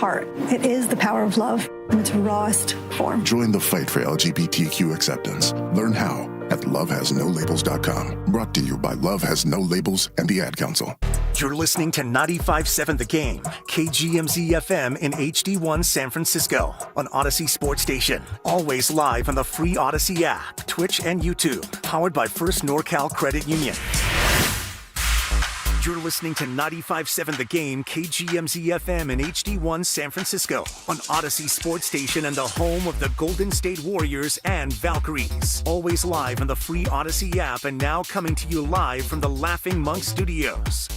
heart. It is the power of love in its rawest form. Join the fight for LGBTQ acceptance. Learn how at lovehasnolabels.com. Brought to you by Love Has No Labels and the Ad Council. You're listening to 95.7 The Game, KGMZ FM in HD1 San Francisco on Odyssey Sports Station. Always live on the free Odyssey app, Twitch, and YouTube. Powered by First NorCal Credit Union. You're listening to 95.7 The Game, KGMZ FM in HD1 San Francisco on Odyssey Sports Station and the home of the Golden State Warriors and Valkyries. Always live on the free Odyssey app and now coming to you live from the Laughing Monk Studios.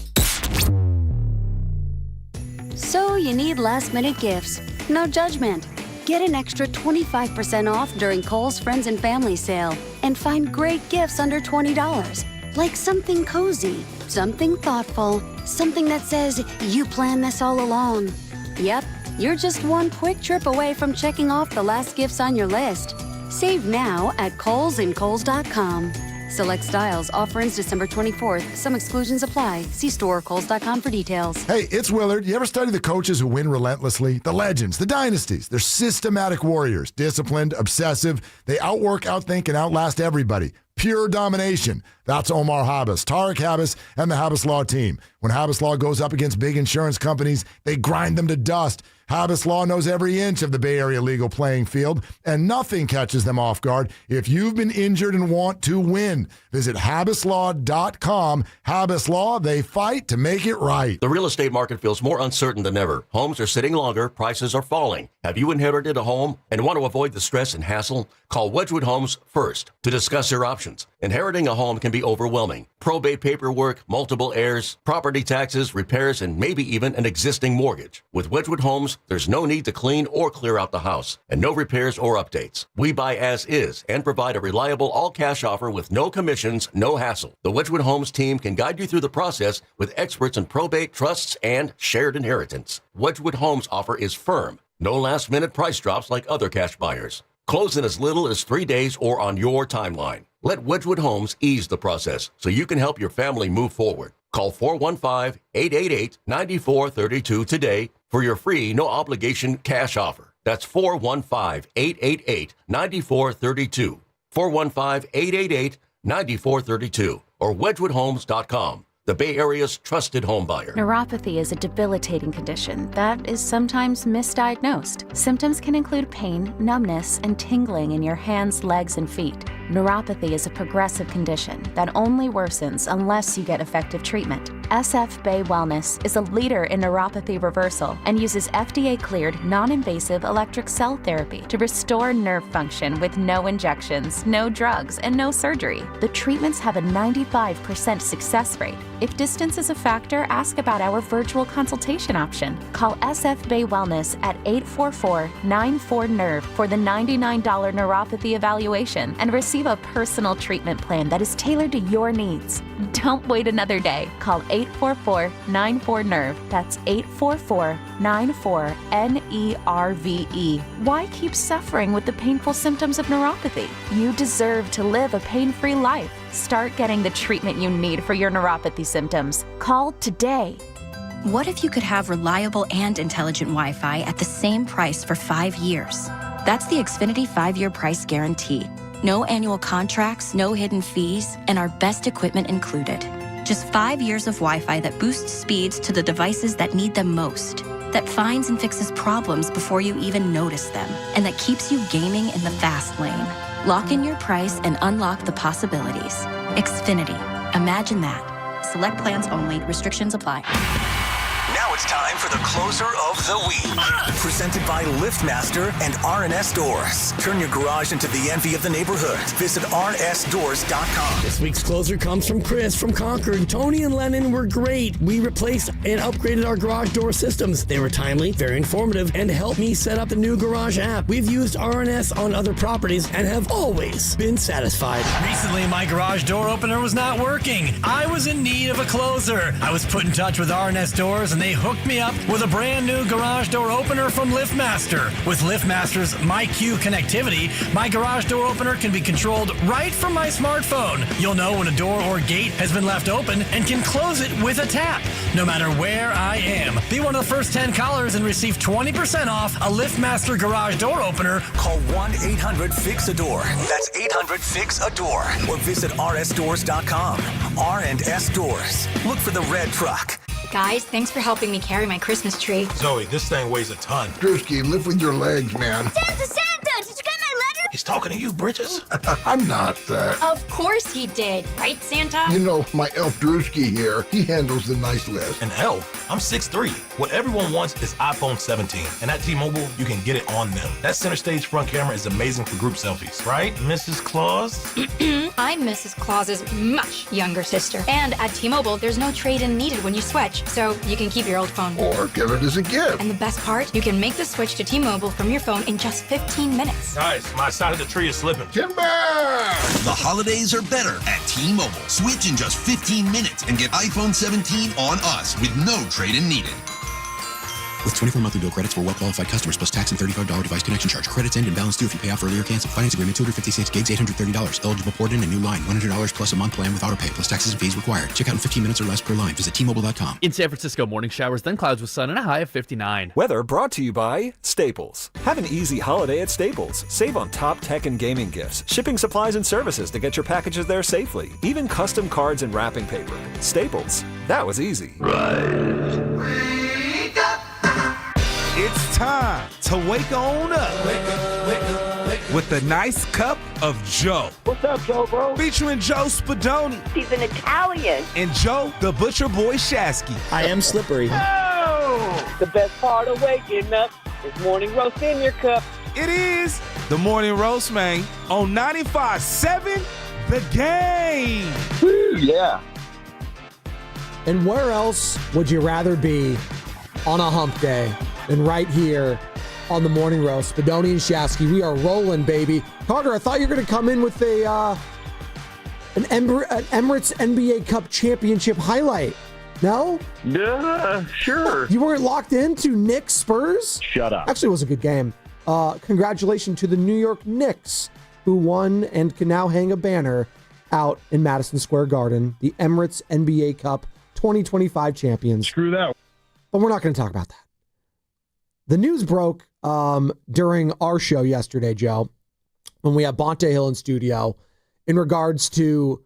So you need last-minute gifts. No judgment. Get an extra 25% off during Kohl's Friends and Family Sale and find great gifts under $20. Like something cozy, something thoughtful, something that says, you planned this all along. Yep, you're just one quick trip away from checking off the last gifts on your list. Save now at Kohl's and Kohl's.com. Select styles. Offer ends December 24th. Some exclusions apply. See store or Kohl's.com for details. Hey, it's Willard. You ever study the coaches who win relentlessly? The legends, the dynasties. They're systematic warriors. Disciplined, obsessive. They outwork, outthink, and outlast everybody. Pure domination. That's Omar Habas, Tarek Habas, and the Habas Law team. When Habas Law goes up against big insurance companies, they grind them to dust. Habas Law knows every inch of the Bay Area legal playing field, and nothing catches them off guard if you've been injured and want to win. Visit HabasLaw.com. Habas Law, they fight to make it right. The real estate market feels more uncertain than ever. Homes are sitting longer, prices are falling. Have you inherited a home and want to avoid the stress and hassle? Call Wedgwood Homes first to discuss your options. Inheriting a home can be overwhelming. Probate paperwork, multiple heirs, property taxes, repairs, and maybe even an existing mortgage. With Wedgwood Homes, there's no need to clean or clear out the house, and no repairs or updates. We buy as is and provide a reliable all-cash offer with no commissions, no hassle. The Wedgwood Homes team can guide you through the process with experts in probate, trusts, and shared inheritance. Wedgwood Homes offer is firm. No last-minute price drops like other cash buyers. Close in as little as 3 days or on your timeline. Let Wedgwood Homes ease the process so you can help your family move forward. Call 415-888-9432 today for your free, no-obligation cash offer. That's 415-888-9432. 415-888-9432 or wedgwoodhomes.com. The Bay Area's trusted home buyer. Neuropathy is a debilitating condition that is sometimes misdiagnosed. Symptoms can include pain, numbness, and tingling in your hands, legs, and feet. Neuropathy is a progressive condition that only worsens unless you get effective treatment. SF Bay Wellness is a leader in neuropathy reversal and uses FDA-cleared, non-invasive electric cell therapy to restore nerve function with no injections, no drugs, and no surgery. The treatments have a 95% success rate. If distance is a factor, ask about our virtual consultation option. Call SF Bay Wellness at 844-94-NERVE for the $99 neuropathy evaluation and receive a personal treatment plan that is tailored to your needs. Don't wait another day. Call 844-94-NERVE. That's 844-94-NERVE. Why keep suffering with the painful symptoms of neuropathy? You deserve to live a pain-free life. Start getting the treatment you need for your neuropathy symptoms. Call today. What if you could have reliable and intelligent Wi-Fi at the same price for 5 years? That's the Xfinity 5-year price guarantee. No annual contracts, no hidden fees, and our best equipment included. Just 5 years of Wi-Fi that boosts speeds to the devices that need them most, that finds and fixes problems before you even notice them, and that keeps you gaming in the fast lane. Lock in your price and unlock the possibilities. Xfinity. Imagine that. Select plans only. Restrictions apply. Now it's time for the closer of the week. Presented by LiftMaster and R&S Doors. Turn your garage into the envy of the neighborhood. Visit rnsdoors.com. This week's closer comes from Chris from Concord. Tony and Lennon were great. We replaced and upgraded our garage door systems. They were timely, very informative, and helped me set up the new garage app. We've used R&S on other properties and have always been satisfied. Recently, my garage door opener was not working. I was in need of a closer. I was put in touch with R&S Doors, and they hooked me up with a brand new garage door opener from LiftMaster. With LiftMaster's MyQ connectivity, my garage door opener can be controlled right from my smartphone. You'll know when a door or gate has been left open and can close it with a tap, no matter where I am. Be one of the first 10 callers and receive 20% off a LiftMaster garage door opener. Call 1-800-FIX-A-DOOR. That's 800-FIX-A-DOOR. Or visit rsdoors.com. R&S Doors. Look for the red truck. Guys, thanks for helping me carry my Christmas tree. Zoe, this thing weighs a ton. Drewski, lift with your legs, man. Santa! Did you get my letter? He's talking to you, Bridges. I'm not. Of course he did. Right, Santa? You know, my elf Drewski here, he handles the nice list. An elf? I'm 6'3". What everyone wants is iPhone 17. And at T-Mobile, you can get it on them. That center stage front camera is amazing for group selfies. Right, Mrs. Claus? I'm Mrs. Claus's much younger sister. And at T-Mobile, there's no trade-in needed when you switch. So you can keep your old phone. Or give it as a gift. And the best part? You can make the switch to T-Mobile from your phone in just 15 minutes. Nice. My side of the tree is slipping. Timber! The holidays are better at T-Mobile. Switch in just 15 minutes and get iPhone 17 on us with no trade-in needed. With 24 monthly bill credits for well-qualified customers plus tax and $35 device connection charge. Credits end and balance due if you pay off early or cancel. Finance agreement, 256 gigs, $830. Eligible port in a new line. $100 plus a month plan with autopay plus taxes and fees required. Check out in 15 minutes or less per line. Visit T-Mobile.com. In San Francisco, morning showers, then clouds with sun and a high of 59. Weather brought to you by Staples. Have an easy holiday at Staples. Save on top tech and gaming gifts, shipping supplies and services to get your packages there safely. Even custom cards and wrapping paper. Staples. That was easy. It's time to wake on up. Wake up. With a nice cup of Joe. What's up, Joe, bro? Featuring Joe Spadoni. He's an Italian. And Joe, the Butcher Boy Shasky. I am slippery. Oh! The best part of waking up is morning roast in your cup. It is the morning roast, man, on 95.7 The Game. Woo, yeah. And where else would you rather be on a hump day than right here on the morning roast? Spadoni and Shasky, we are rolling, baby. Carter, I thought you were going to come in with an Emirates NBA Cup championship highlight. No? Yeah, sure. You weren't locked into Knicks Spurs? Shut up. Actually, it was a good game. Congratulations to the New York Knicks, who won and can now hang a banner out in Madison Square Garden. The Emirates NBA Cup 2025 champions. Screw that. But we're not going to talk about that. The news broke during our show yesterday, Joe, when we had Bonte Hill in studio, in regards to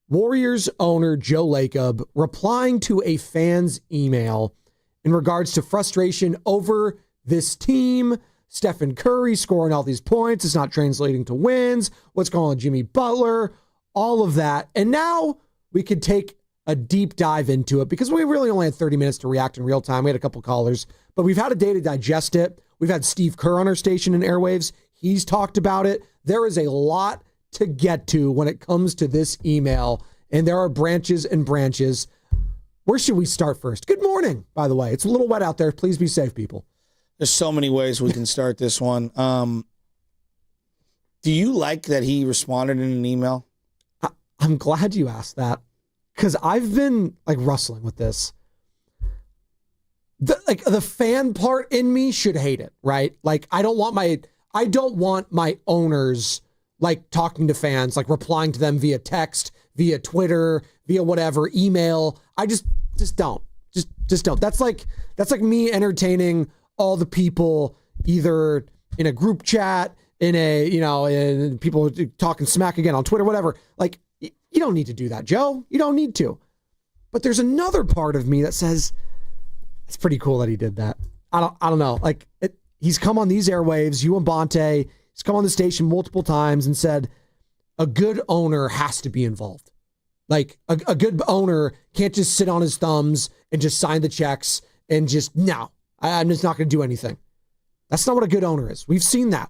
Warriors owner Joe Lacob replying to a fan's email in regards to frustration over this team. Stephen Curry scoring all these points. It's not translating to wins. What's going on with Jimmy Butler? All of that. And now we could take a deep dive into it because we really only had 30 minutes to react in real time. We had a couple callers, but we've had a day to digest it. We've had Steve Kerr on our station in Airwaves. He's talked about it. There is a lot to get to when it comes to this email, and there are branches and branches. Where should we start first? Good morning, by the way. It's a little wet out there. Please be safe, people. There's so many ways we can start this one. Do you like that he responded in an email? I'm glad you asked that. Because I've been wrestling with this. The fan part in me should hate it, right? I don't want my owners talking to fans, replying to them via text, via Twitter, via whatever, email. I just don't. Just don't. That's like me entertaining all the people either in a group chat, in people talking smack again on Twitter, whatever. You don't need to do that, Joe. You don't need to. But there's another part of me that says it's pretty cool that he did that. I don't know. He's come on these airwaves, you and Bonte. He's come on the station multiple times and said a good owner has to be involved. A good owner can't just sit on his thumbs and just sign the checks and just, no, I'm just not going to do anything. That's not what a good owner is. We've seen that.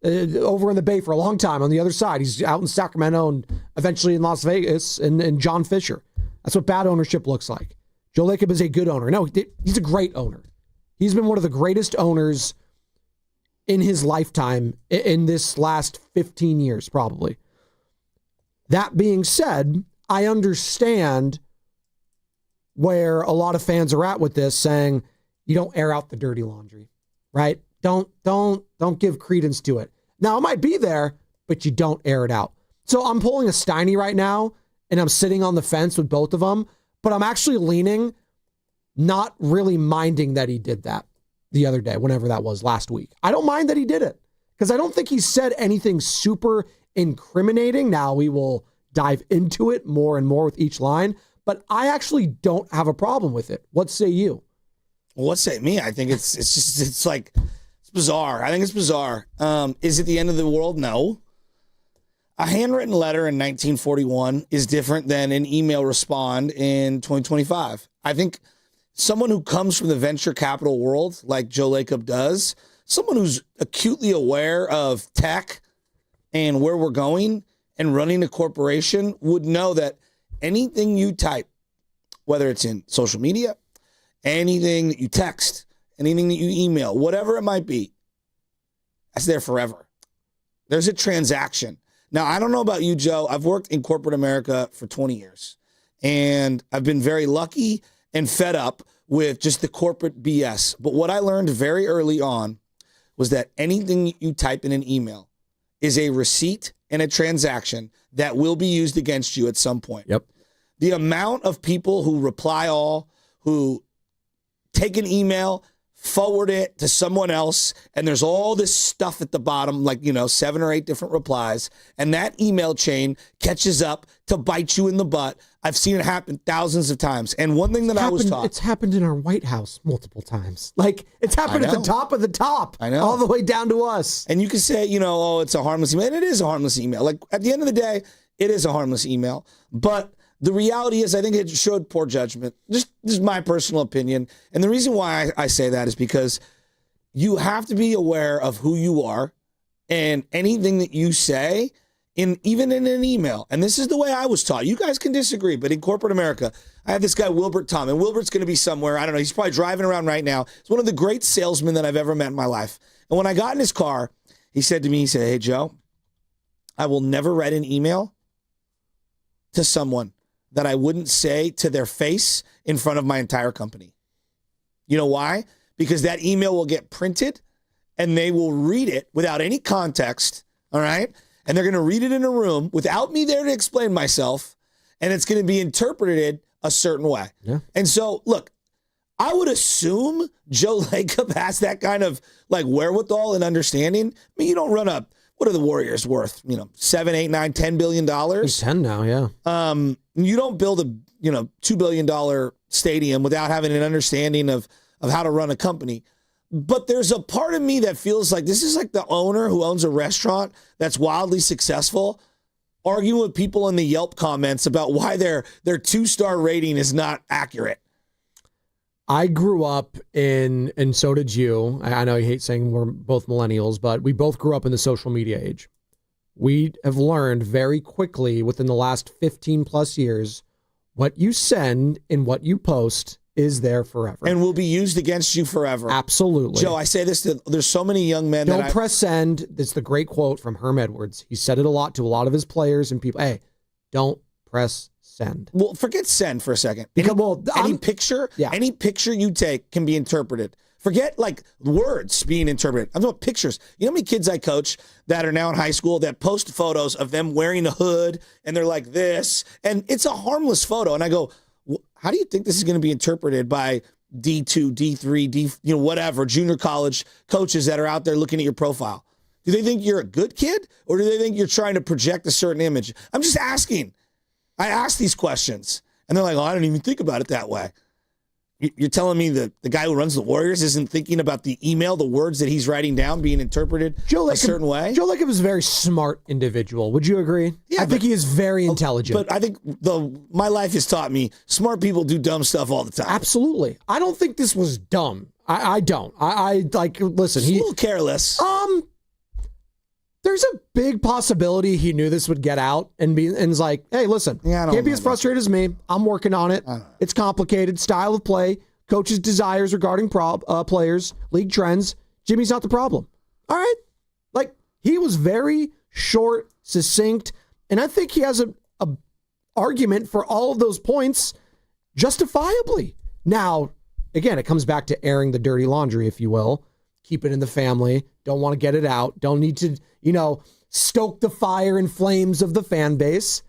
Over in the Bay for a long time on the other side. He's out in Sacramento and eventually in Las Vegas and John Fisher. That's what bad ownership looks like. Joe Lacob is a good owner. No, he's a great owner. He's been one of the greatest owners in his lifetime in this last 15 years, probably. That being said, I understand where a lot of fans are at with this, saying you don't air out the dirty laundry, right? Don't give credence to it. Now, it might be there, but you don't air it out. So I'm pulling a Steiny right now, and I'm sitting on the fence with both of them, but I'm actually leaning, not really minding that he did that the other day, whenever that was, last week. I don't mind that he did it, because I don't think he said anything super incriminating. Now we will dive into it more and more with each line, but I actually don't have a problem with it. What say you? Well, what say me? I think it's bizarre. I think it's bizarre. Is it the end of the world? No. A handwritten letter in 1941 is different than an email respond in 2025. I think someone who comes from the venture capital world, like Joe Lacob does, someone who's acutely aware of tech and where we're going and running a corporation, would know that anything you type, whether it's in social media, anything that you text, anything that you email, whatever it might be, that's there forever. There's a transaction. Now, I don't know about you, Joe. I've worked in corporate America for 20 years, and I've been very lucky and fed up with just the corporate BS. But what I learned very early on was that anything you type in an email is a receipt and a transaction that will be used against you at some point. Yep. The amount of people who reply all, who take an email, forward it to someone else, and there's all this stuff at the bottom, like, 7 or 8 different replies, and that email chain catches up to bite you in the butt. I've seen it happen thousands of times. And one thing that I was taught... It's happened in our White House multiple times. Like, it's happened at the top of the top. I know. All the way down to us. And you can say, it's a harmless email. And it is a harmless email. Like, at the end of the day, it is a harmless email. But the reality is, I think it showed poor judgment. This is my personal opinion. And the reason why I say that is because you have to be aware of who you are and anything that you say, even in an email. And this is the way I was taught. You guys can disagree, but in corporate America, I have this guy, Wilbert Tom, and Wilbert's going to be somewhere. I don't know. He's probably driving around right now. He's one of the great salesmen that I've ever met in my life. And when I got in his car, he said to me, hey, Joe, I will never write an email to someone that I wouldn't say to their face in front of my entire company. You know why? Because that email will get printed and they will read it without any context, all right? And they're going to read it in a room without me there to explain myself, and it's going to be interpreted a certain way. Yeah. And so, look, I would assume Joe Lacob has that kind of wherewithal and understanding. I mean, you don't run a, what are the Warriors worth? $7, $8, $9, $10 billion? He's 10 now, yeah. You don't build a $2 billion stadium without having an understanding of how to run a company. But there's a part of me that feels like this is like the owner who owns a restaurant that's wildly successful arguing with people in the Yelp comments about why their 2-star rating is not accurate. I grew up and so did you. I know you hate saying we're both millennials, but we both grew up in the social media age. We have learned very quickly within the last 15 plus years, what you send and what you post is there forever. And will be used against you forever. Absolutely. Joe, I say this there's so many young men Don't press send. It's the great quote from Herm Edwards. He said it a lot to a lot of his players and people. Hey, don't press send. Well, forget send for a second. Any picture you take can be interpreted. Forget words being interpreted. I'm talking about pictures. You know how many kids I coach that are now in high school that post photos of them wearing a hood and they're like this, and it's a harmless photo. And I go, how do you think this is going to be interpreted by D2, D3, whatever, junior college coaches that are out there looking at your profile? Do they think you're a good kid, or do they think you're trying to project a certain image? I'm just asking. I ask these questions, and they're like, I don't even think about it that way. You're telling me that the guy who runs the Warriors isn't thinking about the email, the words that he's writing down being interpreted a certain way? Joe Lacob is a very smart individual. Would you agree? Yeah, I think he is very intelligent. But I think my life has taught me smart people do dumb stuff all the time. Absolutely. I don't think this was dumb. I don't. Listen. He's a little careless. There's a big possibility he knew this would get out and is like, hey, listen, can't be as frustrated as me. I'm working on it. It's complicated. Style of play, coach's desires regarding players, league trends. Jimmy's not the problem. All right. He was very short, succinct, and I think he has a argument for all of those points. justifiably. Now, again, it comes back to airing the dirty laundry, if you will. Keep it in the family. Don't want to get it out. Don't need to, stoke the fire and flames of the fan base.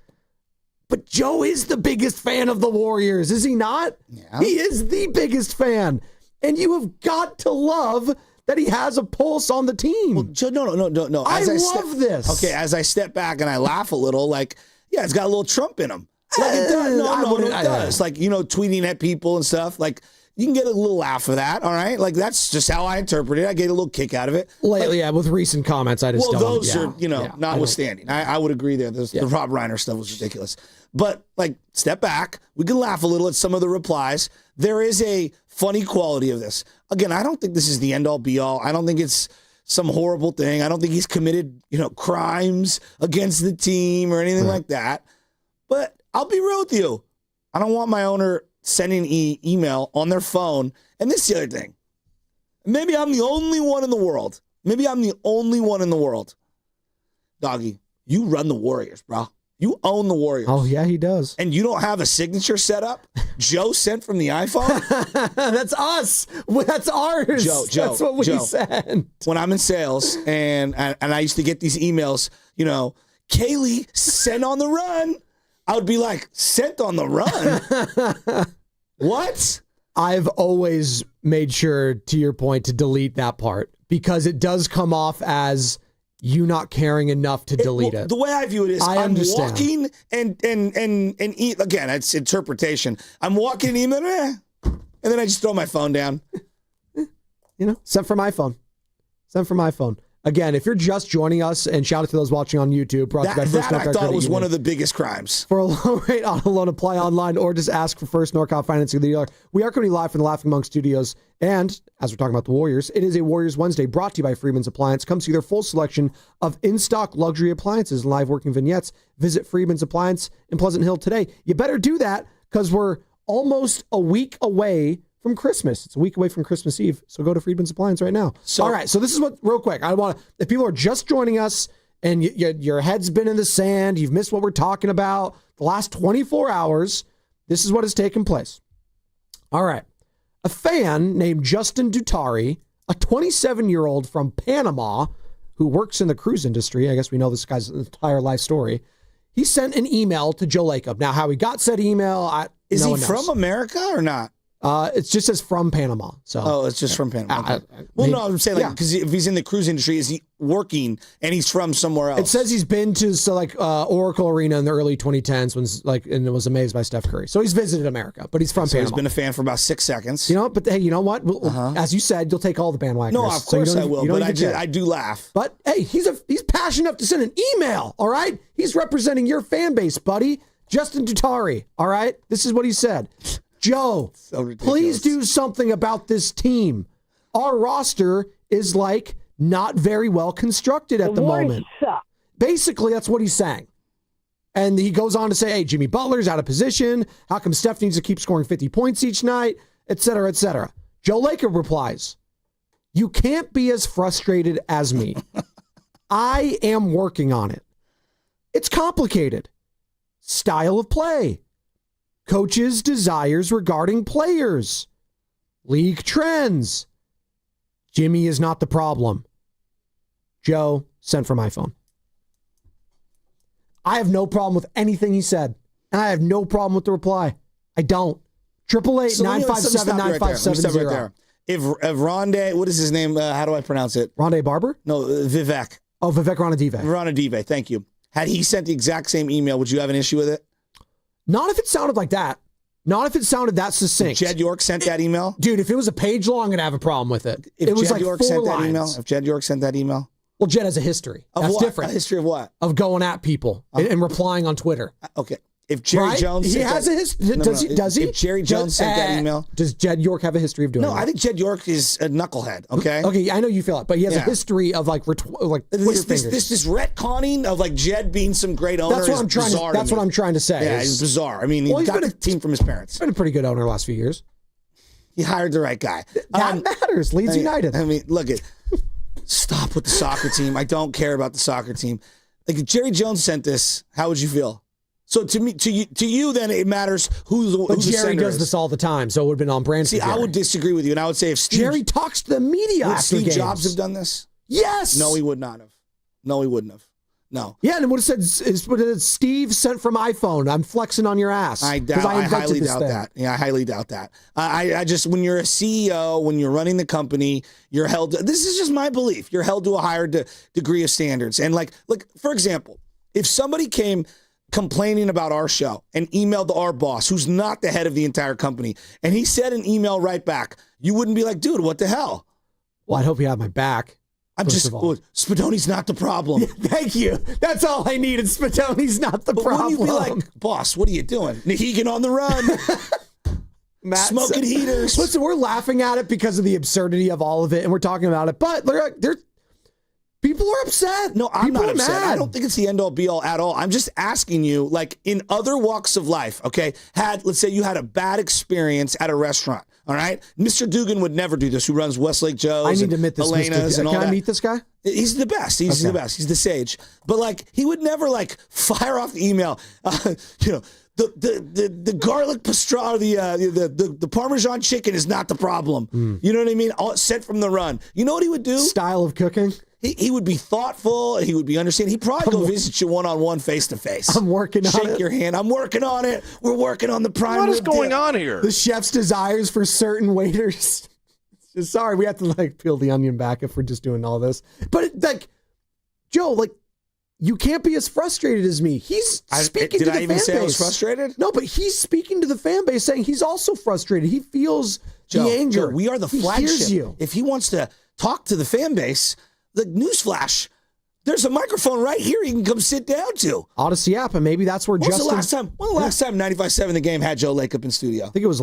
But Joe is the biggest fan of the Warriors, is he not? Yeah. He is the biggest fan. And you have got to love that he has a pulse on the team. Well, Joe, no. I love this. Okay, as I step back and I laugh a little, it's got a little Trump in him. It does. It does. Tweeting at people and stuff. You can get a little laugh of that, all right? That's just how I interpret it. I get a little kick out of it. Lately, with recent comments, I just don't. Well, those are, notwithstanding. I would agree there. The Rob Reiner stuff was ridiculous. But, step back. We can laugh a little at some of the replies. There is a funny quality of this. Again, I don't think this is the end-all, be-all. I don't think it's some horrible thing. I don't think he's committed, crimes against the team or anything like that. But I'll be real with you. I don't want my owner sending email on their phone. And this is the other thing. Maybe I'm the only one in the world. Doggy, you run the Warriors, bro. You own the Warriors. Oh, yeah, he does. And you don't have a signature set up? Joe sent from the iPhone? That's us. That's ours. Joe, that's what we sent. When I'm in sales and I used to get these emails, Kaylee sent on the run. I would be like, sent on the run? What? I've always made sure, to your point, to delete that part because it does come off as you not caring enough to delete it. The way I view it is I'm walking and eat. Again, it's interpretation. I'm walking and email, and then I just throw my phone down. Sent from my phone. Again, if you're just joining us, and shout out to those watching on YouTube. That I thought was one of the biggest crimes. For a low rate auto loan, apply online or just ask for First NorCal Financing of the Year. We are coming live from the Laughing Monk Studios. And as we're talking about the Warriors, it is a Warriors Wednesday brought to you by Freedman's Appliance. Come see their full selection of in-stock luxury appliances and live working vignettes. Visit Freedman's Appliance in Pleasant Hill today. You better do that because we're almost a week away from Christmas. It's a week away from Christmas Eve. So go to Freedman's Appliance right now. All right. So this is what, real quick, if people are just joining us and your head's been in the sand, you've missed what we're talking about the last 24 hours, this is what has taken place. All right. A fan named Justin Dutari, a 27-year-old from Panama who works in the cruise industry. I guess we know this guy's entire life story. He sent an email to Joe Lacob. Now, how he got said email, is he from America or not? It just says from Panama. So it's just from Panama. Okay. No, I'm saying because if he's in the cruise industry, is he working and he's from somewhere else? It says he's been to Oracle Arena in the early 2010s and was amazed by Steph Curry. So he's visited America, but he's from Panama. He's been a fan for about 6 seconds. But hey, you know what? As you said, you'll take all the bandwagoners. No, of course I will. But I do laugh. But hey, he's passionate enough to send an email. All right, he's representing your fan base, buddy. Justin Dutari. All right, this is what he said. Joe, please do something about this team. Our roster is not very well constructed at the moment. Basically, that's what he's saying. And he goes on to say, hey, Jimmy Butler's out of position. How come Steph needs to keep scoring 50 points each night, et cetera, et cetera. Joe Lacob replies, you can't be as frustrated as me. I am working on it. It's complicated. Style of play. Coaches' desires regarding players. League trends. Jimmy is not the problem. Joe, sent from iPhone. I have no problem with anything he said. And I have no problem with the reply. I don't. 888-957-9570. If Rondé, what is his name? How do I pronounce it? Rondé Barber? No, Vivek. Oh, Vivek Ranadive. Ranadive, thank you. Had he sent the exact same email, would you have an issue with it? Not if it sounded like that. Not if it sounded that succinct. If Jed York sent that email? Dude, if it was a page long, I'd have a problem with it. If it was Jed York sent that email? If Jed York sent that email? Well, Jed has a history. That's different. A history of what? Of going at people and replying on Twitter. Okay. If Jerry Jones... He has a history. Does he? If Jerry Jones sent that email... Does Jed York have a history of doing that? No, I think Jed York is a knucklehead, okay? Okay, I know you feel it, but he has a history of this retconning of Jed being some great owner. That's what I'm trying to say. Yeah, it's bizarre. I mean, he got a team from his parents. He's been a pretty good owner the last few years. He hired the right guy. That matters. Leeds United. I mean, look at... Stop with the soccer team. I don't care about the soccer team. If Jerry Jones sent this, how would you feel? So to you, then it matters who But the Jerry sender does is. this all the time, so it would have been on brand. See, for Jerry. I would disagree with you, and I would say if Jerry talks to the media would after Steve games. Jobs have done this? Yes. No, he would not have. No, he wouldn't have. No. Yeah, and it would have said Steve sent from iPhone. I'm flexing on your ass. I invented highly this doubt thing. that. Yeah, I highly doubt that. I just, when you're a CEO, when you're running the company, you're held to, this is just my belief, you're held to a higher degree of standards. And like, for example, if somebody came complaining about our show and emailed our boss, who's not the head of the entire company, and he said an email right back, you wouldn't be like, dude, what the hell? Well, I hope you have my back. I'm just, Spadoni's not the problem. Yeah, thank you. That's all I needed. Spadoni's not the problem. Wouldn't you be like, boss, what are you doing? Nahegan on the run. Matt Smoking heaters. Listen, we're laughing at it because of the absurdity of all of it, and we're talking about it, but they're people are upset. No, I'm People not are upset. mad. I don't think it's the end-all, be-all at all. I'm just asking you, like, in other walks of life, okay, let's say you had a bad experience at a restaurant, all right? Mr. Dugan would never do this, who runs Westlake Joe's I need to meet this Elena's Mr. and all Can that. I meet this guy? He's the best. He's the best. He's the sage. But, like, he would never, like, fire off the email, the garlic pastrami, the Parmesan chicken is not the problem. You know what I mean? All sent from the run. You know what he would do? Style of cooking? He would be thoughtful. He would be understanding. He'd probably go visit you one-on-one, face-to-face. I'm working on it. Shake your hand. I'm working on it. We're working on the prime. What is going on here? The chef's desires for certain waiters. Sorry, we have to like peel the onion back if we're just doing all this. But like, Joe, like, you can't be as frustrated as me. He's speaking to the fan base. Did I even say I was frustrated? No, but he's speaking to the fan base saying he's also frustrated. He feels the anger. Joe, we are the flagship. He hears you. If he wants to talk to the fan base, the newsflash, there's a microphone right here he can come sit down to. Odyssey app, and maybe that's where When Justin... was the last time 95.7 The Game had Joe Lacob in studio? I think it was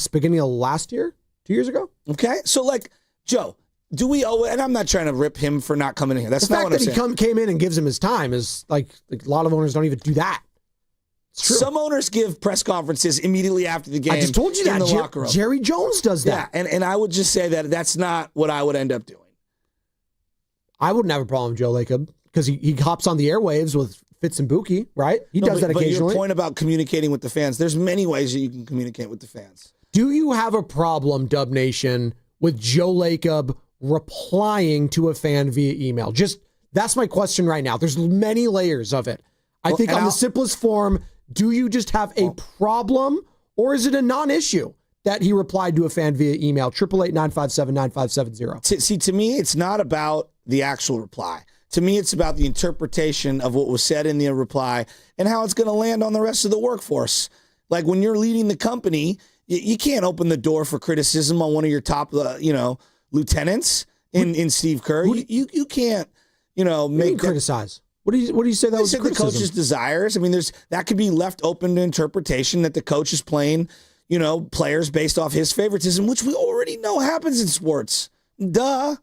beginning of last year, 2 years ago. Okay, so like, Joe, do we owe it? And I'm not trying to rip him for not coming in here. That's the not fact what I'm that saying. he came in and gives him his time is like a lot of owners don't even do that. It's true. Some owners give press conferences immediately after the game. I just told you in that. the locker room. Jerry Jones does that. Yeah, and I would just say that that's not what I would end up doing. I wouldn't have a problem with Joe Lacob because he hops on the airwaves with Fitz and Buki, right? He does that occasionally. But your point about communicating with the fans, there's many ways that you can communicate with the fans. Do you have a problem, Dub Nation, with Joe Lacob replying to a fan via email? Just that's my question right now. There's many layers of it. I think on the simplest form, do you just have a problem or is it a non-issue that he replied to a fan via email? 888-957-9570. See, to me, it's not about the actual reply. To me, it's about the interpretation of what was said in the reply and how it's going to land on the rest of the workforce. Like when you're leading the company, you can't open the door for criticism on one of your top, lieutenants in Steve Kerr. You can't, make criticize. What do you say that was the coach's desires? I mean, that could be left open to interpretation that the coach is playing, players based off his favoritism, which we already know happens in sports. Duh.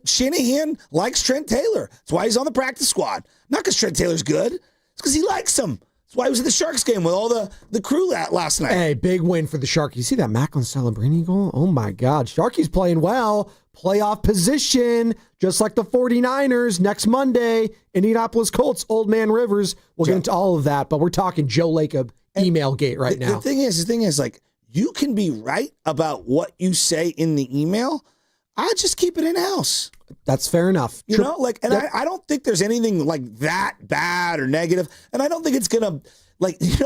Shanahan likes Trent Taylor. That's why he's on the practice squad. Not because Trent Taylor's good. It's because he likes him. That's why he was at the Sharks game with all the crew last night. Hey, big win for the Sharkies. You see that Macklin Celebrini goal? Oh, my God. Sharkies playing well. Playoff position, just like the 49ers next Monday. Indianapolis Colts, Old Man Rivers. We'll get into all of that, but we're talking Joe Lacob email gate right now. The thing is, like, you can be right about what you say in the email. I just keep it in-house. That's fair enough. I don't think there's anything like that bad or negative. And I don't think it's going to,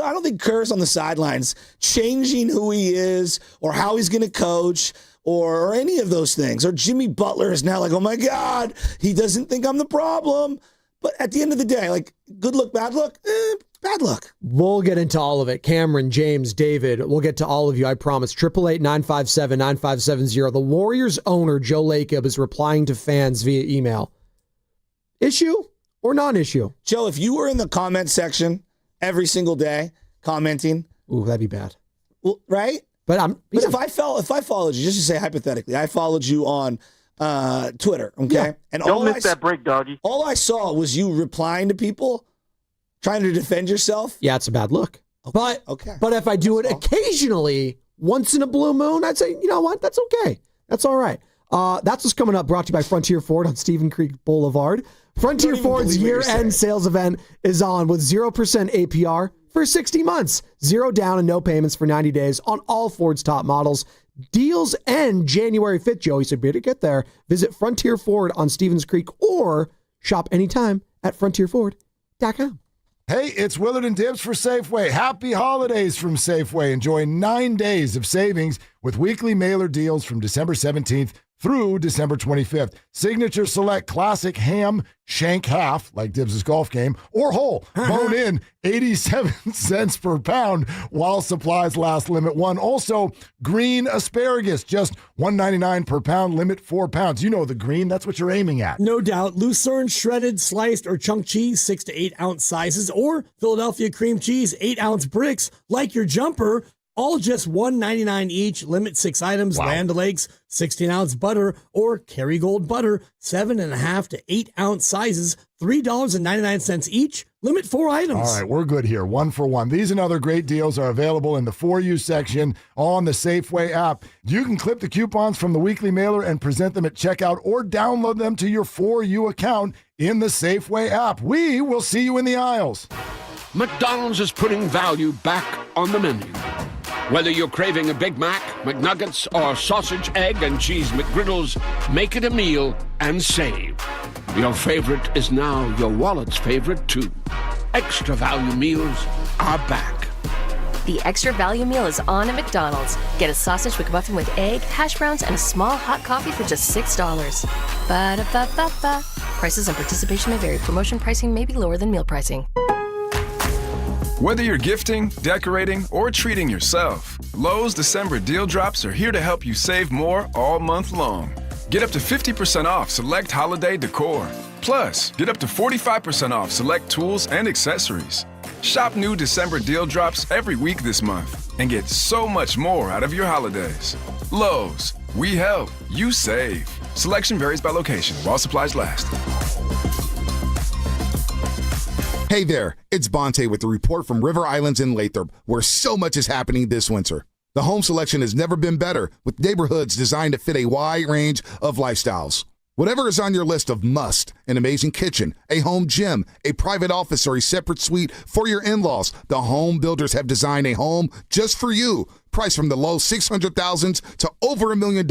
I don't think Kerr's on the sidelines changing who he is or how he's going to coach or any of those things. Or Jimmy Butler is now like, oh my God, he doesn't think I'm the problem. But at the end of the day, like, good look, bad look, bad luck. We'll get into all of it. Cameron, James, David, we'll get to all of you, I promise. 888-957-9570. The Warriors owner, Joe Lacob, is replying to fans via email. Issue or non-issue? Joe, if you were in the comment section every single day commenting. Ooh, that'd be bad. Well, right? But if I followed you, just to say hypothetically, I followed you on Twitter, okay? Yeah. And Don't miss that break, doggy. All I saw was you replying to people, trying to defend yourself. Yeah, it's a bad look. Okay. But if I do it occasionally, once in a blue moon, I'd say, you know what? That's okay. That's all right. That's what's coming up, brought to you by Frontier Ford on Stephen Creek Boulevard. Frontier Ford's year-end sales event is on with 0% APR for for 60 months. 0 down and no payments for 90 days on all Ford's top models. Deals end January 5th, Joey, so better get there. Visit Frontier Ford on Stevens Creek or shop anytime at frontierford.com. Hey, it's Willard and Dibbs for Safeway. Happy holidays from Safeway. Enjoy 9 days of savings with weekly mailer deals from December 17th through December 25th. Signature Select Classic Ham Shank Half, like Dibbs' golf game, or whole, bone in, 87 cents per pound while supplies last, limit 1. Also, green asparagus, just $1.99 per pound, limit 4 pounds. You know the green, that's what you're aiming at. No doubt. Lucerne, shredded, sliced, or chunk cheese, 6 to 8 ounce sizes, or Philadelphia cream cheese, 8 ounce bricks, like your jumper. All just $1.99 each, limit 6 items, Land O'Lakes, 16-ounce butter, or Kerrygold butter, 7.5 to 8 ounce sizes, $3.99 each, limit 4 items. All right, we're good here, 1 for 1. These and other great deals are available in the For You section on the Safeway app. You can clip the coupons from the weekly mailer and present them at checkout or download them to your For You account in the Safeway app. We will see you in the aisles. McDonald's is putting value back on the menu. Whether you're craving a Big Mac, McNuggets, or sausage, egg, and cheese McGriddles, make it a meal and save. Your favorite is now your wallet's favorite, too. Extra value meals are back. The extra value meal is on at McDonald's. Get a sausage McMuffin with egg, hash browns, and a small hot coffee for just $6. Ba-da-ba-ba-ba. Prices and participation may vary. Promotion pricing may be lower than meal pricing. Whether you're gifting, decorating, or treating yourself, Lowe's December deal drops are here to help you save more all month long. Get up to 50% off select holiday decor. Plus, get up to 45% off select tools and accessories. Shop new December deal drops every week this month and get so much more out of your holidays. Lowe's, we help, you save. Selection varies by location while supplies last. Hey there, it's Bonte with the report from River Islands in Lathrop, where so much is happening this winter. The home selection has never been better, with neighborhoods designed to fit a wide range of lifestyles. Whatever is on your list of must, an amazing kitchen, a home gym, a private office, or a separate suite for your in-laws, the home builders have designed a home just for you, priced from the low $600,000 to over $1 million.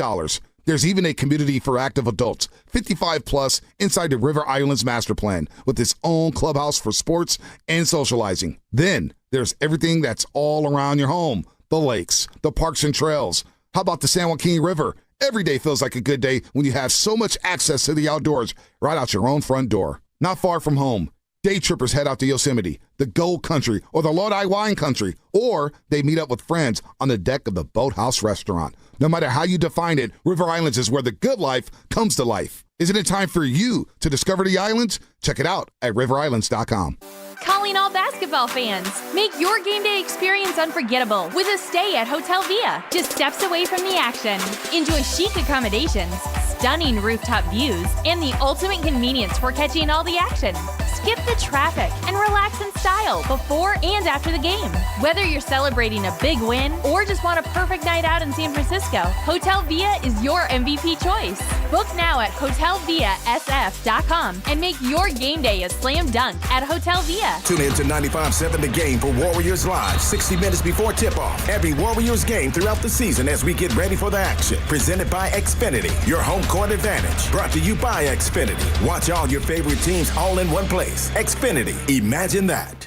There's even a community for active adults, 55 plus, inside the River Islands Master Plan, with its own clubhouse for sports and socializing. Then there's everything that's all around your home, the lakes, the parks and trails. How about the San Joaquin River? Every day feels like a good day when you have so much access to the outdoors right out your own front door. Not far from home, day trippers head out to Yosemite, the Gold Country, or the Lodi Wine Country, or they meet up with friends on the deck of the Boathouse Restaurant. No matter how you define it, River Islands is where the good life comes to life. Isn't it time for you to discover the islands? Check it out at riverislands.com. Calling all basketball fans. Make your game day experience unforgettable with a stay at Hotel Via, just steps away from the action. Enjoy chic accommodations, stunning rooftop views, and the ultimate convenience for catching all the action. Skip the traffic and relax in style before and after the game. Whether you're celebrating a big win or just want a perfect night out in San Francisco, Hotel Via is your MVP choice. Book now at hotelviasf.com and make your game day a slam dunk at Hotel Via. Tune in to 95.7 The Game for Warriors Live, 60 minutes before tip-off. Every Warriors game throughout the season as we get ready for the action. Presented by Xfinity, your home court advantage. Brought to you by Xfinity. Watch all your favorite teams all in one place. Xfinity, imagine that.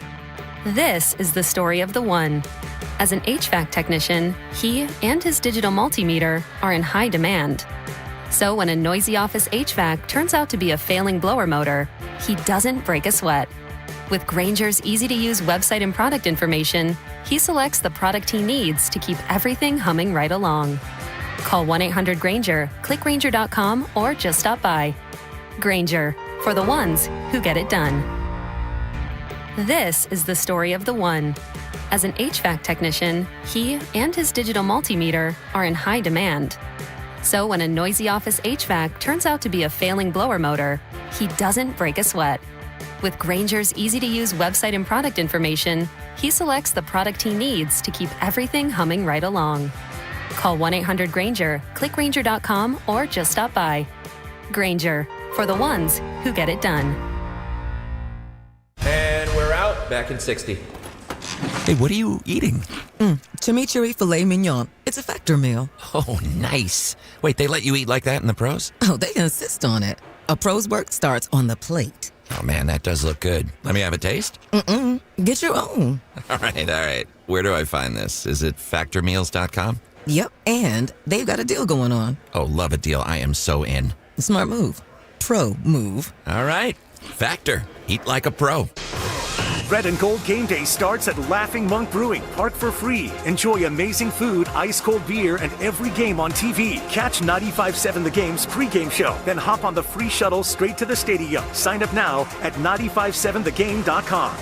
This is the story of the one. As an HVAC technician, he and his digital multimeter are in high demand. So when a noisy office HVAC turns out to be a failing blower motor, he doesn't break a sweat. With Grainger's easy-to-use website and product information, he selects the product he needs to keep everything humming right along. Call 1-800-GRAINGER, click Grainger.com, or just stop by. Grainger, for the ones who get it done. This is the story of the one. As an HVAC technician, he and his digital multimeter are in high demand. So when a noisy office HVAC turns out to be a failing blower motor, he doesn't break a sweat. With Grainger's easy-to-use website and product information, he selects the product he needs to keep everything humming right along. Call 1-800-GRAINGER, click Grainger.com, or just stop by. Grainger, for the ones who get it done. And we're out, back in 60. Hey, what are you eating? Chimichurri filet mignon. It's a Factor meal. Oh, nice. Wait, they let you eat like that in the pros? Oh, they insist on it. A pro's work starts on the plate. Oh, man, that does look good. Let me have a taste? Get your own. All right. Where do I find this? Is it factormeals.com? Yep, and they've got a deal going on. Oh, love a deal. I am so in. Smart move. Pro move. All right. Factor. Eat like a pro. Red and Gold Game Day starts at Laughing Monk Brewing. Park for free. Enjoy amazing food, ice-cold beer, and every game on TV. Catch 95.7 The Game's pregame show. Then hop on the free shuttle straight to the stadium. Sign up now at 957thegame.com.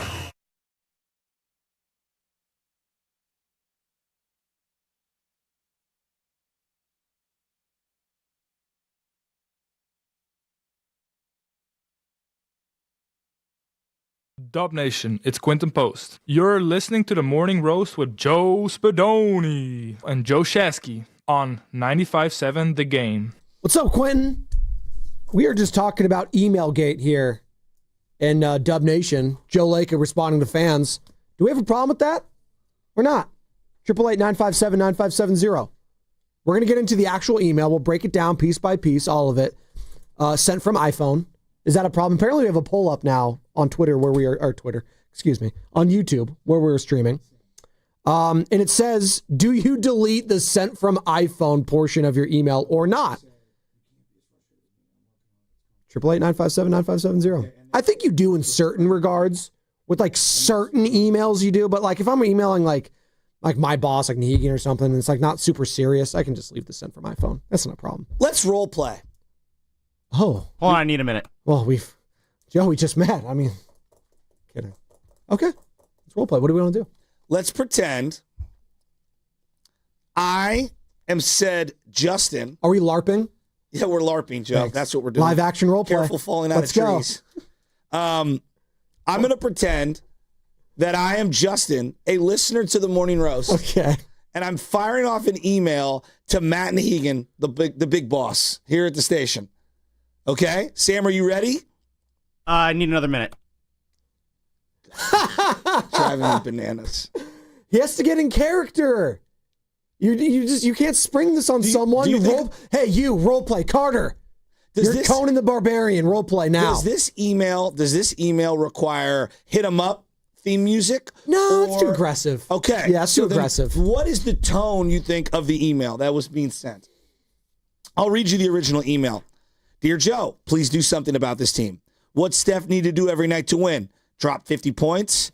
Dub Nation, it's Quentin Post. You're listening to the Morning Roast with Joe Spadoni and Joe Shasky on 95.7 The Game. What's up, Quentin? We are just talking about Emailgate here in Dub Nation. Joe Lacob responding to fans. Do we have a problem with that or not? 888-957-9570. We're going to get into the actual email. We'll break it down piece by piece, all of it. Sent from iPhone. Is that a problem? Apparently we have a poll up now on Twitter where we are, or Twitter, excuse me, on YouTube where we're streaming. And it says, do you delete the sent from iPhone portion of your email or not? 888-957-9570. I think you do in certain regards. With like certain emails you do, but like if I'm emailing like my boss, like Negan or something, and it's like not super serious, I can just leave the sent from iPhone. That's not a problem. Let's role play. Oh. Hold on, I need a minute. Well, we just met. I mean, kidding. Okay. Let's role play. What do we want to do? Let's pretend I am said Justin. Are we LARPing? Yeah, we're LARPing, Joe. Thanks. That's what we're doing. Live action role play. Careful falling out of trees. I'm going to pretend that I am Justin, a listener to the Morning Roast. Okay. And I'm firing off an email to Matt Negan, the big boss here at the station. Okay? Sam, are you ready? I need another minute. Driving me bananas. He has to get in character. You can't spring this on someone. Hey, you role play Carter. You're Conan the Barbarian. Role play now. Does this email require hit 'em up theme music? No, it's too aggressive. Okay. Yeah, it's too aggressive. What is the tone you think of the email that was being sent? I'll read you the original email. Dear Joe, please do something about this team. What Steph need to do every night to win? Drop 50 points.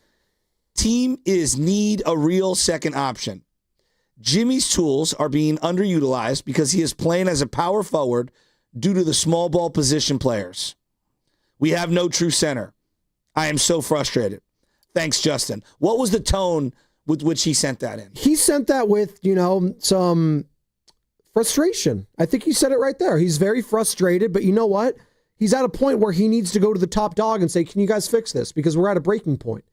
Team is need a real second option. Jimmy's tools are being underutilized because he is playing as a power forward due to the small ball position players. We have no true center. I am so frustrated. Thanks, Justin. What was the tone with which he sent that in? He sent that with, some frustration. I think he said it right there. He's very frustrated, but you know what? He's at a point where he needs to go to the top dog and say, can you guys fix this? Because we're at a breaking point.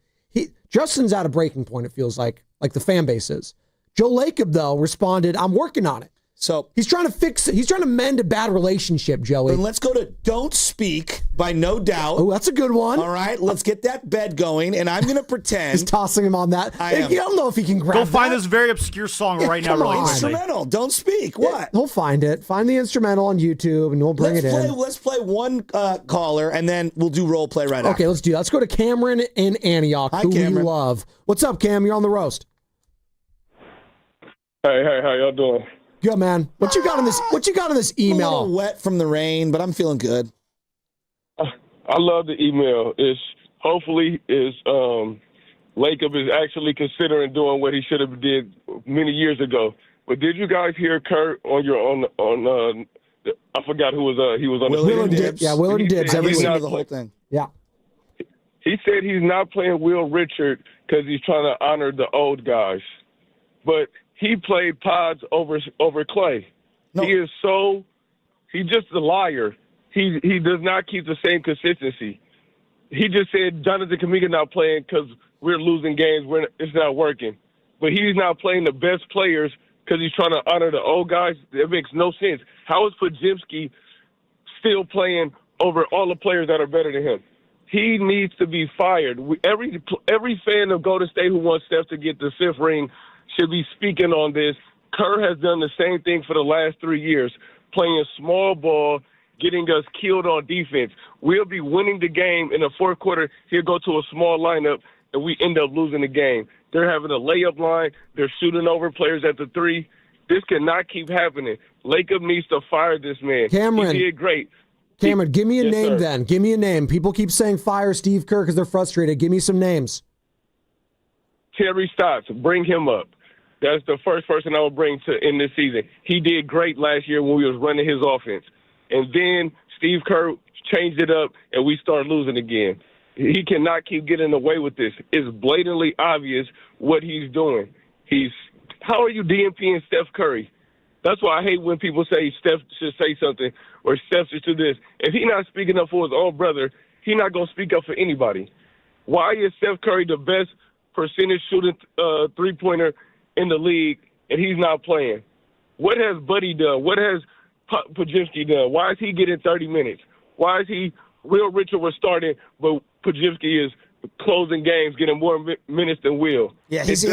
Justin's at a breaking point, it feels like the fan base is. Joe Lacob, though, responded, I'm working on it. So he's trying to fix it. He's trying to mend a bad relationship, Joey. Then let's go to Don't Speak by No Doubt. Oh, that's a good one. All right, let's get that bed going, and I'm going to pretend. He's tossing him on that. I don't know if he can grab Go find that. this very obscure song right now. Come on. Instrumental, Don't Speak. What? He'll find it. Find the instrumental on YouTube, and we'll bring it in. Let's play one caller, and then we'll do role play right after. Okay, let's do that. Let's go to Cameron in Antioch, who we love. What's up, Cam? You're on the roast. Hey, how y'all doing? Good, man. What you got in this email? A little wet from the rain, but I'm feeling good. I love the email. Hopefully Lacob is actually considering doing what he should have did many years ago. But did you guys hear Kerr on I forgot who was he was on Will and Dibs. Yeah, Will and Dibs. Every the whole thing. Yeah. He said he's not playing Will Richard because he's trying to honor the old guys. But he played Pods over Clay. No. He's just a liar. He does not keep the same consistency. He just said Jonathan Kaminga not playing because we're losing games. It's not working. But he's not playing the best players because he's trying to honor the old guys. That makes no sense. How is Podziemski still playing over all the players that are better than him? He needs to be fired. Every fan of Golden State who wants Steph to get the 5th ring should be speaking on this. Kerr has done the same thing for the last 3 years, playing small ball, getting us killed on defense. We'll be winning the game in the 4th quarter. He'll go to a small lineup, and we end up losing the game. They're having a layup line. They're shooting over players at the 3. This cannot keep happening. Lacob needs to fire this man. Cameron. He did great. Cameron, give me a Yes, name sir. then. Give me a name. People keep saying fire Steve Kerr because they're frustrated. Give me some names. Terry Stotts, bring him up. That's the first person I would bring to in this season. He did great last year when we was running his offense. And then Steve Kerr changed it up, and we started losing again. He cannot keep getting away with this. It's blatantly obvious what he's doing. How are you DMPing Steph Curry? That's why I hate when people say Steph should say something or Steph should do this. If he's not speaking up for his own brother, he's not going to speak up for anybody. Why is Steph Curry the best percentage shooting three-pointer in the league and he's not playing? What has Buddy done? What has Podziemski done? Why is he getting 30 minutes? Why is Will Richard was starting, but Podziemski is closing games, getting more minutes than Will? Yeah, his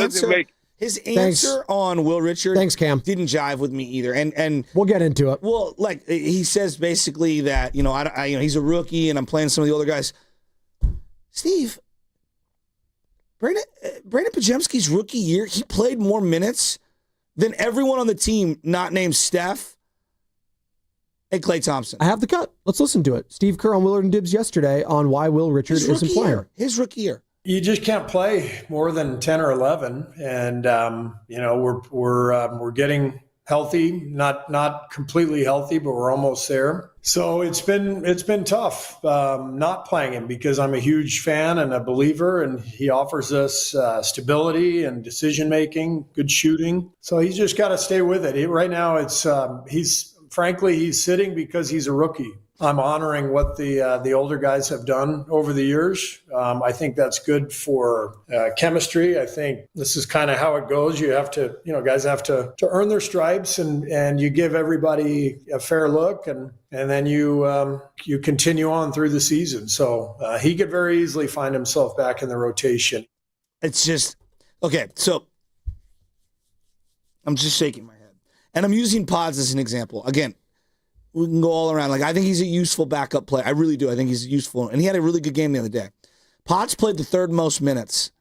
answer on Will Richard didn't jive with me either. And we'll get into it. Well, like he says basically that, he's a rookie and I'm playing some of the older guys. Steve, Brandon Podziemski's rookie year, he played more minutes than everyone on the team not named Steph and Klay Thompson. I have the cut. Let's listen to it. Steve Kerr on Willard and Dibs yesterday on why Will Richard isn't playing. His rookie year. You just can't play more than 10 or 11. And, we're getting healthy, not completely healthy, but we're almost there. So it's been tough not playing him because I'm a huge fan and a believer, and he offers us stability and decision-making, good shooting. So he's just got to stay with it. Right now, he's sitting because he's a rookie. I'm honoring what the older guys have done over the years. I think that's good for chemistry. I think this is kind of how it goes. You have to, guys have to earn their stripes, and you give everybody a fair look, and then you continue on through the season. So he could very easily find himself back in the rotation. It's just okay. So I'm just shaking my head, and I'm using Pods as an example again. We can go all around. Like, I think he's a useful backup player. I really do. I think he's useful. And he had a really good game the other day. Potts played the 3rd most minutes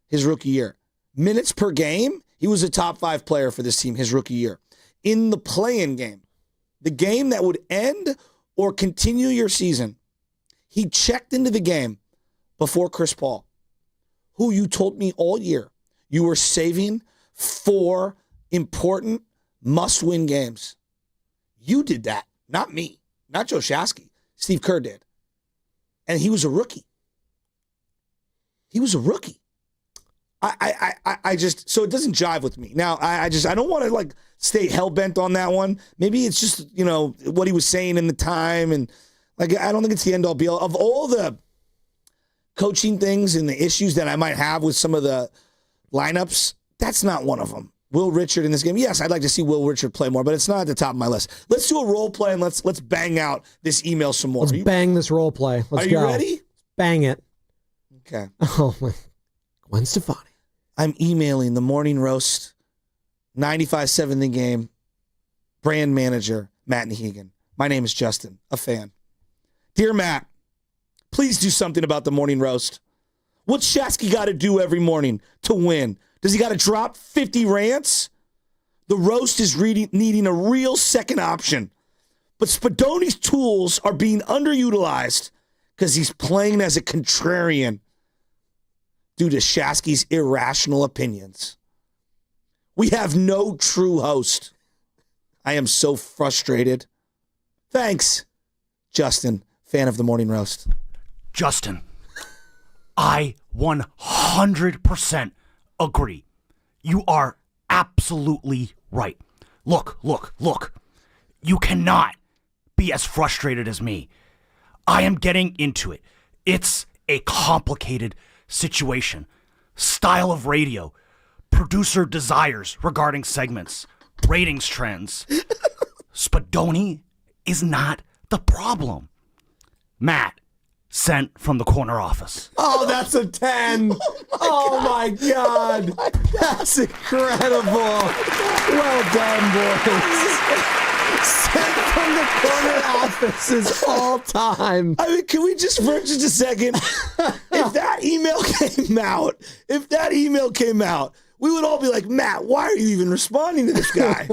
his rookie year. Minutes per game, he was a top 5 player for this team his rookie year. In the play-in game, the game that would end or continue your season, he checked into the game before Chris Paul, who you told me all year you were saving for important must-win games. You did that. Not me, not Joe Shasky. Steve Kerr did. And he was a rookie. He was a rookie. I just, so it doesn't jive with me. Now, I don't want to stay hell-bent on that one. Maybe it's just, what he was saying in the time. And I don't think it's the end-all be-all. Of all the coaching things and the issues that I might have with some of the lineups, that's not one of them. Will Richard in this game. Yes, I'd like to see Will Richard play more, but it's not at the top of my list. Let's do a role play and let's bang out this email some more. Let's bang this role play. Let's go. Are you ready? Bang it. Okay. Oh, my. Gwen Stefani. emailing the Morning Roast 95.7 The Game brand manager, Matt Nahigan. My name is Justin, a fan. Dear Matt, please do something about the Morning Roast. What's Shasky got to do every morning to win? Does he got to drop 50 rants? The roast is needing a real second option. But Spadoni's tools are being underutilized because he's playing as a contrarian due to Shasky's irrational opinions. We have no true host. I am so frustrated. Thanks, Justin, fan of the Morning Roast. Justin, I 100% agree. You are absolutely right. Look. You cannot be as frustrated as me. I am getting into it. It's a complicated situation. Style of radio, producer desires regarding segments, ratings trends. Spadoni is not the problem. Matt, sent from the corner office. Oh, that's a 10. Oh my God. That's incredible. Well done, boys. Sent from the corner office is all time. I mean, can we just for just a second, if that email came out, we would all be like, Matt, why are you even responding to this guy?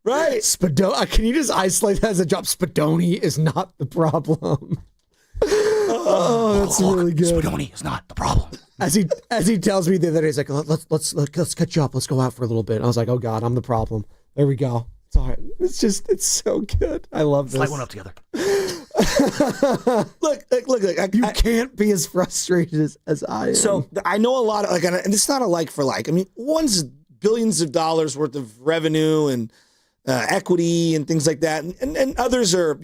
Right? Can you just isolate that as a job? Spadoni is not the problem. Oh, that's really good. Spadoni is not the problem. As he tells me the other day, he's like, let's catch you up. Let's go out for a little bit. And I was like, oh God, I'm the problem. There we go. It's all right. It's so good. I love this. Slide one up together. Look. You can't be as frustrated as I am. So I know a lot of, and it's not a like for like. I mean, one's billions of dollars worth of revenue and equity and things like that. And others are,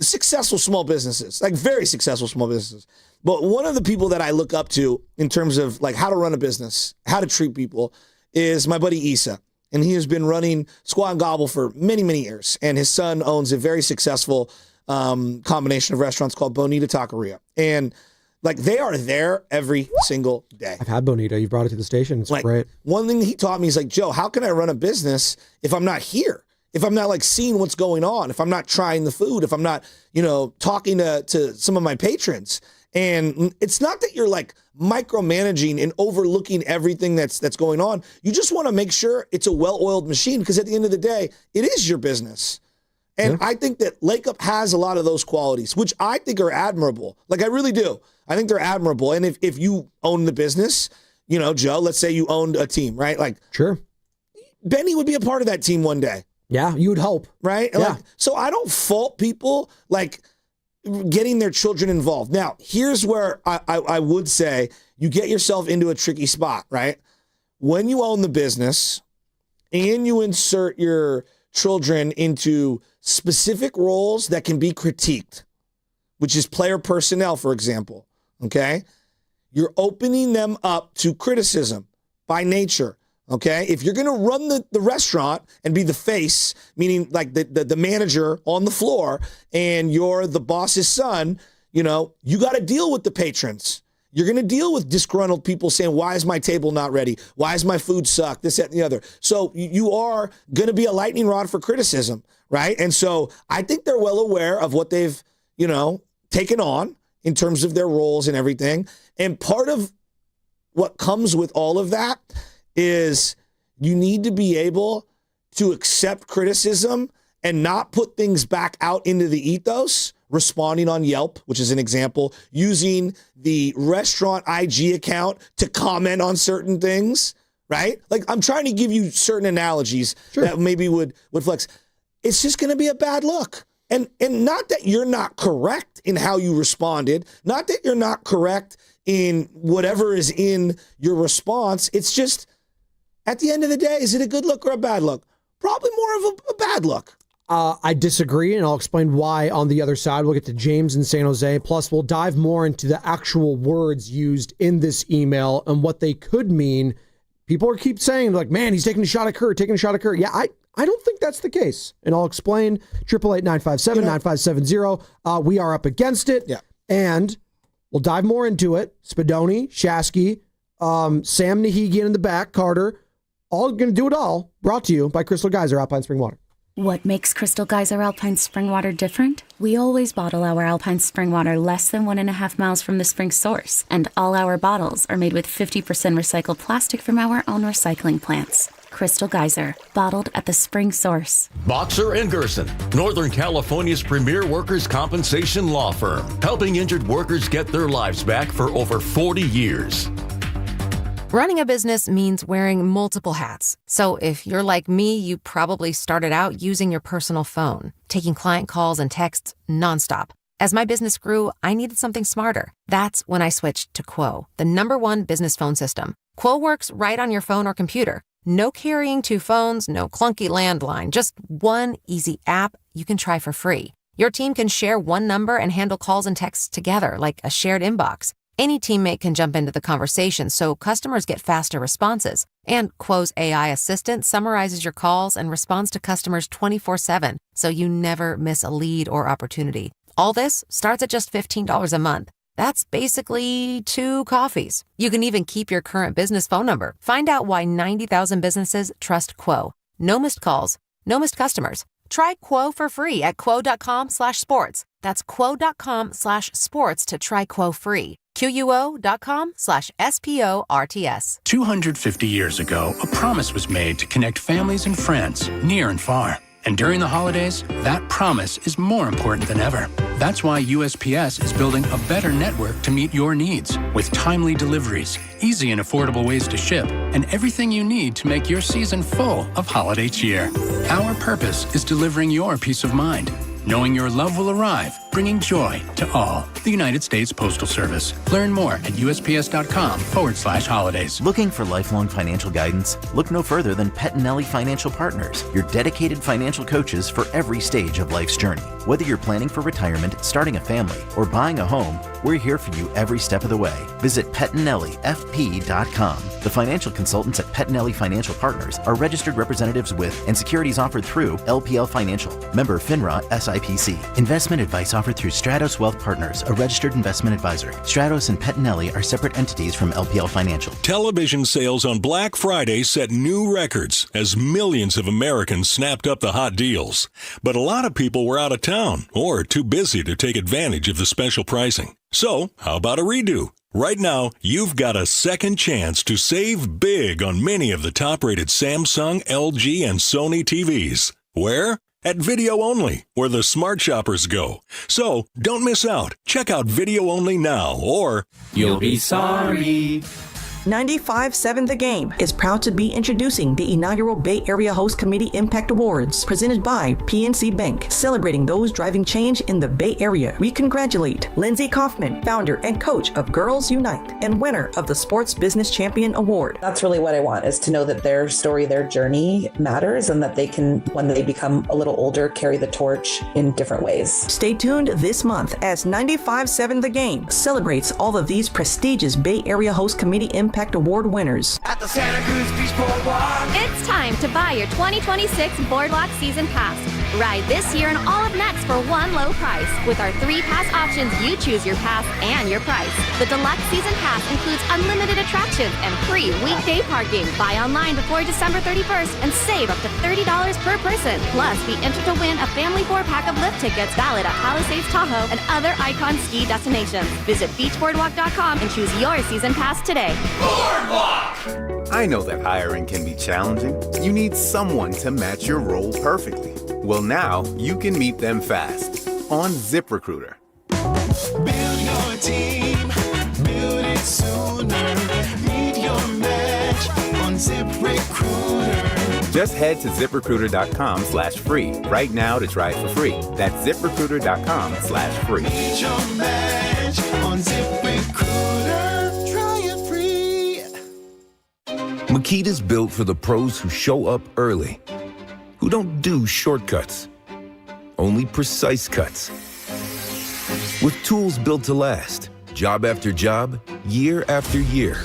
successful small businesses, like very successful small businesses. But one of the people that I look up to in terms of like how to run a business, how to treat people is my buddy Issa. And he has been running Squat and Gobble for many, many years. And his son owns a very successful combination of restaurants called Bonita Taqueria. And like they are there every single day. I've had Bonita. You brought it to the station. It's great. One thing he taught me is like, Joe, how can I run a business if I'm not here? If I'm not like seeing what's going on, if I'm not trying the food, if I'm not, talking to some of my patrons. And it's not that you're like micromanaging and overlooking everything that's going on. You just want to make sure it's a well-oiled machine because at the end of the day, it is your business. And I think that Lacob has a lot of those qualities, which I think are admirable. Like I really do. I think they're admirable. And if you own the business, Joe, let's say you owned a team, right? Like, sure. Benny would be a part of that team one day. Yeah, you would hope. Right? Yeah. So I don't fault people like getting their children involved. Now, here's where I would say you get yourself into a tricky spot, right? When you own the business and you insert your children into specific roles that can be critiqued, which is player personnel, for example, okay? You're opening them up to criticism by nature. Okay, if you're going to run the restaurant and be the face, meaning like the manager on the floor, and you're the boss's son, you got to deal with the patrons. You're going to deal with disgruntled people saying, why is my table not ready? Why is my food suck? This, that, and the other. So you are going to be a lightning rod for criticism, right? And so I think they're well aware of what they've, taken on in terms of their roles and everything. And part of what comes with all of that is you need to be able to accept criticism and not put things back out into the ethos, responding on Yelp, which is an example, using the restaurant IG account to comment on certain things, right? Like I'm trying to give you certain analogies that maybe would flex. It's just going to be a bad look. And not that you're not correct in how you responded, not that you're not correct in whatever is in your response. It's just, at the end of the day, is it a good look or a bad look? Probably more of a bad look. I disagree, and I'll explain why on the other side. We'll get to James in San Jose. Plus, we'll dive more into the actual words used in this email and what they could mean. People keep saying, like, man, he's taking a shot at Kerr, Yeah, I don't think that's the case. And I'll explain. 888-957-9570. We are up against it. Yeah. And we'll dive more into it. Spadoni, Shasky, Sam Nahigian in the back, Carter. All going to do it all. Brought to you by Crystal Geyser Alpine Spring Water. What makes Crystal Geyser Alpine Spring Water different? We always bottle our Alpine Spring Water less than 1.5 miles from the spring source, and all our bottles are made with 50% recycled plastic from our own recycling plants. Crystal Geyser, bottled at the spring source. Boxer & Gerson, Northern California's premier workers' compensation law firm, helping injured workers get their lives back for over 40 years. Running a business means wearing multiple hats. So if you're like me, you probably started out using your personal phone, taking client calls and texts nonstop. As my business grew, I needed something smarter. That's when I switched to Quo, the #1 business phone system. Quo works right on your phone or computer. No carrying 2 phones, no clunky landline, just one easy app you can try for free. Your team can share one number and handle calls and texts together like a shared inbox. Any teammate can jump into the conversation, so customers get faster responses. And Quo's AI assistant summarizes your calls and responds to customers 24/7, so you never miss a lead or opportunity. All this starts at just $15 a month. That's basically 2 coffees. You can even keep your current business phone number. Find out why 90,000 businesses trust Quo. No missed calls, no missed customers. Try Quo for free at quo.com/sports. That's quo.com/sports to try Quo free. QUO.com/SPORTS. 250 years ago, a promise was made to connect families and friends near and far. And during the holidays, that promise is more important than ever. That's why USPS is building a better network to meet your needs with timely deliveries, easy and affordable ways to ship, and everything you need to make your season full of holiday cheer. Our purpose is delivering your peace of mind, knowing your love will arrive, bringing joy to all. The United States Postal Service. Learn more at USPS.com/holidays. Looking for lifelong financial guidance? Look no further than Pettinelli Financial Partners, your dedicated financial coaches for every stage of life's journey. Whether you're planning for retirement, starting a family, or buying a home, we're here for you every step of the way. Visit PettinelliFP.com. The financial consultants at Pettinelli Financial Partners are registered representatives with and securities offered through LPL Financial, member FINRA SIPC. Investment advice offered through Stratos Wealth Partners, a registered investment advisor. Stratos and Pettinelli are separate entities from LPL Financial. Television sales on Black Friday set new records as millions of Americans snapped up the hot deals. But a lot of people were out of town or too busy to take advantage of the special pricing. So, how about a redo? Right now, you've got a second chance to save big on many of the top-rated Samsung, LG, and Sony TVs. Where? At Video Only, where the smart shoppers go. So, don't miss out. Check out Video Only now, or you'll be sorry. 95.7 The Game is proud to be introducing the inaugural Bay Area Host Committee Impact Awards, presented by PNC Bank, celebrating those driving change in the Bay Area. We congratulate Lindsay Kaufman, founder and coach of Girls Unite, and winner of the Sports Business Champion Award. That's really what I want, is to know that their story, their journey matters, and that they can, when they become a little older, carry the torch in different ways. Stay tuned this month as 95.7 The Game celebrates all of these prestigious Bay Area Host Committee Impact Award winners. At the Santa Cruz Beach Boardwalk. It's time to buy your 2026 Boardwalk Season Pass. Ride this year and all of next for one low price. With our 3 pass options, you choose your pass and your price. The Deluxe Season Pass includes unlimited attractions and free weekday parking. Buy online before December 31st and save up to $30 per person. Plus, be entered to win a family 4-pack of lift tickets valid at Palisades Tahoe and other icon ski destinations. Visit beachboardwalk.com and choose your season pass today. Boardwalk! I know that hiring can be challenging. You need someone to match your role perfectly. Well, now you can meet them fast on ZipRecruiter. Build your team, build it sooner. Meet your match on ZipRecruiter. Just head to ZipRecruiter.com/free right now to try it for free. That's ZipRecruiter.com/free. Meet your match on ZipRecruiter. Try it free. Makita's built for the pros who show up early, who don't do shortcuts, only precise cuts. With tools built to last, job after job, year after year.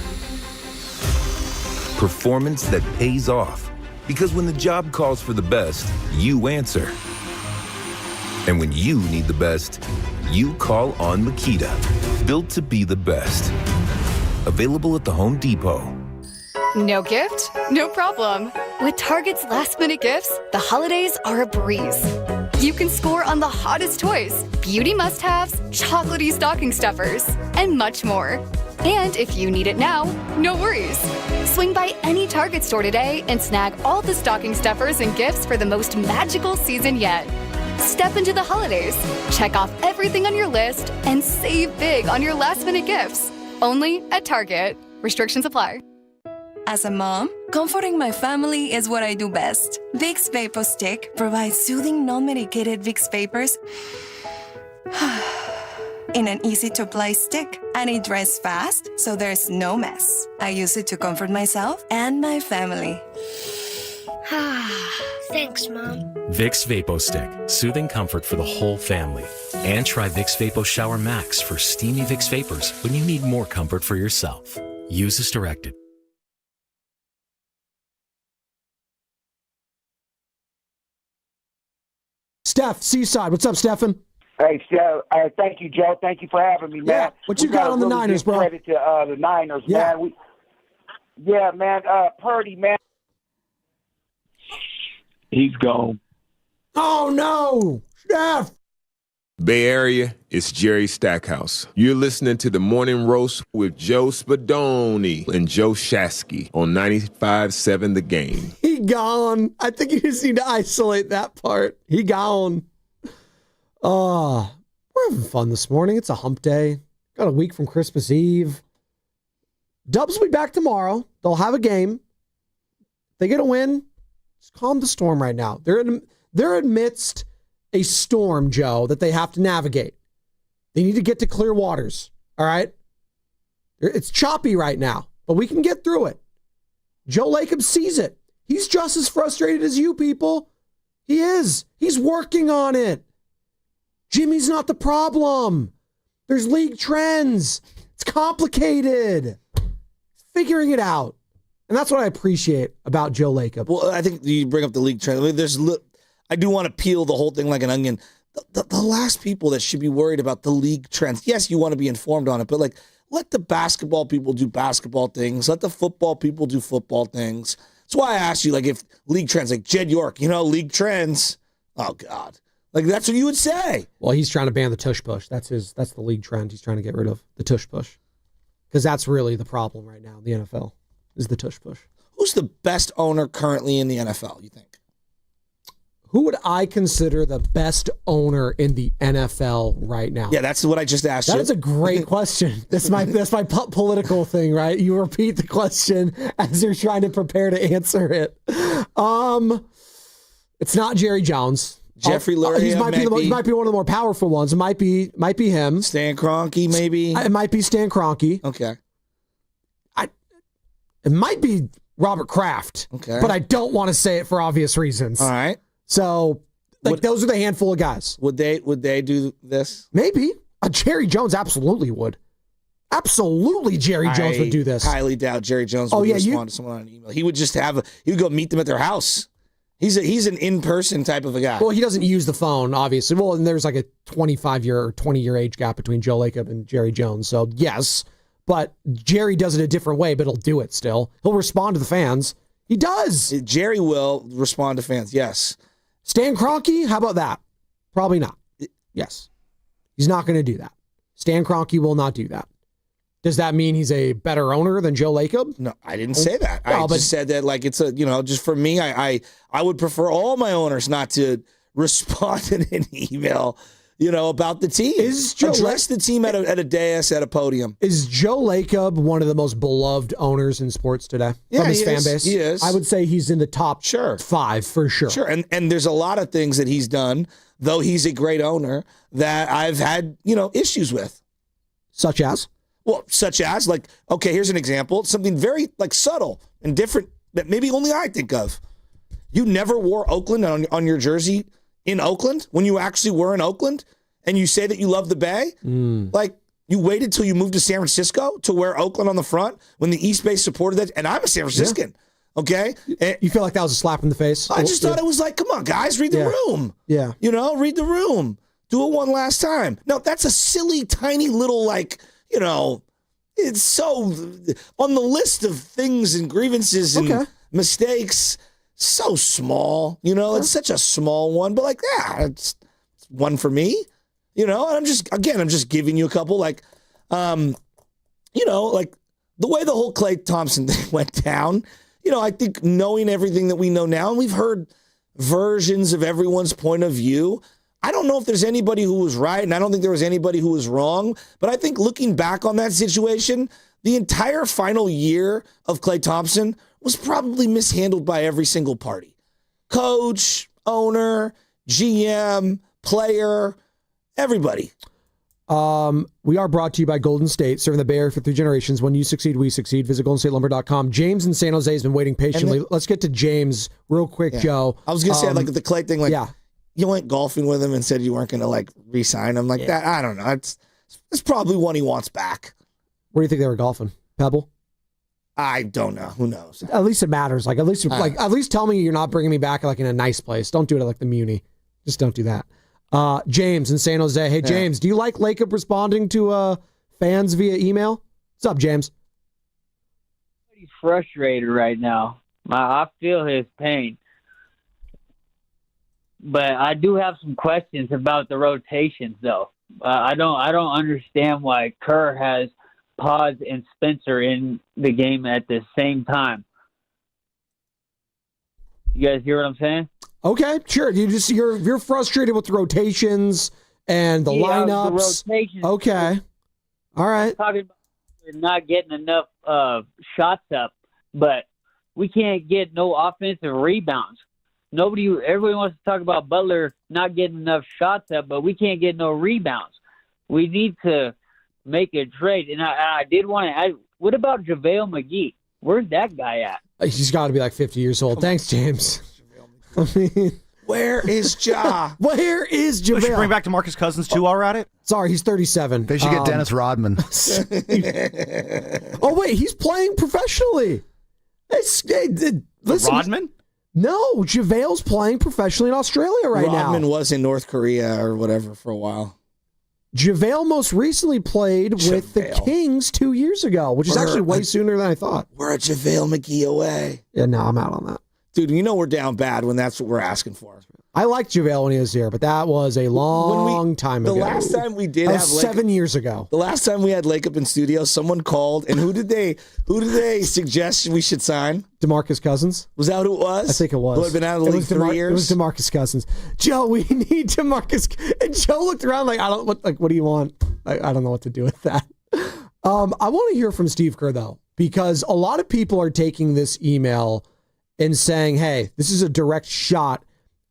Performance that pays off, because when the job calls for the best, you answer. And when you need the best, you call on Makita. Built to be the best. Available at the Home Depot. No gift? No problem. With Target's last-minute gifts, the holidays are a breeze. You can score on the hottest toys, beauty must-haves, chocolatey stocking stuffers, and much more. And if you need it now, no worries. Swing by any Target store today and snag all the stocking stuffers and gifts for the most magical season yet. Step into the holidays, check off everything on your list, and save big on your last-minute gifts. Only at Target. Restrictions apply. As a mom, comforting my family is what I do best. Vicks Vapor Stick provides soothing, non-medicated Vicks Vapors in an easy-to-apply stick, and it dries fast, so there's no mess. I use it to comfort myself and my family. Thanks, Mom. Vicks Vapo Stick, soothing comfort for the whole family. And try Vicks Vapo Shower Max for steamy Vicks Vapors when you need more comfort for yourself. Use as directed. Steph, Seaside. What's up, Stefan? Hey, so, thank you, Joe. Thank you for having me, man. Yeah. What you got on the Niners, bro? Credit to the Niners, Yeah. man. Purdy, man. He's gone. Oh, no. Chef. Bay Area, it's Jerry Stackhouse. You're listening to The Morning Roast with Joe Spadoni and Joe Shasky on 95.7 The Game. He gone. I think you just need to isolate that part. He gone. We're having fun this morning. It's a hump day. Got a week from Christmas Eve. Dubs will be back tomorrow. They'll have a game. If they get a win, just calm the storm right now. They're amidst a storm, Joe, that they have to navigate. They need to get to clear waters, all right? It's choppy right now, but we can get through it. Joe Lacob sees it. He's just as frustrated as you people. He is. He's working on it. Jimmy's not the problem. There's league trends. It's complicated. Figuring it out. And that's what I appreciate about Joe Lacob. Well, I think you bring up the league trends. I mean, I do want to peel the whole thing like an onion. The last people that should be worried about the league trends, yes, you want to be informed on it, but like let the basketball people do basketball things. Let the football people do football things. That's why I asked you, like, if league trends, like Jed York, league trends. Oh, God. Like, that's what you would say. Well, he's trying to ban the tush push. That's the league trend. He's trying to get rid of the tush push. Because that's really the problem right now in the NFL, is the tush push. Who's the best owner currently in the NFL, you think? Who would I consider the best owner in the NFL right now? Yeah, that's what I just asked you. That is a great question. That's my political thing, right? You repeat the question as you're trying to prepare to answer it. It's not Jerry Jones. Jeffrey Lurie. He might be one of the more powerful ones. It might be him. Stan Kroenke, maybe. It might be Stan Kroenke. Okay. It might be Robert Kraft. Okay. But I don't want to say it for obvious reasons. All right. So, those are the handful of guys. Would they do this? Maybe. Jerry Jones absolutely would. Absolutely, Jerry Jones would do this. I highly doubt Jerry Jones would respond to someone on an email. He would just he would go meet them at their house. He's an in-person type of a guy. Well, he doesn't use the phone, obviously. Well, and there's like a 25-year or 20-year age gap between Joe Lacob and Jerry Jones. So, yes. But Jerry does it a different way, but he'll do it still. He'll respond to the fans. He does. Jerry will respond to fans, yes. Stan Kroenke, how about that? Probably not. Yes. He's not going to do that. Stan Kroenke will not do that. Does that mean he's a better owner than Joe Lacob? No, I didn't say that. I just said that like it's just for me, I would prefer all my owners not to respond in an email, about the team. Address the team at a dais, at a podium. Is Joe Lacob one of the most beloved owners in sports today from his fan base? He is. I would say he's in the top 5 for sure. Sure, and there's a lot of things that he's done, though he's a great owner, that I've had, issues with. Such as? Well, like, okay, here's an example. Something very like subtle and different that maybe only I think of. You never wore Oakland on your jersey in Oakland when you actually were in Oakland, and you say that you love the Bay. Like, you waited till you moved to San Francisco to wear Oakland on the front when the East Bay supported that. And I'm a San Franciscan. Yeah. Okay. And you feel like that was a slap in the face? I just thought it was like, come on, guys, read the room. Yeah. Read the room. Do it one last time. No, that's a silly, tiny little, like, it's so on the list of things and grievances and mistakes, so small, it's such a small one, but like, it's one for me, and I'm just giving you a couple, like, like the way the whole Klay Thompson thing went down, I think knowing everything that we know now, and we've heard versions of everyone's point of view, I don't know if there's anybody who was right, and I don't think there was anybody who was wrong, but I think looking back on that situation, the entire final year of Klay Thompson was probably mishandled by every single party. Coach, owner, GM, player, everybody. We are brought to you by Golden State, serving the Bay Area for 3 generations. When you succeed, we succeed. Visit GoldenStateLumber.com. James in San Jose has been waiting patiently. Let's get to James real quick, Joe. I was going to say, like, the Klay thing, like, you went golfing with him and said you weren't going to, like, re-sign him like that. I don't know. It's probably one he wants back. Where do you think they were golfing? Pebble? I don't know. Who knows? At least it matters. Like, at least tell me you're not bringing me back, like, in a nice place. Don't do it at, like, the Muni. Just don't do that. James in San Jose. Hey, James, do you like Lacob responding to fans via email? What's up, James? He's frustrated right now. I feel his pain. But I do have some questions about the rotations, though. I don't understand why Kerr has Pods and Spencer in the game at the same time. You guys hear what I'm saying? Okay, sure. You're frustrated with the rotations and the lineups. The rotations. Okay. All right. Talking about not getting enough shots up, but we can't get no offensive rebounds. Everybody wants to talk about Butler not getting enough shots up, but we can't get no rebounds. We need to make a trade. And I did want to add, what about JaVale McGee? Where's that guy at? He's got to be like 50 years old. Thanks, James. I mean, where is Ja? Where is JaVale? We should bring back DeMarcus Cousins too while we're at it. Sorry, he's 37. They should get Dennis Rodman. Oh, wait, he's playing professionally. Listen, Rodman? No, JaVale's playing professionally in Australia right now. Rodman was in North Korea or whatever for a while. JaVale most recently played with the Kings 2 years ago, which is actually way sooner than I thought. We're a JaVale McGee away. Yeah, no, I'm out on that. Dude, you know we're down bad when that's what we're asking for. I liked JaVale when he was here, but that was a long time ago. The last time we did have 7 years ago. The last time we had Lacob in studio, someone called, and who did they suggest we should sign? DeMarcus Cousins. Was that who it was? I think it was. Who had been out of the league 3 years? It was DeMarcus Cousins. Joe, we need DeMarcus. And Joe looked around like, what do you want? I don't know what to do with that. I want to hear from Steve Kerr though, because a lot of people are taking this email and saying, hey, this is a direct shot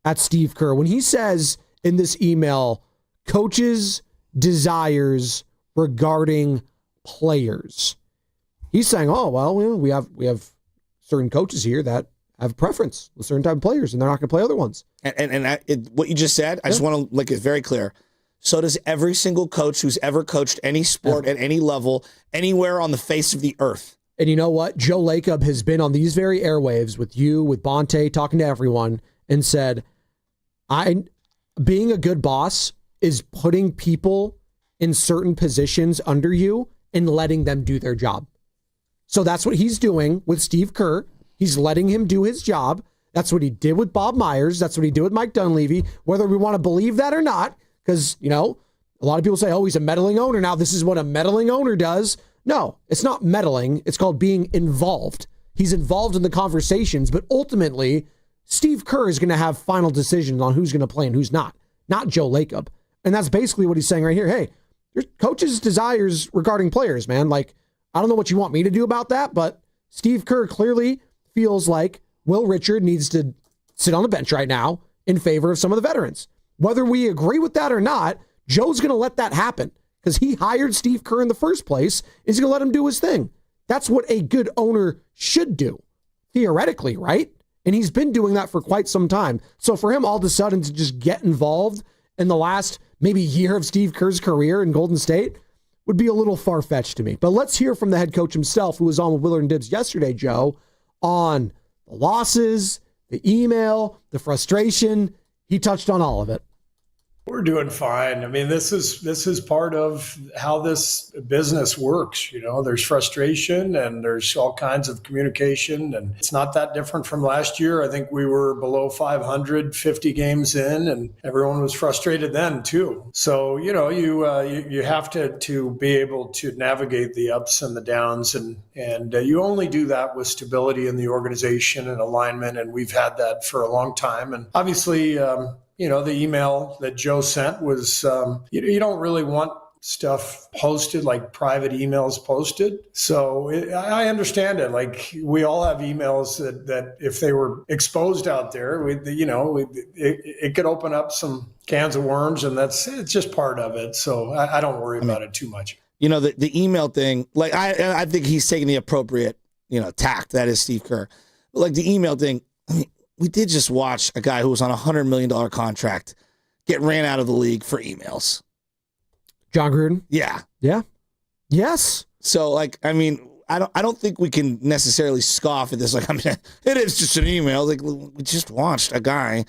at Steve Kerr. When he says in this email, coaches' desires regarding players, he's saying, oh, well, we have certain coaches here that have preference with certain type of players, and they're not going to play other ones. And what you just said, I just want to make it very clear. So does every single coach who's ever coached any sport at any level, anywhere on the face of the earth. And you know what? Joe Lacob has been on these very airwaves with you, with Bonte, talking to everyone, and said, being a good boss is putting people in certain positions under you and letting them do their job. So that's what he's doing with Steve Kerr. He's letting him do his job. That's what he did with Bob Myers. That's what he did with Mike Dunleavy, whether we want to believe that or not, because, a lot of people say, oh, he's a meddling owner. Now, this is what a meddling owner does. No, it's not meddling. It's called being involved. He's involved in the conversations, but ultimately, Steve Kerr is going to have final decisions on who's going to play and who's not Joe Lacob. And that's basically what he's saying right here. Hey, your coach's desires regarding players, man. Like, I don't know what you want me to do about that, but Steve Kerr clearly feels like Will Richard needs to sit on the bench right now in favor of some of the veterans. Whether we agree with that or not, Joe's going to let that happen because he hired Steve Kerr in the first place. He's going to let him do his thing. That's what a good owner should do, theoretically, right? And he's been doing that for quite some time. So for him all of a sudden to just get involved in the last maybe year of Steve Kerr's career in Golden State would be a little far-fetched to me. But let's hear from the head coach himself, who was on with Willard and Dibbs yesterday, Joe, on the losses, the email, the frustration. He touched on all of it. We're doing fine. I mean, this is part of how this business works. There's frustration and there's all kinds of communication, and it's not that different from last year. I think we were below 500, 50 games in, and everyone was frustrated then too. So, you have to be able to navigate the ups and the downs, and you only do that with stability in the organization and alignment. And we've had that for a long time. And obviously, the email that Joe sent was, you don't really want stuff posted, like private emails posted. So I understand it. Like, we all have emails that if they were exposed out there, it could open up some cans of worms, and it's just part of it. So I don't worry about it too much. The email thing, like I think he's taking the appropriate, tact. That is Steve Kerr. But like the email thing, we did just watch a guy who was on a $100 million contract get ran out of the league for emails. John Gruden? Yeah. Yeah. Yes. So, I don't think we can necessarily scoff at this. It is just an email. Like, we just watched a guy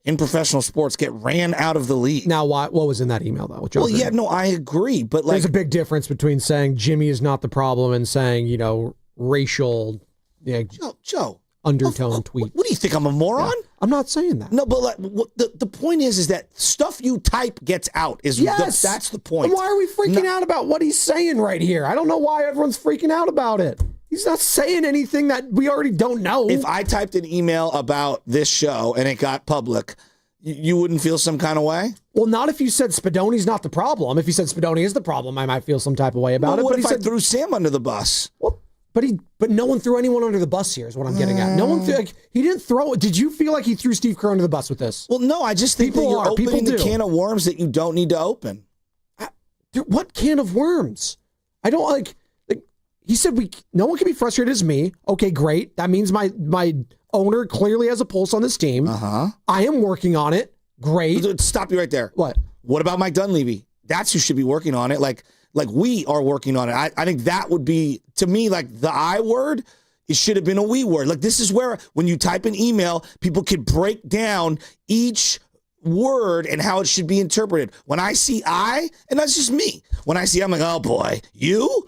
in professional sports get ran out of the league. Now, what was in that email, though? Well, yeah, no, I agree. But there's a big difference between saying Jimmy is not the problem and saying, racial Joe undertone tweet. What do you think? I'm a moron? Yeah, I'm not saying that. No, but the point is that stuff you type gets out. Yes. That's the point. And why are we freaking out about what he's saying right here? I don't know why everyone's freaking out about it. He's not saying anything that we already don't know. If I typed an email about this show and it got public, you wouldn't feel some kind of way? Well, not if you said Spadoni's not the problem. If you said Spadoni is the problem, I might feel some type of way about it. What But if he I said, threw Sam under the bus? Well, but no one threw anyone under the bus here is what I'm getting at. No one he didn't throw it. Did you feel like he threw Steve Kerr under the bus with this? Well, no, I just think that you're opening the can of worms that you don't need to open. What can of worms? I don't like he said no one can be frustrated as me. Okay, great. That means my owner clearly has a pulse on this team. I am working on it. Great. Stop you right there. What? What about Mike Dunleavy? That's who should be working on it. Like we are working on it. I think that would be, to me, like the I word, it should have been a we word. Like this is where when you type an email, people could break down each word and how it should be interpreted. When I see I, and that's just me. When I see I'm like, oh boy, you?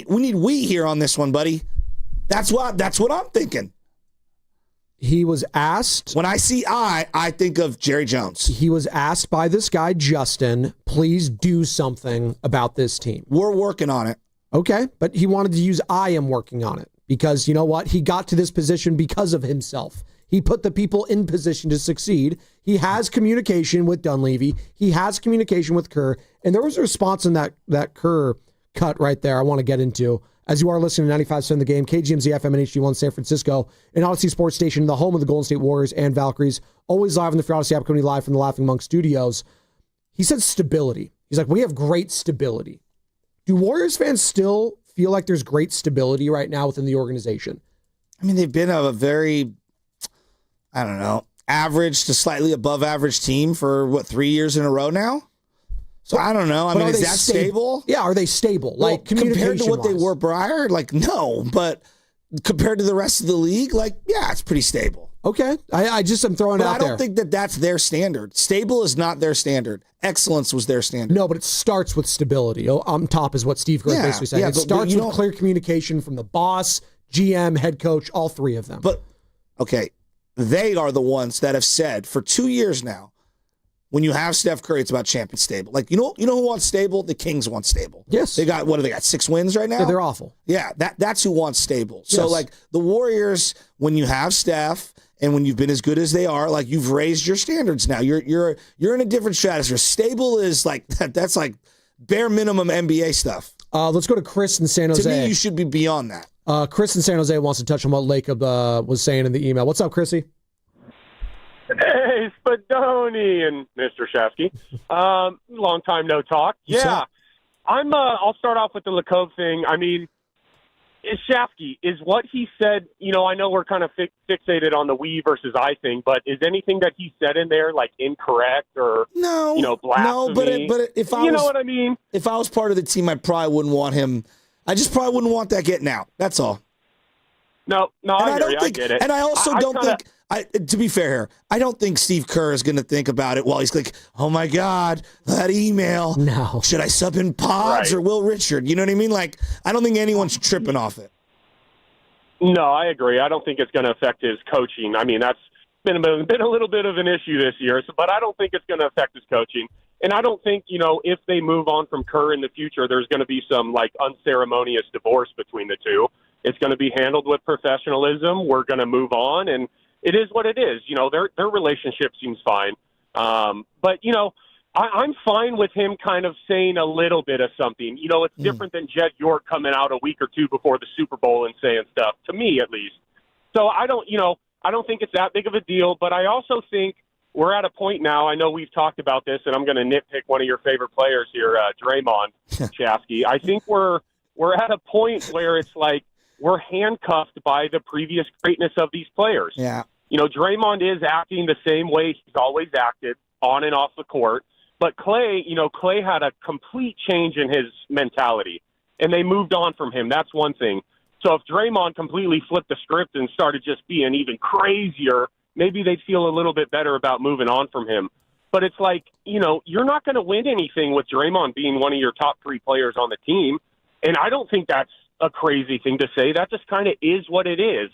We need we here on this one, buddy. That's what I'm thinking. He was asked. When I see I think of Jerry Jones. He was asked by this guy, Justin, please do something about this team. We're working on it. Okay, but he wanted to use I am working on it because you know what? He got to this position because of himself. He put the people in position to succeed. He has communication with Dunleavy. He has communication with Kerr. And there was a response in that Kerr cut right there I want to get into. As you are listening to 95.7 The Game, KGMZ FM and HD1 San Francisco, an Odyssey Sports Station, the home of the Golden State Warriors and Valkyries, always live on the Free Odyssey app, coming live from the Laughing Monk Studios. He said stability. He's like, we have great stability. Do Warriors fans still feel like there's great stability right now within the organization? I mean, they've been a very, I don't know, average to slightly above average team for, 3 years in a row now? So I don't know. I mean, is that stable? Yeah, are they stable? Well, like compared to what they were prior, like no. But compared to the rest of the league, like yeah, it's pretty stable. Okay, I'm throwing it out there. I don't think that's their standard. Stable is not their standard. Excellence was their standard. No, but it starts with stability. On top is what Steve Kerr basically saying. It starts with clear communication from the boss, GM, head coach, all three of them. But okay, they are the ones that have said for 2 years now, when you have Steph Curry, it's about champion stable. Like, you know who wants stable? The Kings want stable. Yes. They got, 6 wins right now? Yeah, they're awful. Yeah, that's who wants stable. So, like, the Warriors, when you have Steph and when you've been as good as they are, like, you've raised your standards now. You're in a different stratosphere. Stable is, like, that's, like, bare minimum NBA stuff. Let's go to Chris in San Jose. To me, you should be beyond that. Chris in San Jose wants to touch on what Lacob was saying in the email. What's up, Chrissy? Hey, Spadoni and Mr. Shafsky. Long time no talk. Yeah, I'll start off with the Lacob thing. I mean, Shafsky, is what he said, I know we're kind of fixated on the we versus I thing, but is anything that he said in there, like, incorrect or, blasphemy? No, but if I know what I mean? If I was part of the team, I probably wouldn't want him. I just probably wouldn't want that getting out. That's all. No, I get it. And I also don't think... to be fair here, I don't think Steve Kerr is going to think about it while he's like, oh my God, that email. No. Should I sub in Pods or Will Richard? You know what I mean? Like, I don't think anyone's tripping off it. No, I agree. I don't think it's going to affect his coaching. I mean, that's been a little bit of an issue this year, but I don't think it's going to affect his coaching. And I don't think, if they move on from Kerr in the future, there's going to be some, like, unceremonious divorce between the two. It's going to be handled with professionalism. We're going to move on, and it is what it is. Their relationship seems fine. But, I'm fine with him kind of saying a little bit of something. It's different than Jed York coming out a week or two before the Super Bowl and saying stuff, to me at least. So I don't think it's that big of a deal. But I also think we're at a point now, I know we've talked about this, and I'm going to nitpick one of your favorite players here, Draymond Chafsky. I think we're at a point where it's like we're handcuffed by the previous greatness of these players. Yeah. Draymond is acting the same way he's always acted on and off the court. But Clay had a complete change in his mentality, and they moved on from him. That's one thing. So if Draymond completely flipped the script and started just being even crazier maybe they'd feel a little bit better about moving on from him. But it's like, you're not going to win anything with Draymond being one of your top 3 players on the team. And I don't think that's a crazy thing to say. That just kind of is what it is.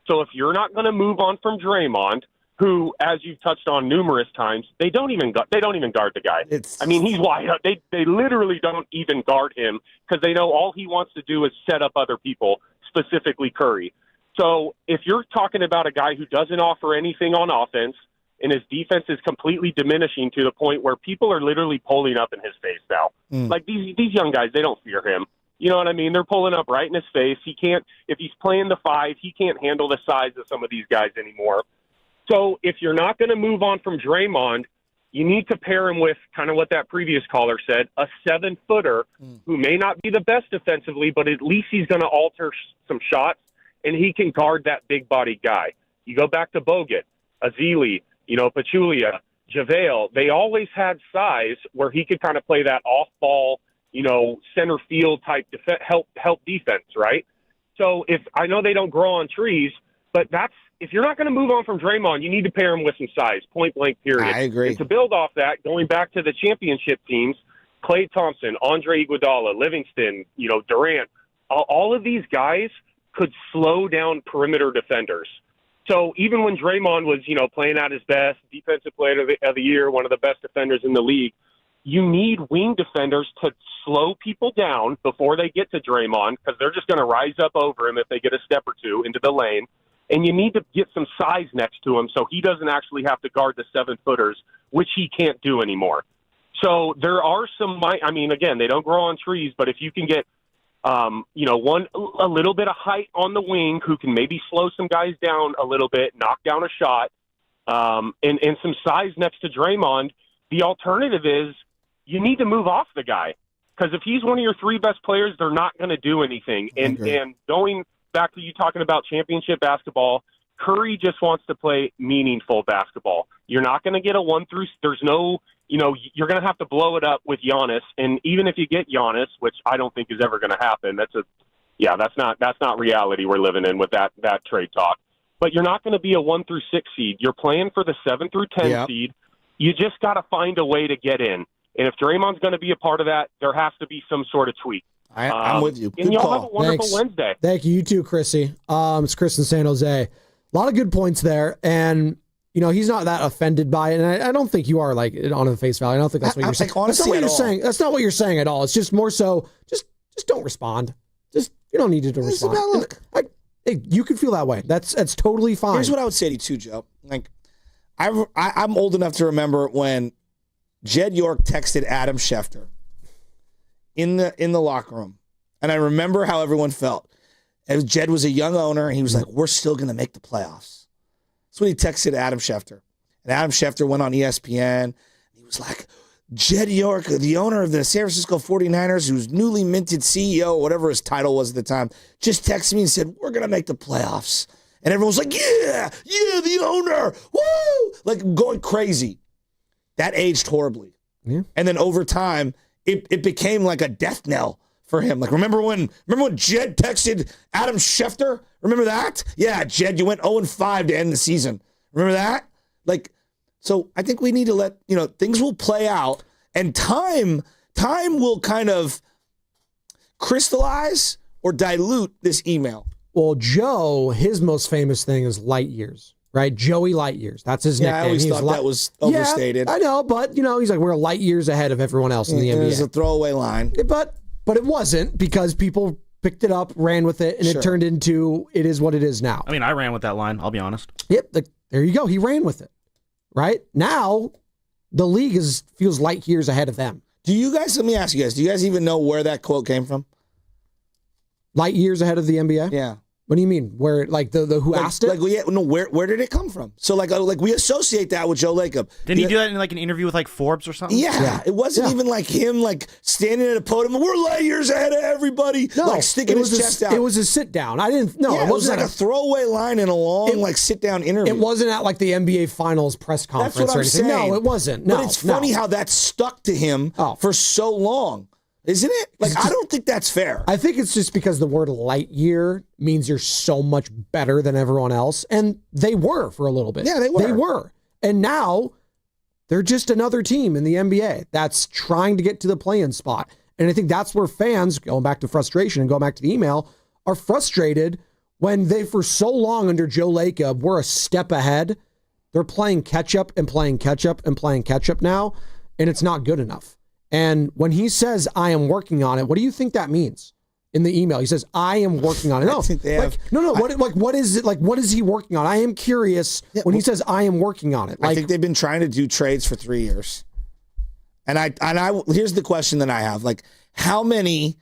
So if you're not going to move on from Draymond, who, as you've touched on numerous times, they don't even guard the guy. He's wide up. They literally don't even guard him because they know all he wants to do is set up other people, specifically Curry. So if you're talking about a guy who doesn't offer anything on offense and his defense is completely diminishing to the point where people are literally pulling up in his face now. Like these young guys, they don't fear him. You know what I mean? They're pulling up right in his face. He can't, if he's playing the 5, he can't handle the size of some of these guys anymore. So if you're not going to move on from Draymond, you need to pair him with kind of what that previous caller said, a 7-footer who may not be the best defensively, but at least he's going to alter some shots, and he can guard that big-bodied guy. You go back to Bogut, Azili, Pachulia, JaVale, they always had size where he could kind of play that off-ball, center field type help defense, right? So I know they don't grow on trees, but if you're not going to move on from Draymond, you need to pair him with some size, point blank, period. I agree. And to build off that, going back to the championship teams, Klay Thompson, Andre Iguodala, Livingston, Durant, all of these guys could slow down perimeter defenders. So even when Draymond was, playing at his best, defensive player of the year, one of the best defenders in the league, you need wing defenders to slow people down before they get to Draymond because they're just going to rise up over him if they get a step or two into the lane. And you need to get some size next to him so he doesn't actually have to guard the 7-footers, which he can't do anymore. So there are some, again, they don't grow on trees, but if you can get, a little bit of height on the wing who can maybe slow some guys down a little bit, knock down a shot, and some size next to Draymond, the alternative is you need to move off the guy. Because if he's one of your 3 best players, they're not going to do anything. And going back to you talking about championship basketball, Curry just wants to play meaningful basketball. You're not going to get a 1 through. There's no, you're going to have to blow it up with Giannis. And even if you get Giannis, which I don't think is ever going to happen, that's not reality we're living in with that trade talk. But you're not going to be a 1 through 6 seed. You're playing for the 7 through 10 seed. You just got to find a way to get in. And if Draymond's going to be a part of that, there has to be some sort of tweak. I'm with you. And y'all have a wonderful Wednesday. Thank you. You too, Chrissy. It's Chris in San Jose. A lot of good points there. And, he's not that offended by it. And I don't think you are, on the face value. I don't think that's what you're saying. That's not what you're saying. That's not what you're saying at all. It's just more so, just don't respond. You don't need to respond. Look. You can feel that way. That's totally fine. Here's what I would say to you too, Joe. I'm old enough to remember when Jed York texted Adam Schefter in the locker room. And I remember how everyone felt. As Jed was a young owner, and he was like, we're still going to make the playoffs. That's what he texted Adam Schefter. And Adam Schefter went on ESPN. He was like, Jed York, the owner of the San Francisco 49ers, who's newly minted CEO, whatever his title was at the time, just texted me and said, we're going to make the playoffs. And everyone was like, yeah, the owner, woo, going crazy. That aged horribly. Yeah. And then over time, it became like a death knell for him. Remember when Jed texted Adam Schefter? Remember that? Yeah, Jed, you went 0-5 to end the season. Remember that? So I think we need to let, things will play out, and time will kind of crystallize or dilute this email. Well, Joe, his most famous thing is light years, right? Joey Light Years. That's his nickname. I always thought that was overstated. Yeah, I know, but, he's like, we're light years ahead of everyone else in the NBA. It was a throwaway line. But it wasn't, because people picked it up, ran with it, and it turned into it is what it is now. I ran with that line, I'll be honest. Yep, there you go. He ran with it, right? Now, the league feels light years ahead of them. Do you guys, let me ask you guys, do you guys even know where that quote came from? Light years ahead of the NBA? Yeah. What do you mean? Where, the who asked it? Where did it come from? So we associate that with Joe Lacob. Didn't he do that in an interview with Forbes or something? Yeah. It wasn't even like him standing at a podium. We're light years ahead of everybody. No, sticking his chest out. It was a sit down. I didn't. No, it was like a throwaway line in a long sit down interview. It wasn't at the NBA Finals press conference. That's what or I'm anything. saying. No, it wasn't. No, but it's funny how that stuck to him for so long. Isn't it? Like, I don't think that's fair. I think it's just because the word light year means you're so much better than everyone else. And they were for a little bit. Yeah, they were. They were. And now they're just another team in the NBA that's trying to get to the play-in spot. And I think that's where fans, going back to frustration and going back to the email, are frustrated when they, for so long under Joe Lacob, were a step ahead. They're playing catch-up and playing catch-up and playing catch-up now, and it's not good enough. And when he says, I am working on it, what do you think that means in the email? He says, I am working on it. No, what is it? Like, what is he working on? I am curious when he says, I am working on it. I think they've been trying to do trades for 3 years. And I here's the question that I have. Like, how many,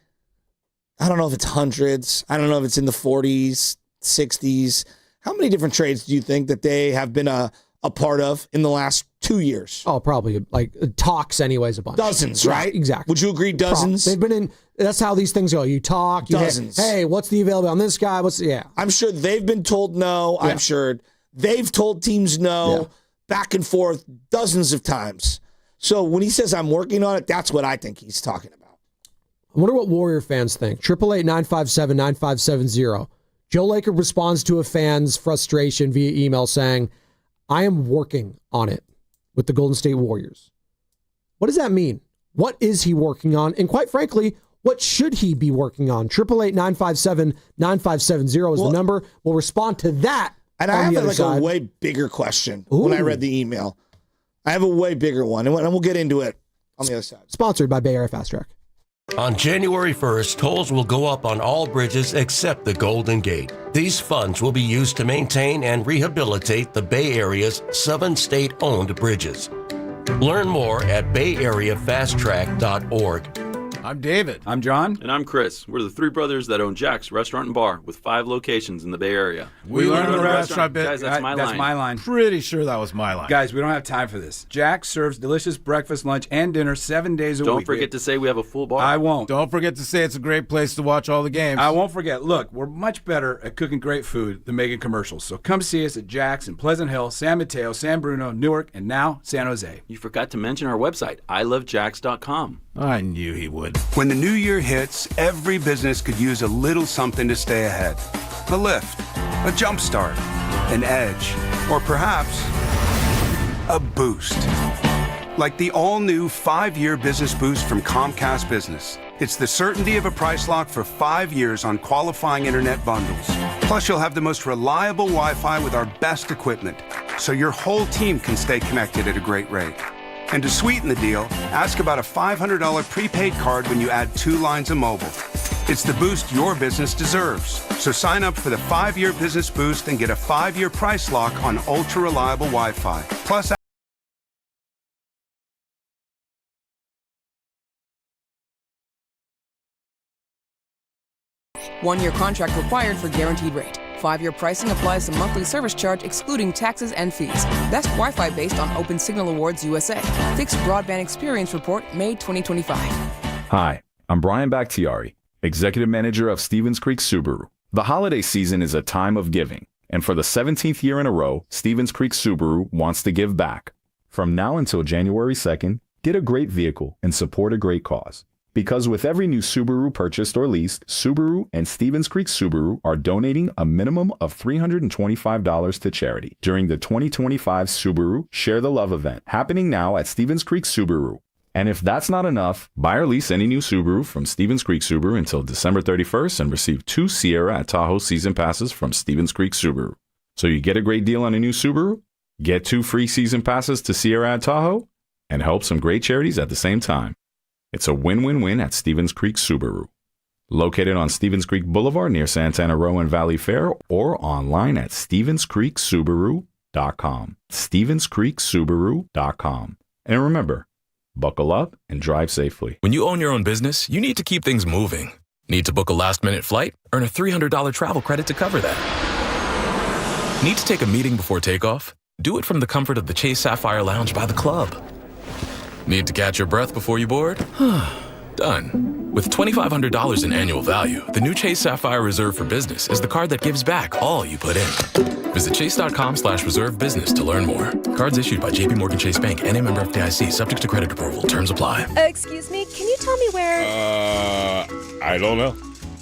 I don't know if it's hundreds, I don't know if it's in the 40s, 60s. How many different trades do you think that they have been a part of in the last 2 years? Oh, probably like talks anyways, a bunch. Dozens, right? Exactly. Would you agree dozens? They've been in, that's how these things go. You talk. Dozens. Hey, what's the availability on this guy? I'm sure they've been told no. Yeah. I'm sure they've told teams no, back and forth dozens of times. So when he says I'm working on it, that's what I think he's talking about. I wonder what Warrior fans think. 888-957-9570. Joe Lacob responds to a fan's frustration via email saying, I am working on it with the Golden State Warriors. What does that mean? What is he working on? And quite frankly, what should he be working on? 888-957-9570 is the number. We'll respond to that. And I have a way bigger question when I read the email. I have a way bigger one, and we'll get into it on the other side. Sponsored by Bay Area Fast Track. On January 1st, tolls will go up on all bridges except the Golden Gate. These funds will be used to maintain and rehabilitate the Bay Area's 7 state-owned bridges. Learn more at bayareafasttrack.org. I'm David. I'm John. And I'm Chris. We're the three brothers that own Jack's Restaurant and Bar with 5 locations in the Bay Area. We learned the restaurant bit. Guys, that's my line. Pretty sure that was my line. Guys, we don't have time for this. Jack's serves delicious breakfast, lunch, and dinner 7 days a week. Don't forget to say we have a full bar. I won't. Don't forget to say it's a great place to watch all the games. I won't forget. Look, we're much better at cooking great food than making commercials. So come see us at Jack's in Pleasant Hill, San Mateo, San Bruno, Newark, and now San Jose. You forgot to mention our website, ilovejacks.com. I knew he would. When the new year hits, every business could use a little something to stay ahead. A lift, a jump start, an edge, or perhaps a boost. Like the all-new 5-year business boost from Comcast Business. It's the certainty of a price lock for 5 years on qualifying internet bundles. Plus, you'll have the most reliable Wi-Fi with our best equipment, so your whole team can stay connected at a great rate. And to sweeten the deal, ask about a $500 prepaid card when you add 2 lines of mobile. It's the boost your business deserves. So sign up for the 5-year business boost and get a 5-year price lock on ultra-reliable Wi-Fi. Plus, One-year contract required for guaranteed rate. 5-year pricing applies to monthly service charge excluding taxes and fees. Best Wi-Fi based on Open Signal Awards USA. Fixed Broadband Experience Report, May 2025. Hi, I'm Brian Bakhtiari, Executive Manager of Stevens Creek Subaru. The holiday season is a time of giving, and for the 17th year in a row, Stevens Creek Subaru wants to give back. From now until January 2nd, get a great vehicle and support a great cause. Because with every new Subaru purchased or leased, Subaru and Stevens Creek Subaru are donating a minimum of $325 to charity during the 2025 Subaru Share the Love event, happening now at Stevens Creek Subaru. And if that's not enough, buy or lease any new Subaru from Stevens Creek Subaru until December 31st and receive 2 Sierra at Tahoe season passes from Stevens Creek Subaru. So you get a great deal on a new Subaru, get 2 free season passes to Sierra at Tahoe, and help some great charities at the same time. It's a win-win-win at Stevens Creek Subaru. Located on Stevens Creek Boulevard near Santana Row and Valley Fair, or online at StevensCreekSubaru.com. StevensCreekSubaru.com. And remember, buckle up and drive safely. When you own your own business, you need to keep things moving. Need to book a last-minute flight? Earn a $300 travel credit to cover that. Need to take a meeting before takeoff? Do it from the comfort of the Chase Sapphire Lounge by the club. Need to catch your breath before you board? Done. With $2,500 in annual value, the new Chase Sapphire Reserve for Business is the card that gives back all you put in. Visit chase.com/reserve business to learn more. Cards issued by JPMorgan Chase Bank and a member FDIC, subject to credit approval. Terms apply. Excuse me, can you tell me where... I don't know.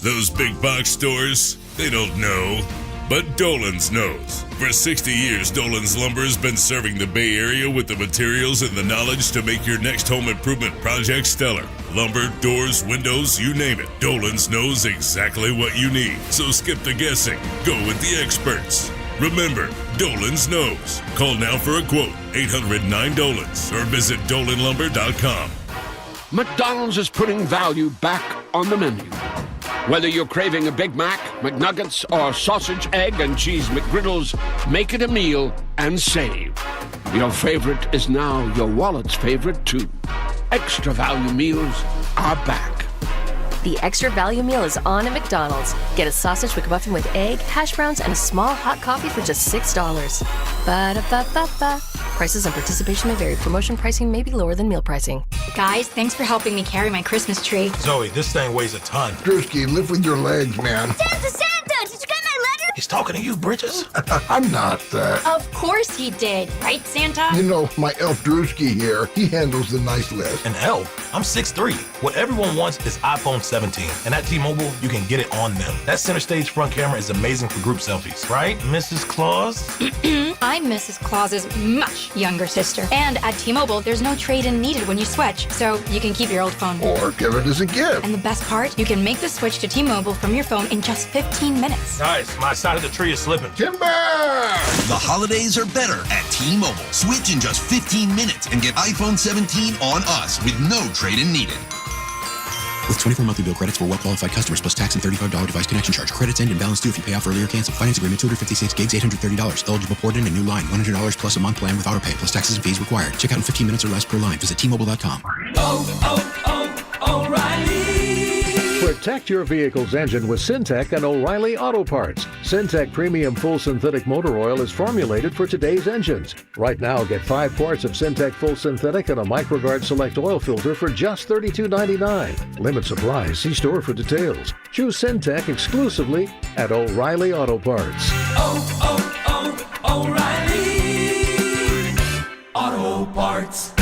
Those big box stores, they don't know. But Dolan's knows. For 60 years, Dolan's Lumber has been serving the Bay Area with the materials and the knowledge to make your next home improvement project stellar. Lumber, doors, windows, you name it. Dolan's knows exactly what you need. So skip the guessing. Go with the experts. Remember, Dolan's knows. Call now for a quote. 800-9-DOLANS or visit DolanLumber.com. McDonald's is putting value back on the menu. Whether you're craving a Big Mac, McNuggets, or sausage, egg, and cheese McGriddles, make it a meal and save. Your favorite is now your wallet's favorite, too. Extra value meals are back. The extra value meal is on at McDonald's. Get a sausage McMuffin with egg, hash browns, and a small hot coffee for just $6. Ba-da-ba-ba-ba. Prices and participation may vary. Promotion pricing may be lower than meal pricing. Guys, thanks for helping me carry my Christmas tree. Zoe, this thing weighs a ton. Drewski, lift with your legs, man. Santa! Did you get my letter? He's talking to you, Bridges. I'm not that. Of course he did. Right, Santa? You know, my elf Drewski here, he handles the nice list. An elf? I'm 6'3". What everyone wants is iPhone 17. And at T-Mobile, you can get it on them. That center stage front camera is amazing for group selfies. Right, Mrs. Claus? I'm Mrs. Claus's much younger sister. And at T-Mobile, there's no trade-in needed when you switch, so you can keep your old phone. Or give it as a gift. And the best part, you can make the switch to T-Mobile from your phone in just 15 minutes. Nice. My side of the tree is slipping. Timber! The holidays are better at T-Mobile. Switch in just 15 minutes and get iPhone 17 on us with no trade-in needed. With 24 monthly bill credits for well-qualified customers plus tax and $35 device connection charge. Credits end and balance due if you pay off earlier or cancel. Finance agreement 256 gigs, $830. Eligible port in a new line. $100 plus a month plan with autopay plus taxes and fees required. Check out in 15 minutes or less per line. Visit T-Mobile.com. O'Reilly. Protect your vehicle's engine with Syntec and O'Reilly Auto Parts. Syntec Premium Full Synthetic Motor Oil is formulated for today's engines. Right now, get 5 quarts of Syntec Full Synthetic and a MicroGuard Select Oil Filter for just $32.99. Limit supply. See store for details. Choose Syntec exclusively at O'Reilly Auto Parts. O'Reilly Auto Parts.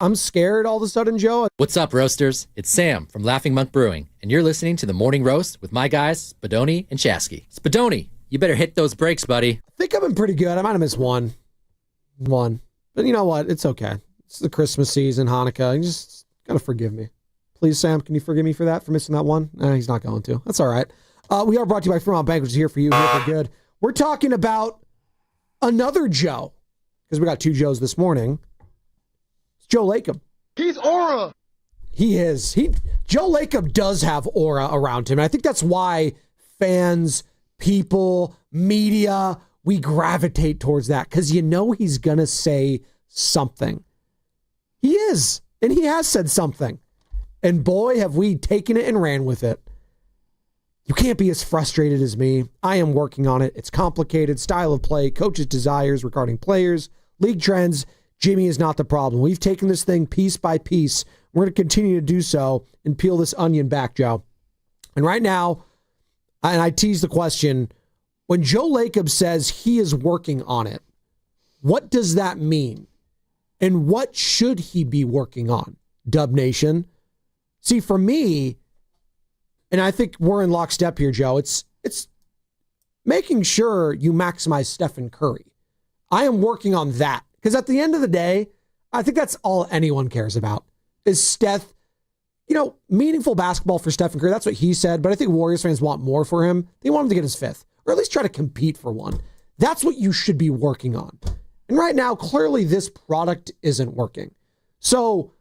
I'm scared all of a sudden, Joe. What's up, Roasters? It's Sam from Laughing Monk Brewing, and you're listening to the Morning Roast with my guys, Spadoni and Shasky. Spadoni, you better hit those brakes, buddy. I think I've been pretty good. I might have missed one. But you know what? It's okay. It's the Christmas season, Hanukkah. You just gotta forgive me. Please, Sam, can you forgive me for that, for missing that one? He's not going to. That's all right. We are brought to you by Fremont Bank, which is here for you, here for good. We're talking about another Joe, because we got 2 Joes this morning. Joe Lacob. He's aura. He is. Joe Lacob does have aura around him. And I think that's why fans, people, media, we gravitate towards that, because you know he's going to say something. He is. And he has said something. And boy, have we taken it and ran with it. You can't be as frustrated as me. I am working on it. It's complicated. Style of play, coaches' desires regarding players, league trends. Jimmy is not the problem. We've taken this thing piece by piece. We're going to continue to do so and peel this onion back, Joe. And right now, and I tease the question, when Joe Lacob says he is working on it, what does that mean? And what should he be working on, Dub Nation? See, for me, and I think we're in lockstep here, Joe, it's making sure you maximize Stephen Curry. I am working on that. Because at the end of the day, I think that's all anyone cares about is Steph, meaningful basketball for Stephen Curry. That's what he said. But I think Warriors fans want more for him. They want him to get his 5th or at least try to compete for one. That's what you should be working on. And right now, clearly this product isn't working. So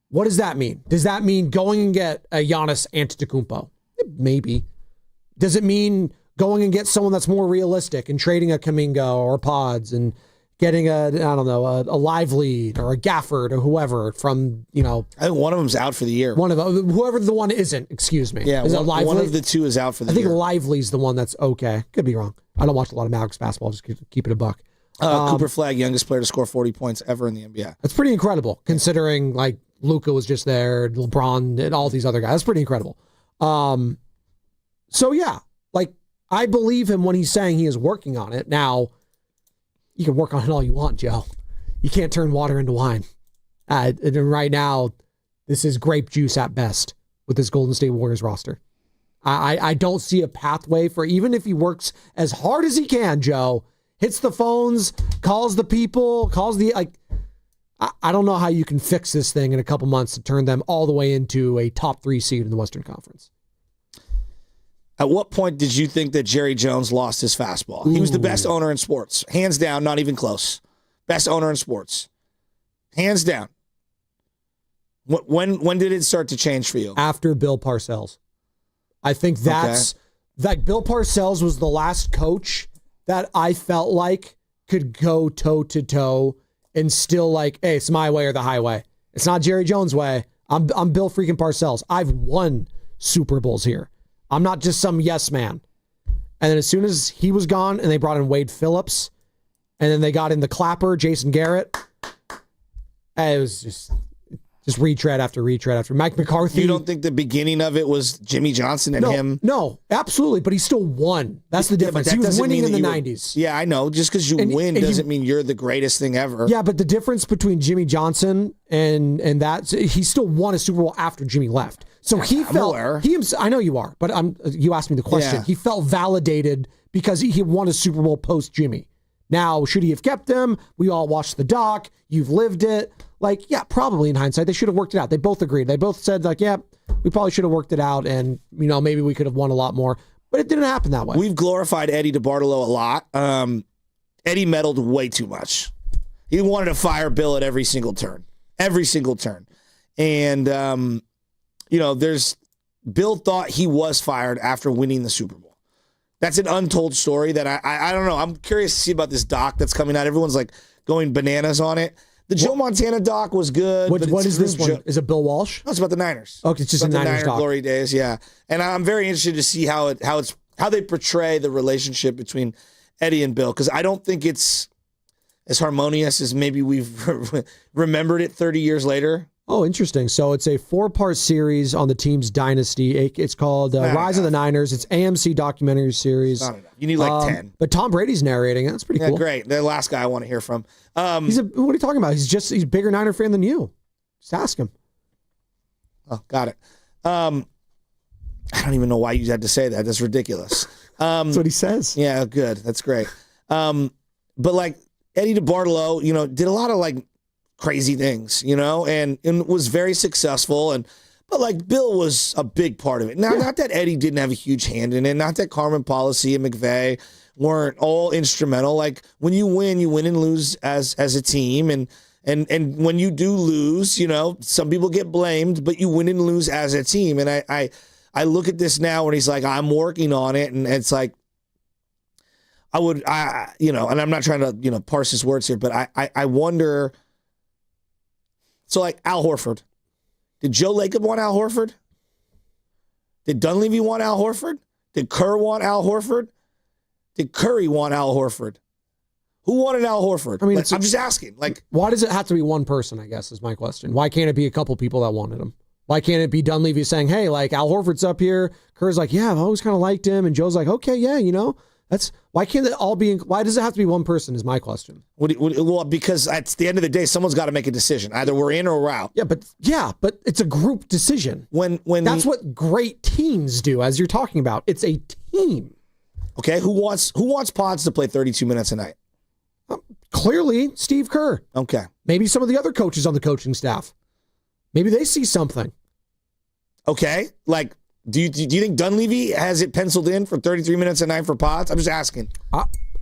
what does that mean? Does that mean going and get a Giannis Antetokounmpo? Maybe. Does it mean going and get someone that's more realistic and trading a Kaminga or Pods and getting a Lively or a Gafford or whoever from, I think one of them's out for the year. One of them, whoever the one isn't, excuse me. Yeah, is it Lively? One of the 2 is out for the year. I think Lively's the one that's okay. Could be wrong. I don't watch a lot of Mavericks basketball. Just keep it a buck. Cooper Flagg, youngest player to score 40 points ever in the NBA. That's pretty incredible, considering like Luka was just there, LeBron, and all these other guys. That's pretty incredible. So yeah, like I believe him when he's saying he is working on it. Now, you can work on it all you want, Joe. You can't turn water into wine. And right now, this is grape juice at best with this Golden State Warriors roster. I don't see a pathway for, even if he works as hard as he can, Joe, hits the phones, calls the people, I don't know how you can fix this thing in a couple months to turn them all the way into a top 3 seed in the Western Conference. At what point did you think that Jerry Jones lost his fastball? He was the best owner in sports. Hands down, not even close. Best owner in sports. Hands down. When did it start to change for you? After Bill Parcells. I think that's like Bill Parcells was the last coach that I felt like could go toe to toe and still like, hey, it's my way or the highway. It's not Jerry Jones' way. I'm Bill freaking Parcells. I've won Super Bowls here. I'm not just some yes man. And then as soon as he was gone and they brought in Wade Phillips and then they got in the Clapper, Jason Garrett, it was just retread after retread after. Mike McCarthy. You don't think the beginning of it was Jimmy Johnson and him? No, absolutely. But he still won. That's the difference. He was winning in the 90s. Yeah, I know. Just because you win doesn't mean you're the greatest thing ever. Yeah, but the difference between Jimmy Johnson and that, he still won a Super Bowl after Jimmy left. So he felt, I know you are, but you asked me the question. Yeah. He felt validated because he won a Super Bowl post Jimmy. Now, should he have kept him? We all watched the doc. You've lived it. Like, yeah, probably in hindsight, they should have worked it out. They both agreed. They both said, like, yeah, we probably should have worked it out, and, maybe we could have won a lot more. But it didn't happen that way. We've glorified Eddie DeBartolo a lot. Eddie meddled way too much. He wanted to fire Bill at every single turn. Every single turn. And, Bill thought he was fired after winning the Super Bowl. That's an untold story that I don't know. I'm curious to see about this doc that's coming out. Everyone's, like, going bananas on it. The Joe Montana doc was good. What is this one? Is it Bill Walsh? No, it's about the Niners. Okay, it's just a Niners doc. Glory days, yeah. And I'm very interested to see how they portray the relationship between Eddie and Bill, because I don't think it's as harmonious as maybe we've remembered it 30 years later. Oh, interesting. So it's a 4-part series on the team's dynasty. It's called Rise of the Niners. It's AMC documentary series. Not enough. You need like 10. But Tom Brady's narrating it. That's pretty cool. Great. The last guy I want to hear from. What are you talking about? He's a bigger Niner fan than you. Just ask him. Oh, got it. I don't even know why you had to say that. That's ridiculous. That's what he says. Yeah, good. That's great. But like Eddie DeBartolo, did a lot of like crazy things, and was very successful. But like Bill was a big part of it. Now, not that Eddie didn't have a huge hand in it, not that Carmen Policy and McVay weren't all instrumental. Like when you win and lose as a team, and when you do lose, some people get blamed, but you win and lose as a team. And I look at this now when he's like, I'm working on it, and it's like, and I'm not trying to parse his words here, but I wonder. So like Al Horford. Did Joe Lacob want Al Horford? Did Dunleavy want Al Horford? Did Kerr want Al Horford? Did Curry want Al Horford? Who wanted Al Horford? I mean, I'm just asking. Like, why does it have to be one person, I guess, is my question. Why can't it be a couple people that wanted him? Why can't it be Dunleavy saying, hey, like, Al Horford's up here. Kerr's like, yeah, I've always kind of liked him. And Joe's like, okay, yeah, why can't it all be, why does it have to be one person is my question. Well, because at the end of the day, someone's got to make a decision. Either we're in or we're out. Yeah, but it's a group decision. When That's what great teams do, as you're talking about. It's a team. Okay, who wants Pods to play 32 minutes a night? Clearly, Steve Kerr. Okay. Maybe some of the other coaches on the coaching staff. Maybe they see something. Okay, like, do you think Dunleavy has it penciled in for 33 minutes a night for Pods? I'm just asking.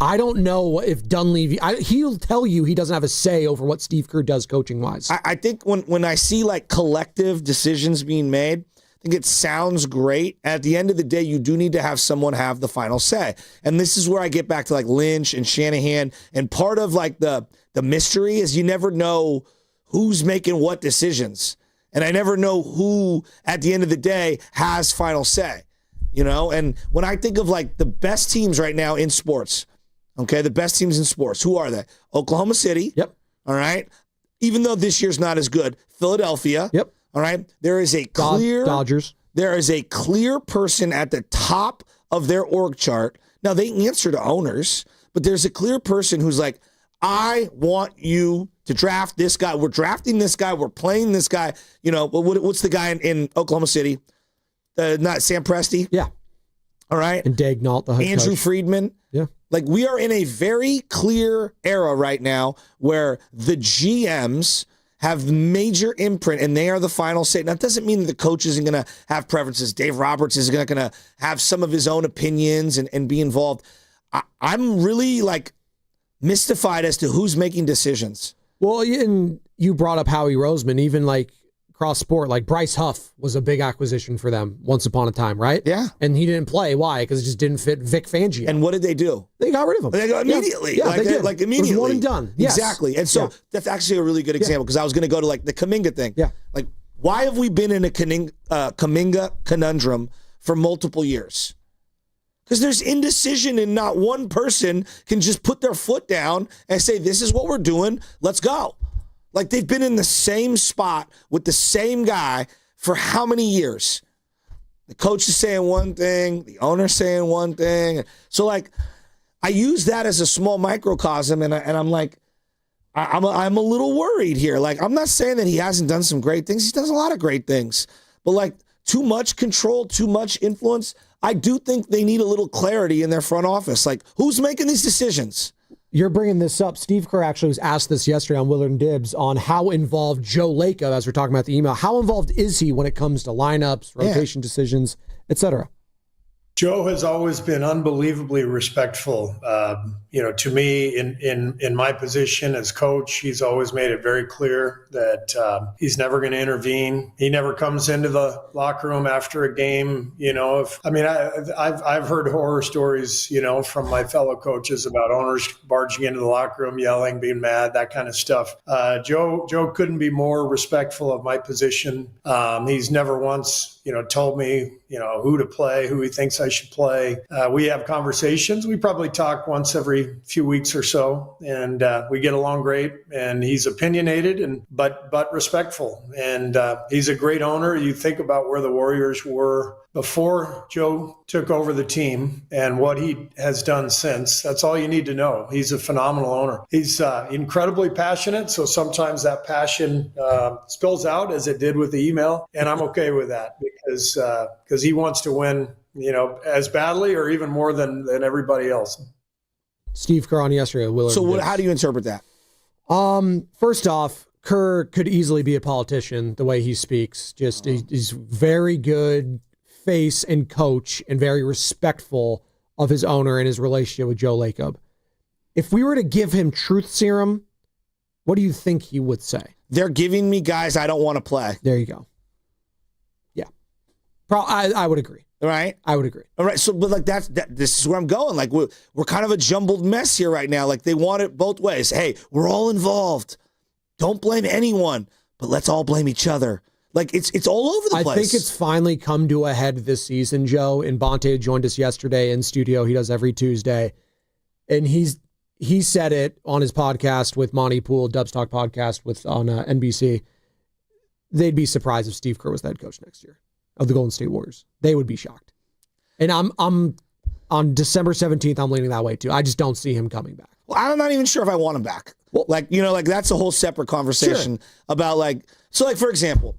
I don't know if Dunleavy. He'll tell you he doesn't have a say over what Steve Kerr does coaching wise. I think when I see like collective decisions being made, I think it sounds great. At the end of the day, you do need to have someone have the final say. And this is where I get back to like Lynch and Shanahan. And part of like the mystery is you never know who's making what decisions. And I never know who, at the end of the day, has final say, And when I think of, like, the best teams right now in sports, okay, the best teams in sports, who are they? Oklahoma City. Yep. All right? Even though this year's not as good. Philadelphia. Yep. All right? There is a clear... Dodgers. There is a clear person at the top of their org chart. Now, they answer to owners, but there's a clear person who's like, I want you to draft this guy. We're drafting this guy. We're playing this guy. You know, what's the guy in Oklahoma City? Not Sam Presti? Yeah. All right. And Daignault, the head Andrew coach. Friedman. Yeah. Like, we are in a very clear era right now where the GMs have major imprint and they are the final say. Now, that doesn't mean that the coach isn't going to have preferences. Dave Roberts is going to have some of his own opinions and be involved. I'm really, like, mystified as to who's making decisions. Well, and you brought up Howie Roseman, even like cross sport, like Bryce Huff was a big acquisition for them once upon a time, right? Yeah. And he didn't play. Why? Because it just didn't fit Vic Fangio. And what did they do? They got rid of him. They got immediately. Yeah, like, they did. Like immediately. It was one and done. Yes. Exactly. And so that's actually a really good example because I was going to go to like the Kaminga thing. Yeah. Like, why have we been in a Kaminga conundrum for multiple years? Because there's indecision and not one person can just put their foot down and say, this is what we're doing, let's go. Like, they've been in the same spot with the same guy for how many years? The coach is saying one thing, the owner's saying one thing. So, like, I use that as a small microcosm, and I'm like, I'm a little worried here. Like, I'm not saying that he hasn't done some great things. He does a lot of great things. But, like, too much control, too much influence, I do think they need a little clarity in their front office. Like, who's making these decisions? You're bringing this up. Steve Kerr actually was asked this yesterday on Willard and Dibs on how involved Joe Lacob, as we're talking about the email, how involved is he when it comes to lineups, rotation decisions, etc.? Joe has always been unbelievably respectful. To me, in my position as coach, he's always made it very clear that he's never going to intervene. He never comes into the locker room after a game. I've heard horror stories, from my fellow coaches about owners barging into the locker room, yelling, being mad, that kind of stuff. Joe couldn't be more respectful of my position. He's never once told me, who to play, who he thinks I should play. We have conversations. We probably talk once every few weeks or so, and we get along great. And he's opinionated but respectful. And he's a great owner. You think about where the Warriors were before Joe took over the team and what he has done since. That's all you need to know. He's a phenomenal owner. He's incredibly passionate, so sometimes that passion spills out, as it did with the email, and I'm okay with that because he wants to win, as badly or even more than everybody else. Steve Kerr on yesterday. Willard. So how do you interpret that? First off, Kerr could easily be a politician the way he speaks. He's very good face and coach and very respectful of his owner and his relationship with Joe Lacob. If we were to give him truth serum, what do you think he would say? They're giving me guys I don't want to play. There you go. Yeah. I would agree. Right? I would agree. All right. So, but like this is where I'm going. Like we're kind of a jumbled mess here right now. Like they want it both ways. Hey, we're all involved. Don't blame anyone, but let's all blame each other. Like it's all over the place. I think it's finally come to a head this season, Joe. And Bonte joined us yesterday in studio. He does every Tuesday. And he said it on his podcast with Monty Poole, Dubs Talk podcast on NBC. They'd be surprised if Steve Kerr was the head coach next year of the Golden State Warriors. They would be shocked. And I'm on December 17th, I'm leaning that way too. I just don't see him coming back. Well, I'm not even sure if I want him back. Well, that's a whole separate conversation about for example,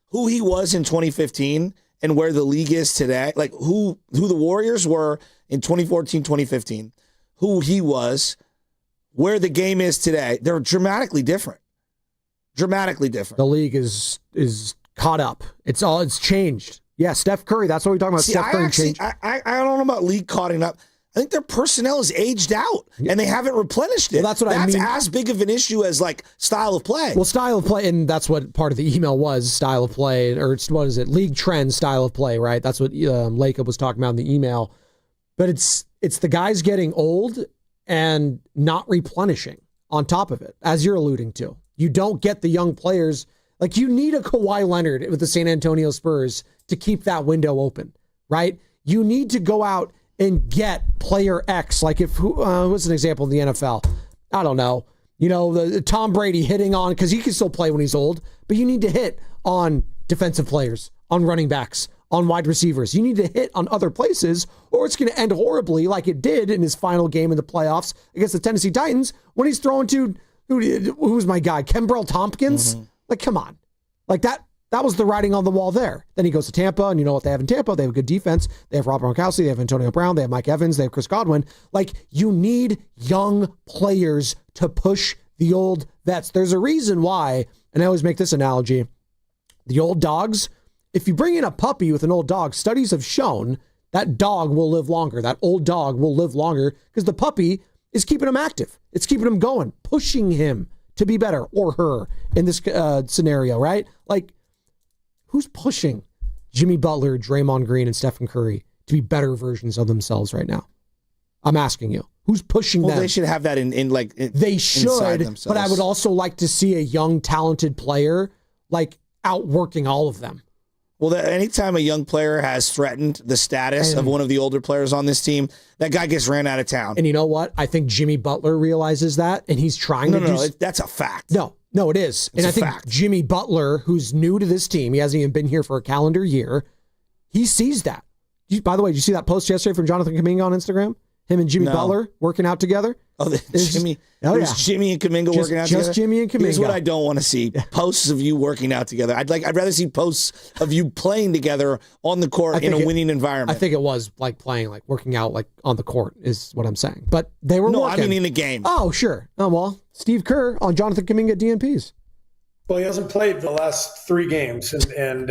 who he was in 2015 and where the league is today, like who the Warriors were in 2014, 2015, who he was, where the game is today, they're dramatically different. Dramatically different. The league is caught up. It's changed. Yeah, Steph Curry, that's what we're talking about. Steph Curry changed. I don't know about league caught up. I think their personnel is aged out, and they haven't replenished it. Well, that's what I mean. That's as big of an issue as style of play. Well, style of play, and that's what part of the email was, style of play, or what is it, league trend style of play, right? That's what Lacob was talking about in the email. But it's the guys getting old and not replenishing on top of it, as you're alluding to. You don't get the young players. Like, you need a Kawhi Leonard with the San Antonio Spurs to keep that window open, right? You need to go out and get player X. Like what's an example in the NFL? I don't know. The Tom Brady hitting on, because he can still play when he's old, but you need to hit on defensive players, on running backs, on wide receivers. You need to hit on other places, or it's going to end horribly like it did in his final game in the playoffs against the Tennessee Titans when he's throwing to, who's my guy, Kembrell Tompkins? Like, come on. Like, that was the writing on the wall there. Then he goes to Tampa, and you know what they have in Tampa? They have a good defense. They have Rob Gronkowski. They have Antonio Brown. They have Mike Evans. They have Chris Godwin. Like, you need young players to push the old vets. There's a reason why, and I always make this analogy, the old dogs, if you bring in a puppy with an old dog, studies have shown that dog will live longer. That old dog will live longer because the puppy is keeping him active. It's keeping him going, pushing him to be better, or her in this scenario, right? Like, who's pushing Jimmy Butler, Draymond Green, and Stephen Curry to be better versions of themselves right now? I'm asking you. Who's pushing them? Well, they should have that they should, but I would also like to see a young, talented player like outworking all of them. Well, anytime a young player has threatened the status of one of the older players on this team, that guy gets ran out of town. And you know what? I think Jimmy Butler realizes that, and he's trying to do... No, that's a fact. No, it is. And I think Jimmy Butler, who's new to this team, he hasn't even been here for a calendar year, he sees that. By the way, did you see that post yesterday from Jonathan Kaminga on Instagram? Him and Jimmy Butler working out together? Oh, Jimmy and Kaminga working out together? Just Jimmy and Kaminga. Here's what I don't want to see. Posts of you working out together. I'd rather see posts of you playing together on the court in a winning environment. I think it was like playing, like working out like on the court is what I'm saying. But they were working. I mean in the game. Oh, sure. Oh, well, Steve Kerr on Jonathan Kaminga DNPs. Well, he hasn't played the last 3 games, and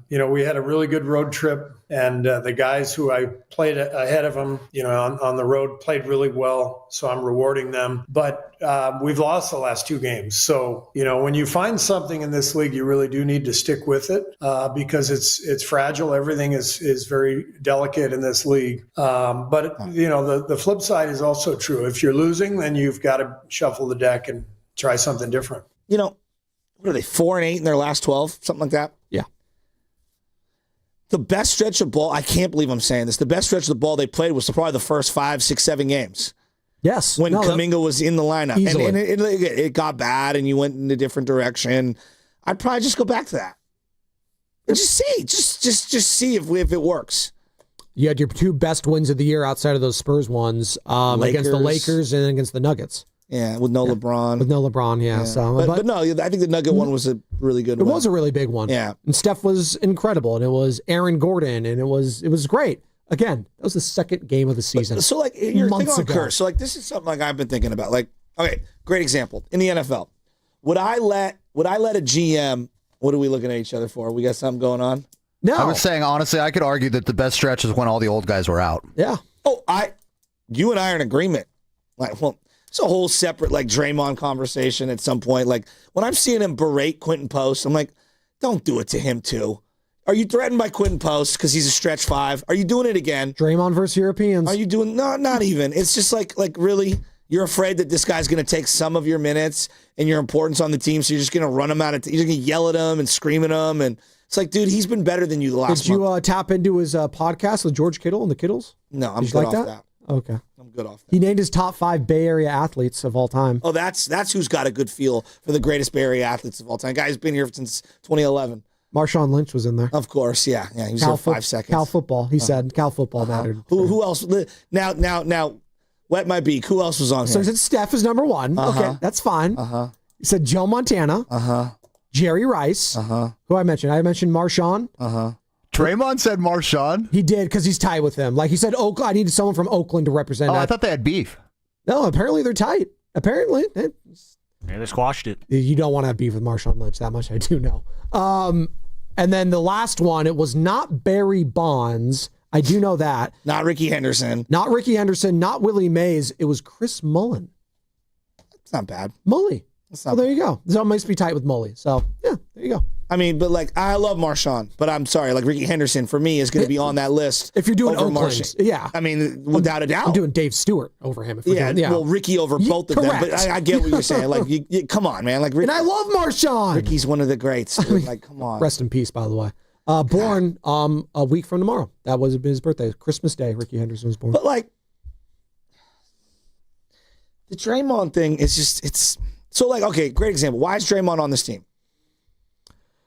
we had a really good road trip, and the guys who I played ahead of him, on the road played really well, so I'm rewarding them. But we've lost the last 2 games, so when you find something in this league, you really do need to stick with it because it's fragile. Everything is very delicate in this league. But the flip side is also true. If you're losing, then you've got to shuffle the deck and try something different. What are they, 4-8 in their last 12? Something like that? Yeah. The best stretch of ball, I can't believe I'm saying this, the best stretch of the ball they played was probably the first 5, 6, 7 games. Yes. When Kaminga was in the lineup. Easily. And it got bad and you went in a different direction. I'd probably just go back to that. And just see. Just see if it works. You had your 2 best wins of the year outside of those Spurs ones against the Lakers and against the Nuggets. Yeah, with no LeBron. With no LeBron, yeah. So, but no, I think the Nugget one was a really good one. It was a really big one. Yeah. And Steph was incredible, and it was Aaron Gordon, and it was great. Again, that was the second game of the season. So, like, you're thinking on ago. Kerr. So, like, this is something like I've been thinking about. Like, okay, great example. In the NFL, would I let a GM, what are we looking at each other for? We got something going on? No. I was saying, honestly, I could argue that the best stretch is when all the old guys were out. Yeah. Oh, you and I are in agreement. Like, well, it's a whole separate, like, Draymond conversation at some point. Like, when I'm seeing him berate Quentin Post, I'm like, don't do it to him, too. Are you threatened by Quentin Post because he's a stretch 5? Are you doing it again? Draymond versus Europeans. Are you doing, no, not even. It's just like really, you're afraid that this guy's going to take some of your minutes and your importance on the team, so you're just going to run him out of, you're going to yell at him and scream at him. And it's like, dude, he's been better than you the last month. Did you tap into his podcast with George Kittle and the Kittles? No, I'm good off that. Okay. I'm good off that. He named his top 5 Bay Area athletes of all time. Oh, that's who's got a good feel for the greatest Bay Area athletes of all time. Guy's been here since 2011. Marshawn Lynch was in there. Of course, yeah. He was there 5 seconds. Cal football. He said Cal football mattered. Who else? Now, wet my beak. Who else was on here? So he said Steph is number 1. Okay, that's fine. He said Joe Montana. Jerry Rice. Who I mentioned? I mentioned Marshawn. Draymond said Marshawn. He did because he's tight with him. Like he said, I needed someone from Oakland to represent. I thought they had beef. No, apparently they're tight. Apparently. They squashed it. You don't want to have beef with Marshawn Lynch. That much I do know. And then the last one, it was not Barry Bonds. I do know that. Not Ricky Henderson. Not Ricky Henderson. Not Willie Mays. It was Chris Mullin. It's not bad. Mully. Well, there you go. So it must be tight with Mully. So, yeah, there you go. I mean, but like, I love Marshawn, but I'm sorry, like Ricky Henderson for me is going to be on that list. If you're doing Oakland, yeah. I mean, without a doubt. I'm doing Dave Stewart over him. If Well, Ricky over both of them, but I get what you're saying. Like, come on, man. Like, Ricky, and I love Marshawn. Ricky's one of the greats. Like, come on. Rest in peace, by the way. Born a week from tomorrow. That was his birthday. Christmas Day, Ricky Henderson was born. But like, the Draymond thing is just, it's so like, okay, great example. Why is Draymond on this team?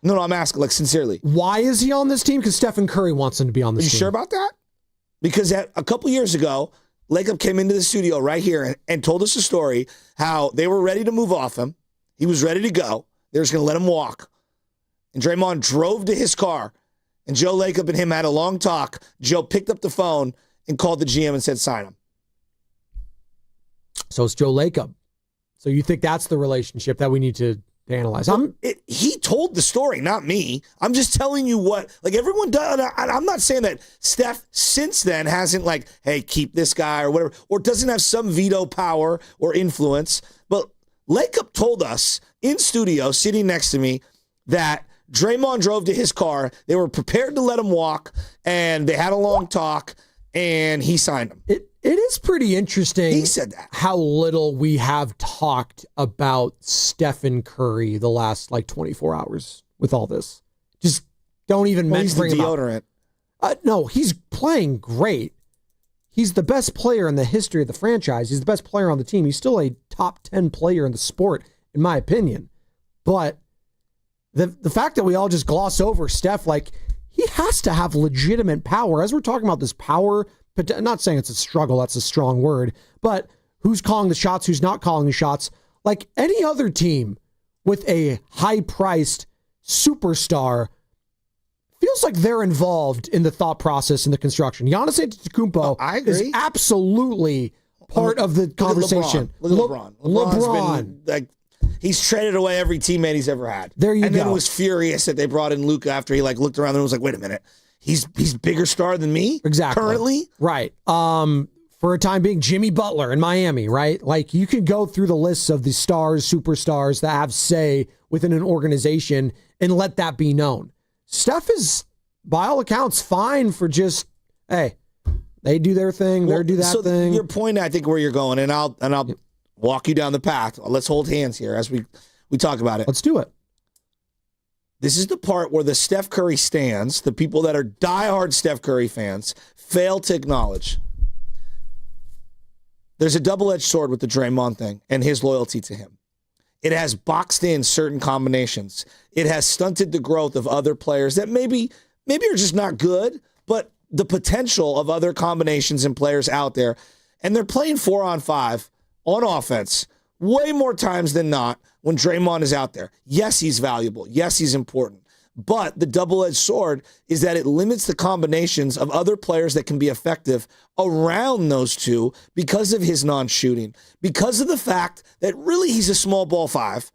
No, I'm asking, like, sincerely. Why is he on this team? Because Stephen Curry wants him to be on this team. Are you sure about that? Because a couple years ago, Lacob came into the studio right here and told us a story how they were ready to move off him. He was ready to go. They were just going to let him walk. And Draymond drove to his car, and Joe Lacob and him had a long talk. Joe picked up the phone and called the GM and said, sign him. So it's Joe Lacob. So you think that's the relationship that we need to analyze? He told the story, not me. I'm just telling you what, like, everyone does. I'm not saying that Steph since then hasn't, like, hey, keep this guy or whatever, or doesn't have some veto power or influence. But Lacob told us in studio, sitting next to me, that Draymond drove to his car. They were prepared to let him walk, and they had a long talk, and he signed him. It is pretty interesting. He said that. How little we have talked about Stephen Curry the last 24 hours with all this. Just don't even he's bring the him deodorant. up. No, he's playing great. He's the best player in the history of the franchise. He's the best player on the team. He's still a top 10 player in the sport, in my opinion. But the fact that we all just gloss over Steph, he has to have legitimate power. As we're talking about this power, I'm not saying it's a struggle, that's a strong word, but who's calling the shots, who's not calling the shots. Like any other team with a high-priced superstar feels like they're involved in the thought process and the construction. Giannis Antetokounmpo is absolutely part of the conversation. Look at LeBron. LeBron's been, he's traded away every teammate he's ever had. There you go. And then was furious that they brought in Luka after he looked around and was like, wait a minute. He's bigger star than me? Exactly. Currently? Right. For a time being, Jimmy Butler in Miami, right? You can go through the lists of the stars, superstars that have say within an organization and let that be known. Steph is, by all accounts, fine for just, hey, they do their thing, they do that thing. Your point, I think, where you're going, and I'll walk you down the path. Let's hold hands here as we talk about it. Let's do it. This is the part where the Steph Curry stans, the people that are diehard Steph Curry fans, fail to acknowledge. There's a double-edged sword with the Draymond thing and his loyalty to him. It has boxed in certain combinations. It has stunted the growth of other players that maybe are just not good, but the potential of other combinations and players out there. And they're playing 4-on-5 on offense way more times than not when Draymond is out there. Yes, he's valuable. Yes, he's important. But the double-edged sword is that it limits the combinations of other players that can be effective around those two because of his non-shooting, because of the fact that really he's a small ball 5,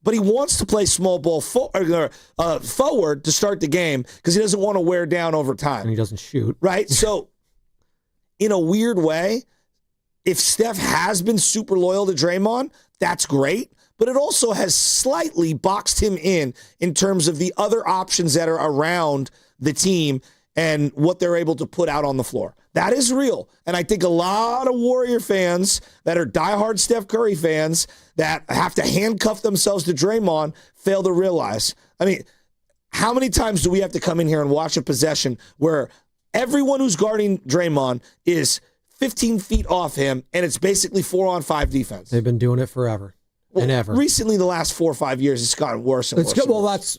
but he wants to play small ball forward to start the game because he doesn't want to wear down over time. And he doesn't shoot. Right? So in a weird way, if Steph has been super loyal to Draymond, that's great. But it also has slightly boxed him in terms of the other options that are around the team and what they're able to put out on the floor. That is real. And I think a lot of Warrior fans that are diehard Steph Curry fans that have to handcuff themselves to Draymond fail to realize. I mean, how many times do we have to come in here and watch a possession where everyone who's guarding Draymond is 15 feet off him, and it's basically 4-on-5 defense? They've been doing it forever. And ever. Recently, the last 4 or 5 years, it's gotten worse and worse.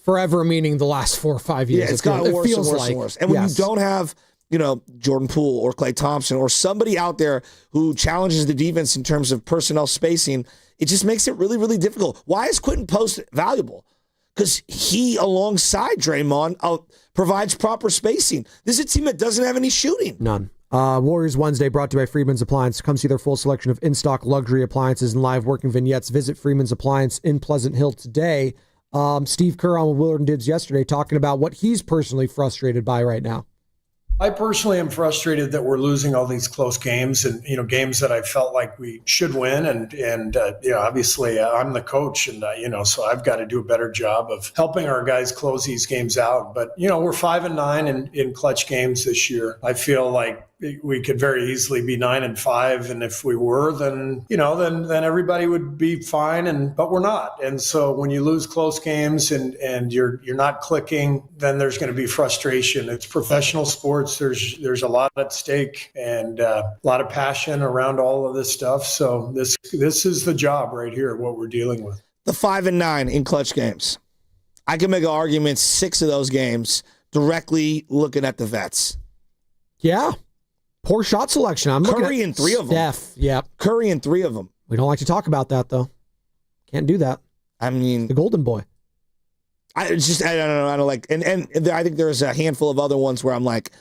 Forever meaning the last 4 or 5 years. Yeah, it's gotten worse and worse and worse. And when you don't have, Jordan Poole or Klay Thompson or somebody out there who challenges the defense in terms of personnel spacing, it just makes it really, really difficult. Why is Quentin Post valuable? Because he, alongside Draymond, provides proper spacing. This is a team that doesn't have any shooting. None. Warriors Wednesday brought to you by Freedman's Appliance. Come see their full selection of in-stock luxury appliances and live working vignettes. Visit Freedman's Appliance in Pleasant Hill today. Steve Kerr on Willard and Dibs yesterday talking about what he's personally frustrated by right now. I personally am frustrated that we're losing all these close games and, games that I felt like we should win. And obviously I'm the coach and, so I've got to do a better job of helping our guys close these games out. But, we're 5-9 in clutch games this year. I feel like we could very easily be 9-5. And if we were, then everybody would be fine. But we're not. And so when you lose close games and you're not clicking, then there's going to be frustration. It's professional sports. There's a lot at stake and a lot of passion around all of this stuff. So this is the job right here, what we're dealing with. The 5-9 in clutch games. I can make an argument 6 of those games directly looking at the vets. Yeah. Poor shot selection. I'm looking Curry at in 3 of them. Steph. Yep. Curry in 3 of them. We don't like to talk about that, though. Can't do that. I mean, the golden boy. I don't know. I don't like, and I think there's a handful of other ones where I'm like,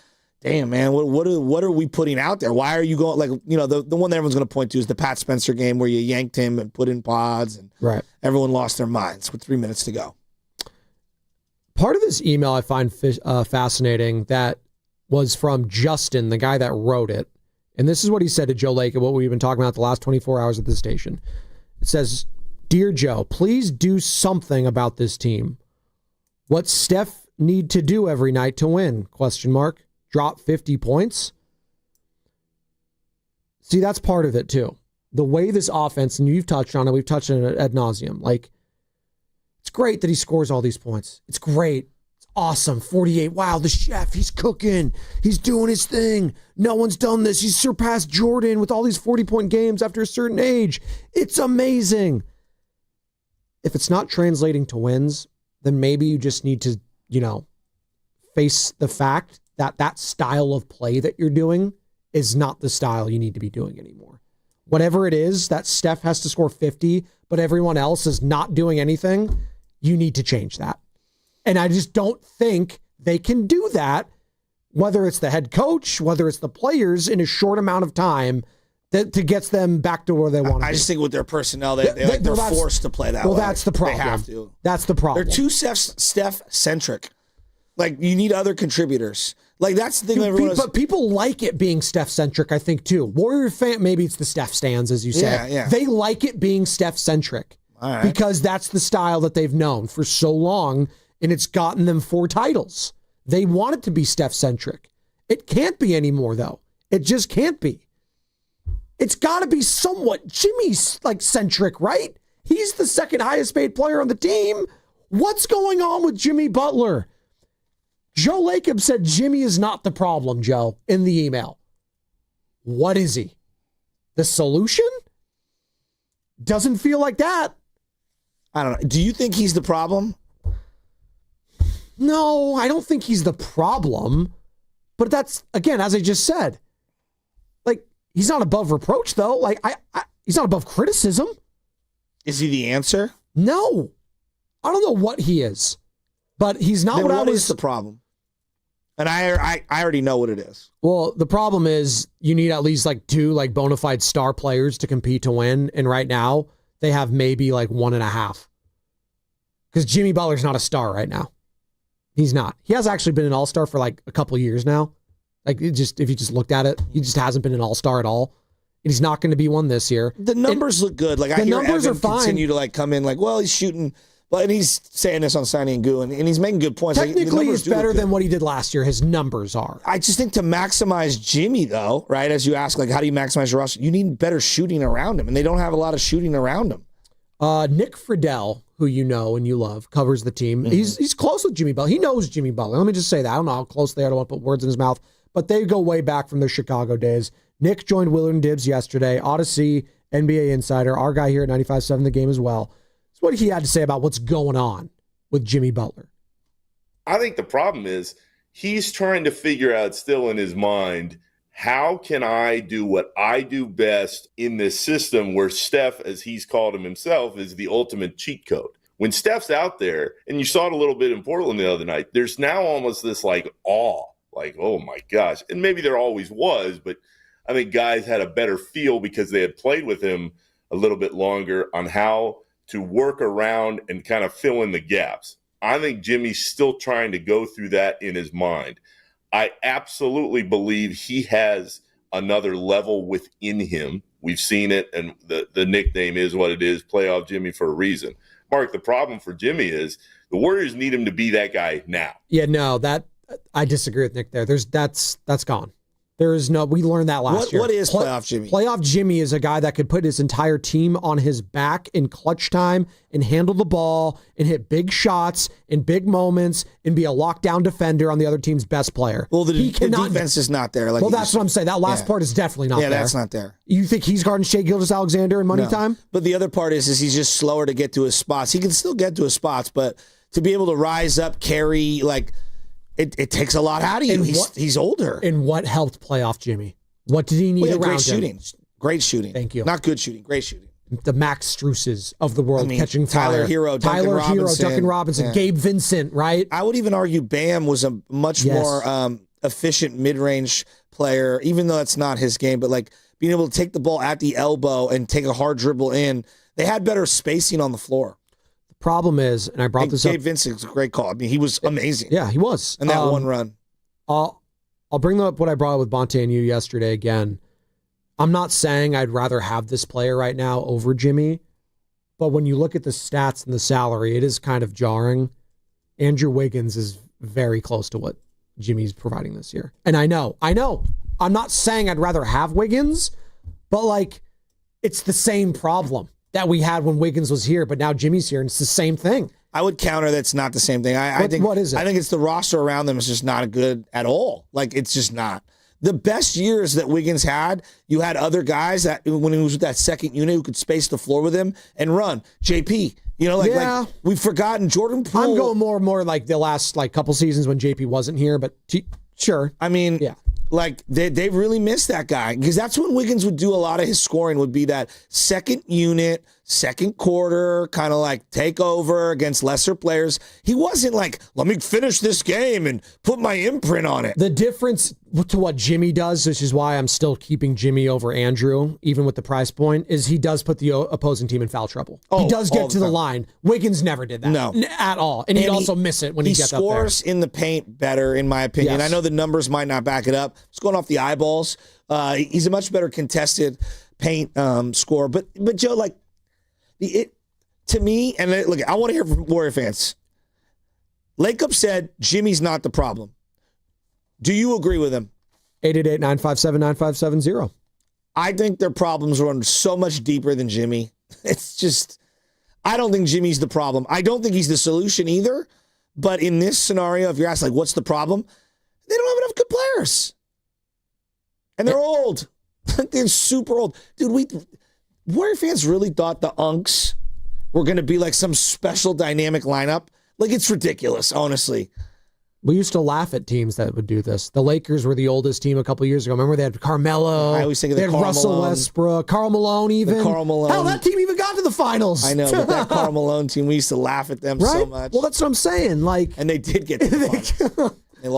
damn, man, what are we putting out there? Why are you going, like, the one that everyone's going to point to is the Pat Spencer game where you yanked him and put in pods, and right. Everyone lost their minds with 3 minutes to go. Part of this email I find fascinating that was from Justin, the guy that wrote it. And this is what he said to Joe Lacob, what we've been talking about the last 24 hours at the station. It says, "Dear Joe, please do something about this team. What Steph need to do every night to win? ? Drop 50 points?" See, that's part of it too. The way this offense, and you've touched on it, we've touched on it ad nauseum. Like, it's great that he scores all these points. It's great. It's awesome. 48. Wow, the chef, he's cooking. He's doing his thing. No one's done this. He's surpassed Jordan with all these 40-point games after a certain age. It's amazing. If it's not translating to wins, then maybe you just need to, face the fact that that style of play that you're doing is not the style you need to be doing anymore. Whatever it is that Steph has to score 50, but everyone else is not doing anything, you need to change that. And I just don't think they can do that, whether it's the head coach, whether it's the players, in a short amount of time that to get them back to where they want to be. I just think with their personnel, they're forced to play that way. Well, that's the problem. They have to. That's the problem. They're too Steph-centric. Like, you need other contributors. Like, that's the thing. But people like it being Steph-centric, I think, too. Warrior fan, maybe it's the Steph stands, as you say. Yeah. They like it being Steph-centric. All right. Because that's the style that they've known for so long, and it's gotten them 4 titles. They want it to be Steph-centric. It can't be anymore, though. It just can't be. It's got to be somewhat Jimmy's centric, right? He's the second highest paid player on the team. What's going on with Jimmy Butler? Joe Lacob said Jimmy is not the problem, Joe, in the email. What is he? The solution? Doesn't feel like that. I don't know. Do you think he's the problem? No, I don't think he's the problem. But that's, again, as I just said, like, he's not above reproach, though. Like, he's not above criticism. Is he the answer? No. I don't know what he is. But he's not then what is the problem? And I already know what it is. Well, the problem is you need at least 2 bona fide star players to compete to win. And right now, they have maybe 1.5. Because Jimmy Butler's not a star right now. He's not. He has actually been an all-star for a couple of years now. If you just looked at it, he just hasn't been an all-star at all. And he's not going to be one this year. The numbers look good. I hear numbers Evan continue to come in well, he's shooting. Well, and he's saying this on Signing and Goo, and he's making good points. Technically, it's better than what he did last year. His numbers are. I just think to maximize Jimmy, though, right, as you ask, how do you maximize your roster? You need better shooting around him, and they don't have a lot of shooting around him. Nick Fredell, who you know and you love, covers the team. Mm-hmm. He's close with Jimmy Butler. He knows Jimmy Butler. Let me just say that. I don't know how close they are. I don't want to put words in his mouth, but they go way back from their Chicago days. Nick joined Willard and Dibbs yesterday. Odyssey, NBA Insider, our guy here at 95.7 The Game as well. That's what he had to say about what's going on with Jimmy Butler. I think the problem is he's trying to figure out still in his mind, how can I do what I do best in this system where Steph, as he's called him himself, is the ultimate cheat code. When Steph's out there, and you saw it a little bit in Portland the other night, there's now almost this awe, oh my gosh. And maybe there always was, but I think guys had a better feel because they had played with him a little bit longer on how to work around and kind of fill in the gaps. I think Jimmy's still trying to go through that in his mind. I absolutely believe he has another level within him. We've seen it, and the nickname is what it is, Playoff Jimmy, for a reason. Mark, the problem for Jimmy is the Warriors need him to be that guy now. Yeah, no, I disagree with Nick there. That's gone. There is no, we learned that last year. What is Playoff Jimmy? Playoff Jimmy is a guy that could put his entire team on his back in clutch time and handle the ball and hit big shots in big moments and be a lockdown defender on the other team's best player. Well, the defense is not there. Well, that's what I'm saying. That last part is definitely not there. Yeah, that's not there. You think he's guarding Shai Gilgeous-Alexander in money time? But the other part is he's just slower to get to his spots. He can still get to his spots, but to be able to rise up, carry, like it takes a lot out of you. He's older. And what helped playoff Jimmy? What did he need around great him? shooting. Great shooting. Thank you. Not good shooting. Great shooting. The Max Struces of the world catching Tyler fire. Hero, Duncan Robinson. Yeah. Gabe Vincent, right? I would even argue Bam was a much more efficient mid-range player, even though that's not his game, but like being able to take the ball at the elbow and take a hard dribble in. They had better spacing on the floor. The problem is, and I brought this up. Gabe Vincent's a great call. I mean, he was amazing. Yeah, he was. And that one run. I'll bring up what I brought up with Bonte and you yesterday again. I'm not saying I'd rather have this player right now over Jimmy, but when you look at the stats and the salary, it is kind of jarring. Andrew Wiggins is very close to what Jimmy's providing this year. And I know. I'm not saying I'd rather have Wiggins, but like it's the same problem that we had when Wiggins was here, but now Jimmy's here and it's the same thing. I would counter that's not the same thing. I think, what is it? I think it's the roster around them is just not good at all. Like it's just not. The best years that Wiggins had, you had other guys that when he was with that second unit who could space the floor with him and run. JP, like we've forgotten Jordan Poole. I'm going more like the last like couple seasons when JP wasn't here, but sure. I mean, yeah. Like they really missed that guy because that's when Wiggins would do a lot of his scoring would be that second unit, second quarter, kind of like take over against lesser players. He wasn't like, let me finish this game and put my imprint on it. The difference to what Jimmy does, which is why I'm still keeping Jimmy over Andrew, even with the price point, is he does put the opposing team in foul trouble. He does get to the line. Wiggins never did that. No. At all. And he'd also miss it when he gets up there. He scores in the paint better, in my opinion. Yes. I know the numbers might not back it up. It's going off the eyeballs. He's a much better contested paint scorer. But Joe, like, to me, and look, I want to hear from Warrior fans. Lacob said Jimmy's not the problem. Do you agree with him? 888-957-9570. I think their problems run so much deeper than Jimmy. It's just, I don't think Jimmy's the problem. I don't think he's the solution either. But in this scenario, if you're asked, like, what's the problem? They don't have enough good players. And they're old. They're super old. Dude, Warrior fans really thought the Unks were going to be like some special dynamic lineup. Like, it's ridiculous, honestly. We used to laugh at teams that would do this. The Lakers were the oldest team a couple years ago. Remember, they had Carmelo. I always think of they the had Karl Russell Malone. Westbrook, Karl Malone even. The Karl Malone. Hell, that team even got to the finals. I know, but that Karl Malone team, we used to laugh at them so much. Well, that's what I'm saying. Like, and they did get to the finals. They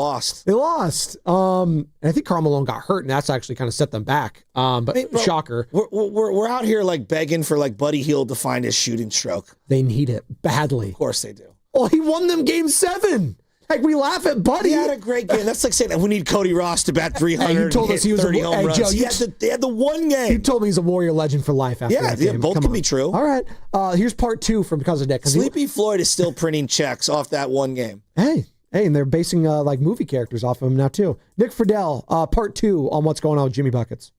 lost. And I think Karl Malone got hurt, and that's actually kind of set them back. But bro, shocker. We're out here like begging for like Buddy Hield to find his shooting stroke. They need it badly. Of course they do. Well, he won them game 7. Like, we laugh at Buddy. He had a great game. That's like saying we need Cody Ross to bat 300 you told and us hit he was 30 home runs. Joe, They had the one game. You told me he's a Warrior legend for life after that game. Both can be true. All right. Here's part 2 from Because of Nick. Sleepy Floyd is still printing checks off that one game. Hey, and they're basing like movie characters off of him now too. Nick Fredell, part 2 on what's going on with Jimmy Buckets.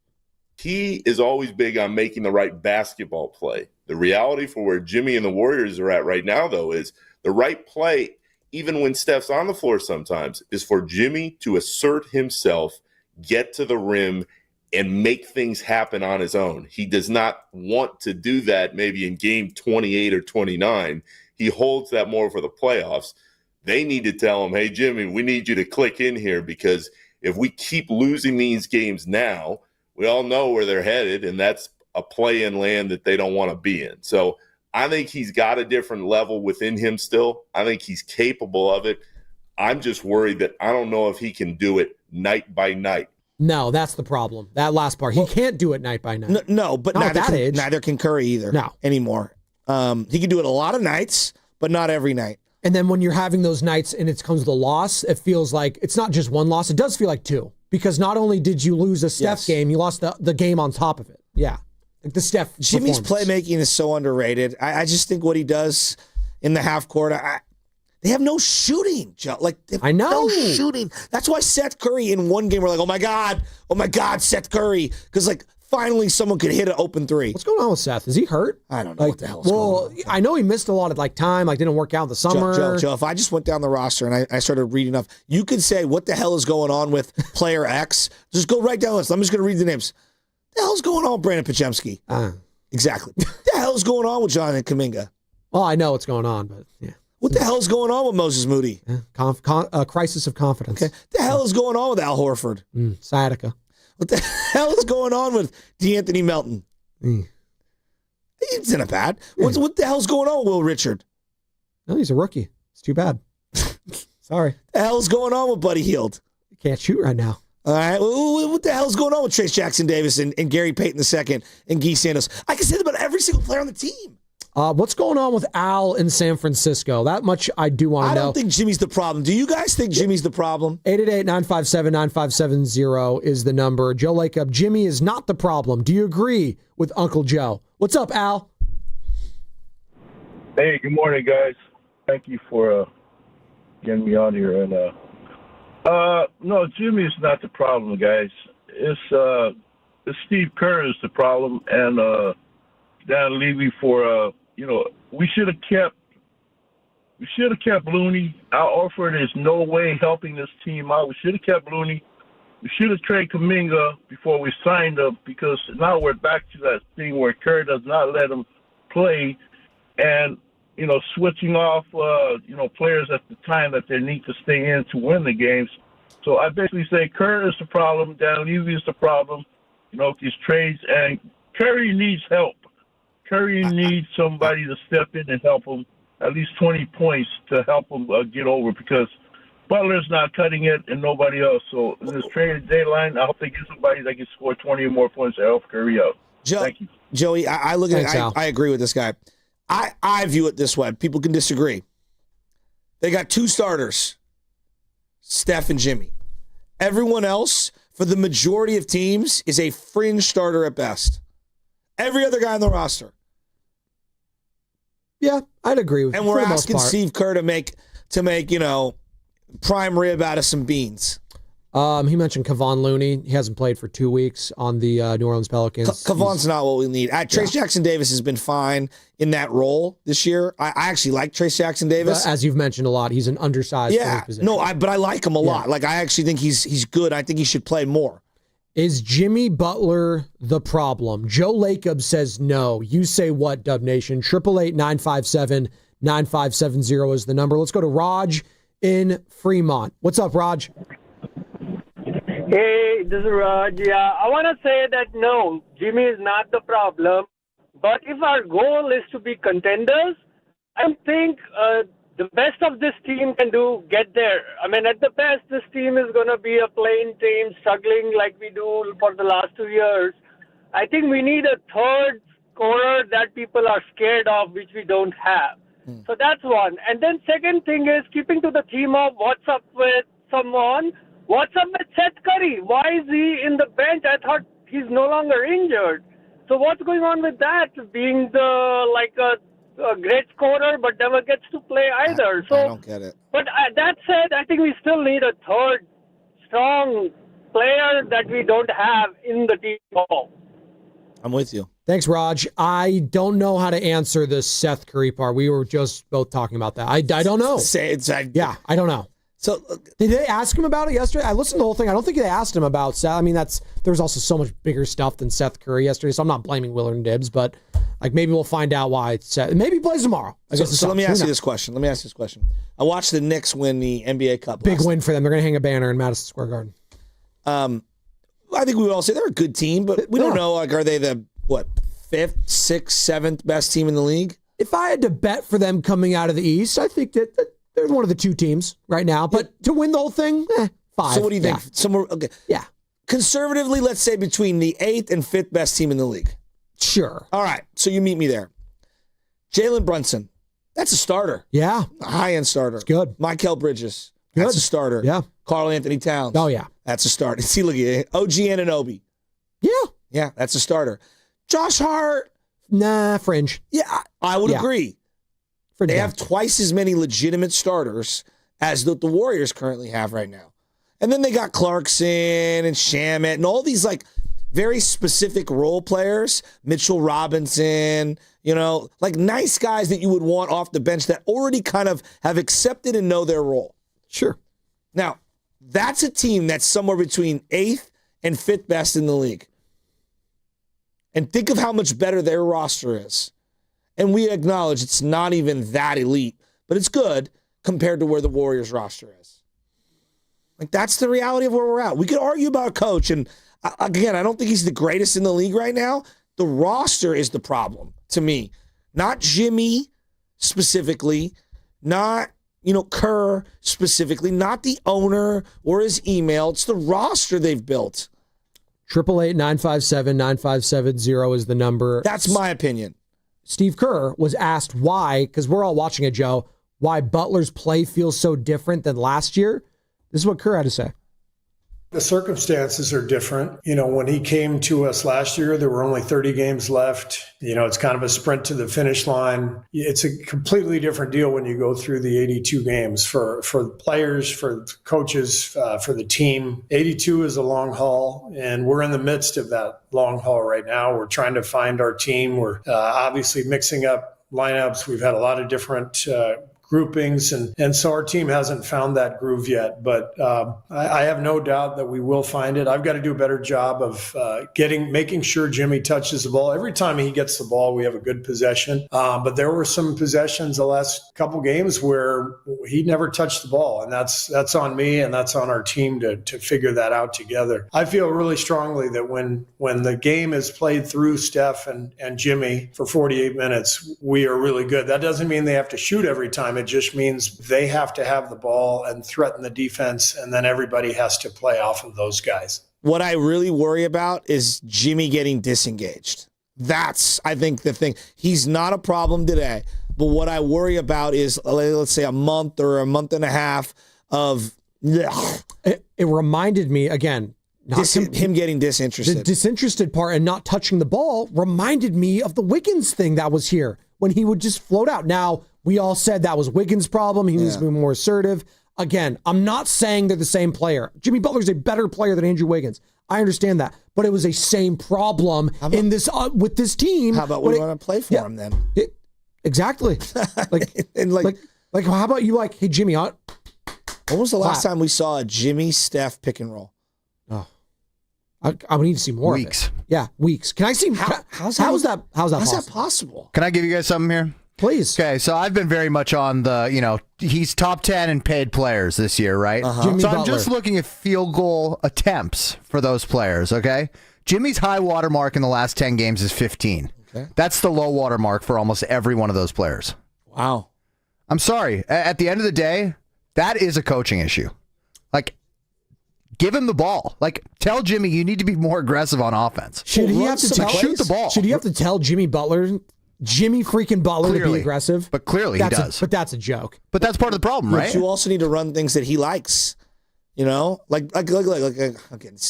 He is always big on making the right basketball play. The reality for where Jimmy and the Warriors are at right now, though, is the right play, even when Steph's on the floor sometimes, is for Jimmy to assert himself, get to the rim, and make things happen on his own. He does not want to do that maybe in game 28 or 29. He holds that more for the playoffs. They need to tell him, hey, Jimmy, we need you to click in here because if we keep losing these games now, we all know where they're headed, and that's a play-in land that they don't want to be in. So I think he's got a different level within him still. I think he's capable of it. I'm just worried that I don't know if he can do it night by night. No, that's the problem. That last part. He can't do it night by night. No, but not at that age. Neither can Curry either. No. Anymore. He can do it a lot of nights, but not every night. And then when you're having those nights and it comes to the loss, it feels like it's not just one loss. It does feel like 2. Because not only did you lose a Steph game, you lost the game on top of it. Yeah. Like the Steph Jimmy's playmaking is so underrated. I just think what he does in the half court, they have no shooting, Joe. Like, I know. No shooting. That's why Seth Curry in one game, we're like, oh my God, Seth Curry. Because, like, finally someone could hit an open 3. What's going on with Seth? Is he hurt? I don't know what the hell's going on. I know he missed a lot of time, didn't work out in the summer. Joe, if I just went down the roster and I started reading up, you could say, what the hell is going on with player X? Just go right down the list. I'm just going to read the names. What the hell's going on with Brandon Podziemski? Exactly. What the hell's going on with Jonathan Kaminga? Well, I know what's going on, but yeah. What the hell's going on with Moses Moody? Crisis of confidence. Okay. The hell is going on with Al Horford? Sciatica. What the hell is going on with DeAnthony Melton? He's in a bad. What the hell's going on with Will Richard? No, he's a rookie. It's too bad. Sorry. The hell's going on with Buddy Hield? He can't shoot right now. All right. What the hell's going on with Trace Jackson Davis and Gary Payton II and Guy Santos? I can say that about every single player on the team. What's going on with Al in San Francisco? That much I do want to know. I don't think Jimmy's the problem. Do you guys think Jimmy's the problem? 888-957-9570 is the number. Joe Lacob, Jimmy is not the problem. Do you agree with Uncle Joe? What's up, Al? Hey, good morning, guys. Thank you for getting me on here. And no, Jimmy is not the problem, guys. It's Steve Kerr is the problem, and Dan Levy for we should have kept Looney. Al Horford is no way helping this team out. We should have kept Looney. We should have traded Kaminga before we signed him, because now we're back to that thing where Kerr does not let him play, and switching off players at the time that they need to stay in to win the games. So I basically say Kerr is the problem, Dan Levy is the problem. These trades, and Curry needs help. Curry needs somebody to step in and help him, at least 20 points to help him get over, because Butler's not cutting it and nobody else. So in this trade deadline, I hope they get somebody that can score 20 or more points to help Curry out. Thank you. Joey, I look at it, I agree with this guy. I view it this way. People can disagree. They got two starters, Steph and Jimmy. Everyone else, for the majority of teams, is a fringe starter at best. Every other guy on the roster. Yeah, I'd agree with you. And we're asking Steve Kerr to make prime rib out of some beans. He mentioned Kevon Looney. He hasn't played for 2 weeks on the New Orleans Pelicans. Kevon's not what we need. Trace Jackson Davis has been fine in that role this year. I actually like Trace Jackson Davis. As you've mentioned a lot, he's an undersized for his position. But I like him a lot. Like, I actually think he's good. I think he should play more. Is Jimmy Butler the problem? Joe Lacob says no. You say what, Dub Nation? 888-957-9570 is the number. Let's go to Raj in Fremont. What's up, Raj? Hey, this is Raj. Yeah, I want to say that no, Jimmy is not the problem. But if our goal is to be contenders, I think the best of this team can get there. I mean, at the best, this team is going to be a playing team, struggling like we do for the last 2 years. I think we need a third scorer that people are scared of, which we don't have. So that's one. And then second thing is keeping to the theme of what's up with someone. What's up with Seth Curry? Why is he in the bench? I thought he's no longer injured. So what's going on with that? Being a great scorer, but never gets to play either. So I don't get it. But that said, I think we still need a third strong player that we don't have in the team ball. I'm with you. Thanks, Raj. I don't know how to answer the Seth Curry part. We were just both talking about that. I don't know. I don't know. So did they ask him about it yesterday? I listened to the whole thing. I don't think they asked him about Seth. I mean, there's also so much bigger stuff than Seth Curry yesterday, so I'm not blaming Willard and Dibbs, but maybe we'll find out why it's Seth. Maybe he plays tomorrow. So let me ask you this question. I watched the Knicks win the NBA Cup. Big win for them. They're going to hang a banner in Madison Square Garden. I think we would all say they're a good team, but we don't know. Are they the 5th, 6th, 7th best team in the league? If I had to bet for them coming out of the East, I think that they're one of the two teams right now. But to win the whole thing, 5. So what do you think? Yeah. Somewhere, okay. Yeah. Conservatively, let's say between the 8th and 5th best team in the league. Sure. All right. So you meet me there. Jalen Brunson. That's a starter. Yeah. A high-end starter. It's good. Mikal Bridges. Good. That's a starter. Yeah. Karl Anthony Towns. Oh, yeah. That's a starter. See, look at OG Anunoby. Yeah. Yeah, that's a starter. Josh Hart. Nah, fringe. Yeah, I would agree. They have twice as many legitimate starters as the Warriors currently have right now. And then they got Clarkson and Shamet and all these very specific role players, Mitchell Robinson, nice guys that you would want off the bench that already kind of have accepted and know their role. Sure. Now, that's a team that's somewhere between 8th and 5th best in the league. And think of how much better their roster is. And we acknowledge it's not even that elite, but it's good compared to where the Warriors roster is. Like, that's the reality of where we're at. We could argue about a coach, and again, I don't think he's the greatest in the league right now. The roster is the problem to me. Not Jimmy specifically, not, Kerr specifically, not the owner or his email. It's the roster they've built. 888-957-9570 is the number. That's my opinion. Steve Kerr was asked why, because we're all watching it, Joe, why Butler's play feels so different than last year. This is what Kerr had to say. The circumstances are different. When he came to us last year, there were only 30 games left. It's kind of a sprint to the finish line. It's a completely different deal when you go through the 82 games for the players, for coaches, for the team. 82 is a long haul, and we're in the midst of that long haul right now. We're trying to find our team. We're obviously mixing up lineups. We've had a lot of different groupings, and so our team hasn't found that groove yet, but I have no doubt that we will find it. I've got to do a better job of making sure Jimmy touches the ball. Every time he gets the ball, we have a good possession, but there were some possessions the last couple games where he never touched the ball, and that's on me, and that's on our team to figure that out together. I feel really strongly that when the game is played through Steph and Jimmy for 48 minutes, we are really good. That doesn't mean they have to shoot every time. It just means they have to have the ball and threaten the defense, and then everybody has to play off of those guys. What I really worry about is Jimmy getting disengaged. That's, I think, the thing. He's not a problem today, but what I worry about is, let's say, a month or a month and a half of... It reminded me, again... him getting disinterested. The disinterested part and not touching the ball reminded me of the Wiggins thing that was here, when he would just float out. Now, we all said that was Wiggins' problem. He needs to be more assertive. Again, I'm not saying they're the same player. Jimmy Butler's a better player than Andrew Wiggins. I understand that. But it was a same problem in this with this team. How about we want to play for him then? Exactly. Like how about you hey, Jimmy, when was the last time we saw a Jimmy Steph pick and roll? Oh. I would need to see more. Weeks. Of it. Yeah, weeks. Can I see how's that possible? Can I give you guys something here? Please. Okay, so I've been very much on the, he's top 10 in paid players this year, right? Jimmy So Butler. I'm just looking at field goal attempts for those players, okay? Jimmy's high water mark in the last 10 games is 15. Okay. That's the low water mark for almost every one of those players. Wow. I'm sorry. At the end of the day, that is a coaching issue. Give him the ball. Tell Jimmy you need to be more aggressive on offense. Should he have to shoot the ball? Should he have to tell Jimmy freaking Butler to be aggressive? But clearly he does. But that's a joke. But that's part of the problem, right? But you also need to run things that he likes. Again, it's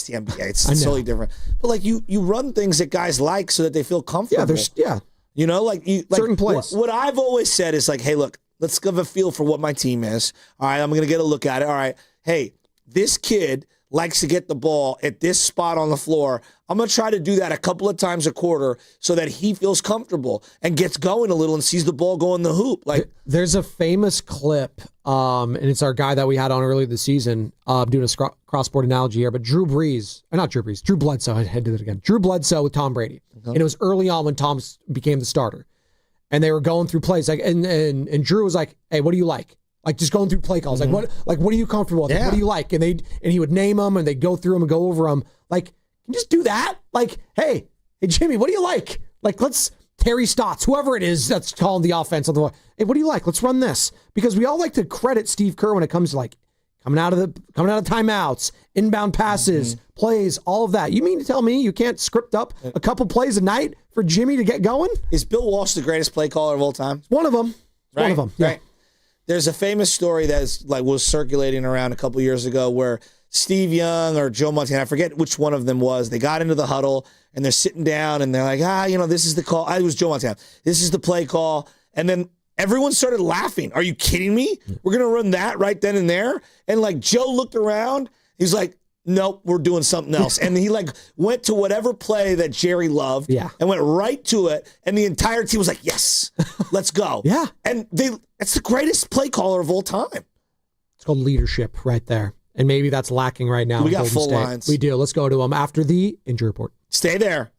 the NBA. It's totally different. But you run things that guys like so that they feel comfortable. Certain plays. What I've always said is hey, look, let's give a feel for what my team is. All right, I'm going to get a look at it. All right, hey, this kid likes to get the ball at this spot on the floor. I'm going to try to do that a couple of times a quarter so that he feels comfortable and gets going a little and sees the ball go in the hoop. There's a famous clip, and it's our guy that we had on earlier this season, doing a cross-sport analogy here, but Drew Bledsoe, I had to do it again. Drew Bledsoe with Tom Brady. And it was early on when Tom became the starter. And they were going through plays, and Drew was like, hey, what do you like? Just going through play calls. What are you comfortable with? Yeah. What do you like? And he would name them, and they'd go through them and go over them. Can you just do that? Hey, Jimmy, what do you like? Let's Terry Stotts, whoever it is that's calling the offense on the hey, what do you like? Let's run this. Because we all like to credit Steve Kerr when it comes to coming out of timeouts, inbound passes, plays, all of that. You mean to tell me you can't script up a couple plays a night for Jimmy to get going? Is Bill Walsh the greatest play caller of all time? One of them. Right? One of them. Yeah. Right. There's a famous story that was circulating around a couple years ago where Steve Young or Joe Montana, I forget which one of them was, they got into the huddle and they're sitting down and they're like, this is the call. It was Joe Montana. This is the play call. And then everyone started laughing. Are you kidding me? We're going to run that right then and there? And Joe looked around. He's like, nope, we're doing something else. And he went to whatever play that Jerry loved and went right to it. And the entire team was like, yes, let's go. Yeah. And it's the greatest play caller of all time. It's called leadership right there. And maybe that's lacking right now. We got Golden full State. lines. We do. Let's go to them after the injury report. Stay there.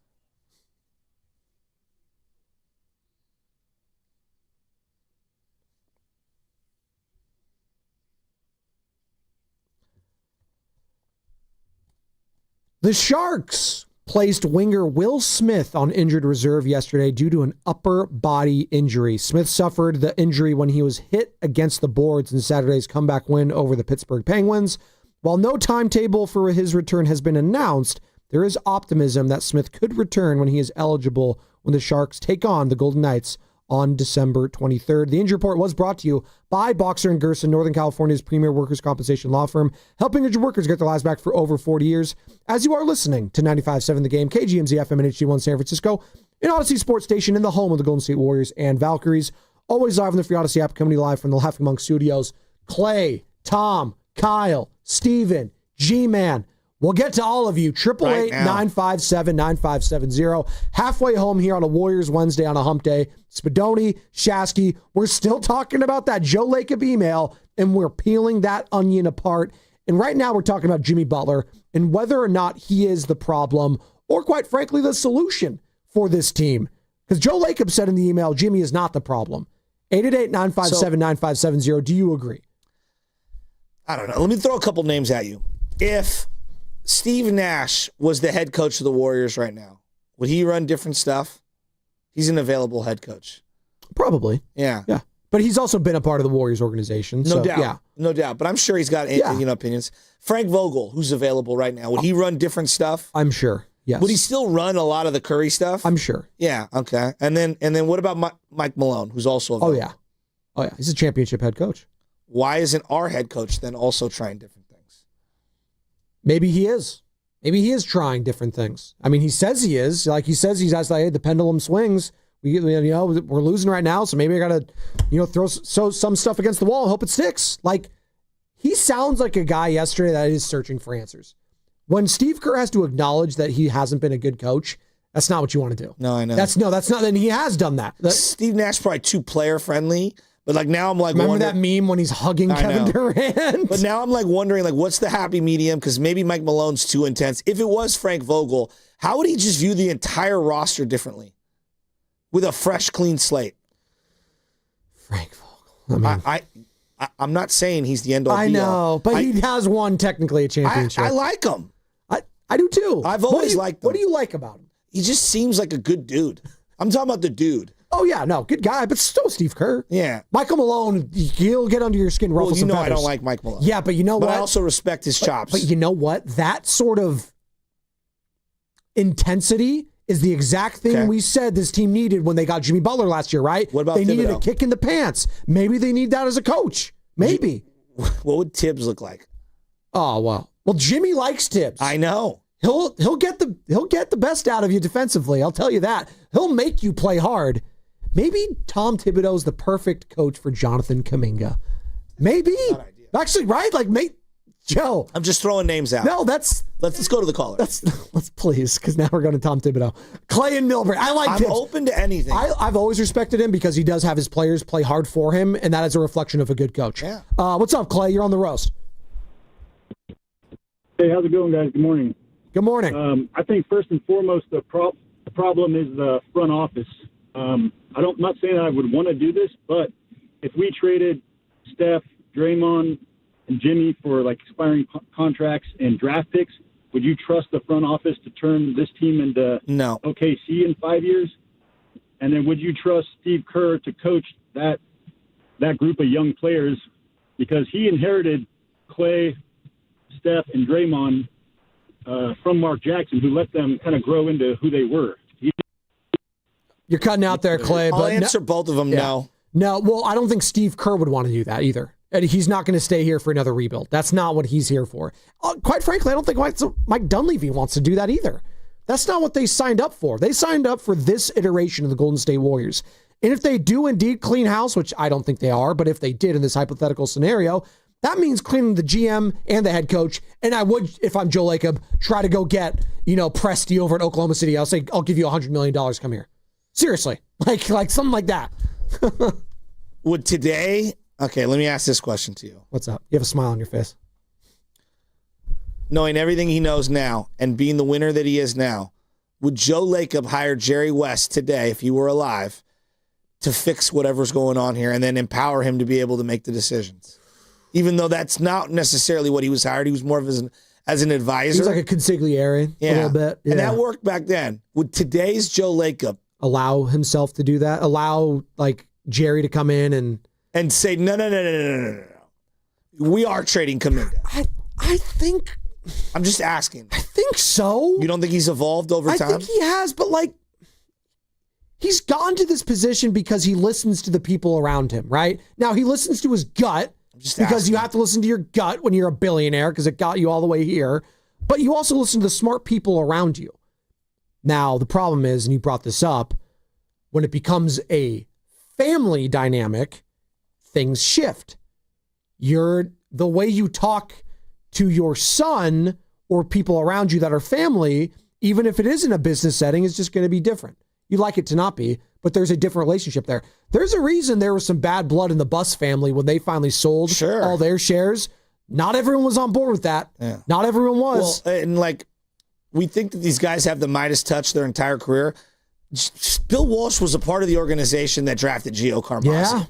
The Sharks placed winger Will Smith on injured reserve yesterday due to an upper body injury. Smith suffered the injury when he was hit against the boards in Saturday's comeback win over the Pittsburgh Penguins. While no timetable for his return has been announced, there is optimism that Smith could return when he is eligible when the Sharks take on the Golden Knights on December 23rd. The injury report was brought to you by Boxer & Gerson, Northern California's premier workers' compensation law firm, helping injured workers get their lives back for over 40 years. As you are listening to 95.7 The Game, KGMZ FM and HD1 San Francisco, an Odyssey Sports Station in the home of the Golden State Warriors and Valkyries. Always live on the free Odyssey app, coming live from the Laughing Monk Studios. Clay, Tom, Kyle, Steven, G-Man. We'll get to all of you. 888-957-9570. Halfway home here on a Warriors Wednesday on a hump day. Spadoni, Shasky. We're still talking about that Joe Lacob email, and we're peeling that onion apart. And right now we're talking about Jimmy Butler and whether or not he is the problem or, quite frankly, the solution for this team. Because Joe Lacob said in the email, Jimmy is not the problem. 888-957-9570. Do you agree? I don't know. Let me throw a couple names at you. If Steve Nash was the head coach of the Warriors right now, would he run different stuff? He's an available head coach. Probably. Yeah. Yeah. But he's also been a part of the Warriors organization. No so, doubt. Yeah. No doubt. But I'm sure he's got opinions. Frank Vogel, who's available right now, would he run different stuff? I'm sure. Yes. Would he still run a lot of the Curry stuff? I'm sure. Yeah. Okay. And then what about Mike Malone, who's also available? Oh, yeah. He's a championship head coach. Why isn't our head coach then also trying different things? Maybe he is. Maybe he is trying different things. I mean, he says he is. Like he says he's like, hey, the pendulum swings. We're losing right now, so maybe I got to, throw some stuff against the wall and hope it sticks. Like, he sounds like a guy yesterday that is searching for answers. When Steve Kerr has to acknowledge that he hasn't been a good coach, that's not what you want to do. No, I know. That's not, and he has done that. Steve Nash probably too player friendly. But like now I'm like, remember that meme when he's hugging Kevin Durant? But now I'm like wondering, like, what's the happy medium? Because maybe Mike Malone's too intense. If it was Frank Vogel, how would he just view the entire roster differently with a fresh, clean slate? Frank Vogel. I mean, I'm not saying he's the end all. I know, but he has won technically a championship. I like him. I do too. I've always liked him. What do you like about him? He just seems like a good dude. I'm talking about the dude. Oh, yeah, no, good guy, but still Steve Kerr. Yeah. Michael Malone, he'll get under your skin, ruffle some feathers. I don't like Mike Malone. Yeah, but you know what? But I also respect his chops. But you know what? That sort of intensity is the exact thing we said this team needed when they got Jimmy Butler last year, right? What about They needed Thibodeau? a kick in the pants. Maybe they need that as a coach. Maybe. What would Tibbs look like? Oh, well. Well, Jimmy likes Tibbs. I know. He'll get the best out of you defensively, I'll tell you that. He'll make you play hard. Maybe Tom Thibodeau is the perfect coach for Jonathan Kaminga. Maybe. Actually, right? Like, Joe. I'm just throwing names out. No, let's go to the caller. Let's please, because now we're going to Tom Thibodeau. Clay and Milbury. I'm Tibbs. Open to anything. I've always respected him because he does have his players play hard for him, and that is a reflection of a good coach. Yeah. What's up, Clay? You're on the roast. Hey, how's it going, guys? Good morning. Good morning. I think first and foremost, the problem is the front office. I'm not saying I would want to do this, but if we traded Steph, Draymond, and Jimmy for like expiring contracts and draft picks, would you trust the front office to turn this team into OKC in 5 years? And then would you trust Steve Kerr to coach that group of young players? Because he inherited Clay, Steph, and Draymond from Mark Jackson, who let them kind of grow into who they were. You're cutting out there, Clay. I'll answer both of them now. No, well, I don't think Steve Kerr would want to do that either. And he's not going to stay here for another rebuild. That's not what he's here for. Quite frankly, I don't think Mike Dunleavy wants to do that either. That's not what they signed up for. They signed up for this iteration of the Golden State Warriors. And if they do indeed clean house, which I don't think they are, but if they did in this hypothetical scenario, that means cleaning the GM and the head coach. And I would, if I'm Joe Lacob, try to go get, Presti over at Oklahoma City. I'll say, I'll give you $100 million. Come here. Seriously. Like something like that. Would today... Okay, let me ask this question to you. What's up? You have a smile on your face. Knowing everything he knows now and being the winner that he is now, would Joe Lacob hire Jerry West today, if he were alive, to fix whatever's going on here and then empower him to be able to make the decisions? Even though that's not necessarily what he was hired. He was more of as an advisor. He's like a consigliere a little bit. Yeah. And that worked back then. Would today's Joe Lacob allow himself to do that? Allow like Jerry to come in and say, no. We are trading Kaminga. I think. I'm just asking. I think so. You don't think he's evolved over time? I think he has, but like, he's gotten to this position because he listens to the people around him, right? Now, he listens to his gut because you have to listen to your gut when you're a billionaire because it got you all the way here. But you also listen to the smart people around you. Now, the problem is, and you brought this up, when it becomes a family dynamic, things shift. The way you talk to your son or people around you that are family, even if it isn't a business setting, is just going to be different. You like it to not be, but there's a different relationship there. There's a reason there was some bad blood in the Bus family when they finally sold all their shares. Not everyone was on board with that. Yeah. Not everyone was. Well, and like, we think that these guys have the Midas touch their entire career. Bill Walsh was a part of the organization that drafted Gio Carmazzi. Yeah.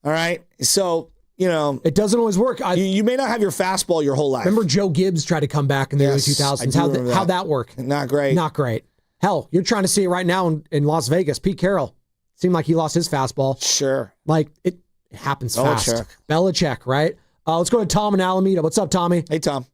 All right. So, it doesn't always work. You may not have your fastball your whole life. Remember Joe Gibbs tried to come back in the early 2000s? How'd that work? Not great. Not great. Hell, you're trying to see it right now in Las Vegas. Pete Carroll seemed like he lost his fastball. Sure. Like, it happens fast. Belichick. Belichick, right? Let's go to Tom in Alameda. What's up, Tommy? Hey, Tom.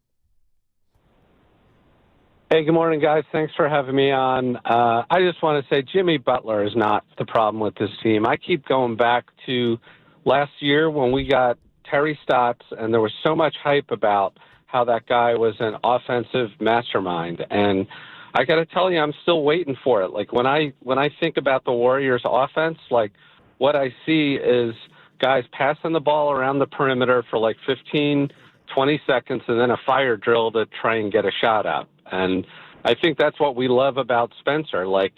Hey, good morning, guys. Thanks for having me on. I just want to say Jimmy Butler is not the problem with this team. I keep going back to last year when we got Terry Stotts, and there was so much hype about how that guy was an offensive mastermind. And I got to tell you, I'm still waiting for it. Like when I think about the Warriors offense, like what I see is guys passing the ball around the perimeter for like 15, 20 seconds, and then a fire drill to try and get a shot up. And I think that's what we love about Spencer. Like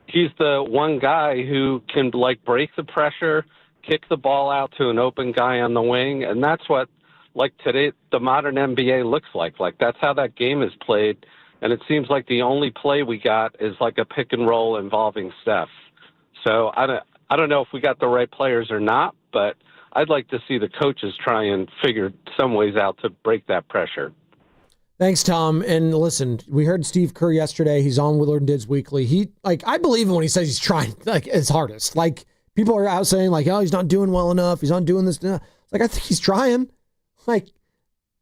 he's the one guy who can like break the pressure, kick the ball out to an open guy on the wing. And that's what like today, the modern NBA looks like. Like that's how that game is played. And it seems like the only play we got is like a pick and roll involving Steph. So I don't know if we got the right players or not, but I'd like to see the coaches try and figure some ways out to break that pressure. Thanks, Tom. And listen, we heard Steve Kerr yesterday. He's on Willard and Dids Weekly. I believe him when he says he's trying like his hardest. Like people are out saying like, oh, he's not doing well enough. He's not doing this. Like I think he's trying. Like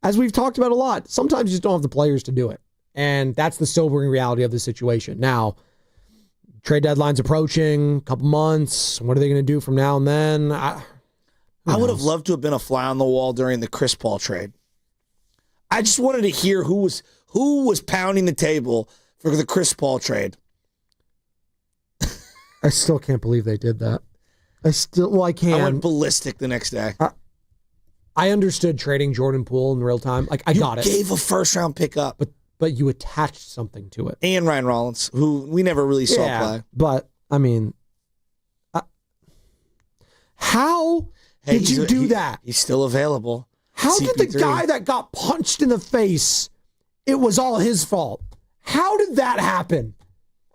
as we've talked about a lot, sometimes you just don't have the players to do it. And that's the sobering reality of the situation. Now, trade deadline's approaching, a couple months. What are they going to do from now and then? I would have loved to have been a fly on the wall during the Chris Paul trade. I just wanted to hear who was pounding the table for the Chris Paul trade. I still can't believe they did that. I can. I went ballistic the next day. I understood trading Jordan Poole in real time. Like I got it. You gave a first-round pick up. But you attached something to it. And Ryan Rollins, who we never really saw play. But, I mean, how did you do that? He's still available. How did the guy that got punched in the face, it was all his fault? How did that happen?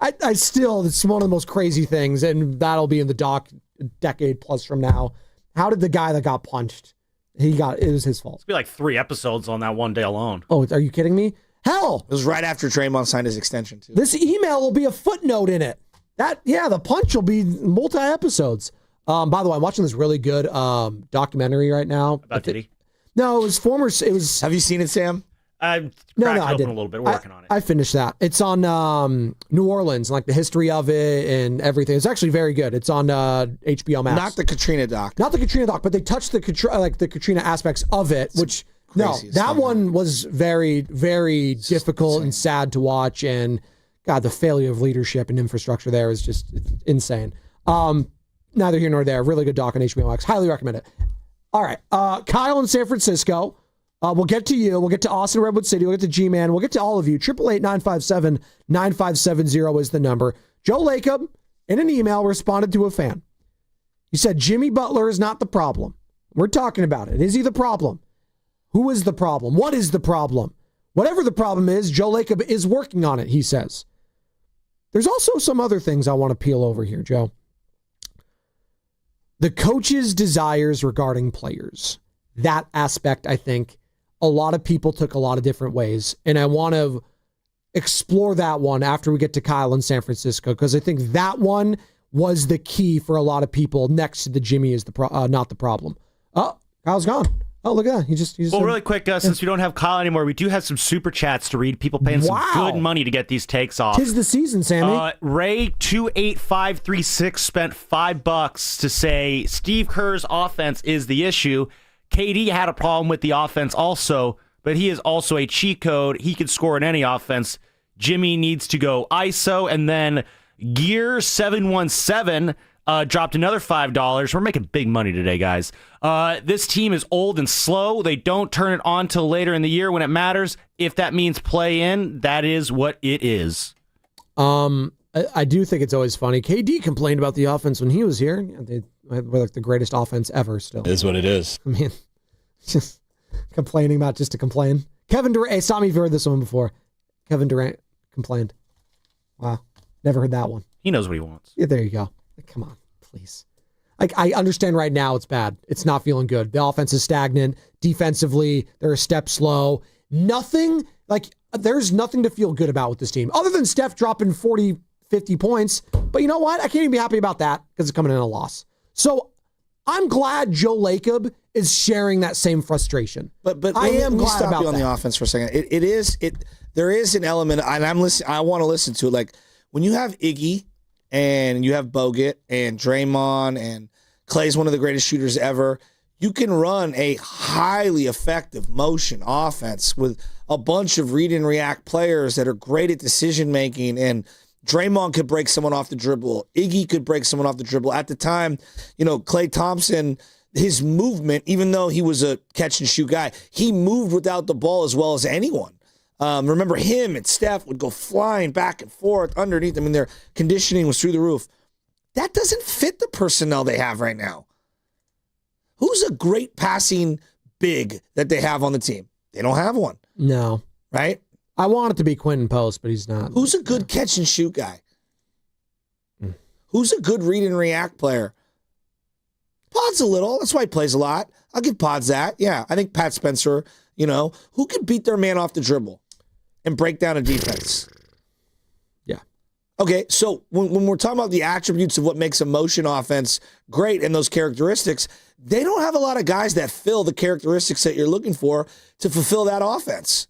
I still, it's one of the most crazy things, and that'll be in the doc a decade plus from now. How did the guy that got punched, it was his fault? It's be like 3 episodes on that one day alone. Oh, are you kidding me? Hell, it was right after Draymond signed his extension too. This email will be a footnote in it. The punch will be multi-episodes. By the way, I'm watching this really good documentary right now. About Diddy? No, it was. Have you seen it, Sam? I didn't. A little bit. We're working on it. I finished that. It's on New Orleans, like the history of it and everything. It's actually very good. It's on HBO Max. Not the Katrina doc. Not the Katrina doc, but they touched the Katrina aspects of it, which. No, that one was very, very difficult and sad to watch. And God, the failure of leadership and infrastructure there is just insane. Neither here nor there. Really good doc on HBO Max. Highly recommend it. All right. Kyle in San Francisco. We'll get to you. We'll get to Austin, Redwood City. We'll get to G-Man. We'll get to all of you. 888-957-9570 is the number. Joe Lacob, in an email, responded to a fan. He said, Jimmy Butler is not the problem. We're talking about it. Is he the problem? Who is the problem? What is the problem? Whatever the problem is, Joe Lacob is working on it, he says. There's also some other things I want to peel over here, Joe. The coach's desires regarding players. That aspect, I think, a lot of people took a lot of different ways. And I want to explore that one after we get to Kyle in San Francisco, because I think that one was the key for a lot of people next to the Jimmy is not the problem. Oh, Kyle's gone. Oh, look at that. He just well, really quick, since we don't have Kyle anymore, we do have some super chats to read. People paying some good money to get these takes off. 'Tis the season, Sammy. Ray28536 spent $5 to say Steve Kerr's offense is the issue. KD had a problem with the offense also, but he is also a cheat code. He can score in any offense. Jimmy needs to go ISO. And then Gear717 dropped another $5. We're making big money today, guys. This team is old and slow. They don't turn it on till later in the year when it matters. If that means play in, that is what it is. I do think it's always funny. KD complained about the offense when he was here. They were like the greatest offense ever still. It is what it is. I mean, just complaining about just to complain. Kevin Durant, hey, stop me if you've heard this one before. Kevin Durant complained. Wow. Never heard that one. He knows what he wants. Yeah, there you go. Come on, please. I understand right now it's bad. It's not feeling good. The offense is stagnant. Defensively, they're a step slow. There's nothing to feel good about with this team other than Steph dropping 40, 50 points. But you know what? I can't even be happy about that because it's coming in a loss. So I'm glad Joe Lacob is sharing that same frustration. But I am glad stop about you on that. the offense for a second. There is an element, and I want to listen to it. Like when you have Iggy and you have Bogut and Draymond and Clay's one of the greatest shooters ever, you can run a highly effective motion offense with a bunch of read and react players that are great at decision making. And Draymond could break someone off the dribble. Iggy could break someone off the dribble. At the time, Klay Thompson, his movement, even though he was a catch and shoot guy, he moved without the ball as well as anyone. Remember him and Steph would go flying back and forth underneath. I mean, their conditioning was through the roof. That doesn't fit the personnel they have right now. Who's a great passing big that they have on the team? They don't have one. No. Right? I want it to be Quentin Post, but he's not. Who's a good catch and shoot guy? Who's a good read and react player? Pod's a little. That's why he plays a lot. I'll give Pods that. Yeah, I think Pat Spencer, who can beat their man off the dribble and break down a defense? Yeah. Okay, so when we're talking about the attributes of what makes a motion offense great and those characteristics, they don't have a lot of guys that fill the characteristics that you're looking for to fulfill that offense.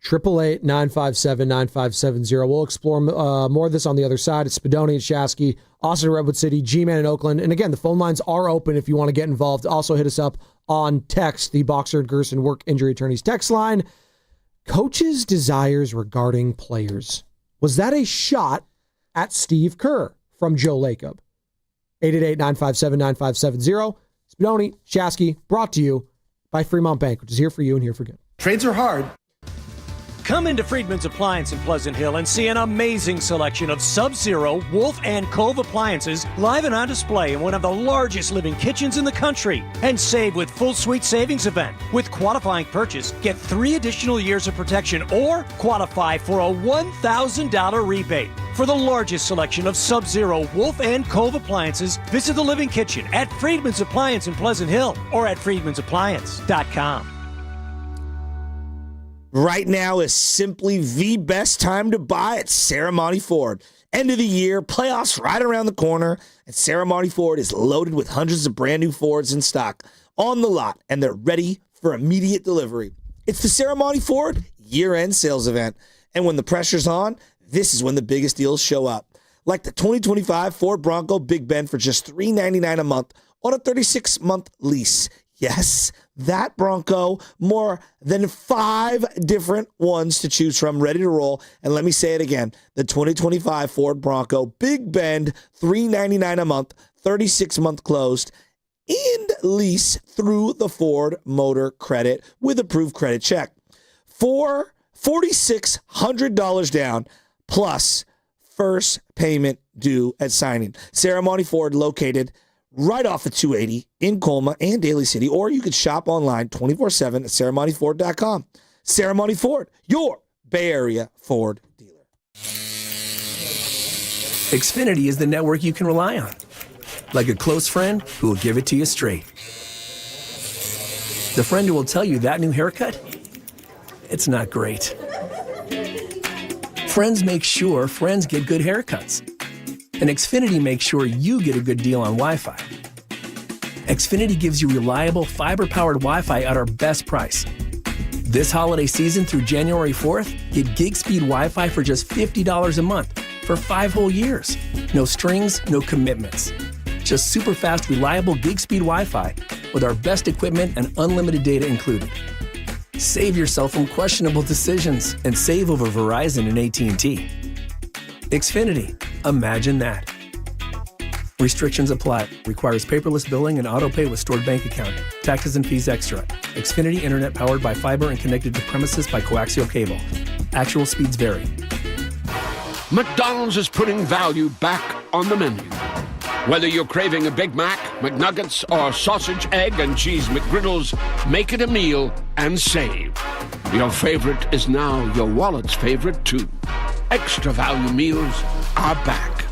888-957-9570. We'll explore more of this on the other side. It's Spadoni and Shasky, Austin, Redwood City, G-Man in Oakland. And again, the phone lines are open if you want to get involved. Also hit us up on text, the Boxer and Gerson Work Injury Attorneys text line. Coach's desires regarding players. Was that a shot at Steve Kerr from Joe Lacob? 888-957-9570. Spadoni, Shasky, brought to you by Fremont Bank, which is here for you and here for good. Trades are hard. Come into Friedman's Appliance in Pleasant Hill and see an amazing selection of Sub-Zero, Wolf, and Cove appliances live and on display in one of the largest living kitchens in the country. And save with Full Suite Savings Event. With qualifying purchase, get 3 additional years of protection or qualify for a $1,000 rebate. For the largest selection of Sub-Zero, Wolf, and Cove appliances, visit the Living Kitchen at Friedman's Appliance in Pleasant Hill or at friedmansappliance.com. Right now is simply the best time to buy at Sarah Monty Ford. End of the year, playoffs right around the corner, and Sarah Monty Ford is loaded with hundreds of brand new Fords in stock on the lot, and they're ready for immediate delivery. It's the Sarah Monty Ford year-end sales event, and when the pressure's on, this is when the biggest deals show up. Like the 2025 Ford Bronco Big Bend for just $399 a month on a 36-month lease. Yes, that Bronco, more than 5 different ones to choose from, ready to roll. And let me say it again, the 2025 Ford Bronco Big Bend, $399 a month, 36-month closed, and lease through the Ford Motor Credit with approved credit check. For $4,600 down, plus first payment due at signing. Sarah Monty Ford, located right off of 280 in Colma and Daly City, or you could shop online 24/7 at SarahMontyFord.com. Sarah Monty Ford, your Bay Area Ford dealer. Xfinity is the network you can rely on. Like a close friend who will give it to you straight. The friend who will tell you that new haircut, it's not great. Friends make sure friends get good haircuts. And Xfinity makes sure you get a good deal on Wi-Fi. Xfinity gives you reliable fiber-powered Wi-Fi at our best price. This holiday season through January 4th, get gig speed Wi-Fi for just $50 a month for 5 whole years. No strings, no commitments. Just super fast, reliable gig speed Wi-Fi with our best equipment and unlimited data included. Save yourself from questionable decisions and save over Verizon and AT&T. Xfinity. Imagine that. Restrictions apply. Requires paperless billing and auto-pay with stored bank account. Taxes and fees extra. Xfinity Internet powered by fiber and connected to premises by coaxial cable. Actual speeds vary. McDonald's is putting value back on the menu. Whether you're craving a Big Mac, McNuggets, or sausage, egg, and cheese McGriddles, make it a meal and save. Your favorite is now your wallet's favorite, too. Extra value meals are back.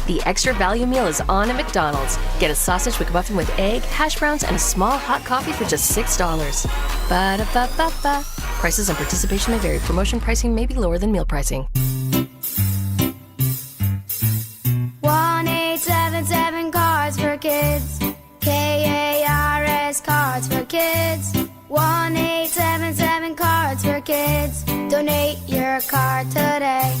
The extra value meal is on at McDonald's. Get a sausage McMuffin with egg, hash browns, and a small hot coffee for just $6. Ba-da-ba-ba-ba. Prices and participation may vary. Promotion pricing may be lower than meal pricing. 1-877 Cards for Kids. KARS Cards for Kids. 1-877 Cards for Kids. Donate your card today.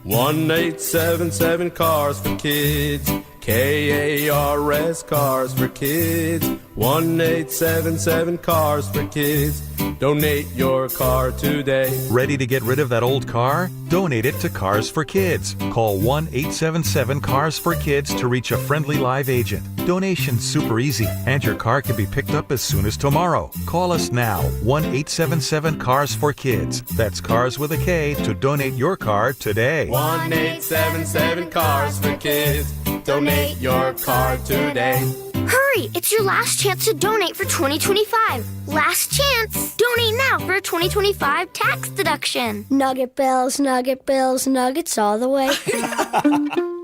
1-877 Cars for Kids. KARS Cars for Kids. 1-877 Cars for Kids. Donate your car today. Ready to get rid of that old car? Donate it to Cars for Kids. Call 1-877-CARS-FOR-KIDS to reach a friendly live agent. Donation's super easy, and your car can be picked up as soon as tomorrow. Call us now, 1-877-CARS-FOR-KIDS. That's Cars with a K to donate your car today. 1-877 Cars for Kids. Donate your car today. Hurry! It's your last chance to donate for 2025. Last chance! Donate now for a 2025 tax deduction. Nugget bills, nuggets all the way.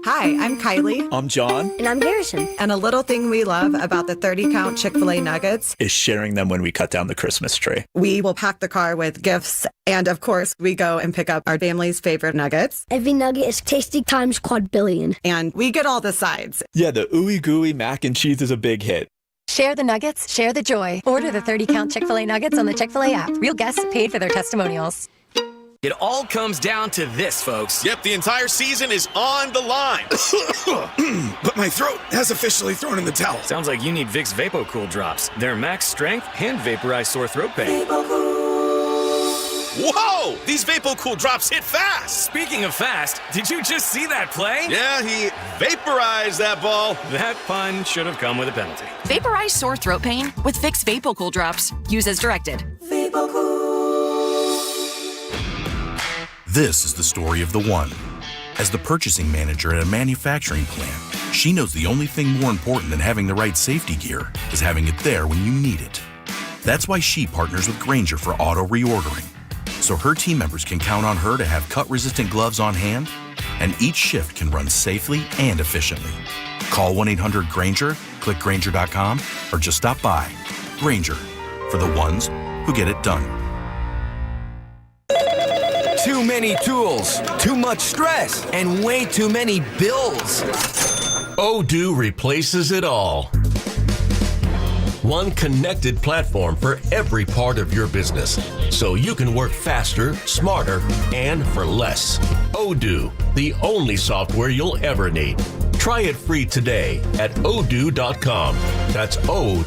Hi, I'm Kylie. I'm John. And I'm Garrison. And a little thing we love about the 30-count Chick-fil-A nuggets is sharing them when we cut down the Christmas tree. We will pack the car with gifts. And of course, we go and pick up our family's favorite nuggets. Every nugget is tasty times quadrillion. And we get all the sides. Yeah, the ooey gooey mac and cheese is a big hit. Share the nuggets, share the joy. Order the 30-count Chick-fil-A nuggets on the Chick-fil-A app. Real guests paid for their testimonials. It all comes down to this, folks. Yep, the entire season is on the line. But my throat has officially thrown in the towel. Sounds like you need Vicks VapoCool drops. They're max strength and vaporize sore throat pain. Whoa! These VapoCool drops hit fast! Speaking of fast, did you just see that play? Yeah, he vaporized that ball. That pun should have come with a penalty. Vaporize sore throat pain with Vicks VapoCool drops. Use as directed. This is the story of the one. As the purchasing manager at a manufacturing plant, she knows the only thing more important than having the right safety gear is having it there when you need it. That's why she partners with Grainger for auto reordering, so her team members can count on her to have cut-resistant gloves on hand, and each shift can run safely and efficiently. Call 1-800-GRAINGER, click Grainger.com, or just stop by. Grainger, for the ones who get it done. Too many tools, too much stress, and way too many bills. Odoo replaces it all. One connected platform for every part of your business, so you can work faster, smarter, and for less. Odoo, the only software you'll ever need. Try it free today at odoo.com. That's ODOO.com.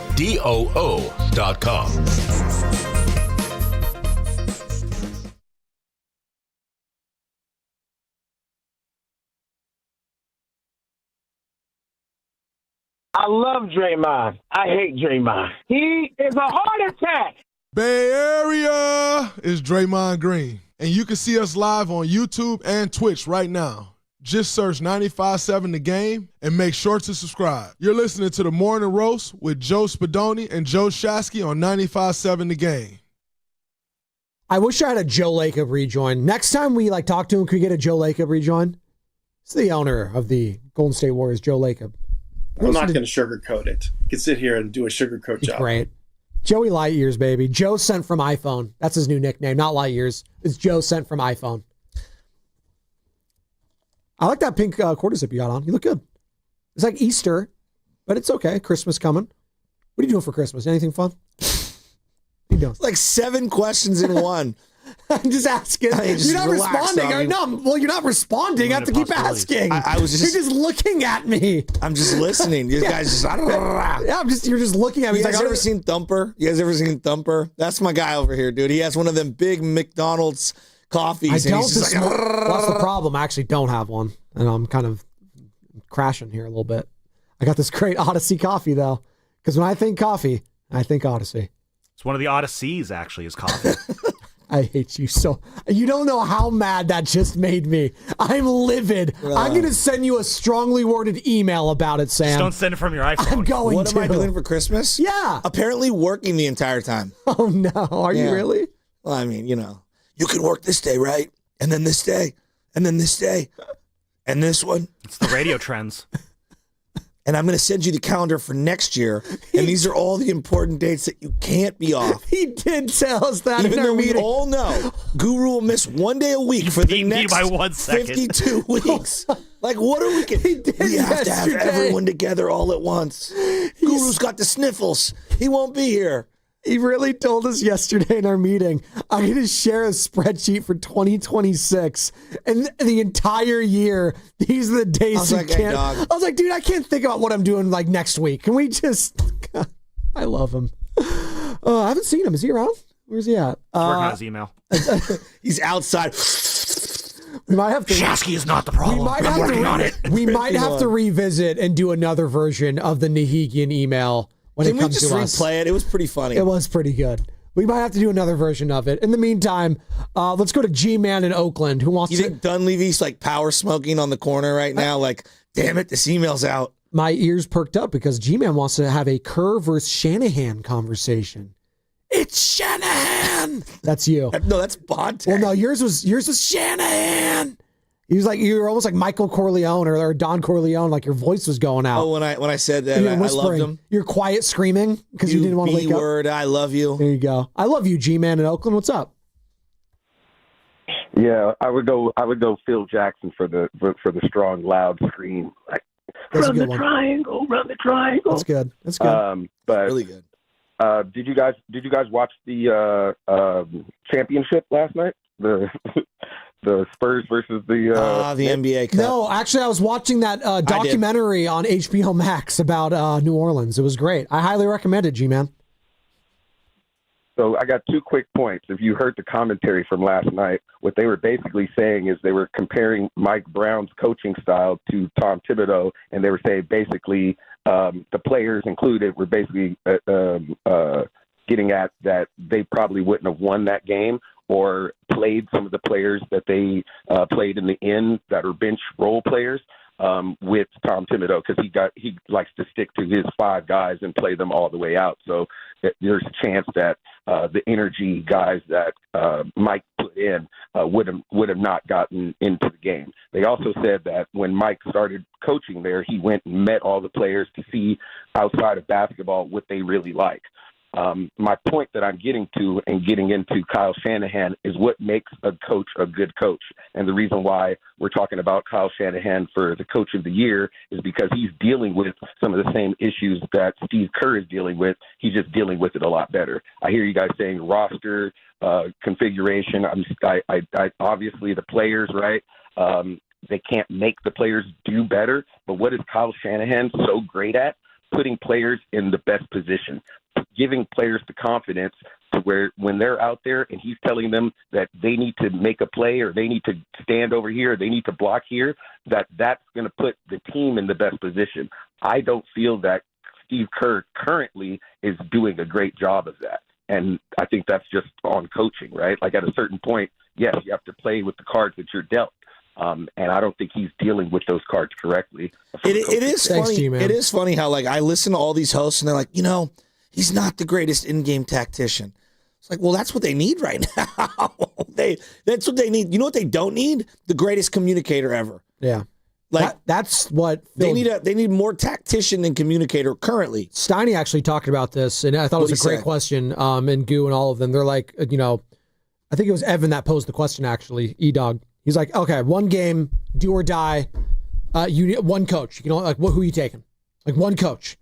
I love Draymond. I hate Draymond. He is a heart attack. Bay Area is Draymond Green. And you can see us live on YouTube and Twitch right now. Just search 95.7 The Game and make sure to subscribe. You're listening to The Morning Roast with Joe Spadoni and Joe Shasky on 95.7 The Game. I wish I had a Joe Lacob rejoin. Next time we talk to him, could we get a Joe Lacob rejoin? It's the owner of the Golden State Warriors, Joe Lacob. I'm not going to sugarcoat it. You can sit here and do a sugarcoat job. Great. Joey Light Years, baby. Joe sent from iPhone. That's his new nickname, not Light Years. It's Joe sent from iPhone. I like that pink quarter zip you got on. You look good. It's like Easter, but it's okay. Christmas coming. What are you doing for Christmas? Anything fun? What are you doing? Like 7 questions in one. I'm just asking. You're not responding. You're not responding. I have to keep asking. I was just. You're just looking at me. I'm just listening. You guys just. Yeah, you're just looking at me. You guys ever seen Thumper? That's my guy over here, dude. He has one of them big McDonald's coffees. I don't. That's the problem. I actually don't have one, and I'm kind of crashing here a little bit. I got this great Odyssey coffee though, because when I think coffee, I think Odyssey. It's one of the Odysseys, actually, is coffee. I hate you so. You don't know how mad that just made me. I'm livid. I'm going to send you a strongly worded email about it, Sam. Just don't send it from your iPhone. I'm going What to. am I doing for Christmas? Yeah. Apparently working the entire time. Oh, no. Are you really? Well, I mean, you can work this day, right? And then this day. And then this day. And this one. It's the radio trends. And I'm going to send you the calendar for next year. And these are all the important dates that you can't be off. He did tell us that Even in though our meeting. we all know Guru will miss one day a week for the next by 1 second. 52 weeks. Like, what are we going to We have to have everyone together all at once. Guru's got the sniffles. He won't be here. He really told us yesterday in our meeting, I'm going to share a spreadsheet for 2026. And the entire year, these are the days you can't. I was like, dude, I can't think about what I'm doing like next week. Can we just. I love him. I haven't seen him. Is he around? Where's he at? He's working on his email. He's outside. We might have to. Shasky is not the problem. I'm working on it. We might have to revisit and do another version of the Nahigian email. When it comes to us. Can we just replay it? It was pretty funny. It was pretty good. We might have to do another version of it. In the meantime, let's go to G-Man in Oakland. Who wants You think Dunleavy's like power smoking on the corner right now? Like, damn it, this email's out. My ears perked up because G-Man wants to have a Kerr versus Shanahan conversation. It's Shanahan. That's you. No, that's Bonte. Well, no, yours was Shanahan. He was like, you were almost like Michael Corleone or Don Corleone, like your voice was going out. Oh, when I said that, I loved him. You're quiet screaming because you didn't want to wake up. B-word, I love you. There you go. I love you, G-Man in Oakland. What's up? Yeah, I would go Phil Jackson for the strong, loud scream. Like, That's run the triangle, run the triangle. That's good. That's good. But really good. Did you guys watch the championship last night? The Spurs versus the NBA Cup. No, actually, I was watching that documentary on HBO Max about New Orleans. It was great. I highly recommend it, G-Man. So I got 2 quick points. If you heard the commentary from last night, what they were basically saying is they were comparing Mike Brown's coaching style to Tom Thibodeau, and they were saying basically the players included were basically getting at that they probably wouldn't have won that game or played some of the players that they played in the end that are bench role players with Tom Thibodeau because he likes to stick to his 5 guys and play them all the way out. So there's a chance that the energy guys that Mike put in would have not gotten into the game. They also said that when Mike started coaching there, he went and met all the players to see outside of basketball what they really like. My point that I'm getting to and getting into Kyle Shanahan is what makes a coach a good coach. And the reason why we're talking about Kyle Shanahan for the coach of the year is because he's dealing with some of the same issues that Steve Kerr is dealing with. He's just dealing with it a lot better. I hear you guys saying roster configuration. I obviously the players, right? They can't make the players do better. But what is Kyle Shanahan so great at? Putting players in the best position, giving players the confidence to where when they're out there and he's telling them that they need to make a play or they need to stand over here, or they need to block here, that's going to put the team in the best position. I don't feel that Steve Kerr currently is doing a great job of that. And I think that's just on coaching, right? Like at a certain point, yes, you have to play with the cards that you're dealt. And I don't think he's dealing with those cards correctly. It is Thanks, funny. G-Man. It is funny how I listen to all these hosts and they're like, he's not the greatest in-game tactician. It's like, well, that's what they need right now. That's what they need. You know what they don't need? The greatest communicator ever. Yeah. Like that's what they need more tactician than communicator currently. Steiny actually talked about this, and I thought it was a great question. And Goo and all of them, they're like, I think it was Evan that posed the question. Actually, E-Dog, he's like, okay, one game, do or die. You need one coach. Who are you taking? Like one coach,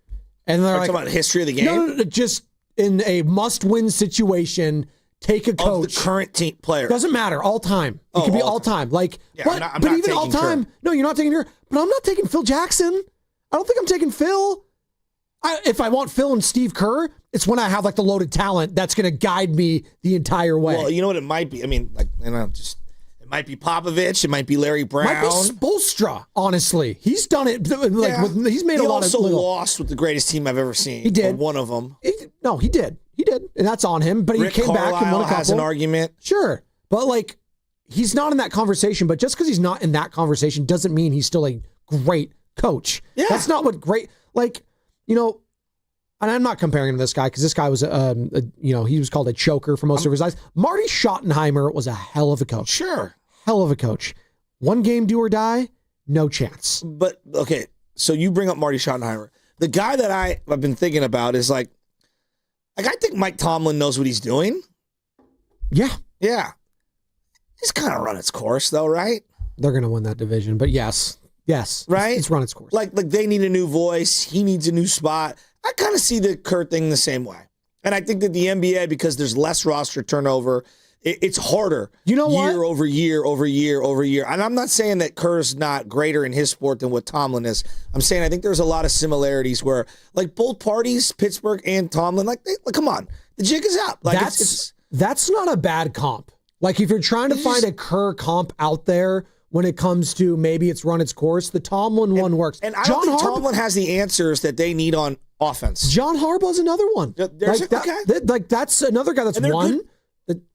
and they're like, talking about the history of the game. No, just in a must-win situation. Take a coach. Of the current team player. Doesn't matter. All time. It could be all time. Like, I'm not even all time. Kerr. No, you're not taking her. But I'm not taking Phil Jackson. I don't think I'm taking Phil. If I want Phil and Steve Kerr, it's when I have the loaded talent that's going to guide me the entire way. Well, you know what it might be? I mean, it might be Popovich. It might be Larry Brown. Might be Spoelstra, honestly. He's done it. He's made a lot of... He also lost with the greatest team I've ever seen. He did. One of them. He did. He did. And that's on him. But Rick he came Carlisle back and won a couple. Has an argument. Sure. But he's not in that conversation. But just because he's not in that conversation doesn't mean he's still a great coach. Yeah. That's not what great... And I'm not comparing him to this guy because this guy was, he was called a choker for most of his life. Marty Schottenheimer was a hell of a coach. Sure. Hell of a coach. One game, do or die, no chance. But, okay, so you bring up Marty Schottenheimer. The guy that I've been thinking about is I think Mike Tomlin knows what he's doing. Yeah. Yeah. He's kind of run its course, though, right? They're going to win that division, but yes. Right? It's run its course. Like they need a new voice. He needs a new spot. I kind of see the Kerr thing the same way. And I think that the NBA, because there's less roster turnover, it's harder. Year over year over year over year. And I'm not saying that Kerr's not greater in his sport than what Tomlin is. I'm saying I think there's a lot of similarities where, both parties, Pittsburgh and Tomlin, come on, the jig is up. That's not a bad comp. If you're trying to find a Kerr comp out there when it comes to maybe it's run its course, the Tomlin one works. And I don't think Tomlin has the answers that they need on offense. John Harbaugh's another one. That's another guy that's won.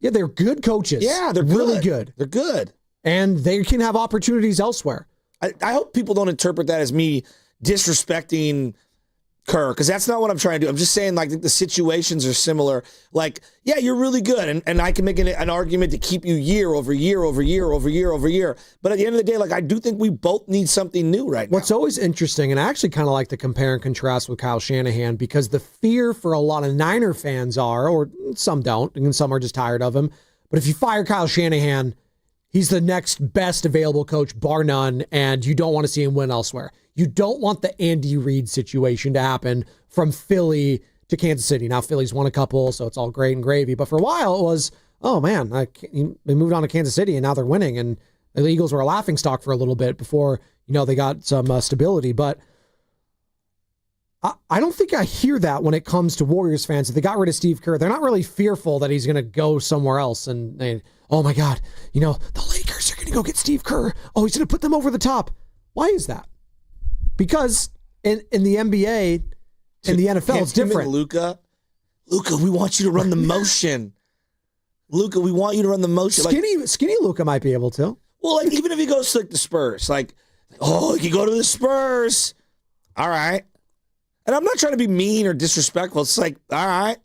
They're good coaches. Yeah, they're really good. They're good. And they can have opportunities elsewhere. I hope people don't interpret that as me disrespecting Kerr, because that's not what I'm trying to do. I'm just saying the situations are similar. You're really good, and I can make an argument to keep you year over year over year over year over year. But at the end of the day, I do think we both need something new right now. What's always interesting, and I actually kind of like to compare and contrast with Kyle Shanahan, because the fear for a lot of Niner fans or some don't, and some are just tired of him. But if you fire Kyle Shanahan, he's the next best available coach, bar none, and you don't want to see him win elsewhere. You don't want the Andy Reid situation to happen from Philly to Kansas City. Now, Philly's won a couple, so it's all great and gravy. But for a while, it was, oh, man, they moved on to Kansas City, and now they're winning. And the Eagles were a laughingstock for a little bit before, they got some stability. But I don't think I hear that when it comes to Warriors fans. If they got rid of Steve Kerr, they're not really fearful that he's going to go somewhere else. And they, oh, my God, the Lakers are going to go get Steve Kerr. Oh, he's going to put them over the top. Why is that? Because in the NBA and the NFL, it's different. Luka, we want you to run the motion. Luka, we want you to run the motion. Skinny Luka might be able to. Well, even if he goes to the Spurs, you go to the Spurs. All right. And I'm not trying to be mean or disrespectful. It's all right.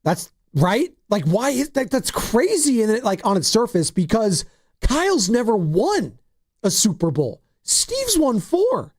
That's right. Why is that? That's crazy on its surface, because Kyle's never won a Super Bowl. Steve's won 4.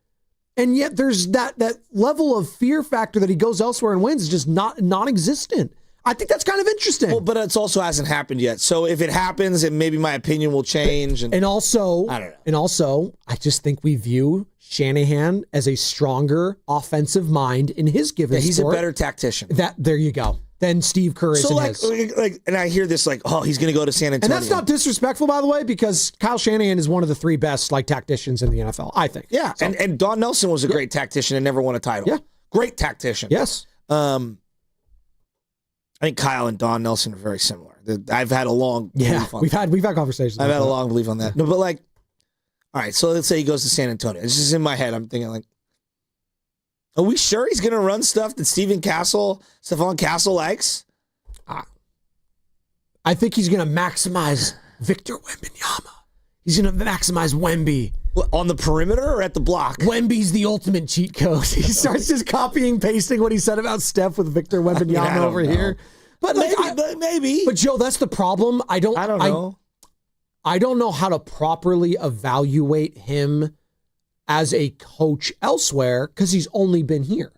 And yet there's that level of fear factor that he goes elsewhere and wins is just non-existent. I think that's kind of interesting. Well, but it also hasn't happened yet. So if it happens, and maybe my opinion will change. And also, I don't know. And also, I just think we view Shanahan as a stronger offensive mind in his given he's sport. A better tactician. There you go. Than Steve Kerr is in his. And I hear this he's going to go to San Antonio. And that's not disrespectful, by the way, because Kyle Shanahan is one of the 3 best tacticians in the NFL, I think. Yeah, so. And Don Nelson was a great tactician and never won a title. Yeah. Great tactician. Yes. I think Kyle and Don Nelson are very similar. I've had a long belief on we've had conversations. I've had a long belief on that. No, but all right, so let's say he goes to San Antonio. It's just in my head. I'm thinking are we sure he's going to run stuff that Stephon Castle likes? I think he's going to maximize Victor Wembanyama. He's going to maximize Wemby. On the perimeter or at the block? Wemby's the ultimate cheat code. He starts just copying, pasting what he said about Steph with Victor Wembanyama over here. But maybe. But Joe, that's the problem. I don't know. I don't know how to properly evaluate him as a coach elsewhere because he's only been here.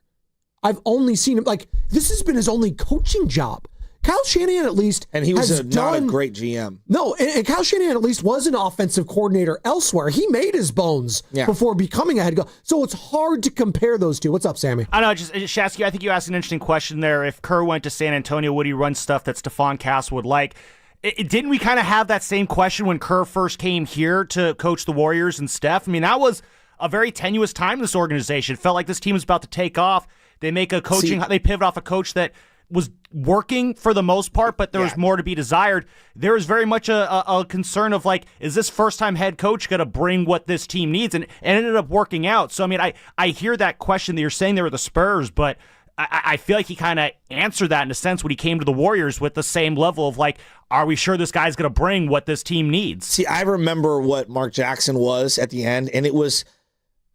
I've only seen him, like, this has been his only coaching job. Kyle Shanahan at least and he was not a great GM. No, and Kyle Shanahan at least was an offensive coordinator elsewhere. He made his bones before becoming a head coach. So it's hard to compare those two. What's up, Sammy? I know, just Shasky, I think you asked an interesting question there. If Kerr went to San Antonio, would he run stuff that Stephon Cass would like? Didn't we kind of have that same question when Kerr first came here to coach the Warriors and Steph? I mean, that was a very tenuous time in this organization. It felt like this team was about to take off. They make a coaching, they pivot off a coach that was working for the most part, but there was more to be desired. There was very much a concern of, like, is this first-time head coach going to bring what this team needs? And it ended up working out. So, I mean, I hear that question that you're saying there with the Spurs, but I feel like he kind of answered that in a sense when he came to the Warriors with the same level of, like, are we sure this guy's going to bring what this team needs? See, I remember what Mark Jackson was at the end, and it was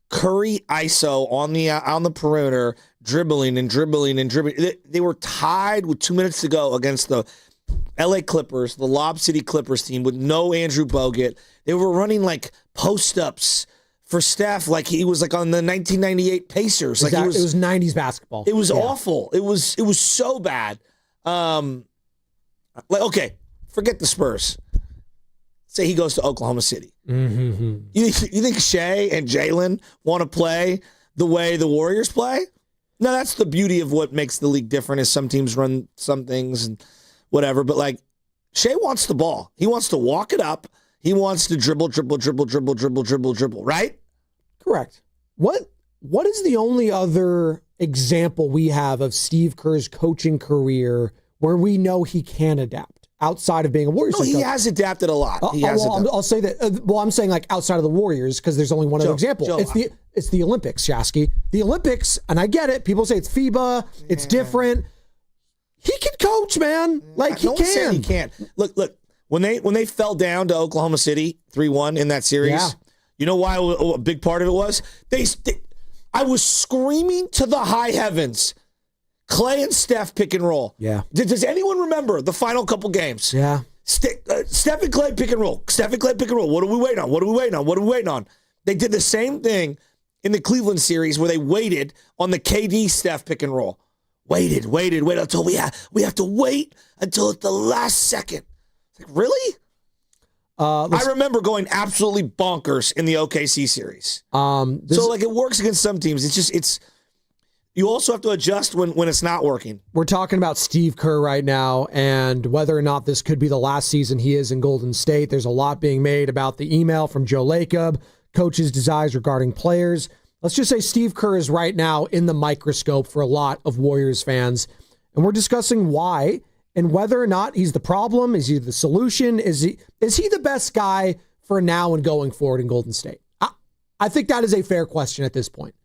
Curry ISO on the perimeter, dribbling. They were tied with 2 minutes to go against the LA Clippers, the Lob City Clippers team with no Andrew Bogut. They were running like post-ups for Steph like he was like on the 1998 Pacers. Like it was 90s basketball. It was awful. It was so bad. Okay, forget the Spurs. Say he goes to Oklahoma City. Mm-hmm. You think Shea and Jalen want to play the way the Warriors play? No, that's the beauty of what makes the league different is some teams run some things and whatever. But, like, Shea wants the ball. He wants to walk it up. He wants to dribble, right? Correct. What is the only other example we have of Steve Kerr's coaching career where we know he can adapt? Outside of being a Warriors, no, he has adapted a lot. I'll say that. I'm saying like outside of the Warriors because there's only one other example. It's the Olympics, Shasky. The Olympics, and I get it. People say it's FIBA, it's different. He can coach, man. Like he can. He can't. Look. When they fell down to Oklahoma City 3-1 in that series, you know why a big part of it was? I was screaming to the high heavens. Clay and Steph pick and roll. Yeah. Does anyone remember the final couple games? Yeah. Steph and Clay pick and roll. Steph and Clay pick and roll. What are we waiting on? They did the same thing in the Cleveland series where they waited on the KD Steph pick and roll. Waited until we have to wait until at the last second. Like, really? I remember going absolutely bonkers in the OKC series. So it works against some teams. It's you also have to adjust when it's not working. We're talking about Steve Kerr right now and whether or not this could be the last season he is in Golden State. There's a lot being made about the email from Joe Lacob, coach's desires regarding players. Let's just say Steve Kerr is right now in the microscope for a lot of Warriors fans. And we're discussing why and whether or not he's the problem. Is he the solution? Is he the best guy for now and going forward in Golden State? I think that is a fair question at this point.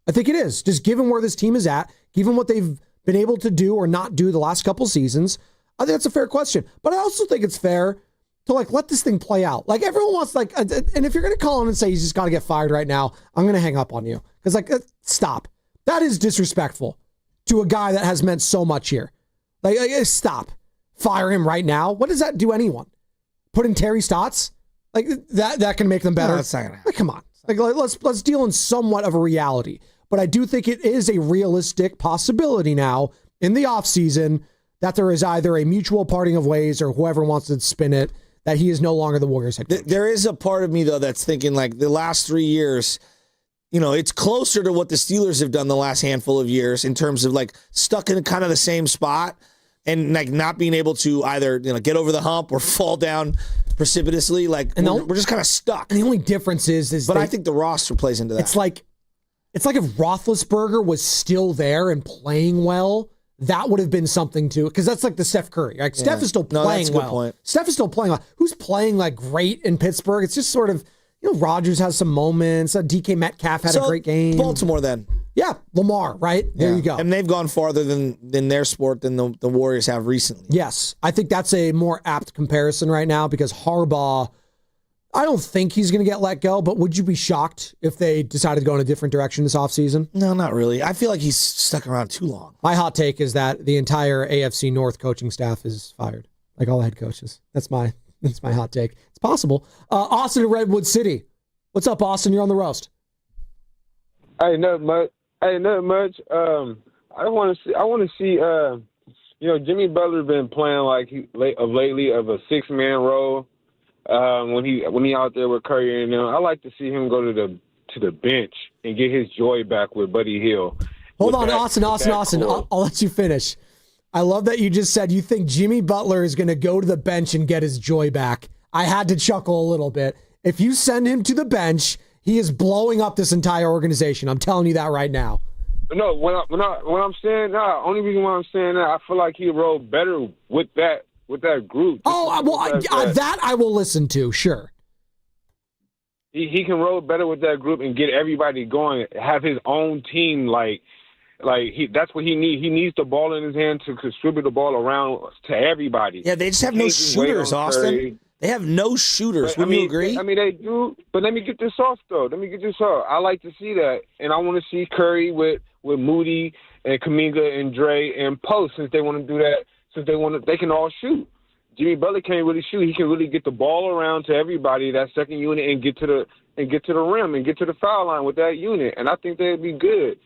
I think it is. Just given where this team is at, given what they've been able to do or not do the last couple seasons, I think that's a fair question. But I also think it's fair to let this thing play out. Like everyone wants and if you're going to call him and say he's just got to get fired right now, I'm going to hang up on you. Because stop. That is disrespectful to a guy that has meant so much here. Stop. Fire him right now. What does that do anyone? Put in Terry Stotts? That can make them better. No, that's not going to happen. Come on. Let's deal in somewhat of a reality. But I do think it is a realistic possibility now in the offseason that there is either a mutual parting of ways or whoever wants to spin it, that he is no longer the Warriors head coach. There is a part of me, though, that's thinking the last 3 years, it's closer to what the Steelers have done the last handful of years in terms of stuck in kind of the same spot and not being able to either get over the hump or fall down precipitously. We're just kind of stuck. And the only difference is but I think the roster plays into that. It's like if Roethlisberger was still there and playing well, that would have been something too. Because that's like the Steph Curry. Steph is still playing that's a well. Good point. Steph is still playing well. Who's playing great in Pittsburgh? It's just sort of, Rodgers has some moments. DK Metcalf had a great game. Baltimore then. Yeah, Lamar, right? There you go. And they've gone farther than their sport than the Warriors have recently. Yes, I think that's a more apt comparison right now because Harbaugh, I don't think he's going to get let go, but would you be shocked if they decided to go in a different direction this offseason? No, not really. I feel like he's stuck around too long. My hot take is that the entire AFC North coaching staff is fired, all the head coaches. That's my That's my hot take. It's possible. Austin in Redwood City. What's up, Austin? You're on the roast. Hey, nothing much. I want to see. Jimmy Butler been playing like lately of a 6-man role. When he out there with Curry and them, I like to see him go to the bench and get his joy back with Buddy Hill. Hold on, Austin. I'll let you finish. I love that you just said you think Jimmy Butler is going to go to the bench and get his joy back. I had to chuckle a little bit. If you send him to the bench, he is blowing up this entire organization. I'm telling you that right now. No, when I'm saying that, only reason why I'm saying that, I feel like he rolled better with that group. That I will listen to, sure. He can roll better with that group and get everybody going, have his own team that's what he needs. He needs the ball in his hand to distribute the ball around to everybody. Yeah, they just have no shooters, Austin. They have no shooters. Wouldn't you agree? I mean, they do. But let me get this off, though. I like to see that. And I want to see Curry with Moody and Kaminga and Dre and Post since they want to do that, they can all shoot. Jimmy Butler can't really shoot. He can really get the ball around to everybody, that second unit, and get to the rim and get to the foul line with that unit. And I think they'd be good.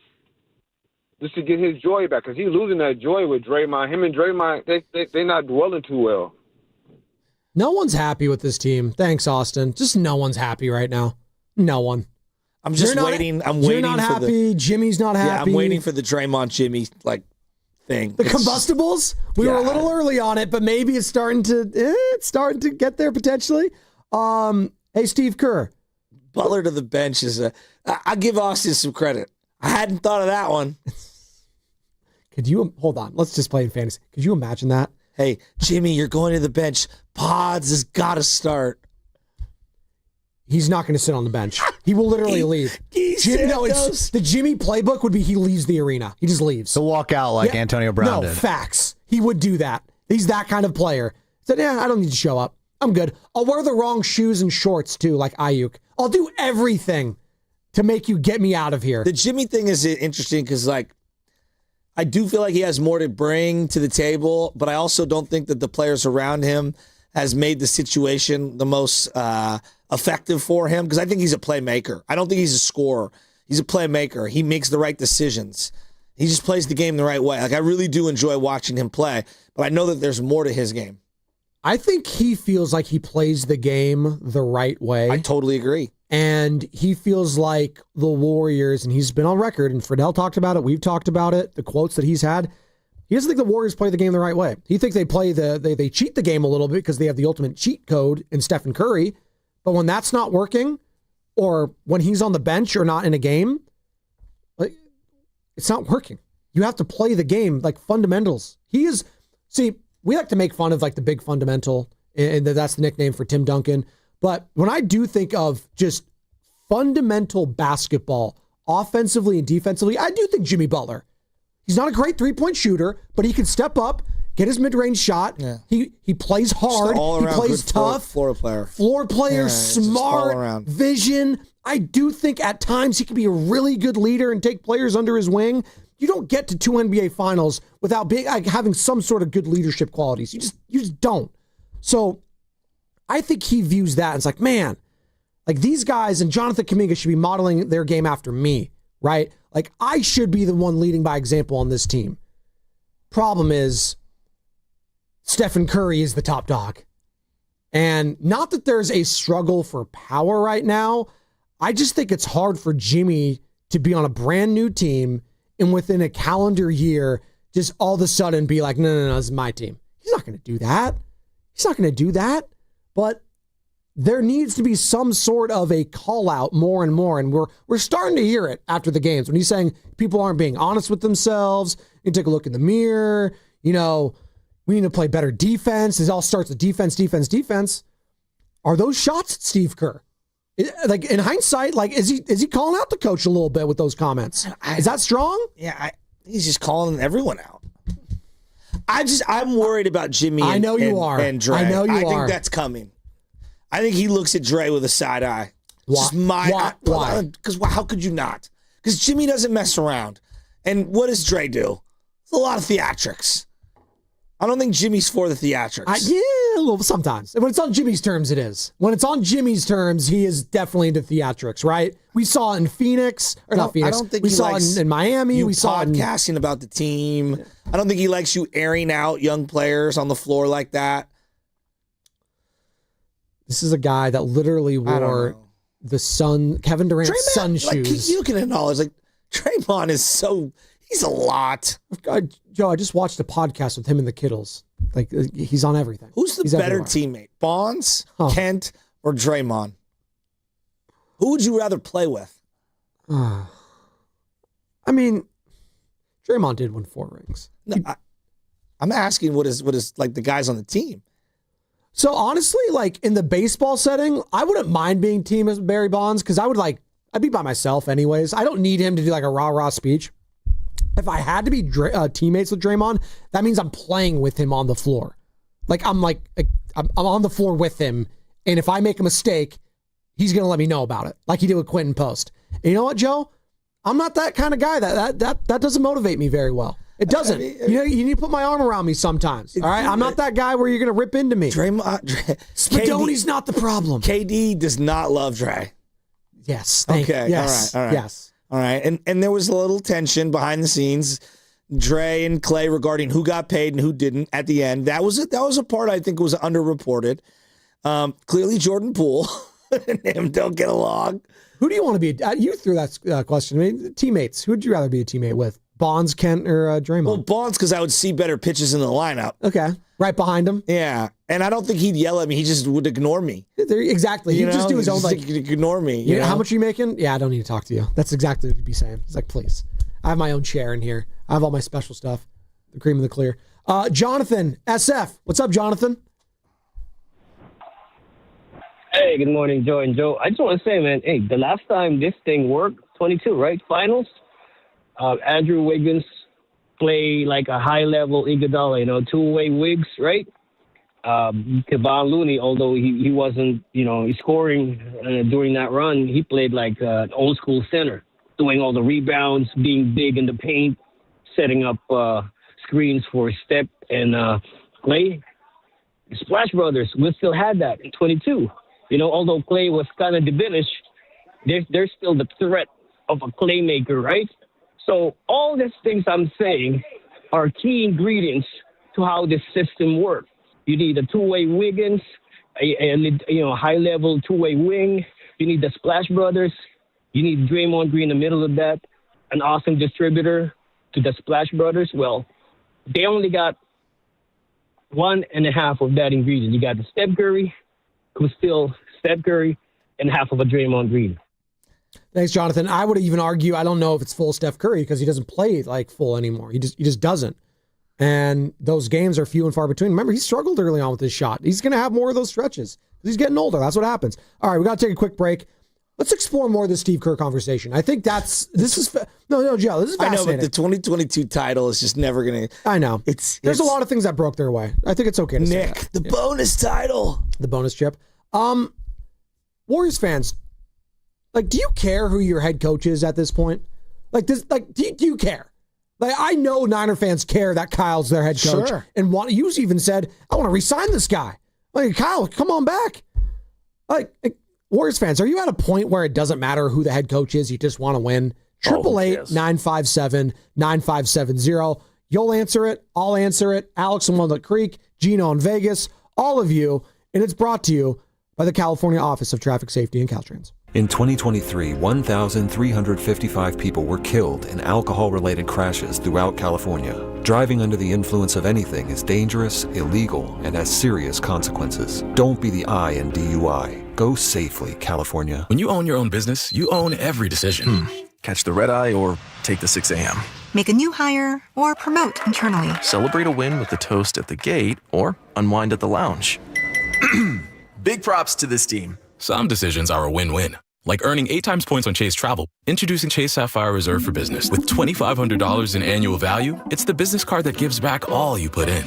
Just to get his joy back, because he's losing that joy with Draymond. Him and Draymond, they're not dwelling too well. No one's happy with this team. Thanks, Austin. Just no one's happy right now. No one. I'm just waiting. You're not happy. Jimmy's not happy. Yeah, I'm waiting for the Draymond Jimmy thing. The combustibles. We were a little early on it, but maybe it's starting to get there potentially. Hey, Steve Kerr. Butler to the bench I give Austin some credit. I hadn't thought of that one. Could you hold on? Let's just play in fantasy. Could you imagine that? Hey, Jimmy, you're going to the bench. Pods has got to start. He's not going to sit on the bench. He will literally leave. The Jimmy playbook would be he leaves the arena. He just leaves. He'll walk out like Antonio Brown did. Facts. He would do that. He's that kind of player. Said, I don't need to show up. I'm good. I'll wear the wrong shoes and shorts too, like Ayuk. I'll do everything to make you get me out of here. The Jimmy thing is interesting because, I do feel like he has more to bring to the table, but I also don't think that the players around him has made the situation the most effective for him because I think he's a playmaker. I don't think he's a scorer. He's a playmaker. He makes the right decisions. He just plays the game the right way. I really do enjoy watching him play, but I know that there's more to his game. I think he feels like he plays the game the right way. I totally agree. And he feels like the Warriors, and he's been on record, and Fredell talked about it, we've talked about it, the quotes that he's had. He doesn't think the Warriors play the game the right way. He thinks they play they cheat the game a little bit because they have the ultimate cheat code in Stephen Curry. But when that's not working, or when he's on the bench or not in a game, it's not working. You have to play the game like fundamentals. We like to make fun of the big fundamental, and that's the nickname for Tim Duncan. But when I do think of just fundamental basketball, offensively and defensively, I do think Jimmy Butler. He's not a great three-point shooter, but he can step up, get his mid-range shot. Yeah. He plays hard. He plays tough. Floor player. Floor player, smart, vision. I do think at times he can be a really good leader and take players under his wing. You don't get to 2 NBA finals without having some sort of good leadership qualities. You just don't. So I think he views that and it's man, these guys and Jonathan Kaminga should be modeling their game after me, right? I should be the one leading by example on this team. Problem is, Stephen Curry is the top dog. And not that there's a struggle for power right now. I just think it's hard for Jimmy to be on a brand new team and within a calendar year, just all of a sudden be like, no, this is my team. He's not going to do that. But there needs to be some sort of a call out more and more. And we're starting to hear it after the games when he's saying people aren't being honest with themselves. You take a look in the mirror. We need to play better defense. It all starts with defense. Are those shots at Steve Kerr? In hindsight, is he calling out the coach a little bit with those comments? Is that strong? Yeah, he's just calling everyone out. I'm worried about Jimmy. I know you are. And Dre. I know you are. I think that's coming. I think he looks at Dre with a side eye. Why? Because how could you not? Because Jimmy doesn't mess around. And what does Dre do? It's a lot of theatrics. I don't think Jimmy's for the theatrics. A Well, sometimes. When it's on Jimmy's terms, it is. When it's on Jimmy's terms, he is definitely into theatrics, right? We saw it in Phoenix, or not Phoenix. I don't think we he saw likes it in Miami. We saw it in podcasting about the team. I don't think he likes you airing out young players on the floor like that. – This is a guy that literally wore the Kevin Durant's sun shoes. You can acknowledge, like, Draymond is he's a lot. Joe, I just watched a podcast with him and the Kittles. Like, he's on everything. Who's the better teammate, Bonds, Kent, or Draymond? Who would you rather play with? I mean, Draymond did win 4 rings. No, I'm asking what is like the guys on the team. So honestly, like in the baseball setting, I wouldn't mind being team as Barry Bonds because I'd be by myself anyways. I don't need him to do like a rah-rah speech. If I had to be teammates with Draymond, that means I'm playing with him on the floor. I'm on the floor with him, and if I make a mistake, he's going to let me know about it, like he did with Quentin Post. And you know what, Joe? I'm not that kind of guy. That doesn't motivate me very well. It doesn't. You need to put my arm around me sometimes. All right? I'm not that guy where you're going to rip into me. Spadoni's not the problem. KD does not love Dre. Yes. Okay. Yes. All right. Yes. All right. And there was a little tension behind the scenes, Dre and Clay, regarding who got paid and who didn't at the end. That was a part I think was underreported. Clearly, Jordan Poole and him don't get along. Who do you want to be? You threw that question. I mean, teammates. Who would you rather be a teammate with? Bonds, Kent, or Draymond? Well, Bonds, because I would see better pitches in the lineup. Okay. Right behind him? Yeah. And I don't think he'd yell at me. He just would ignore me. Exactly. He'd just do his own, ignore me. You know? How much are you making? Yeah, I don't need to talk to you. That's exactly what he'd be saying. He's like, please. I have my own chair in here. I have all my special stuff. The cream of the clear. Jonathan, SF. What's up, Jonathan? Hey, good morning, Joe and Joe. I just want to say, man, hey, the last time this thing worked, 22, right? Finals. Andrew Wiggins play like a high-level Iguodala, two-way Wiggs, right? Kevon Looney, although he wasn't, scoring during that run, he played like an old-school center, doing all the rebounds, being big in the paint, setting up screens for Steph and Clay. The Splash Brothers, we still had that in 22. Although Clay was kind of diminished, there's still the threat of a playmaker, right? So all these things I'm saying are key ingredients to how this system works. You need a two-way Wiggins, a high-level two-way wing. You need the Splash Brothers. You need Draymond Green in the middle of that, an awesome distributor to the Splash Brothers. Well, they only got 1.5 of that ingredient. You got the Steph Curry, who's still Steph Curry, and half of a Draymond Green. Thanks, Jonathan. I would even argue, I don't know if it's full Steph Curry because he doesn't play like full anymore. He just doesn't. And those games are few and far between. Remember, he struggled early on with his shot. He's going to have more of those stretches. He's getting older. That's what happens. All right, we got to take a quick break. Let's explore more of this Steve Kerr conversation. I think Joe, this is fascinating. I know, but the 2022 title is just never going to. I know. There's a lot of things that broke their way. I think it's okay to say that. The bonus title. The bonus chip. Warriors fans, do you care who your head coach is at this point? Do you care? I know Niner fans care that Kyle's their head coach. Sure. And you even said, I want to re-sign this guy. Kyle, come on back. Warriors fans, are you at a point where it doesn't matter who the head coach is? You just want to win? 888-957-9570. You'll answer it. I'll answer it. Alex in Walnut Creek, Gino in Vegas, all of you. And it's brought to you by the California Office of Traffic Safety and Caltrans. In 2023, 1,355 people were killed in alcohol-related crashes throughout California. Driving under the influence of anything is dangerous, illegal, and has serious consequences. Don't be the I in DUI. Go safely, California. When you own your own business, you own every decision. Catch the red eye or take the 6 a.m. Make a new hire or promote internally. Celebrate a win with a toast at the gate or unwind at the lounge. Big props to this team. Some decisions are a win-win, like earning 8 times points on Chase Travel. Introducing Chase Sapphire Reserve for Business. With $2,500 in annual value, it's the business card that gives back all you put in.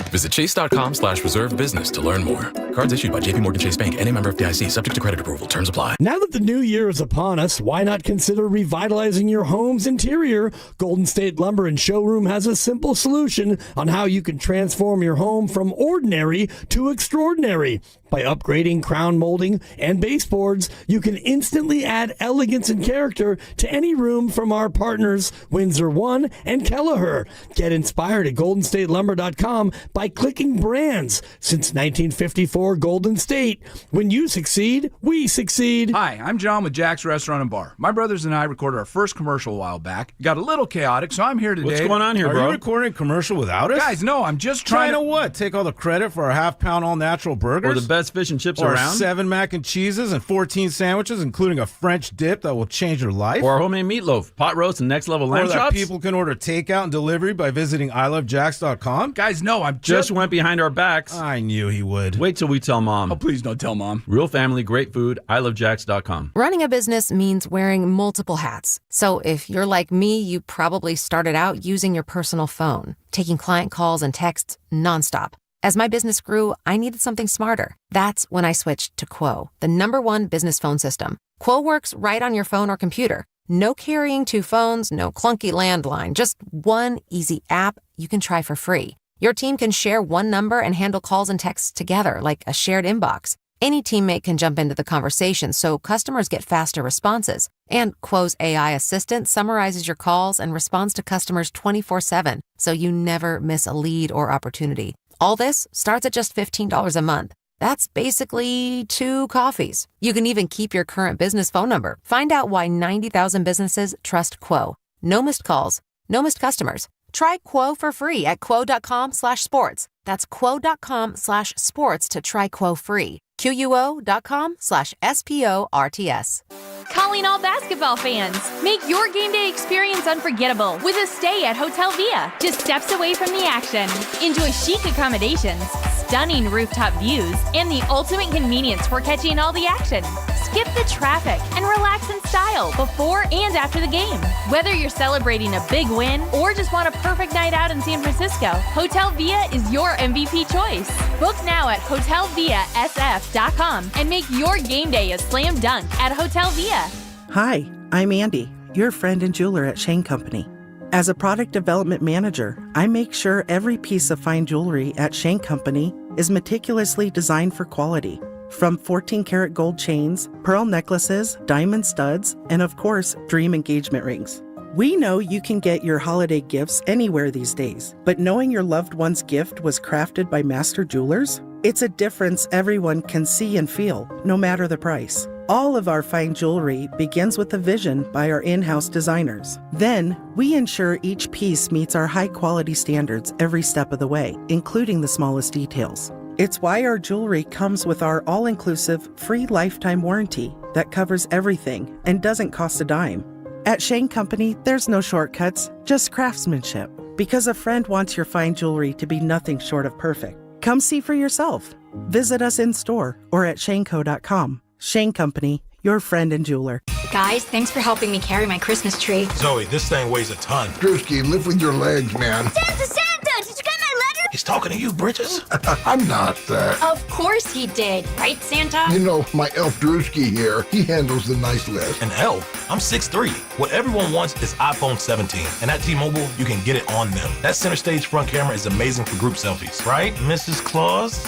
Visit chase.com/reserve business to learn more. Cards issued by JPMorgan Chase Bank, N.A. member FDIC, subject to credit approval. Terms apply. Now that the new year is upon us, why not consider revitalizing your home's interior? Golden State Lumber and Showroom has a simple solution on how you can transform your home from ordinary to extraordinary. By upgrading crown molding and baseboards, you can instantly add elegance and character to any room from our partners Windsor One and Kelleher. Get inspired at GoldenStateLumber.com by clicking brands. Since 1954, Golden State. When you succeed, we succeed. Hi, I'm John with Jack's Restaurant and Bar. My brothers and I recorded our first commercial a while back. It got a little chaotic, so I'm here today. What's going on here, bro? Are you recording a commercial without us? Guys, no, I'm just trying to what? Take all the credit for our half-pound all-natural burgers? Or the best fish and chips or around? 7 mac and cheeses and 14 sandwiches, including a French dip that will change your life? Or homemade meatloaf, pot roast, and next-level lamb chops? Or that people can order takeout and delivery by visiting ilovejacks.com? Guys, no, I'm just went behind our backs. I knew he would. Wait till we tell Mom. Oh, please don't tell Mom. Real family, great food, ilovejacks.com. Running a business means wearing multiple hats. So if you're like me, you probably started out using your personal phone, taking client calls and texts nonstop. As my business grew, I needed something smarter. That's when I switched to Quo, the #1 business phone system. Quo works right on your phone or computer. No carrying 2 phones, no clunky landline, just one easy app you can try for free. Your team can share one number and handle calls and texts together like a shared inbox. Any teammate can jump into the conversation, so customers get faster responses. And Quo's AI assistant summarizes your calls and responds to customers 24/7, so you never miss a lead or opportunity. All this starts at just $15 a month. That's basically 2 coffees. You can even keep your current business phone number. Find out why 90,000 businesses trust Quo. No missed calls, no missed customers. Try Quo for free at quo.com/sports. That's quo.com/sports to try Quo free. QUO.com/SPORTS. Calling all basketball fans. Make your game day experience unforgettable with a stay at Hotel Via, just steps away from the action. Enjoy chic accommodations, stunning rooftop views, and the ultimate convenience for catching all the action. Skip the traffic and relax in style before and after the game. Whether you're celebrating a big win or just want a perfect night out in San Francisco, Hotel Via is your MVP choice. Book now at hotelviasf.com and make your game day a slam dunk at Hotel Via. Hi, I'm Andy, your friend and jeweler at Shane Company. As a product development manager, I make sure every piece of fine jewelry at Shane Company is meticulously designed for quality. From 14-karat gold chains, pearl necklaces, diamond studs, and of course, dream engagement rings. We know you can get your holiday gifts anywhere these days, but knowing your loved one's gift was crafted by master jewelers? It's a difference everyone can see and feel, no matter the price. All of our fine jewelry begins with a vision by our in-house designers. Then, we ensure each piece meets our high-quality standards every step of the way, including the smallest details. It's why our jewelry comes with our all-inclusive, free lifetime warranty that covers everything and doesn't cost a dime. At Shane Company, there's no shortcuts, just craftsmanship. Because a friend wants your fine jewelry to be nothing short of perfect. Come see for yourself. Visit us in-store or at shaneco.com. Shane Company, your friend and jeweler. Guys, thanks for helping me carry my Christmas tree. Zoe, this thing weighs a ton. Drewski, live with your legs, man. Santa! Did you get my letter? He's talking to you, Bridges. I'm not that. Of course he did, right, Santa? You know, my elf Drewski here, he handles the nice list. An elf? I'm 6'3". What everyone wants is iPhone 17. And at T-Mobile, you can get it on them. That center stage front camera is amazing for group selfies. Right, Mrs. Claus?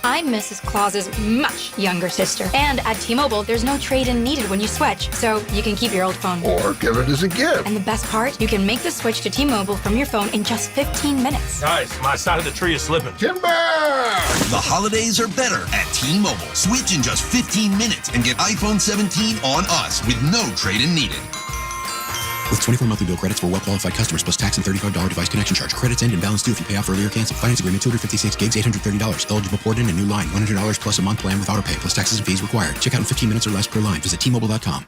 I'm Mrs. Claus's much younger sister. And at T-Mobile, there's no trade-in needed when you switch. So you can keep your old phone. Or give it as a gift. And the best part, you can make the switch to T-Mobile from your phone in just 15 minutes. Guys, my side of the tree is slipping. Timber! The holidays are better at T-Mobile. Switch in just 15 minutes and get iPhone 17 on us with no trade-in needed. With 24 monthly bill credits for well-qualified customers plus tax and $35 device connection charge. Credits end and balance due if you pay off early or cancel. Finance agreement 256 gigs, $830. Eligible port in a new line. $100 plus a month plan with auto pay plus taxes and fees required. Check out in 15 minutes or less per line. Visit T-Mobile.com.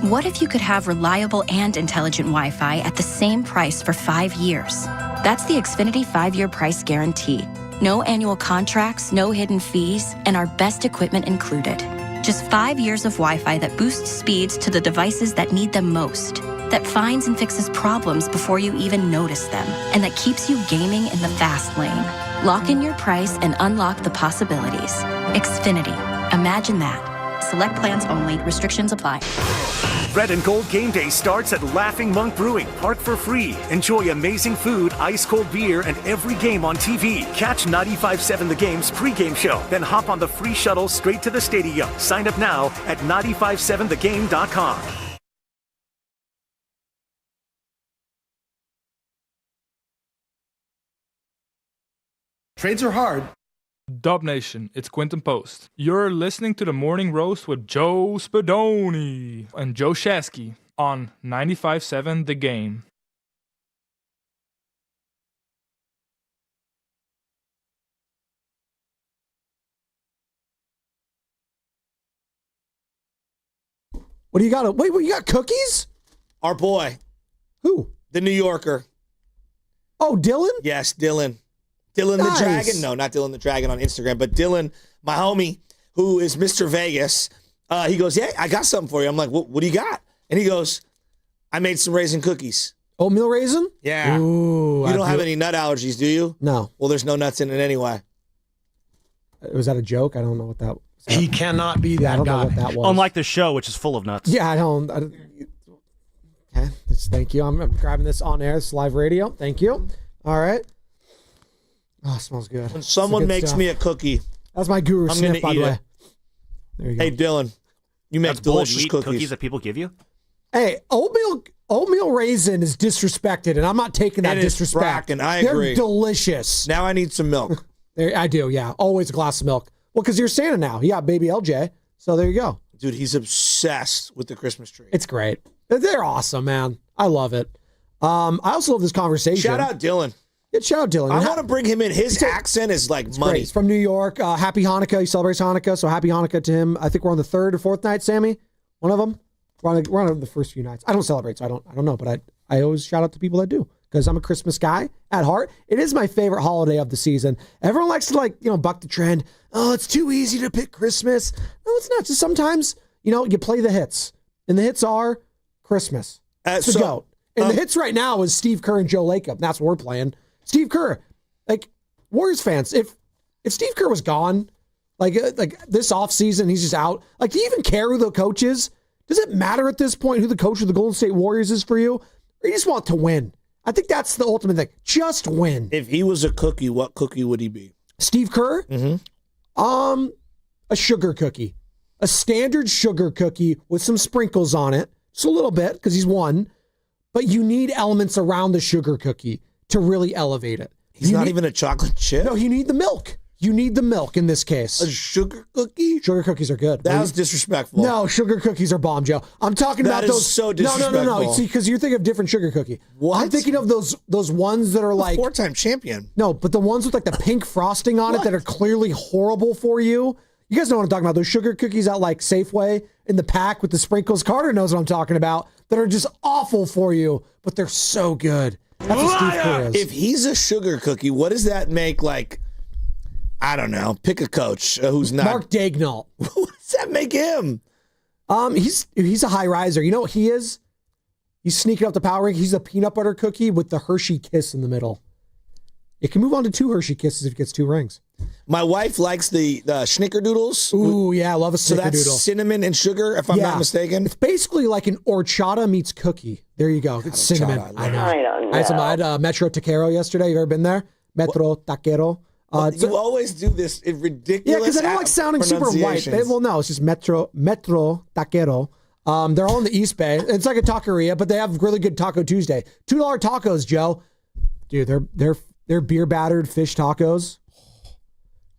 What if you could have reliable and intelligent Wi-Fi at the same price for 5 years? That's the Xfinity 5-year price guarantee. No annual contracts, no hidden fees, and our best equipment included. Just 5 years of Wi-Fi that boosts speeds to the devices that need them most. that finds and fixes problems before you even notice them, and that keeps you gaming in the fast lane. Lock in your price and unlock the possibilities. Xfinity. Imagine that. Select plans only. Restrictions apply. Red and Gold Game Day starts at Laughing Monk Brewing. Park for free. Enjoy amazing food, ice-cold beer, and every game on TV. Catch 95.7 The Game's pregame show. Then hop on the free shuttle straight to the stadium. Sign up now at 957thegame.com. Trades are hard. Dub Nation, it's Quinton Post. You're listening to the Morning Roast with Joe Spadoni and Joe Shasky on 95.7 The Game. What do you got? Wait, you got cookies? Our boy. Who? The New Yorker. Oh, Dylan? Yes, Dylan. Dylan the Dragon. No, not Dylan the Dragon on Instagram, but Dylan, my homie, who is Mr. Vegas. He goes, yeah, I got something for you. I'm like, what do you got? And he goes, I made some raisin cookies. Oatmeal raisin? Yeah. Ooh, you don't have any nut allergies, do you? No. Well, there's no nuts in it anyway. Was that a joke? I don't know what that was. He cannot be that I don't guy. know what that was. Unlike the show, which is full of nuts. Yeah, I don't. Okay, thank you. I'm grabbing this on air. It's live radio. Thank you. All right. Oh, it smells good. When someone makes me a cookie, that's my guru sniff, by the way. There you go. Hey, Dylan, you make delicious cookies that people give you? Hey, oatmeal raisin is disrespected, and I'm not taking that disrespect. And I agree. They're delicious. Now I need some milk. I do, yeah. Always a glass of milk. Well, because you're Santa now. You got baby LJ. So there you go. Dude, he's obsessed with the Christmas tree. It's great. They're awesome, man. I love it. I also love this conversation. Shout out Dylan. Yeah, shout out Dylan. I want to bring him in. His accent is like money. Great. He's from New York. Happy Hanukkah. He celebrates Hanukkah, so happy Hanukkah to him. I think we're on the third or fourth night, Sammy. One of them. We're on the first few nights. I don't celebrate, so I don't know, but I always shout out to people that do because I'm a Christmas guy at heart. It is my favorite holiday of the season. Everyone likes to buck the trend. Oh, it's too easy to pick Christmas. No, it's not. Just sometimes you play the hits, and the hits are Christmas. It's the GOAT. And the hits right now is Steve Kerr and Joe Lacob. And that's what we're playing. Steve Kerr, like Warriors fans, if Steve Kerr was gone, like this offseason, he's just out. Like, do you even care who the coach is? Does it matter at this point who the coach of the Golden State Warriors is for you? Or you just want to win? I think that's the ultimate thing. Just win. If he was a cookie, what cookie would he be? Steve Kerr? Mm-hmm. A sugar cookie. A standard sugar cookie with some sprinkles on it. Just a little bit, because he's one. But you need elements around the sugar cookie to really elevate it. He's not even a chocolate chip? No, you need the milk. You need the milk in this case. A sugar cookie? Sugar cookies are good. That was disrespectful. No, sugar cookies are bomb, Joe. I'm talking about those. So disrespectful. No. See, because you're thinking of different sugar cookie. What? I'm thinking of those ones that are like four-time champion. No, but the ones with like the pink frosting on it that are clearly horrible for you. You guys know what I'm talking about. Those sugar cookies at like Safeway in the pack with the sprinkles. Carter knows what I'm talking about. That are just awful for you, but they're so good. That's what Steve Kerr is. If he's a sugar cookie, what does that make like? I don't know. Pick a coach who's not Mark Daignault. What does that make him? He's a high riser. You know what he is? He's sneaking up the power rank. He's a peanut butter cookie with the Hershey Kiss in the middle. It can move on to 2 Hershey Kisses if it gets 2 rings. My wife likes the Snickerdoodles. Ooh, yeah, I love a Snickerdoodle. So that's cinnamon and sugar, if I'm not mistaken. It's basically like an horchata meets cookie. There you go. It's cinnamon. I know. I don't know. I had Metro Taquero yesterday. You ever been there? Metro Taquero. You always do this ridiculous. Yeah, because I don't like sounding super white. Well, no, it's just Metro Taquero. They're all in the East Bay. It's like a taqueria, but they have really good Taco Tuesday. $2 tacos, Joe. Dude, they're beer battered fish tacos,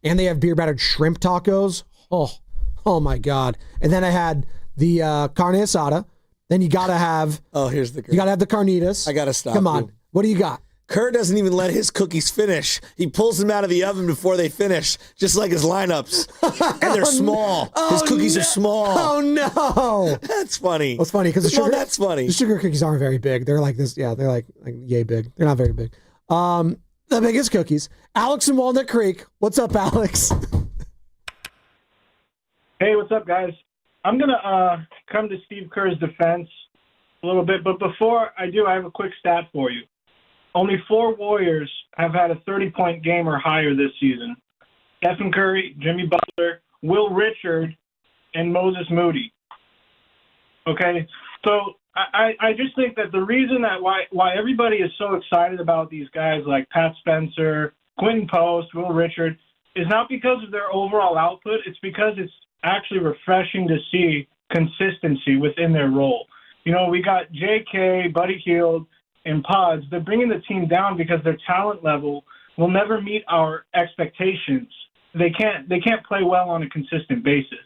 and they have beer battered shrimp tacos. Oh my God! And then I had the carne asada. Then you gotta have. Oh, here's the. You gotta have the carnitas. I gotta stop. Come on, what do you got? Kerr doesn't even let his cookies finish. He pulls them out of the oven before they finish, just like his lineups. And they're small. His cookies are small. Oh, no. That's funny. Well, it's funny because that's funny. The sugar cookies aren't very big. They're like this. Yeah, they're like yay big. They're not very big. The biggest cookies. Alex in Walnut Creek. What's up, Alex? Hey, what's up, guys? I'm going to come to Steve Kerr's defense. a little bit. But before I do, I have a quick stat for you. Only 4 Warriors have had a 30-point game or higher this season. Stephen Curry, Jimmy Butler, Will Richard, and Moses Moody. Okay? So I just think that the reason that why everybody is so excited about these guys like Pat Spencer, Quentin Post, Will Richard, is not because of their overall output. It's because it's actually refreshing to see consistency within their role. You know, we got J.K., Buddy Hield, and Pods. They're bringing the team down because their talent level will never meet our expectations. They can't play well on a consistent basis.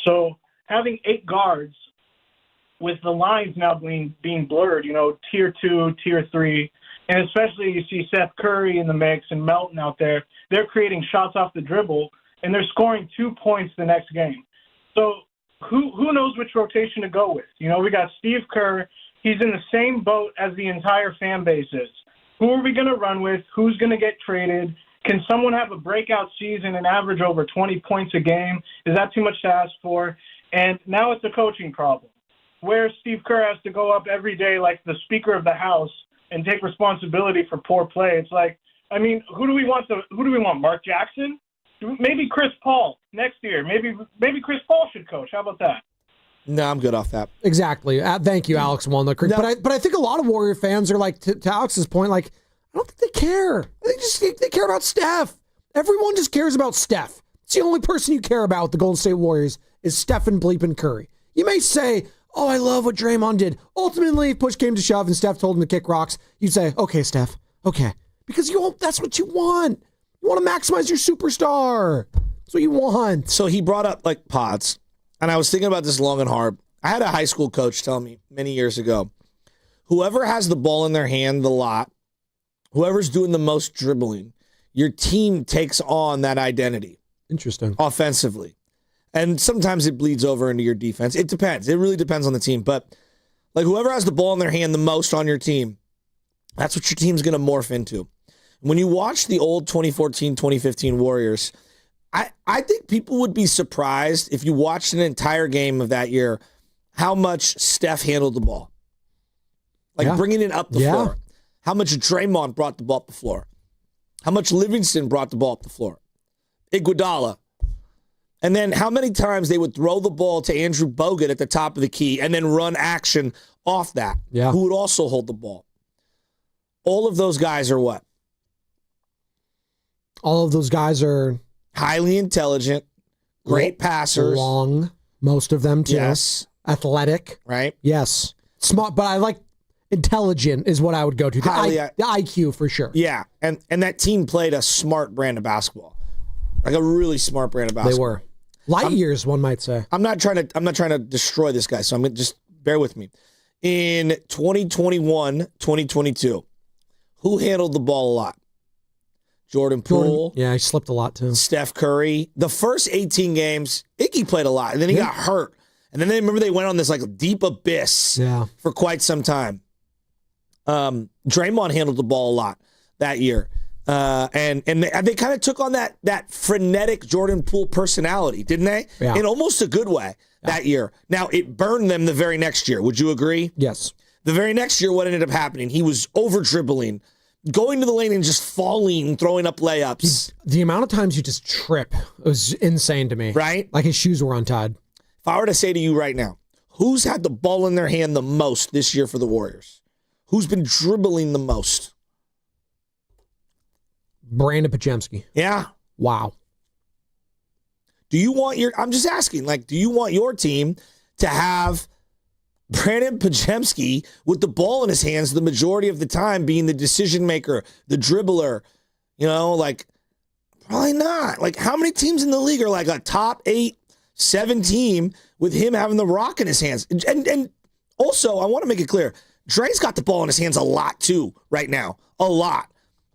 So having 8 guards with the lines now being blurred, you know, tier 2, tier 3, and especially you see Seth Curry in the mix and Melton out there, they're creating shots off the dribble, and they're scoring 2 points the next game. So who knows which rotation to go with? You know, we got Steve Kerr. He's in the same boat as the entire fan base is. Who are we going to run with? Who's going to get traded? Can someone have a breakout season and average over 20 points a game? Is that too much to ask for? And now it's a coaching problem, where Steve Kerr has to go up every day like the Speaker of the House and take responsibility for poor play. It's like, I mean, who do we want? Mark Jackson? Maybe Chris Paul next year. Maybe Chris Paul should coach. How about that? No, I'm good off that. Exactly. Thank you, Alex Walnut Creek. No. But I think a lot of Warrior fans are like, to Alex's point, like, I don't think they care. They care about Steph. Everyone just cares about Steph. It's the only person you care about with the Golden State Warriors is Stephen bleeping Curry. You may say, oh, I love what Draymond did. Ultimately, if push came to shove and Steph told him to kick rocks, you'd say, okay, Steph, okay. Because that's what you want. You want to maximize your superstar. That's what you want. So he brought up, like, Pods, and I was thinking about this long and hard. I had a high school coach tell me many years ago, whoever has the ball in their hand a lot, whoever's doing the most dribbling, your team takes on that identity. Interesting. Offensively. And sometimes it bleeds over into your defense. It depends. It really depends on the team. But like whoever has the ball in their hand the most on your team, that's what your team's going to morph into. When you watch the old 2014, 2015 Warriors, I think people would be surprised if you watched an entire game of that year how much Steph handled the ball. Like bringing it up the floor. How much Draymond brought the ball up the floor. How much Livingston brought the ball up the floor. Iguodala. And then how many times they would throw the ball to Andrew Bogut at the top of the key and then run action off that, who would also hold the ball. All of those guys are what? All of those guys are highly intelligent, great passers. Long, most of them too. Yes. Athletic. Right. Yes. Smart, but I like intelligent is what I would go to. The IQ for sure. Yeah. And that team played a smart brand of basketball. Like a really smart brand of basketball. They were. Light years, one might say. I'm not trying to destroy this guy, so I'm going to just bear with me. In 2021, 2022, who handled the ball a lot? Jordan Poole. Yeah, he slipped a lot too. Steph Curry. The first 18 games, Iggy played a lot, and then he got hurt. And then they went on this like deep abyss for quite some time. Draymond handled the ball a lot that year. And they kind of took on that frenetic Jordan Poole personality, didn't they? Yeah. In almost a good way that year. Now, it burned them the very next year. Would you agree? Yes. The very next year, what ended up happening? He was over-dribbling, going to the lane and just falling, throwing up layups. The amount of times you just trip was insane to me. Right? Like his shoes were untied. If I were to say to you right now, who's had the ball in their hand the most this year for the Warriors? Who's been dribbling the most? Brandon Pajemski. Yeah. Wow. I'm just asking, do you want your team to have Brandon Pajemski with the ball in his hands the majority of the time being the decision maker, the dribbler? Probably not. How many teams in the league are like a top 8-7 team with him having the rock in his hands? And also, I want to make it clear, Dre's got the ball in his hands a lot too right now. A lot.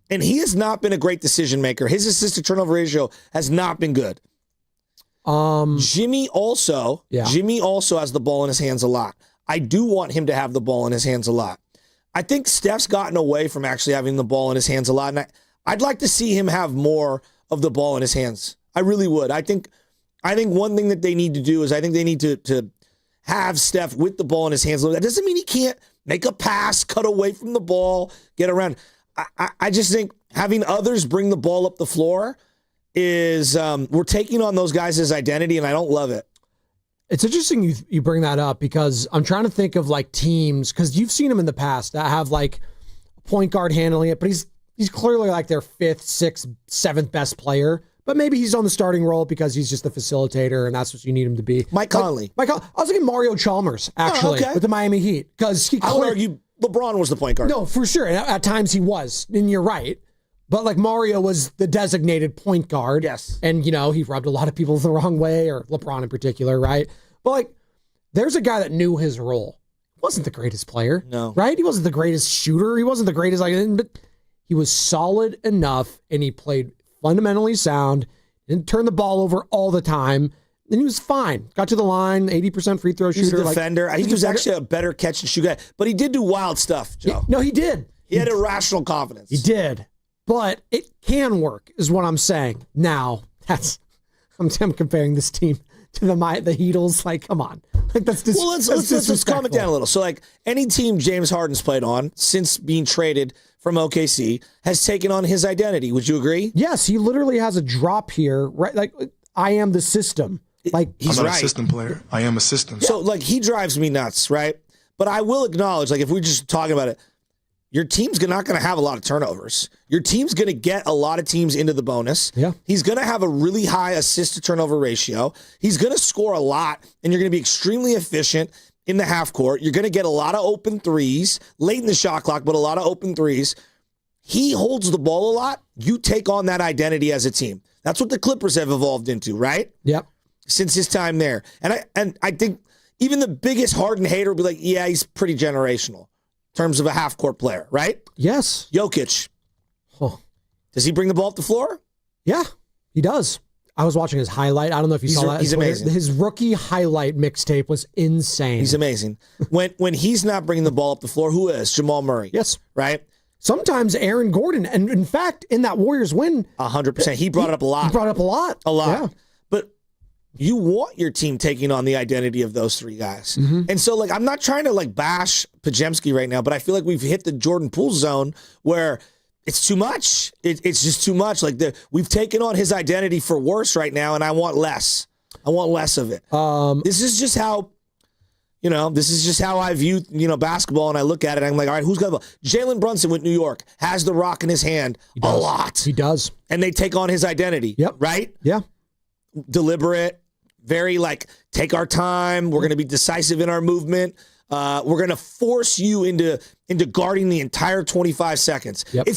And he has not been a great decision maker. His assist to turnover ratio has not been good. Jimmy also has the ball in his hands a lot. I do want him to have the ball in his hands a lot. I think Steph's gotten away from actually having the ball in his hands a lot. And I'd like to see him have more of the ball in his hands. I really would. I think one thing that they need to do is I think they need to have Steph with the ball in his hands. That doesn't mean he can't make a pass, cut away from the ball, get around. I just think having others bring the ball up the floor is we're taking on those guys' identity, and I don't love it. It's interesting you bring that up because I'm trying to think of like teams, because you've seen them in the past that have like a point guard handling it, but he's clearly like their 5th, 6th, 7th best player. But maybe he's on the starting role because he's just the facilitator, and that's what you need him to be. Mike Conley. I was thinking Mario Chalmers, actually, with the Miami Heat. Because I would argue LeBron was the point guard. No, for sure. And at times he was, and you're right. But like Mario was the designated point guard. Yes. And, he rubbed a lot of people the wrong way, or LeBron in particular, right? But like, there's a guy that knew his role. He wasn't the greatest player. No. Right? He wasn't the greatest shooter. He wasn't the greatest, but he was solid enough, and he played fundamentally sound, didn't turn the ball over all the time, and he was fine. Got to the line, 80% free throw shooter. He's a defender. I think he was actually a better catch and shoot guy, but he did do wild stuff, Joe. No, he did. He had irrational confidence. He did. But it can work, is what I'm saying. Now, I'm comparing this team to the Heatles. Like, come on. Like, that's just well, let's calm it down a little. So, like, any team James Harden's played on since being traded from OKC has taken on his identity. Would you agree? Yes, he literally has a drop here, right? Like, I am the system. Like, I'm not a system player. I am a system. So, like, he drives me nuts, right? But I will acknowledge, like, if we're just talking about it, your team's not going to have a lot of turnovers. Your team's going to get a lot of teams into the bonus. Yeah. He's going to have a really high assist-to-turnover ratio. He's going to score a lot, and you're going to be extremely efficient in the half court. You're going to get a lot of open threes, late in the shot clock, but a lot of open threes. He holds the ball a lot. You take on that identity as a team. That's what the Clippers have evolved into, right? Yep. Since his time there. And I think even the biggest Harden hater will be like, yeah, he's pretty generational in terms of a half-court player, right? Yes. Jokic. Huh. Does he bring the ball up the floor? Yeah, he does. I was watching his highlight. I don't know if you saw that. He's amazing. His rookie highlight mixtape was insane. He's amazing. When he's not bringing the ball up the floor, who is? Jamal Murray. Yes. Right? Sometimes Aaron Gordon. And in fact, in that Warriors win, 100%. He brought it up a lot. He brought it up a lot. A lot. Yeah. But you want your team taking on the identity of those three guys. Mm-hmm. And so, like, I'm not trying to, like, bash Pajemski right now, but I feel like we've hit the Jordan Poole zone where it's too much. It's just too much. Like, we've taken on his identity for worse right now, and I want less. I want less of it. This is just how, this is just how I view, basketball, and I look at it, and I'm like, all right, who's got the ball? Jalen Brunson with New York has the rock in his hand a lot. He does. And they take on his identity. Yep. Right? Yeah. Deliberate, very, like, take our time. We're going to be decisive in our movement. We're going to force you into guarding the entire 25 seconds. Yep.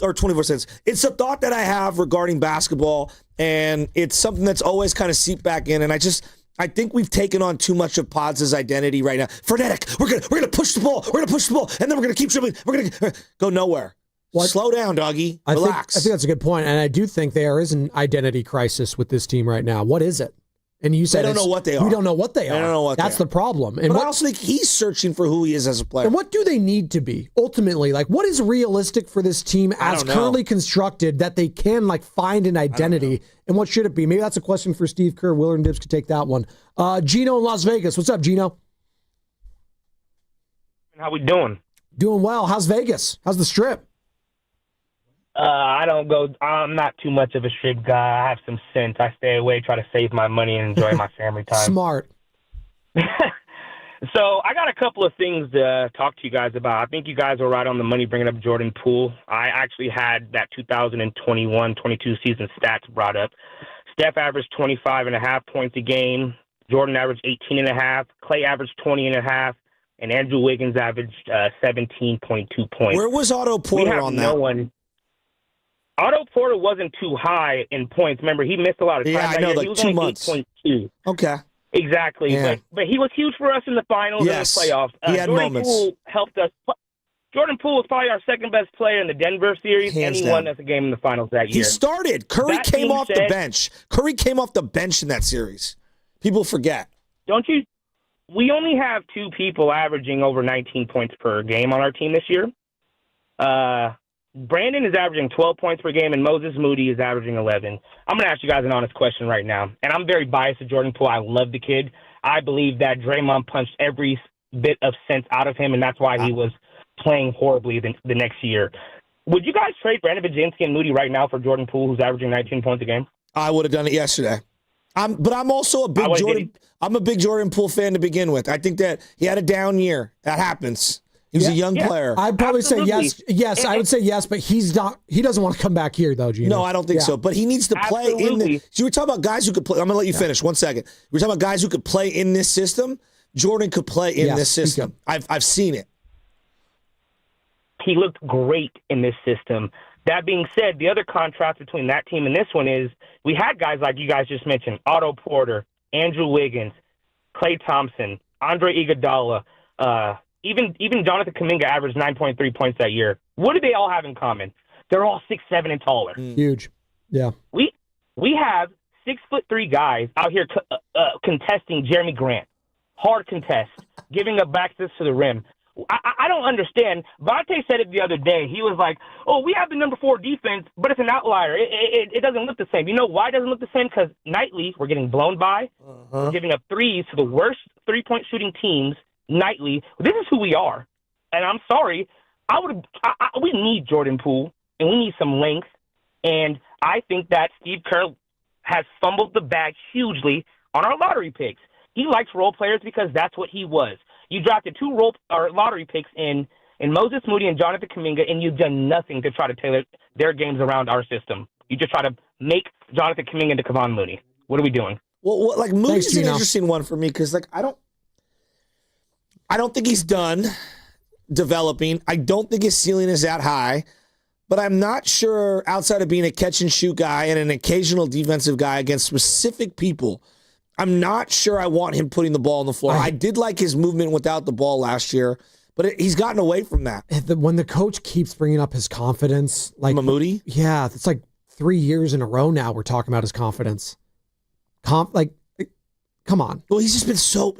Or 24 seconds. It's a thought that I have regarding basketball, and it's something that's always kind of seeped back in. And I think we've taken on too much of Pods' identity right now. Frenetic. We're gonna push the ball. We're gonna push the ball, and then we're gonna keep dribbling. We're gonna go nowhere. Slow down, doggy. Relax. I think that's a good point, and I do think there is an identity crisis with this team right now. What is it? And you said they don't know what they are. We don't know what they are. They don't know what That's the problem. And but I also think he's searching for who he is as a player. And what do they need to be ultimately? Like, what is realistic for this team as currently constructed that they can find an identity? And what should it be? Maybe that's a question for Steve Kerr. Willard and Dibbs could take that one. Gino in Las Vegas. What's up, Gino? How we doing? Doing well. How's Vegas? How's the Strip? I'm not too much of a strip guy. I have some sense. I stay away, try to save my money, and enjoy my family time. Smart. So I got a couple of things to talk to you guys about. I think you guys are right on the money bringing up Jordan Poole. I actually had that 2021-22 season stats brought up. Steph averaged 25.5 points a game. Jordan averaged 18.5. Clay averaged 20.5. And Andrew Wiggins averaged 17.2 points. Where was Otto Porter on that? Otto Porter wasn't too high in points. Remember, he missed a lot of time. Yeah, I know, he like was 2 only months. 8.2. Okay. Exactly. Yeah. But he was huge for us in the finals and the playoffs. He had Jordan moments. Poole helped us. Jordan Poole was probably our second best player in the Denver series, Hands and he down. won us a game in the finals that year. He started. Curry That came being off the said- bench. Curry came off the bench in that series. People forget. Don't you? We only have two people averaging over 19 points per game on our team this year. Brandon is averaging 12 points per game, and Moses Moody is averaging 11. I'm going to ask you guys an honest question right now, and I'm very biased to Jordan Poole. I love the kid. I believe that Draymond punched every bit of sense out of him, and that's why he was playing horribly the next year. Would you guys trade Brandon Baginski and Moody right now for Jordan Poole, who's averaging 19 points a game? I would have done it yesterday. But I'm also a big Jordan Poole fan to begin with. I think that he had a down year. That happens. He was a young player. I'd probably say yes. Yes, I would say yes, but he's not. He doesn't want to come back here, though, Gino. No, I don't think so. But he needs to play in the. So we're talking about guys who could play. I'm going to let you finish. 1 second. We're talking about guys who could play in this system. Jordan could play in this system. I've seen it. He looked great in this system. That being said, the other contrast between that team and this one is we had guys like you guys just mentioned, Otto Porter, Andrew Wiggins, Klay Thompson, Andre Iguodala, even Jonathan Kaminga averaged 9.3 points that year. What do they all have in common? They're all 6'7" and taller. Huge. Yeah. We have 6'3" guys out here contesting Jeremy Grant. Hard contest, giving up backspins to the rim. I don't understand. Vontae said it the other day. He was like, oh, we have the number 4 defense, but it's an outlier. It doesn't look the same. You know why it doesn't look the same? Because nightly we're getting blown by. We're giving up threes to the worst three-point shooting teams nightly. This is who we are. And I'm sorry. We need Jordan Poole, and we need some length. And I think that Steve Kerr has fumbled the bag hugely on our lottery picks. He likes role players because that's what he was. You drafted 2 lottery picks in Moses Moody and Jonathan Kaminga, and you've done nothing to try to tailor their games around our system. You just try to make Jonathan Kaminga into Kevon Mooney. What are we doing? Well, like Moody's an interesting one for me because, like, I don't think he's done developing. I don't think his ceiling is that high, but I'm not sure outside of being a catch and shoot guy and an occasional defensive guy against specific people. I'm not sure I want him putting the ball on the floor. I did like his movement without the ball last year, but he's gotten away from that. When the coach keeps bringing up his confidence, like Moody, yeah, it's like 3 years in a row now we're talking about his confidence. Come on. Well, he's just been so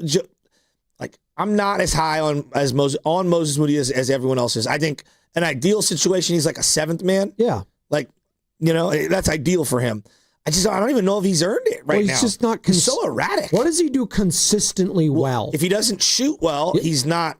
like I'm not as high on Moses Moody as everyone else is. I think an ideal situation he's like a 7th man. Yeah, like that's ideal for him. I don't even know if he's earned it now. He's just not. He's so erratic. What does he do consistently well? If he doesn't shoot well, he's not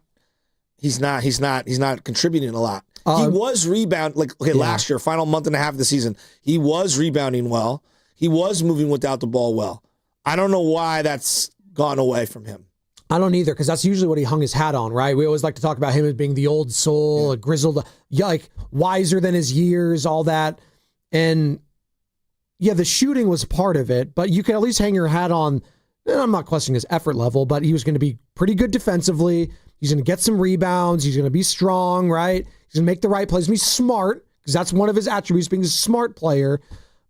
contributing a lot. He was last year, final month and a half of the season, he was rebounding well. He was moving without the ball well. I don't know why that's gone away from him. I don't either, because that's usually what he hung his hat on, right? We always like to talk about him as being the old soul, a grizzled, like wiser than his years, all that. And yeah, the shooting was part of it, but you can at least hang your hat on, and I'm not questioning his effort level, but he was going to be pretty good defensively. He's going to get some rebounds. He's going to be strong, right? He's going to make the right plays. He's smart, because that's one of his attributes, being a smart player.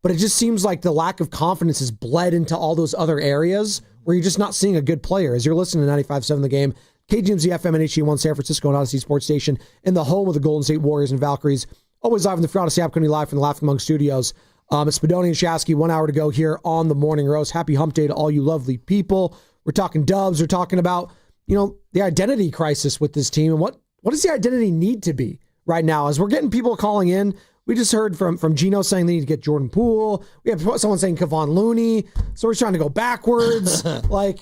But it just seems like the lack of confidence has bled into all those other areas where you're just not seeing a good player. As you're listening to 95.7 The Game, KGMZ FM and HD1 San Francisco and Odyssey Sports Station, in the home of the Golden State Warriors and Valkyries, always live in the Free Odyssey app, coming live from the Laughing Monk Studios. It's Spadoni and Shasky, 1 hour to go here on the Morning Roast. Happy hump day to all you lovely people. We're talking Dubs. We're talking about, the identity crisis with this team and what does the identity need to be right now? As we're getting people calling in, we just heard from Gino saying they need to get Jordan Poole. We have someone saying Kevon Looney. So we're trying to go backwards. That's where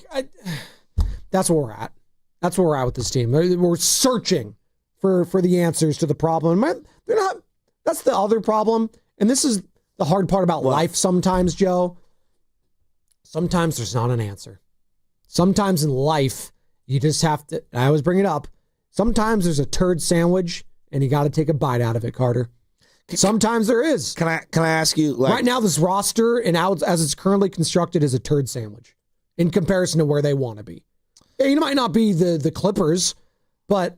we're at. That's where we're at with this team. We're searching for the answers to the problem. They're not. That's the other problem. And this is the hard part about life sometimes, Joe. Sometimes there's not an answer. Sometimes in life, you just have to, I always bring it up, sometimes there's a turd sandwich and you got to take a bite out of it, Carter. Sometimes there is. Can I ask you? Right now, this roster, and as it's currently constructed, is a turd sandwich in comparison to where they want to be. Yeah, you might not be the Clippers, but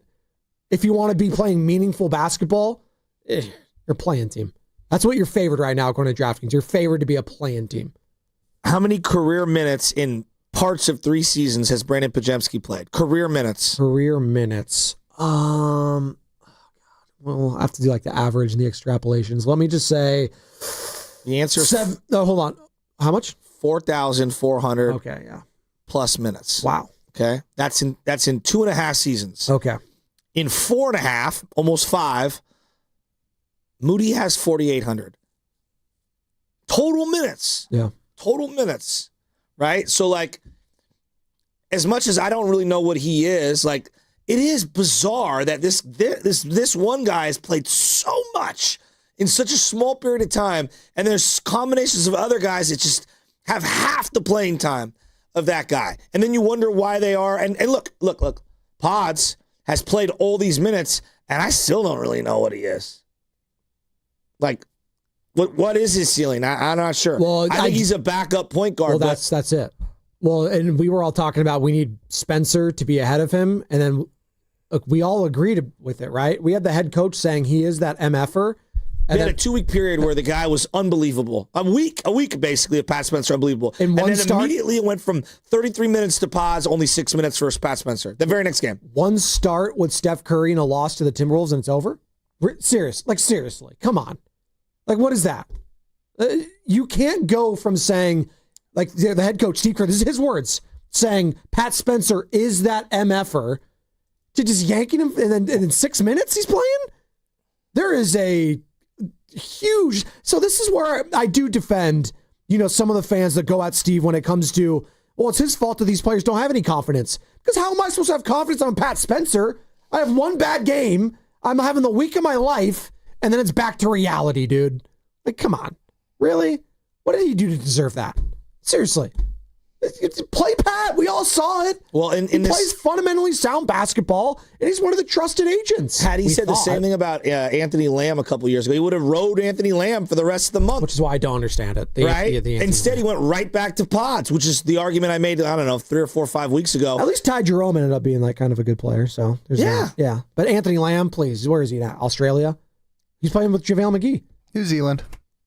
if you want to be playing meaningful basketball, you're a playing team. That's what you're favored right now, according to DraftKings. You're favored to be a playing team. How many career minutes in parts of 3 seasons has Brandon Pajemski played? Career minutes. Well, I'll have to do like the average and the extrapolations. Let me just say the answer is hold on. How much? 4,400. Okay, yeah. Plus minutes. Wow. Okay. That's in 2.5 seasons. Okay. In 4.5, almost 5, Moody has 4,800. Total minutes. Yeah. Total minutes. Right? So, like, as much as I don't really know what he is, like, it is bizarre that this one guy has played so much in such a small period of time, and there's combinations of other guys that just have half the playing time of that guy. And then you wonder why they are. And look, Pods has played all these minutes, and I still don't really know what he is. Like, what is his ceiling? I'm not sure. Well, I think he's a backup point guard. Well, that's it. Well, and we were all talking about we need Spencer to be ahead of him, and then look, we all agreed with it, right? We had the head coach saying he is that MFer. We had a 2-week period where the guy was unbelievable. A week basically of Pat Spencer, unbelievable. And then immediately it went from 33 minutes to Pods, only 6 minutes for Pat Spencer. The very next game. One start with Steph Curry and a loss to the Timberwolves and it's over? Seriously, come on. Like, what is that? You can't go from saying, like the head coach, Steve Kerr, this is his words, saying Pat Spencer is that MFer, to just yanking him and in 6 minutes he's playing? There is a huge. So this is where I do defend, some of the fans that go at Steve when it comes to, well, it's his fault that these players don't have any confidence. Because how am I supposed to have confidence on Pat Spencer? I have one bad game. I'm having the week of my life, and then it's back to reality, dude. Like, come on. Really? What did he do to deserve that? Seriously. Play Pat. We all saw it. Well, he plays fundamentally sound basketball, and he's one of the trusted agents. Had he said the same thing about Anthony Lamb a couple years ago, he would have rode Anthony Lamb for the rest of the month. Which is why I don't understand it. Right? Instead, he went right back to Pods, which is the argument I made, 3 or 4 or 5 weeks ago. At least Ty Jerome ended up being like kind of a good player. So there's that. Yeah. But Anthony Lamb, please, where is he at? Australia? He's playing with JaVale McGee. New Zealand.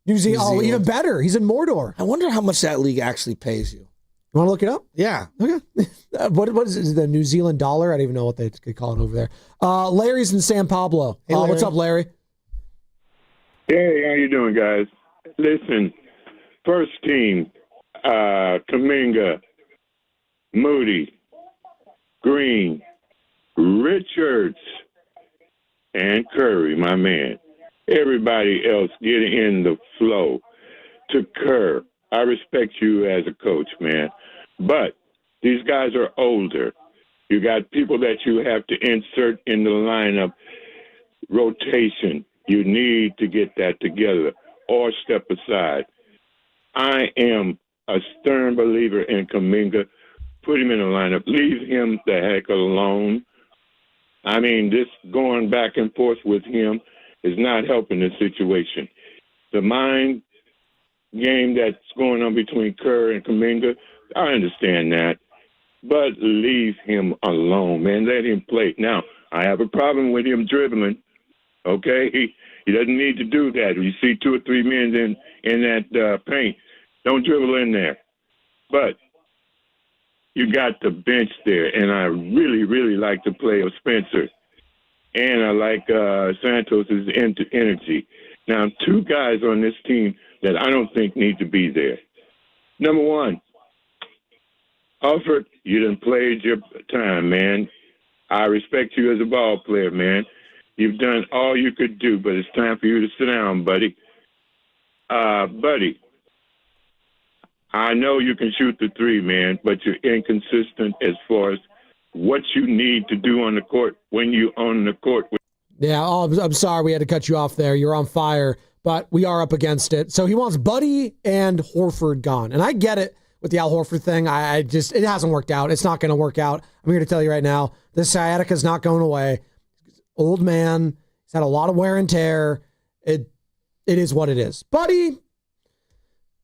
Oh, even better. He's in Mordor. I wonder how much that league actually pays you. You want to look it up? Yeah. Okay. What is it? Is it the New Zealand dollar? I don't even know what they could call it over there. Larry's in San Pablo. Hey, Larry. What's up, Larry? Hey, how you doing, guys? Listen, first team, Kaminga, Moody, Green, Richards, and Curry, my man. Everybody else get in the flow. To Kerr, I respect you as a coach, man. But these guys are older. You got people that you have to insert in the lineup. Rotation. You need to get that together or step aside. I am a stern believer in Kaminga. Put him in the lineup. Leave him the heck alone. I mean, this going back and forth with him is not helping the situation. The mind game that's going on between Kerr and Kaminga, I understand that. But leave him alone, man. Let him play. Now, I have a problem with him dribbling. Okay? He doesn't need to do that. You see 2 or 3 men in that paint. Don't dribble in there. But you got the bench there, and I really, really like the play of Spencer. And I like Santos' energy. Now, 2 guys on this team that I don't think need to be there. Number 1, Alfred, you done played your time, man. I respect you as a ball player, man. You've done all you could do, but it's time for you to sit down, buddy. Buddy, I know you can shoot the 3, man, but you're inconsistent as far as what you need to do on the court when you're on the court. Yeah, I'm sorry we had to cut you off there. You're on fire, but we are up against it. So he wants Buddy and Horford gone. And I get it with the Al Horford thing. It hasn't worked out. It's not going to work out. I'm here to tell you right now, the sciatica is not going away. Old man, he's had a lot of wear and tear. It is what it is. Buddy,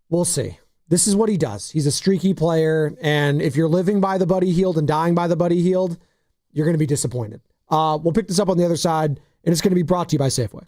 we'll see. This is what he does. He's a streaky player, and if you're living by the Buddy Hield and dying by the Buddy Hield, you're going to be disappointed. We'll pick this up on the other side, and it's going to be brought to you by Safeway.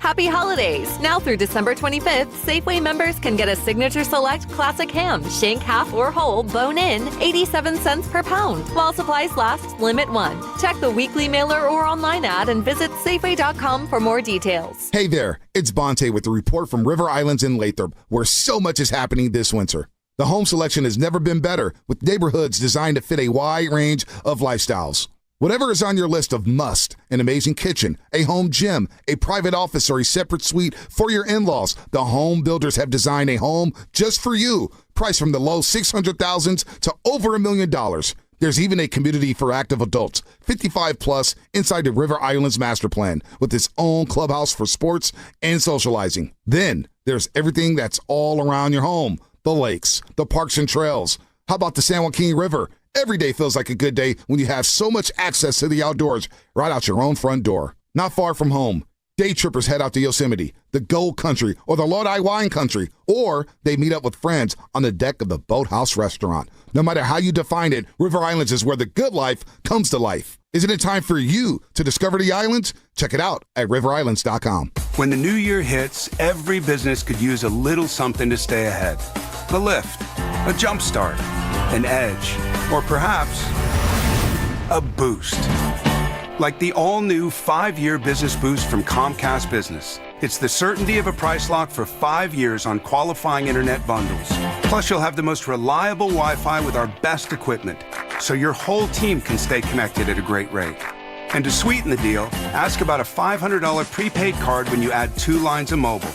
Happy holidays! Now through December 25th, Safeway members can get a Signature Select Classic Ham, shank, half, or whole, bone-in, 87 cents per pound. While supplies last, limit 1. Check the weekly mailer or online ad and visit Safeway.com for more details. Hey there, it's Bonte with the report from River Islands in Lathrop, where so much is happening this winter. The home selection has never been better, with neighborhoods designed to fit a wide range of lifestyles. Whatever is on your list of must, an amazing kitchen, a home gym, a private office, or a separate suite for your in-laws, the home builders have designed a home just for you. Priced from the low $600,000s to over $1 million. There's even a community for active adults, 55 plus, inside the River Islands Master Plan with its own clubhouse for sports and socializing. Then there's everything that's all around your home. The lakes, the parks and trails. How about the San Joaquin River? Every day feels like a good day when you have so much access to the outdoors right out your own front door. Not far from home, day trippers head out to Yosemite, the Gold Country, or the Lodi Wine Country, or they meet up with friends on the deck of the Boathouse Restaurant. No matter how you define it, River Islands is where the good life comes to life. Isn't it time for you to discover the islands? Check it out at riverislands.com. When the new year hits, every business could use a little something to stay ahead. A lift, a jump start, an edge, or perhaps a boost. Like the all-new 5-year business boost from Comcast Business. It's the certainty of a price lock for 5 years on qualifying internet bundles. Plus, you'll have the most reliable Wi-Fi with our best equipment, so your whole team can stay connected at a great rate. And to sweeten the deal, ask about a $500 prepaid card when you add 2 lines of mobile.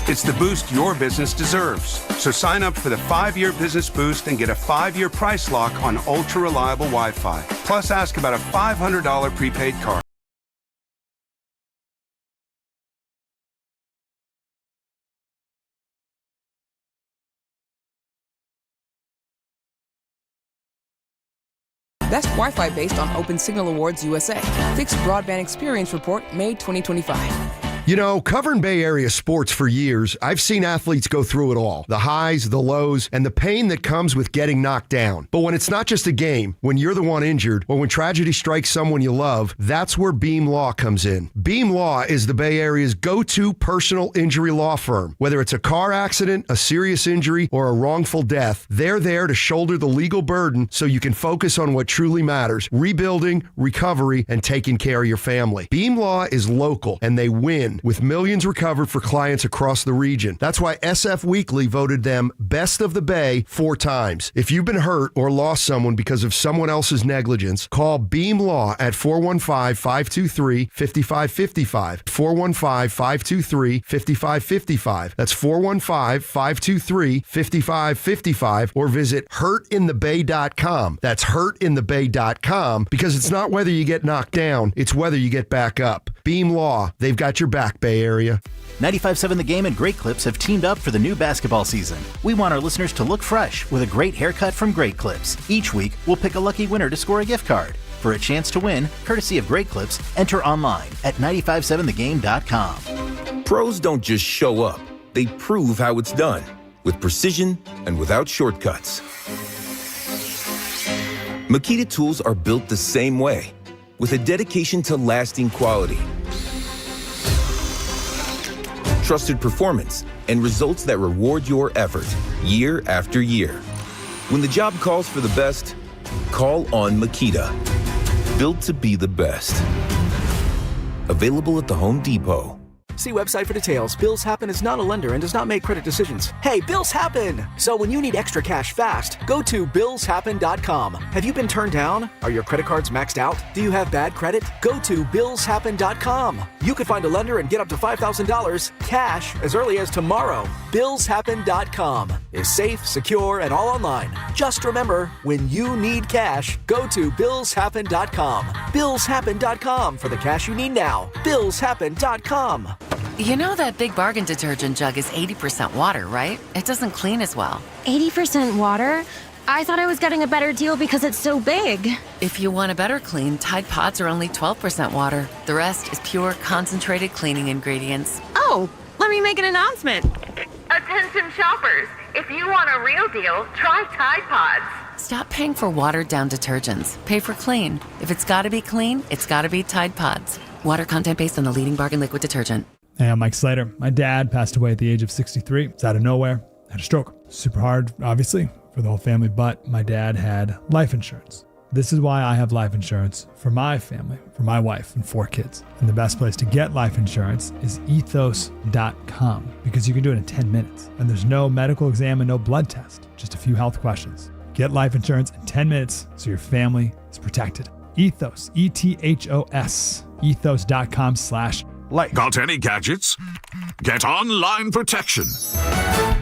It's the boost your business deserves. So sign up for the 5-year business boost and get a 5-year price lock on ultra-reliable Wi-Fi. Plus, ask about a $500 prepaid card. Best Wi-Fi based on Open Signal Awards USA. Fixed Broadband Experience Report, May 2025. You know, covering Bay Area sports for years, I've seen athletes go through it all. The highs, the lows, and the pain that comes with getting knocked down. But when it's not just a game, when you're the one injured, or when tragedy strikes someone you love, that's where Beam Law comes in. Beam Law is the Bay Area's go-to personal injury law firm. Whether it's a car accident, a serious injury, or a wrongful death, they're there to shoulder the legal burden so you can focus on what truly matters: rebuilding, recovery, and taking care of your family. Beam Law is local, and they win, with millions recovered for clients across the region. That's why SF Weekly voted them Best of the Bay 4 times. If you've been hurt or lost someone because of someone else's negligence, call Beam Law at 415-523-5555. 415-523-5555. That's 415-523-5555, or visit hurtinthebay.com. That's hurtinthebay.com, because it's not whether you get knocked down, it's whether you get back up. Beam Law, they've got your back, Bay Area. 95.7 The Game and Great Clips have teamed up for the new basketball season. We want our listeners to look fresh with a great haircut from Great Clips. Each week, we'll pick a lucky winner to score a gift card. For a chance to win, courtesy of Great Clips, enter online at 957thegame.com. Pros don't just show up. They prove how it's done, with precision and without shortcuts. Makita tools are built the same way, with a dedication to lasting quality, trusted performance, and results that reward your effort year after year. When the job calls for the best, call on Makita. Built to be the best. Available at the Home Depot. See website for details. Bills Happen is not a lender and does not make credit decisions. Hey, bills happen! So when you need extra cash fast, go to billshappen.com. Have you been turned down? Are your credit cards maxed out? Do you have bad credit? Go to billshappen.com. You could find a lender and get up to $5,000 cash as early as tomorrow. Billshappen.com is safe, secure, and all online. Just remember, when you need cash, go to billshappen.com. Billshappen.com for the cash you need now. Billshappen.com. You know that Big Bargain detergent jug is 80% water, right? It doesn't clean as well. 80% water? I thought I was getting a better deal because it's so big. If you want a better clean, Tide Pods are only 12% water. The rest is pure, concentrated cleaning ingredients. Oh, let me make an announcement. Attention shoppers, if you want a real deal, try Tide Pods. Stop paying for watered-down detergents. Pay for clean. If it's gotta be clean, it's gotta be Tide Pods. Water content based on the leading bargain liquid detergent. Hey, I'm Mike Slater. My dad passed away at the age of 63. It's out of nowhere. Had a stroke. Super hard, obviously, for the whole family, but my dad had life insurance. This is why I have life insurance for my family, for my wife and 4 kids. And the best place to get life insurance is ethos.com, because you can do it in 10 minutes. And there's no medical exam and no blood test, just a few health questions. Get life insurance in 10 minutes so your family is protected. Ethos, ETHOS, ethos.com/life. Got any gadgets? Get online protection.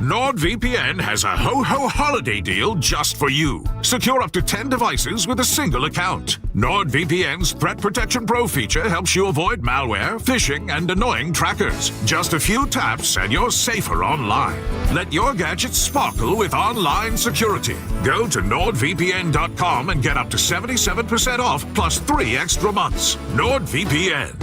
NordVPN has a ho-ho holiday deal just for you. Secure up to 10 devices with a single account. NordVPN's Threat Protection Pro feature helps you avoid malware, phishing, and annoying trackers. Just a few taps and you're safer online. Let your gadgets sparkle with online security. Go to NordVPN.com and get up to 77% off plus 3 extra months. NordVPN.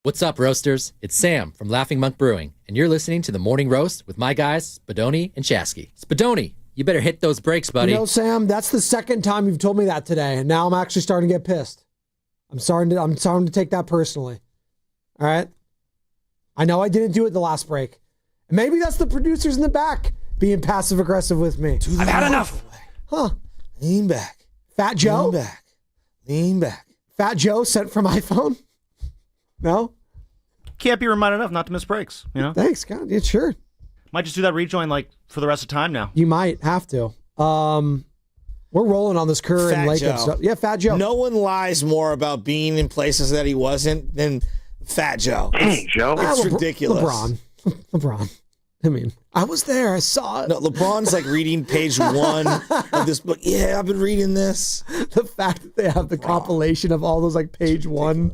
What's up, roasters? It's Sam from Laughing Monk Brewing, and you're listening to the Morning Roast with my guys, Spadoni and Shasky. Spadoni, you better hit those brakes, buddy. You know, Sam, that's the second time you've told me that today, and now I'm actually starting to get pissed. I'm starting to take that personally. All right? I know I didn't do it the last break. And maybe that's the producers in the back being passive-aggressive with me. I've had enough. Huh. Lean back. Fat Joe? Lean back. Lean back. Fat Joe sent from iPhone? No? Can't be reminded enough not to miss breaks, you know? Thanks, God. Yeah, sure. Might just do that rejoin like for the rest of time now. You might have to. We're rolling on this Kerr and Lacob stuff. Yeah, Fat Joe. No one lies more about being in places that he wasn't than Fat Joe. Hey, Joe. It's ridiculous. LeBron. I mean, I was there. I saw it. No, LeBron's like reading page 1 of this book. Yeah, I've been reading this. The fact that they have the compilation of all those like page 1.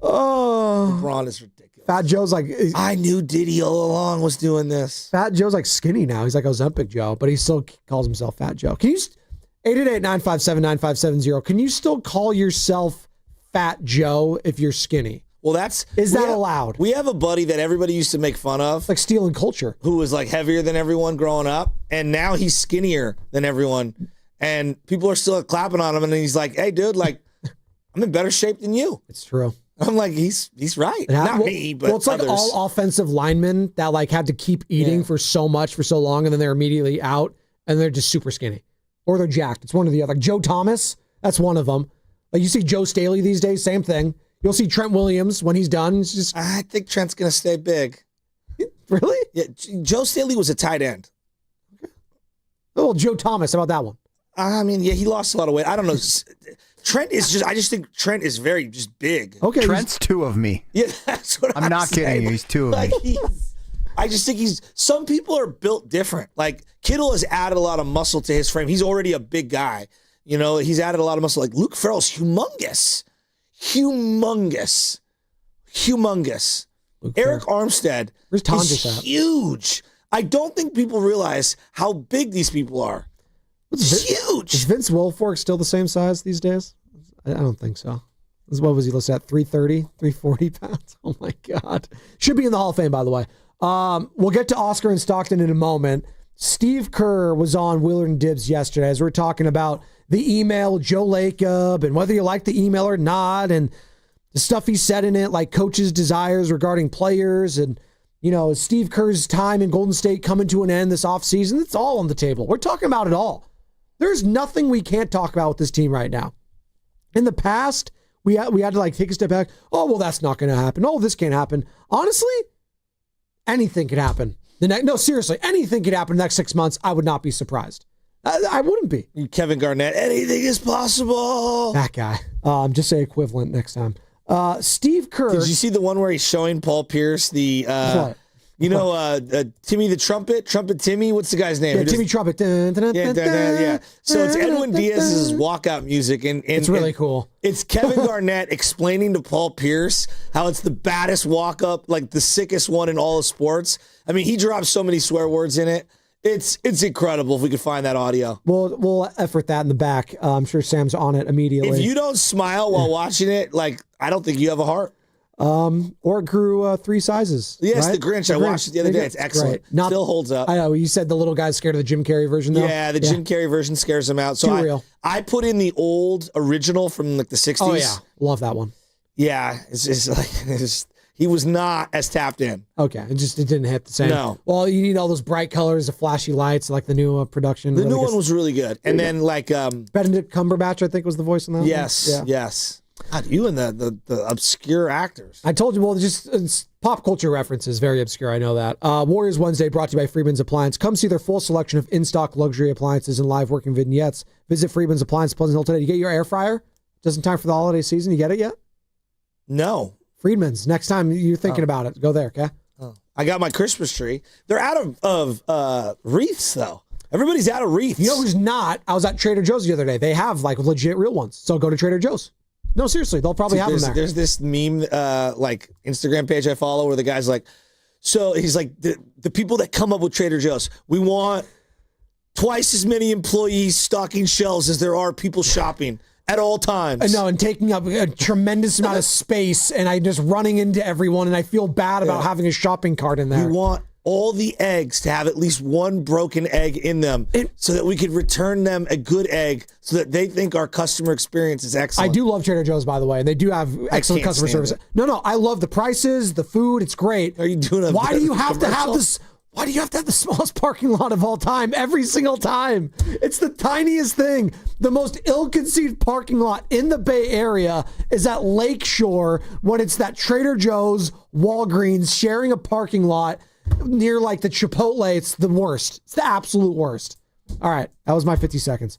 Oh, LeBron is ridiculous. Fat Joe's like, I knew Diddy all along was doing this. Fat Joe's like skinny now. He's like Ozempic Joe, but he still calls himself Fat Joe. Can you 888-957-9570? Can you still call yourself Fat Joe if you're skinny? Well, is that allowed? We have a buddy that everybody used to make fun of, like stealing culture, who was like heavier than everyone growing up, and now he's skinnier than everyone, and people are still clapping on him, and he's like, "Hey, dude, like, I'm in better shape than you." It's true. I'm like, he's right. Not me, but it's like others. all offensive linemen that like had to keep eating for so long, and then they're immediately out, and they're just super skinny, or they're jacked. It's one or the other. Like Joe Thomas, that's one of them. Like you see Joe Staley these days, same thing. You'll see Trent Williams when he's done. It's just, I think Trent's gonna stay big. Really? Yeah. Joe Staley was a tight end. Oh, well, Joe Thomas. How about that one? I mean, yeah, he lost a lot of weight. I don't know. Trent is just. I just think Trent is very just big. Okay, Trent's 2 of me. Yeah, that's what I'm not kidding you. He's 2 of me. I just think some people are built different. Like Kittle has added a lot of muscle to his frame. He's already a big guy. You know, he's added a lot of muscle. Like Luke Farrell's humongous. Eric Armstead is huge. I don't think people realize how big these people are. It's huge. Is Vince Wilfork still the same size these days? I don't think so. What was he listed at? 330, 340 pounds? Oh my God. Should be in the Hall of Fame, by the way. We'll get to Oscar and Stockton in a moment. Steve Kerr was on Willard and Dibbs yesterday as we were talking about the email, Joe Lacob, and whether you like the email or not, and the stuff he said in it, like coaches' desires regarding players, and, you know, Steve Kerr's time in Golden State coming to an end this offseason. It's all on the table. We're talking about it all. There's nothing we can't talk about with this team right now. In the past, we had to like take a step back. Oh, well, that's not going to happen. Oh, this can't happen. Honestly, anything could happen. No, seriously, anything could happen in the next 6 months. I would not be surprised. I wouldn't be. Kevin Garnett, anything is possible. That guy. Just say equivalent next time. Steve Kerr. Did you see the one where he's showing Paul Pierce the, Timmy the Trumpet Timmy? What's the guy's name? Yeah, Timmy Trumpet. Dun, dun, dun, Yeah. So it's Edwin Diaz's walkout music. And it's really cool. It's Kevin Garnett explaining to Paul Pierce how it's the baddest walk-up, like the sickest one in all of sports. I mean, he drops so many swear words in it. It's incredible if we could find that audio. We'll effort that in the back. I'm sure Sam's on it immediately. If you don't smile while watching it, like, I don't think you have a heart. Or it grew 3 sizes. Yes, right? The Grinch. I watched it the other day. It's excellent. Right. Still holds up. I know. You said the little guy's scared of the Jim Carrey version, though? Yeah, the Jim Carrey version scares him out. So Too real. I put in the old original from like the 60s. Oh, yeah. Love that one. Yeah. He was not as tapped in. Okay. It didn't hit the same. No. Well, you need all those bright colors, the flashy lights, like the new production. The new one was really good. And then like... Benedict Cumberbatch, I think, was the voice in that Yes, one. Yes. God, you and the obscure actors. I told you, well, it's pop culture references, very obscure, I know that. Warriors Wednesday brought to you by Freeman's Appliance. Come see their full selection of in-stock luxury appliances and live working vignettes. Visit Freeman's Appliance, Pleasant Hill today. You get your air fryer just in time for the holiday season. You get it yet? No. Freedman's. Next time you're thinking about it, go there, okay? Oh. I got my Christmas tree. They're out of wreaths, though. Everybody's out of wreaths. You know who's not? I was at Trader Joe's the other day. They have like legit real ones. So go to Trader Joe's. No, seriously, they'll probably have them there. There's this meme, like Instagram page I follow where the guy's like, so he's like, the people that come up with Trader Joe's, we want twice as many employees stocking shelves as there are people shopping at all times. I know, and taking up a tremendous amount of space, and I'm just running into everyone, and I feel bad about having a shopping cart in there. We want all the eggs to have at least one broken egg in them so that we could return them a good egg so that they think our customer experience is excellent. I do love Trader Joe's, by the way. They do have excellent customer service. No, I love the prices, the food. It's great. Are you doing Why do you have to have this? Why do you have to have the smallest parking lot of all time every single time? It's the tiniest thing. The most ill-conceived parking lot in the Bay Area is at Lakeshore when it's that Trader Joe's, Walgreens sharing a parking lot near like the Chipotle. It's the worst. It's the absolute worst. All right. That was my 50 seconds.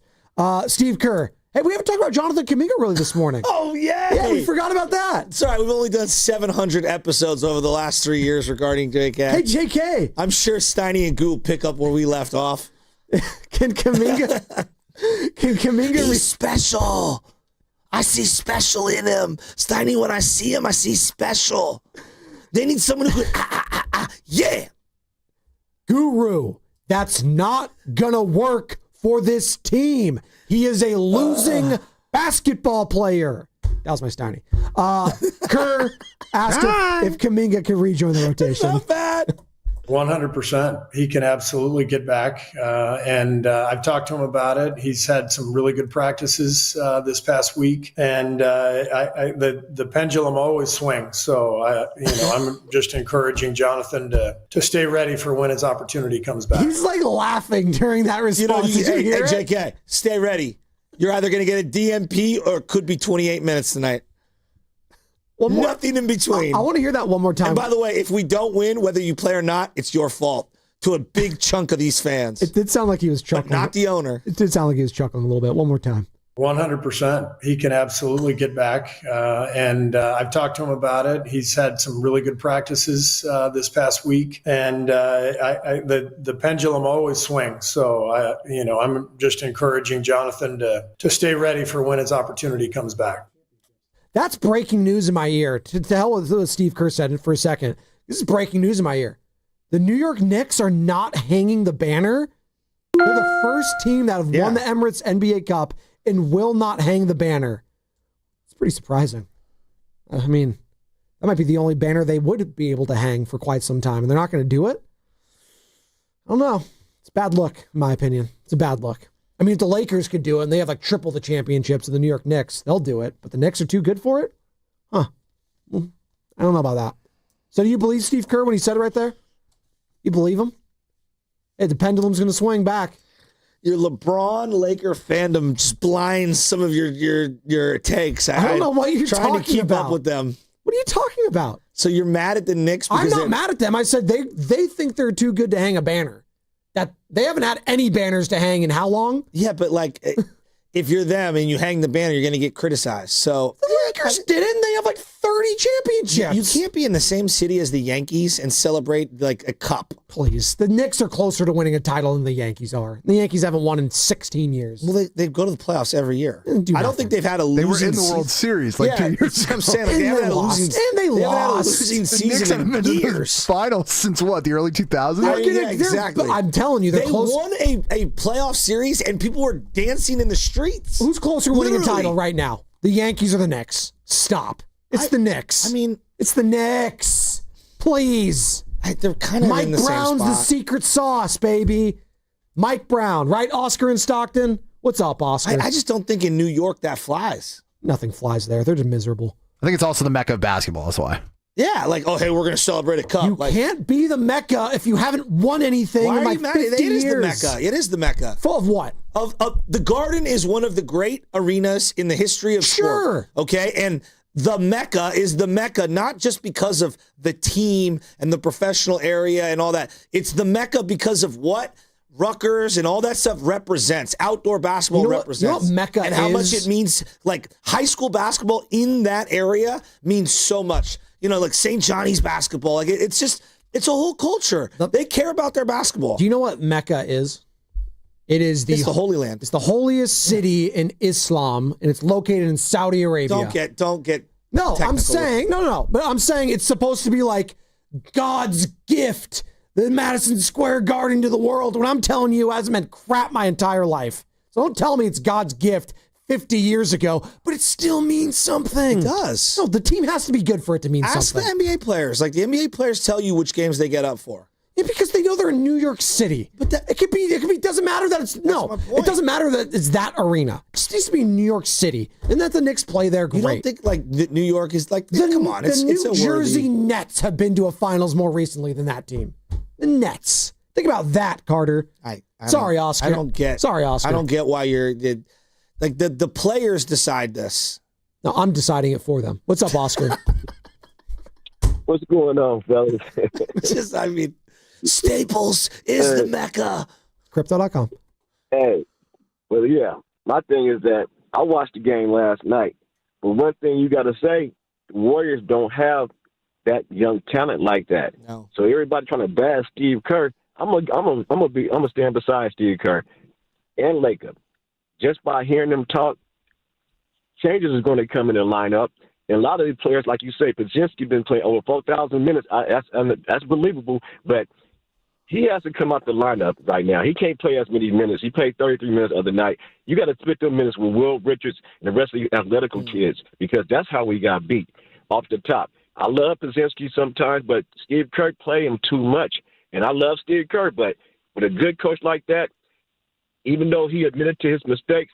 Steve Kerr. Hey, we haven't talked about Jonathan Kaminga really this morning. Oh, yeah. Yeah, we forgot about that. Sorry, we've only done 700 episods over the last 3 years regarding JK. Hey, JK. I'm sure Steiny and Goo will pick up where we left off. Can Kaminga... He's special. I see special in him. Steiny, when I see him, I see special. They need someone who could, yeah. Guru, that's not gonna work for this team. He is a losing basketball player. That was my Steiny. Kerr asked if Kaminga can rejoin the rotation. Not bad. 100%. He can absolutely get back. And I've talked to him about it. He's had some really good practices this past week. And the pendulum always swings. So, I'm just encouraging Jonathan to stay ready for when his opportunity comes back. He's like laughing during that response. Hey, JK, stay ready. You're either going to get a DMP or it could be 28 minutes tonight. Nothing in between. I want to hear that one more time. And by the way, if we don't win, whether you play or not, it's your fault to a big chunk of these fans. It did sound like he was chuckling. But not the owner. It did sound like he was chuckling a little bit. One more time. 100%. He can absolutely get back. And I've talked to him about it. He's had some really good practices this past week. And the pendulum always swings. So, I'm just encouraging Jonathan to stay ready for when his opportunity comes back. That's breaking news in my ear. To hell with what Steve Kerr said for a second. This is breaking news in my ear. The New York Knicks are not hanging the banner. They're the first team that have won the Emirates NBA Cup and will not hang the banner. It's pretty surprising. I mean, that might be the only banner they would be able to hang for quite some time, and they're not going to do it? I don't know. It's bad luck, in my opinion. It's a bad look. I mean, if the Lakers could do it and they have like triple the championships of the New York Knicks, they'll do it. But the Knicks are too good for it? Huh. Well, I don't know about that. So do you believe Steve Kerr when he said it right there? You believe him? Hey, the pendulum's going to swing back. Your LeBron Laker fandom just blinds some of your takes. I don't know what you're trying to keep about. up with them. What are you talking about? So you're mad at the Knicks? I'm not mad at them. I said they think they're too good to hang a banner. That they haven't had any banners to hang in how long? Yeah, but like, if you're them and you hang the banner, you're going to get criticized. So the Lakers didn't. They have like 30 championships. You can't be in the same city as the Yankees and celebrate like a cup. Please. The Knicks are closer to winning a title than the Yankees are. The Yankees haven't won in 16 years. Well, they go to the playoffs every year. I don't think they've had a losing season. They were in the World Series like 2 years ago. I'm saying, like, they haven't had a losing season. And they lost. Losing season in years. Finals since what? The early 2000s? Yeah, exactly. I'm telling you, they're close. They won a playoff series and people were dancing in the streets. Who's closer winning a title right now? The Yankees or the Knicks? Stop. It's the Knicks. I mean, it's the Knicks. Please. They're kind of in the same spot. Mike Brown's the secret sauce, baby. Mike Brown, right? Oscar in Stockton. What's up, Oscar? I just don't think in New York that flies. Nothing flies there. They're just miserable. I think it's also the mecca of basketball. That's why. Yeah, like, oh, hey, we're going to celebrate a cup. You like, can't be the Mecca if you haven't won anything why in are like you mad? 50 It is years. the Mecca. It is the Mecca. Full of what? Of the Garden is one of the great arenas in the history of sport. Okay, and the Mecca is the Mecca not just because of the team and the professional area and all that. It's the Mecca because of what Rutgers and all that stuff represents. Outdoor basketball represents. You know what Mecca and how much is? it means. Like high school basketball in that area means so much. You know, like St. Johnny's basketball. Like it's a whole culture. They care about their basketball. Do you know what Mecca is? It's the Holy Land. It's the holiest city in Islam, and it's located in Saudi Arabia. Don't get. No, technical. I'm saying no. But I'm saying it's supposed to be like God's gift, the Madison Square Garden to the world. When I'm telling you, it hasn't meant crap my entire life. So don't tell me it's God's gift 50 years ago, but it still means something. It does. No, the team has to be good for it to mean Ask something. the NBA players. Like the NBA players tell you which games they get up for. Yeah, because they know they're in New York City. But it could be. It doesn't matter that it's It doesn't matter that it's that arena. It just needs to be New York City, and that the Knicks play there. Great. You don't think like New York is like? Come on, the New a Jersey worthy... Nets have been to a finals more recently than that team. The Nets. Think about that, Carter. Sorry, Oscar. I don't get. Sorry, Oscar. I don't get why you're like the players decide this. No, I'm deciding it for them. What's up, Oscar? What's going on, fellas? I mean, Staples is the Mecca. Crypto.com. Hey, well, yeah. My thing is that I watched the game last night, but one thing you got to say, the Warriors don't have that young talent like that. No. So everybody trying to bash Steve Kerr. I'm gonna stand beside Steve Kerr and Lacob. Just by hearing them talk, changes is going to come in the lineup. And a lot of these players, like you say, Pazinski been playing over 4,000 minutes. That's believable, but he has to come out the lineup right now. He can't play as many minutes. He played 33 minutes the other night. You got to split them minutes with Will Richards and the rest of the athletic kids because that's how we got beat off the top. I love Pazinski sometimes, but Steve Kerr play him too much. And I love Steve Kerr, but with a good coach like that, even though he admitted to his mistakes,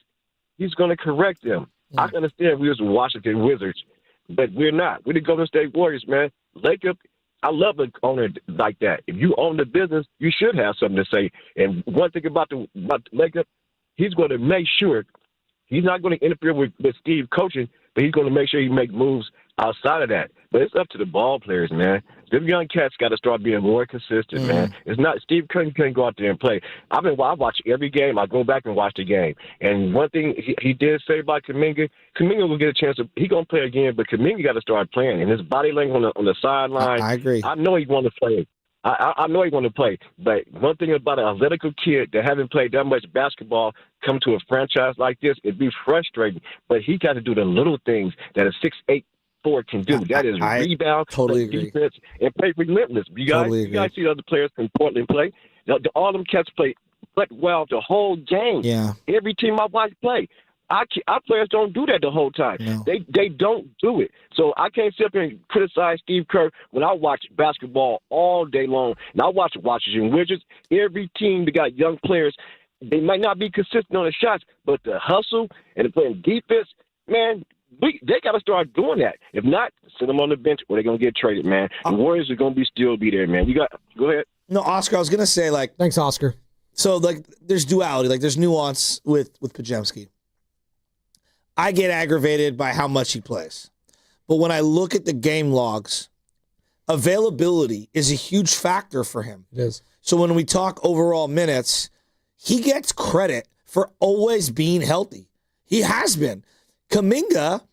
he's going to correct them. I understand we was the Washington Wizards, but we're not. We're the Golden State Warriors, man. Lacob, I love an owner like that. If you own the business, you should have something to say. And one thing about Lacob, he's going to make sure he's not going to interfere with Steve coaching, but he's going to make sure he make moves outside of that. But it's up to the ball players, man. Them young cats got to start being more consistent, man. It's not Steve couldn't go out there and play. I watch every game. I go back and watch the game. And one thing he did say about Kaminga will get a chance to. He gonna play again, but Kaminga got to start playing. And his body language on the sideline. I agree. I know he want to play. I know he want to play. But one thing about an athletic kid that haven't played that much basketball come to a franchise like this, it'd be frustrating. But he got to do the little things that a 6'8" can do. That is rebound, defense, and play relentless. You guys see the other players from Portland play. All them cats play well the whole game. Yeah. Every team I watch play. Our players don't do that the whole time. No. They don't do it. So I can't sit up here and criticize Steve Kerr when I watch basketball all day long. And I watch Washington Wizards. Every team that got young players, they might not be consistent on the shots, but the hustle and the playing defense, man, they got to start doing that. If not, sit them on the bench or they're going to get traded, man. The Warriors are going to still be there, man. Go ahead. No, Oscar, I was going to say, like... Thanks, Oscar. So, like, there's duality. Like, there's nuance with Pajemski. I get aggravated by how much he plays. But when I look at the game logs, availability is a huge factor for him. It is. So when we talk overall minutes, he gets credit for always being healthy. He has been. Kaminga,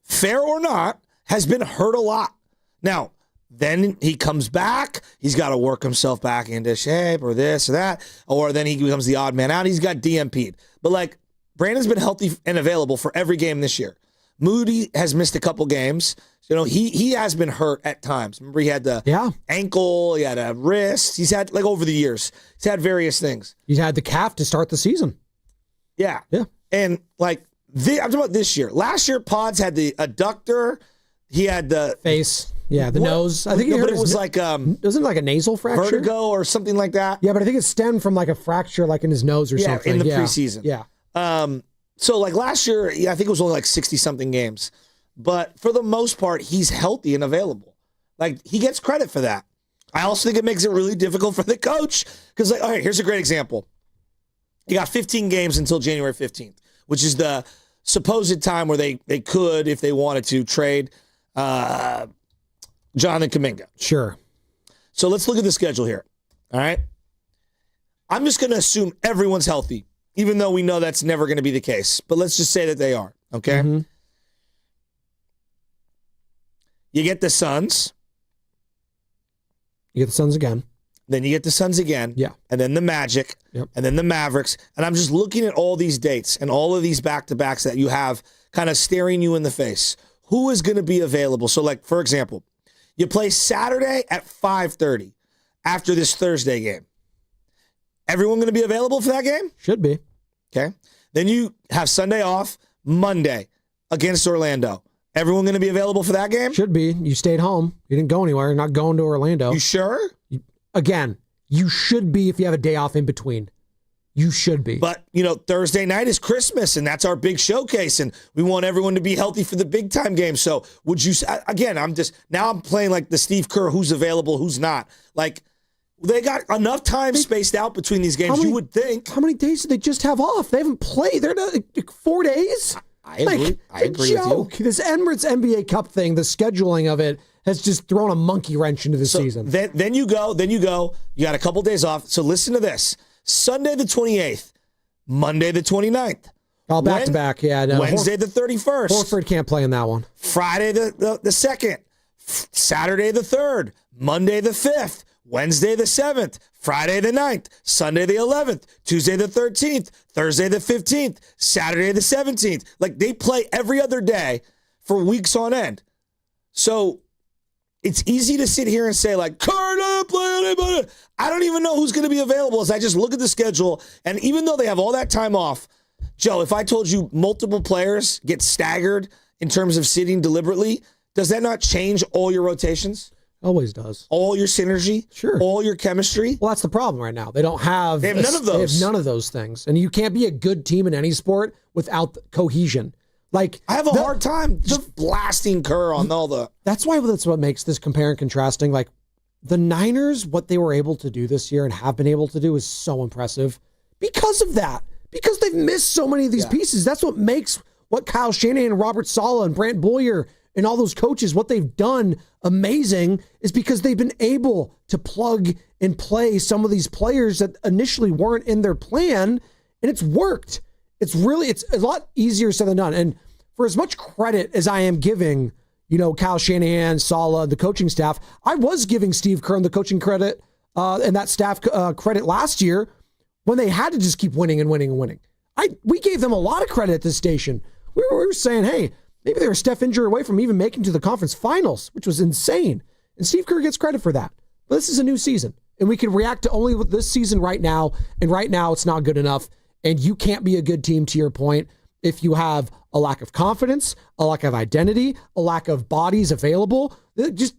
fair or not, has been hurt a lot. Now, then he comes back. He's got to work himself back into shape or this or that. Or then he becomes the odd man out. He's got DMP'd. But, like, Brandon's been healthy and available for every game this year. Moody has missed a couple games. You know, he has been hurt at times. Remember, he had the ankle, he had a wrist. He's had, like, over the years, he's had various things. He's had the calf to start the season. Yeah. And, like, I'm talking about this year. Last year, Pods had the adductor. He had the face. Yeah, the nose. I think but it was like wasn't it like a nasal fracture, vertigo or something like that. Yeah, but I think it stemmed from like a fracture, like in his nose or something. In the preseason. Yeah. So like last year, I think it was only like 60 something games, but for the most part, he's healthy and available. Like, he gets credit for that. I also think it makes it really difficult for the coach because, like, all right, here's a great example. You got 15 games until January 15th, which is the supposed time where they could, if they wanted to, trade Jonathan Kaminga. Sure. So let's look at the schedule here. All right. I'm just going to assume everyone's healthy, even though we know that's never going to be the case. But let's just say that they are. Okay. Mm-hmm. You get the Suns. You get the Suns again. Then you get the Suns again. Yeah. And then the Magic. Yep. And then the Mavericks. And I'm just looking at all these dates and all of these back-to-backs that you have kind of staring you in the face. Who is going to be available? So, like, for example, you play Saturday at 5:30 after this Thursday game. Everyone going to be available for that game? Should be. Okay. Then you have Sunday off, Monday against Orlando. Everyone going to be available for that game? Should be. You stayed home. You didn't go anywhere. You're not going to Orlando. You sure? Again, you should be if you have a day off in between. You should be. But, Thursday night is Christmas, and that's our big showcase, and we want everyone to be healthy for the big-time game. So would you – again, I'm playing like the Steve Kerr, who's available, who's not. Like, they got enough time spaced out between these games, you would think. How many days did they just have off? They haven't played. They're not 4 days? I agree. I agree with you. This Emirates NBA Cup thing, the scheduling of it has just thrown a monkey wrench into the season. Then you go. You got a couple days off. So listen to this. Sunday the 28th, Monday the 29th. All back-to-back, yeah. No. Wednesday the 31st. Horford can't play in that one. Friday the 2nd. Saturday the 3rd. Monday the 5th. Wednesday the 7th. Friday the 9th. Sunday the 11th. Tuesday the 13th. Thursday the 15th. Saturday the 17th. Like, they play every other day for weeks on end. So it's easy to sit here and say, like, Kerr doesn't play anybody. I don't even know who's going to be available as I just look at the schedule. And even though they have all that time off, Joe, if I told you multiple players get staggered in terms of sitting deliberately, does that not change all your rotations? Always does. All your synergy? Sure. All your chemistry? Well, that's the problem right now. They don't have... They have none of those. They have none of those things. And you can't be a good team in any sport without cohesion. Like, I have a hard time just blasting Kerr on all the... That's what makes this compare and contrasting. Like, the Niners, what they were able to do this year and have been able to do is so impressive because of that. Because they've missed so many of these pieces. That's what makes what Kyle Shanahan and Robert Saleh and Brant Boyer and all those coaches, what they've done amazing is because they've been able to plug and play some of these players that initially weren't in their plan, and it's worked. It's a lot easier said than done. And for as much credit as I am giving, Kyle Shanahan, Saleh, the coaching staff, I was giving Steve Kerr the coaching credit and that staff credit last year when they had to just keep winning and winning and winning. We gave them a lot of credit at this station. We were saying, hey, maybe they were a step injury away from even making to the conference finals, which was insane. And Steve Kerr gets credit for that. But this is a new season, and we can react to only this season right now, and right now it's not good enough. And you can't be a good team, to your point, if you have a lack of confidence, a lack of identity, a lack of bodies available. Just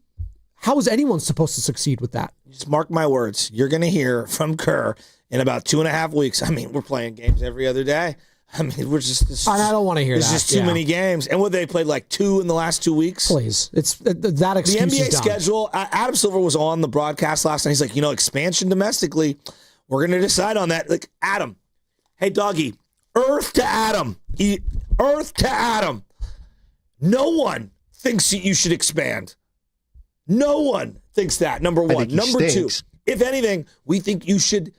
how is anyone supposed to succeed with that? Just mark my words. You're going to hear from Kerr in about 2.5 weeks. I mean, we're playing games every other day. I mean, we're just... I don't want to hear that. There's just too many games. And they played like 2 in the last 2 weeks? Please. It's that excuse The NBA is done. schedule, Adam Silver was on the broadcast last night. He's like, expansion domestically, we're going to decide on that. Like, Adam, hey, doggy, earth to Adam. Earth to Adam. No one thinks that you should expand. No one thinks that, number one. Number two, if anything, we think you should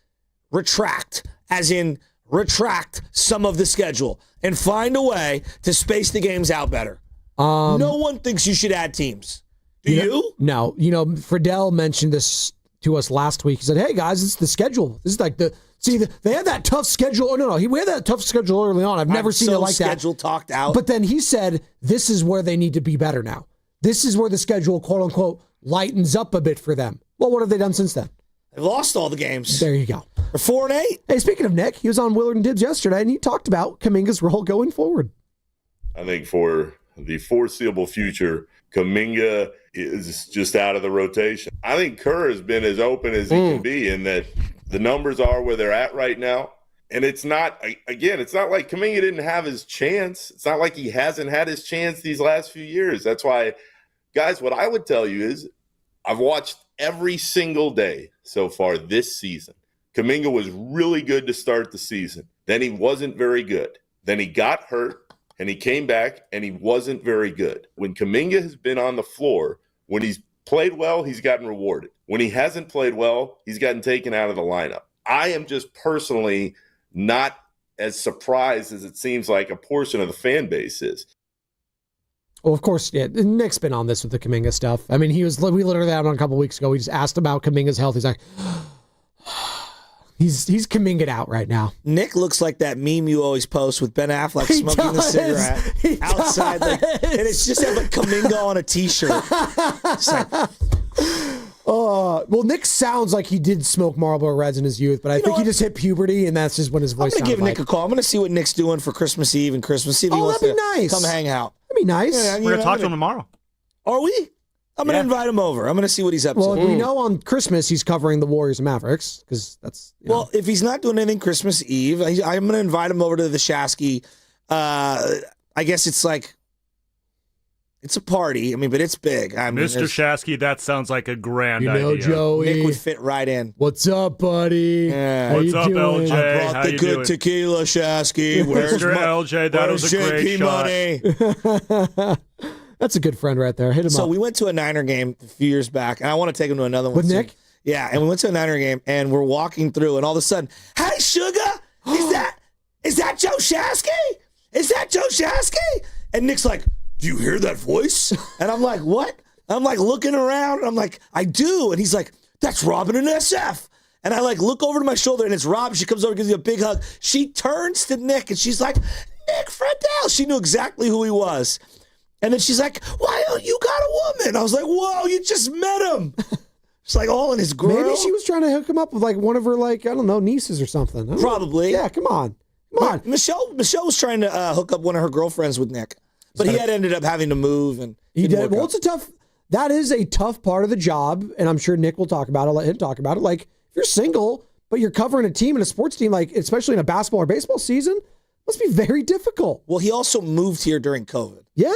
retract, as in retract some of the schedule and find a way to space the games out better. No one thinks you should add teams. Do you? No. Fredell mentioned this to us last week. He said, hey, guys, it's the schedule. This is like they had that tough schedule. Oh, no. We had that tough schedule early on. I've never seen it like that. Schedule talked out. But then he said, this is where they need to be better now. This is where the schedule, quote unquote, lightens up a bit for them. Well, what have they done since then? They've lost all the games. There you go. They're 4-8. Hey, speaking of Nick, he was on Willard and Dibs yesterday, and he talked about Kaminga's role going forward. I think for the foreseeable future, Kaminga is just out of the rotation. I think Kerr has been as open as he can be in that the numbers are where they're at right now. And it's not like Kaminga didn't have his chance. It's not like he hasn't had his chance these last few years. That's why, guys, what I would tell you is I've watched every single day so far this season. Kaminga was really good to start the season. Then he wasn't very good. Then he got hurt, and he came back, and he wasn't very good. When Kaminga has been on the floor, when he's played well, he's gotten rewarded. When he hasn't played well, he's gotten taken out of the lineup. I am just personally not as surprised as it seems like a portion of the fan base is. Well, of course, yeah. Nick's been on this with the Kaminga stuff. I mean, we literally had on a couple weeks ago. We just asked about Kaminga's health. He's like, he's Kaminga'd out right now. Nick looks like that meme you always post with Ben Affleck smoking the cigarette outside, and it's just have a Kaminga on a t-shirt. It's like, well, Nick sounds like he did smoke Marlboro Reds in his youth, but I think he just hit puberty, and that's just when his voice I'm going to give like. Nick a call. I'm going to see what Nick's doing for Christmas Eve and Christmas. See if he wants that'd be to nice. come hang out. That'd be nice. Yeah, We're going to talk to him tomorrow. Are we? I'm going to invite him over. I'm going to see what he's up to. Well, we know on Christmas he's covering the Warriors and Mavericks, because that's... Well, if he's not doing anything Christmas Eve, I'm going to invite him over to the Shasky. I guess it's like... It's a party. I mean, but it's big. I mean, Mr. Shasky, that sounds like a grand idea. Joey. Nick would fit right in. What's up, buddy? Yeah. What's up, doing? LJ? I brought How the you good doing? tequila, Shasky. Where's Mr. LJ, that was a great shot. shot. That's a good friend right there. Hit him up. So we went to a Niner game a few years back, and I want to take him to another one With soon. Nick? Yeah, and we went to a Niner game, and we're walking through, and all of a sudden, hey, Sugar, is that Joe Shasky? Is that Joe Shasky? And Nick's like, do you hear that voice? And I'm like, what? I'm like looking around, and I'm like, I do. And he's like, that's Robin and SF. And I like look over to my shoulder, and it's Rob. She comes over, gives me a big hug. She turns to Nick, and she's like, Nick Fredell. She knew exactly who he was. And then she's like, why don't you got a woman? I was like, whoa, you just met him. It's like all in his grill. Maybe she was trying to hook him up with like one of her, like, I don't know, nieces or something. Probably. Yeah, come on. Come on. Michelle was trying to hook up one of her girlfriends with Nick. But he had ended up having to move. And He did. Well, that is a tough part of the job. And I'm sure Nick will talk about it. I'll let him talk about it. Like, if you're single, but you're covering a team and a sports team, like, especially in a basketball or baseball season, must be very difficult. Well, he also moved here during COVID. Yeah.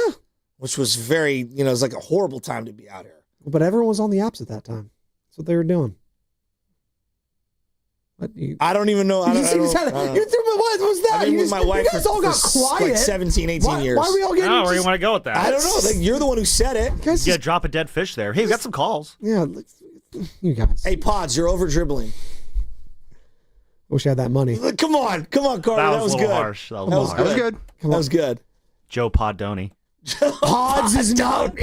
Which was very, it was like a horrible time to be out here. But everyone was on the apps at that time. That's what they were doing. I don't even know. What was that? I've been with my wife all got for quiet. like 17, 18 years. Why are we all getting... Where do you want to go with that? I don't know. You're the one who said it. Yeah, drop a dead fish there. Hey, we got some calls. Yeah, you guys. Hey, Pods, you're over dribbling. Wish I had that money. Come on, Carter. That was a little good. harsh. That was good. That was good. Joe Poddoni. Pods is not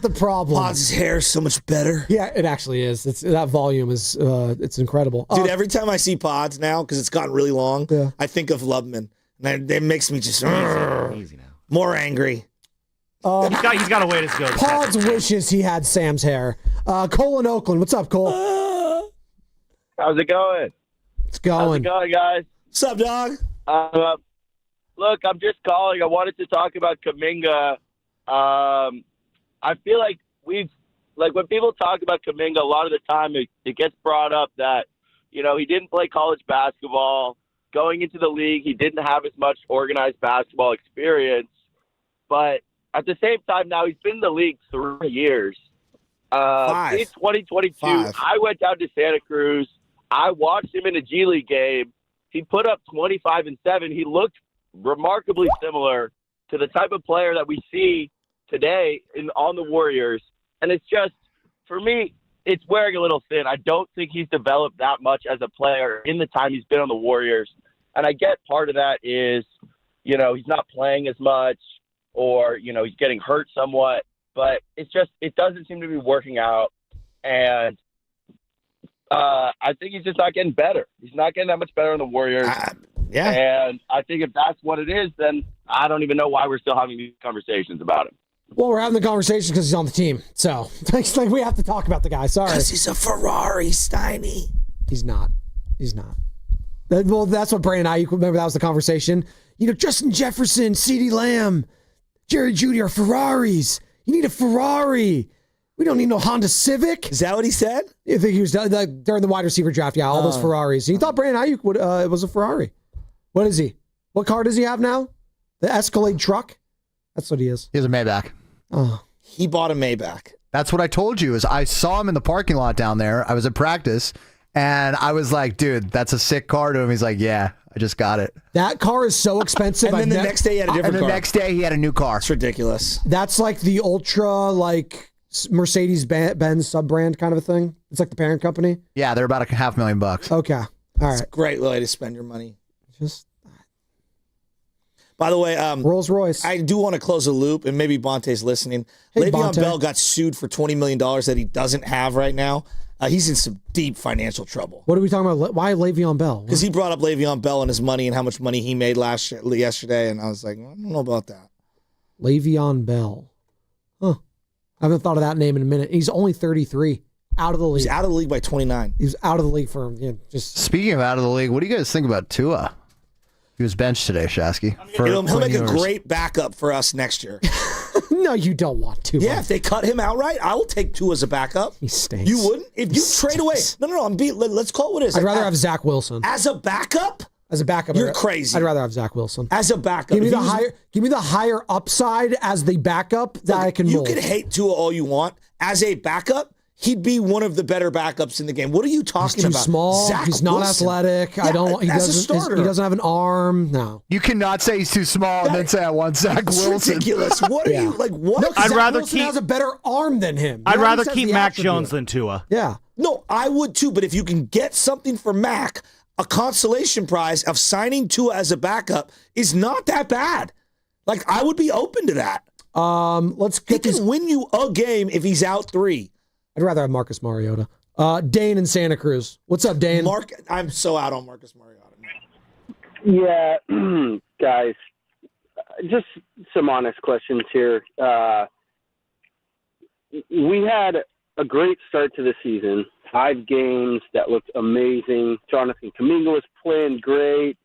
the problem. Pods' hair is so much better. Yeah, it actually is. That volume is it's incredible. Dude, every time I see Pods now, because it's gotten really long, I think of Lubman. And it makes me just easy now. More angry. He's got a way to go. Pods wishes he had Sam's hair. Cole in Oakland. What's up, Cole? How's it going? It's going. How's it going, guys? What's up, dog? Look, I'm just calling. I wanted to talk about Kaminga. I feel like when people talk about Kaminga, a lot of the time it gets brought up that, he didn't play college basketball. Going into the league, he didn't have as much organized basketball experience. But at the same time, now he's been in the league 3 years. In 2022, I went down to Santa Cruz. I watched him in a G League game. He put up 25 and 7. He looked remarkably similar to the type of player that we see today on the Warriors. And it's just, for me, it's wearing a little thin. I don't think he's developed that much as a player in the time he's been on the Warriors. And I get part of that is, he's not playing as much or, he's getting hurt somewhat. But it's just, it doesn't seem to be working out. And I think he's just not getting better. He's not getting that much better on the Warriors. Yeah. And I think if that's what it is, then I don't even know why we're still having these conversations about him. Well, we're having the conversation because he's on the team. So it's like we have to talk about the guy. Sorry. Because he's a Ferrari, Steiny. He's not. Well, that's what Brandon Ayuk, remember that was the conversation. Justin Jefferson, CeeDee Lamb, Jerry Jeudy are Ferraris. You need a Ferrari. We don't need no Honda Civic. Is that what he said? I think he was during the wide receiver draft. Yeah, all those Ferraris. He thought Brandon Ayuk was a Ferrari. What is he? What car does he have now? The Escalade truck? That's what he is. He has a Maybach. Oh. He bought a Maybach. That's what I told you. Is I saw him in the parking lot down there. I was at practice, and I was like, "Dude, that's a sick car." To him, he's like, "Yeah, I just got it." That car is so expensive. And then the next day he had a different car. And the next day he had a new car. It's ridiculous. That's like the ultra Mercedes-Benz sub-brand kind of a thing. It's like the parent company. Yeah, they're about $500,000. Okay, all right. It's a great way to spend your money. By the way, Rolls Royce. I do want to close a loop, and maybe Bonte's listening. Hey, Le'Veon Bonte. Bell got sued for $20 million that he doesn't have right now. He's in some deep financial trouble. What are we talking about? Why Le'Veon Bell? Because he brought up Le'Veon Bell and his money and how much money he made yesterday, and I was like, I don't know about that. Le'Veon Bell. Huh. I haven't thought of that name in a minute. He's only 33. Out of the league. He's out of the league by 29. He was out of the league for just. Speaking of out of the league, what do you guys think about Tua? He was benched today, Shasky. He'll make a great backup for us next year. No, you don't want Tua. Yeah, if they cut him outright, I will take Tua as a backup. He stinks. You wouldn't? If you trade away. No. Let's call it what it is. I'd rather have Zach Wilson. As a backup? As a backup. You're crazy. I'd rather have Zach Wilson. As a backup. Give me the higher upside as the backup that I can mold. You can hate Tua all you want. As a backup, he'd be one of the better backups in the game. What are you talking He's too about? small. Zach He's not Wilson. athletic. Yeah, He as a starter. He doesn't have an arm. No. You cannot say he's too small and then say I want Zach Wilson. It's ridiculous. What are you like? What? No, I'd Zach rather Wilson keep- has a better arm than him. I'd He rather always has keep the Mac attribute. Jones than Tua. Yeah. No, I would too. But if you can get something for Mac, a consolation prize of signing Tua as a backup is not that bad. Like I would be open to that. Let's He get can win you a game if he's out 3. I'd rather have Marcus Mariota. Dane in Santa Cruz. What's up, Dane? I'm so out on Marcus Mariota. Yeah, guys, just some honest questions here. We had a great start to the season. 5 games that looked amazing. Jonathan Kaminga was playing great.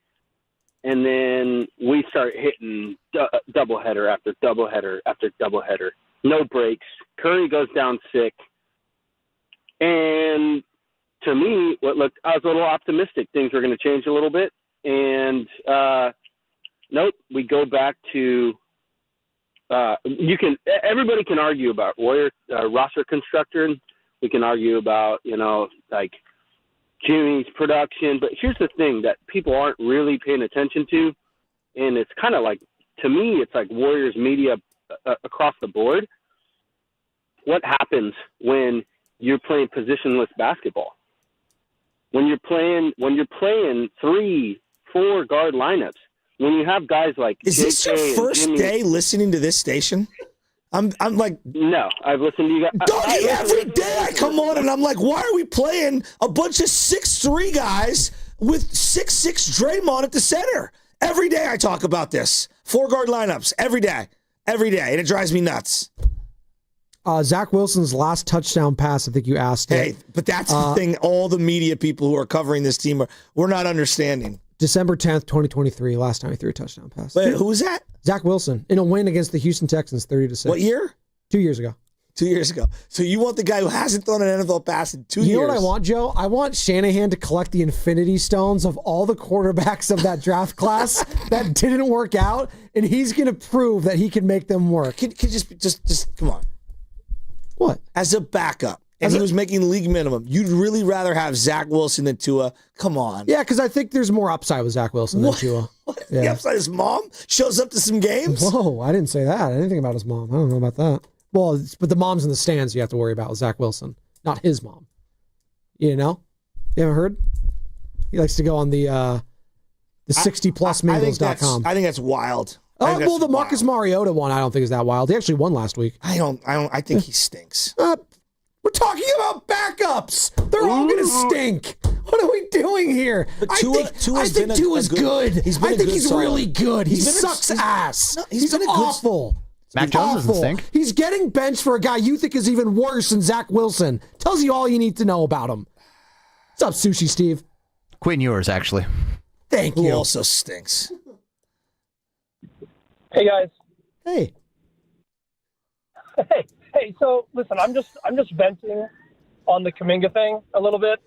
And then we start hitting doubleheader after doubleheader after doubleheader. No breaks. Curry goes down sick. And to me, I was a little optimistic. Things were going to change a little bit. And nope, we go back to everybody can argue about Warrior roster construction. We can argue about, like Jimmy's production. But here's the thing that people aren't really paying attention to. And it's kind of like, to me, it's like Warriors media across the board. What happens when you're playing positionless basketball? When you're playing 3-4 guard lineups, when you have guys like Is this your first day listening to this station? I'm like, no, I've listened to you guys. Dougie, every day I come on and I'm like, why are we playing a bunch of 6'3" guys with 6'6" Draymond at the center? Every day I talk about this. 4 guard lineups, every day, and it drives me nuts. Zach Wilson's last touchdown pass, I think you asked. Hey, but that's the thing. All the media people who are covering this team we're not understanding. December 10th, 2023, last time he threw a touchdown pass. Wait, who was that? Zach Wilson in a win against the Houston Texans, 30-6. What year? 2 years ago. 2 years ago. So you want the guy who hasn't thrown an NFL pass in 2 years? You know what I want, Joe? I want Shanahan to collect the infinity stones of all the quarterbacks of that draft class that didn't work out, and he's going to prove that he can make them work. Can just come on. What? As a backup, and he was making league minimum, you'd really rather have Zach Wilson than Tua? Come on. Yeah, because I think there's more upside with Zach Wilson than Tua. What? The upside his mom shows up to some games? Whoa, I didn't say that. I didn't think about his mom. I don't know about that. Well, but the moms in the stands you have to worry about with Zach Wilson, not his mom. You know? You haven't heard? He likes to go on the 60plusmingles.com. I think that's wild. Oh, well, the Marcus Mariota one I don't think is that wild. He actually won last week. I think he stinks. We're talking about backups. They're all going to stink. What are we doing here? I think Tua's good. I think he's really good. He sucks ass. No, he's awful. Mac Jones doesn't stink. He's getting benched for a guy you think is even worse than Zach Wilson. Tells you all you need to know about him. What's up, Sushi Steve? Quinn Ewers, actually. Thank you. Who also stinks. Hey guys. Hey. Hey. So listen, I'm just venting on the Kaminga thing a little bit.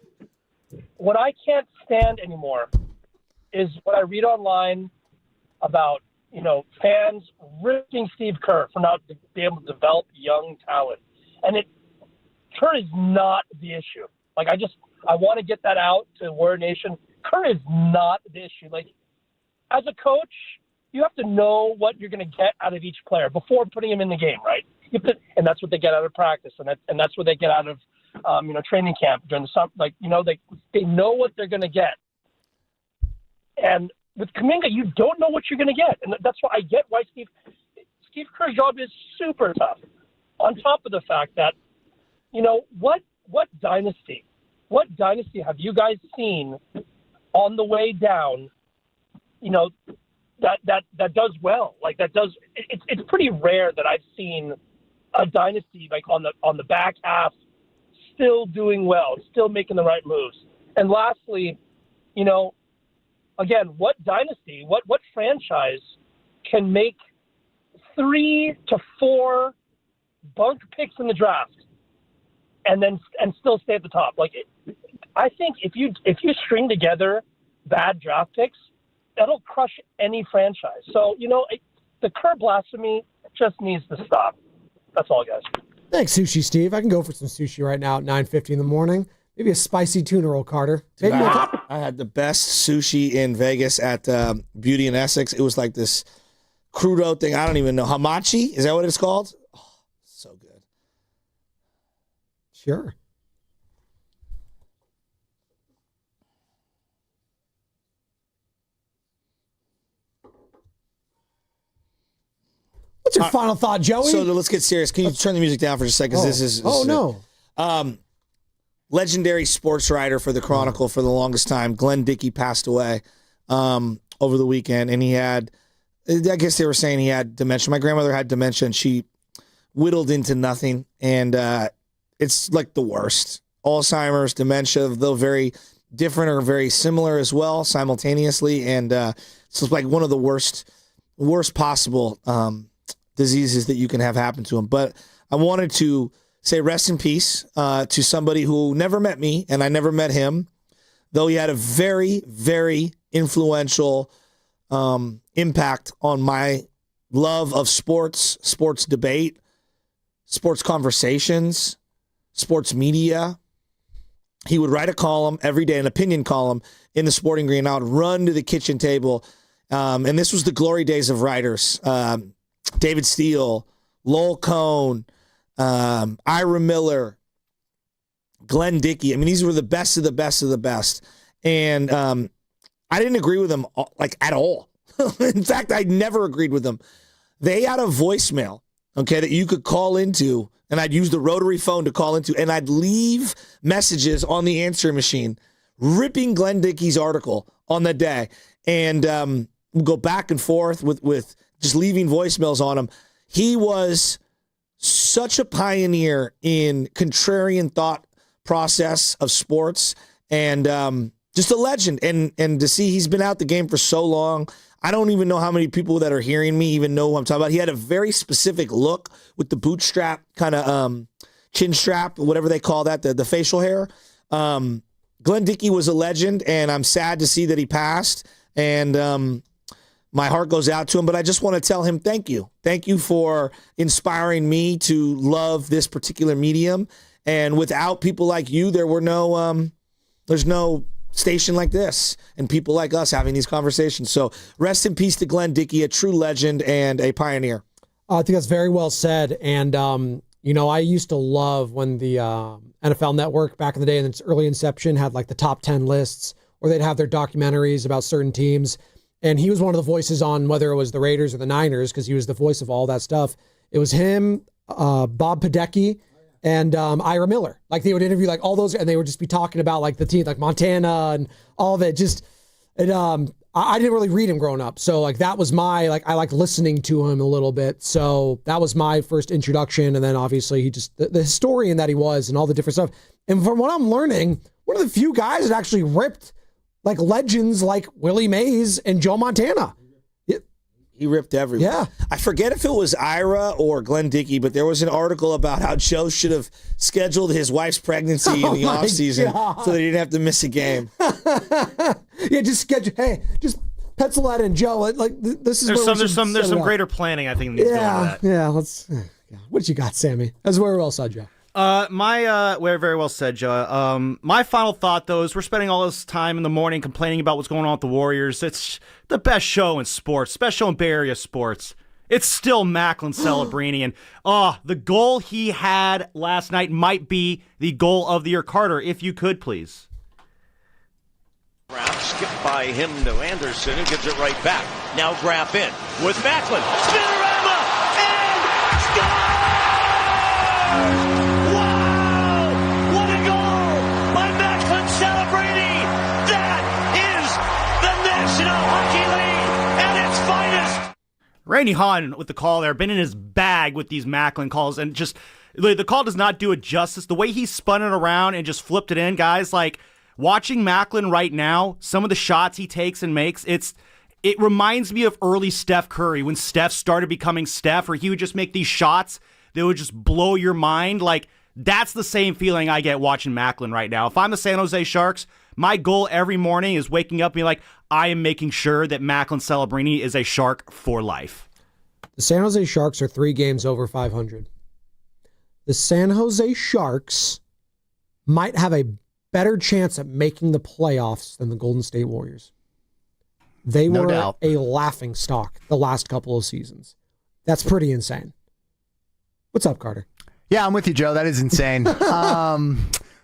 What I can't stand anymore is what I read online about fans ripping Steve Kerr for not being able to develop young talent. And Kerr is not the issue. Like, I want to get that out to Warrior Nation. Kerr is not the issue. Like, as a coach, you have to know what you're going to get out of each player before putting him in the game, right? And that's what they get out of practice, and that's what they get out of training camp during the summer. Like, they know what they're going to get. And with Kaminga, you don't know what you're going to get, and that's why I get why Steve Kerr's job is super tough. On top of the fact that, what dynasty have you guys seen on the way down? That does well. Like, that does. It's pretty rare that I've seen a dynasty like on the back half still doing well, still making the right moves. And lastly, again, what dynasty, what franchise can make 3 to 4 bunk picks in the draft and still stay at the top? Like, I think if you string together bad draft picks, that'll crush any franchise. So, the Kerr blasphemy just needs to stop. That's all, guys. Thanks, Sushi Steve. I can go for some sushi right now at 9:50 in the morning. Maybe a spicy tuna roll, Carter. Dude, I had the best sushi in Vegas at Beauty and Essex. It was like this crudo thing. I don't even know. Hamachi? Is that what it's called? Oh, so good. Sure. What's your final thought, Joey? So let's get serious. Can you turn the music down for just a second? This is no. Legendary sports writer for the Chronicle for the longest time. Glenn Dickey passed away over the weekend, and he had, I guess they were saying he had dementia. My grandmother had dementia, and she whittled into nothing, and it's like the worst. Alzheimer's, dementia, though very different or very similar as well simultaneously, and so it's like one of the worst possible diseases that you can have happen to him. But I wanted to say rest in peace to somebody who never met me, and I never met him, though he had a very, very influential impact on my love of sports, sports debate, sports conversations, sports media. He would write a column every day, an opinion column in the Sporting Green. I would run to the kitchen table, and this was the glory days of writers. David Steele, Lowell Cohn, Ira Miller, Glenn Dickey. I mean, these were the best of the best of the best. And I didn't agree with them like at all. In fact, I never agreed with them. They had a voicemail, okay, that you could call into, and I'd use the rotary phone to call into, and I'd leave messages on the answer machine, ripping Glenn Dickey's article on the day, and go back and forth with just leaving voicemails on him. He was such a pioneer in contrarian thought process of sports, and just a legend. And to see he's been out the game for so long, I don't even know how many people that are hearing me even know who I'm talking about. He had a very specific look with the bootstrap kind of chin strap, whatever they call that, the facial hair. Glenn Dickey was a legend, and I'm sad to see that he passed. And my heart goes out to him, but I just want to tell him thank you. Thank you for inspiring me to love this particular medium. And without people like you, there were there's no station like this and people like us having these conversations. So rest in peace to Glenn Dickey, a true legend and a pioneer. I think that's very well said. And, I used to love when the NFL Network back in the day in its early inception had like the top 10 lists, or they'd have their documentaries about certain teams. And he was one of the voices on whether it was the Raiders or the Niners, because he was the voice of all that stuff. It was him, Bob Podecki, and Ira Miller. Like, they would interview like all those, and they would just be talking about like the team, like Montana and all of it. I didn't really read him growing up. So like that was I liked listening to him a little bit. So that was my first introduction. And then obviously he just, the historian that he was and all the different stuff. And from what I'm learning, one of the few guys that actually ripped like legends like Willie Mays and Joe Montana. He ripped everyone. Yeah. I forget if it was Ira or Glenn Dickey, but there was an article about how Joe should have scheduled his wife's pregnancy in the offseason so that he didn't have to miss a game. Yeah, just pencil that in, Joe. Like this is there's some greater planning, I think, needs to go into that. Yeah, let's. What you got, Sammy? That's very well said, Joe. Very well said, Joe. My final thought, though, is we're spending all this time in the morning complaining about what's going on with the Warriors. It's the best show in sports, best show in Bay Area sports. It's still Macklin Celebrini, and the goal he had last night might be the goal of the year. Carter, if you could, please. Skipped by him to Anderson, who gives it right back. Now Graff in with Macklin. Spinorama and scores! Wow! What a goal by Macklin Celebrini! That is the National Hockey League at its finest. Randy Hahn with the call there, been in his bag with these Macklin calls, and just the call does not do it justice. The way he spun it around and just flipped it in, guys, like watching Macklin right now, some of the shots he takes and makes, it reminds me of early Steph Curry when Steph started becoming Steph, where he would just make these shots that would just blow your mind. Like, that's the same feeling I get watching Macklin right now. If I'm the San Jose Sharks, my goal every morning is waking up and being like, I am making sure that Macklin Celebrini is a Shark for life. The San Jose Sharks are 3 games over 500. The San Jose Sharks might have a better chance at making the playoffs than the Golden State Warriors. They were a laughingstock the last couple of seasons. That's pretty insane. What's up, Carter? Yeah, I'm with you, Joe. That is insane.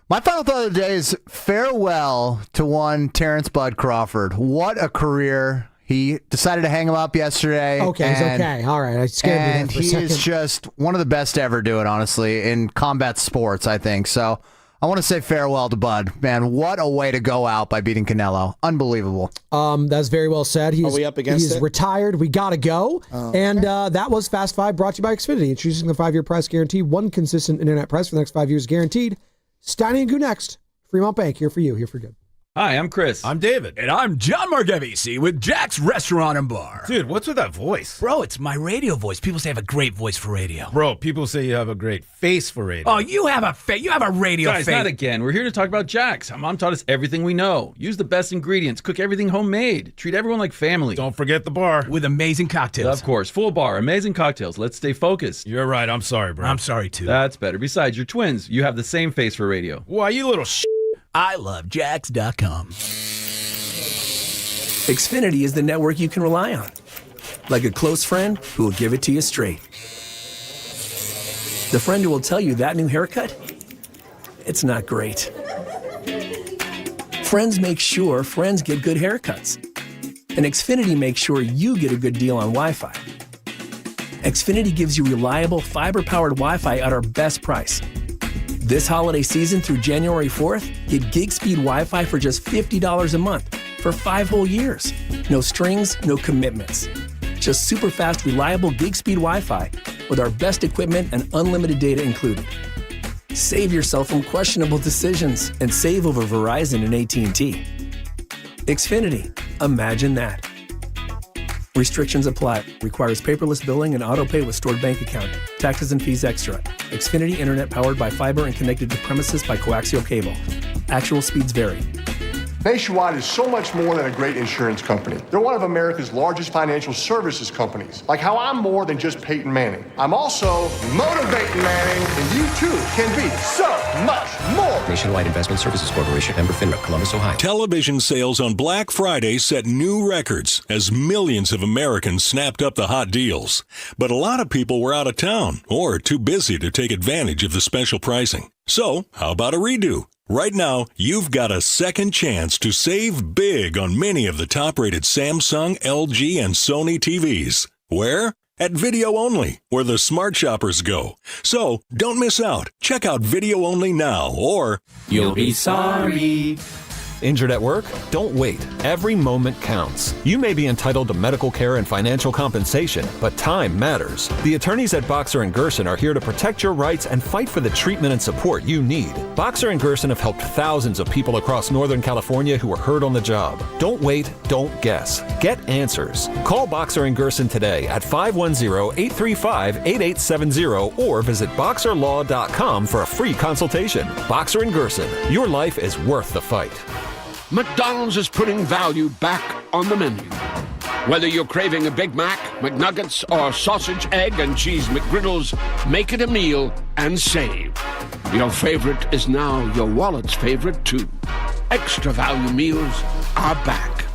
My final thought of the day is farewell to one Terrence Bud Crawford. What a career. He decided to hang him up yesterday. Okay, he's okay. All right, I scared me there for a second. And he is just one of the best to ever do it, honestly, in combat sports, I think. So I want to say farewell to Bud. Man, what a way to go out by beating Canelo. Unbelievable. That's very well said. Are we up against He's it? retired. We got to go. And that was Fast 5 brought to you by Xfinity. Introducing the 5-year price guarantee. One consistent internet price for the next 5 years guaranteed. Steiny and Goo next. Fremont Bank, here for you, here for good. Hi, I'm Chris. I'm David. And I'm John Margevisi with Jack's Restaurant and Bar. Dude, what's with that voice? Bro, it's my radio voice. People say I have a great voice for radio. Bro, people say you have a great face for radio. Oh, you have a radio Guys, face. not again. We're here to talk about Jack's. Our mom taught us everything we know. Use the best ingredients. Cook everything homemade. Treat everyone like family. Don't forget the bar. With amazing cocktails. Of course. Full bar. Amazing cocktails. Let's stay focused. You're right. I'm sorry, bro. I'm sorry, too. That's better. Besides, you're twins. You have the same face for radio. Why, you little I love Jax.com. Xfinity is the network you can rely on. Like a close friend who will give it to you straight. The friend who will tell you that new haircut, it's not great. Friends make sure friends get good haircuts. And Xfinity makes sure you get a good deal on Wi-Fi. Xfinity gives you reliable fiber-powered Wi-Fi at our best price. This holiday season through January 4th, get gig speed Wi-Fi for just $50 a month for 5 whole years. No strings, no commitments. Just super fast, reliable gig speed Wi-Fi with our best equipment and unlimited data included. Save yourself from questionable decisions and save over Verizon and AT&T. Xfinity. Imagine that. Restrictions apply. Requires paperless billing and auto pay with stored bank account. Taxes and fees extra. Xfinity Internet powered by fiber and connected to premises by coaxial cable. Actual speeds vary. Nationwide is so much more than a great insurance company. They're one of America's largest financial services companies. Like how I'm more than just Peyton Manning. I'm also motivating Manning, and you too can be so much more. Nationwide Investment Services Corporation, member FINRA, Columbus, Ohio. Television sales on Black Friday set new records as millions of Americans snapped up the hot deals. But a lot of people were out of town or too busy to take advantage of the special pricing. So, how about a redo? Right now, you've got a second chance to save big on many of the top-rated Samsung, LG, and Sony TVs. Where? At Video Only, where the smart shoppers go. So, don't miss out. Check out Video Only now, or You'll be sorry. Injured at work? Don't wait. Every moment counts. You may be entitled to medical care and financial compensation, but time matters. The attorneys at Boxer & Gerson are here to protect your rights and fight for the treatment and support you need. Boxer & Gerson have helped thousands of people across Northern California who were hurt on the job. Don't wait, don't guess. Get answers. Call Boxer & Gerson today at 510-835-8870 or visit boxerlaw.com for a free consultation. Boxer & Gerson, your life is worth the fight. McDonald's is putting value back on the menu. Whether you're craving a Big Mac, McNuggets, or sausage, egg, and cheese McGriddles, make it a meal and save. Your favorite is now your wallet's favorite, too. Extra value meals are back.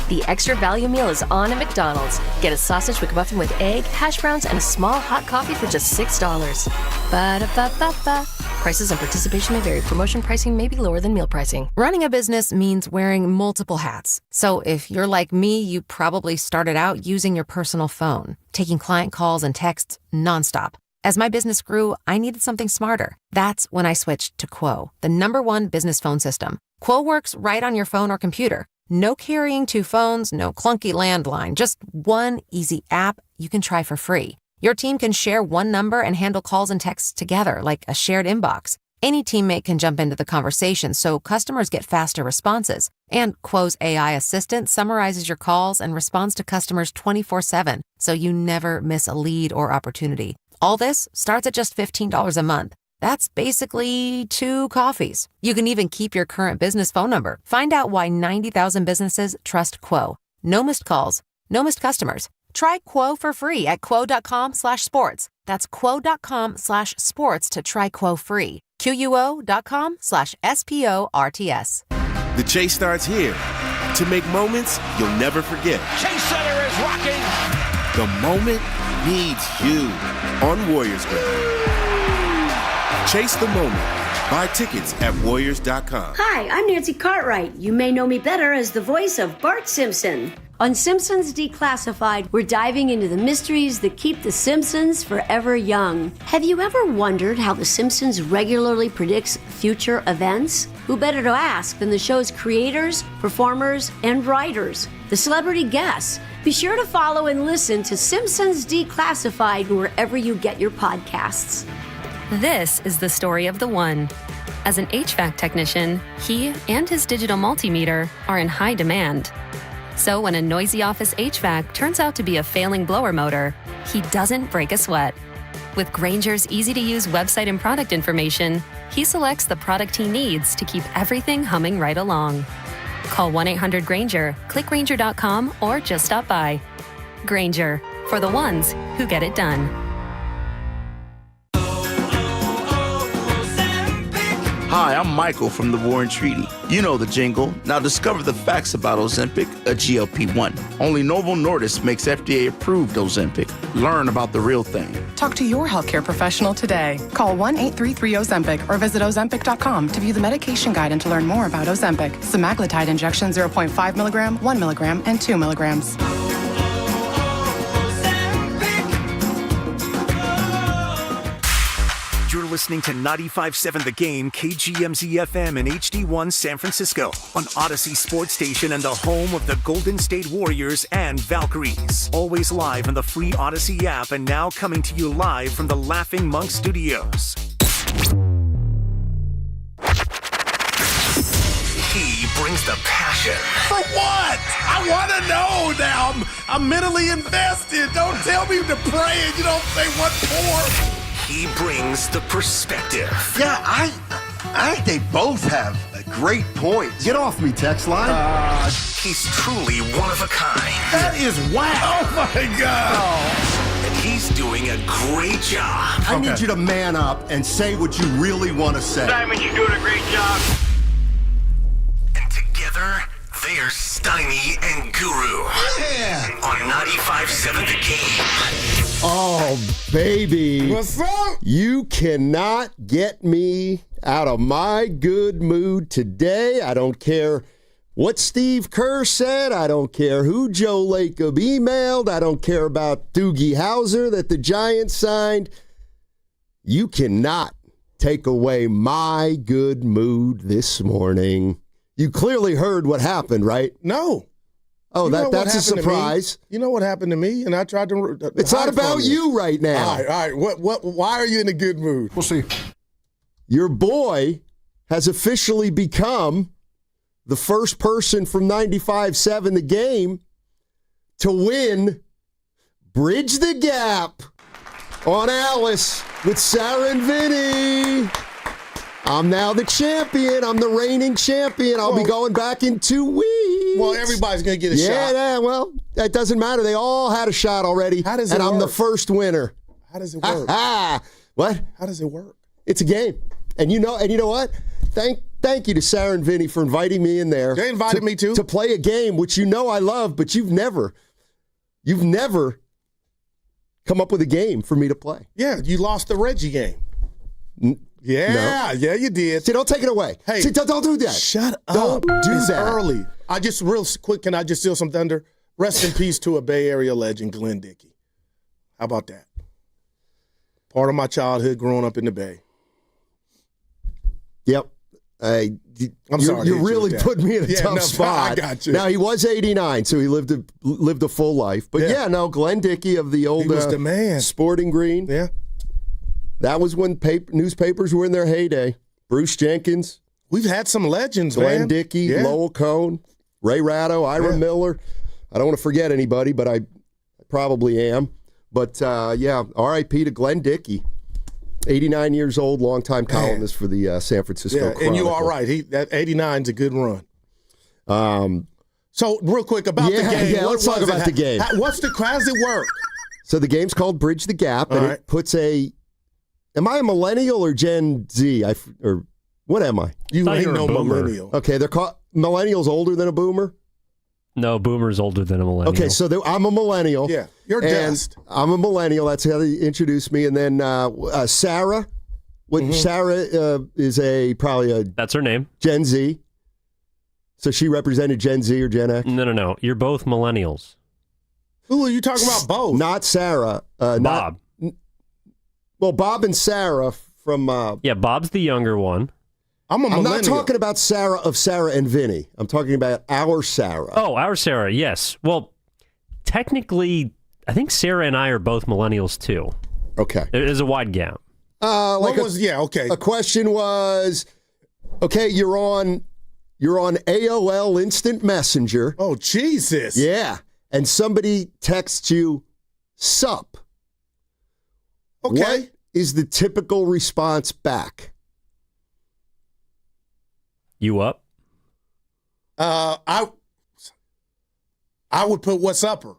The extra value meal is on at McDonald's. Get a sausage McMuffin with egg, hash browns, and a small hot coffee for just $6. Ba-da-ba-ba-ba. Prices and participation may vary. Promotion pricing may be lower than meal pricing. Running a business means wearing multiple hats. So if you're like me, you probably started out using your personal phone, taking client calls and texts nonstop. As my business grew, I needed something smarter. That's when I switched to Quo, the #1 business phone system. Quo works right on your phone or computer. No carrying 2 phones, no clunky landline, just one easy app you can try for free. Your team can share one number and handle calls and texts together like a shared inbox. Any teammate can jump into the conversation so customers get faster responses. And Quo's AI assistant summarizes your calls and responds to customers 24/7, so you never miss a lead or opportunity. All this starts at just $15 a month. That's basically 2 coffees. You can even keep your current business phone number. Find out why 90,000 businesses trust Quo. No missed calls, no missed customers. Try Quo for free at quo.com/sports. That's quo.com/sports to try Quo free. QUO.com/SPORTS. The chase starts here. To make moments you'll never forget. Chase Center is rocking. The moment needs you on Warriors Ground. Chase the moment. Buy tickets at Warriors.com. Hi, I'm Nancy Cartwright. You may know me better as the voice of Bart Simpson. On Simpsons Declassified, we're diving into the mysteries that keep the Simpsons forever young. Have you ever wondered how the Simpsons regularly predicts future events? Who better to ask than the show's creators, performers, and writers, the celebrity guests? Be sure to follow and listen to Simpsons Declassified wherever you get your podcasts. This is the story of the one. As an HVAC technician, he and his digital multimeter are in high demand. So when a noisy office HVAC turns out to be a failing blower motor, he doesn't break a sweat. With Grainger's easy-to-use website and product information, he selects the product he needs to keep everything humming right along. Call 1-800-GRAINGER, click Grainger.com, or just stop by. Grainger, for the ones who get it done. Hi, I'm Michael from the Warren Treaty. You know the jingle. Now discover the facts about Ozempic, a GLP-1. Only Novo Nordisk makes FDA-approved Ozempic. Learn about the real thing. Talk to your healthcare professional today. Call 1-833-OZEMPIC or visit Ozempic.com to view the medication guide and to learn more about Ozempic. Semaglutide injection 0.5 milligram, 1 milligram, and 2 milligrams. You're listening to 95.7 The Game, KGMZ-FM in HD1 San Francisco, on Odyssey Sports Station and the home of the Golden State Warriors and Valkyries. Always live on the free Odyssey app and now coming to you live from the Laughing Monk Studios. He brings the passion. For what? I want to know now. I'm mentally invested. Don't tell me to pray and you don't say what for. He brings the perspective. Yeah, I think they both have a great point. Get off me, text line. He's truly one of a kind. That is wow. Oh, my God. And he's doing a great job. I need you to man up and say what you really want to say. Diamond, you're doing a great job. And together, they are Steiny and Guru. Yeah. On 95.7 The Game. Oh, baby. What's up? You cannot get me out of my good mood today. I don't care what Steve Kerr said. I don't care who Joe Lacob emailed. I don't care about Doogie Howser that the Giants signed. You cannot take away my good mood this morning. You clearly heard what happened, right? No. Oh, that's a surprise. You know what happened to me, and I tried to. It's not about you right now. All right. What? Why are you in a good mood? We'll see. Your boy has officially become the first person from 95.7 The Game to win Bridge the Gap on Alice with Sarah and Vinny. I'm now the champion. I'm the reigning champion. I'll be going back in 2 weeks. Well, everybody's going to get a shot. Yeah, well, that doesn't matter. They all had a shot already. How does it work? And I'm the work? first winner. How does it work? What? How does it work? It's a game. And you know what? Thank you to Sarah and Vinny for inviting me in there. They invited me too. To play a game which you know I love, but you've never come up with a game for me to play. Yeah, you lost the Reggie game. No. Yeah, you did. See, don't take it away. Hey, see, don't do that. Shut up. Don't do It's that. early. I just real quick. Can I just steal some thunder? Rest in peace to a Bay Area legend, Glenn Dickey. How about that? Part of my childhood growing up in the Bay. Yep. I'm sorry. You really put me in a tough spot. I got you. Now, he was 89, so he lived a full life. But Glenn Dickey of the old he was the man. Sporting Green. Yeah. That was when newspapers were in their heyday. Bruce Jenkins. We've had some legends, Glenn man. Dickey, Lowell Cone, Ray Ratto, Ira Miller. I don't want to forget anybody, but I probably am. But, R.I.P. to Glenn Dickey. 89 years old, longtime columnist for the San Francisco Chronicle. And you are right. That 89 is a good run. So, real quick, about the game. Yeah, let's talk about the game. How does it work? So the game's called Bridge the Gap, and it puts am I a millennial or Gen Z? Or what am I? You ain't no millennial. Okay, they're called millennials older than a boomer? No, boomer's older than a millennial. Okay, so I'm a millennial. Yeah, you're dust. I'm a millennial. That's how they introduced me. And then Sarah. Sarah is probably a... That's her name. Gen Z. So she represented Gen Z or Gen X? No. You're both millennials. Who are you talking about both? Not Sarah. Bob. Bob and Sarah from... Bob's the younger one. I'm not talking about Sarah of Sarah and Vinny. I'm talking about our Sarah. Oh, our Sarah, yes. Well, technically, I think Sarah and I are both millennials, too. Okay. There's a wide gap. A question was, okay, you're on AOL Instant Messenger. Oh, Jesus. Yeah. And somebody texts you, sup. Okay. What is the typical response back? You up? I would put what's upper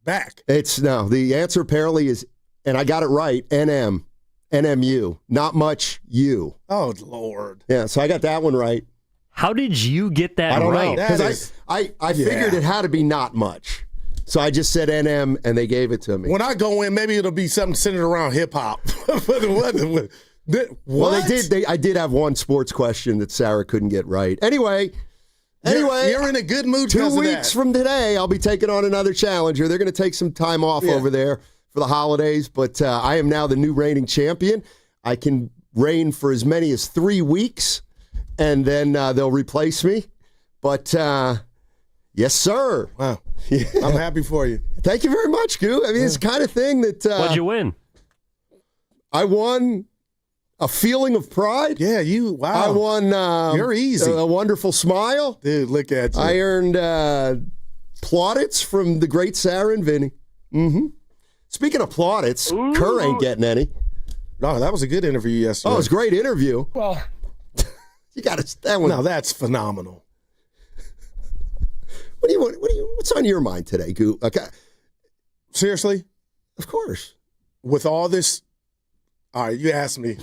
back. The answer apparently is, and I got it right, NMU. Not much you. Oh, Lord. Yeah, so I got that one right. How did you get that right? I don't know. Because I figured it had to be not much. So I just said NM, and they gave it to me. When I go in, maybe it'll be something centered around hip-hop. What? Well, I did have one sports question that Sarah couldn't get right. Anyway, you're in a good mood. 2 weeks from today, I'll be taking on another challenger. They're going to take some time off over there for the holidays, but I am now the new reigning champion. I can reign for as many as 3 weeks, and then they'll replace me. But yes, sir. Wow, I'm happy for you. Thank you very much, Goo. I mean, it's the kind of thing that. What'd you win? I won. A feeling of pride? Yeah, wow. I won You're easy. A wonderful smile. Dude, look at you. I earned plaudits from the great Sarah and Vinny. Mm-hmm. Speaking of plaudits, Kerr ain't getting any. No, that was a good interview yesterday. Oh, it was a great interview. Well, you got to that one. No, that's phenomenal. What's on your mind today, Goo? Okay. Seriously? Of course. With all this, all right, you asked me.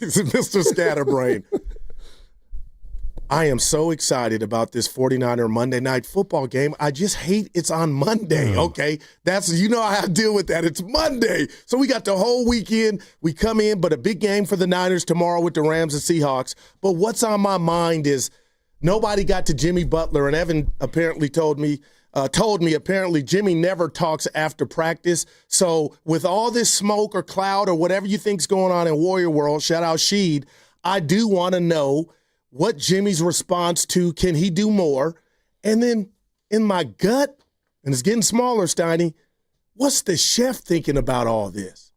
Mr. Scatterbrain. I am so excited about this 49er Monday night football game. I just hate it's on Monday, okay? That's, how I deal with that. It's Monday. So we got the whole weekend. We come in, but a big game for the Niners tomorrow with the Rams and Seahawks. But what's on my mind is nobody got to Jimmy Butler, and Evan apparently told me apparently Jimmy never talks after practice. So with all this smoke or cloud or whatever you think's going on in Warrior World, shout out Sheed, I do want to know what Jimmy's response to can he do more? And then in my gut, and it's getting smaller, Steiny, what's the chef thinking about all this?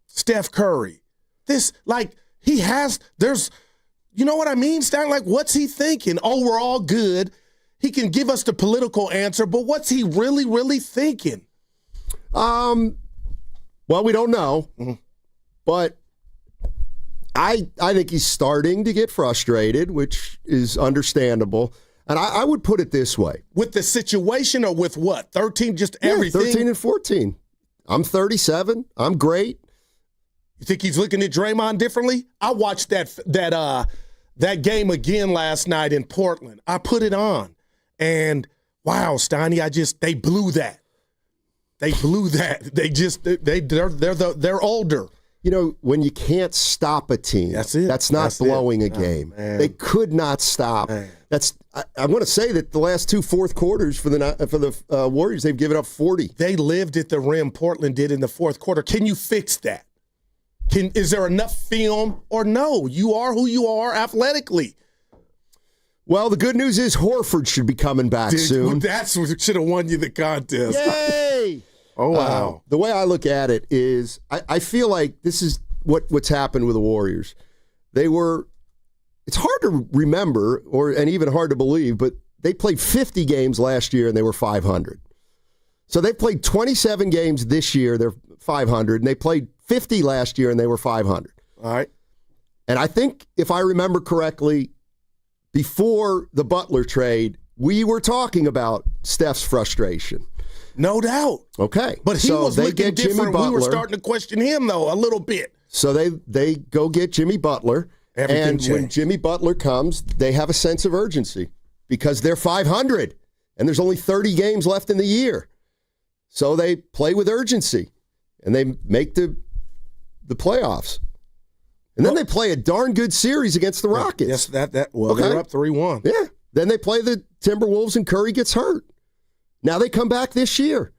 Steph Curry. There's, you know what I mean, Steiny? Like, what's he thinking? Oh, we're all good. He can give us the political answer, but what's he really, really thinking? Well, we don't know, but I think he's starting to get frustrated, which is understandable. And I would put it this way. With the situation or with what? 13, just everything? 13 and 14. I'm 37. I'm great. You think he's looking at Draymond differently? I watched that game again last night in Portland. I put it on, and wow, Steiny, they blew that. They blew that. They're older. You know, when you can't stop a team, that's not blowing a game. They could not stop. Man. I want to say that the last 2 fourth quarters for the Warriors, they've given up 40. They lived at the rim. Portland did in the fourth quarter. Can you fix that? Is there enough film or no? You are who you are athletically. Well, the good news is Horford should be coming back soon. That's what should have won you the contest. Yay! Oh, wow. The way I look at it is I feel like this is what's happened with the Warriors. It's hard to remember and even hard to believe, but they played 50 games last year and they were 500. So they played 27 games this year, they're 500, and they played 50 last year and they were 500. All right. And I think if I remember correctly, before the Butler trade, we were talking about Steph's frustration. No doubt. Okay. But he was looking different. We were starting to question him, though, a little bit. So they go get Jimmy Butler. Everything and changed. When Jimmy Butler comes, they have a sense of urgency because they're 500 and there's only 30 games left in the year. So they play with urgency and they make the playoffs. And then they play a darn good series against the Rockets. Yes, they're up 3-1. Yeah. Then they play the Timberwolves and Curry gets hurt. Now they come back this year.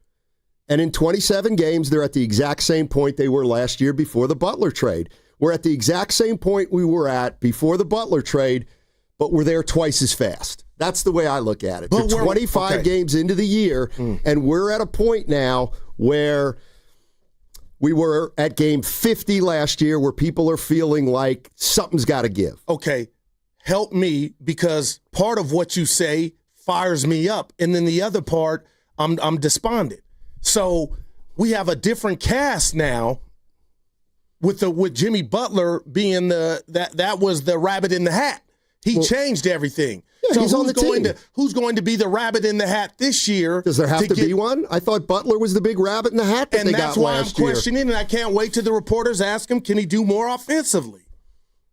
And in 27 games, they're at the exact same point they were last year before the Butler trade. We're at the exact same point we were at before the Butler trade, but we're there twice as fast. That's the way I look at it. They're 25 games into the year, and we're at a point now where we were at game 50 last year where people are feeling like something's got to give. Okay, help me, because part of what you say fires me up, and then the other part, I'm despondent. So we have a different cast now with Jimmy Butler being that was the rabbit in the hat. He changed everything. Yeah, so he's on the team. Who's going to be the rabbit in the hat this year? Does there have to be one? I thought Butler was the big rabbit in the hat that they got last year. And that's why I'm questioning, and I can't wait till the reporters ask him, can he do more offensively?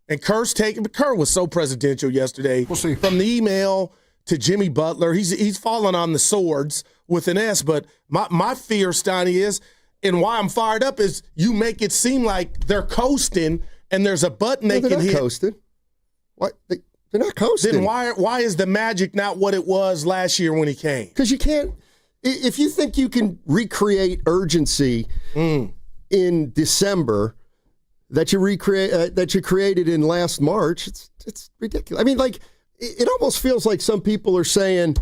And Kerr was so presidential yesterday. We'll see. From the email to Jimmy Butler, he's fallen on the swords with an S, but my fear, Steiny, is, and why I'm fired up, is you make it seem like they're coasting and there's a button they can hit. They're not coasting. What? They're not coasting. Then why is the Magic not what it was last year when he came? Because you can't. If you think you can recreate urgency in December that you created in last March, it's ridiculous. I mean, like, it almost feels like some people are saying,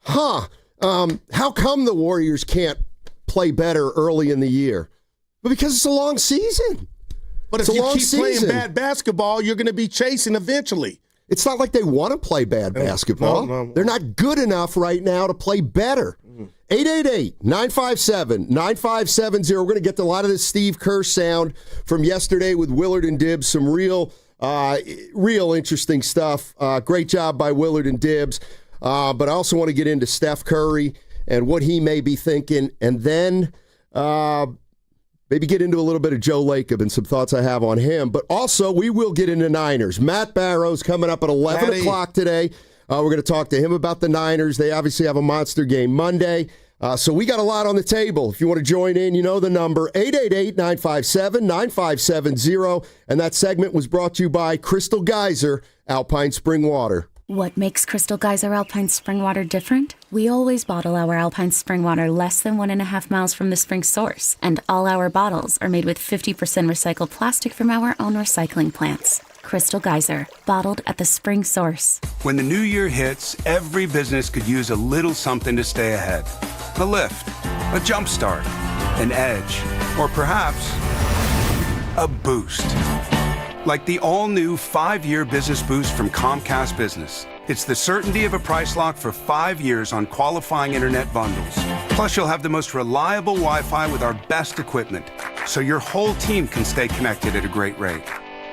how come the Warriors can't play better early in the year? Well, because it's a long season. But if you keep playing bad basketball, you're going to be chasing eventually. It's not like they want to play bad basketball. No. They're not good enough right now to play better. 888-957-9570. We're going to get to a lot of this Steve Kerr sound from yesterday with Willard and Dibbs. Some real interesting stuff. Great job by Willard and Dibbs. But I also want to get into Steph Curry and what he may be thinking. And then maybe get into a little bit of Joe Lacob and some thoughts I have on him. But also, we will get into Niners. Matt Barrow's coming up at 11 o'clock today. We're going to talk to him about the Niners. They obviously have a monster game Monday. So we got a lot on the table. If you want to join in, you know the number, 888-957-9570. And that segment was brought to you by Crystal Geyser, Alpine Spring Water. What makes Crystal Geyser Alpine Spring Water different? We always bottle our Alpine Spring Water less than 1.5 miles from the spring source, and all our bottles are made with 50% recycled plastic from our own recycling plants. Crystal Geyser, bottled at the spring source. When the new year hits, every business could use a little something to stay ahead. A lift, a jump start, an edge, or perhaps a boost. Like the all-new 5-year business boost from Comcast Business. It's the certainty of a price lock for 5 years on qualifying internet bundles. Plus, you'll have the most reliable Wi-Fi with our best equipment, so your whole team can stay connected at a great rate.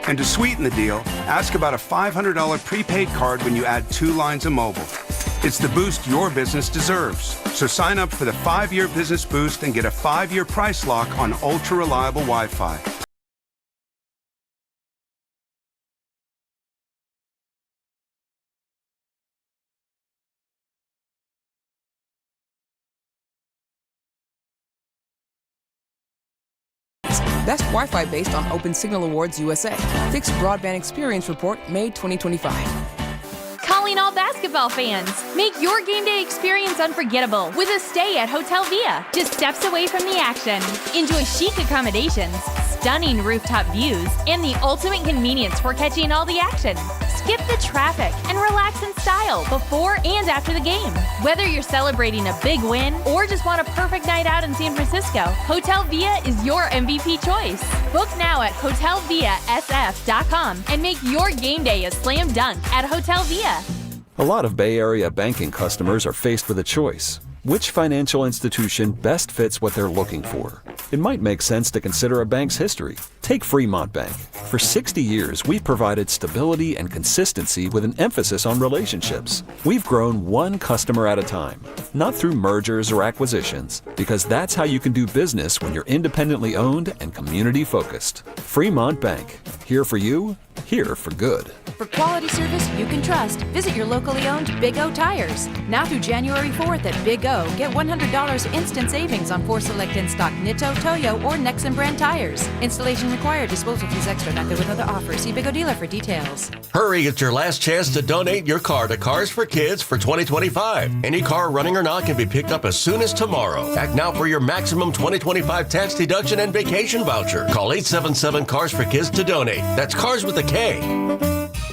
And to sweeten the deal, ask about a $500 prepaid card when you add 2 lines of mobile. It's the boost your business deserves. So sign up for the 5-year business boost and get a 5-year price lock on ultra-reliable Wi-Fi. Best Wi-Fi based on Open Signal Awards USA. Fixed Broadband Experience Report, May 2025. Calling all basketball fans. Make your game day experience unforgettable with a stay at Hotel Via, just steps away from the action. Enjoy chic accommodations, stunning rooftop views, and the ultimate convenience for catching all the action. Skip the traffic and relax in style before and after the game. Whether you're celebrating a big win or just want a perfect night out in San Francisco, Hotel Via is your MVP choice. Book now at hotelviasf.com and make your game day a slam dunk at Hotel Via. A lot of Bay Area banking customers are faced with a choice. Which financial institution best fits what they're looking for? It might make sense to consider a bank's history. Take Fremont Bank. For 60 years, we've provided stability and consistency with an emphasis on relationships. We've grown one customer at a time, not through mergers or acquisitions, because that's how you can do business when you're independently owned and community focused. Fremont Bank. Here for you, here for good. For quality service you can trust, visit your locally owned Big O Tires. Now through January 4th at Big O, get $100 instant savings on 4 select in-stock Nitto, Toyo, or Nexen brand tires. Installation required. Disposal fees extra. Not good with other offers. See Big O dealer for details. Hurry, it's your last chance to donate your car to Cars for Kids for 2025. Any car running or not can be picked up as soon as tomorrow. Act now for your maximum 2025 tax deduction and vacation voucher. Call 877-CARS-FOR-KIDS to donate. That's Cars with a K.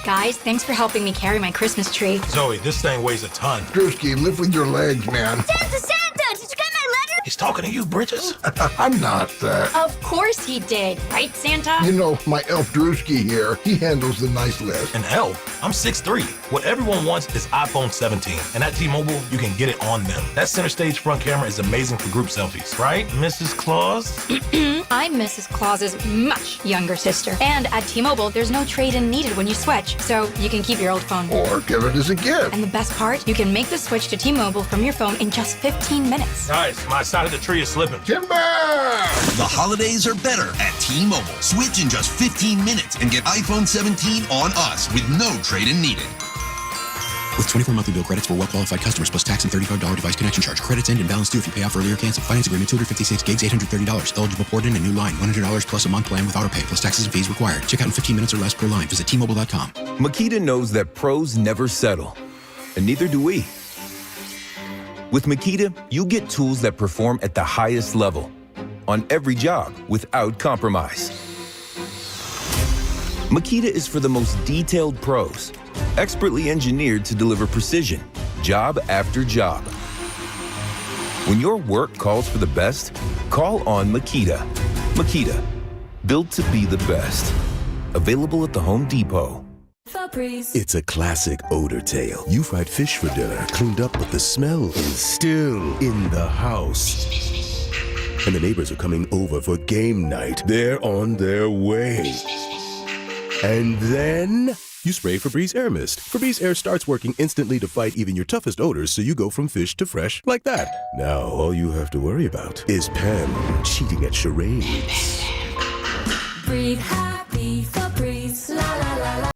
Guys, thanks for helping me carry my Christmas tree. Zoe, this thing weighs a ton. Drewski, lift with your legs, man. Santa! Did you get my letter? He's talking to you, Bridges. I'm not. Of course he did. Right, Santa? You know, my elf Drewski here, he handles the nice list. An elf? I'm 6'3". What everyone wants is iPhone 17. And at T-Mobile, you can get it on them. That center stage front camera is amazing for group selfies. Right, Mrs. Claus? I'm Mrs. Claus's much younger sister. And at T-Mobile, there's no trade-in needed when you switch, so you can keep your old phone. Or give it as a gift. And the best part, you can make the switch to T-Mobile from your phone in just 15 minutes. Nice. My side of the tree is slipping. Timber! The holidays are better at T-Mobile. Switch in just 15 minutes and get iPhone 17 on us with no trade-in needed. With 24 monthly bill credits for well-qualified customers plus tax and $35 device connection charge. Credits end and balance due if you pay off earlier. Cancel. Finance agreement 256 gigs, $830. Eligible port in a new line. $100 plus a month plan with auto pay plus taxes and fees required. Check out in 15 minutes or less per line. Visit T-Mobile.com. Makita knows that pros never settle, and neither do we. With Makita, you get tools that perform at the highest level on every job without compromise. Makita is for the most detailed pros, expertly engineered to deliver precision, job after job. When your work calls for the best, call on Makita. Makita, built to be the best. Available at the Home Depot. It's a classic odor tale. You fried fish for dinner, cleaned up, but the smell is still in the house. And the neighbors are coming over for game night. They're on their way. And then you spray Febreze Air Mist. Febreze Air starts working instantly to fight even your toughest odors, so you go from fish to fresh like that. Now all you have to worry about is Pam cheating at charades. Breathe happy, Febreze, la la la la.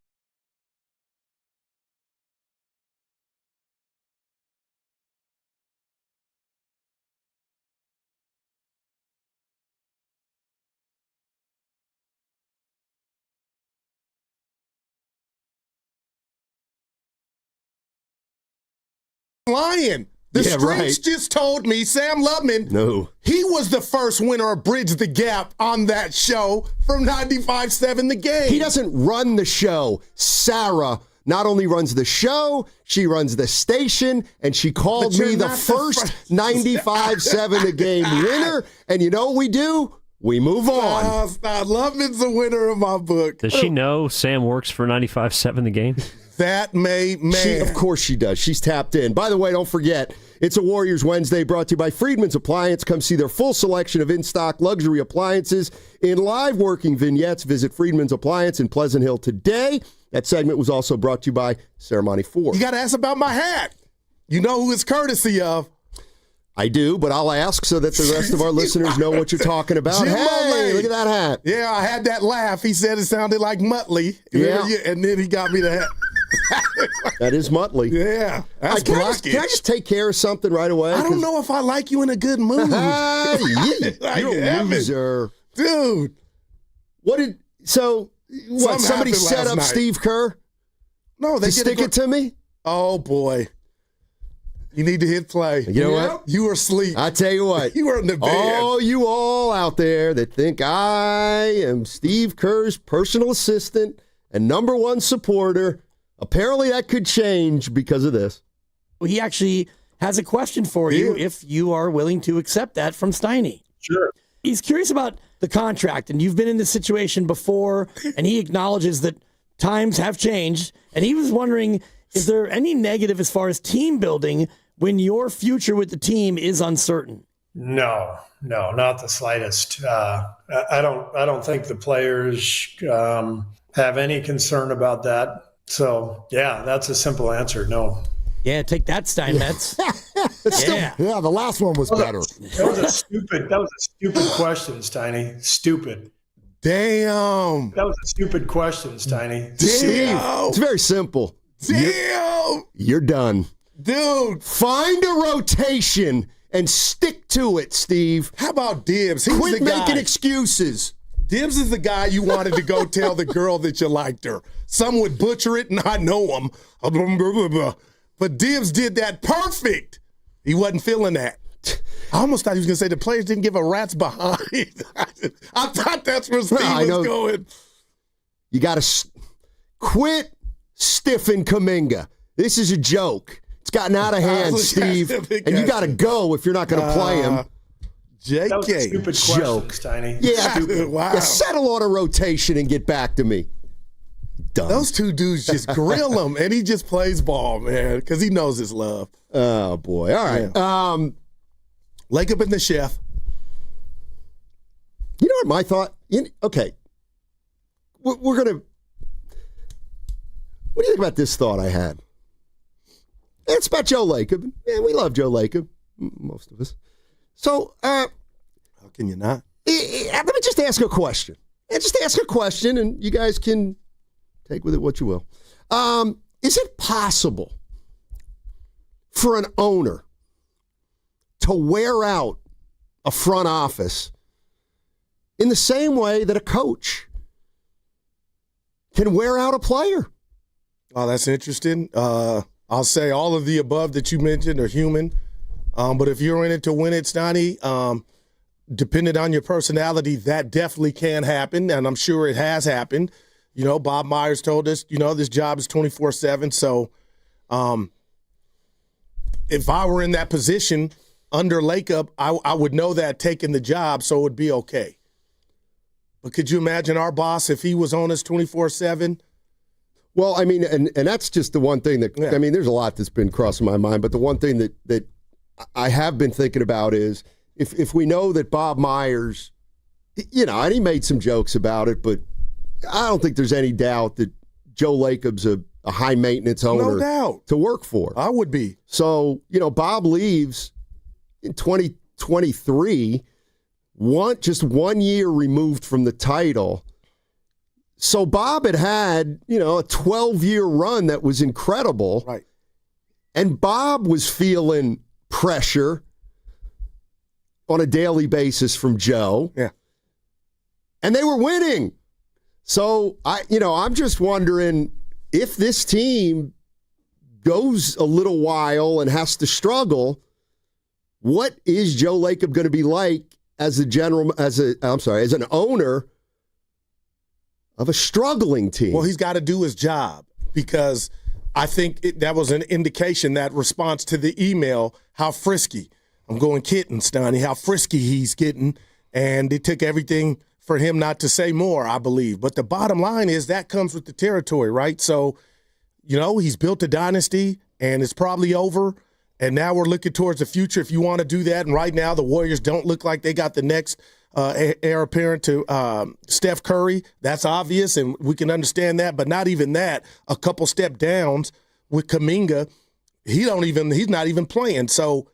Lying. The streets just told me Sam Lubman. No. He was the first winner of Bridge the Gap on that show from 95.7 The Game. He doesn't run the show. Sarah not only runs the show, she runs the station, and she called me the first 95.7 The Game winner. And you know what we do? We move on. Lubman's the winner of my book. Does she know Sam works for 95.7 The Game? That made man. Of course she does. She's tapped in. By the way, don't forget, it's a Warriors Wednesday brought to you by Friedman's Appliance. Come see their full selection of in-stock luxury appliances in live working vignettes. Visit Friedman's Appliance in Pleasant Hill today. That segment was also brought to you by Ceremony 4. You got to ask about my hat. You know who it's courtesy of. I do, but I'll ask so that the rest of our listeners know what you're talking about. Jim Hey, Molet. look at that hat. Yeah, I had that laugh. He said it sounded like Muttley. Yeah. And then he got me the hat. That is Muttley. Yeah. That's can I just take care of something right away? I don't know if I like you in a good mood. You're a loser. Dude. Something somebody set last up night. Steve Kerr? No, they to stick it to me? Oh, boy. You need to hit play. You know what? You were asleep. I tell you what. You were in the bed. Oh, you all out there that think I am Steve Kerr's personal assistant and number one supporter, apparently that could change because of this. Well, he actually has a question for you if you are willing to accept that from Steiny. Sure. He's curious about the contract, and you've been in this situation before, and he acknowledges that times have changed, and he was wondering, is there any negative as far as team building when your future with the team is uncertain? No, not the slightest. I don't think the players have any concern about that. So, yeah, that's a simple answer. No. Yeah, take that, Steinmetz. Yeah, the last one was better. That was a stupid question, Steiny. Stupid. Damn. That was a stupid question, Steiny. Steve, it's very simple. Damn. You're done. Dude. Find a rotation and stick to it, Steve. How about Dibs? Quit making excuses. Dibs is the guy you wanted to go tell the girl that you liked her. Some would butcher it, and I know him. But Dibs did that perfect. He wasn't feeling that. I almost thought he was going to say the players didn't give a rat's behind. I thought that's where Steve was going. You got to quit stiffing Kaminga. This is a joke. It's gotten out of hand, Steve. And you got to go if you're not going to play him. JK. That was a stupid question, Joke. Steiny. Yeah, wow. Yeah, settle on a rotation and get back to me. Dumb. Those two dudes just grill him, and he just plays ball, man, because he knows his love. Oh, boy. All right. Yeah. Lacob and the chef. You know what my thought? Okay. We're going to... What do you think about this thought I had? It's about Joe Lacob. Yeah, we love Joe Lacob, most of us. So, how can you not? Let me just ask a question. Just ask a question, and you guys can take with it what you will. Is it possible for an owner to wear out a front office in the same way that a coach can wear out a player? Oh, that's interesting. I'll say all of the above that you mentioned are human. But if you're in it to win it, Stoney, depending on your personality, that definitely can happen, and I'm sure it has happened. You know, Bob Myers told us, this job is 24/7. So if I were in that position under Lacob, I would know that taking the job, so it would be okay. But could you imagine our boss if he was on us 24/7? Well, I mean, and that's just the one thing that, I mean, there's a lot that's been crossing my mind, but the one thing that I have been thinking about is if we know that Bob Myers, and he made some jokes about it, but I don't think there's any doubt that Joe Lacob's a high-maintenance owner No doubt. to work for. I would be. So, Bob leaves in 2023, just 1 year removed from the title. So Bob had a 12-year run that was incredible. Right. And Bob was feeling pressure on a daily basis from Joe. Yeah. And they were winning. So I'm just wondering if this team goes a little while and has to struggle, what is Joe Lacob going to be like as an owner of a struggling team? Well, he's got to do his job, because I think that was an indication, that response to the email, how frisky. I'm going kitten, Stoney, how frisky he's getting. And it took everything for him not to say more, I believe. But the bottom line is that comes with the territory, right? So, he's built a dynasty, and it's probably over. And now we're looking towards the future if you want to do that. And right now the Warriors don't look like they got the next heir apparent to Steph Curry. That's obvious, and we can understand that. But not even that. A couple step downs with Kaminga. He's not even playing. So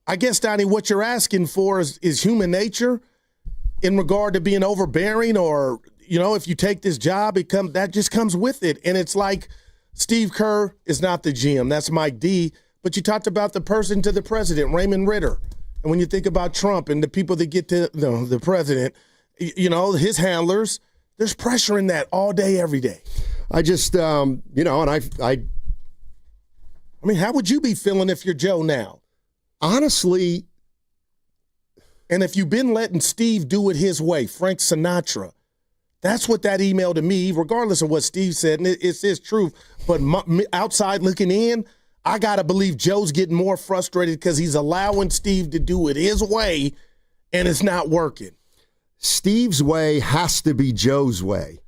I guess, Donnie, what you're asking for is human nature in regard to being overbearing, or, if you take this job, that just comes with it. And it's like Steve Kerr is not the GM. That's Mike D. But you talked about the person to the president, Raymond Ritter. And when you think about Trump and the people that get to the president, his handlers, There's pressure in that all day, every day. I just, and I mean, how would you be feeling if you're Joe now? Honestly. And if you've been letting Steve do it his way, Frank Sinatra, that's what that email to me, regardless of what Steve said, and it's his truth, but outside looking in, I got to believe Joe's getting more frustrated because he's allowing Steve to do it his way, and it's not working. Steve's way has to be Joe's way.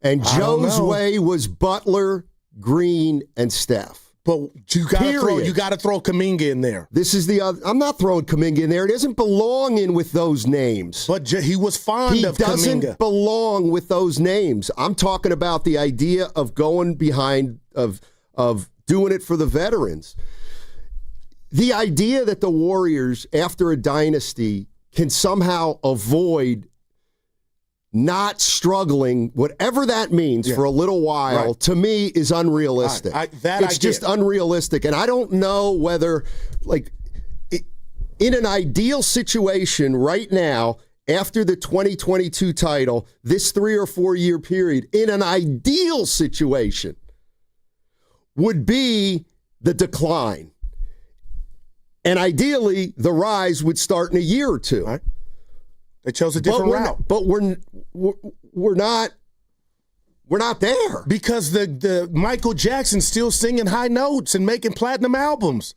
And Joe's way was Butler, Green, and Steph. But you got to throw Kaminga in there. This is the other. I'm not throwing Kaminga in there. It doesn't belong in with those names. But he was fond of Kaminga. He doesn't belong with those names. I'm talking about the idea of going behind, of doing it for the veterans. The idea that the Warriors, after a dynasty, can somehow avoid not struggling, whatever that means, for a little while, to me is unrealistic. It's just unrealistic. And I don't know whether, in an ideal situation right now, after the 2022 title, this 3 or 4 year period, in an ideal situation, would be the decline. And ideally, the rise would start in a year or two. Right. They chose a different route. But we're not there. Because the Michael Jackson's still singing high notes and making platinum albums.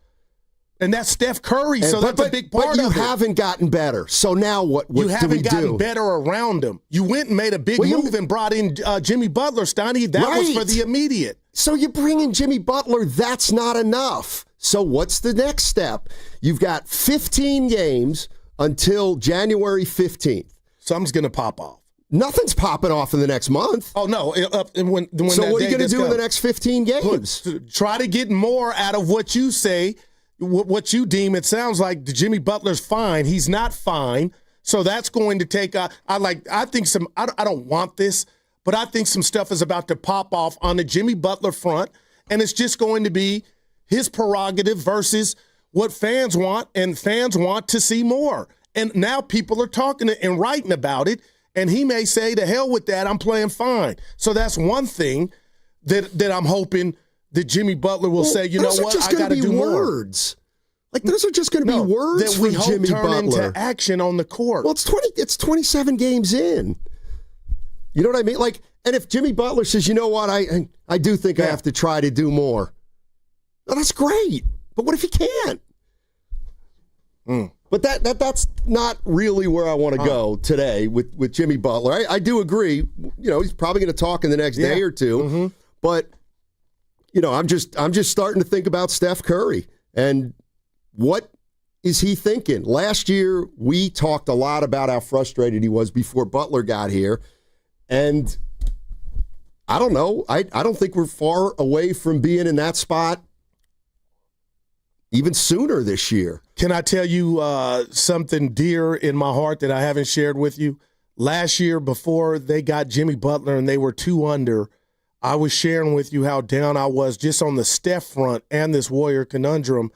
And that's Steph Curry, so that's a big part of it. But you haven't gotten better. So now what do we do? You haven't gotten better around him. You went and made a big move and brought in Jimmy Butler, Steiny. That was for the immediate. So you bring in Jimmy Butler, that's not enough. So what's the next step? You've got 15 games until January 15th. Something's going to pop off. Nothing's popping off in the next month. Oh, no. So what are you going to do in the next 15 games? Try to get more out of what you say, what you deem. It sounds like Jimmy Butler's fine. He's not fine. So that's going to take I don't want this, but I think some stuff is about to pop off on the Jimmy Butler front, and it's just going to be his prerogative versus what fans want, and fans want to see more. And now people are talking and writing about it, and he may say, to hell with that, I'm playing fine. So that's one thing that I'm hoping that Jimmy Butler will say, you know what, I got to do words. Those are just going to be words for Jimmy Butler. Into action on the court. Well, it's 27 games in. You know what I mean? And if Jimmy Butler says, you know what, I do think I have to try to do more. Well, that's great. But what if he can't? But that's not really where I want to go today with Jimmy Butler. I do agree. He's probably going to talk in the next day or two. Mm-hmm. But I'm just starting to think about Steph Curry and what is he thinking? Last year we talked a lot about how frustrated he was before Butler got here, and I don't know. I don't think we're far away from being in that spot even sooner this year. Can I tell you something dear in my heart that I haven't shared with you? Last year, before they got Jimmy Butler and they were 2 under, I was sharing with you how down I was just on the Steph front and this Warrior conundrum,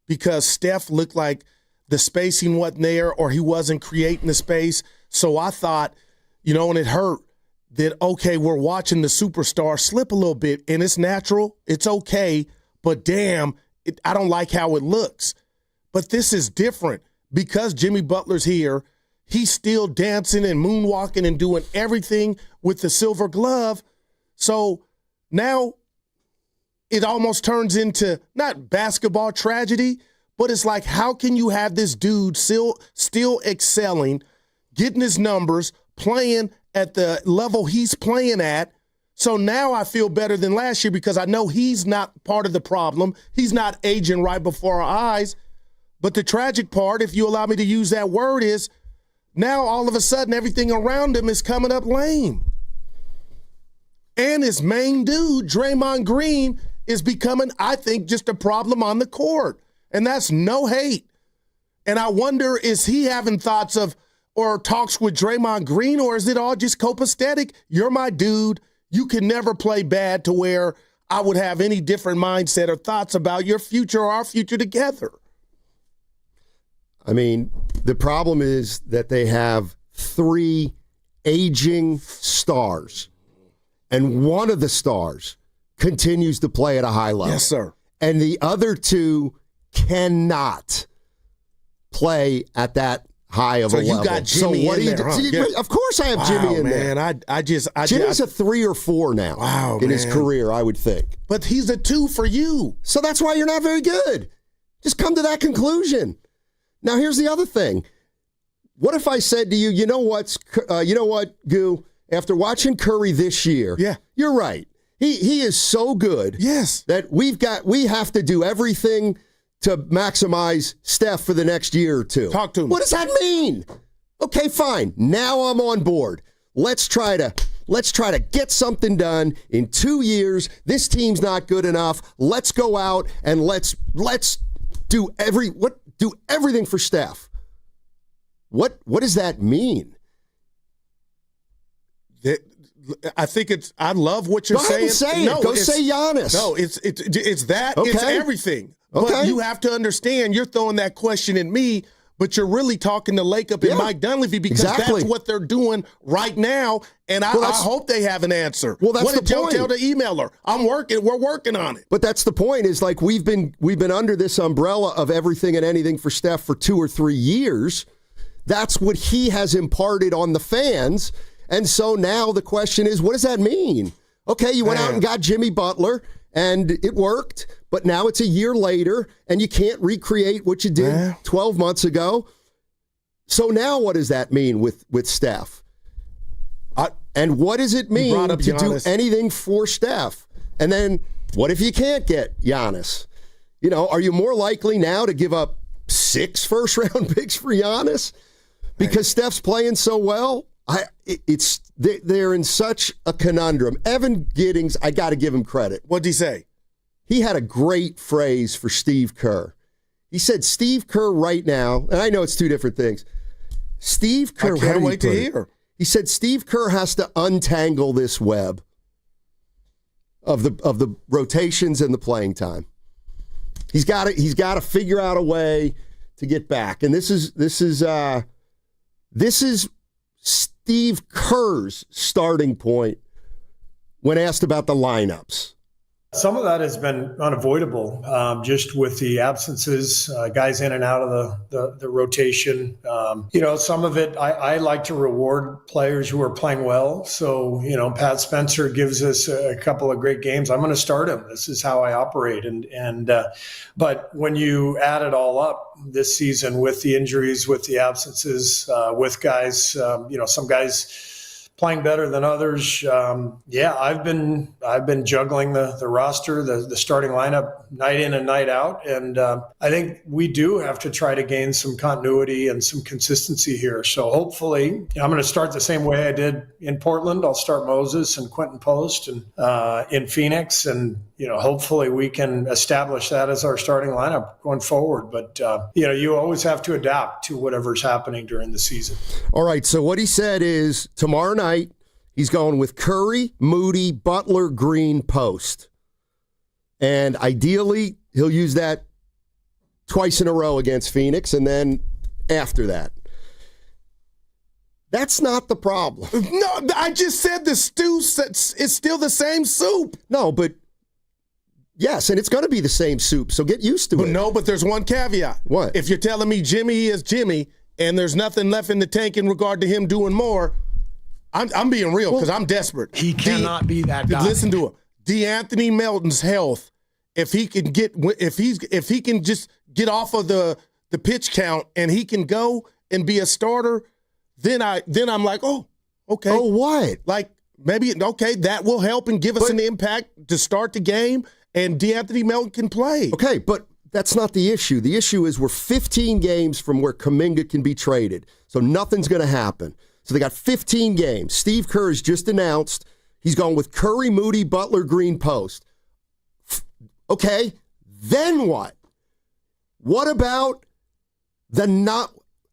because Steph looked like the spacing wasn't there or he wasn't creating the space. So I thought, and it hurt that, okay, we're watching the superstar slip a little bit, and it's natural, it's okay, but damn, I don't like how it looks. But this is different because Jimmy Butler's here. He's still dancing and moonwalking and doing everything with the silver glove. So now it almost turns into not basketball tragedy, but it's like, how can you have this dude still excelling, getting his numbers, playing at the level he's playing at? So now I feel better than last year because I know he's not part of the problem. He's not aging right before our eyes. But the tragic part, if you allow me to use that word, is now all of a sudden everything around him is coming up lame. And his main dude, Draymond Green, is becoming, I think, just a problem on the court. And that's no hate. And I wonder, is he having thoughts of or talks with Draymond Green, or is it all just copacetic? You're my dude. You can never play bad to where I would have any different mindset or thoughts about your future or our future together. I mean, the problem is that they have 3 aging stars, and one of the stars continues to play at a high level. Yes, sir. And the other two cannot play at that high of a level. So you got Jimmy what in do you there, do? huh? See, Yeah. Of course I have Jimmy in there. Man, Jimmy's a 3 or 4 now in his career, I would think. But he's a 2 for you. So that's why you're not very good. Just come to that conclusion. Now, here's the other thing. What if I said to you, you know what, Goo? After watching Curry this year, you're right. He is so good that we have to do everything to maximize Steph for the next year or two. Talk to him. What does that mean? Okay, fine. Now I'm on board. Let's try to get something done in 2 years. This team's not good enough. Let's go out and let's do everything for Steph. What does that mean? I think I love what you're saying. Go say Giannis. No, it's that. Okay. It's everything. Okay. But you have to understand, you're throwing that question at me, but you're really talking to Lacob and Mike Dunleavy because that's what they're doing right now, and I hope they have an answer. Well, that's what did the Joe point. tell the emailer? We're working on it. But that's the point, is like we've been under this umbrella of everything and anything for Steph for 2 or 3 years. That's what he has imparted on the fans. And so now the question is, what does that mean? Okay, you went out and got Jimmy Butler, and it worked, but now it's a year later, and you can't recreate what you did 12 months ago. So now what does that mean with Steph? And what does it mean to do anything for Steph? And then what if you can't get Giannis? Are you more likely now to give up 6 first-round picks for Giannis because Steph's playing so well? They're in such a conundrum. Evan Giddings, I got to give him credit. What'd he say? He had a great phrase for Steve Kerr. He said, Steve Kerr right now, and I know it's 2 different things. Steve Kerr, I can't wait to hear. He said Steve Kerr has to untangle this web of the rotations and the playing time. He's got to figure out a way to get back. And this is Steve Kerr's starting point when asked about the lineups. Some of that has been unavoidable, just with the absences, guys in and out of the rotation. Some of it, I like to reward players who are playing well. So, Pat Spencer gives us a couple of great games. I'm going to start him. This is how I operate. But when you add it all up this season with the injuries, with the absences, with guys, some guys playing better than others. I've been juggling the roster, the starting lineup night in and night out. And I think we do have to try to gain some continuity and some consistency here. So hopefully I'm going to start the same way I did in Portland. I'll start Moses and Quentin Post and in Phoenix. And, hopefully we can establish that as our starting lineup going forward. But, you always have to adapt to whatever's happening during the season. All right. So what he said is tomorrow night, he's going with Curry, Moody, Butler, Green, Post. And ideally, he'll use that twice in a row against Phoenix, and then after that. That's not the problem. No, I just said the stew is still the same soup. No, but yes, and it's going to be the same soup, so get used to it. No, but there's one caveat. What? If you're telling me Jimmy is Jimmy, and there's nothing left in the tank in regard to him doing more, I'm being real because I'm desperate. He cannot be that guy. Listen to him. DeAnthony Melton's health. If he can just get off of the pitch count and he can go and be a starter, then I'm like, oh, okay. Oh, what? Like maybe that will help and give us an impact to start the game, and DeAnthony Melton can play. Okay, but that's not the issue. The issue is we're 15 games from where Kaminga can be traded, so nothing's going to happen. So they got 15 games. Steve Kerr has just announced he's going with Curry, Moody, Butler, Green, Post. Okay, then what? What about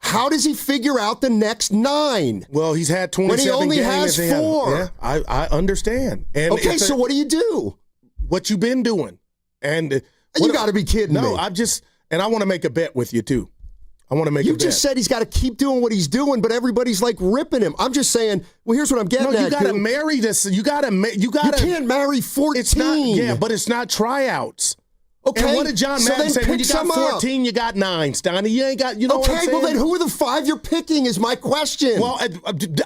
how does he figure out the next 9? Well, he's had 27 when he only games. has 4. Yeah, I understand. And okay, so what do you do? What you been doing? And you got to be kidding me. No, and I want to make a bet with you too. I want to make You just said he's got to keep doing what he's doing, but everybody's like ripping him. I'm just saying, well, here's what I'm getting at. No, you got to marry this. You can't marry 14. It's not, but it's not tryouts. Okay. And what did John Madden say? When you got 14, you got 9, Stoney. You ain't got, what I'm saying? Okay, well then who are the 5 you're picking is my question. Well,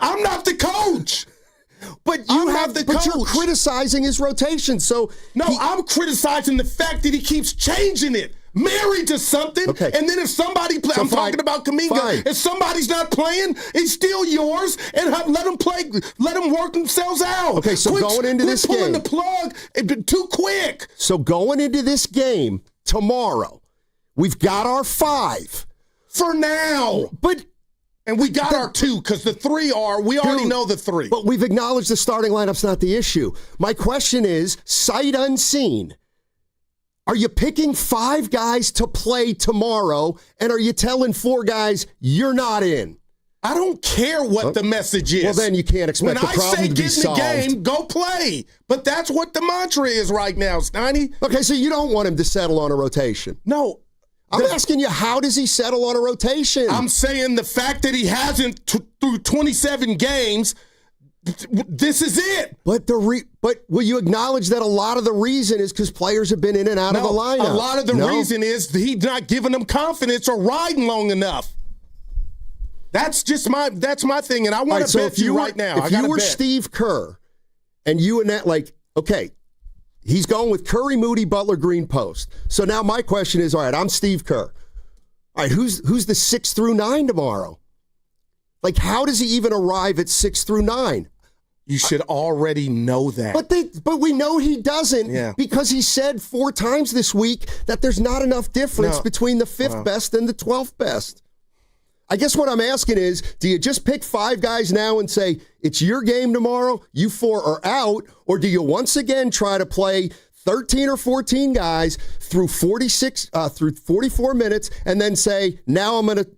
I'm not the coach. But you're criticizing his rotation. I'm criticizing the fact that he keeps changing it. Married to something, and then if somebody plays, I'm talking about Kaminga. If somebody's not playing, it's still yours, and let them play. Let them work themselves out. Okay, so going into this game, pulling the plug too quick. So going into this game tomorrow, we've got our 5 for now, and we got our 2 because the 3 we already know the 3. But we've acknowledged the starting lineup's not the issue. My question is, sight unseen. Are you picking 5 guys to play tomorrow, and are you telling 4 guys you're not in? I don't care what the message is. Well, then you can't expect the problem to be solved. When I say get in the game, go play. But that's what the mantra is right now, Steiny. Okay, so you don't want him to settle on a rotation. No. I'm asking you, how does he settle on a rotation? I'm saying the fact that he hasn't through 27 games, this is it. But will you acknowledge that a lot of the reason is because players have been in and out of the lineup? A lot of the reason is he's not giving them confidence or riding long enough. That's my thing, and I want to bet you right now. If you were Steve Kerr, and you and that, he's going with Curry, Moody, Butler, Green, Post. So now my question is, all right, I'm Steve Kerr. All right, who's the 6 through 9 tomorrow? How does he even arrive at 6 through 9? You should already know that. But we know he doesn't because he said 4 times this week that there's not enough difference between the 5th best and the 12th best. I guess what I'm asking is, do you just pick 5 guys now and say, it's your game tomorrow, you 4 are out, or do you once again try to play 13 or 14 guys through 44 minutes and then say, now I'm going to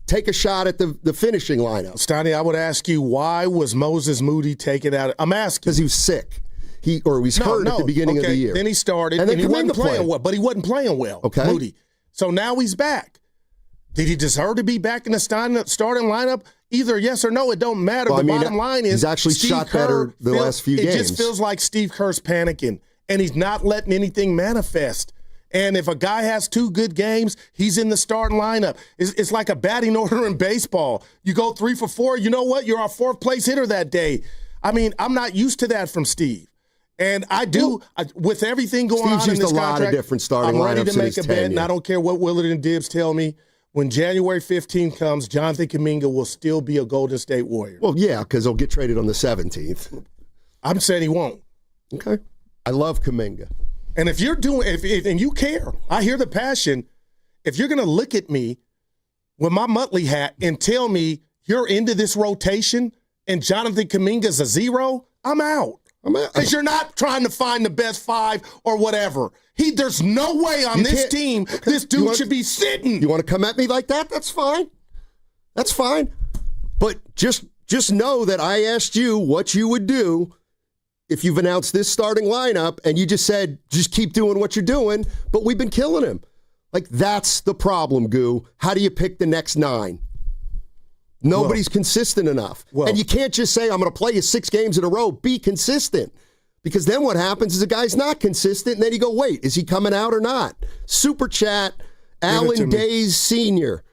take a shot at the finishing lineup? Stoney, I would ask you, why was Moses Moody taken out? I'm asking. Because he was sick. He was hurt at the beginning of the year. Then he started, and he wasn't playing well. But he wasn't playing well, Moody. So now he's back. Did he deserve to be back in the starting lineup? Either yes or no, it don't matter. The bottom line is he's actually shot better the last few games. It just feels like Steve Kerr's panicking, and he's not letting anything manifest. And if a guy has 2 good games, he's in the starting lineup. It's like a batting order in baseball. You go 3 for 4, you know what? You're our 4th place hitter that day. I mean, I'm not used to that from Steve. And I do, with everything going on in this contract, a lot of different starting I'm ready lineups to make a bet, and I don't care what Willard and Dibbs tell me. When January 15th comes, Jonathan Kaminga will still be a Golden State Warrior. Well, yeah, because he'll get traded on the 17th. I'm saying he won't. Okay. I love Kaminga. And if you're doing, and you care, I hear the passion. If you're going to look at me with my Muttley hat and tell me you're into this rotation and Jonathan Kaminga's a 0, I'm out. Because you're not trying to find the best 5 or whatever. There's no way on this team this dude should be sitting. You want to come at me like that? That's fine. That's fine. But just know that I asked you what you would do if you've announced this starting lineup and you just said, just keep doing what you're doing, but we've been killing him. That's the problem, Goo. How do you pick the next 9? Nobody's consistent enough. And you can't just say, I'm going to play you 6 games in a row. Be consistent. Because then what happens is a guy's not consistent, and then you go, wait, is he coming out or not? Super chat, Alan Days Sr.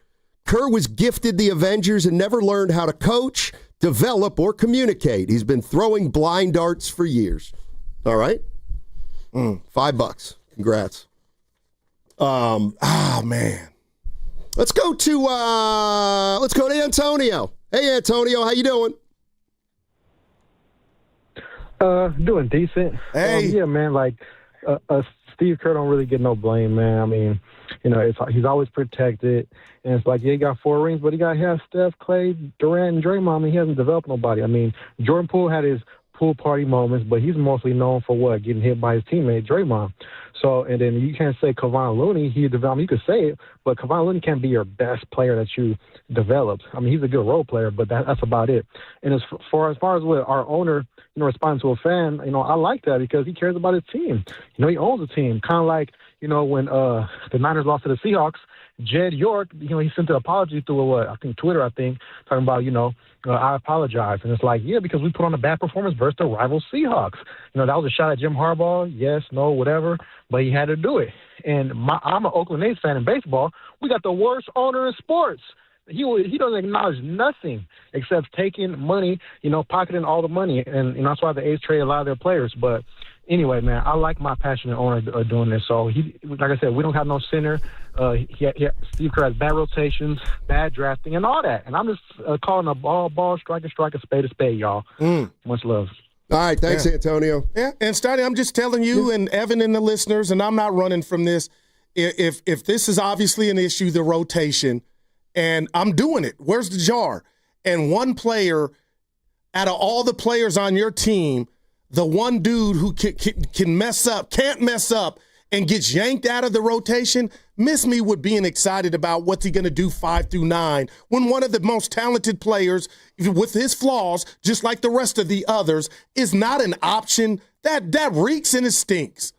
Kerr was gifted the Avengers and never learned how to coach, develop, or communicate. He's been throwing blind darts for years. All right? $5. Congrats. Man. Let's go to Antonio. Hey, Antonio, how you doing? Doing decent. Hey. Yeah, man, Steve Kerr don't really get no blame, man. I mean, he's always protected. And it's like, he got 4 rings, but he has Steph, Clay, Durant, and Draymond. I mean, he hasn't developed nobody. I mean, Jordan Poole had his pool party moments, but he's mostly known for what? Getting hit by his teammate, Draymond. So, and then you can't say Kevon Looney, he developed. You could say it, but Kevon Looney can't be your best player that you developed. I mean, he's a good role player, but that's about it. And as far as what our owner, responding to a fan, I like that because he cares about his team. He owns the team. Kind of like, when the Niners lost to the Seahawks, Jed York, he sent an apology through Twitter, talking about, I apologize. And it's like, yeah, because we put on a bad performance versus the rival Seahawks. That was a shot at Jim Harbaugh. Yes, no, whatever. But he had to do it. And I'm an Oakland A's fan in baseball. We got the worst owner in sports. He doesn't acknowledge nothing except taking money, pocketing all the money. And that's why the A's trade a lot of their players. But anyway, man, I like my passionate owner doing this. So, like I said, we don't have no center. Steve Kerr has bad rotations, bad drafting, and all that. And I'm just calling a ball, strike, a spade, y'all. Much love. All right, thanks, Antonio. Yeah, and Stoddy, I'm just telling you and Evan and the listeners, and I'm not running from this, if this is obviously an issue, the rotation, and I'm doing it, where's the jar? And one player, out of all the players on your team, the one dude who can mess up, can't mess up, and gets yanked out of the rotation, miss me with being excited about what's he going to do 5 through 9 when one of the most talented players with his flaws, just like the rest of the others, is not an option. That reeks and it stinks.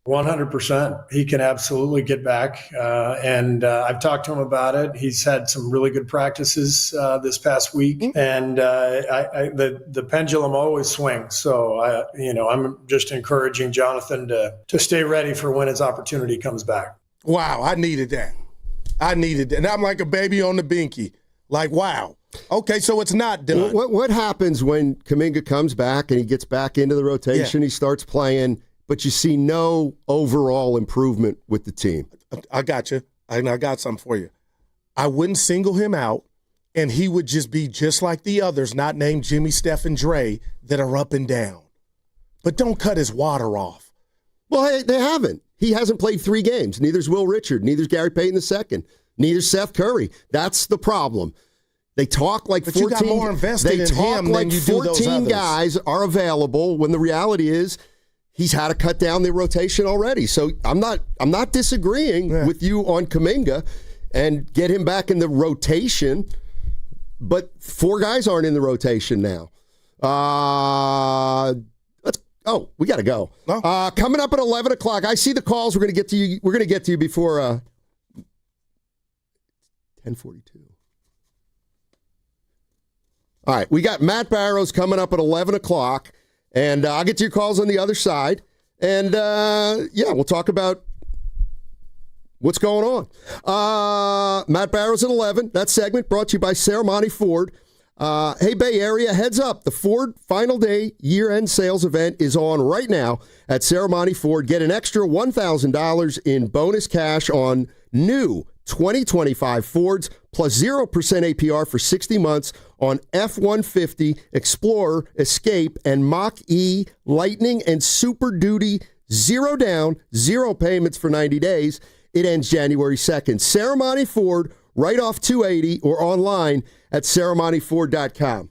100%. He can absolutely get back. And I've talked to him about it. He's had some really good practices this past week. And the pendulum always swings. So, I'm just encouraging Jonathan to stay ready for when his opportunity comes back. Wow, I needed that. And I'm like a baby on the binky. Like, wow. Okay, so it's not done. What happens when Kaminga comes back and he gets back into the rotation, he starts playing, but you see no overall improvement with the team? I got you. I got something for you. I wouldn't single him out, and he would just be just like the others, not named Jimmy, Steph, and Dre, that are up and down. But don't cut his water off. Well, hey, they haven't. He hasn't played 3 games. Neither's Will Richard. Neither's Gary Payton II. Neither's Seth Curry. That's the problem. They talk like but 14. You got more invested in him like than you do those 14 others. guys are available when the reality is he's had to cut down the rotation already. So I'm not disagreeing with you on Kaminga and get him back in the rotation, but 4 guys aren't in the rotation now. We got to go. No. Coming up at 11 o'clock. I see the calls. We're going to get to you. We're going to get to you before 10:42. All right, we got Matt Barrows coming up at 11 o'clock, and I'll get to your calls on the other side. And, we'll talk about what's going on. Matt Barrows at 11. That segment brought to you by Ceremony Ford. Hey, Bay Area, heads up. The Ford Final Day year-end sales event is on right now at Ceremony Ford. Get an extra $1,000 in bonus cash on new 2025 Fords plus 0% APR for 60 months on F-150, Explorer, Escape, and Mach-E, Lightning, and Super Duty. 0 down, 0 payments for 90 days. It ends January 2nd. Ceremony Ford, right off 280 or online at ceremonyford.com.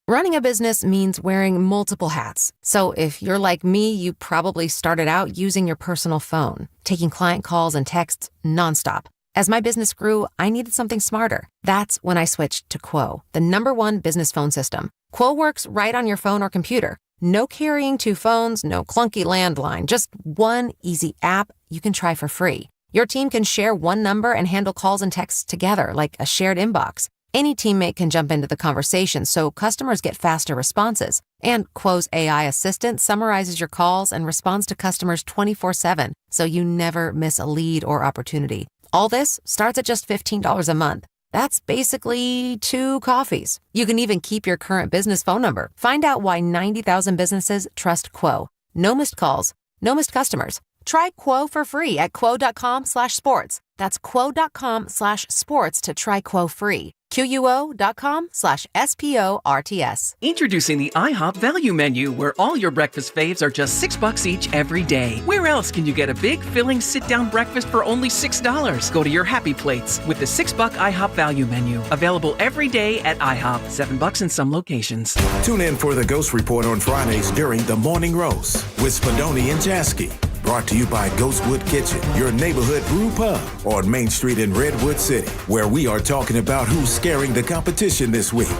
Running a business means wearing multiple hats. So if you're like me, you probably started out using your personal phone, taking client calls and texts nonstop. As my business grew, I needed something smarter. That's when I switched to Quo, the #1 business phone system. Quo works right on your phone or computer. No carrying 2 phones, no clunky landline, just one easy app you can try for free. Your team can share one number and handle calls and texts together like a shared inbox. Any teammate can jump into the conversation so customers get faster responses. And Quo's AI assistant summarizes your calls and responds to customers 24/7, so you never miss a lead or opportunity. All this starts at just $15 a month. That's basically 2 coffees. You can even keep your current business phone number. Find out why 90,000 businesses trust Quo. No missed calls, no missed customers. Try Quo for free at quo.com/sports. That's quo.com/sports to try Quo free. QUO.com/SPORTS. Introducing the IHOP Value Menu, where all your breakfast faves are just $6 each every day. Where else can you get a big, filling, sit-down breakfast for only $6? Go to your happy plates with the $6 IHOP Value Menu. Available every day at IHOP. $7 in some locations. Tune in for the Ghost Report on Fridays during the Morning Roast with Spadoni and Jasky. Brought to you by Ghostwood Kitchen, your neighborhood brew pub on Main Street in Redwood City, where we are talking about who's scaring the competition this week.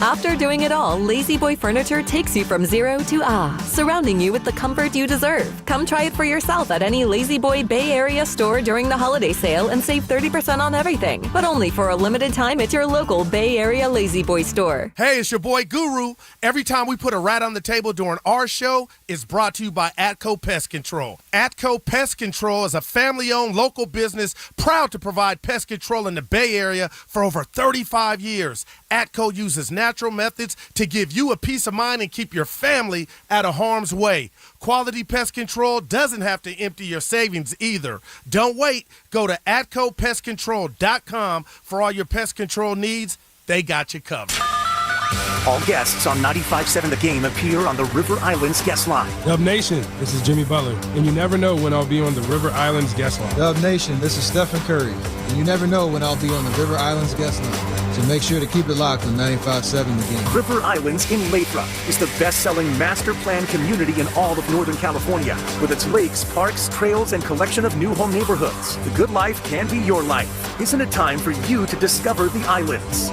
After doing it all, Lazy Boy Furniture takes you from zero to surrounding you with the comfort you deserve. Come try it for yourself at any Lazy Boy Bay Area store during the holiday sale and save 30% on everything, but only for a limited time at your local Bay Area Lazy Boy store. Hey, it's your boy Guru. Every time we put a rat on the table during our show, it's brought to you by Atco Pest Control. Atco Pest Control is a family-owned local business proud to provide pest control in the Bay Area for over 35 years. Atco uses natural methods to give you a peace of mind and keep your family out of harm's way. Quality pest control doesn't have to empty your savings either. Don't wait. Go to atcopestcontrol.com for all your pest control needs. They got you covered. All guests on 95.7 The Game appear on the River Islands guest line. Dub Nation, this is Jimmy Butler, and you never know when I'll be on the River Islands guest line. Dub Nation, this is Stephen Curry, and you never know when I'll be on the River Islands guest line. So make sure to keep it locked on 95.7 The Game. River Islands in Lathrop is the best-selling master plan community in all of Northern California. With its lakes, parks, trails, and collection of new home neighborhoods, the good life can be your life. Isn't it time for you to discover the islands?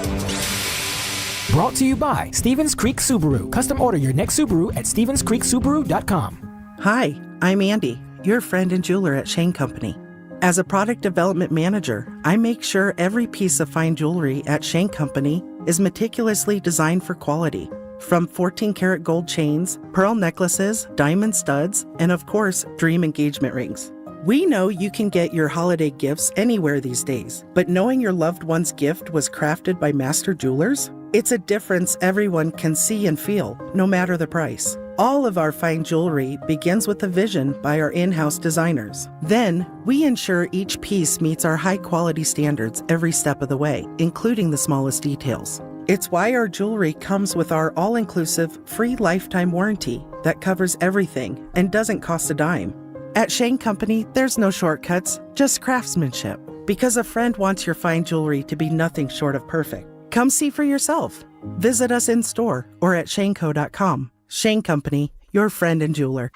Brought to you by Stevens Creek Subaru. Custom order your next Subaru at StevensCreekSubaru.com. Hi, I'm Andy, your friend and jeweler at Shane Company. As a product development manager, I make sure every piece of fine jewelry at Shane Company is meticulously designed for quality. From 14-karat gold chains, pearl necklaces, diamond studs, and of course, dream engagement rings. We know you can get your holiday gifts anywhere these days, but knowing your loved one's gift was crafted by master jewelers? It's a difference everyone can see and feel, no matter the price. All of our fine jewelry begins with a vision by our in-house designers. Then, we ensure each piece meets our high-quality standards every step of the way, including the smallest details. It's why our jewelry comes with our all-inclusive, free lifetime warranty that covers everything and doesn't cost a dime. At Shane Company, there's no shortcuts, just craftsmanship. Because a friend wants your fine jewelry to be nothing short of perfect. Come see for yourself. Visit us in store or at shaneco.com. Shane Company, your friend and jeweler.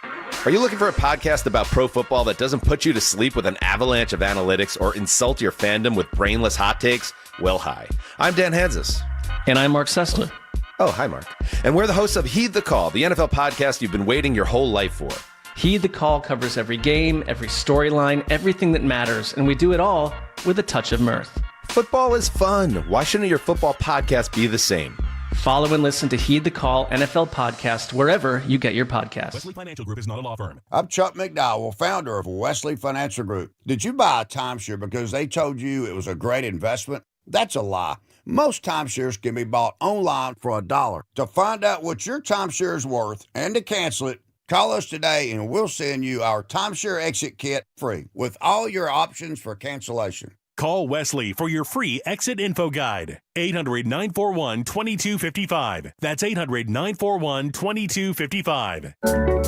Are you looking for a podcast about pro football that doesn't put you to sleep with an avalanche of analytics or insult your fandom with brainless hot takes? Well, hi. I'm Dan Hansis. And I'm Mark Sessler. Oh, hi, Mark. And we're the hosts of Heed the Call, the NFL podcast you've been waiting your whole life for. Heed the Call covers every game, every storyline, everything that matters, and we do it all with a touch of mirth. Football is fun. Why shouldn't your football podcast be the same? Follow and listen to Heed the Call NFL podcast wherever you get your podcasts. Wesley Financial Group is not a law firm. I'm Chuck McDowell, founder of Wesley Financial Group. Did you buy a timeshare because they told you it was a great investment? That's a lie. Most timeshares can be bought online for $1. To find out what your timeshare is worth and to cancel it, call us today and we'll send you our timeshare exit kit free with all your options for cancellation. Call Wesley for your free exit info guide. 800-941-2255. That's 800-941-2255.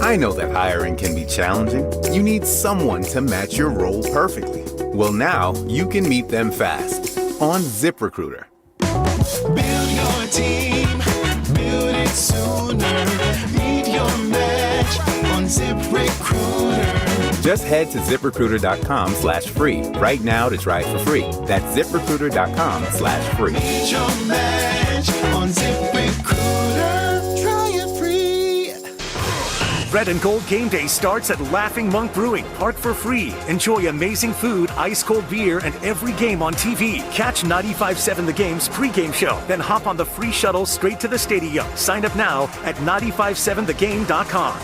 I know that hiring can be challenging. You need someone to match your role perfectly. Well, now you can meet them fast on ZipRecruiter. Build your team, build it sooner. Meet your match on ZipRecruiter. Just head to ZipRecruiter.com/free right now to try it for free. That's ZipRecruiter.com/free. Meet your match on ZipRecruiter. Try it free. Red and Gold Game Day starts at Laughing Monk Brewing. Park for free. Enjoy amazing food, ice-cold beer, and every game on TV. Catch 95.7 The Game's pregame show. Then hop on the free shuttle straight to the stadium. Sign up now at 957thegame.com.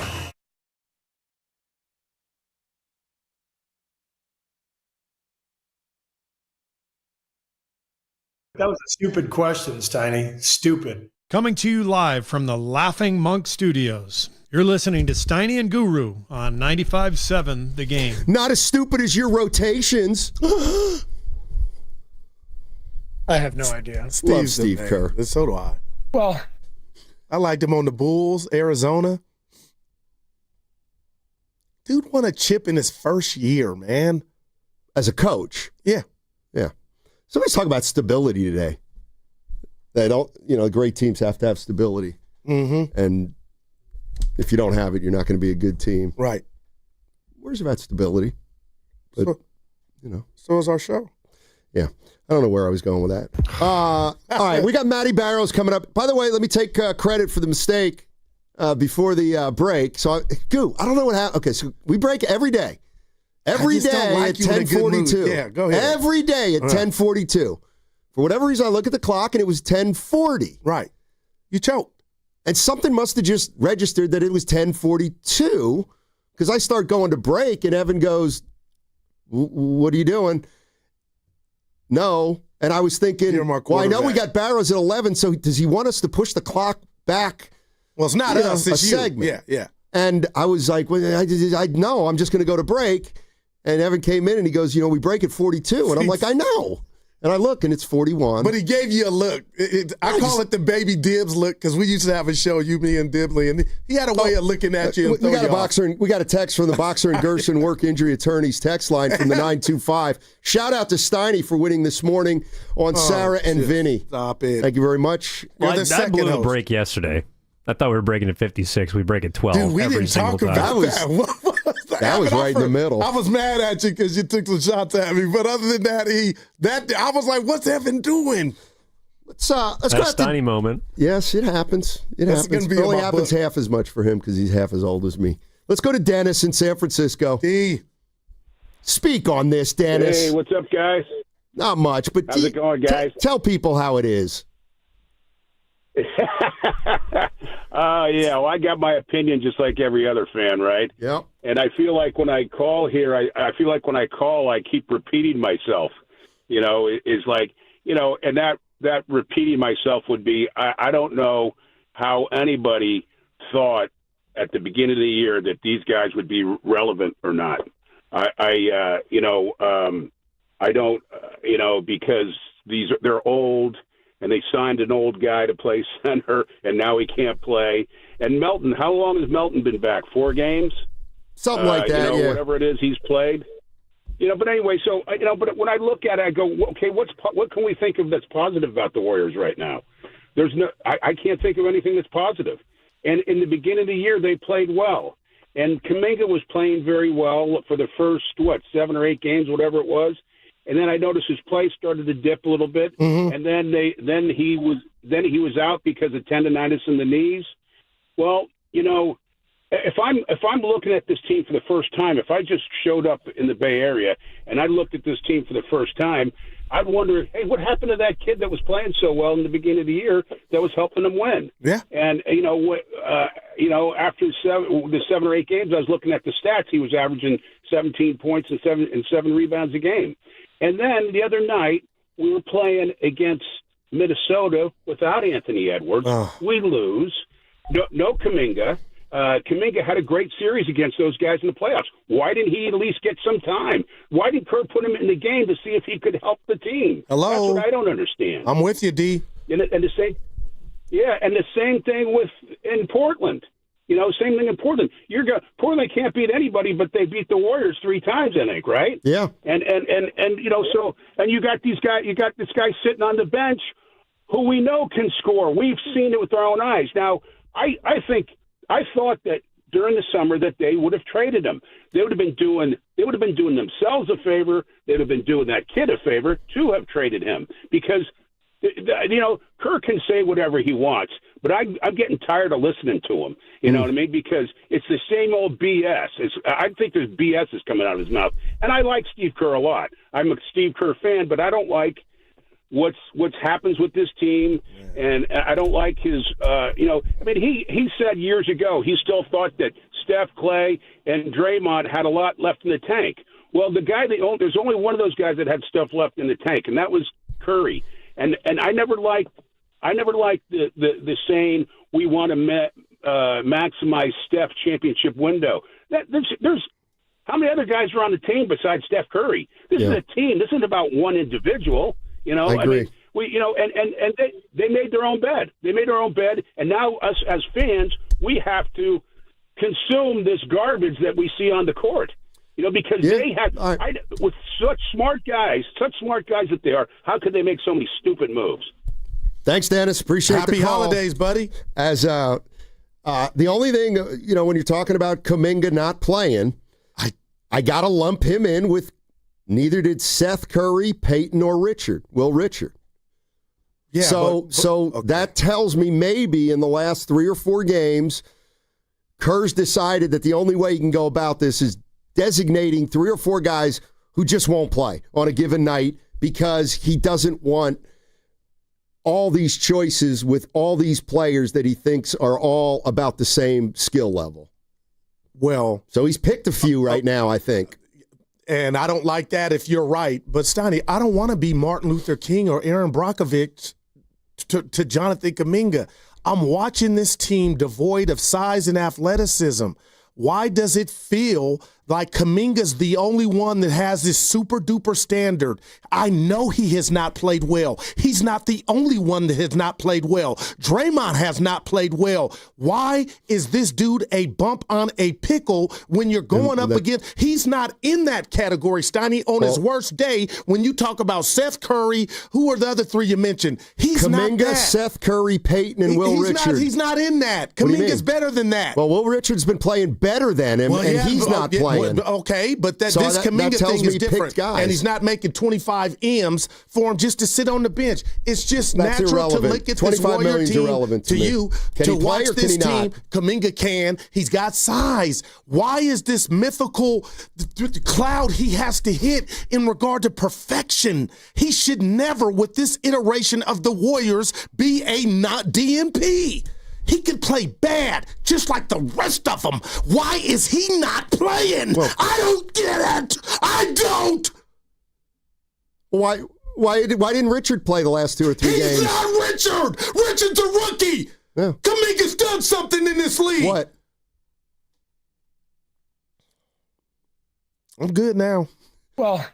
That was a stupid question, Steiny. Stupid. Coming to you live from the Laughing Monk Studios. You're listening to Steiny and Guru on 95.7 The Game. Not as stupid as your rotations. I have no idea. Love Steve Kerr. So do I. Well, I liked him on the Bulls, Arizona. Dude won a chip in his first year, man. As a coach. Yeah. Yeah. Somebody's talking about stability today. They don't, great teams have to have stability. Mm-hmm. And if you don't have it, you're not going to be a good team. Right. Where's about stability? But, So is our show. Yeah. I don't know where I was going with that. All right, we got Matty Barrows coming up. By the way, let me take credit for the mistake before the break. So, I don't know what happened. Okay, so we break every day. Every day at 10:42. Yeah, go ahead. Every day at 10:42. For whatever reason, I look at the clock, and it was 10:40. Right. You choked. And something must have just registered that it was 10:42 because I start going to break, and Evan goes, what are you doing? No. And I was thinking, well, I know we got Barrows at 11, so does he want us to push the clock back? Well, it's not us, it's you. Segment. Yeah. And I was like, well, I know, I'm just going to go to break. And Evan came in and he goes, we break at 42. And I'm like, I know. And I look, and it's 41. But he gave you a look. I call it the baby Dibs look because we used to have a show, you, me, and Dibley, and he had a way of looking at you. And we got a text from the Boxer and Gerson Work Injury Attorneys text line from the 925. Shout out to Steiny for winning this morning on Sarah and Vinny. Stop it. Thank you very much. Well, I blew a break yesterday. I thought we were breaking at 56. We break at 12 Dude, we every didn't single talk time. about That was right in the middle. I was mad at you because you took some shots at me. But other than that, I was like, what's Evan doing? Let's go That's a tiny moment. Yes, it happens. It happens. It only happens half as much for him because he's half as old as me. Let's go to Dennis in San Francisco. Speak on this, Dennis. Hey, what's up, guys? Not much, but how's it going, guys? Tell people how it is. Yeah, well, I got my opinion just like every other fan, right? Yeah. And I feel like when I call here, I feel like when I call, I keep repeating myself. It's like, and that repeating myself would be, I don't know how anybody thought at the beginning of the year that these guys would be relevant or not. I don't, because they're old. And they signed an old guy to play center, and now he can't play. And Melton, how long has Melton been back? 4 games? Something like that, yeah. Whatever it is he's played. But anyway, so, but when I look at it, I go, okay, what can we think of that's positive about the Warriors right now? I can't think of anything that's positive. And in the beginning of the year, they played well. And Kaminga was playing very well for the first, 7 or 8 games, whatever it was. And then I noticed his play started to dip a little bit, and then he was out because of tendonitis in the knees. Well, if I'm looking at this team for the first time, if I just showed up in the Bay Area and I looked at this team for the first time, I'd wonder, hey, what happened to that kid that was playing so well in the beginning of the year that was helping them win? Yeah. And after the 7 or 8 games, I was looking at the stats. He was averaging 17 points and 7 rebounds a game. And then the other night, we were playing against Minnesota without Anthony Edwards. We lose. No Kaminga. Kaminga had a great series against those guys in the playoffs. Why didn't he at least get some time? Why did Kerr put him in the game to see if he could help the team? Hello? That's what I don't understand. I'm with you, D. And the same thing in Portland. Same thing in Portland. Portland can't beat anybody, but they beat the Warriors 3 times, I think, right? Yeah. And you got this guy sitting on the bench who we know can score. We've seen it with our own eyes. Now, I thought that during the summer that they would have traded him. They would have been doing themselves a favor. They would have been doing that kid a favor to have traded him because Kerr can say whatever he wants, but I'm getting tired of listening to him. You know what I mean? Because it's the same old BS. I think there's BS is coming out of his mouth. And I like Steve Kerr a lot. I'm a Steve Kerr fan, but I don't like what's happens with this team, and I don't like his. He said years ago he still thought that Steph, Clay, and Draymond had a lot left in the tank. Well, there's only one of those guys that had stuff left in the tank, and that was Curry. And I never liked the saying we want to maximize Steph's championship window. There's how many other guys are on the team besides Steph Curry? This is a team. This isn't about one individual. I agree. They made their own bed. They made their own bed, and now us as fans, we have to consume this garbage that we see on the court. Because they had with such smart guys that they are, how could they make so many stupid moves? Thanks, Dennis. Appreciate Happy the call. holidays, buddy. As the only thing, when you're talking about Kaminga not playing, I got to lump him in with Neither did Seth Curry, Peyton, or Will Richard. Yeah, So that tells me maybe in the last 3 or 4 games, Kerr's decided that the only way he can go about this is designating 3 or 4 guys who just won't play on a given night because he doesn't want all these choices with all these players that he thinks are all about the same skill level. Well, so he's picked a few right now, I think. And I don't like that if you're right. But, Steiny, I don't want to be Martin Luther King or Aaron Brockovich to Jonathan Kaminga. I'm watching this team devoid of size and athleticism. Why does it feel like Kaminga's the only one that has this super-duper standard? I know he has not played well. He's not the only one that has not played well. Draymond has not played well. Why is this dude a bump on a pickle when you're going up against – he's not in that category, Steiny, on his worst day when you talk about Seth Curry. Who are the other 3 you mentioned? He's Kaminga, not that. Seth Curry, Peyton, and Will Richard. He's not in that. Kaminga's better than that. Well, Will Richard's been playing better than him, and he's not playing. Okay, but this Kaminga thing is different, and he's not making 25 M's for him just to sit on the bench. It's just That's natural irrelevant. to look at this Warrior team irrelevant to you can to he play watch or can this he team. not? Kaminga can. He's got size. Why is this mythical cloud he has to hit in regard to perfection? He should never, with this iteration of the Warriors, be a not DNP. He could play bad, just like the rest of them. Why is he not playing? Well, I don't get it. I don't. Why didn't Richard play the last 2 or 3 games? He's not Richard. Richard's a rookie. Yeah. Kaminga's done something in this league. What? I'm good now. Well,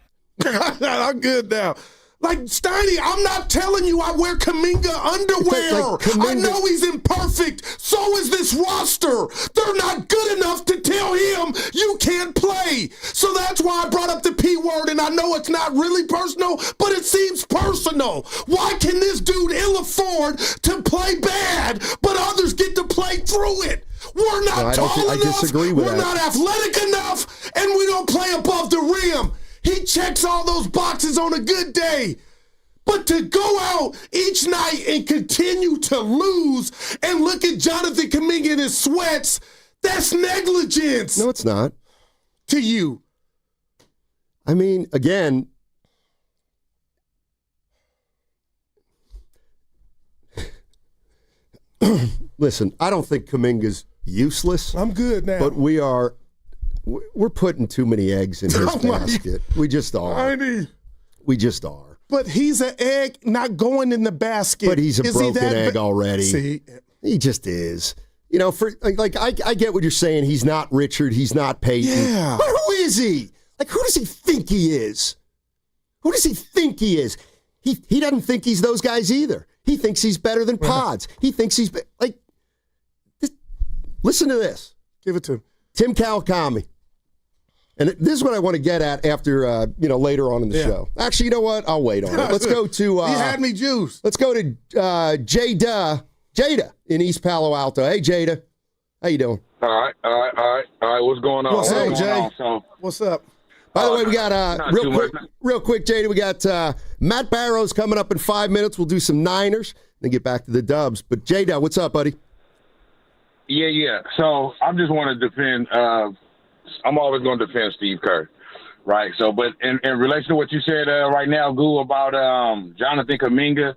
I'm good now. Like, Steiny, I'm not telling you I wear Kaminga underwear. I know he's imperfect. So is this roster. They're not good enough to tell him you can't play. So that's why I brought up the P word, and I know it's not really personal, but it seems personal. Why can this dude ill afford to play bad, but others get to play through it? We're not tall enough. I disagree with We're that. not athletic enough, and we don't play above the rim. He checks all those boxes on a good day. But to go out each night and continue to lose and look at Jonathan Kaminga in his sweats, that's negligence. No, it's not. To you. I mean, again, listen, I don't think Kaminga's useless. I'm good now. But we're putting too many eggs in his basket. We just are. We just are. But he's an egg not going in the basket. But he's a broken egg already. See, he just is. You know, for I get what you're saying. He's not Richard. He's not Peyton. Yeah. But who is he? Like, who does he think he is? Who does he think he is? He doesn't think he's those guys either. He thinks he's better than Pods. He thinks he's like. Listen to this. Give it to him. Tim Kawakami. And this is what I want to get at after, later on in the show. Actually, you know what? I'll wait on it. Let's go to... he had me juiced. Let's go to Jada in East Palo Alto. Hey, Jada. How you doing? All right. What's going on? What's up, Jay? What's up? By the way, we got, real quick, Jada, we got Matt Barrows coming up in 5 minutes. We'll do some Niners, then get back to the Dubs. But, Jada, what's up, buddy? Yeah. So I just want to defend I'm always going to defend Steve Kerr, right? So, but in relation to what you said right now, Goo, about Jonathan Kaminga,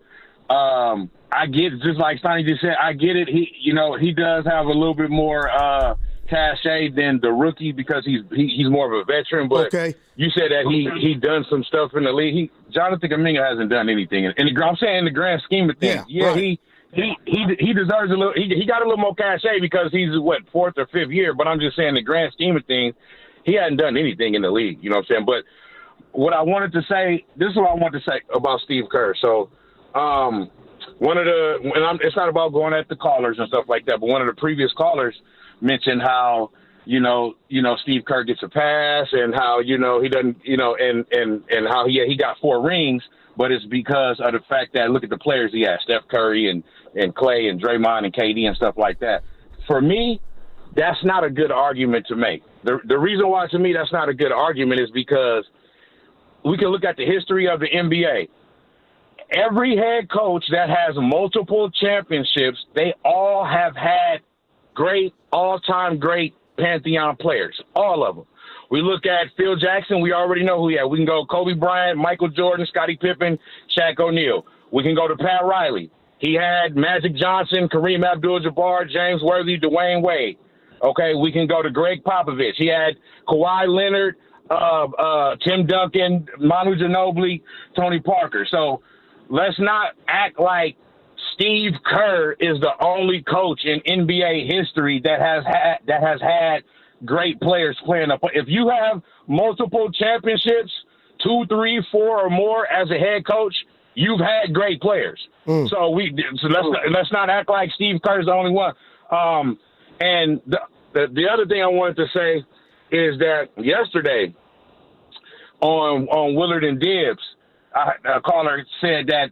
I get it. Just like Sonny just said, I get it. He does have a little bit more cachet than the rookie because he's more of a veteran. But you said that he done some stuff in the league. Jonathan Kaminga hasn't done anything. I'm saying in the grand scheme of things, right. He deserves a little. He got a little more cachet because he's fourth or fifth year. But I'm just saying, the grand scheme of things, he hadn't done anything in the league. You know what I'm saying? But what I wanted to say, this is what I wanted to say about Steve Kerr. So, it's not about going at the callers and stuff like that. But one of the previous callers mentioned how Steve Kerr gets a pass and how he doesn't and how he got 4 rings. But it's because of the fact that look at the players he has, Steph Curry and Clay and Draymond and KD and stuff like that. For me, that's not a good argument to make. The reason why, to me, that's not a good argument is because we can look at the history of the NBA. Every head coach that has multiple championships, they all have had great, all-time great Pantheon players, all of them. We look at Phil Jackson, we already know who he had. We can go Kobe Bryant, Michael Jordan, Scottie Pippen, Shaq O'Neal. We can go to Pat Riley. He had Magic Johnson, Kareem Abdul-Jabbar, James Worthy, Dwayne Wade. Okay, we can go to Greg Popovich. He had Kawhi Leonard, Tim Duncan, Manu Ginobili, Tony Parker. So let's not act like Steve Kerr is the only coach in NBA history that has had great players playing up. If you have multiple championships, 2, 3, 4, or more as a head coach, you've had great players. So let's not act like Steve Kerr's the only one. And the other thing I wanted to say is that yesterday on Willard and Dibbs, a caller said that,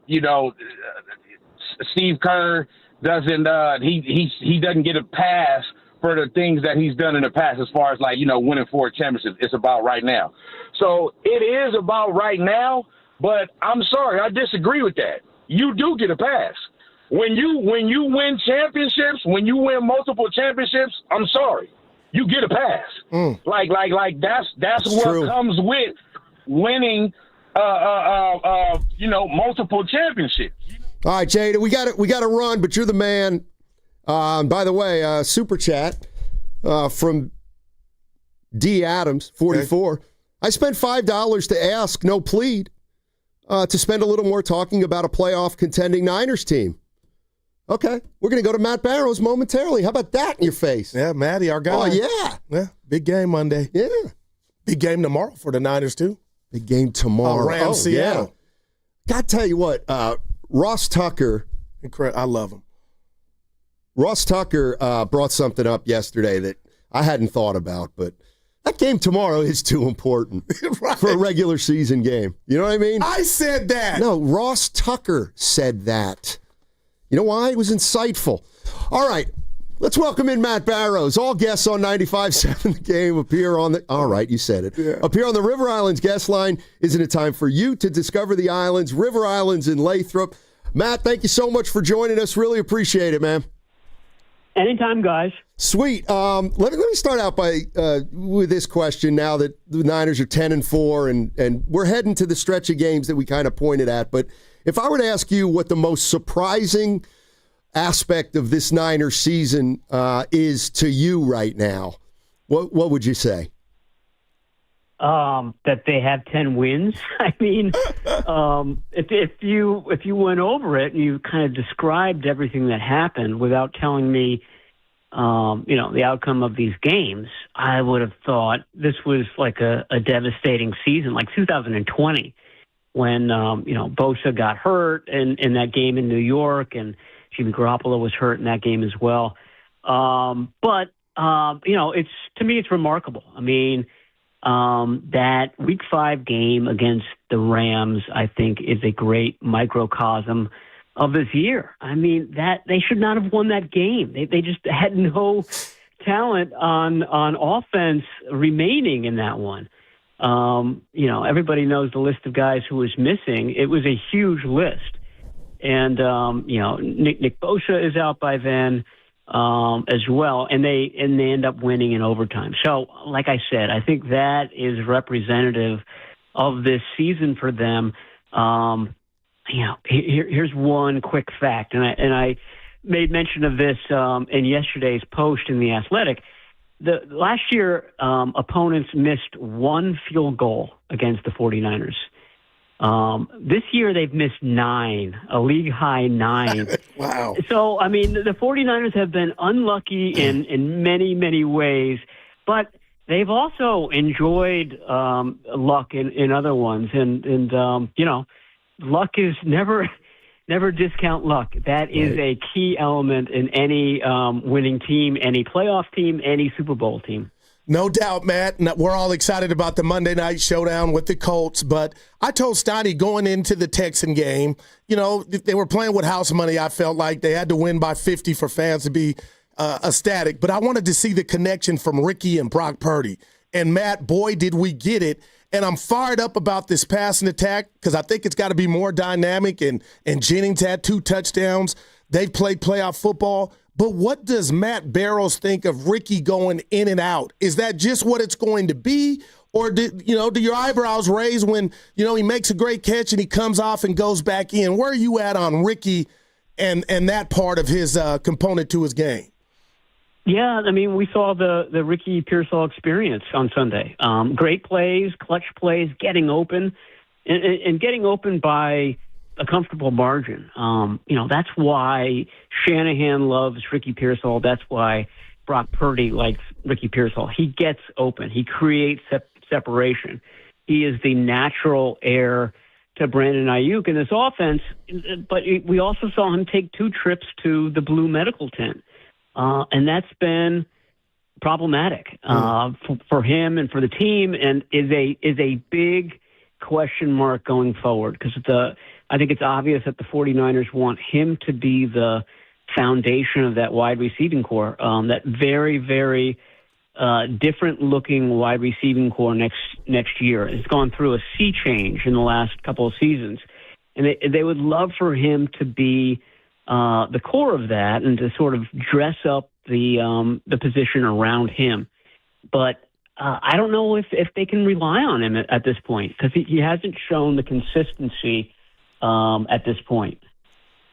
Steve Kerr doesn't he doesn't get a pass for the things that he's done in the past as far as winning 4 championships. It's about right now. So it is about right now, but I'm sorry, I disagree with that. You do get a pass. When you win championships, when you win multiple championships, I'm sorry, you get a pass. Like that's what true. comes with winning multiple championships. All right, Jada, we got to run, but you're the man. By the way, super chat from D Adams 44. Okay. I spent $5 to ask, no plead, to spend a little more talking about a playoff contending Niners team. Okay, we're going to go to Matt Barrows momentarily. How about that in your face? Yeah, Matty, our guy. Oh, yeah. Yeah, big game Monday. Yeah. Big game tomorrow for the Niners, too. Big game tomorrow. Rams, Seattle. Yeah. Got to tell you what, Ross Tucker. Incredible. I love him. Ross Tucker brought something up yesterday that I hadn't thought about, but that game tomorrow is too important right. for a regular season game. You know what I mean? I said that. No, Ross Tucker said that. You know why? It was insightful. All right, let's welcome in Matt Barrows. All guests on 95.7 The Game appear on the... All right, you said it. Yeah. Appear on the River Islands guest line. Isn't it time for you to discover the islands, River Islands in Lathrop? Matt, thank you so much for joining us. Really appreciate it, man. Anytime, guys. Sweet. Let me start out with this question now that the Niners are 10-4 and we're heading to the stretch of games that we kind of pointed at. But if I were to ask you what the most surprising aspect of this Niners season is to you right now, what would you say? That they have 10 wins. I mean, if you went over it and you kind of described everything that happened without telling me, the outcome of these games, I would have thought this was like a devastating season, like 2020, when Bosa got hurt in that game in New York, and Jimmy Garoppolo was hurt in that game as well. But to me, it's remarkable. I mean. That Week 5 game against the Rams, I think, is a great microcosm of this year. I mean, that they should not have won that game. They just had no talent on offense remaining in that one. Everybody knows the list of guys who was missing. It was a huge list. And, Nick Bosa is out by then. As well, and they end up winning in overtime. So, like I said, I think that is representative of this season for them. Here's one quick fact, and I made mention of this in yesterday's post in The Athletic. Last year, opponents missed 1 field goal against the 49ers. This year, they've missed 9, a league-high 9. Wow. So, I mean, the 49ers have been unlucky in many, many ways, but they've also enjoyed luck in other ones. And luck is never discount luck. That is a key element in any winning team, any playoff team, any Super Bowl team. No doubt, Matt. We're all excited about the Monday night showdown with the Colts, but I told Stoney going into the Texan game, they were playing with house money. I felt like they had to win by 50 for fans to be ecstatic, but I wanted to see the connection from Ricky and Brock Purdy. And Matt, boy, did we get it. And I'm fired up about this passing attack because I think it's got to be more dynamic. And Jennings had 2 touchdowns. They've played playoff football. But what does Matt Barrows think of Ricky going in and out? Is that just what it's going to be? Or do your eyebrows raise when, he makes a great catch and he comes off and goes back in? Where are you at on Ricky and that part of his component to his game? Yeah, I mean, we saw the Ricky Pearsall experience on Sunday. Great plays, clutch plays, getting open, and getting open by a comfortable margin. That's why Shanahan loves Ricky Pearsall. That's why Brock Purdy likes Ricky Pearsall. He gets open. He creates separation. He is the natural heir to Brandon Ayuk in this offense. But we also saw him take 2 trips to the Blue Medical Tent. And that's been problematic for him and for the team, and is a big question mark going forward, because I think it's obvious that the 49ers want him to be the foundation of that wide receiving core, that very, very different-looking wide receiving core next year. It's gone through a sea change in the last couple of seasons, and they would love for him to be the core of that and to sort of dress up the position around him. But I don't know if they can rely on him at this point, because he hasn't shown the consistency at this point.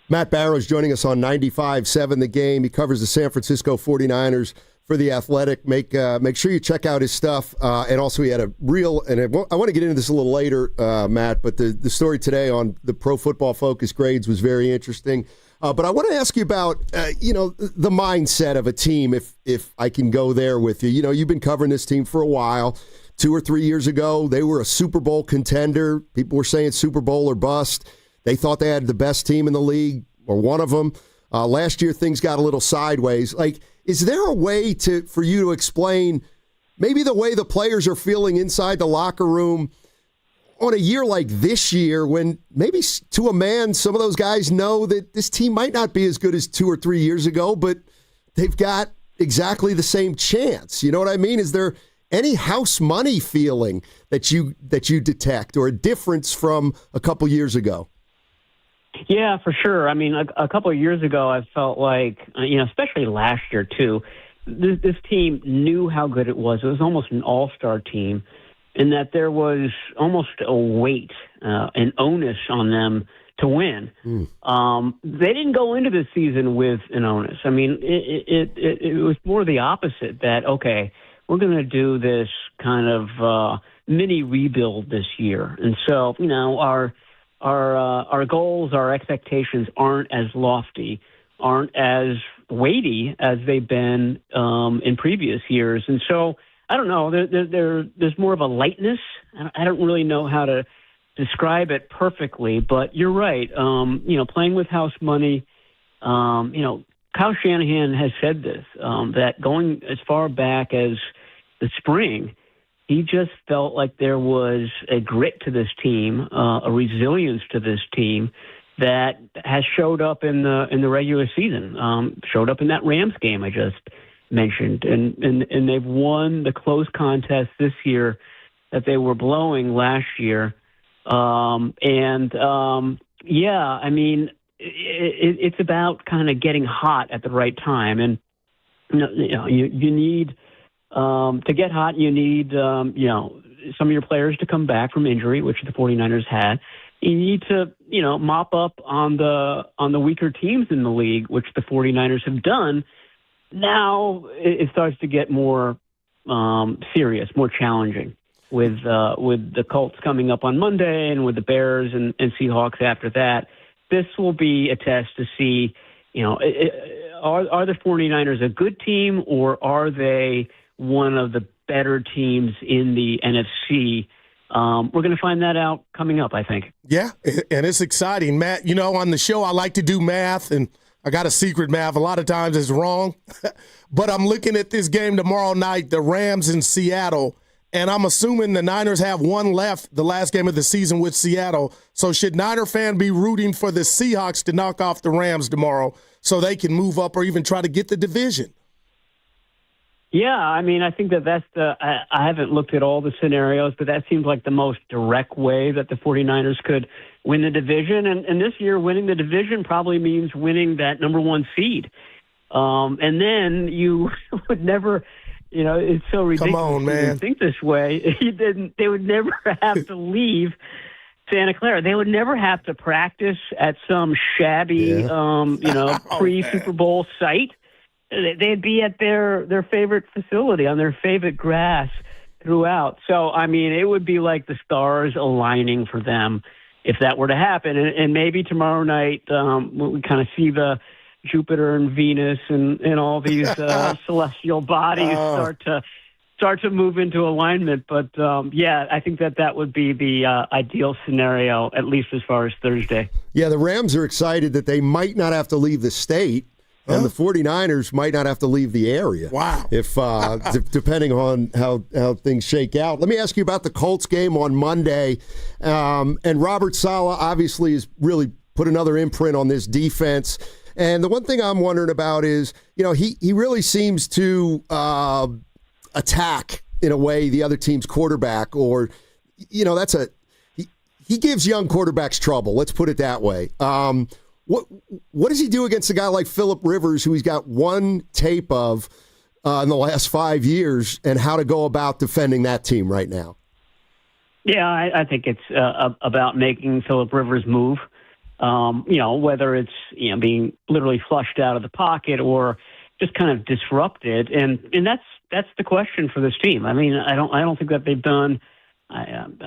Matt Barrows joining us on 95.7 The Game. He covers the San Francisco 49ers for The Athletic. Make sure you check out his stuff. And also he had a real, and I want to get into this a little later, Matt, but the story today on the Pro Football Focus grades was very interesting. But I want to ask you about, the mindset of a team, if I can go there with you. You've been covering this team for a while. 2 or 3 years ago, they were a Super Bowl contender. People were saying Super Bowl or bust. They thought they had the best team in the league, or one of them. Last year, things got a little sideways. Is there a way for you to explain maybe the way the players are feeling inside the locker room on a year like this year, when maybe to a man, some of those guys know that this team might not be as good as 2 or 3 years ago, but they've got exactly the same chance? You know what I mean? Is there any house money feeling that you detect, or a difference from a couple years ago? Yeah, for sure. I mean, a couple of years ago, I felt like, especially last year too, this team knew how good it was. It was almost an all-star team, in that there was almost a weight, an onus on them to win. They didn't go into the season with an onus. I mean, it was more the opposite, that, okay, we're going to do this kind of mini rebuild this year. And so, our goals, our expectations aren't as lofty, aren't as weighty as they've been in previous years. And so, I don't know, there's more of a lightness. I don't really know how to describe it perfectly, but you're right. Playing with house money, Kyle Shanahan has said this, that going as far back as the spring, he just felt like there was a grit to this team, a resilience to this team that has showed up in the regular season, showed up in that Rams game I just mentioned, and they've won the close contest this year that they were blowing last year. I mean, it's about kind of getting hot at the right time, and you need to get hot. You need some of your players to come back from injury, which the 49ers had. You need to mop up on the weaker teams in the league, which the 49ers have done. Now it starts to get more serious, more challenging, with the Colts coming up on Monday, and with the Bears and Seahawks after that. This will be a test to see, are the 49ers a good team, or are they one of the better teams in the NFC? We're going to find that out coming up, I think. Yeah, and it's exciting, Matt. On the show, I like to do math, and I got a secret math. A lot of times it's wrong, but I'm looking at this game tomorrow night, the Rams in Seattle, and I'm assuming the Niners have one left, the last game of the season with Seattle. So should Niner fan be rooting for the Seahawks to knock off the Rams tomorrow so they can move up or even try to get the division? Yeah, I mean, I think that's I haven't looked at all the scenarios, but that seems like the most direct way that the 49ers could win the division. And this year, winning the division probably means winning that number one seed. And then you would never, it's so ridiculous Come on, man. to think this way. They would never have to leave Santa Clara. They would never have to practice at some shabby, pre-Super Bowl site. They'd be at their favorite facility on their favorite grass throughout. So, I mean, it would be like the stars aligning for them if that were to happen. And maybe tomorrow night we kind of see the Jupiter and Venus and all these celestial bodies start to move into alignment. But, I think that would be the ideal scenario, at least as far as Thursday. Yeah, the Rams are excited that they might not have to leave the state. And the 49ers might not have to leave the area. Wow. If depending on how things shake out. Let me ask you about the Colts game on Monday. And Robert Saleh obviously has really put another imprint on this defense. And the one thing I'm wondering about is, he really seems to attack, in a way, the other team's quarterback. Or, he gives young quarterbacks trouble. Let's put it that way. What does he do against a guy like Phillip Rivers, who he's got one tape of in the last 5 years, and how to go about defending that team right now? Yeah, I think it's about making Phillip Rivers move. Whether it's being literally flushed out of the pocket or just kind of disrupted, and that's the question for this team. I mean, I don't think that they've done. I'm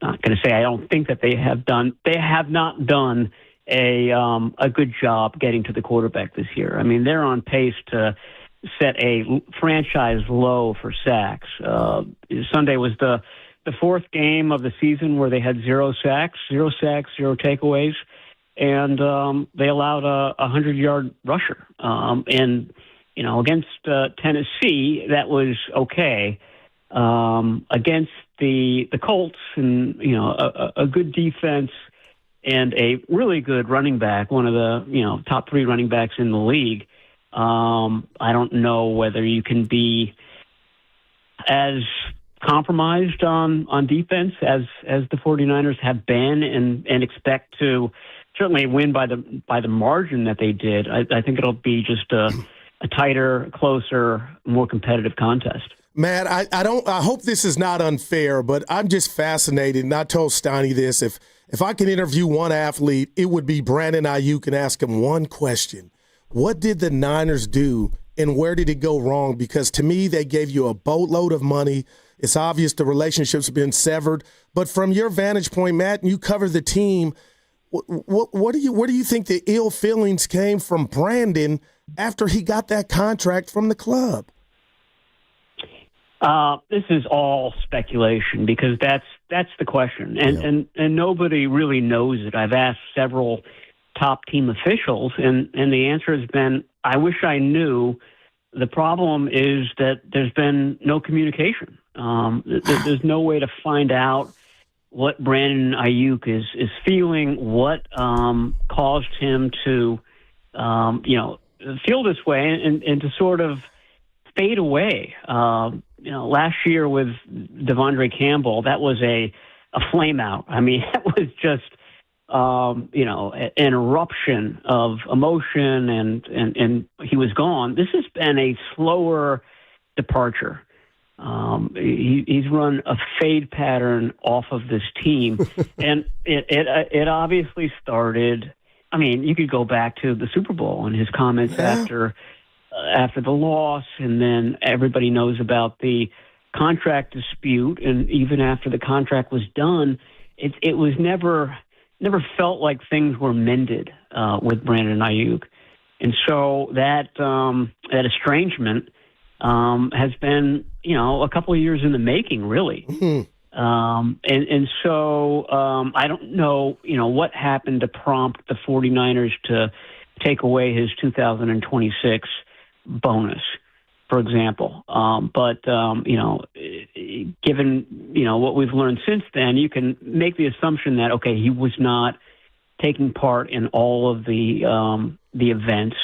not going to say I don't think that they have done. They have not done a good job getting to the quarterback this year. I mean, they're on pace to set a franchise low for sacks. Sunday was the fourth game of the season where they had zero sacks, zero takeaways, and they allowed a 100-yard rusher. And against Tennessee, that was okay. Against the Colts and a good defense and a really good running back, one of the top three running backs in the league. I don't know whether you can be as compromised on defense as the 49ers have been and expect to certainly win by the margin that they did. I think it'll be just a tighter, closer, more competitive contest. Matt, I hope this is not unfair, but I'm just fascinated, and I told Steiny this, if I could interview one athlete, it would be Brandon Ayuk and ask him one question. What did the Niners do, and where did it go wrong? Because to me, they gave you a boatload of money. It's obvious the relationships have been severed. But from your vantage point, Matt, and you cover the team, where do you think the ill feelings came from Brandon after he got that contract from the club? This is all speculation because that's the question, and nobody really knows it. I've asked several top team officials, and the answer has been, I wish I knew. The problem is that there's been no communication. There's no way to find out what Brandon Ayuk is feeling, what caused him to feel this way and to sort of fade away. Last year with Devondre Campbell, that was a flame out. I mean, that was just, an eruption of emotion and he was gone. This has been a slower departure. He's run a fade pattern off of this team, and it obviously started. I mean, you could go back to the Super Bowl and his comments after the loss, and then everybody knows about the contract dispute. And even after the contract was done, it was never felt like things were mended with Brandon Ayuk, and so that estrangement has been a couple of years in the making, really. And so I don't know what happened to prompt the 49ers to take away his 2026 bonus, for example. But given what we've learned since then, you can make the assumption that he was not taking part in all of the events,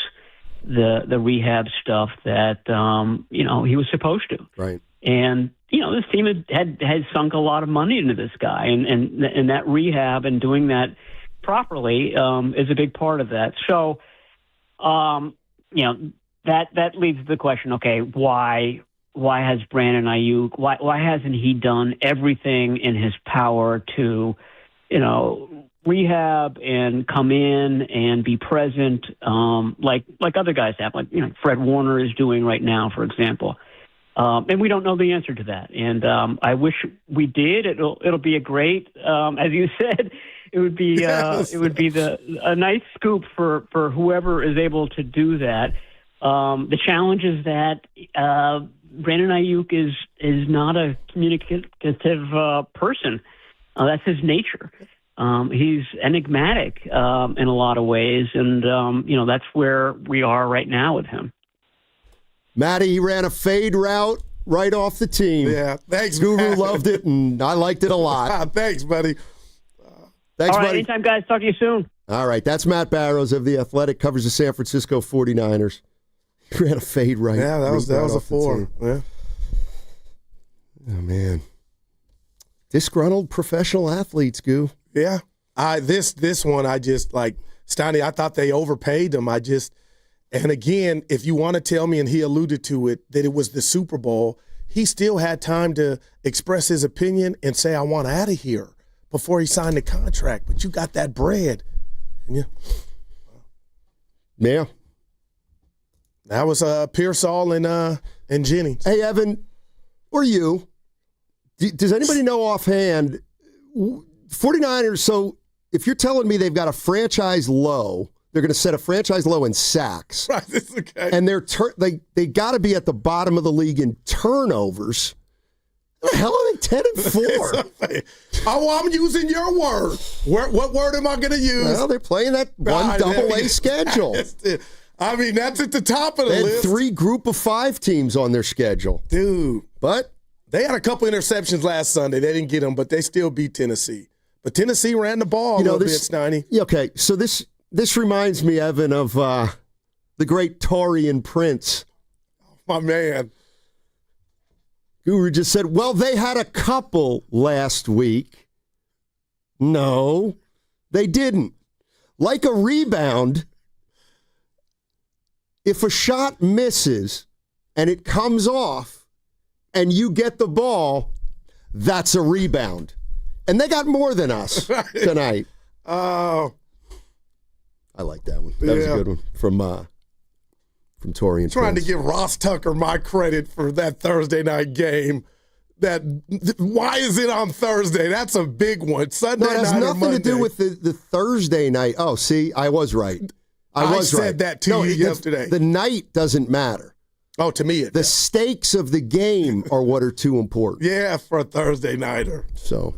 the rehab stuff that he was supposed to. Right. And this team had sunk a lot of money into this guy, and that rehab and doing that properly is a big part of that. So, that leads to the question: okay, why has Brandon Ayuk? Why hasn't he done everything in his power to, rehab and come in and be present, like other guys have, like Fred Warner is doing right now, for example. And we don't know the answer to that. And I wish we did. It'll be a great, as you said, it would be a nice scoop for whoever is able to do that. The challenge is that Brandon Ayuk is not a communicative person. That's his nature. He's enigmatic in a lot of ways, and that's where we are right now with him. Matty, he ran a fade route right off the team. Yeah, thanks, Guru Matt. loved it, and I liked it a lot. Thanks, buddy. Thanks, All right, buddy. anytime, guys. Talk to you soon. All right, that's Matt Barrows of The Athletic, covers the San Francisco 49ers. He ran a fade right. Yeah, that was a 4. Yeah. Oh, man. Disgruntled professional athletes, Goo. Yeah. This one, I just, like, Steiny, I thought they overpaid him. And again, if you want to tell me, and he alluded to it, that it was the Super Bowl, he still had time to express his opinion and say, I want out of here before he signed the contract. But you got that bread. Yeah. That was Pearsall and Jennings. Hey, Evan, or you, does anybody know offhand, 49ers, so if you're telling me they've got a franchise low, they're going to set a franchise low in sacks. Right, it's okay. And they got to be at the bottom of the league in turnovers. What the hell are they 10-4? I'm using your word. What word am I going to use? Well, they're playing that one double-A schedule. I mean, that's at the top of the list. They had list. 3 group of 5 teams on their schedule. Dude. But they had a couple interceptions last Sunday. They didn't get them, but they still beat Tennessee. But Tennessee ran the ball a little bit, Steiny. Okay, so this reminds me, Evan, of the great Taurian Prince. My man. Guru just said, well, they had a couple last week. No, they didn't. Like a rebound, if a shot misses and it comes off and you get the ball, that's a rebound. And they got more than us tonight. Oh. I like that one. That was a good one from Torian. Trying to give Ross Tucker my credit for that Thursday night game. Why is it on Thursday? That's a big one. Sunday night or Monday. It has nothing to do with the Thursday night. Oh, see, I was right. I said that to you yesterday. The night doesn't matter. Oh, to me, the stakes of the game are what are too important. Yeah, for a Thursday nighter. So,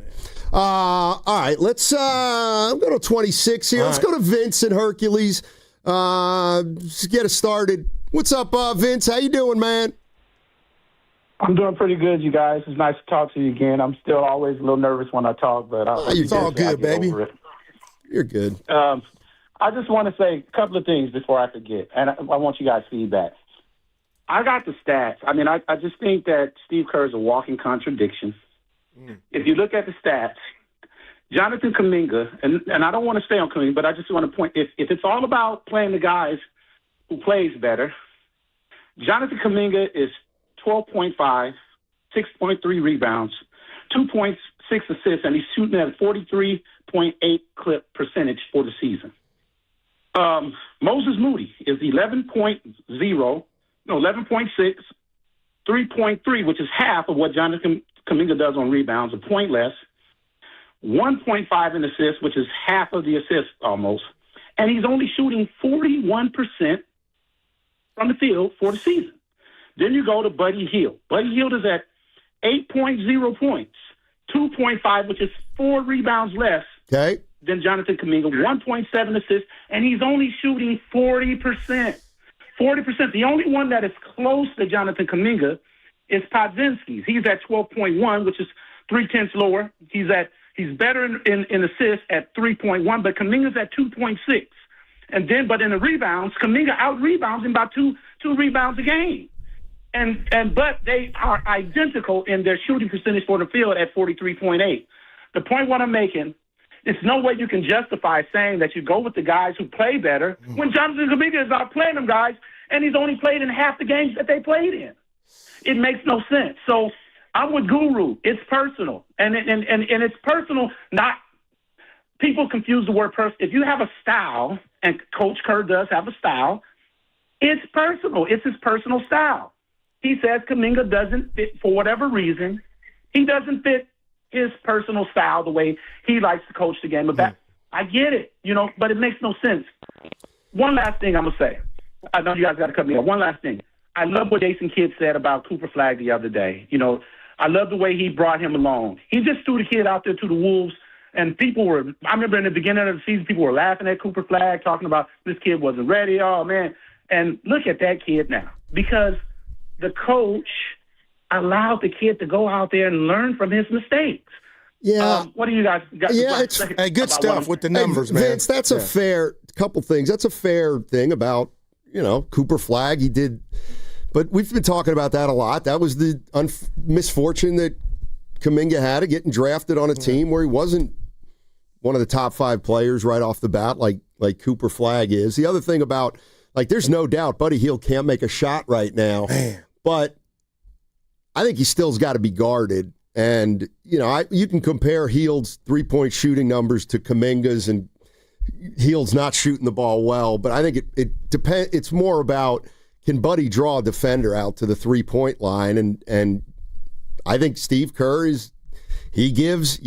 all right, let's go to 26 here. Let's go to Vince and Hercules. Let's get us started. What's up, Vince? How you doing, man? I'm doing pretty good, you guys. It's nice to talk to you again. I'm still always a little nervous when I talk, but it's all good, baby. You're good. I just want to say a couple of things before I forget, and I want you guys' feedback. I got the stats. I mean, I just think that Steve Kerr is a walking contradiction. If you look at the stats, Jonathan Kaminga, and I don't want to stay on Kaminga, but I just want to point, if it's all about playing the guys who plays better, Jonathan Kaminga is 12.5, 6.3 rebounds, 2.6 assists, and he's shooting at a 43.8 clip percentage for the season. Moses Moody is 11.6, 3.3, which is half of what Jonathan Kaminga does on rebounds, a point less, 1.5 in assists, which is half of the assists almost, and he's only shooting 41% from the field for the season. Then you go to Buddy Hield. Buddy Hield is at 8.0 points, 2.5, which is 4 rebounds less than Jonathan Kaminga, 1.7 assists, and he's only shooting 40%. 40%. The only one that is close to Jonathan Kaminga is Podzinski's. He's at 12.1, which is 0.3 lower. He's better in assists at 3.1, but Kaminga's at 2.6. And then, but in the rebounds, Kaminga out-rebounds him about two rebounds a game. But they are identical in their shooting percentage for the field at 43.8. The point what I'm making, there's no way you can justify saying that you go with the guys who play better when Jonathan Kaminga is not playing them guys, and he's only played in half the games that they played in. It makes no sense. So I'm with Guru. It's personal, and it's personal. Not people confuse the word personal. If you have a style, and Coach Kerr does have a style, it's personal. It's his personal style. He says Kaminga doesn't fit for whatever reason. He doesn't fit his personal style the way he likes to coach the game. But I get it, but it makes no sense. One last thing I'm going to say. I know you guys got to cut me off. One last thing. I love what Jason Kidd said about Cooper Flagg the other day. I love the way he brought him along. He just threw the kid out there to the Wolves, and I remember in the beginning of the season, people were laughing at Cooper Flagg, talking about this kid wasn't ready. Oh, man. And look at that kid now, because the coach allowed the kid to go out there and learn from his mistakes. Yeah. What do you guys got? Yeah, it's good stuff with the numbers, man. Vince, that's a fair couple things. That's a fair thing about, Cooper Flagg. He did, but we've been talking about that a lot. That was the misfortune that Kaminga had of getting drafted on a team where he wasn't one of the top 5 players right off the bat, like Cooper Flagg is. The other thing about, there's no doubt Buddy Hield can't make a shot right now, but I think he still's got to be guarded. And, you can compare Hield's three-point shooting numbers to Kaminga's, and Hield's not shooting the ball well, but I think it depends. It's more about, can Buddy draw a defender out to the three-point line? And I think Steve Kerr he gives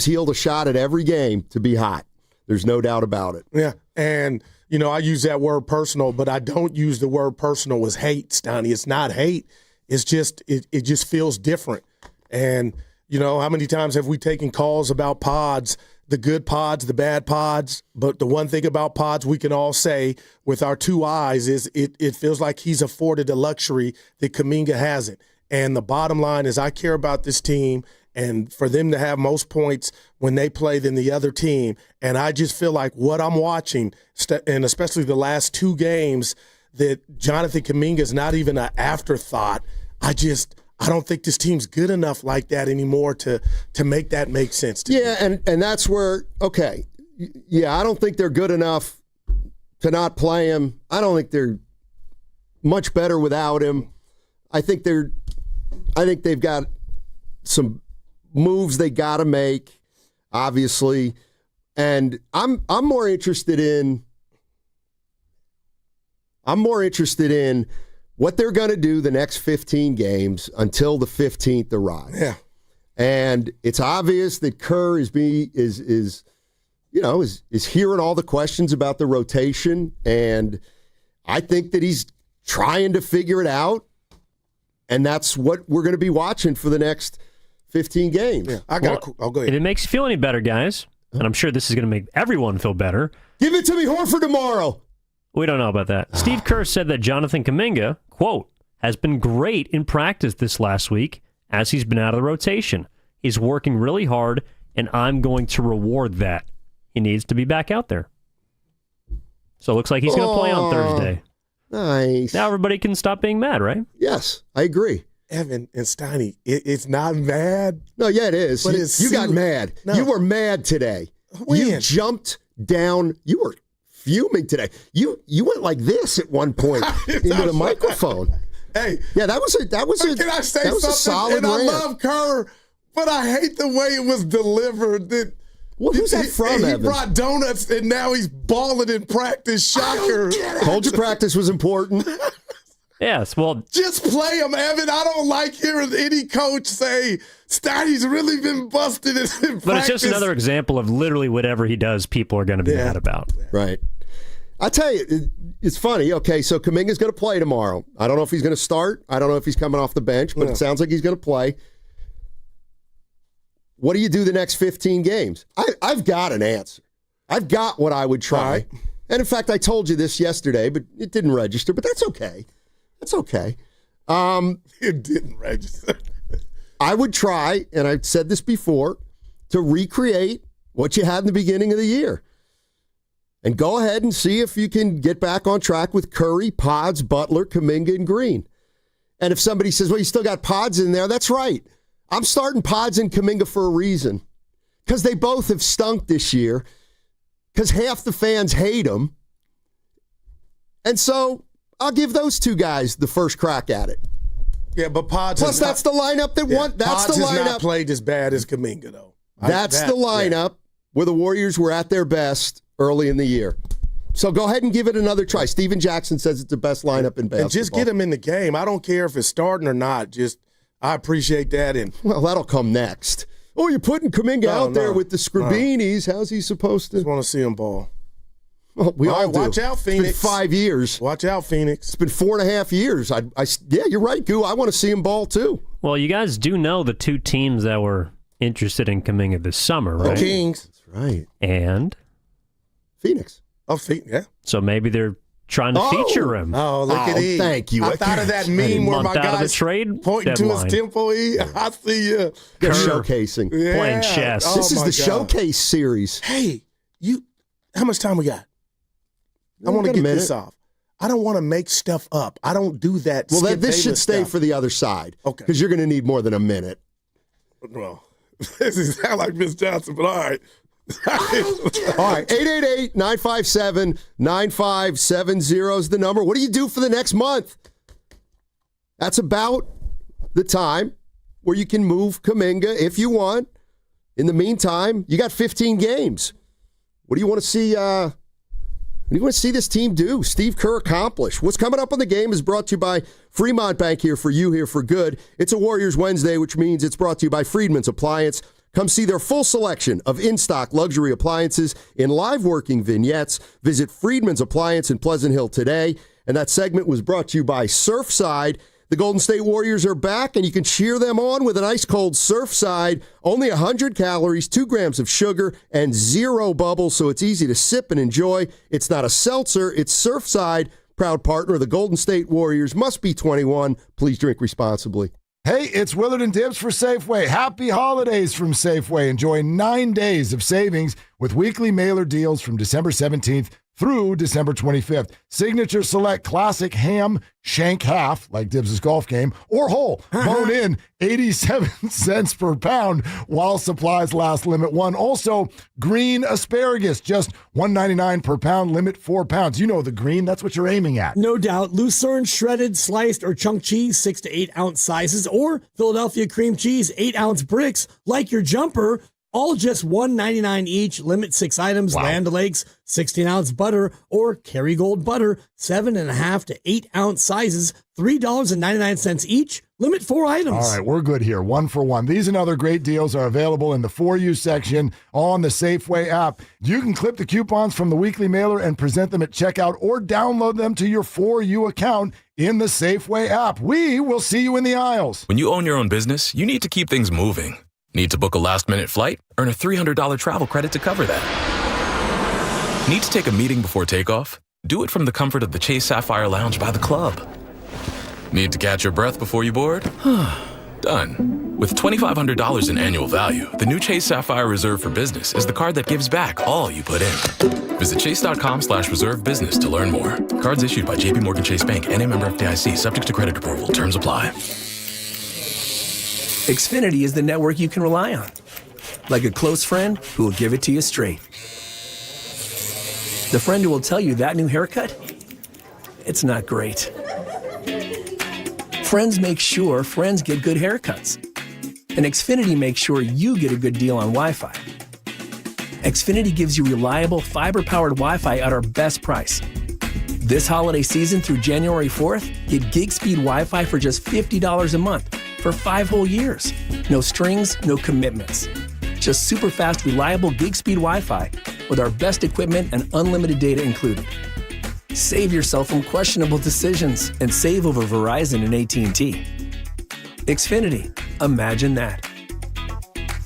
Hield a shot at every game to be hot. There's no doubt about it. Yeah, and I use that word personal, but I don't use the word personal as hate, Stoney. It's not hate. It's just it just feels different. And, how many times have we taken calls about pods, the good pods, the bad pods? But the one thing about pods we can all say with our 2 eyes is it feels like he's afforded a luxury that Kaminga hasn't. And the bottom line is I care about this team, and for them to have most points when they play than the other team. And I just feel like what I'm watching, and especially the last 2 games, that Jonathan Kaminga is not even an afterthought. I don't think this team's good enough like that anymore to make that make sense to me. And that's where, okay, I don't think they're good enough to not play him. I don't think they're much better without him. I think they've got some moves they got to make, obviously. And I'm more interested in what they're going to do the next 15 games until the 15th arrives. Yeah. And it's obvious that Kerr is hearing all the questions about the rotation, and I think that he's trying to figure it out, and that's what we're going to be watching for the next 15 games. Yeah. Go ahead. If it makes you feel any better, guys, and I'm sure this is going to make everyone feel better. Give it to me, Horford, tomorrow. We don't know about that. Steve Kerr said that Jonathan Kaminga, quote, has been great in practice this last week as he's been out of the rotation. He's working really hard, and I'm going to reward that. He needs to be back out there. So it looks like he's going to play on Thursday. Nice. Now everybody can stop being mad, right? Yes, I agree. Evan and Steiny, it's not mad. No, yeah, it is. But you got mad. No. You were mad today. When? You jumped down. You were fuming today. You went like this at one point into the microphone. Hey, yeah, that was can I say something? A solid and I love Kerr, but I hate the way it was delivered. Who's that from, He Evan? brought donuts, and now he's balling in practice. Shocker. Told you practice was important. Yes, well, just play him, Evan. I don't like hearing any coach say Steiny's really been busted in practice. But it's just another example of literally whatever he does, people are going to be mad about. Right. I tell you, it's funny. Okay, so Kaminga's going to play tomorrow. I don't know if he's going to start. I don't know if he's coming off the bench, but it sounds like he's going to play. What do you do the next 15 games? I've got an answer. I've got what I would try. Right. And in fact, I told you this yesterday, but it didn't register. But that's okay. That's okay. It didn't register. I would try, and I've said this before, to recreate what you had in the beginning of the year. And go ahead and see if you can get back on track with Curry, Pods, Butler, Kaminga, and Green. And if somebody says, well, you still got Pods in there, that's right. I'm starting Pods and Kaminga for a reason. Because they both have stunk this year. Because half the fans hate them. And so I'll give those two guys the first crack at it. Yeah, but Pods. Plus, that's the lineup that won. That's Pods the has lineup. not played as bad as Kaminga, though. That's the lineup where the Warriors were at their best early in the year. So go ahead and give it another try. Steven Jackson says it's the best lineup in basketball. And just get him in the game. I don't care if it's starting or not. I appreciate that. And well, that'll come next. Oh, you're putting Kaminga out there with the Scribinis. How's he supposed to? Just want to see him ball. Well, we all do. Watch out, Phoenix. It's been 5 years. Watch out, Phoenix. It's been 4.5 years. Yeah, you're right, Goo. I want to see him ball, too. Well, you guys do know the two teams that were interested in Kaminga this summer, right? The Kings. That's right. And? Phoenix. Oh, yeah. So maybe they're trying to feature him. Oh, look at E. Thank you. I thought of that meme where my guy's trade pointing deadline. to his temple. E. I see you. They're showcasing. Yeah. Playing chess. Oh, this is my the God. showcase series. Hey, how much time we got? I want to get this off. I don't want to make stuff up. I don't do that. Well, Skip this should Bayless stay stuff. for the other side. Okay. Because you're going to need more than a minute. Well, this is sound like Miss Johnson, but all right. All right, 888-957-9570 is the number. What do you do for the next month? That's about the time where you can move Kaminga if you want. In the meantime, you got 15 games. What do you want to see? What do you want to see this team do? Steve Kerr accomplish. What's coming up on the game is brought to you by Fremont Bank, here for you, here for good. It's a Warriors Wednesday, which means it's brought to you by Friedman's Appliance. Come see their full selection of in-stock luxury appliances in live working vignettes. Visit Friedman's Appliance in Pleasant Hill today. And that segment was brought to you by Surfside. The Golden State Warriors are back, and you can cheer them on with an ice-cold Surfside. Only 100 calories, 2 grams of sugar, and 0 bubbles, so it's easy to sip and enjoy. It's not a seltzer, it's Surfside. Proud partner of the Golden State Warriors. Must be 21. Please drink responsibly. Hey, it's Willard and Dibbs for Safeway. Happy holidays from Safeway. Enjoy 9 days of savings with weekly mailer deals from December 17th through December 25th. Signature Select Classic Ham Shank Half, like Dibbs' golf game, or whole, bone in, 87 cents per pound while supplies last. Limit 1. Also, green asparagus, just $1.99 per pound, limit 4 pounds. You know the green, that's what you're aiming at. No doubt. Lucerne, shredded, sliced, or chunk cheese, 6 to 8 ounce sizes, or Philadelphia cream cheese, 8 ounce bricks, like your jumper. All just $1.99 each. Limit 6 items. Wow. Land O'Lakes, 16-ounce butter, or Kerrygold butter, 7.5 to 8 ounce sizes, $3.99 each. Limit 4 items. All right, we're good here. 1 for 1. These and other great deals are available in the For You section on the Safeway app. You can clip the coupons from the weekly mailer and present them at checkout, or download them to your For You account in the Safeway app. We will see you in the aisles. When you own your own business, you need to keep things moving. Need to book a last-minute flight? Earn a $300 travel credit to cover that. Need to take a meeting before takeoff? Do it from the comfort of the Chase Sapphire Lounge by the club. Need to catch your breath before you board? Done. With $2,500 in annual value, the new Chase Sapphire Reserve for Business is the card that gives back all you put in. Visit chase.com/reserve business to learn more. Cards issued by JPMorgan Chase Bank, N.A. member FDIC, subject to credit approval. Terms apply. Xfinity is the network you can rely on. Like a close friend who will give it to you straight. The friend who will tell you that new haircut, it's not great. Friends make sure friends get good haircuts. And Xfinity makes sure you get a good deal on Wi-Fi. Xfinity gives you reliable fiber-powered Wi-Fi at our best price. This holiday season through January 4th, get gig speed Wi-Fi for just $50 a month for 5 whole years. No strings, no commitments. Just super fast, reliable gig speed Wi-Fi with our best equipment and unlimited data included. Save yourself from questionable decisions and save over Verizon and AT&T. Xfinity. Imagine that.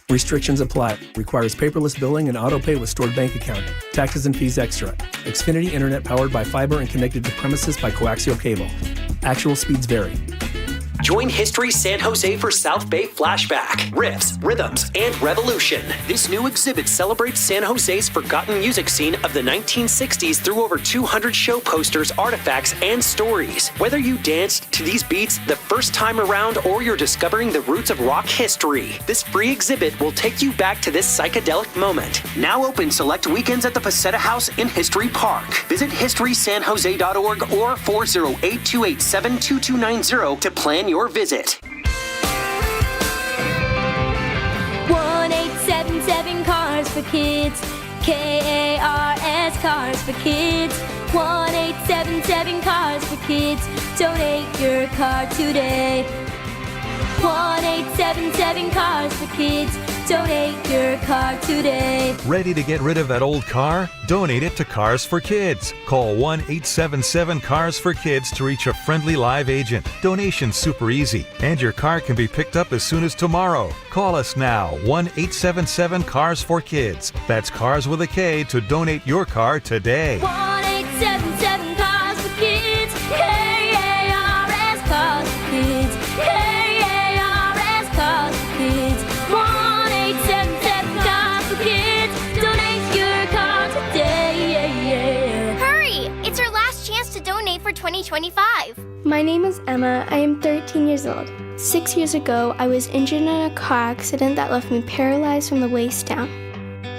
Restrictions apply. Requires paperless billing and auto-pay with stored bank account. Taxes and fees extra. Xfinity Internet powered by fiber and connected to premises by coaxial cable. Actual speeds vary. Join History San Jose for South Bay Flashback, Riffs, Rhythms, and Revolution. This new exhibit celebrates San Jose's forgotten music scene of the 1960s through over 200 show posters, artifacts, and stories. Whether you danced to these beats the first time around or you're discovering the roots of rock history, this free exhibit will take you back to this psychedelic moment. Now open select weekends at the Paseta House in History Park. Visit historysanjose.org or 408-287-2290 to plan your visit. 1877 Cars for Kids. KARS Cars for Kids. 1877 Cars for Kids. Donate your car today. 1877 Cars for Kids. Donate your car today. Ready to get rid of that old car? Donate it to Cars for Kids. Call 1-877-CARS-FOR-KIDS to reach a friendly live agent. Donation's super easy, and your car can be picked up as soon as tomorrow. Call us now, 1-877-CARS-FOR-KIDS. That's Cars with a K to donate your car today. 1877 Cars for Kids. KARS Cars for Kids. KARS Cars for Kids. 1877 Cars for Kids. Donate your car today. Hurry! It's our last chance to donate for 2025. My name is Emma. I am 13 years old. 6 years ago, I was injured in a car accident that left me paralyzed from the waist down.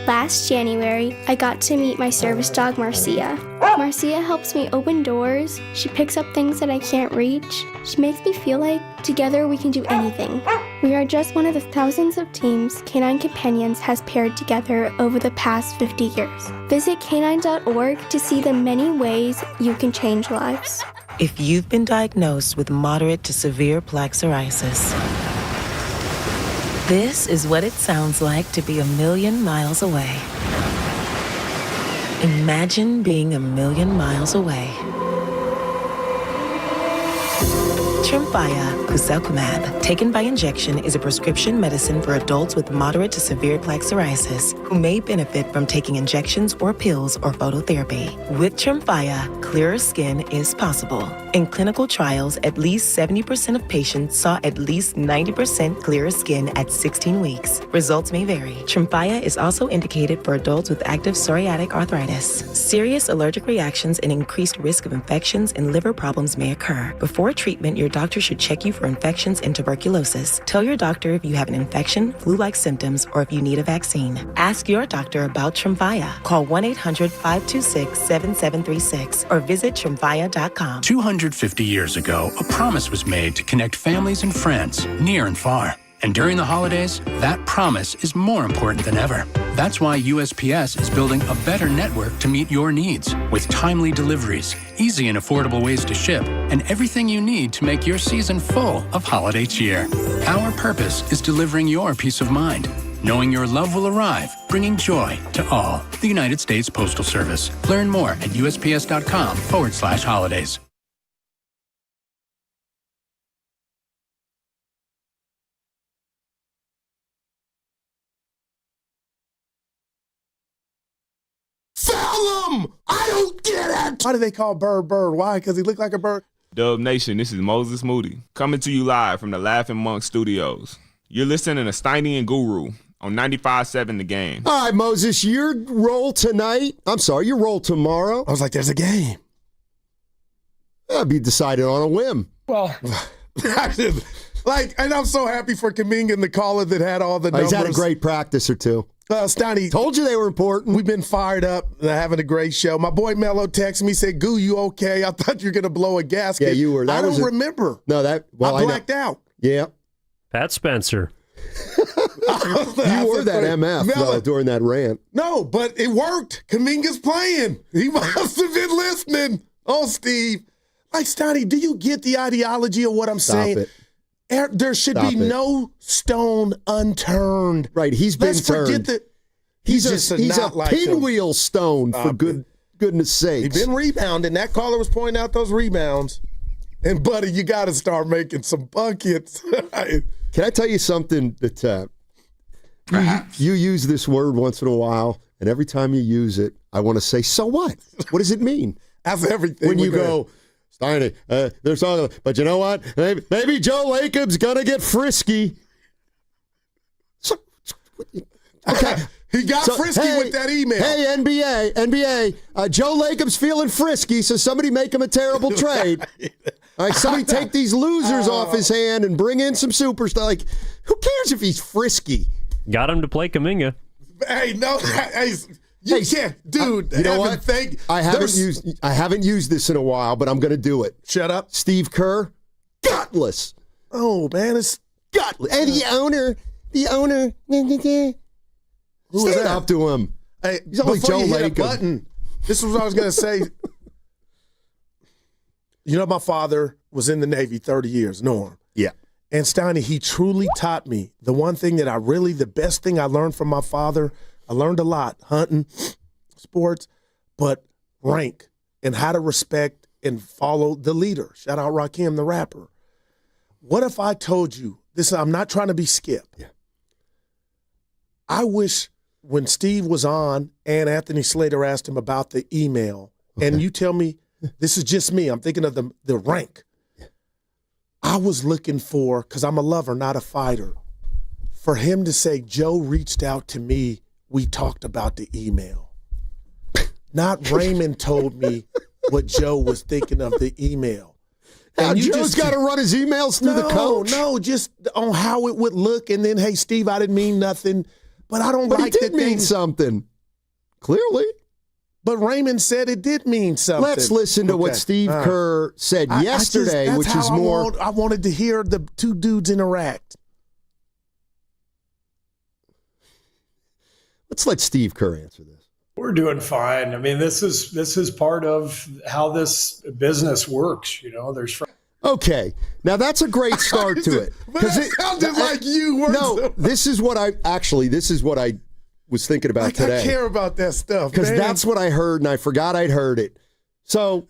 Last January, I got to meet my service dog, Marcia. Marcia helps me open doors. She picks up things that I can't reach. She makes me feel like together we can do anything. We are just one of the thousands of teams Canine Companions has paired together over the past 50 years. Visit canine.org to see the many ways you can change lives. If you've been diagnosed with moderate to severe plaque psoriasis, this is what it sounds like to be 1,000,000 miles away. Imagine being 1,000,000 miles away. Tremfya guselkumab, taken by injection, is a prescription medicine for adults with moderate to severe plaque psoriasis who may benefit from taking injections or pills or phototherapy. With Tremfya, clearer skin is possible. In clinical trials, at least 70% of patients saw at least 90% clearer skin at 16 weeks. Results may vary. Tremfya is also indicated for adults with active psoriatic arthritis. Serious allergic reactions and increased risk of infections and liver problems may occur. Before treatment, your doctor should check you for infections and tuberculosis. Tell your doctor if you have an infection, flu-like symptoms, or if you need a vaccine. Ask your doctor about Tremfya. Call 1-800-526-7736 or visit tremfya.com. 250 years ago, a promise was made to connect families and friends near and far. And during the holidays, that promise is more important than ever. That's why USPS is building a better network to meet your needs with timely deliveries, easy and affordable ways to ship, and everything you need to make your season full of holiday cheer. Our purpose is delivering your peace of mind, knowing your love will arrive, bringing joy to all. The United States Postal Service. Learn more at USPS.com/holidays. Him! I don't get it! Why do they call Bird Bird? Why? Because he looked like a bird? Dub Nation, this is Moses Moody, coming to you live from the Laughing Monk Studios. You're listening to Steiny and Guru on 95.7 The Game. All right, Moses, your role tonight. I'm sorry, your role tomorrow. I was like, there's a game. That'll be decided on a whim. Well, and I'm so happy for Kaminga and the caller that had all the numbers. He's had a great practice or two. Steiny, told you they were important. We've been fired up, having a great show. My boy Mello texted me, said, "Goo, you okay? I thought you were going to blow a gasket." Yeah, you were. I don't remember. No, I blacked out. Yeah. Pat Spencer. You were that MF though, during that rant. No, but it worked. Kaminga's playing. He must have been listening. Oh, Steve. Like, Steiny, do you get the ideology of what I'm saying? It. There should be no stone unturned. Right, he's been turned. Forget that he's a pinwheel stone, for goodness sakes. He's been rebounding. That caller was pointing out those rebounds. And, buddy, you got to start making some buckets. Can I tell you something that you use this word once in a while, and every time you use it, I want to say, so what? What does it mean? That's everything. When you go, Steiny, they're talking, but you know what? Maybe Joe Lacob's going to get frisky. Okay. He got frisky with that email. Hey, NBA, Joe Lacob's feeling frisky, so somebody make him a terrible trade. All right, somebody take these losers off his hand and bring in some superstars. Like, who cares if he's frisky? Got him to play Kaminga. Hey, no, you can't, dude. You know what? I haven't used this in a while, but I'm going to do it. Shut up, Steve Kerr, gutless. Oh man, it's gutless. And the owner. Who is Stand that? up to him. Hey, he's only before Joe you hit a Lacob. button, this is what I was going to say. You know, my father was in the Navy 30 years, Norm. Yeah. And Steiny, he truly taught me the one thing that the best thing I learned from my father, I learned a lot, hunting, sports, but rank and how to respect and follow the leader. Shout out Rakim, the rapper. What if I told you, I'm not trying to be Skip. Yeah. I wish when Steve was on and Anthony Slater asked him about the email, and you tell me, this is just me, I'm thinking of the rank. I was looking for, because I'm a lover, not a fighter, for him to say, Joe reached out to me, we talked about the email. Not Raymond told me what Joe was thinking of the email. And you Joe's got to run his emails through the coach? No, just on how it would look, and then, hey, Steve, I didn't mean nothing. But I don't but like it did mean something. Clearly. But Raymond said it did mean something. Let's listen to what Steve Kerr said yesterday, which is more. I wanted to hear the two dudes interact. Let's let Steve Kerr answer this. We're doing fine. I mean, this is part of how this business works. You know, there's. Okay, now that's a great start to it. Because it sounded like you were. No, this is what I was thinking about today. I care about that stuff because that's what I heard, and I forgot I'd heard it. So,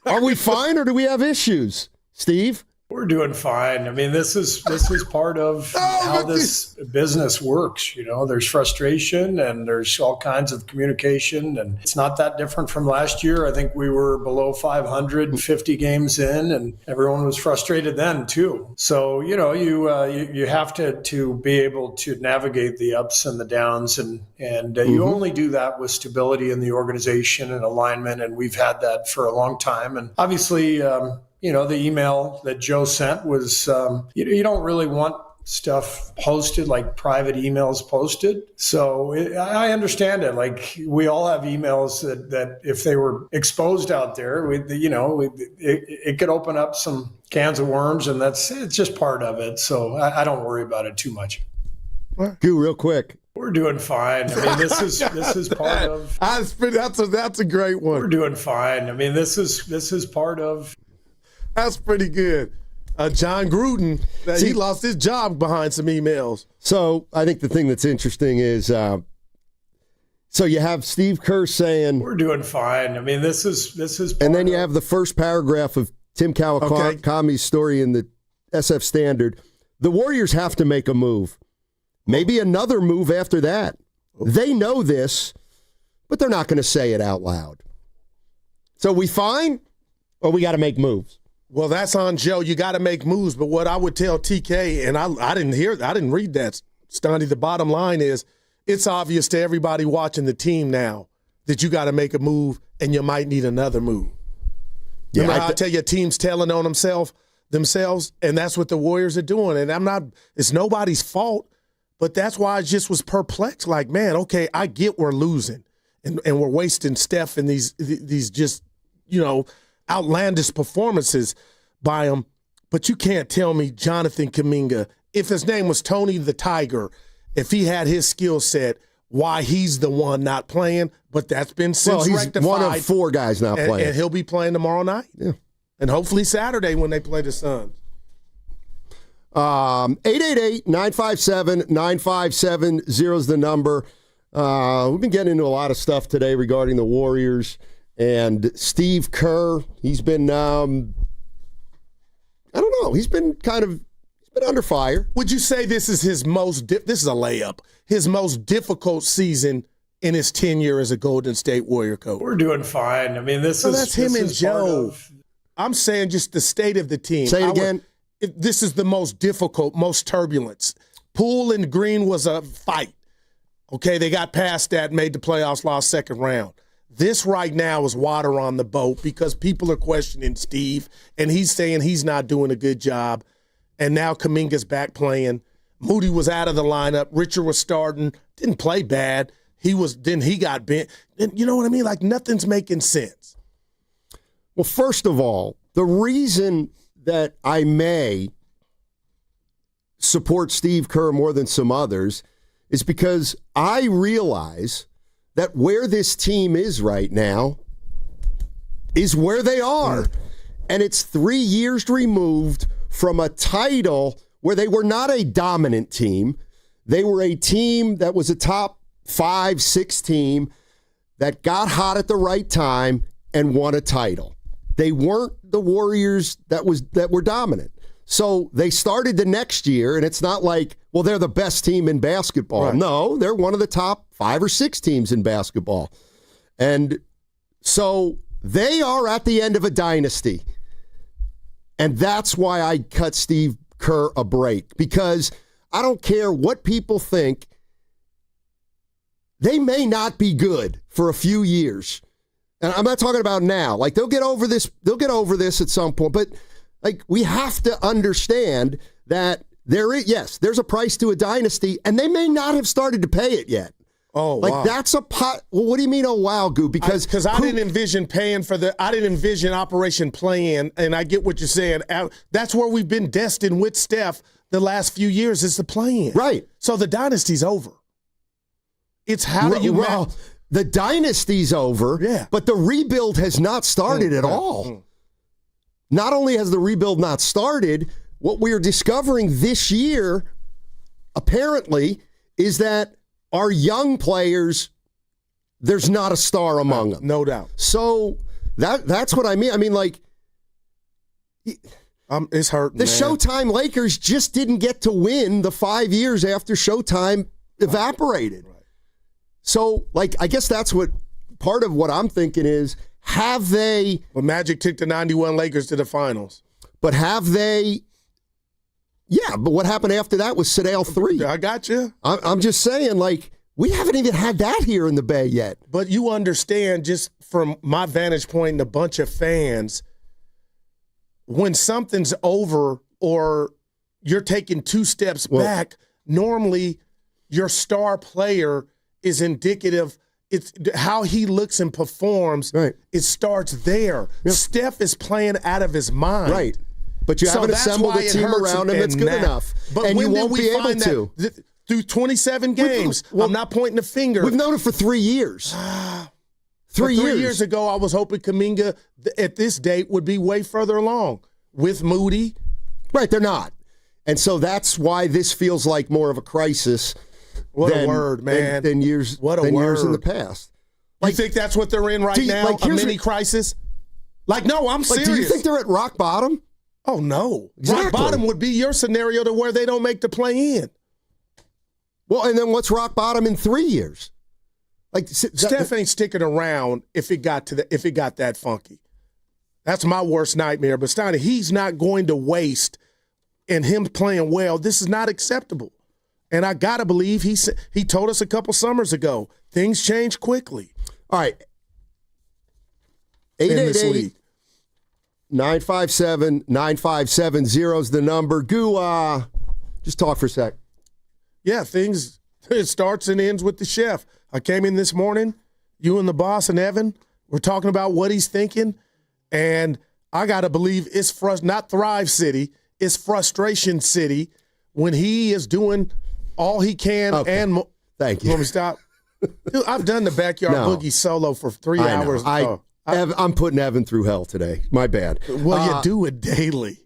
are we fine, or do we have issues, Steve? We're doing fine. I mean, this is part of how this business works. You know, there's frustration and there's all kinds of communication, and it's not that different from last year. I think we were below 550 games in, and everyone was frustrated then too. So, you know, you have to be able to navigate the ups and the downs, and you only do that with stability in the organization and alignment, and we've had that for a long time. And obviously, you know, the email that Joe sent was, you don't really want stuff posted, like private emails posted. So I understand it. Like, we all have emails that if they were exposed out there, it could open up some cans of worms, and it's just part of it. So I don't worry about it too much. Goo, real quick. We're doing fine. I mean, this is part of. That's a great one. We're doing fine. I mean, this is part of. That's pretty good. John Gruden, he lost his job behind some emails. So I think the thing that's interesting is, so you have Steve Kerr saying, "We're doing fine." I mean, this is. And then you have the first paragraph of Tim Kawakami's story in the SF Standard. The Warriors have to make a move, maybe another move after that. They know this, but they're not going to say it out loud. So we fine, or we got to make moves? Well, that's on Joe. You got to make moves. But what I would tell TK, and I didn't read that, Stoney, the bottom line is it's obvious to everybody watching the team now that you got to make a move, and you might need another move. Yeah, remember how I tell you, teams telling on themselves, and that's what the Warriors are doing. And it's nobody's fault, but that's why I just was perplexed. Like, man, okay, I get we're losing, and we're wasting Steph in these just, you know, outlandish performances by him, but you can't tell me Jonathan Kaminga, if his name was Tony the Tiger, if he had his skill set, why he's the one not playing, but that's been since rectified. He's one of four guys not playing. And he'll be playing tomorrow night. Yeah. And hopefully Saturday when they play the Suns. 888-957-9570 is the number. We've been getting into a lot of stuff today regarding the Warriors. And Steve Kerr, he's been, I don't know, he's been under fire. Would you say this is his this is a layup, his most difficult season in his tenure as a Golden State Warrior coach? We're doing fine. I mean, that's him and Joe. I'm saying just the state of the team. Say it again. This is the most difficult, most turbulence. Poole and Green was a fight. Okay, they got past that, made the playoffs, lost second round. This right now is water on the boat because people are questioning Steve, and he's saying he's not doing a good job. And now Kaminga's back playing. Moody was out of the lineup. Richard was starting. Didn't play bad. He got bent. You know what I mean? Like, nothing's making sense. Well, first of all, the reason that I may support Steve Kerr more than some others is because I realize that where this team is right now is where they are. And it's 3 years removed from a title where they were not a dominant team. They were a team that was a top 5, 6 team that got hot at the right time and won a title. They weren't the Warriors that were dominant. So they started the next year, and it's not like, well, they're the best team in basketball. Right. No, they're one of the top 5 or 6 teams in basketball. And so they are at the end of a dynasty. And that's why I cut Steve Kerr a break, because I don't care what people think. They may not be good for a few years. And I'm not talking about now. Like, they'll get over this at some point. But, like, we have to understand that there's a price to a dynasty, and they may not have started to pay it yet. Oh, like, wow. That's a pot. Well, what do you mean, oh, wow, Goo? Because I didn't envision paying for I didn't envision Operation Play-In, and I get what you're saying. That's where we've been destined with Steph the last few years, is the play-in. Right. So the dynasty's over. It's how do you the dynasty's over, but the rebuild has not started at all. Not only has the rebuild not started, what we are discovering this year, apparently, is that our young players, there's not a star among them. No doubt. So that's what I mean. I mean, like, it's hurting. The Showtime Lakers just didn't get to win the 5 years after Showtime evaporated. Right. So, like, I guess that's what part of what I'm thinking is, have they... Well, Magic took the 91 Lakers to the finals. But have they... Yeah, but what happened after that was Fredell 3. I got you. I'm just saying, like, we haven't even had that here in the Bay yet. But you understand, just from my vantage point and a bunch of fans, when something's over or you're taking 2 steps back, normally your star player is indicative. It's how he looks and performs. Right. It starts there. Yep. Steph is playing out of his mind. Right. But you haven't assembled a team around him that's good enough. But and when you won't did we be able find to. That through 27 games? I'm not pointing the finger. We've known it for 3 years. 3 years. 3 years ago, I was hoping Kaminga at this date would be way further along with Moody. Right, they're not. And so that's why this feels like more of a crisis. What a word, man. Than years in the past. Like, you think that's what they're in right now? Like, a mini crisis? Like, no, I'm serious. Do you think they're at rock bottom? Oh, no. Exactly. Rock bottom would be your scenario to where they don't make the play-in. Well, and then what's rock bottom in 3 years? Like, Steph ain't sticking around if it got that funky. That's my worst nightmare. But Steiner, he's not going to waste, and him playing well, this is not acceptable. And I got to believe he told us a couple summers ago, things change quickly. All right. 888-957-9570 is the number. Goo, just talk for a sec. Yeah, it starts and ends with the chef. I came in this morning, you and the boss and Evan were talking about what he's thinking, and I got to believe it's not Thrive City, it's Frustration City when he is doing all he can. Okay. And thank you. Want me to stop? Dude, I've done the Backyard Boogie solo for 3 hours. I'm putting Evan through hell today. My bad. Well, you do it daily.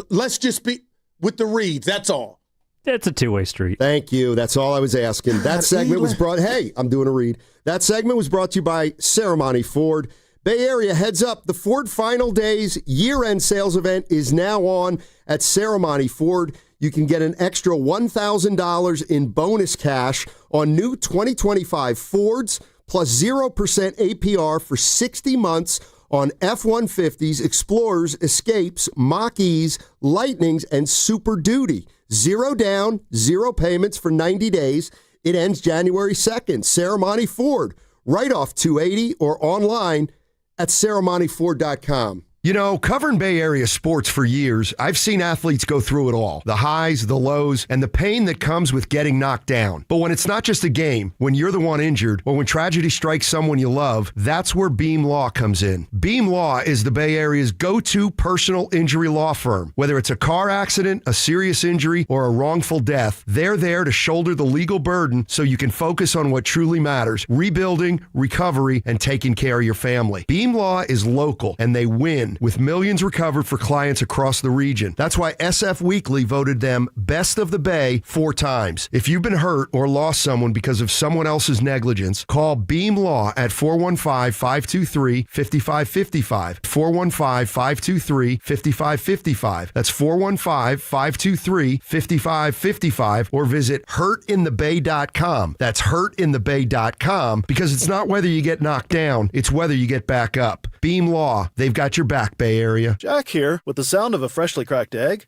Let's just be with the reads. That's all. It's a two-way street. Thank you. That's all I was asking. That segment was brought. Hey, I'm doing a read. That segment was brought to you by Ceremony Ford. Bay Area, heads up. The Ford Final Days year-end sales event is now on at Ceremony Ford. You can get an extra $1,000 in bonus cash on new 2025 Fords, plus 0% APR for 60 months on F-150s, Explorers, Escapes, Mach-E's, Lightnings, and Super Duty. 0 down, 0 payments for 90 days. It ends January 2nd. Ceremony Ford. Write-off $280 or online at ceremonyford.com. You know, covering Bay Area sports for years, I've seen athletes go through it all. The highs, the lows, and the pain that comes with getting knocked down. But when it's not just a game, when you're the one injured, or when tragedy strikes someone you love, that's where Beam Law comes in. Beam Law is the Bay Area's go-to personal injury law firm. Whether it's a car accident, a serious injury, or a wrongful death, they're there to shoulder the legal burden so you can focus on what truly matters: rebuilding, recovery, and taking care of your family. Beam Law is local, and they win, with millions recovered for clients across the region. That's why SF Weekly voted them Best of the Bay 4 times. If you've been hurt or lost someone because of someone else's negligence, call Beam Law at 415-523-5555. 415-523-5555. That's 415-523-5555, or visit hurtinthebay.com. That's hurtinthebay.com, because it's not whether you get knocked down, it's whether you get back up. Beam Law, they've got your back, Bay Area. Jack here, with the sound of a freshly cracked egg,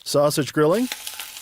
sausage grilling,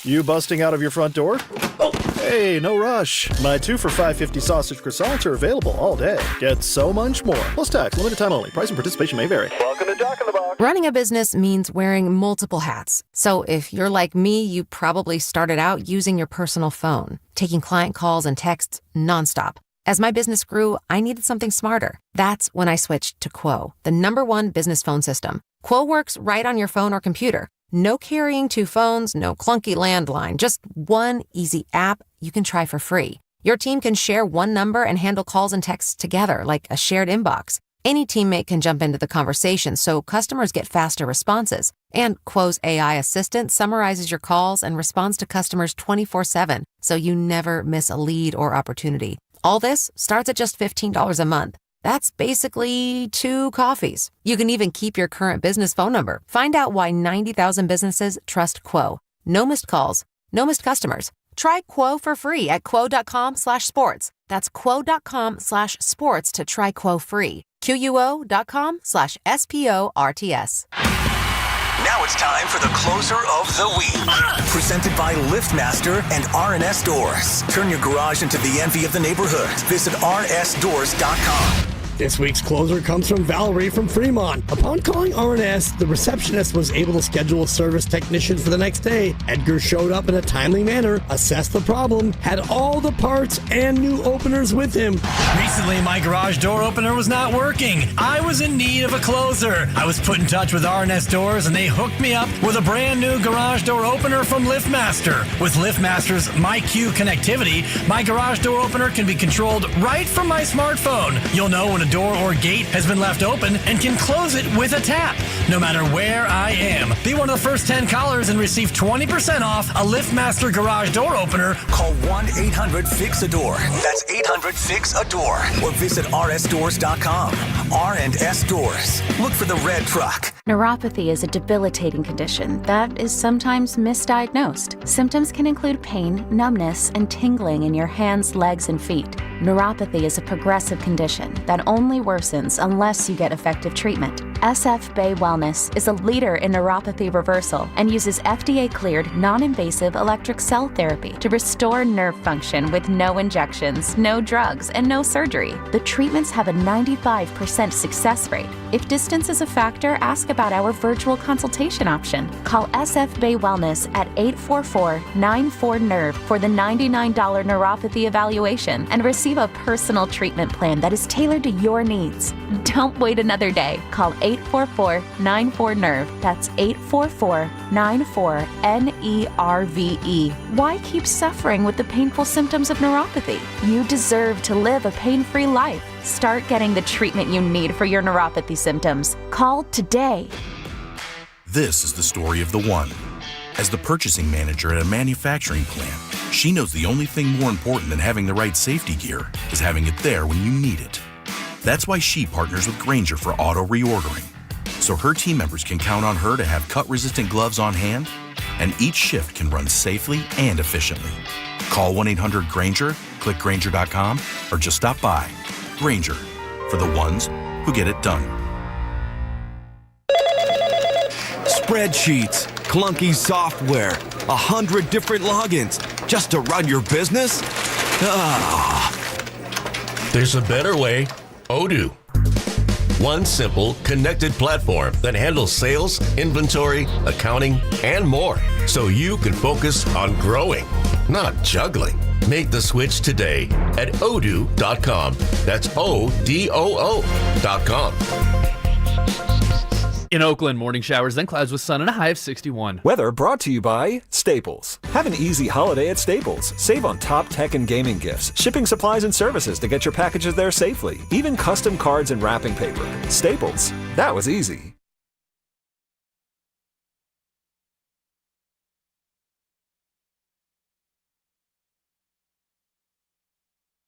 you busting out of your front door. Oh, hey, no rush. My 2 for $5.50 sausage croissants are available all day. Get so much more. Plus tax, limited time only. Price and participation may vary. Welcome to Jack in the Box. Running a business means wearing multiple hats. So if you're like me, you probably started out using your personal phone, taking client calls and texts nonstop. As my business grew, I needed something smarter. That's when I switched to Quo, the #1 business phone system. Quo works right on your phone or computer. No carrying 2 phones, no clunky landline, just one easy app you can try for free. Your team can share one number and handle calls and texts together like a shared inbox. Any teammate can jump into the conversation, so customers get faster responses. And Quo's AI assistant summarizes your calls and responds to customers 24/7, so you never miss a lead or opportunity. All this starts at just $15 a month. That's basically 2 coffees. You can even keep your current business phone number. Find out why 90,000 businesses trust Quo. No missed calls, no missed customers. Try Quo for free at quo.com/sports. That's quo.com/sports to try Quo free. QUO.com/SPORTS. Now it's time for the closer of the week. Presented by LiftMaster and R&S Doors. Turn your garage into the envy of the neighborhood. Visit rsdoors.com. This week's closer comes from Valerie from Fremont. Upon calling R&S, the receptionist was able to schedule a service technician for the next day. Edgar showed up in a timely manner, assessed the problem, had all the parts and new openers with him. Recently, my garage door opener was not working. I was in need of a closer. I was put in touch with R&S Doors, and they hooked me up with a brand new garage door opener from LiftMaster. With LiftMaster's MyQ connectivity, my garage door opener can be controlled right from my smartphone. You'll know when a door or gate has been left open and can close it with a tap, no matter where I am. Be one of the first 10 callers and receive 20% off a LiftMaster garage door opener. Call 1-800-FIX-A-DOOR. That's 800-FIX-A-DOOR. Or visit rsdoors.com. R&S Doors. Look for the red truck. Neuropathy is a debilitating condition that is sometimes misdiagnosed. Symptoms can include pain, numbness, and tingling in your hands, legs, and feet. Neuropathy is a progressive condition that only worsens unless you get effective treatment. SF Bay Wellness is a leader in neuropathy reversal and uses FDA-cleared, non-invasive electric cell therapy to restore nerve function with no injections, no drugs, and no surgery. The treatments have a 95% success rate. If distance is a factor, ask about our virtual consultation option. Call SF Bay Wellness at 844-94-NERVE for the $99 neuropathy evaluation and receive a personal treatment plan that is tailored to your needs. Don't wait another day. Call 844-94-NERVE. That's 844-94-NERVE. Why keep suffering with the painful symptoms of neuropathy? You deserve to live a pain-free life. Start getting the treatment you need for your neuropathy symptoms. Call today. This is the story of the one. As the purchasing manager at a manufacturing plant, she knows the only thing more important than having the right safety gear is having it there when you need it. That's why she partners with Grainger for auto reordering, so her team members can count on her to have cut-resistant gloves on hand, and each shift can run safely and efficiently. Call 1-800-GRAINGER, click Grainger.com, or just stop by. Grainger, for the ones who get it done. Spreadsheets, clunky software, 100 different logins just to run your business? Ah. There's a better way. Odoo. One simple, connected platform that handles sales, inventory, accounting, and more. So you can focus on growing, not juggling. Make the switch today at odoo.com. That's ODOO.com. In Oakland, morning showers, then clouds with sun and a high of 61. Weather brought to you by Staples. Have an easy holiday at Staples. Save on top tech and gaming gifts, shipping supplies and services to get your packages there safely, even custom cards and wrapping paper. Staples. That was easy.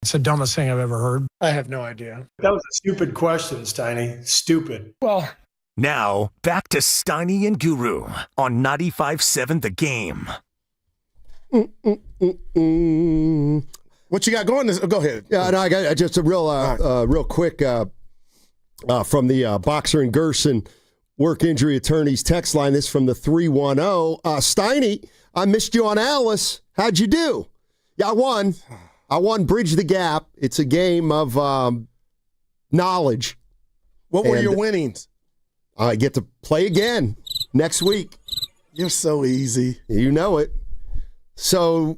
It's the dumbest thing I've ever heard. I have no idea. That was a stupid question, Steiny. Stupid. Well, now, back to Steiny and Guru on 95.7 The Game. What you got going? Go ahead. Yeah, no, I got just a real quick from the Boxer and Gerson work injury attorneys text line. This from the 310. Steiny, I missed you on Alice. How'd you do? Yeah, I won. Bridge the Gap. It's a game of knowledge. What were your winnings? I get to play again next week. You're so easy. You know it. So,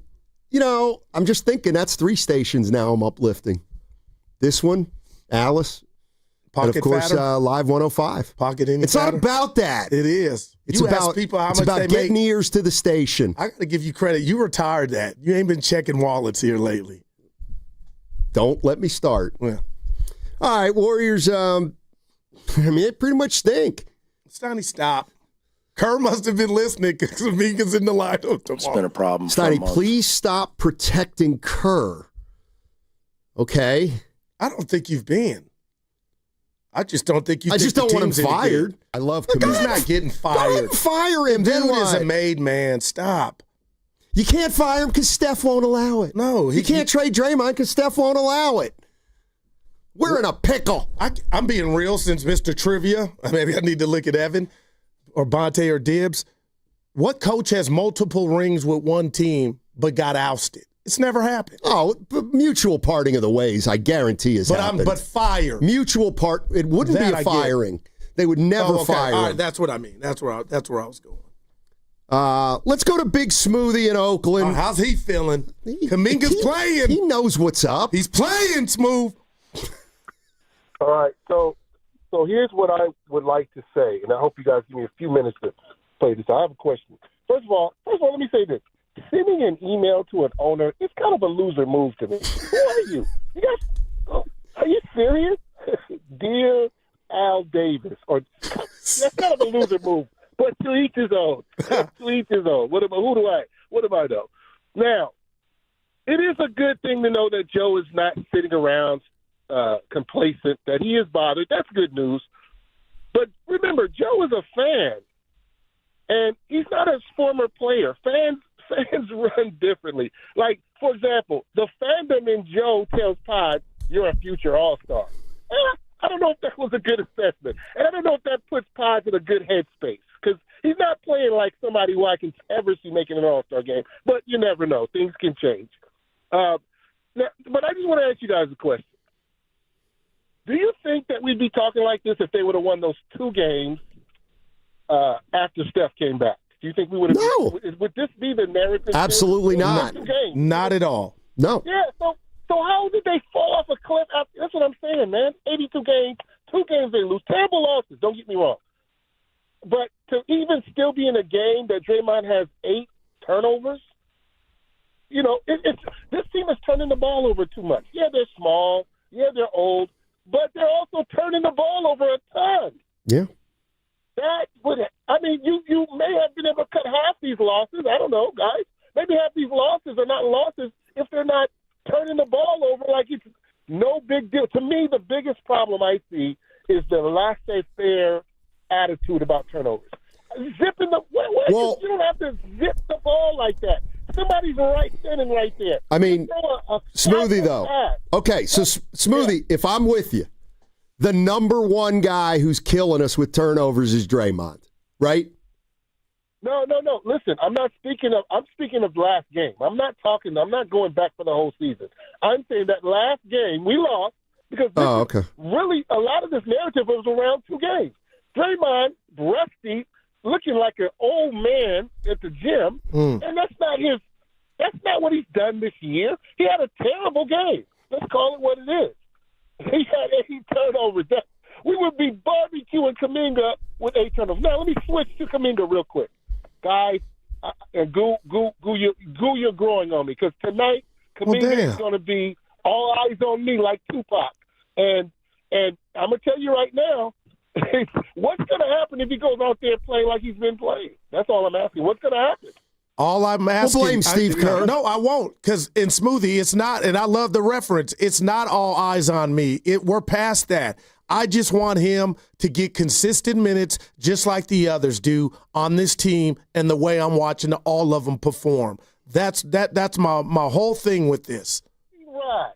I'm just thinking that's 3 stations now I'm uplifting. This one, Alice, Pocket and of course, fatter. Live 105. Pocket any It's fatter. not about that. It is. It's you about ask people how it's much about they getting make. ears to the station. I got to give you credit. You retired that. You ain't been checking wallets here lately. Don't let me start. Yeah. All right, Warriors. They pretty much stink. Steiny, stop. Kerr must have been listening because Kaminga's in the lineup tomorrow. It's been a problem. Steiny, please stop protecting Kerr. Okay? I don't think you've been. I just don't think you. I think just don't the want him team's any fired. good. I love Look, Kaminga. he's not getting Go fired. ahead and fire him. Dude then is what? a made man. Stop. You can't fire him because Steph won't allow it. No. You can't trade Draymond because Steph won't allow it. We're in a pickle. I'm being real since Mr. Trivia. Maybe I need to look at Evan or Bonte or Dibbs. What coach has multiple rings with one team but got ousted? It's never happened. Oh, but mutual parting of the ways, I guarantee is happened. But fire. Mutual part. It wouldn't That be I a get. firing. They would never fire All him. right, that's what I mean. That's where I was going. Let's go to Big Smoothie in Oakland. How's he feeling? Kaminga's playing. He knows what's up. He's playing, Smooth. All right, so here's what I would like to say, and I hope you guys give me a few minutes to play this. I have a question. First of all, let me say this. Sending an email to an owner is kind of a loser move to me. Who are you? You guys, are you serious? Dear Al Davis, that's kind of a loser move. But to each his own. To each his own. What do I know? Now, it is a good thing to know that Joe is not sitting around complacent, that he is bothered. That's good news. But remember, Joe is a fan, and he's not a former player. Fans run differently. Like, for example, the fandom in Joe tells Pod, you're a future all-star. I don't know if that was a good assessment. And I don't know if that puts Pod in a good headspace, because he's not playing like somebody who I can ever see making an all-star game. But you never know. Things can change. But I just want to ask you guys a question. Do you think that we'd be talking like this if they would have won those 2 games after Steph came back? Do you think we would have? No. Would this be the narrative? Absolutely not. Not at all. No. Yeah. So how did they fall off a cliff? That's what I'm saying, man. 82 games, 2 games they lose, terrible losses. Don't get me wrong. But to even still be in a game that Draymond has 8 turnovers, this team is turning the ball over too much. Yeah, they're small. Yeah, they're old. But they're also turning the ball over a ton. Yeah. You may have been able to cut half these losses. I don't know, guys. Maybe half these losses are not losses if they're not turning the ball over like it's no big deal. To me, the biggest problem I see is the laissez-faire attitude about turnovers. Zipping the you don't have to zip the ball like that. Somebody's standing right there. I mean, Smoothie, though. Pass. Okay, so Smoothie, if I'm with you, the number one guy who's killing us with turnovers is Draymond, right? No. Listen, I'm speaking of last game. I'm not going back for the whole season. I'm saying that last game we lost because really a lot of this narrative was around 2 games. Draymond, rusty, looking like an old man at the gym, and that's not what he's done this year. He had a terrible game. Let's call it what it is. He had 8 turnovers. We would be barbecuing Kaminga with 8 turnovers. Now let me switch to Kaminga real quick. Guys, and goo you're growing on me because tonight Kaminga is going to be all eyes on me like Tupac. And I'm going to tell you right now, what's going to happen if he goes out there playing like he's been playing? That's all I'm asking. What's going to happen? All I'm asking. We'll blame Steve Kerr. No, I won't, because in Smoothie, it's not, and I love the reference, it's not all eyes on me. We're past that. I just want him to get consistent minutes just like the others do on this team and the way I'm watching all of them perform. That's my whole thing with this. Right.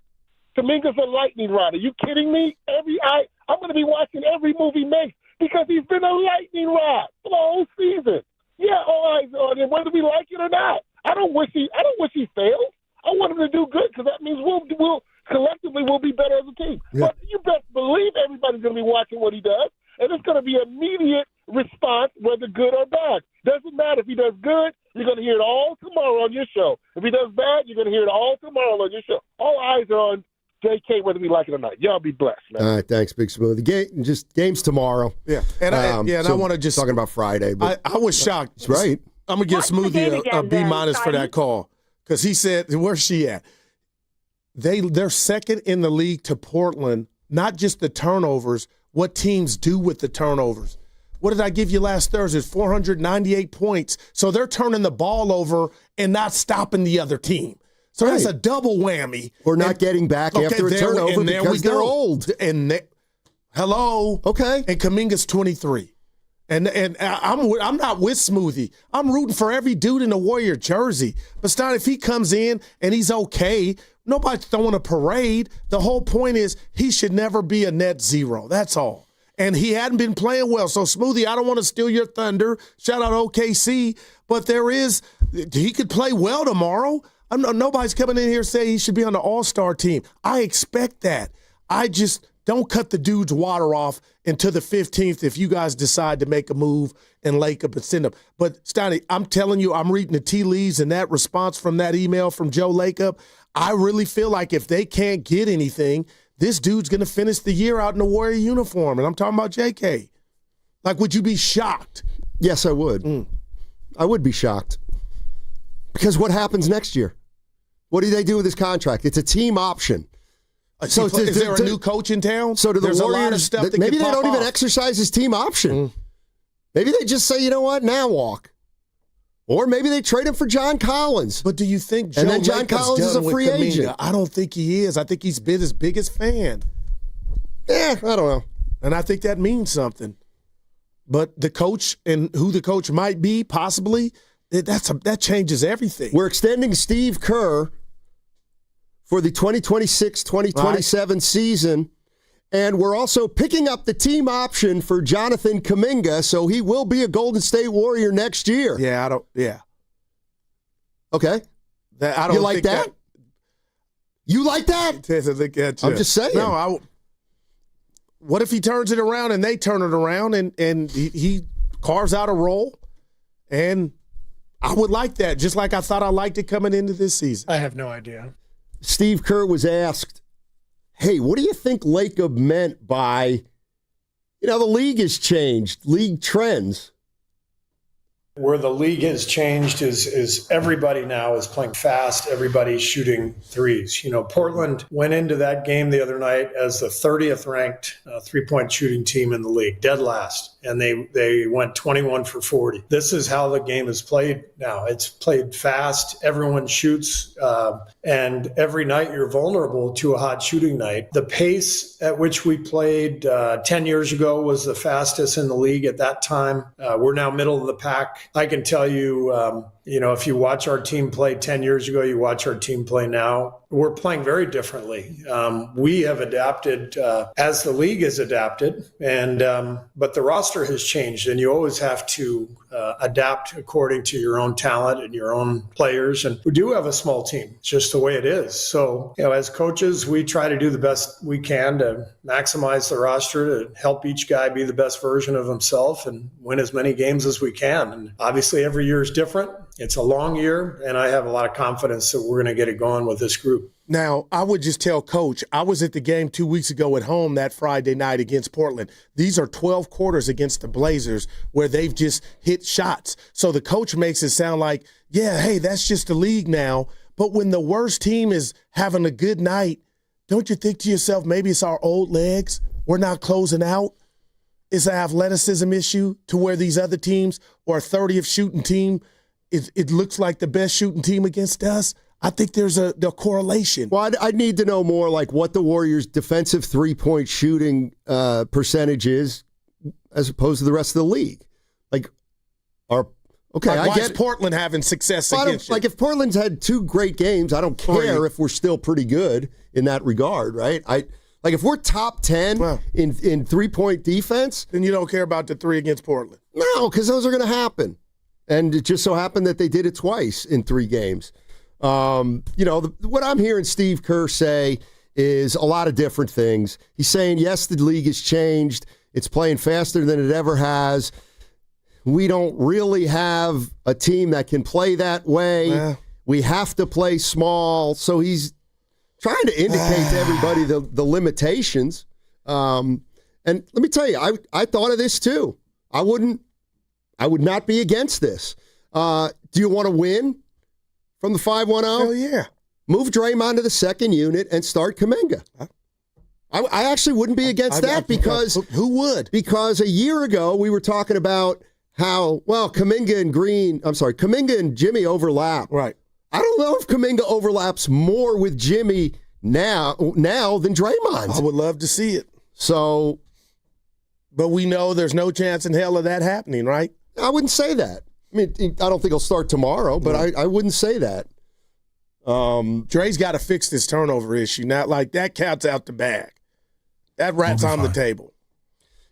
Kaminga's a lightning rod. Are you kidding me? I'm going to be watching every move he makes because he's been a lightning rod for the whole season. Yeah, all eyes on him, whether we like it or not. I don't wish he fails. I want him to do good because that means we'll collectively we'll be better as a team. Yeah. But you best believe everybody's going to be watching what he does, and it's going to be immediate response, whether good or bad. Doesn't matter. If he does good, you're going to hear it all tomorrow on your show. If he does bad, you're going to hear it all tomorrow on your show. All eyes are on JK, whether we like it or not. Y'all be blessed, man. All right, thanks, Big Smooth. Games tomorrow. Yeah, and I want to just talking about Friday. But I was shocked. That's right. I'm gonna give Smoothie a B- for that call because he said, "Where's she at?" They're second in the league to Portland. Not just the turnovers, what teams do with the turnovers. What did I give you last Thursday? 498 points. So they're turning the ball over and not stopping the other team. So that's a double whammy. Or not getting back after a turnover because they're old. Hello. Okay. And Kaminga's 23. And I'm not with Smoothie. I'm rooting for every dude in the Warrior jersey. But Stein, if he comes in and he's okay, nobody's throwing a parade. The whole point is he should never be a net zero. That's all. And he hadn't been playing well. So, Smoothie, I don't want to steal your thunder. Shout out OKC. But he could play well tomorrow. Nobody's coming in here saying he should be on the All-Star team. I expect that. I just don't cut the dude's water off until the 15th if you guys decide to make a move and Lacob and send him. But, Steiny, I'm telling you, I'm reading the tea leaves and that response from that email from Joe Lacob. I really feel like if they can't get anything, this dude's going to finish the year out in a Warrior uniform. And I'm talking about JK. Like, would you be shocked? Yes, I would. I would be shocked. Because what happens next year? What do they do with his contract? It's a team option. So is there a new coach in town? So do the There's Warriors, a lot of stuff that maybe they don't even off. exercise his team option. Maybe they just say, you know what, now walk. Or maybe they trade him for John Collins. But do you think Joe and then John Lacob's Collins is a done free with Kaminga? agent? I don't think he is. I think he's been his biggest fan. Yeah, I don't know. And I think that means something. But the coach and who the coach might be, possibly, that changes everything. We're extending Steve Kerr for the 2026-2027 season, and we're also picking up the team option for Jonathan Kaminga, so he will be a Golden State Warrior next year. Yeah. Okay. I don't you like think that? You like that? I'm just saying. No, what if he turns it around and they turn it around and he carves out a role? And I would like that, just like I thought I liked it coming into this season. I have no idea. Steve Kerr was asked, hey, what do you think Lacob meant by, the league has changed, league trends? Where the league has changed is everybody now is playing fast. Everybody's shooting threes. Portland went into that game the other night as the 30th ranked three-point shooting team in the league, dead last. And they went 21 for 40. This is how the game is played now. It's played fast. Everyone shoots. And every night you're vulnerable to a hot shooting night. The pace at which we played 10 years ago was the fastest in the league at that time. We're now middle of the pack. I can tell you, If you watch our team play 10 years ago, you watch our team play now, we're playing very differently. We have adapted as the league has adapted, but the roster has changed, and you always have to adapt according to your own talent and your own players. And we do have a small team. It's just the way it is. So, as coaches, we try to do the best we can to maximize the roster, to help each guy be the best version of himself and win as many games as we can. And obviously, every year is different. It's a long year, and I have a lot of confidence that we're going to get it going with this group. Now, I would just tell Coach, I was at the game 2 weeks ago at home that Friday night against Portland. These are 12 quarters against the Blazers where they've just hit shots. So the coach makes it sound like, yeah, hey, that's just the league now. But when the worst team is having a good night, don't you think to yourself, maybe it's our old legs? We're not closing out. It's an athleticism issue to where these other teams or a 30th shooting team, it looks like the best shooting team against us. I think there's a correlation. Well, I'd need to know more like what the Warriors' defensive three-point shooting percentage is as opposed to the rest of the league. I why get is Portland having success against you? Like if Portland's had 2 great games, I don't care if we're still pretty good in that regard, right? If we're top 10 in three-point defense. Then you don't care about the 3 against Portland. No, because those are going to happen. And it just so happened that they did it twice in 3 games. What I'm hearing Steve Kerr say is a lot of different things. He's saying, yes, the league has changed. It's playing faster than it ever has. We don't really have a team that can play that way. We have to play small. So he's trying to indicate to everybody the limitations. And let me tell you, I thought of this too. I would not be against this. Do you want to win? From the 5-1-0? Hell yeah. Move Draymond to the second unit and start Kaminga. I actually wouldn't be against that because... Who would? Because a year ago we were talking about how, Kaminga and Jimmy overlap. Right. I don't know if Kaminga overlaps more with Jimmy now than Draymond. I would love to see it. So... But we know there's no chance in hell of that happening, right? I wouldn't say that. I mean, I don't think he'll start tomorrow, but I wouldn't say that. Dre's got to fix this turnover issue. Not like that cat's out the bag. That rat's on the table.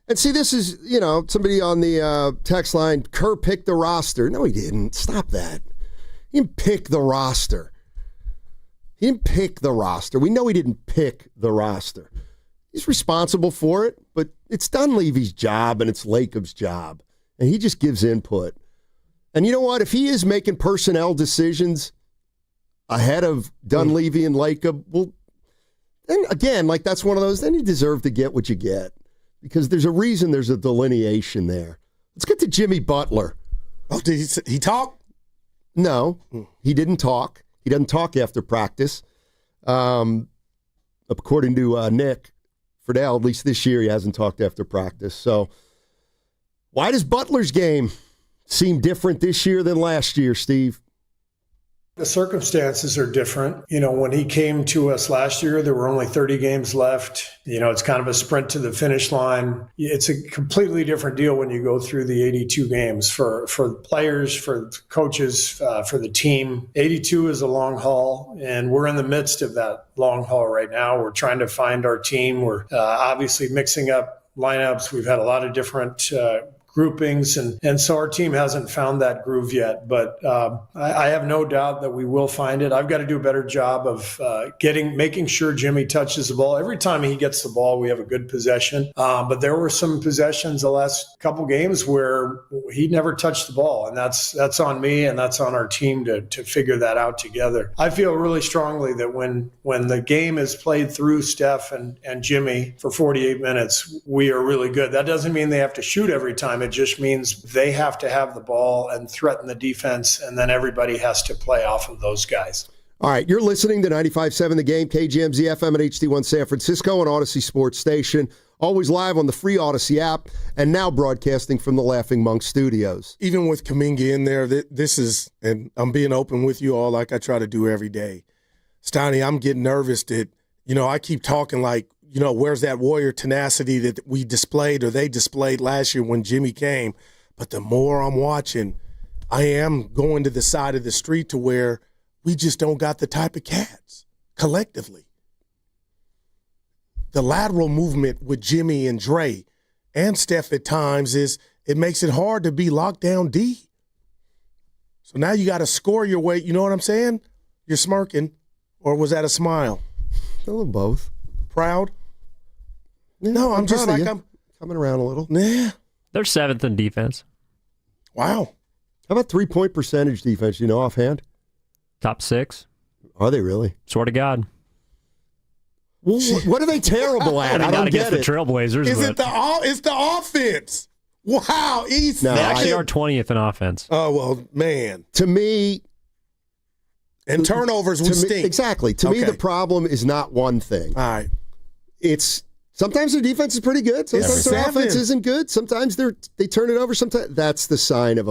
And see, this is, somebody on the text line, Kerr picked the roster. No, he didn't. Stop that. He didn't pick the roster. We know he didn't pick the roster. He's responsible for it, but it's Dunleavy's job and it's Lacob's job. And he just gives input. And you know what? If he is making personnel decisions ahead of Dunleavy and Lacob, well, then again, that's one of those, then you deserve to get what you get. Because there's a reason there's a delineation there. Let's get to Jimmy Butler. Oh, did he talk? No, he didn't talk. He doesn't talk after practice. According to Nick Fredell, at least this year, he hasn't talked after practice. So why does Butler's game seem different this year than last year, Steve? The circumstances are different. When he came to us last year, there were only 30 games left. It's kind of a sprint to the finish line. It's a completely different deal when you go through the 82 games for players, for coaches, for the team. 82 is a long haul, and we're in the midst of that long haul right now. We're trying to find our team. We're obviously mixing up lineups. We've had a lot of different groupings, and so our team hasn't found that groove yet, but I have no doubt that we will find it. I've got to do a better job of making sure Jimmy touches the ball. Every time he gets the ball, we have a good possession, but there were some possessions the last couple games where he never touched the ball, and that's on me and that's on our team to figure that out together. I feel really strongly that when the game is played through Steph and Jimmy for 48 minutes, we are really good. That doesn't mean they have to shoot every time. It just means they have to have the ball and threaten the defense, and then everybody has to play off of those guys. All right, you're listening to 95.7 The Game, KGMZ FM and HD1 San Francisco and Odyssey Sports Station. Always live on the free Odyssey app and now broadcasting from the Laughing Monk Studios. Even with Kaminga in there, this is, and I'm being open with you all like I try to do every day. Steiny, I'm getting nervous that, I keep talking like, where's that Warrior tenacity that we displayed or they displayed last year when Jimmy came? But the more I'm watching, I am going to the side of the street to where we just don't got the type of cats collectively. The lateral movement with Jimmy and Dre and Steph at times it makes it hard to be locked down D. So now you got to score your way. You know what I'm saying? You're smirking. Or was that a smile? A little both. Proud? Yeah, no, I'm just like, I'm coming around a little. Yeah. They're 7th in defense. Wow. How about 3-point percentage defense, offhand? Top 6. Are they really? Swear to God. Well, what are they terrible at? I don't get the it. Trailblazers. It's the offense. Wow. They actually are 20th in offense. Oh, well, man. To me... And turnovers would stink. Exactly. To me, the problem is not one thing. All right. It's sometimes their defense is pretty good. Sometimes their offense isn't good. Sometimes they turn it over. Sometimes that's the sign of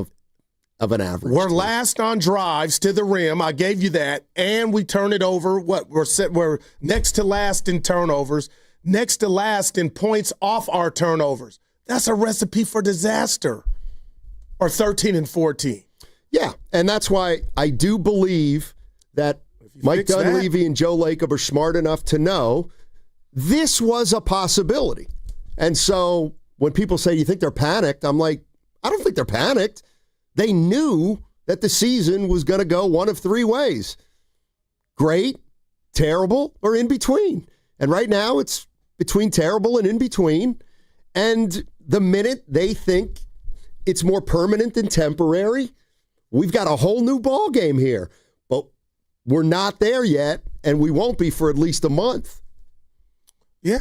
an average. We're last on drives to the rim. I gave you that, and we turn it over. We're next to last in turnovers, next to last in points off our turnovers. That's a recipe for disaster. Or 13 and 14. Yeah, and that's why I do believe that Mike Dunleavy and Joe Lacob are smart enough to know this was a possibility. And so when people say, you think they're panicked? I'm like, I don't think they're panicked. They knew that the season was going to go one of 3 ways. Great, terrible, or in between. And right now it's between terrible and in between. And the minute they think it's more permanent than temporary, we've got a whole new ball game here. But we're not there yet, and we won't be for at least a month. Yeah,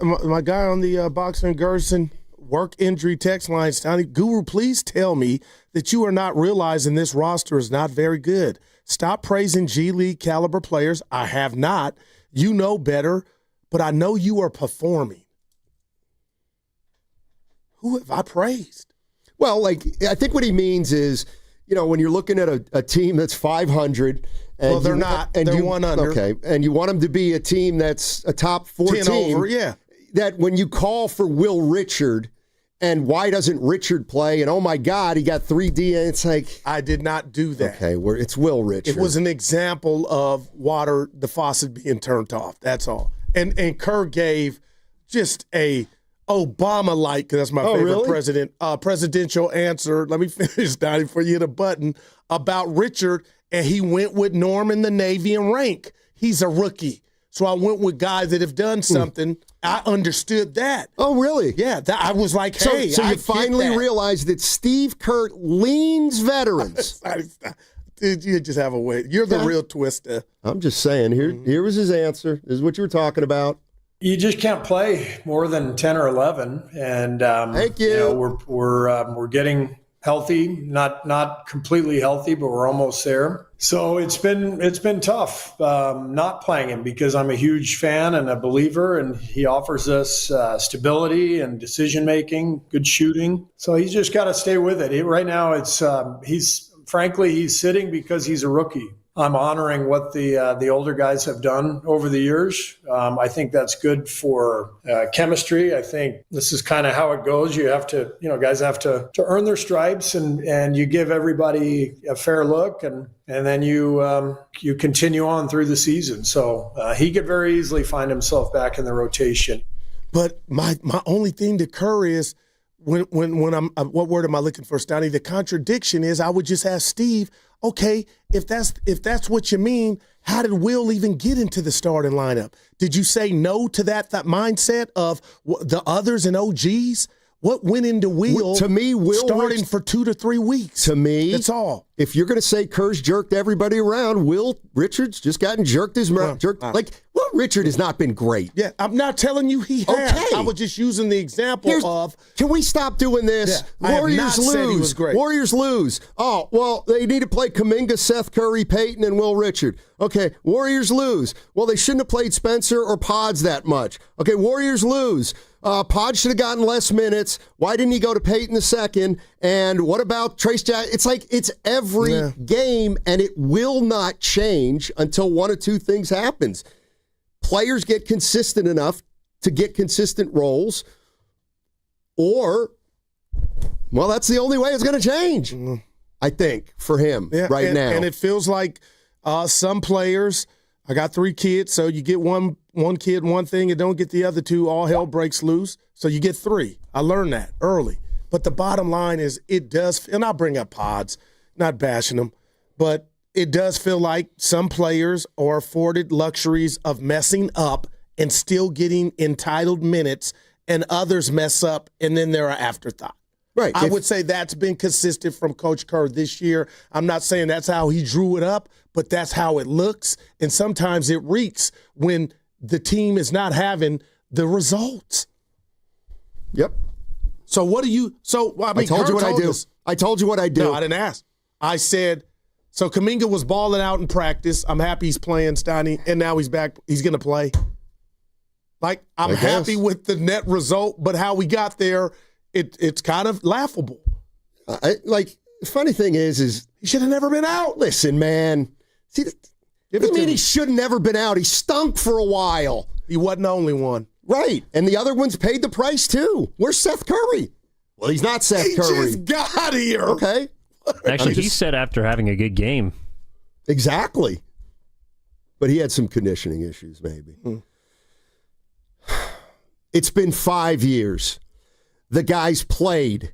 my guy on the Boxer and Gerson work injury text line, Stoney, Guru, please tell me that you are not realizing this roster is not very good. Stop praising G League caliber players. I have not. You know better, but I know you are performing. Who have I praised? Well, I think what he means is, when you're looking at a team that's 500, and they're not. And they're one under. Okay, and you want them to be a team that's a top 4 10 team. over, yeah. That when you call for Will Richard, and why doesn't Richard play? And oh my God, he got 3D. And it's like, I did not do that. Okay, it's Will Richard. It was an example of the faucet being turned off. That's all. And Kerr gave just a Obama-like, because that's my favorite presidential answer. Let me finish, Donnie, before you hit a button, about Richard, and he went with Norm in the Navy and rank. He's a rookie. So I went with guys that have done something. I understood that. Oh, really? Yeah. I was like, hey, so you finally realized that Steve Kerr leans veterans. Dude, you just have a way. You're the real twister. I'm just saying, here was his answer. This is what you were talking about. You just can't play more than 10 or 11, and thank you. We're getting healthy, not completely healthy, but we're almost there. So it's been tough not playing him, because I'm a huge fan and a believer, and he offers us stability and decision making, good shooting. So he's just got to stay with it. Right now, he's sitting because he's a rookie. I'm honoring what the older guys have done over the years. I think that's good for chemistry. I think this is kind of how it goes. You have to, guys have to earn their stripes, and you give everybody a fair look, and then you continue on through the season. So he could very easily find himself back in the rotation. But my only thing to Kerr is, when I'm what word am I looking for, Stoney? The contradiction is, I would just ask Steve, okay, if that's what you mean, how did Will even get into the starting lineup? Did you say no to that mindset of the others and OGs? What went into Will? To me, Will starting for 2 to 3 weeks. To me, that's all. If you're going to say Kerr's jerked everybody around, Will Richards just gotten jerked his mouth. Will Richard has not been great. Yeah, I'm not telling you he has. Okay. I was just using the example of. Can we stop doing this? Yeah, Warriors lose. Warriors lose. Oh, well, they need to play Kaminga, Seth Curry, Peyton, and Will Richard. Okay, Warriors lose. Well, they shouldn't have played Spencer or Pods that much. Okay, Warriors lose. Pod should have gotten less minutes. Why didn't he go to Peyton the second? And what about Trace Jackson? It's like it's every game, and it will not change until one of two things happens. Players get consistent enough to get consistent roles, or, well, that's the only way it's going to change. I think, for him now. And it feels like some players, I got 3 kids, so you get one kid one thing and don't get the other 2, all hell breaks loose. So you get 3. I learned that early. But the bottom line is it does, and I'll bring up Pods, not bashing them, but it does feel like some players are afforded luxuries of messing up and still getting entitled minutes, and others mess up and then they're an afterthought. Right. I would say that's been consistent from Coach Kerr this year. I'm not saying that's how he drew it up, but that's how it looks. And sometimes it reeks when the team is not having the results. Yep. So what do you – I told you what I do. I told you what I do. No, I didn't ask. I said – so Kaminga was balling out in practice. I'm happy he's playing, Steiny, and now he's back. He's going to play. Like, I'm happy with the net result, but how we got there, it's kind of laughable. The funny thing is he should have never been out. Listen, man. See, what do you mean he should have never been out? He stunk for a while. He wasn't the only one. Right, and the other ones paid the price too. Where's Seth Curry? Well, he's not Seth Curry. He just got here. Okay. Actually, he said after having a good game. Exactly. But he had some conditioning issues, maybe. It's been 5 years. The guy's played.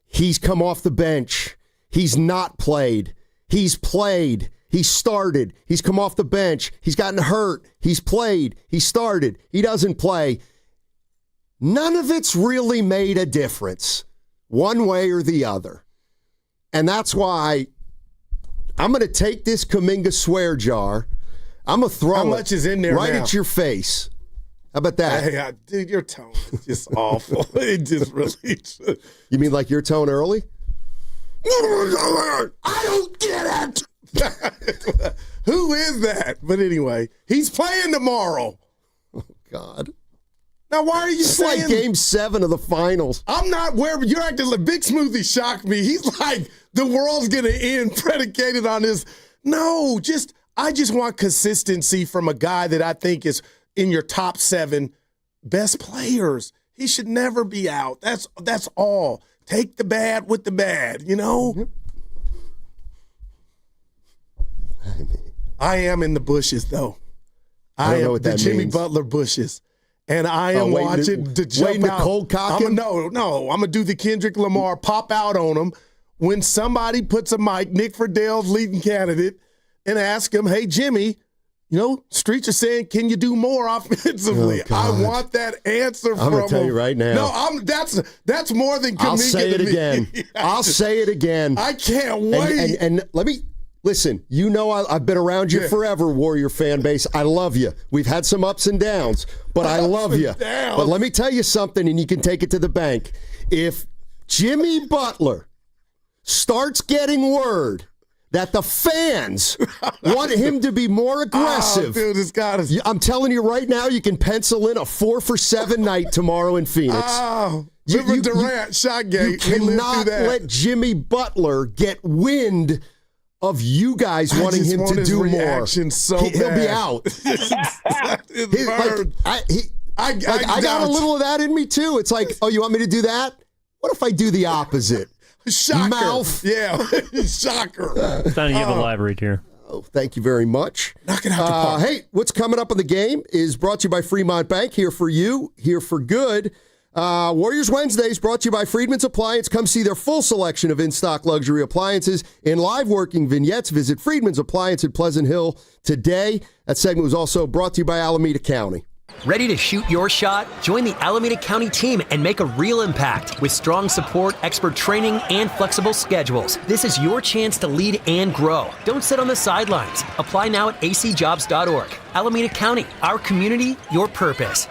He's come off the bench. He's not played. He's played. He started. He's come off the bench. He's gotten hurt. He's played. He started. He doesn't play. None of it's really made a difference one way or the other. And that's why I'm going to take this Kaminga swear jar. I'm going to throw How much is in there right now? at your face. How about that? Hey, dude, your tone is just awful. It just really. You mean like your tone early? I don't get it. Who is that? But anyway, he's playing tomorrow. Oh, God. Now, why are you saying? It's like Game 7 of the finals. I'm not where you're acting like Big Smoothie shocked me. He's like, the world's going to end predicated on this. No, I just want consistency from a guy that I think is in your top 7 best players. He should never be out. That's all. Take the bad with the bad, you know? I am in the bushes, though. I don't know what that Jimmy means. Butler bushes. And I am watching to jump out. cold cocking? I'm going to do the Kendrick Lamar pop out on him when somebody puts a mic, Nick Fredell's leading candidate, and ask him, hey, Jimmy, streets are saying, can you do more offensively? Oh, I want that answer from him. I'm going to tell you right now. No, that's more than Kaminga. I'll say it to me. again. I'll say it again. I can't wait. And let me listen. I've been around you forever, Warrior fan base. I love you. We've had some ups and downs, but I love you. But let me tell you something, and you can take it to the bank. If Jimmy Butler starts getting word that the fans want him to be more aggressive. Oh, dude, I'm telling you right now, you can pencil in a 4-for-7 night tomorrow in Phoenix. Oh, Durant, shot game. You cannot let Jimmy Butler get wind of you guys wanting him to do more. He'll be out. I got a little of that in me too. It's like, oh, you want me to do that? What if I do the opposite? Shocker. Mouth. Yeah, shocker. Donnie, you have a live read here. Oh, thank you very much. Knock it out the park. Hey, what's coming up in the game is brought to you by Fremont Bank. Here for you, here for good. Warriors Wednesdays brought to you by Friedman's Appliance. Come see their full selection of in-stock luxury appliances in live working vignettes. Visit Friedman's Appliance in Pleasant Hill today. That segment was also brought to you by Alameda County. Ready to shoot your shot? Join the Alameda County team and make a real impact. With strong support, expert training, and flexible schedules, this is your chance to lead and grow. Don't sit on the sidelines. Apply now at acjobs.org. Alameda County, our community, your purpose.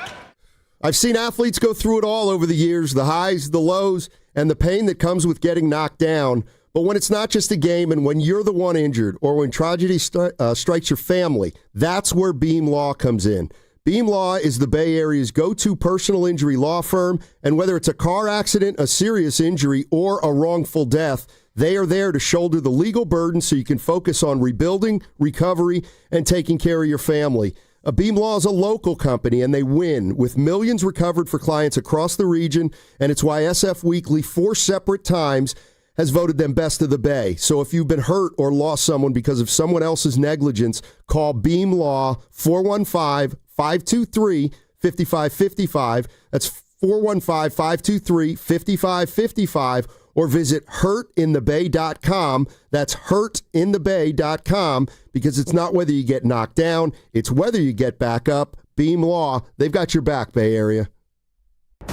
I've seen athletes go through it all over the years, the highs, the lows, and the pain that comes with getting knocked down. But when it's not just a game and when you're the one injured or when tragedy strikes your family, that's where Beam Law comes in. Beam Law is the Bay Area's go-to personal injury law firm, and whether it's a car accident, a serious injury, or a wrongful death, they are there to shoulder the legal burden so you can focus on rebuilding, recovery, and taking care of your family. Beam Law is a local company, and they win, with millions recovered for clients across the region, and it's why SF Weekly, 4 separate times, has voted them best of the Bay. So if you've been hurt or lost someone because of someone else's negligence, call Beam Law 415-523-5555. That's 415-523-5555. Or visit hurtinthebay.com. That's hurtinthebay.com, because it's not whether you get knocked down, it's whether you get back up. Beam Law, they've got your back, Bay Area.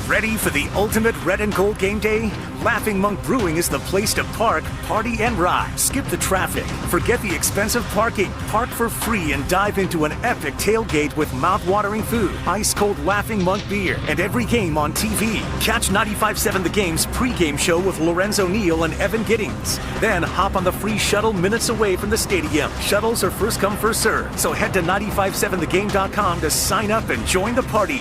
Ready for the ultimate red and gold game day? Laughing Monk Brewing is the place to park, party, and ride. Skip the traffic. Forget the expensive parking. Park for free and dive into an epic tailgate with mouth-watering food, ice-cold Laughing Monk beer, and every game on TV. Catch 95.7 The Game's pregame show with Lorenzo Neal and Evan Giddings. Then hop on the free shuttle minutes away from the stadium. Shuttles are first come, first served. So head to 957thegame.com to sign up and join the party.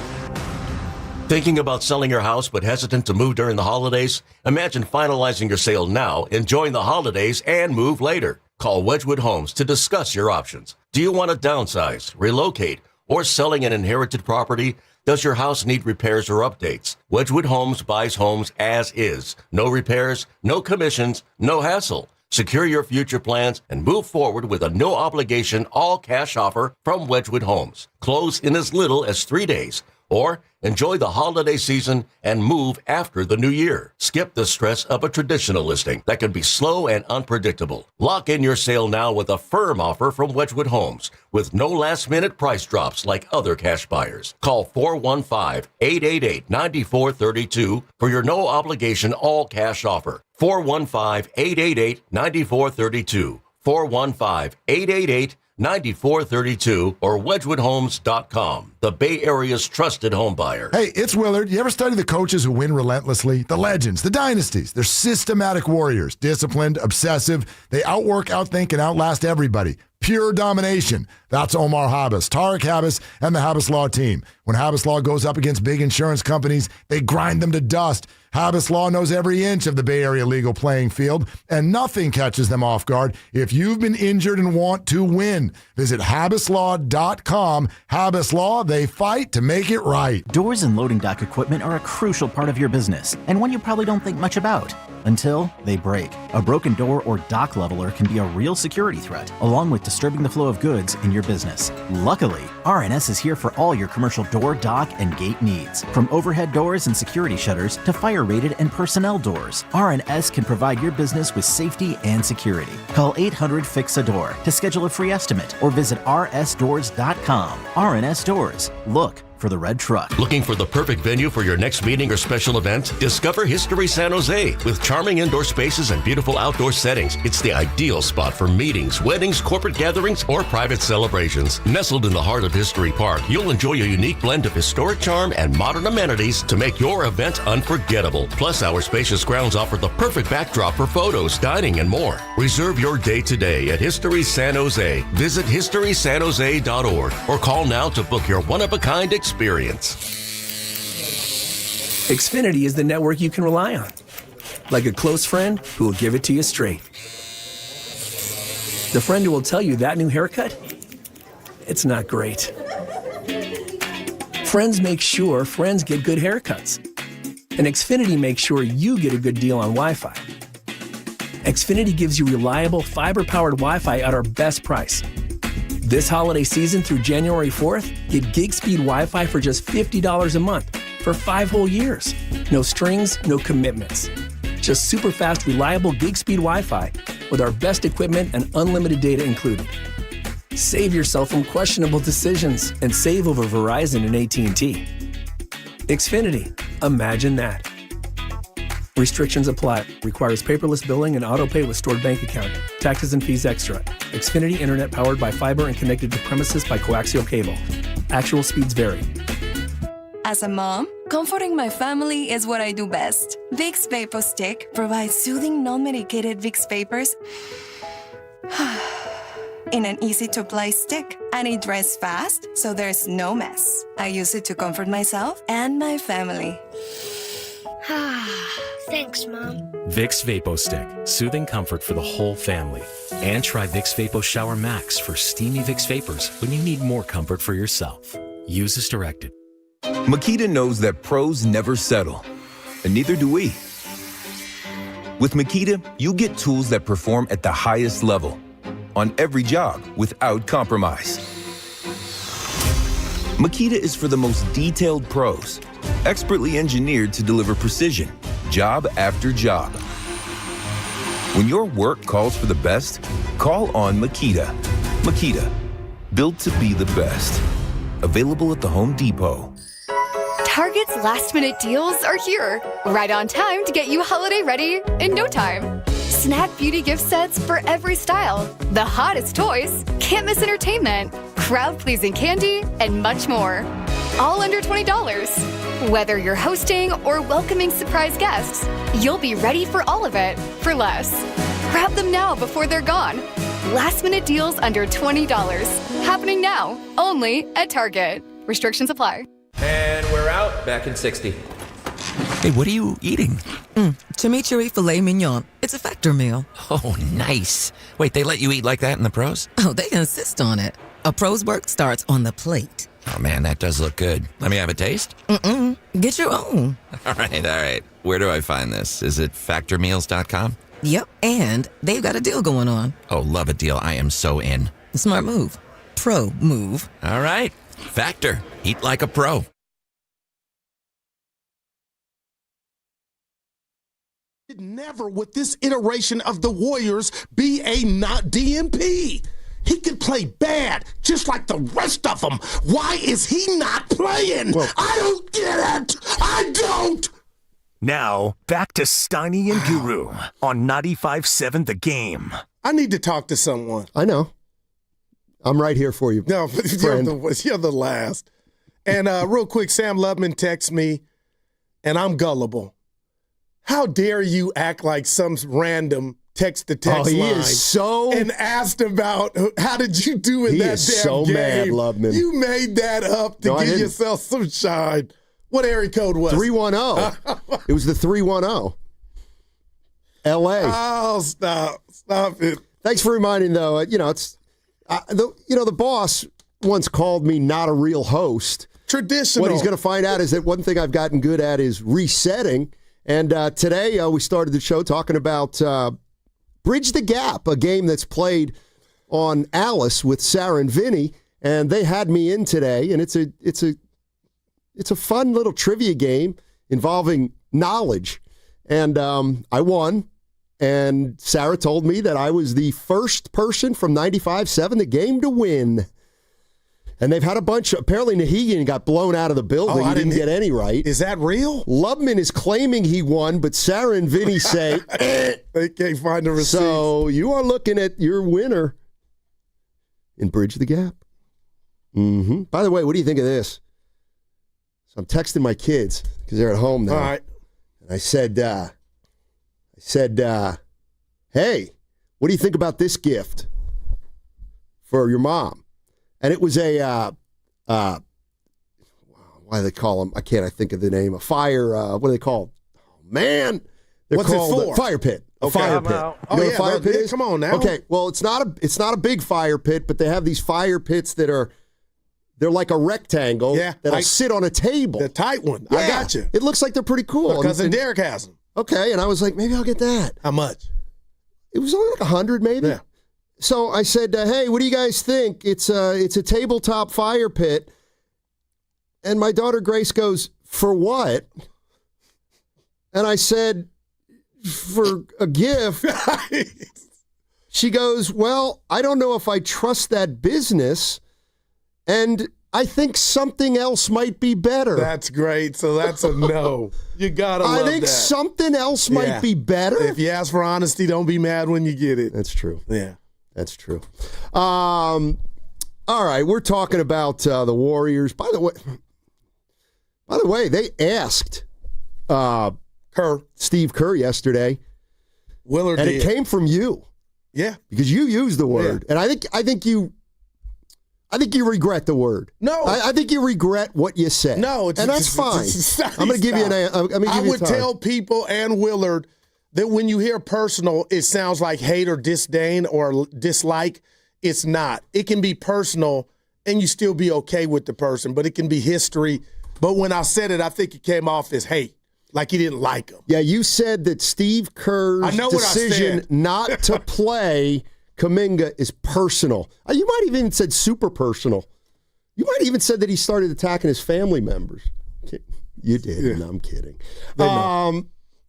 Thinking about selling your house but hesitant to move during the holidays? Imagine finalizing your sale now, enjoying the holidays, and move later. Call Wedgwood Homes to discuss your options. Do you want to downsize, relocate, or selling an inherited property? Does your house need repairs or updates? Wedgwood Homes buys homes as is. No repairs, no commissions, no hassle. Secure your future plans and move forward with a no-obligation, all-cash offer from Wedgwood Homes. Close in as little as 3 days. Or enjoy the holiday season and move after the new year. Skip the stress of a traditional listing that can be slow and unpredictable. Lock in your sale now with a firm offer from Wedgwood Homes with no last-minute price drops like other cash buyers. Call 415-888-9432 for your no-obligation all-cash offer. 415-888-9432. 415-888-9432 or wedgwoodhomes.com, the Bay Area's trusted home buyer. Hey, it's Willard. You ever study the coaches who win relentlessly? The legends, the dynasties. They're systematic warriors, disciplined, obsessive. They outwork, outthink, and outlast everybody. Pure domination. That's Omar Habas, Tarek Habas, and the Habas Law team. When Habas Law goes up against big insurance companies, they grind them to dust. Habas Law knows every inch of the Bay Area legal playing field, and nothing catches them off guard if you've been injured and want to win. Visit habaslaw.com. Habas Law, they fight to make it right. Doors and loading dock equipment are a crucial part of your business, and one you probably don't think much about until they break. A broken door or dock leveler can be a real security threat, along with disturbing the flow of goods in your business. Luckily, RNS is here for all your commercial door, dock, and gate needs. From overhead doors and security shutters to fire-rated and personnel doors, RNS can provide your business with safety and security. Call 800-FIX-A-DOOR to schedule a free estimate or visit rsdoors.com. RNS Doors. Look for the red truck. Looking for the perfect venue for your next meeting or special event? Discover History San Jose. With charming indoor spaces and beautiful outdoor settings, it's the ideal spot for meetings, weddings, corporate gatherings, or private celebrations. Nestled in the heart of History Park, you'll enjoy a unique blend of historic charm and modern amenities to make your event unforgettable. Plus, our spacious grounds offer the perfect backdrop for photos, dining, and more. Reserve your day today at History San Jose. Visit historysanjose.org or call now to book your one-of-a-kind experience. Xfinity is the network you can rely on. Like a close friend who will give it to you straight. The friend who will tell you that new haircut, it's not great. Friends make sure friends get good haircuts. And Xfinity makes sure you get a good deal on Wi-Fi. Xfinity gives you reliable, fiber-powered Wi-Fi at our best price. This holiday season through January 4th, get gig speed Wi-Fi for just $50 a month for 5 whole years. No strings, no commitments. Just super fast, reliable gig speed Wi-Fi with our best equipment and unlimited data included. Save yourself from questionable decisions and save over Verizon and AT&T. Xfinity, imagine that. Restrictions apply. Requires paperless billing and auto-pay with stored bank account. Taxes and fees extra. Xfinity Internet powered by fiber and connected to premises by coaxial cable. Actual speeds vary. As a mom, comforting my family is what I do best. Vicks Vapor Stick provides soothing, non-medicated Vicks Vapors in an easy-to-apply stick, and it dries fast, so there's no mess. I use it to comfort myself and my family. Thanks, Mom. Vicks Vapo Stick, soothing comfort for the whole family. And try Vicks Vapo Shower Max for steamy Vicks Vapors when you need more comfort for yourself. Use as directed. Makita knows that pros never settle, and neither do we. With Makita, you get tools that perform at the highest level on every job without compromise. Makita is for the most detailed pros, expertly engineered to deliver precision, job after job. When your work calls for the best, call on Makita. Makita, built to be the best. Available at the Home Depot. Target's last-minute deals are here, right on time to get you holiday ready in no time. Snap beauty gift sets for every style, the hottest toys, can't miss entertainment, crowd-pleasing candy, and much more. All under $20. Whether you're hosting or welcoming surprise guests, you'll be ready for all of it for less. Grab them now before they're gone. Last-minute deals under $20. Happening now, only at Target. Restrictions apply. And we're out. Back in 60. Hey, what are you eating? Chimichurri filet mignon. It's a Factor meal. Oh, nice. Wait, they let you eat like that in the pros? Oh, they insist on it. A pro's work starts on the plate. Oh, man, that does look good. Let me have a taste? Get your own. All right. Where do I find this? Is it factormeals.com? Yep, and they've got a deal going on. Oh, love a deal. I am so in. Smart move. Pro move. All right. Factor. Eat like a pro. Never would this iteration of the Warriors be a not DNP. He can play bad, just like the rest of them. Why is he not playing? I don't get it. I don't. Now, back to Steiny and Guru on 95.7 The Game. I need to talk to someone. I know. I'm right here for you. No, you're the last. And real quick, Sam Lubman texts me, and I'm gullible. How dare you act like some random text-to-text line is so... and asked about how did you do in that damn so game? Mad, Lubman. You made that up to give yourself some shine. What area code was 310. It was the 310. L.A. Oh, stop it. Thanks for reminding, though. It's the boss once called me not a real host. Traditional. What he's going to find out is that one thing I've gotten good at is resetting. And today we started the show talking about Bridge the Gap, a game that's played on Alice with Sarah and Vinny, and they had me in today, and it's a fun little trivia game involving knowledge. And I won, and Sarah told me that I was the first person from 95.7 The Game to win. And they've had a bunch. Apparently, Nahegan got blown out of the building. He didn't get any right. Is that real? Lubman is claiming he won, but Sarah and Vinny say they can't find the receipt. So you are looking at your winner in Bridge the Gap. Mm-hmm. By the way, what do you think of this? So I'm texting my kids because they're at home now. All right. And I said, hey, what do you think about this gift for your mom? And it was a, why do they call them? I think of the name. A fire, what are they called? Oh, man. They're What's called it for? A fire pit. A fire pit. You know what a fire pit is? Come on now. Okay, well, it's not a big fire pit, but they have these fire pits that they're like a rectangle that'll sit on a table. The tight one. Yeah. I got you. It looks like they're pretty cool. My cousin Derek has them. Okay, and I was like, maybe I'll get that. How much? It was only like 100 maybe. Yeah. So I said, hey, what do you guys think? It's a tabletop fire pit. And my daughter Grace goes, for what? And I said, for a gift. She goes, well, I don't know if I trust that business. And I think something else might be better. That's great. So that's a no. You got to love that. I think something else might be better. If you ask for honesty, don't be mad when you get it. That's true. Yeah. That's true. All right, we're talking about the Warriors. By the way, they asked Steve Kerr yesterday. Willard and did. It came from you. Yeah, because you used the word, and I think you regret the word. No, I think you regret what you said. No, and that's fine. I'm going to give you an. I would tell people and Willard that when you hear personal, it sounds like hate or disdain or dislike. It's not. It can be personal, and you still be okay with the person, but it can be history. But when I said it, I think it came off as hate. Like he didn't like him. Yeah, you said that Steve Kerr's decision not to play Kaminga is personal. You might have even said super personal. You might have even said that he started attacking his family members. You did. Yeah. No, I'm kidding.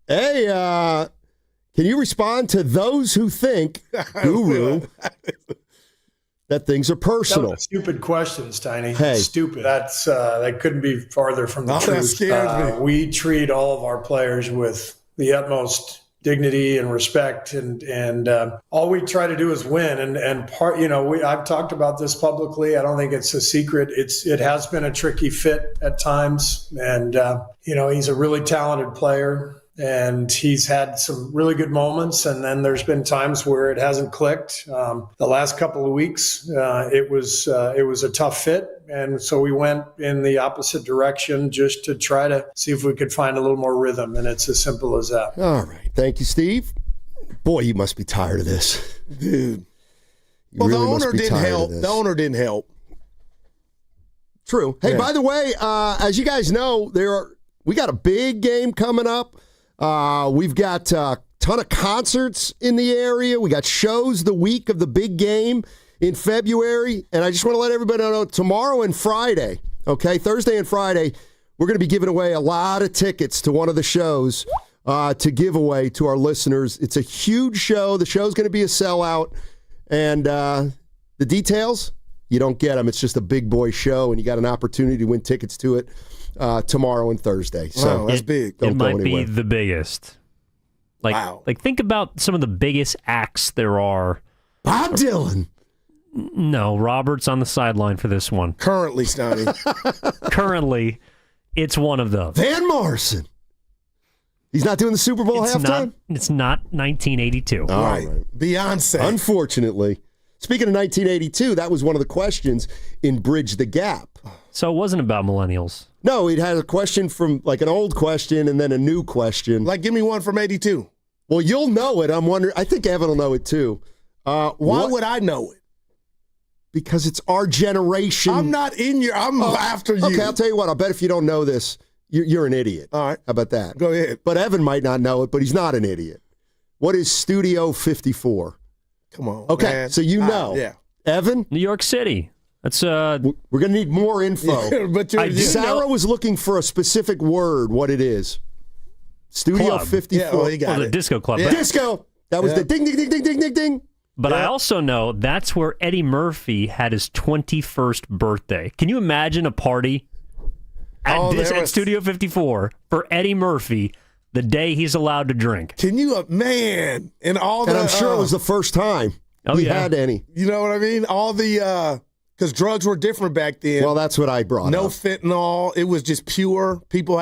Hey, can you respond to those who think, Guru, that things are personal? That was a stupid question, Steiny. Hey. Stupid. That couldn't be farther from the truth. That scares me. We treat all of our players with the utmost dignity and respect, and all we try to do is win. And part, I've talked about this publicly. I don't think it's a secret. It has been a tricky fit at times, and he's a really talented player. And he's had some really good moments, and then there's been times where it hasn't clicked. The last couple of weeks, it was a tough fit, and so we went in the opposite direction just to try to see if we could find a little more rhythm, and it's as simple as that. All right. Thank you, Steve. Boy, you must be tired of this. Dude. Well, the owner didn't help. The owner didn't help. True. Hey, by the way, as you guys know, we got a big game coming up. We've got a ton of concerts in the area. We got shows the week of the big game in February. And I just want to let everybody know tomorrow and Friday, okay, Thursday and Friday, we're going to be giving away a lot of tickets to one of the shows to give away to our listeners. It's a huge show. The show's going to be a sellout. And the details, you don't get them. It's just a big boy show, and you got an opportunity to win tickets to it tomorrow and Thursday. So that's big. It might be the biggest. Like think about some of the biggest acts there are. Bob Dylan. No, Robert's on the sideline for this one. Currently, Stoney. Currently, it's one of those. Van Morrison. He's not doing the Super Bowl halftime? It's not 1982. All right. Beyonce. Unfortunately. Speaking of 1982, that was one of the questions in Bridge the Gap. So it wasn't about millennials. No, it had a question from like an old question and then a new question. Like, give me one from 82. Well, you'll know it. I'm wondering. I think Evan will know it too. Why would I know it? Because it's our generation. I'm not in your. I'm after you. Okay, I'll tell you what. I'll bet if you don't know this, you're an idiot. All right. How about that? Go ahead. But Evan might not know it, but he's not an idiot. What is Studio 54? Come on. Okay, man. so you know. Yeah. Evan? New York City. That's We're going to need more info. Yeah, but Sarah was looking for a specific word, what it is. Studio Club. 54. Yeah, well, you got the it. disco club. Yeah. Disco. That was the ding, ding, ding, ding, ding, ding, ding. But I also know that's where Eddie Murphy had his 21st birthday. Can you imagine a party at Studio 54 for Eddie Murphy the day he's allowed to drink? Can you, man, and I'm sure it was the first time he had any. You know what I mean? All the, because drugs were different back then. Well, that's what I brought No up. fentanyl. It was just pure. People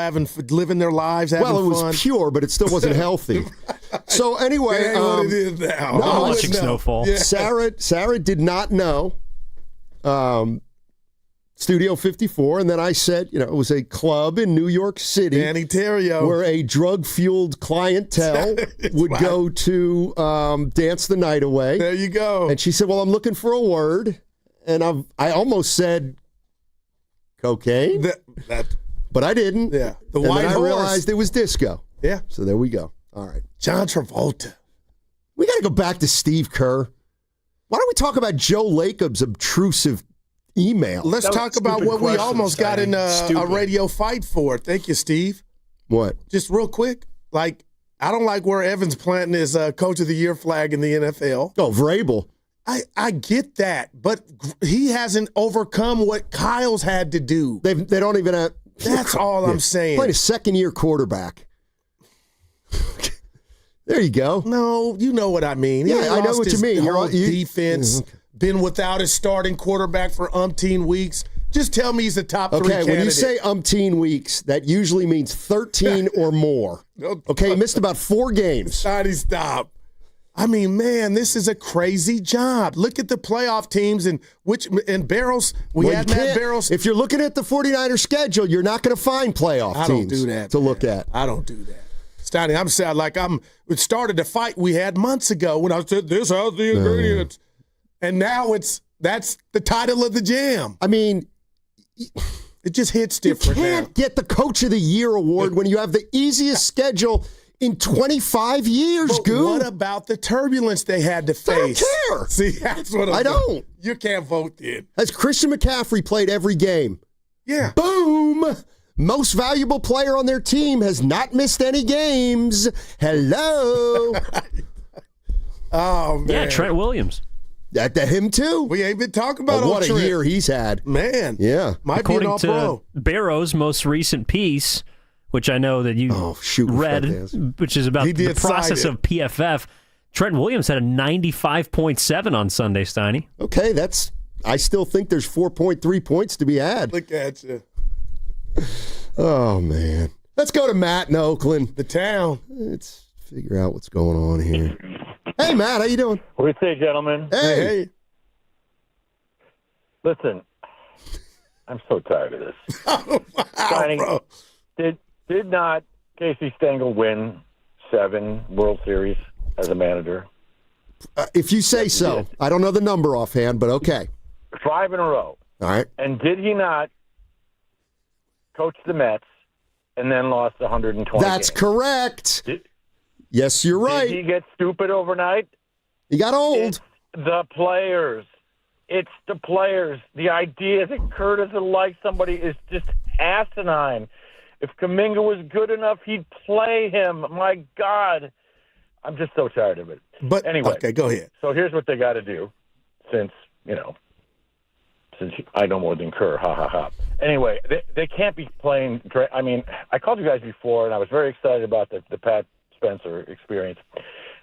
living their lives, having fun. Well, it was pure, but it still wasn't healthy. So anyway, what it is now. I'm watching Snowfall. Yeah. Sarah did not know Studio 54, and then I said, it was a club in New York City, Danny Terrio, where a drug-fueled clientele would go to dance the night away. There you go. And she said, well, I'm looking for a word, and I almost said cocaine, but I didn't. Yeah, the and white then I horse. realized it was disco. Yeah. So there we go. All right. John Travolta. We got to go back to Steve Kerr. Why don't we talk about Joe Lacob's obtrusive email? Let's talk about what we almost got in a radio fight for. Thank you, Steve. What? Just real quick, I don't like where Evans planting his Coach of the Year flag in the NFL. Oh, Vrabel. I get that, but he hasn't overcome what Kyle's had to do. They don't even have. That's all I'm saying. Played a second-year quarterback. There you go. No, you know what I mean. Yeah, I know what you mean. Your defense, been without his starting quarterback for umpteen weeks. Just tell me he's a top 3 candidate. Okay, when you say umpteen weeks, that usually means 13 or more. Okay, he missed about 4 games. Stop. I mean, man, this is a crazy job. Look at the playoff teams and Barrows. We had Matt Barrows. If you're looking at the 49ers schedule, you're not going to find playoff teams. I don't do that. To look at. I don't do that. Stoney, I'm sad. It started the fight we had months ago when I said this has the ingredients, and now that's the title of the jam. I mean, It just hits different. You can't get the Coach of the Year award when you have the easiest schedule in 25 years, But what about the turbulence they had to face? I don't care. See, that's what I don't. You can't vote then. Has Christian McCaffrey played every game? Yeah. Boom. Most valuable player on their team has not missed any games. Hello. Oh, man. Yeah, Trent Williams. Him too. We ain't been talking about what Trent. a year he's had. Man. Yeah. Might According be an all-pro. to Barrow's most recent piece, which I know that you read, which is about the process of PFF, Trent Williams had a 95.7 on Sunday, Steiny. Okay, I still think there's 4.3 points to be had. Look at you. Oh, man. Let's go to Matt in Oakland. The town. Let's figure out what's going on here. Hey, Matt, how you doing? What do you say, gentlemen? Hey. Listen, I'm so tired of this. Bro. Did not Casey Stengel win 7 World Series as a manager? If you say so. I don't know the number offhand, but okay. 5 in a row. All right. And did he not coach the Mets and then lost 120 That's games? correct. Yes, you're right. Did he get stupid overnight? He got old. It's the players. It's the players. The idea that Kerr doesn't like somebody is just asinine. If Kaminga was good enough, he'd play him. My God. I'm just so tired of it. But anyway, okay, go ahead. So here's what they got to do since I know more than Kerr. Ha, ha, ha. Anyway, they can't be playing. I mean, I called you guys before, and I was very excited about the Pat Spencer experience.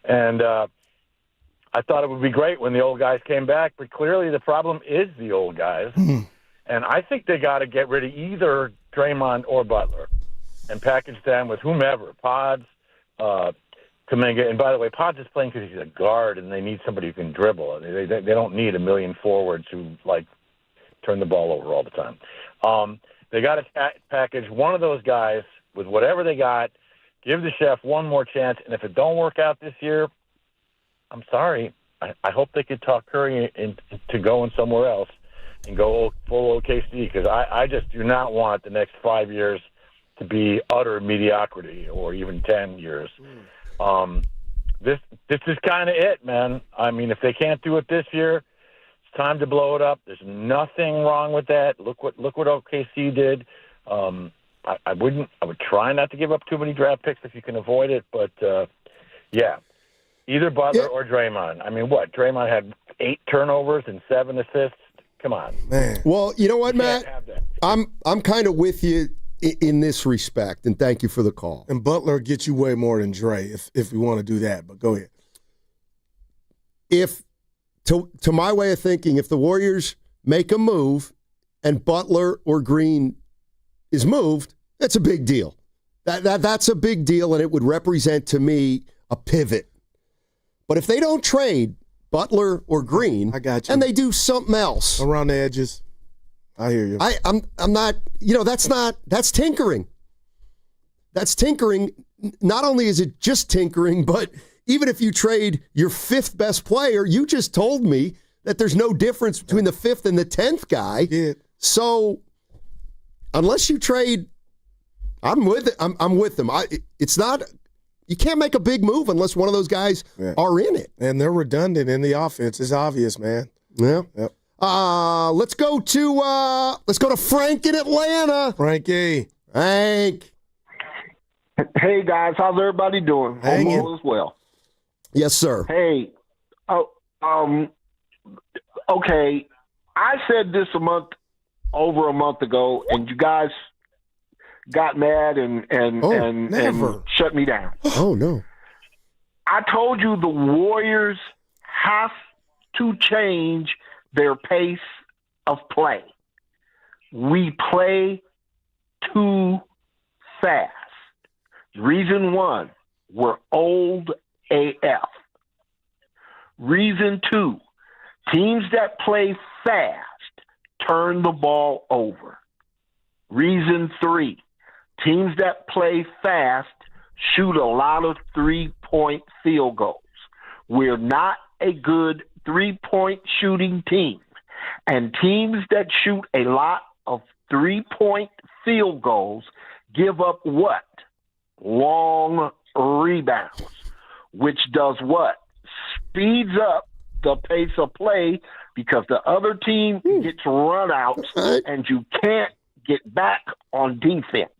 And I thought it would be great when the old guys came back, but clearly the problem is the old guys. And I think they got to get rid of either Draymond or Butler and package them with whomever, Pods, Kaminga. And by the way, Pods is playing because he's a guard, and they need somebody who can dribble. They don't need a million forwards who, turn the ball over all the time. They got to package one of those guys with whatever they got, give the chef one more chance, and if it don't work out this year, I'm sorry. I hope they could talk Curry into going somewhere else and go full OKC, because I just do not want the next 5 years to be utter mediocrity, or even 10 years. This is kind of it, man. I mean, if they can't do it this year, it's time to blow it up. There's nothing wrong with that. Look what OKC did. I would try not to give up too many draft picks if you can avoid it, but yeah. Either Butler or Draymond. I mean, what? Draymond had 8 turnovers and 7 assists. Come on, man. Well, you know what, Matt? I'm kind of with you in this respect, and thank you for the call. And Butler gets you way more than Dre if we want to do that. But go ahead. If to my way of thinking, if the Warriors make a move and Butler or Green is moved, that's a big deal. That's a big deal, and it would represent to me a pivot. But if they don't trade Butler or Green, I got you, and they do something else around the edges, I hear you. I'm not. That's tinkering. That's tinkering. Not only is it just tinkering, but even if you trade your 5th best player, you just told me that there's no difference between the 5th and the 10th guy. Yeah. So unless you trade, I'm with it. I'm with them. It's not. You can't make a big move unless one of those guys are in it. And they're redundant in the offense. It's obvious, man. Yeah. Yep. Let's go to Frank in Atlanta. Frankie. Frank. Hey guys, how's everybody doing? Hope all is well. Yes, sir. Hey, okay. I said this over a month ago, and you guys got mad and shut me down. Oh no! I told you the Warriors have to change their pace of play. We play too fast. Reason 1, we're old AF. Reason 2, teams that play fast turn the ball over. Reason 3, teams that play fast shoot a lot of 3-point field goals. We're not a good 3-point shooting team. And teams that shoot a lot of 3-point field goals give up what? Long rebounds, which does what? Speeds up the pace of play because the other team gets run out and you can't get back on defense.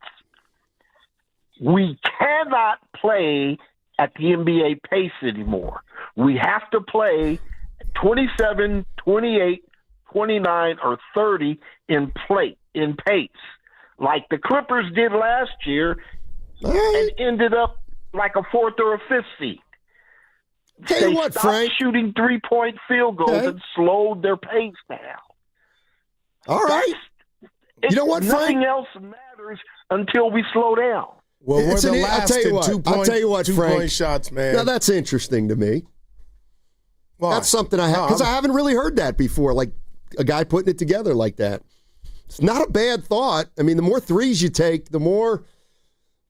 We cannot play at the NBA pace anymore. We have to play 27, 28, 29, or 30 in pace, like the Clippers did last year and ended up like a 4th or a 5th seed. Tell you what, Frank. Shooting 3-point field goals and slowed their pace down. All right. You know what, Frank? Nothing else matters until we slow down. Well, we're the last in I'll tell you what, Frank. 2-point shots, man. Now, that's interesting to me. Why? That's something I have, because I haven't really heard that before, like a guy putting it together like that. It's not a bad thought. I mean, the more threes you take, the more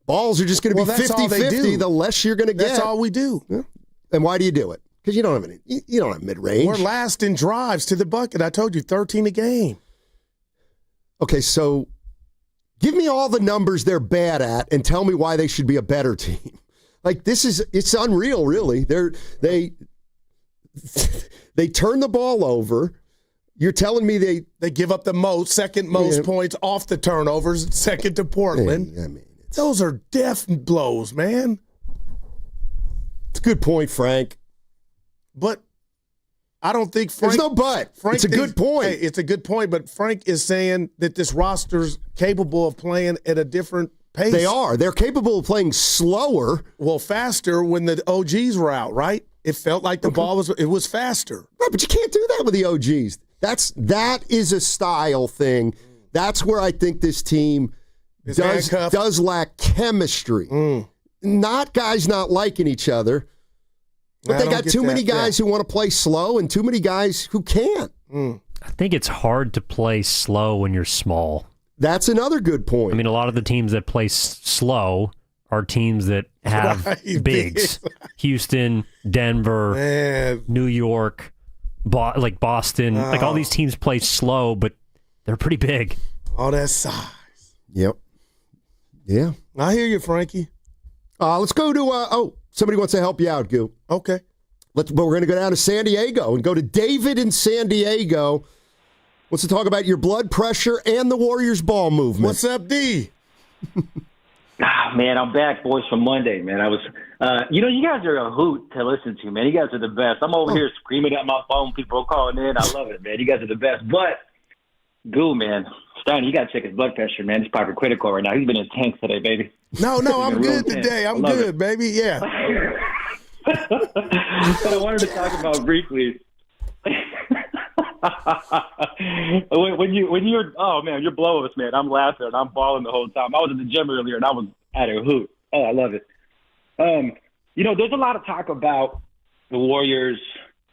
balls are just going to be 50-50, the less you're going to get. That's all we do. Yeah. And why do you do it? Because you don't have mid-range. We're last in drives to the bucket. I told you, 13 a game. Okay, so give me all the numbers they're bad at and tell me why they should be a better team. Like, it's unreal, really. They turn the ball over. You're telling me they give up the second most points off the turnovers, second to Portland. I mean, those are death blows, man. It's a good point, Frank. But I don't think Frank... There's no but. It's a good point. Hey, it's a good point, but Frank is saying that this roster's capable of playing at a different pace. They are. They're capable of playing slower. Well, faster when the OGs were out, right? It felt like the ball was faster. Right, but you can't do that with the OGs. That is a style thing. That's where I think this team does lack chemistry. Not guys not liking each other, but they got too many guys who want to play slow and too many guys who can't. I think it's hard to play slow when you're small. That's another good point. I mean, a lot of the teams that play slow are teams that have bigs. Houston, Denver, New York, like Boston. Like all these teams play slow, but they're pretty big. All that size. Yep. Yeah. I hear you, Frankie. Let's go to, somebody wants to help you out, Goo. Okay. But we're going to go down to San Diego and go to David in San Diego. Wants to talk about your blood pressure and the Warriors ball movement. What's up, D? Man, I'm back, boys, from Monday, man. I was, you guys are a hoot to listen to, man. You guys are the best. I'm over here screaming at my phone. People are calling in. I love it, man. You guys are the best. But, Goo, man, Steiner, you got to check his blood pressure, man. He's probably critical right now. He's been intense today, baby. No, I'm good today. I'm good, baby. Yeah. But I wanted to talk about briefly. when you're oh man, you're blowing us, man. I'm laughing and I'm balling the whole time. I was at the gym earlier and I was at a hoot. Oh, I love it. There's a lot of talk about the Warriors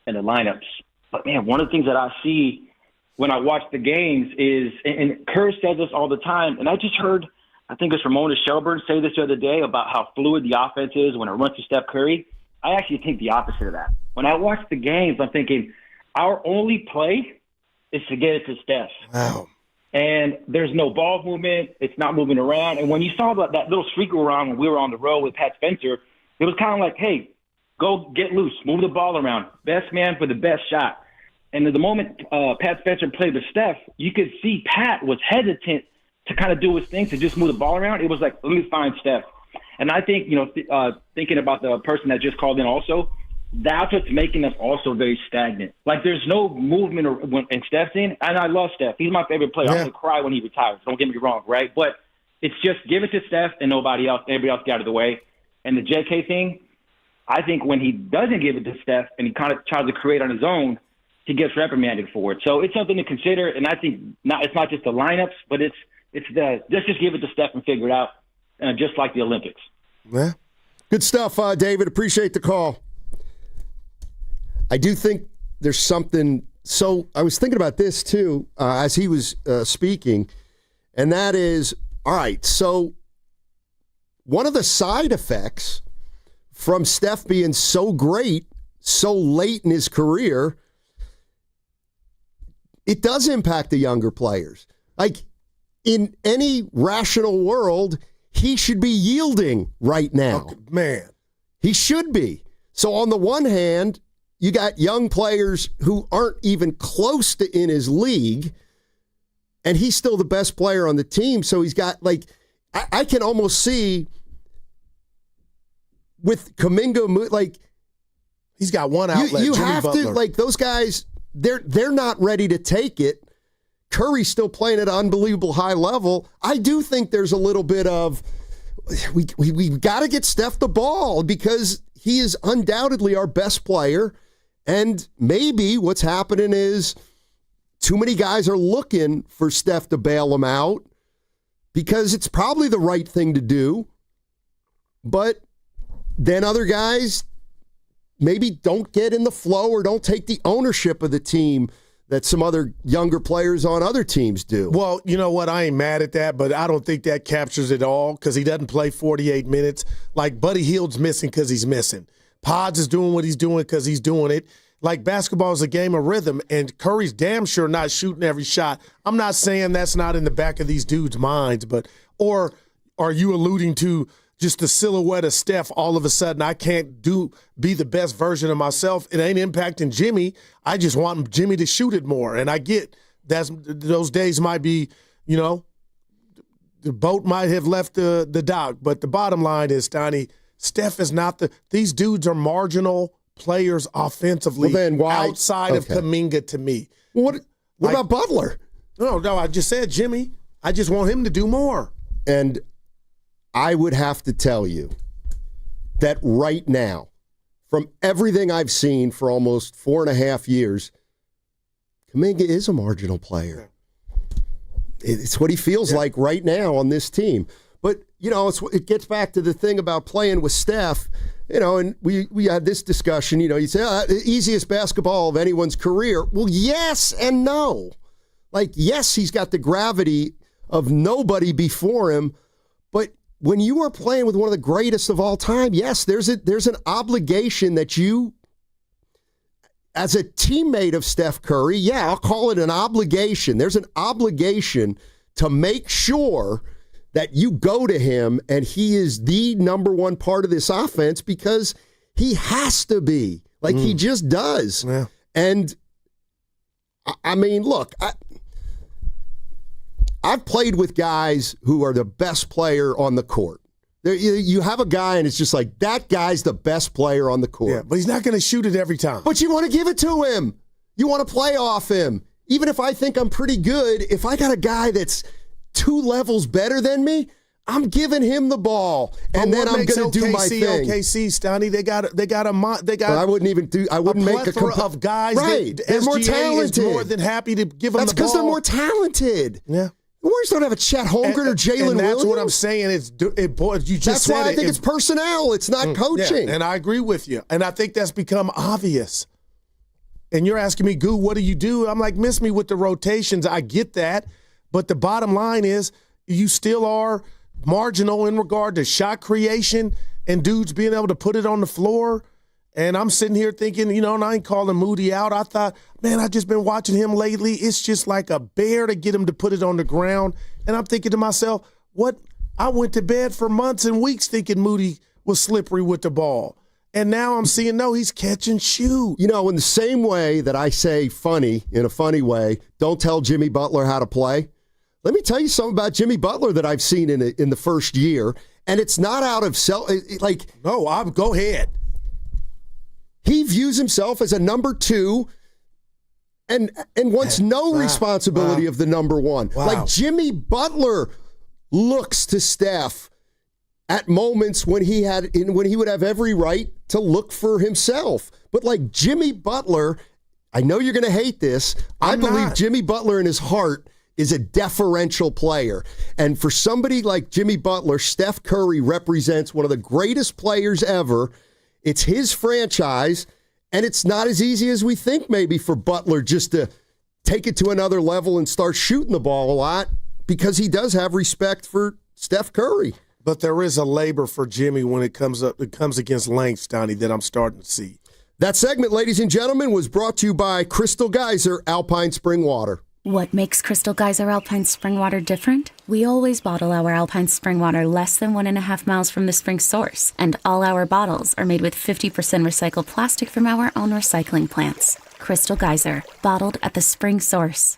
and the lineups, but man, one of the things that I see when I watch the games is, and Kerr says this all the time, and I just heard, I think it's Ramona Shelburne say this the other day about how fluid the offense is when it runs to Steph Curry. I actually think the opposite of that. When I watch the games, I'm thinking our only play is to get it to Steph. Wow. And there's no ball movement. It's not moving around. And when you saw that little streak go around when we were on the road with Pat Spencer, it was kind of like, hey, go get loose, move the ball around, best man for the best shot. And the moment Pat Spencer played with Steph, you could see Pat was hesitant to kind of do his thing, to just move the ball around. It was like, let me find Steph. And I think, thinking about the person that just called in also, that's what's making us also very stagnant. Like, there's no movement when Steph's in, and I love Steph. He's my favorite player. I'm going to cry when he retires. Don't get me wrong, right? But it's just give it to Steph and nobody else. Everybody else get out of the way. And the JK thing, I think when he doesn't give it to Steph and he kind of tries to create on his own, he gets reprimanded for it. So it's something to consider, and I think it's not just the lineups, but it's let's just give it to Steph and figure it out, just like the Olympics. Yeah. Good stuff, David. Appreciate the call. I do think there's something. So I was thinking about this, too, as he was speaking, and that is, all right, so one of the side effects from Steph being so great so late in his career, it does impact the younger players. Like, in any rational world, he should be yielding right now. Okay, man. He should be. So on the one hand, you got young players who aren't even close to in his league, and he's still the best player on the team. So he's got, like, I can almost see with Kaminga, like, he's got one outlet. You Jimmy have Butler. to, like, those guys, they're not ready to take it. Curry's still playing at an unbelievable high level. I do think there's a little bit of, we got to get Steph the ball because he is undoubtedly our best player. And maybe what's happening is too many guys are looking for Steph to bail him out because it's probably the right thing to do. But then other guys maybe don't get in the flow or don't take the ownership of the team that some other younger players on other teams do. Well, you know what? I ain't mad at that, but I don't think that captures it all because he doesn't play 48 minutes. Like, Buddy Hield's missing because he's missing. Pods is doing what he's doing because he's doing it. Like, basketball is a game of rhythm, and Curry's damn sure not shooting every shot. I'm not saying that's not in the back of these dudes' minds, but or are you alluding to just the silhouette of Steph all of a sudden? I can't be the best version of myself. It ain't impacting Jimmy. I just want Jimmy to shoot it more. And I get those days might be, you know, the boat might have left the dock. But the bottom line is, Donnie, Steph is not these dudes are marginal players offensively. Well, then why? Outside of Kaminga to me. What about Butler? No, I just said Jimmy. I just want him to do more. And I would have to tell you that right now, from everything I've seen for almost 4.5 years, Kaminga is a marginal player. It's what he feels like right now on this team. But, you know, it gets back to the thing about playing with Steph, you know, and we had this discussion, you know, you say, the easiest basketball of anyone's career. Well, yes and no. Like, yes, he's got the gravity of nobody before him, but when you are playing with one of the greatest of all time, yes, there's an obligation that you, as a teammate of Steph Curry, yeah, I'll call it an obligation. There's an obligation to make sure that you go to him and he is the number one part of this offense because he has to be. Like, he just does. Yeah. And, I mean, look, I've played with guys who are the best player on the court. You have a guy and it's just like, that guy's the best player on the court. Yeah, but he's not going to shoot it every time. But you want to give it to him. You want to play off him. Even if I think I'm pretty good, if I got a guy that's 2 levels better than me, I'm giving him the ball, and then I'm going to do my thing. OKC, Stoney, they got. I wouldn't even do. I wouldn't make a plethora of guys. Right, that they're SGA more talented. Is more than happy to give them That's the ball. because they're more talented. Yeah. The Warriors don't have a Chet Holmgren or Jalen Williams. And that's what I'm saying. You just that's said why I think it's personnel. It's not coaching. Yeah, and I agree with you. And I think that's become obvious. And you're asking me, Goo, what do you do? I'm like, miss me with the rotations. I get that. But the bottom line is you still are marginal in regard to shot creation and dudes being able to put it on the floor. And I'm sitting here thinking, you know, and I ain't calling Moody out. I thought, man, I've just been watching him lately. It's just like a bear to get him to put it on the ground. And I'm thinking to myself, what? I went to bed for months and weeks thinking Moody was slippery with the ball. And now I'm seeing, no, he's catch and shoot. You know, in the same way that I say funny, in a funny way, don't tell Jimmy Butler how to play. Let me tell you something about Jimmy Butler that I've seen in the first year. And it's not out of No, go ahead. He views himself as a number 2 and wants no responsibility of the number 1. Wow. Like Jimmy Butler looks to Steph at moments when he would have every right to look for himself. But like Jimmy Butler, I know you're going to hate this. I believe Jimmy Butler in his heart is a deferential player. And for somebody like Jimmy Butler, Steph Curry represents one of the greatest players ever. It's his franchise, and it's not as easy as we think maybe for Butler just to take it to another level and start shooting the ball a lot because he does have respect for Steph Curry. But there is a labor for Jimmy when it comes against lengths, Donnie, that I'm starting to see. That segment, ladies and gentlemen, was brought to you by Crystal Geyser Alpine Spring Water. What makes Crystal Geyser Alpine Spring Water different? We always bottle our Alpine Spring Water less than 1.5 miles from the spring source, and all our bottles are made with 50% recycled plastic from our own recycling plants. Crystal Geyser, bottled at the spring source.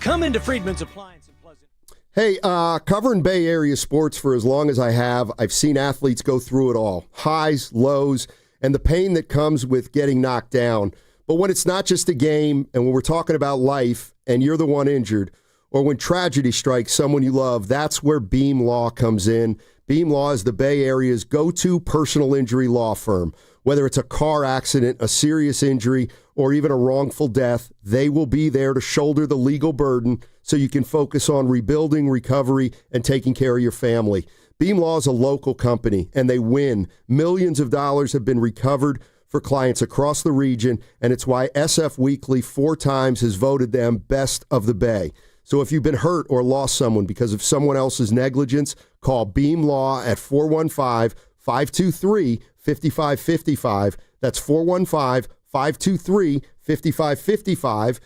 Come into Friedman's Appliance in Pleasant. Hey, covering Bay Area sports for as long as I have, I've seen athletes go through it all. Highs, lows, and the pain that comes with getting knocked down. But when it's not just a game, and when we're talking about life, and you're the one injured, or when tragedy strikes someone you love, that's where Beam Law comes in. Beam Law is the Bay Area's go-to personal injury law firm. Whether it's a car accident, a serious injury, or even a wrongful death, they will be there to shoulder the legal burden so you can focus on rebuilding, recovery, and taking care of your family. Beam Law is a local company, and they win. Millions of dollars have been recovered for clients across the region, and it's why SF Weekly 4 times has voted them best of the Bay. So if you've been hurt or lost someone because of someone else's negligence, call Beam Law at 415-523-5555. That's 415-523-5555.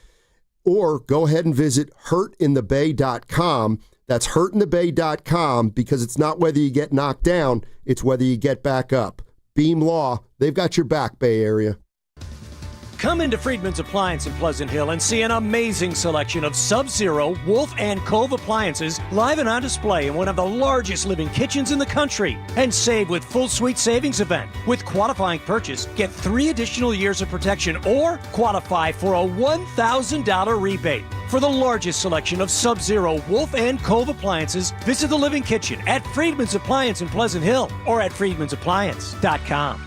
Or go ahead and visit hurtinthebay.com. That's hurtinthebay.com, because it's not whether you get knocked down, it's whether you get back up. Beam Law, they've got your back, Bay Area. Come into Friedman's Appliance in Pleasant Hill and see an amazing selection of Sub-Zero, Wolf, and Cove appliances live and on display in one of the largest living kitchens in the country. And save with full suite savings event. With qualifying purchase, get 3 additional years of protection or qualify for a $1,000 rebate. For the largest selection of Sub-Zero, Wolf, and Cove appliances, visit the Living Kitchen at Friedman's Appliance in Pleasant Hill or at friedmansappliance.com.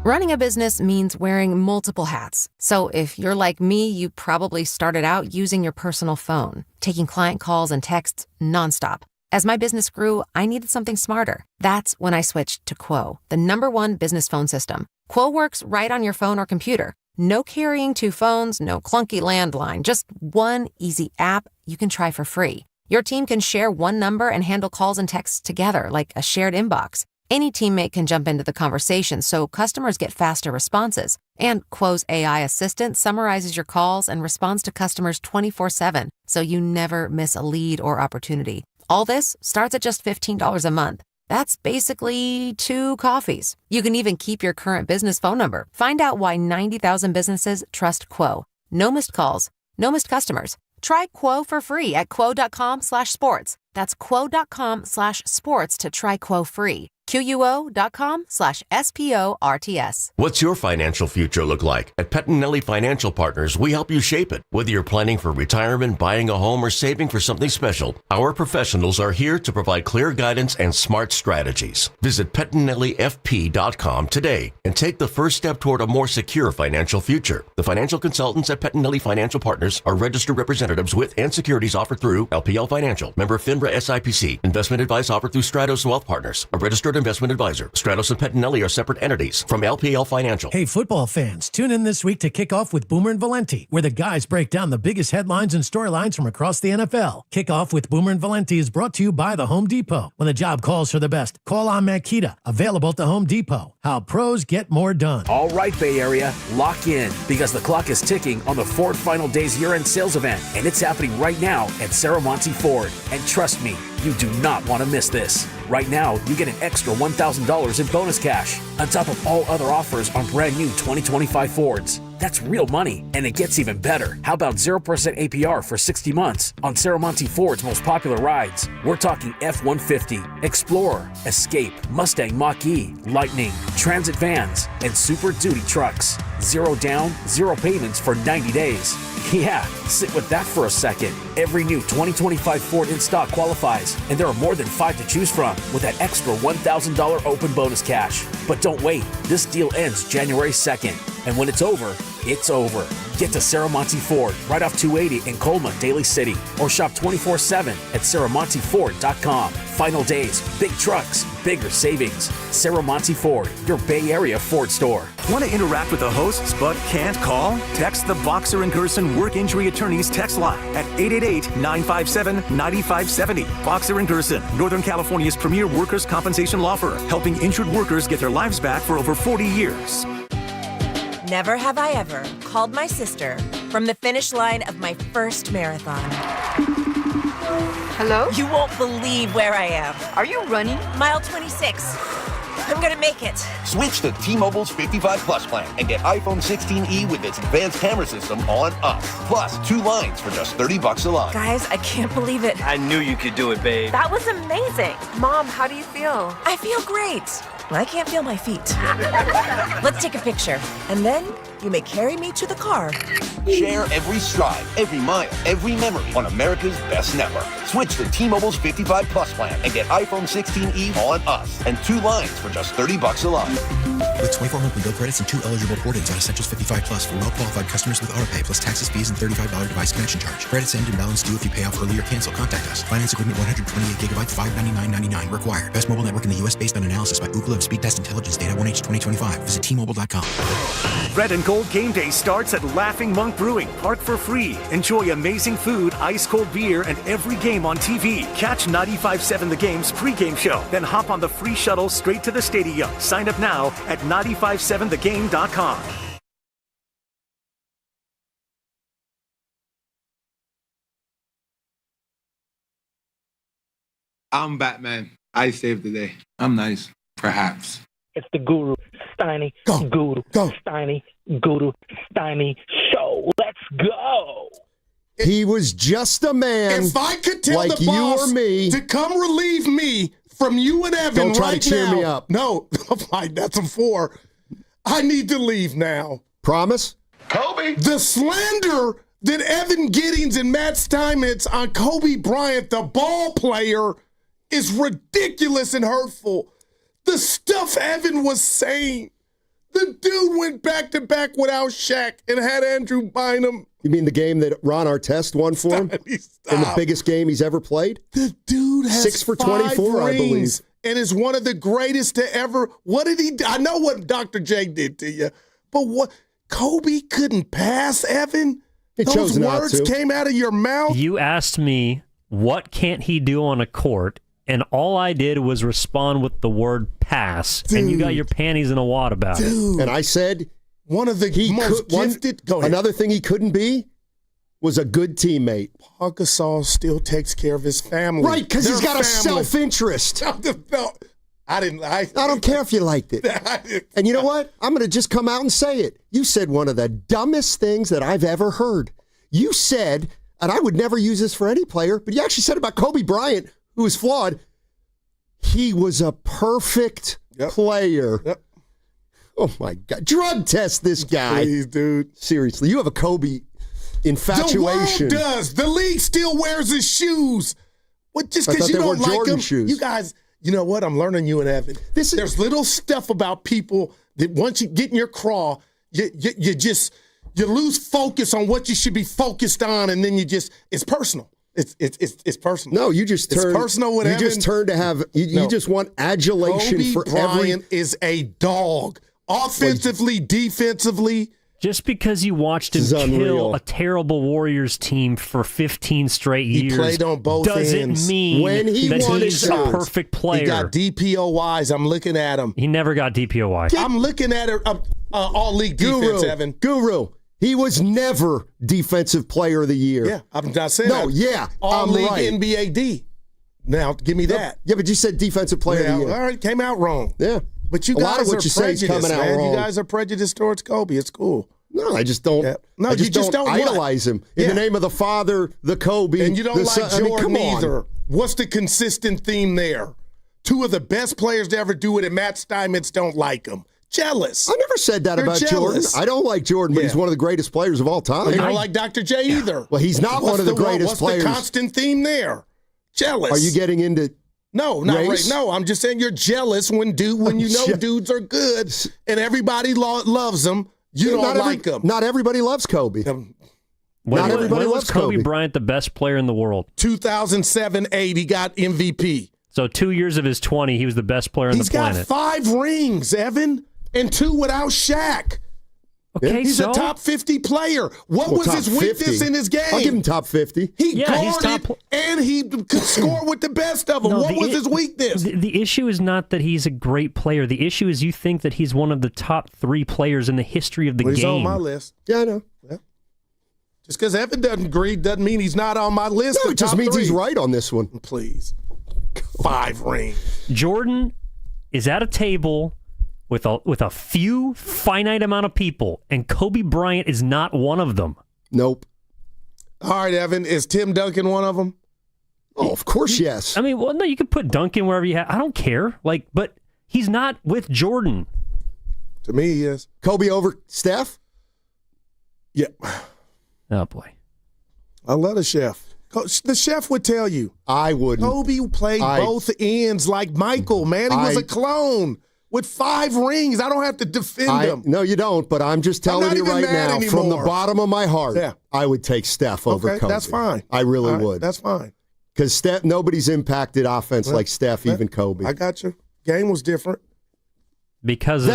Running a business means wearing multiple hats. So if you're like me, you probably started out using your personal phone, taking client calls and texts nonstop. As my business grew, I needed something smarter. That's when I switched to Quo, the #1 business phone system. Quo works right on your phone or computer. No carrying 2 phones, no clunky landline, just one easy app you can try for free. Your team can share one number and handle calls and texts together like a shared inbox. Any teammate can jump into the conversation, so customers get faster responses. And Quo's AI assistant summarizes your calls and responds to customers 24/7, so you never miss a lead or opportunity. All this starts at just $15 a month. That's basically 2 coffees. You can even keep your current business phone number. Find out why 90,000 businesses trust Quo. No missed calls, no missed customers. Try Quo for free at quo.com/sports. That's quo.com/sports to try Quo free. QUO.com/SPORTS. What's your financial future look like? At Pettinelli Financial Partners, we help you shape it. Whether you're planning for retirement, buying a home, or saving for something special, our professionals are here to provide clear guidance and smart strategies. Visit PettinelliFP.com today and take the first step toward a more secure financial future. The financial consultants at Pettinelli Financial Partners are registered representatives with and securities offered through LPL Financial, member FINRA SIPC. Investment advice offered through Stratos Wealth Partners, a registered investment advisor. Stratos and Pettinelli are separate entities from LPL Financial. Hey, football fans, tune in this week to kick off with Boomer and Valenti, where the guys break down the biggest headlines and storylines from across the NFL. Kickoff with Boomer and Valenti is brought to you by the Home Depot. When the job calls for the best, call on Makita. Available at the Home Depot. How pros get more done. All right, Bay Area, lock in, because the clock is ticking on the Ford Final Days year-end sales event, and it's happening right now at Saramonte Ford. And trust me, you do not want to miss this. Right now, you get an extra $1,000 in bonus cash, on top of all other offers on brand new 2025 Fords. That's real money, and it gets even better. How about 0% APR for 60 months on Saramonte Ford's most popular rides? We're talking F-150, Explorer, Escape, Mustang Mach-E, Lightning, Transit vans, and Super Duty trucks. 0 down, 0 payments for 90 days. Yeah, sit with that for a second. Every new 2025 Ford in stock qualifies, and there are more than 5 to choose from with that extra $1,000 open bonus cash. But don't wait, this deal ends January 2nd, and when it's over, it's over. Get to Saramonte Ford right off 280 in Colma, Daly City, or shop 24/7 at SaramonteFord.com. Final days, big trucks, bigger savings. Saramonte Ford, your Bay Area Ford store. Want to interact with the hosts but can't call? Text the Boxer and Gerson Work Injury Attorneys text line at 888-957-9570. Boxer and Gerson, Northern California's premier workers' compensation law firm, helping injured workers get their lives back for over 40 years. Never have I ever called my sister from the finish line of my first marathon. Hello? You won't believe where I am. Are you running? Mile 26. I'm gonna make it. Switch to T-Mobile's 55 Plus plan and get iPhone 16e with its advanced camera system on us. Plus, 2 lines for just $30 a line. Guys, I can't believe it. I knew you could do it, babe. That was amazing. Mom, how do you feel? I feel great. I can't feel my feet. Let's take a picture, and then you may carry me to the car. Share every stride, every mile, every memory on America's best network. Switch to T-Mobile's 55 Plus plan and get iPhone 16e on us and 2 lines for just $30 a line. With 24 monthly bill credits and 2 eligible port-ins on Essentials 55 Plus for well-qualified customers with AutoPay, plus taxes, fees, and $35 device connection charge. Credits end and balance due if you pay off early or cancel. Contact us. Finance agreement 128 gigabytes, $599.99 required. Best mobile network in the U.S. based on analysis by Ookla of Speed Test Intelligence Data 1H 2025. Visit T-Mobile.com. Red and Gold Game Day starts at Laughing Monk Brewing. Park for free. Enjoy amazing food, ice-cold beer, and every game on TV. Catch 95.7 The Game's pregame show. Then hop on the free shuttle straight to the stadium. Sign up now at 957thegame.com. I'm Batman. I saved the day. I'm nice. Perhaps. It's the Guru Steiny Guru Steiny Guru Steiny show. Let's go. He was just a man. If I could tell like the boss you or me to come relieve me from you and Evan don't try right to cheer now. me up. No, that's a 4. I need to leave now. Promise? Kobe. The slander that Evan Giddings and Matt Steinmetz on Kobe Bryant, the ball player, is ridiculous and hurtful. The stuff Evan was saying. The dude went back-to-back without Shaq and had Andrew Bynum. You mean the game that Ron Artest won for him? In the biggest game he's ever played? The dude has 6 for 5 24, rings I believe. and is one of the greatest to ever. What did he do? I know what Dr. J did to you, but what? Kobe couldn't pass, Evan? He Those chose not words to. came out of your mouth? You asked me, what can't he do on a court? And all I did was respond with the word pass. And you got your panties in a wad about it. And I said, one of the most gifted. Go ahead. Another thing he couldn't be was a good teammate. Paul Gasol still takes care of his family. Right, because he's got a family. self-interest. I don't care if you liked it. And you know what? I'm going to just come out and say it. You said one of the dumbest things that I've ever heard. You said, and I would never use this for any player, but you actually said about Kobe Bryant, who was flawed, he was a perfect player. Yep. Oh, my God. Drug test this guy. Please, dude. Seriously, you have a Kobe infatuation. The world does. The league still wears his shoes. What? Just because you don't like Jordan them? shoes. You guys, you know what? I'm learning you and Evan. There's little stuff about people that once you get in your craw, you lose focus on what you should be focused on, and then it's personal. It's personal. No, you just turn. It's personal with you Evan. just turn to have. You just want adulation Kobe for Bryant is a dog, offensively, defensively. Just because you watched him kill a terrible Warriors team for 15 straight years, He played on both doesn't ends. mean When he that won he's his a shots, perfect player. He got DPOYs. I'm looking at him. He never got DPOY. I'm looking at all-league defense, Evan. Guru. He was never Defensive Player of the Year. Yeah, I'm not saying that. No, yeah. All-league right. NBA D. Now, give me that. Yeah, but you said Defensive Player of the Year. All right, came out wrong. Yeah. But you A lot guys of what are you say is prejudiced, coming out man. wrong. You guys are prejudiced towards Kobe. It's cool. No, I just don't. Yeah. No, I you just don't idolize him in the name of the Father, the Kobe, and you don't the like son. Jordan I mean, come either. on. What's the consistent theme there? Two of the best players to ever do it, and Matt Steinmetz don't like him. Jealous. I never said that You're about jealous. Jordan. I don't like Jordan, but he's one of the greatest players of all time. Well, you don't like Dr. J either. Well, he's not one of the greatest players. What's the constant theme there? Jealous. Are you getting into No, not race? right. No, I'm just saying you're jealous when you know dudes are good and everybody loves them. You don't like them. Not everybody loves Kobe. When was Kobe Bryant the best player in the world? 2007-8, he got MVP. So 2 years of his 20, he was the best player on the planet. He's got 5 rings, Evan, and 2 without Shaq. Okay, he's a top 50 player. What was his weakness in his game? I'll give him top 50. He guarded and he could score with the best of them. What was his weakness? The issue is not that he's a great player. The issue is you think that he's one of the top 3 players in the history of the game. He's on my list. Yeah, I know. Yeah. Just because Evan doesn't agree doesn't mean he's not on my list. No, it just means he's right on this one. Please. 5 rings. Jordan is at a table with a few finite amount of people, and Kobe Bryant is not one of them. Nope. All right, Evan, is Tim Duncan one of them? Oh, of course, yes. I mean, well, no, you can put Duncan wherever you have. I don't care. But he's not with Jordan. To me, he is. Kobe over Steph? Yeah. Oh, boy. I love the chef. The chef would tell you. I wouldn't. Kobe played both ends like Michael, man. He was a clone with 5 rings. I don't have to defend him. No, you don't, but I'm just telling you right now, from the bottom of my heart, I would take Steph over Kobe. That's fine. I really would. That's fine. Because Steph, nobody's impacted offense like Steph, even Kobe. I got you. Game was different. Because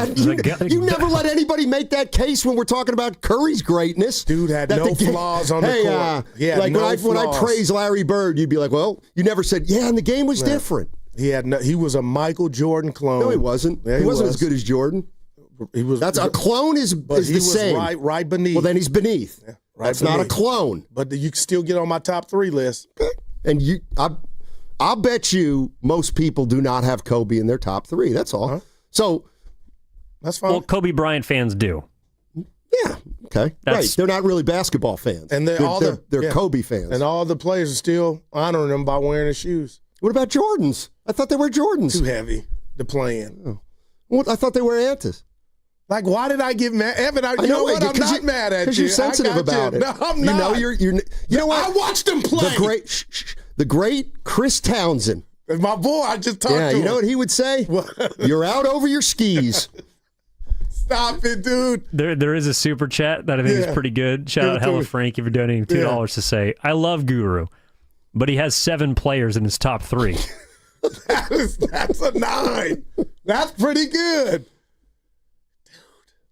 you never let anybody make that case when we're talking about Curry's greatness. Dude had no flaws on the court. Like when I praise Larry Bird, you'd be like, well, you never said, and the game was different. He was a Michael Jordan clone. No, he wasn't. Yeah, he wasn't as good as Jordan. He was. That's a clone is the same. Right beneath. Well, then he's beneath. Yeah, That's not a clone. But you can still get on my top 3 list. And I'll bet you most people do not have Kobe in their top 3. That's all. Uh-huh. So that's fine. Well, Kobe Bryant fans do. Yeah. Okay. Right. They're not really basketball fans. And they're Kobe fans. And all the players are still honoring him by wearing his shoes. What about Jordans? I thought they were Jordans. Too heavy to play in. Oh. Well, I thought they were Antas. Like, why did I get mad? Evan, you know what? I'm not mad at you. Because you're sensitive about it. No, I'm not. You know what? I watched him play. The great Chris Townsend. My boy, I just talked to him. Yeah, you know what he would say? You're out over your skis. Stop it, dude. There is a super chat that I think is pretty good. Shout out Hella Frankie for donating $2 to say, I love Guru, but he has 7 players in his top 3. That's a 9. That's pretty good.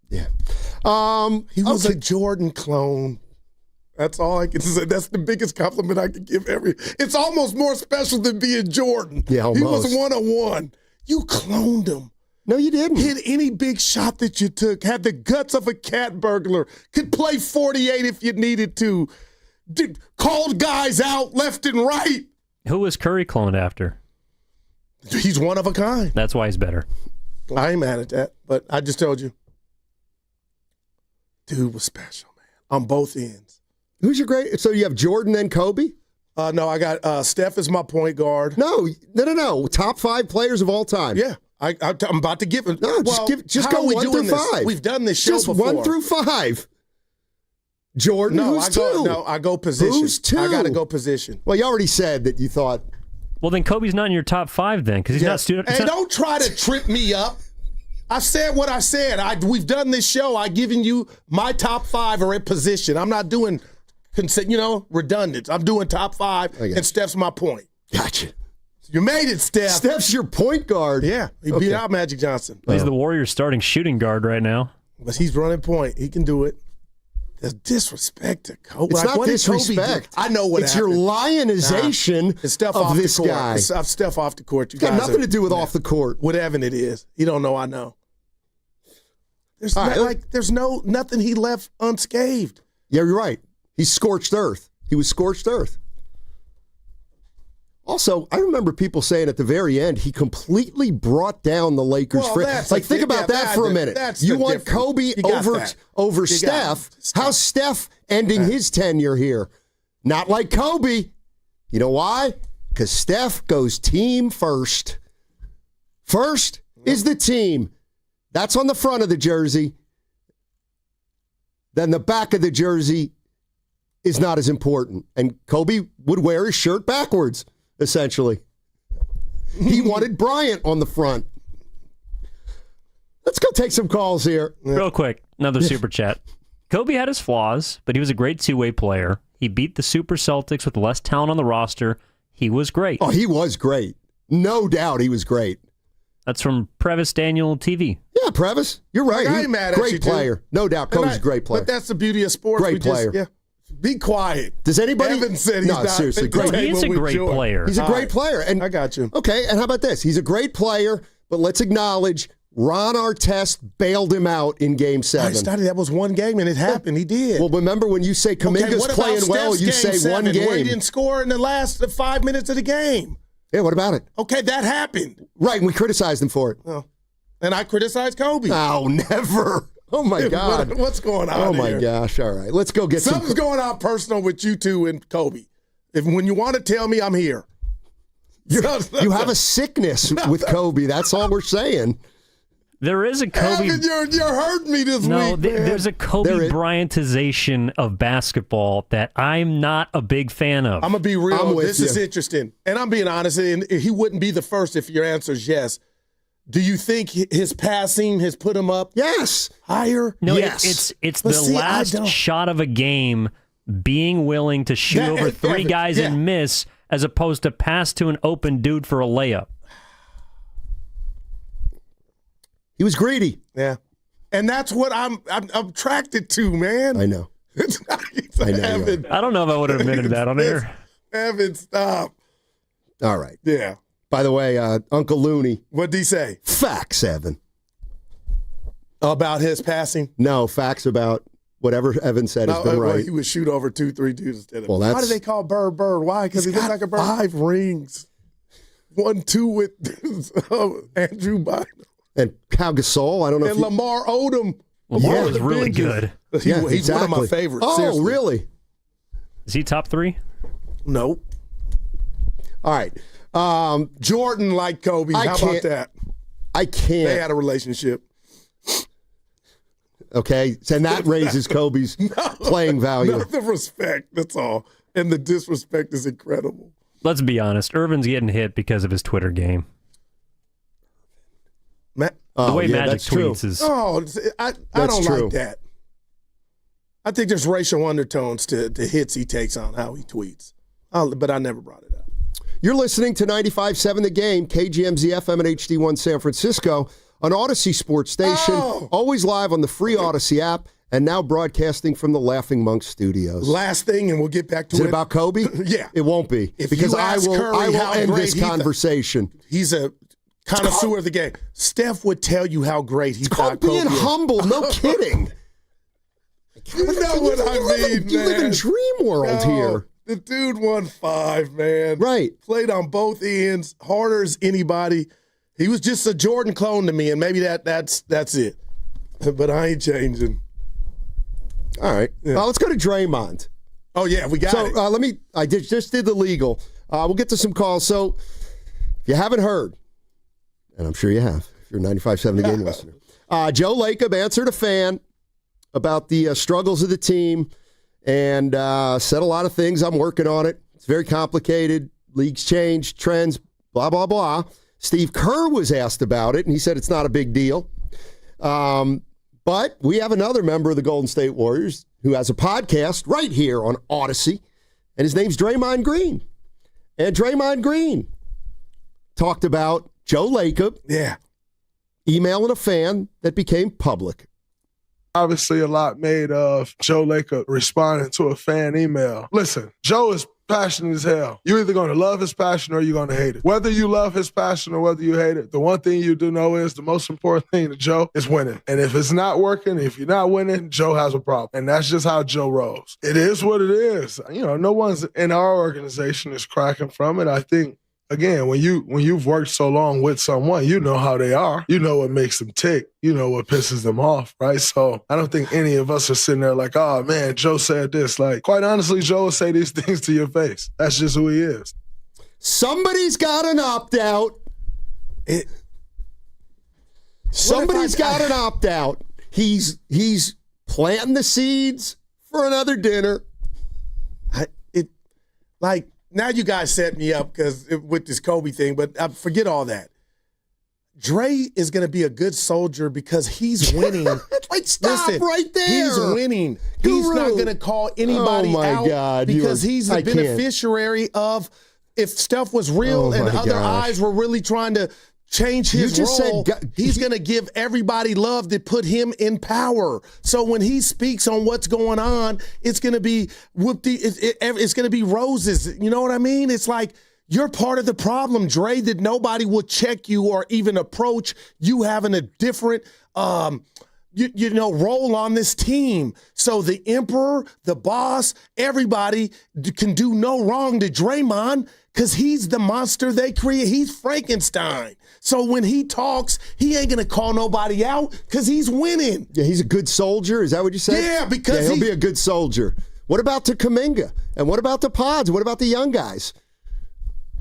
Yeah. He was a Jordan clone. That's all I can say. That's the biggest compliment I can give It's almost more special than being Jordan. Yeah, almost. He was 1-on-1. You cloned him. No, you didn't. Hit any big shot that you took. Had the guts of a cat burglar. Could play 48 if you needed to. Called guys out left and right. Who was Curry cloned after? He's one of a kind. That's why he's better. I ain't mad at that, but I just told you. Dude was special, man, on both ends. Who's your great? So you have Jordan and Kobe? No, I got Steph as my point guard. No. Top 5 players of all time. Yeah, I'm about to give it. No, just go 1 through 5. We've done this show just before. 1 through 5. Jordan, who's 2? I go position. Who's 2? I got to go position. Well, you already said that you thought. Well, then Kobe's not in your top 5 then because he's not student. Hey, don't try to trip me up. I said what I said. We've done this show. I've given you my top 5 are at position. I'm not doing, redundant. I'm doing top 5, and Steph's my point. Gotcha. You made it, Steph. Steph's your point guard. Yeah, he beat out Magic Johnson. He's the Warriors' starting shooting guard right now. But he's running point. He can do it. There's disrespect to Kobe. It's not disrespect. I know what it's happened. Your lionization of this guy. It's stuff off the court. It's got nothing to do with off the court. Whatever it is. You don't know I know. There's nothing he left unscathed. Yeah, you're right. He's scorched earth. He was scorched earth. Also, I remember people saying at the very end he completely brought down the Lakers. Think about that for a minute. You want Kobe over Steph. How's Steph ending his tenure here? Not like Kobe. You know why? Because Steph goes team first. First is the team. That's on the front of the jersey. Then the back of the jersey is not as important. And Kobe would wear his shirt backwards. Essentially. He wanted Bryant on the front. Let's go take some calls here. Real quick, another super chat. Kobe had his flaws, but he was a great two-way player. He beat the Super Celtics with less talent on the roster. He was great. Oh, he was great. No doubt he was great. That's from Previs Daniel TV. Yeah, Previs, you're right. I ain't mad at you, great player. No doubt, Kobe's a great player. But that's the beauty of sports. Great player. Be quiet. Does anybody? Evan said he's not. Seriously, great. He is a great player. He's a great player. And I got you. Okay, and how about this? He's a great player, but let's acknowledge Ron Artest bailed him out in Game 7. That was one game, and it happened. He did. Well, remember when you say Kaminga's playing well, you say one game. Where he didn't score in the last 5 minutes of the game. Yeah, what about it? Okay, that happened. Right, and we criticized him for it. Oh. And I criticized Kobe. Oh, never. Oh, my God. What's going on Oh, my here? gosh. All right, let's go get Something's going on personal with you two and Kobe. When you want to tell me, I'm here. You have a sickness with Kobe. That's all we're saying. There is a Kobe. Evan, you're hurting me this week. No, there's a Kobe Bryantization of basketball that I'm not a big fan of. I'm going to be real. This is interesting. And I'm being honest, and he wouldn't be the first if your answer is yes. Do you think his passing has put him up? Yes. Higher? No, yes. It's the last shot of a game being willing to shoot over three guys and miss as opposed to pass to an open dude for a layup. He was greedy. Yeah. And that's what I'm attracted to, man. I know. I don't know if I would have admitted that on air. Evan, stop. All right. Yeah. By the way, Uncle Looney. What'd he say? Facts, Evan. About his passing? No, facts about whatever Evan said has been right. He would shoot over 2-3 dudes instead of. Well, why do they call Bird? Why? Because he looks like a bird. 5 rings. 1-2 with Andrew Bynum. And Pau Gasol, I don't know. And Lamar Odom. Lamar was really good. He's one of my favorites. Oh, seriously. Really? Is he top 3? No. All right. Jordan liked Kobe. How about that? I can't. They had a relationship. Okay, and that raises Kobe's playing value. No, the respect, that's all. And the disrespect is incredible. Let's be honest. Irvin's getting hit because of his Twitter game. The way Magic tweets is... Oh, I don't like that. I think there's racial undertones to hits he takes on how he tweets. But I never brought it up. You're listening to 95.7 The Game, KGMZ FM and HD1 San Francisco, an Odyssey sports station, always live on the free Odyssey app, and now broadcasting from the Laughing Monk studios. Last thing, and we'll get back to it. Is it about Kobe? Yeah. It won't be. Because I will end this conversation. He's a connoisseur of the game. Steph would tell you how great he thought Kobe Kobe being is. humble, no kidding. You know what I mean, man. You live in dream world here. The dude won 5, man. Right. Played on both ends, harder as anybody. He was just a Jordan clone to me, and maybe that's it. But I ain't changing. All right. Yeah. Let's go to Draymond. Oh, yeah, we got it. So I just did the legal. We'll get to some calls. So if you haven't heard, and I'm sure you have, if you're a 95.7 The Game listener, Joe Lacob answered a fan about the struggles of the team and said a lot of things. I'm working on it. It's very complicated. Leagues change, trends, blah, blah, blah. Steve Kerr was asked about it, and he said it's not a big deal. But we have another member of the Golden State Warriors who has a podcast right here on Odyssey, and his name's Draymond Green. And Draymond Green talked about Joe Lacob emailing a fan that became public. Obviously, a lot made of Joe Lacob responding to a fan email. Listen, Joe is passionate as hell. You're either going to love his passion or you're going to hate it. Whether you love his passion or whether you hate it, the one thing you do know is the most important thing to Joe is winning. And if it's not working, if you're not winning, Joe has a problem. And that's just how Joe rolls. It is what it is. You know, no one's in our organization is cracking from it. I think, again, when you've worked so long with someone, you know how they are. You know what makes them tick. You know what pisses them off, right? So I don't think any of us are sitting there like, oh, man, Joe said this. Like, quite honestly, Joe will say these things to your face. That's just who he is. Somebody's got an opt-out. Somebody's got an opt-out. He's planting the seeds for another dinner. Now you guys set me up with this Kobe thing, but forget all that. Dre is going to be a good soldier because he's winning. Stop right there. He's winning. He's not going to call anybody out because he's the beneficiary of if stuff was real and other eyes were really trying to change his role, he's going to give everybody love that put him in power. So when he speaks on what's going on, it's going to be it's going to be roses. You know what I mean? It's like You're part of the problem, Dre, that nobody will check you or even approach you having a different role on this team. So the emperor, the boss, everybody can do no wrong to Draymond because he's the monster they create. He's Frankenstein. So when he talks, he ain't going to call nobody out because he's winning. Yeah, he's a good soldier. Is that what you said? Yeah, because he'll be a good soldier. What about the Kaminga? And what about the Pods? What about the young guys?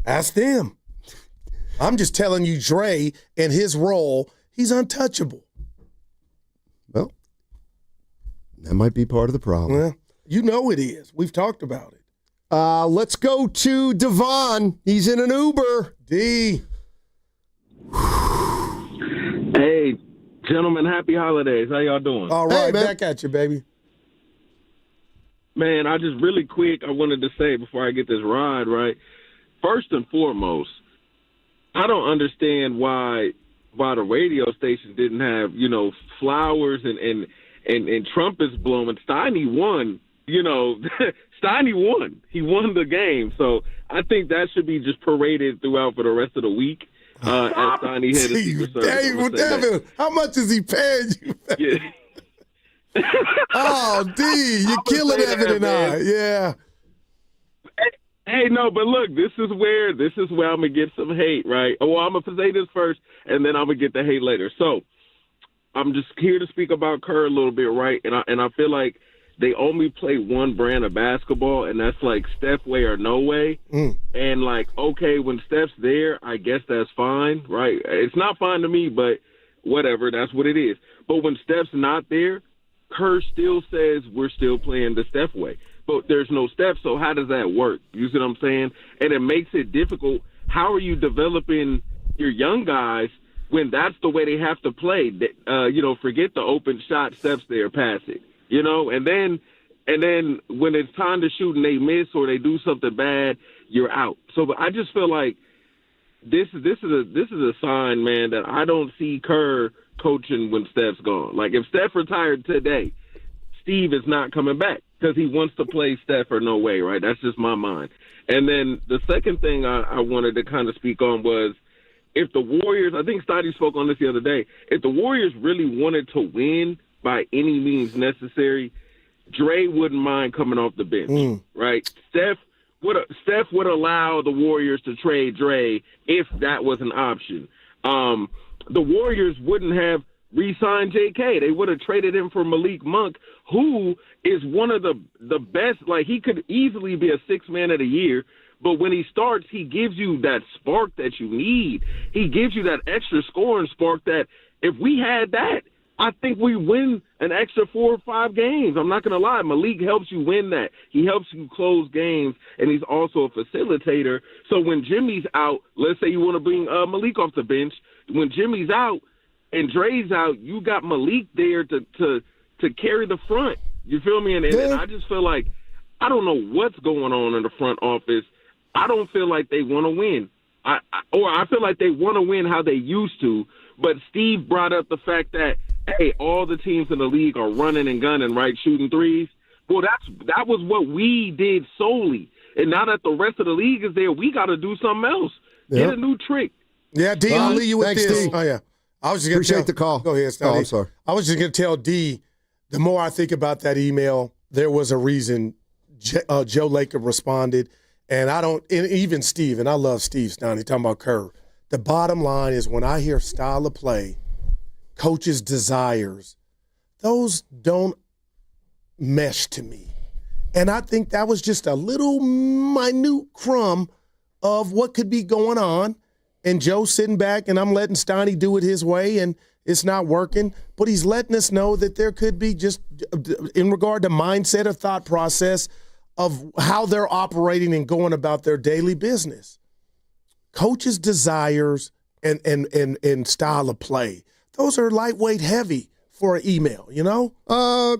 Ask them. I'm just telling you, Dre, and his role, he's untouchable. Well, that might be part of the problem. Well, you know it is. We've talked about it. Let's go to Devon. He's in an Uber. D. Hey, gentlemen, happy holidays. How y'all doing? All right, back at you, baby. Man, I just really quick, I wanted to say before I get this ride, right? First and foremost, I don't understand why the radio station didn't have, flowers and trumpets blowing. Steiny won, Steiny won. He won the game. So I think that should be just paraded throughout for the rest of the week. As Steiny had a Secret Service. Devin, how much is he paying you? Yeah. Oh, D, you're killing Evan and I. Yeah. Hey, no, but look, this is where I'm gonna get some hate, right? Well, I'm gonna say this first, and then I'm gonna get the hate later. So, I'm just here to speak about Kerr a little bit, right? And I feel like they only play one brand of basketball, and that's like Steph way or no way. And like, okay, when Steph's there, I guess that's fine, right? It's not fine to me, but whatever, that's what it is. But when Steph's not there, Kerr still says we're still playing the Steph way. But there's no Steph, so how does that work? You see what I'm saying? And it makes it difficult. How are you developing your young guys when that's the way they have to play? Forget the open shot, Steph's there, pass it. And then when it's time to shoot and they miss or they do something bad, you're out. So I just feel like this is a sign, man, that I don't see Kerr coaching when Steph's gone. Like if Steph retired today, Steve is not coming back because he wants to play Steph or no way, right? That's just my mind. And then the second thing I wanted to kind of speak on was if the Warriors, I think Stoddy spoke on this the other day, if the Warriors really wanted to win by any means necessary, Dre wouldn't mind coming off the bench, right? Steph would allow the Warriors to trade Dre if that was an option. The Warriors wouldn't have re-signed J.K. They would have traded him for Malik Monk, who is one of the best. Like, he could easily be a sixth man of the year, but when he starts, he gives you that spark that you need. He gives you that extra scoring spark that if we had that, I think we win an extra 4 or 5 games. I'm not going to lie. Malik helps you win that. He helps you close games, and he's also a facilitator. So when Jimmy's out, let's say you want to bring Malik off the bench. When Jimmy's out and Dre's out, you got Malik there to carry the front. You feel me? And I just feel like I don't know what's going on in the front office. I don't feel like they want to win. I feel like they want to win how they used to. But Steve brought up the fact that, hey, all the teams in the league are running and gunning, right, shooting threes. Well, that was what we did solely. And now that the rest of the league is there, we got to do something else. Get a new trick. Yeah, D, I'll leave you with thanks, this. D. Oh, yeah. I was just gonna Appreciate the call. Go ahead, Stoney. Oh, I'm sorry. I was just going to tell D, the more I think about that email, there was a reason Joe Lacob responded. And even Steve, and I love Steve Stoney, talking about Kerr. The bottom line is when I hear style of play, coaches' desires, those don't mesh to me. And I think that was just a little minute crumb of what could be going on. And Joe's sitting back, and I'm letting Steiny do it his way, and it's not working. But he's letting us know that there could be just, in regard to mindset or thought process, of how they're operating and going about their daily business. Coaches' desires and style of play, those are lightweight heavy for an email,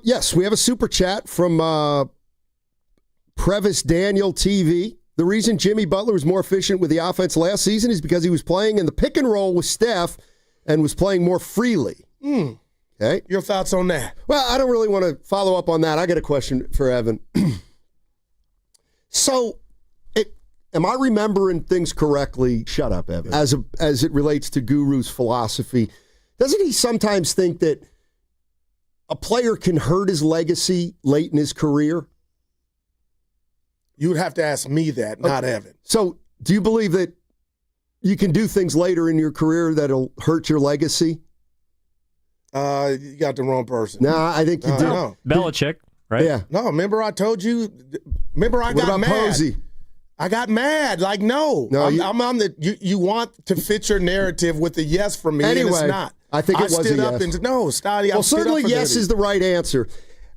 Yes, we have a super chat from Previs Daniel TV. The reason Jimmy Butler was more efficient with the offense last season is because he was playing in the pick and roll with Steph and was playing more freely. Okay. Your thoughts on that? Well, I don't really want to follow up on that. I got a question for Evan. So, am I remembering things correctly? Shut up, Evan. As it relates to Guru's philosophy, doesn't he sometimes think that a player can hurt his legacy late in his career? You would have to ask me that, not Evan. So, do you believe that you can do things later in your career that'll hurt your legacy? You got the wrong person. Nah, I think you do. No. Belichick, right? Yeah. No, remember I told you? Remember I What got about mad. Posey? I got mad. Like, no. I'm on the. You want to fit your narrative with the yes from me, Anyway, and it's not. I think it was stood a up yes. and no, Stoddy. Well, certainly yes is the right answer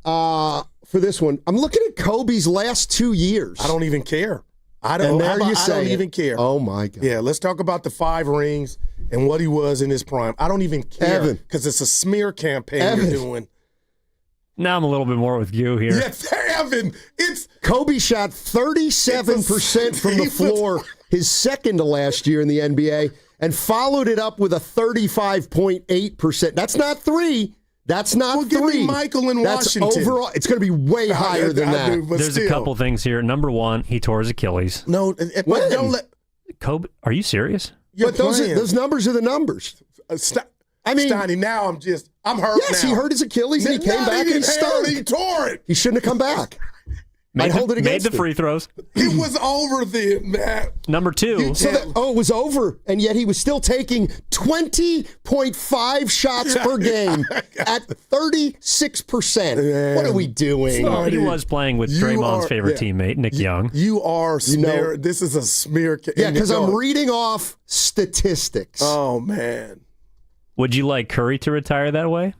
for this one. I'm looking at Kobe's last 2 years. I don't even care. I And there you I say don't it. even care. Oh my God. Yeah, let's talk about the 5 rings and what he was in his prime. I don't even care Evan. because it's a smear campaign Evan. you're doing. Now I'm a little bit more with you here. Yes, Evan. It's Kobe shot 37% from the floor his second to last year in the NBA and followed it up with a 35.8%. That's not 3. That's not 3. Give me Michael in That's Washington. Overall, it's going to be way higher than that. There's a couple things here. Number one, he tore his Achilles. No, but don't let. Kobe, are you serious? You're But those playing. numbers are the numbers. I mean, Steiny, now I'm hurt. Yes, now. he hurt his Achilles and he came back and he stunk. He tore it. He shouldn't have come back. I'd hold it against Made the him. free throws. It was over then, man. Number two. So it was over, and yet he was still taking 20.5 shots per game at 36%. What are we doing? Well, he was playing with Draymond's favorite teammate, Nick Young. You are smear. This is a smear. Yeah, because I'm reading off statistics. Oh, man. Would you like Curry to retire that way?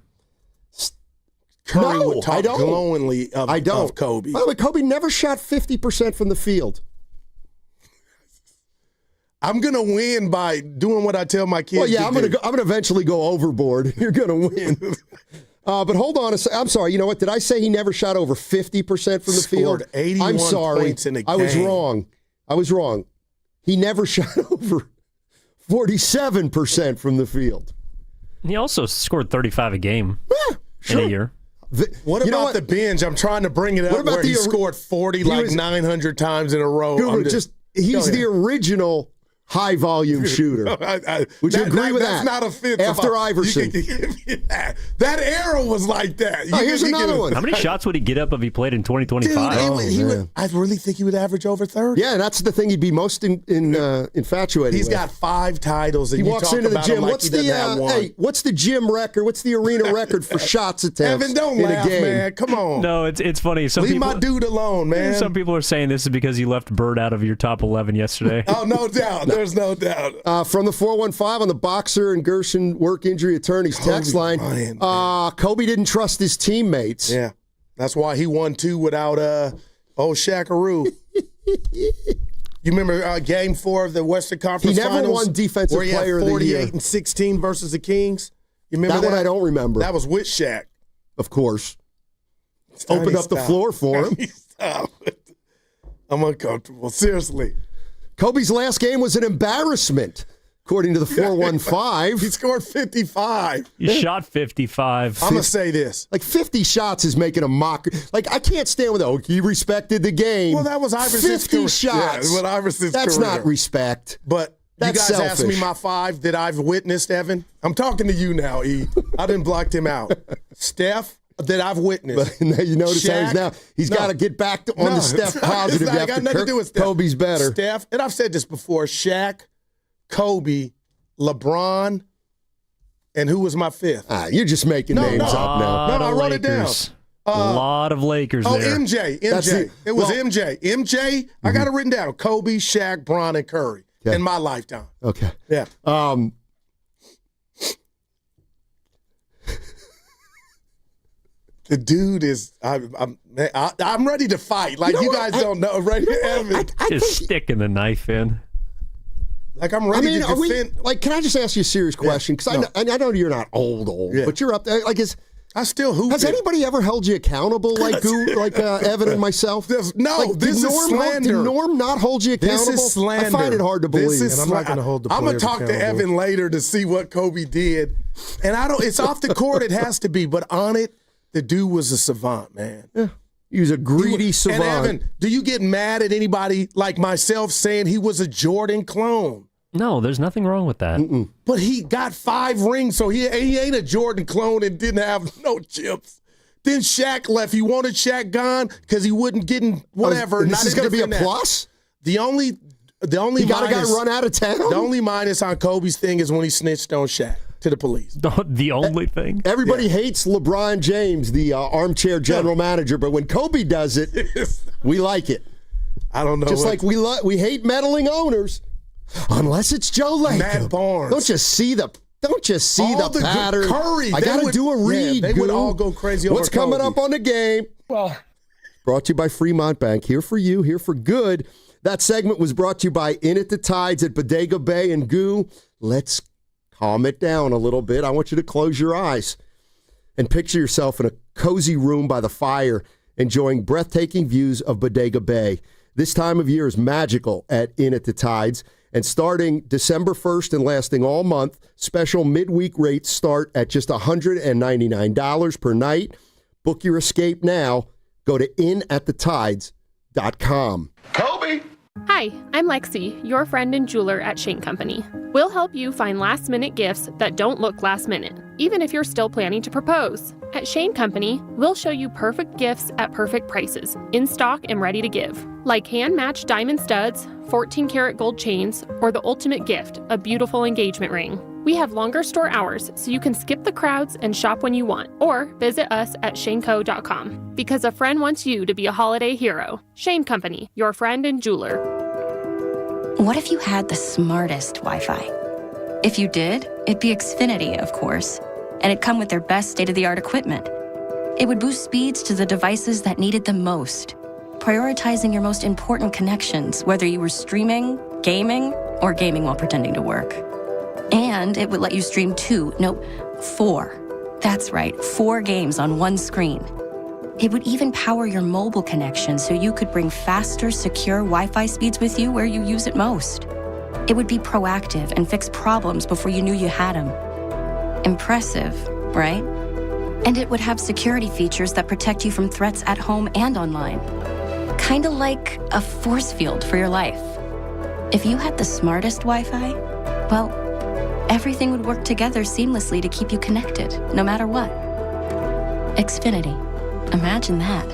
Curry No, would talk I don't. glowingly of Kobe. By the way, Kobe never shot 50% from the field. I'm gonna win by doing what I tell my kids. Well, yeah, to do. I'm gonna eventually go overboard. You're gonna win. But hold on a second. I'm sorry. You know what? Did I say he never shot over 50% from the field? 81 I'm sorry. points in a I was game. wrong. He never shot over 47% from the field. He also scored 35 a game in a year. What You know about what? the binge? I'm trying to bring it up What about where he the- scored 40 he like was- 900 times in a row. Guru, Go he's ahead. the original high-volume shooter. Would you agree with that? That's not offensive. After Iverson. You can give me that. That era was like that. Here's another one. How many shots would he get up if he played in 2025? Dude, I really think he would average over 30. Yeah, that's the thing he'd be most infatuated He's with. got 5 titles, and He you walks talk into the about him gym. like What's he doesn't have one. what's the gym record? What's the arena record for shots attempts? Evan, don't in laugh, a game? man. Come on. No, it's funny. Some Leave people, my dude alone, man. Some people are saying this is because you left Bird out of your top 11 yesterday. Oh, no doubt. There's no doubt. From the 415 on the Boxer and Gerson work injury attorneys text line, Kobe didn't trust his teammates. Yeah, that's why he won 2 without old Shaqaroo. You remember Game 4 of the Western Conference He never Finals? won Defensive where he had Player of the Year. 48 and 16 versus the Kings. You remember That one I don't remember. That was with Shaq. Of course. Opened up the floor for him. Stop. I'm uncomfortable. Seriously. Kobe's last game was an embarrassment, according to the 415. He scored 55. He shot 55. I'm going to say this. Like 50 shots is making a mock. Like, I can't stand with he respected the game. Well, that was Iverson's 50 career. shots. Yeah, Iverson's That's career. not respect. But That's you guys asked me selfish. my 5 that I've witnessed, Evan. I'm talking to you now, E. I didn't block him out. Steph, that I've witnessed. But now you notice Shaq, how he's got to get back on the Steph positive. It's not, got nothing to do with Steph. Kobe's better. Steph, and I've said this before, Shaq, Kobe, LeBron, and who was my 5th? You're just making names up now. No, I wrote it down. A lot of Lakers Oh, there. MJ. That's It was well- MJ. MJ, I got it written down. Kobe, Shaq, Bron, and Curry in my lifetime. Okay. Yeah. The dude is, I'm ready to fight. Like, you guys don't know. Ready Evan. Just sticking the knife in. Like, I'm ready to defend. Can I just ask you a serious question? Because I know you're not old, but you're up there. Like, I still hoop. Has anybody ever held you accountable like Evan and myself? No, this is slander. Did Norm not hold you accountable? This is slander. I find it hard to believe. I'm not going to hold the I'm going to talk to Evan later to see what Kobe did. And I don't. It's off the court. It has to be. But on it, the dude was a savant, man. Yeah. He was a greedy savant. And Evan, do you get mad at anybody like myself saying he was a Jordan clone? No, there's nothing wrong with that. But he got 5 rings, so he ain't a Jordan clone and didn't have no chips. Then Shaq left. He wanted Shaq gone because he wouldn't get whatever. This is going to be a plus? The only he got a guy run out of town? The only minus on Kobe's thing is when he snitched on Shaq to the police. The only thing? Everybody hates LeBron James, the armchair general manager, but when Kobe does it, we like it. I don't know. Just like we hate meddling owners, unless it's Joe Lacob. Matt Barnes. Don't you see the pattern? Curry. I got to do a read. They would all go crazy over What's coming Kobe. up on the game? Well, brought to you by Fremont Bank. Here for you, here for good. That segment was brought to you by In at the Tides at Bodega Bay and Goo. Let's calm it down a little bit. I want you to close your eyes and picture yourself in a cozy room by the fire, enjoying breathtaking views of Bodega Bay. This time of year is magical at In at the Tides. And starting December 1st and lasting all month, special midweek rates start at just $199 per night. Book your escape now. Go to inatthetides.com. Kobe! Hi, I'm Lexi, your friend and jeweler at Shane Company. We'll help you find last-minute gifts that don't look last-minute, even if you're still planning to propose. At Shane Company, we'll show you perfect gifts at perfect prices, in stock and ready to give. Like hand-matched diamond studs, 14-karat gold chains, or the ultimate gift, a beautiful engagement ring. We have longer store hours, so you can skip the crowds and shop when you want, or visit us at shaneco.com. Because a friend wants you to be a holiday hero. Shane Company, your friend and jeweler. What if you had the smartest Wi-Fi? If you did, it'd be Xfinity, of course, and it'd come with their best state-of-the-art equipment. It would boost speeds to the devices that needed them most, prioritizing your most important connections, whether you were streaming, gaming, or gaming while pretending to work. And it would let you stream 4. That's right, 4 games on one screen. It would even power your mobile connection so you could bring faster, secure Wi-Fi speeds with you where you use it most. It would be proactive and fix problems before you knew you had them. Impressive, right? And it would have security features that protect you from threats at home and online. Kinda like a force field for your life. If you had the smartest Wi-Fi, well, everything would work together seamlessly to keep you connected, no matter what. Xfinity. Imagine that.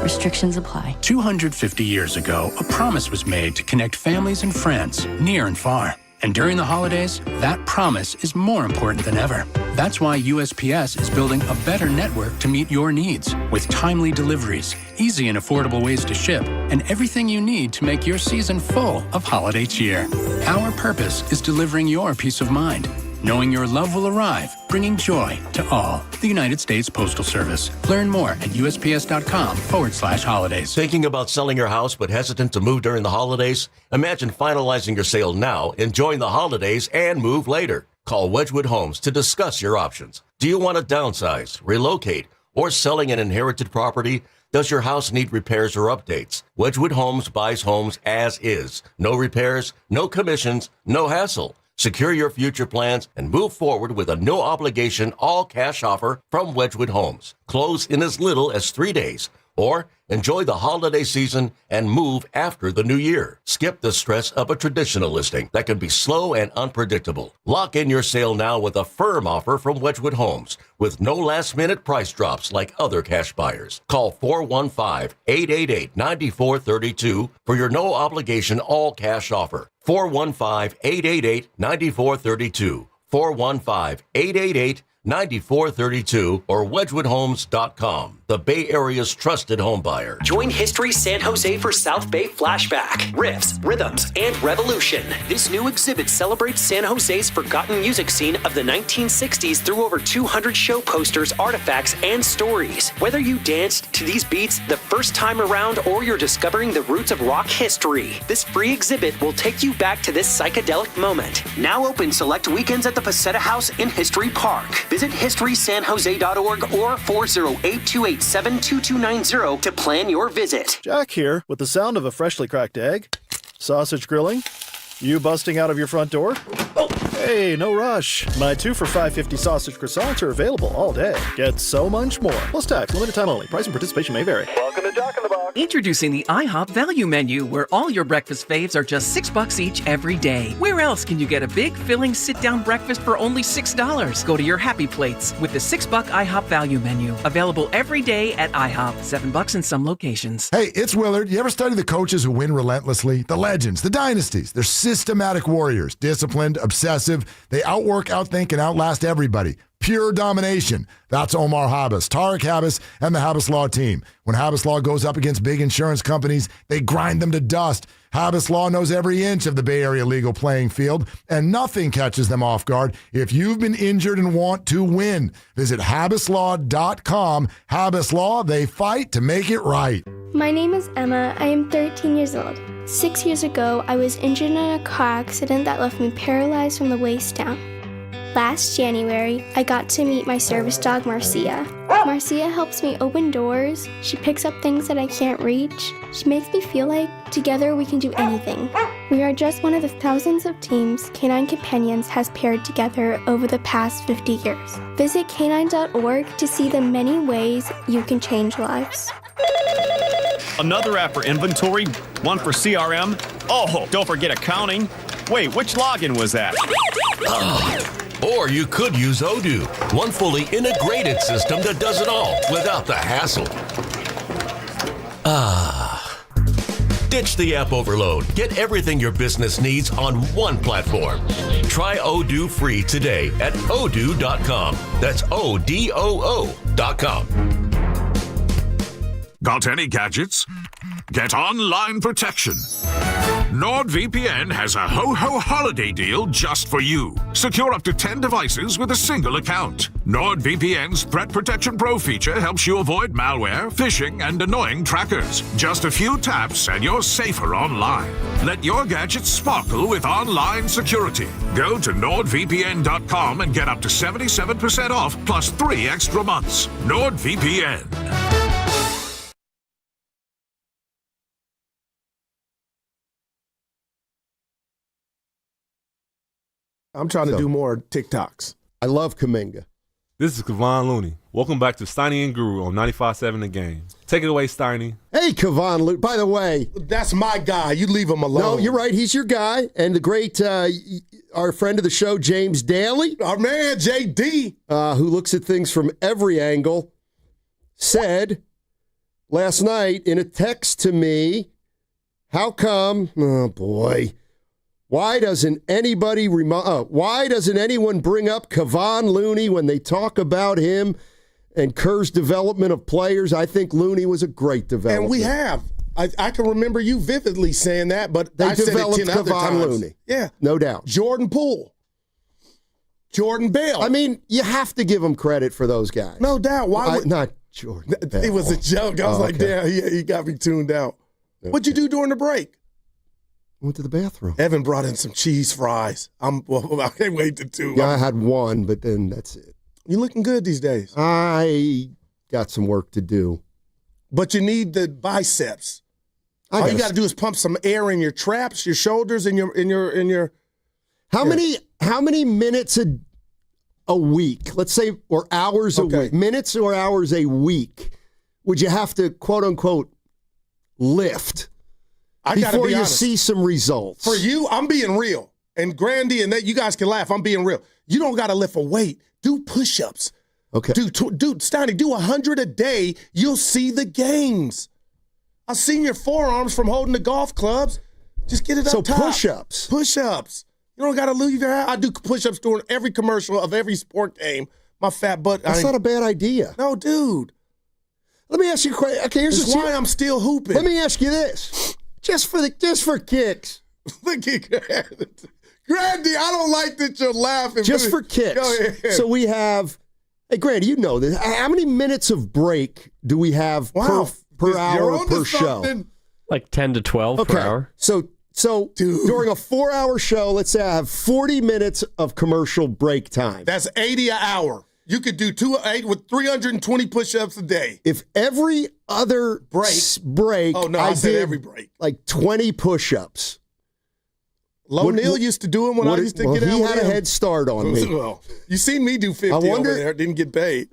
Restrictions apply. 250 years ago, a promise was made to connect families and friends near and far. And during the holidays, that promise is more important than ever. That's why USPS is building a better network to meet your needs with timely deliveries, easy and affordable ways to ship, and everything you need to make your season full of holiday cheer. Our purpose is delivering your peace of mind, knowing your love will arrive, bringing joy to all. The United States Postal Service. Learn more at USPS.com/holidays. Thinking about selling your house but hesitant to move during the holidays? Imagine finalizing your sale now, enjoying the holidays, and move later. Call Wedgwood Homes to discuss your options. Do you want to downsize, relocate, or selling an inherited property? Does your house need repairs or updates? Wedgwood Homes buys homes as is. No repairs, no commissions, no hassle. Secure your future plans and move forward with a no-obligation, all-cash offer from Wedgwood Homes. Close in as little as 3 days, or enjoy the holiday season and move after the new year. Skip the stress of a traditional listing that can be slow and unpredictable. Lock in your sale now with a firm offer from Wedgwood Homes with no last-minute price drops like other cash buyers. Call 415-888-9432 for your no-obligation, all-cash offer. 415-888-9432. 415-888-9432 or wedgwoodhomes.com. The Bay Area's trusted home buyer. Join History San Jose for South Bay Flashback, Riffs, Rhythms, and Revolution. This new exhibit celebrates San Jose's forgotten music scene of the 1960s through over 200 show posters, artifacts, and stories. Whether you danced to these beats the first time around or you're discovering the roots of rock history, this free exhibit will take you back to this psychedelic moment. Now open select weekends at the Paseta House in History Park. Visit historysanjose.org or 408-287-2290 to plan your visit. Jack here with the sound of a freshly cracked egg, sausage grilling, You busting out of your front door? Oh, hey, no rush. My 2 for $5.50 sausage croissants are available all day. Get so much more. Plus tax, limited time only. Price and participation may vary. Welcome to Jack in the Box. Introducing the IHOP Value Menu, where all your breakfast faves are just $6 each every day. Where else can you get a big, filling, sit-down breakfast for only $6? Go to your happy plates with the $6 IHOP Value Menu. Available every day at IHOP. $7 in some locations. Hey, it's Willard. You ever study the coaches who win relentlessly? The legends, the dynasties. They're systematic warriors, disciplined, obsessive. They outwork, outthink, and outlast everybody. Pure domination. That's Omar Habas, Tarek Habas, and the Habas Law team. When Habas Law goes up against big insurance companies, they grind them to dust. Habas Law knows every inch of the Bay Area legal playing field, and nothing catches them off guard if you've been injured and want to win. Visit habaslaw.com. Habas Law, they fight to make it right. My name is Emma. I am 13 years old. 6 years ago, I was injured in a car accident that left me paralyzed from the waist down. Last January, I got to meet my service dog, Marcia. Marcia helps me open doors. She picks up things that I can't reach. She makes me feel like together we can do anything. We are just one of the thousands of teams Canine Companions has paired together over the past 50 years. Visit canine.org to see the many ways you can change lives. Another app for inventory, one for CRM. Oh, don't forget accounting. Wait, which login was that? Or you could use Odoo, one fully integrated system that does it all without the hassle. Ditch the app overload. Get everything your business needs on one platform. Try Odoo free today at odoo.com. That's ODOO.com. Got any gadgets? Get online protection. NordVPN has a ho-ho holiday deal just for you. Secure up to 10 devices with a single account. NordVPN's Threat Protection Pro feature helps you avoid malware, phishing, and annoying trackers. Just a few taps and you're safer online. Let your gadgets sparkle with online security. Go to nordvpn.com and get up to 77% off plus 3 extra months. NordVPN. I'm trying to do more TikToks. I love Kaminga. This is Kevon Looney. Welcome back to Steiny and Guru on 95.7 The Game. Take it away, Steiny. Hey, Kevon Looney. By the way, that's my guy. You leave him alone. No, you're right. He's your guy. And the great, our friend of the show, James Daly. Our man, JD. Who looks at things from every angle, said last night in a text to me, how come, oh boy, why doesn't anyone bring up Kevon Looney when they talk about him and Kerr's development of players? I think Looney was a great development. And we have. I can remember you vividly saying that, but they I developed said it 10 other Kevon times. Looney. Yeah. No doubt. Jordan Poole. Jordan Bell. I mean, you have to give them credit for those guys. No doubt. Why would not Jordan Bell. It was a joke. I was like, damn, he got me tuned out. Okay. What'd you do during the break? Went to the bathroom. Evan brought in some cheese fries. I can't wait to do. Yeah, I had one, but then that's it. You're looking good these days. I got some work to do. But you need the biceps. All you got to do is pump some air in your traps, your shoulders, and your. How many minutes a week? Let's say, or hours a week. Minutes or hours a week would you have to quote unquote lift? Before you see some results. For you, I'm being real. And Grandy and that, you guys can laugh. I'm being real. You don't got to lift a weight. Do push-ups. Okay. Dude, Steiny, do 100 a day. You'll see the gains. I've seen your forearms from holding the golf clubs. Just get it up top. So push-ups. Push-ups. You don't got to leave your house. I do push-ups during every commercial of every sport game. My fat butt. That's not a bad idea. No, dude. Let me ask you a question. Okay, here's why I'm still hooping. Let me ask you this. Just for kicks. Look at Grandy, I don't like that you're laughing. Just for kicks. Go ahead. So we have, hey, Grandy, you know this. How many minutes of break do we have per hour per show? Like 10 to 12 per hour. So during a 4-hour show, let's say I have 40 minutes of commercial break time. That's 80 an hour. You could do 8 with 320 push-ups a day. If every other break, oh no, I said did every break, like 20 push-ups. Neal used to do him when I used to get out he with had him. a head start on me. Well, you seen me do 50 over there. Didn't get paid.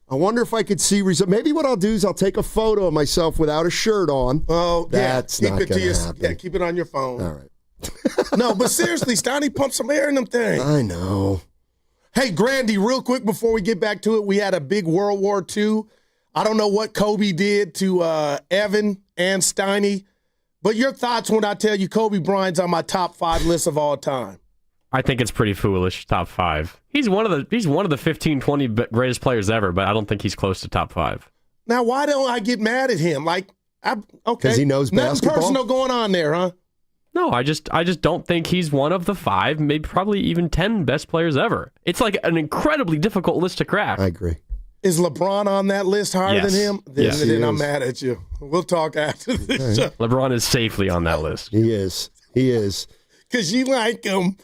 I wonder if I could see results. Maybe what I'll do is I'll take a photo of myself without a shirt on. Oh, that's keep not it to going your, to happen. Yeah, keep it on your phone. All right. No, but seriously, Steiny pumped some air in them things. I know. Hey, Grandy, real quick before we get back to it, we had a big World War II. I don't know what Kobe did to Evan and Steiny, but your thoughts when I tell you Kobe Bryant's on my top 5 list of all time. I think it's pretty foolish, top 5. He's one of the 15, 20 greatest players ever, but I don't think he's close to top 5. Now, why don't I get mad at him? Okay. Because he knows basketball? Nothing personal going on there, huh? No, I just don't think he's one of the 5, maybe probably even 10 best players ever. It's like an incredibly difficult list to crack. I agree. Is LeBron on that list higher than him? Then I'm mad at you. We'll talk after this show. LeBron is safely on that list. He is. Because you like him.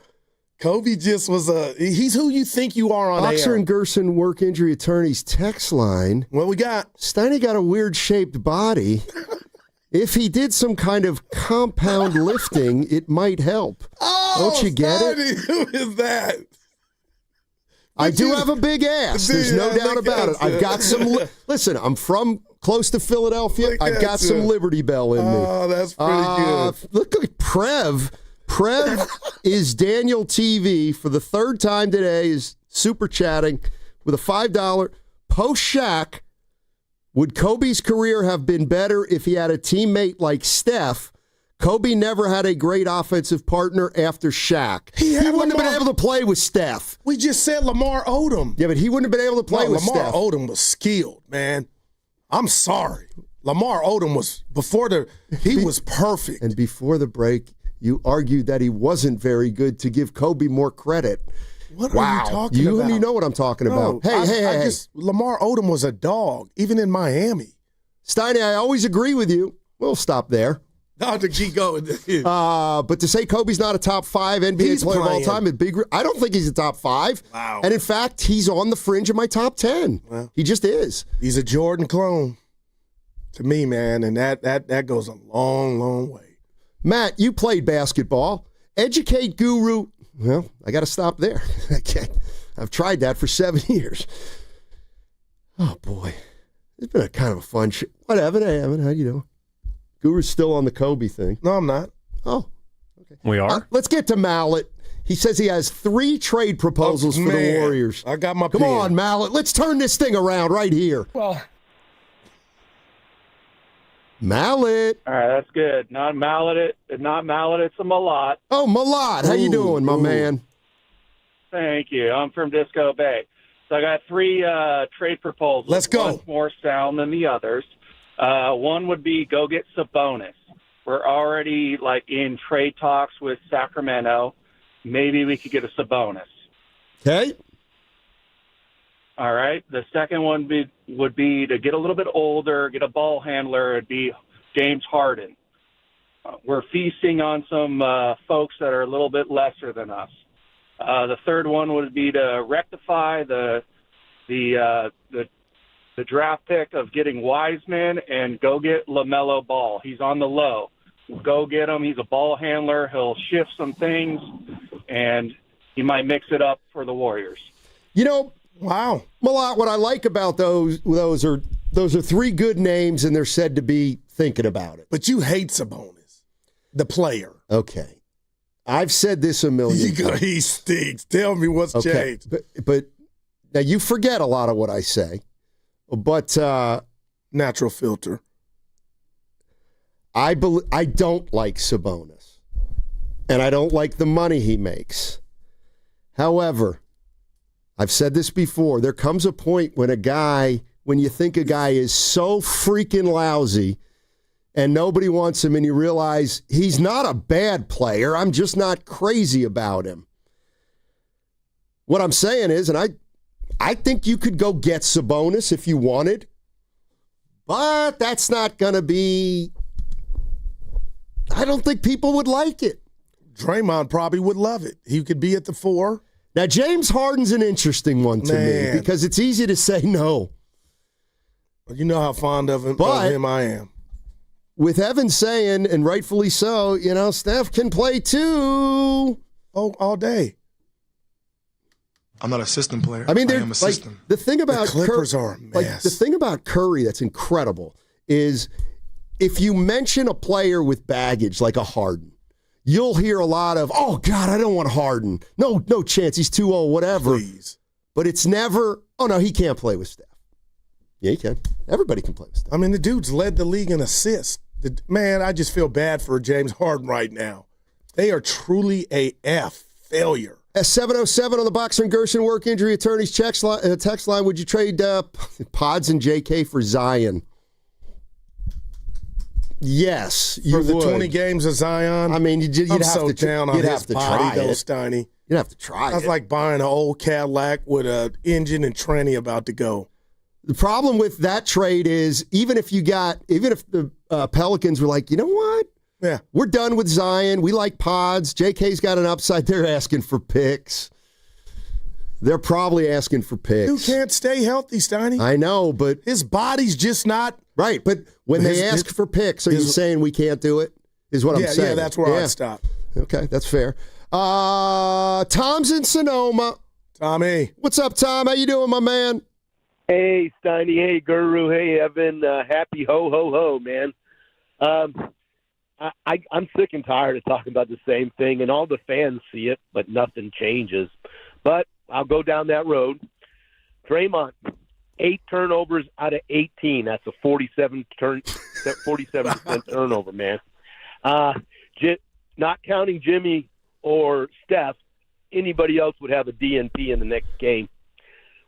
Kobe just was he's who you think you are on Boxer air. and Gerson work injury attorneys text line. What we got? Steiny got a weird shaped body. If he did some kind of compound lifting, it might help. Oh, don't you get Steiny, it? Who is that? I do have a big ass. There's no doubt about it. I've got some. Listen, I'm from close to Philadelphia. I've got some Liberty Bell in me. Oh, that's pretty good. Look at Prev. Prev is Daniel TV for the 3rd time today, is super chatting with a $5 post Shaq. Would Kobe's career have been better if he had a teammate like Steph? Kobe never had a great offensive partner after Shaq. He wouldn't have been able to play with Steph. We just said Lamar Odom. Yeah, but he wouldn't have been able to play with Lamar Steph. Odom was skilled, man. I'm sorry. Lamar Odom was, he was perfect. And before the break, you argued that he wasn't very good to give Kobe more credit. What are you talking about? You know what I'm talking about. Hey. Lamar Odom was a dog, even in Miami. Steiny, I always agree with you. We'll stop there. No, to keep going. But to say Kobe's not a top 5 NBA player of all time, I don't think he's a top 5. Wow. And in fact, he's on the fringe of my top 10. Well, he just is. He's a Jordan clone to me, man, and that goes a long, long way. Matt, you played basketball. Educate guru. Well, I got to stop there. I can't. I've tried that for 7 years. Oh, boy. It's been a kind of a fun show. What, Evan? Hey, Evan, how you doing? Guru's still on the Kobe thing. No, I'm not. Oh. Okay. We are? Let's get to Mallet. He says he has 3 trade proposals for the Warriors. I got my Come pen. on, Mallet. Let's turn this thing around right here. Well, Mallet. all right, that's good. Not Mallet, it's a Malott. Oh, Malott. How you doing, my man? Thank you. I'm from Disco Bay. So I got 3 trade proposals. Let's go. One's more sound than the others. One would be go get Sabonis. We're already in trade talks with Sacramento. Maybe we could get a Sabonis. Okay. All right. The second one would be to get a little bit older, get a ball handler. It'd be James Harden. We're feasting on some folks that are a little bit lesser than us. The third one would be to rectify the draft pick of getting Wiseman and go get LaMelo Ball. He's on the low. Go get him. He's a ball handler. He'll shift some things, and he might mix it up for the Warriors. You know, wow, Malott, what I like about those are 3 good names, and they're said to be thinking about it. But you hate Sabonis, the player. Okay. I've said this a million times. He stinks. Tell me what's changed. But now you forget a lot of what I say. But natural filter. I don't like Sabonis, and I don't like the money he makes. However, I've said this before. There comes a point when you think a guy is so freaking lousy and nobody wants him, and you realize he's not a bad player. I'm just not crazy about him. What I'm saying is, and I think you could go get Sabonis if you wanted, but that's not going to be... I don't think people would like it. Draymond probably would love it. He could be at the 4. Now, James Harden's an interesting one to me because it's easy to say no. You know how fond of him I am. with Evan saying, and rightfully so, Steph can play too. Oh, all day. I'm not a system player. I mean, I am a system. The thing about the Clippers are a mess. The thing about Curry that's incredible is if you mention a player with baggage like a Harden, you'll hear a lot of, oh, God, I don't want Harden. No chance. He's too old, whatever. Please. But it's never, oh, no, he can't play with Steph. Yeah, he can. Everybody can play with Steph. I mean, the dude's led the league in assists. Man, I just feel bad for James Harden right now. They are truly a failure. At 707 on the Boxer and Gerson Work Injury Attorneys text line, would you trade Pods and JK for Zion? Yes, you would. For the would. 20 games of Zion? I mean, you'd I'm have so to down on you'd his have to body, try though, it. Steiny. You'd have to try it. That's like buying an old Cadillac with an engine and tranny about to go. The problem with that trade is even if the Pelicans were like, you know what? Yeah. We're done with Zion. We like Pods. JK's got an upside. They're asking for picks. They're probably asking for picks. Dude can't stay healthy, Steiny. I know, but his body's just not right. But when they ask for picks, are you saying we can't do it? Is what I'm saying. Yeah, that's where I'd stop. Okay, that's fair. Tom's in Sonoma. Tommy. What's up, Tom? How you doing, my man? Hey, Steiny. Hey, Guru. Hey, Evan. Happy ho, man. I'm sick and tired of talking about the same thing, and all the fans see it, but nothing changes. But I'll go down that road. Draymond, 8 turnovers out of 18. That's a 47% turnover, man. Not counting Jimmy or Steph, anybody else would have a DNP in the next game.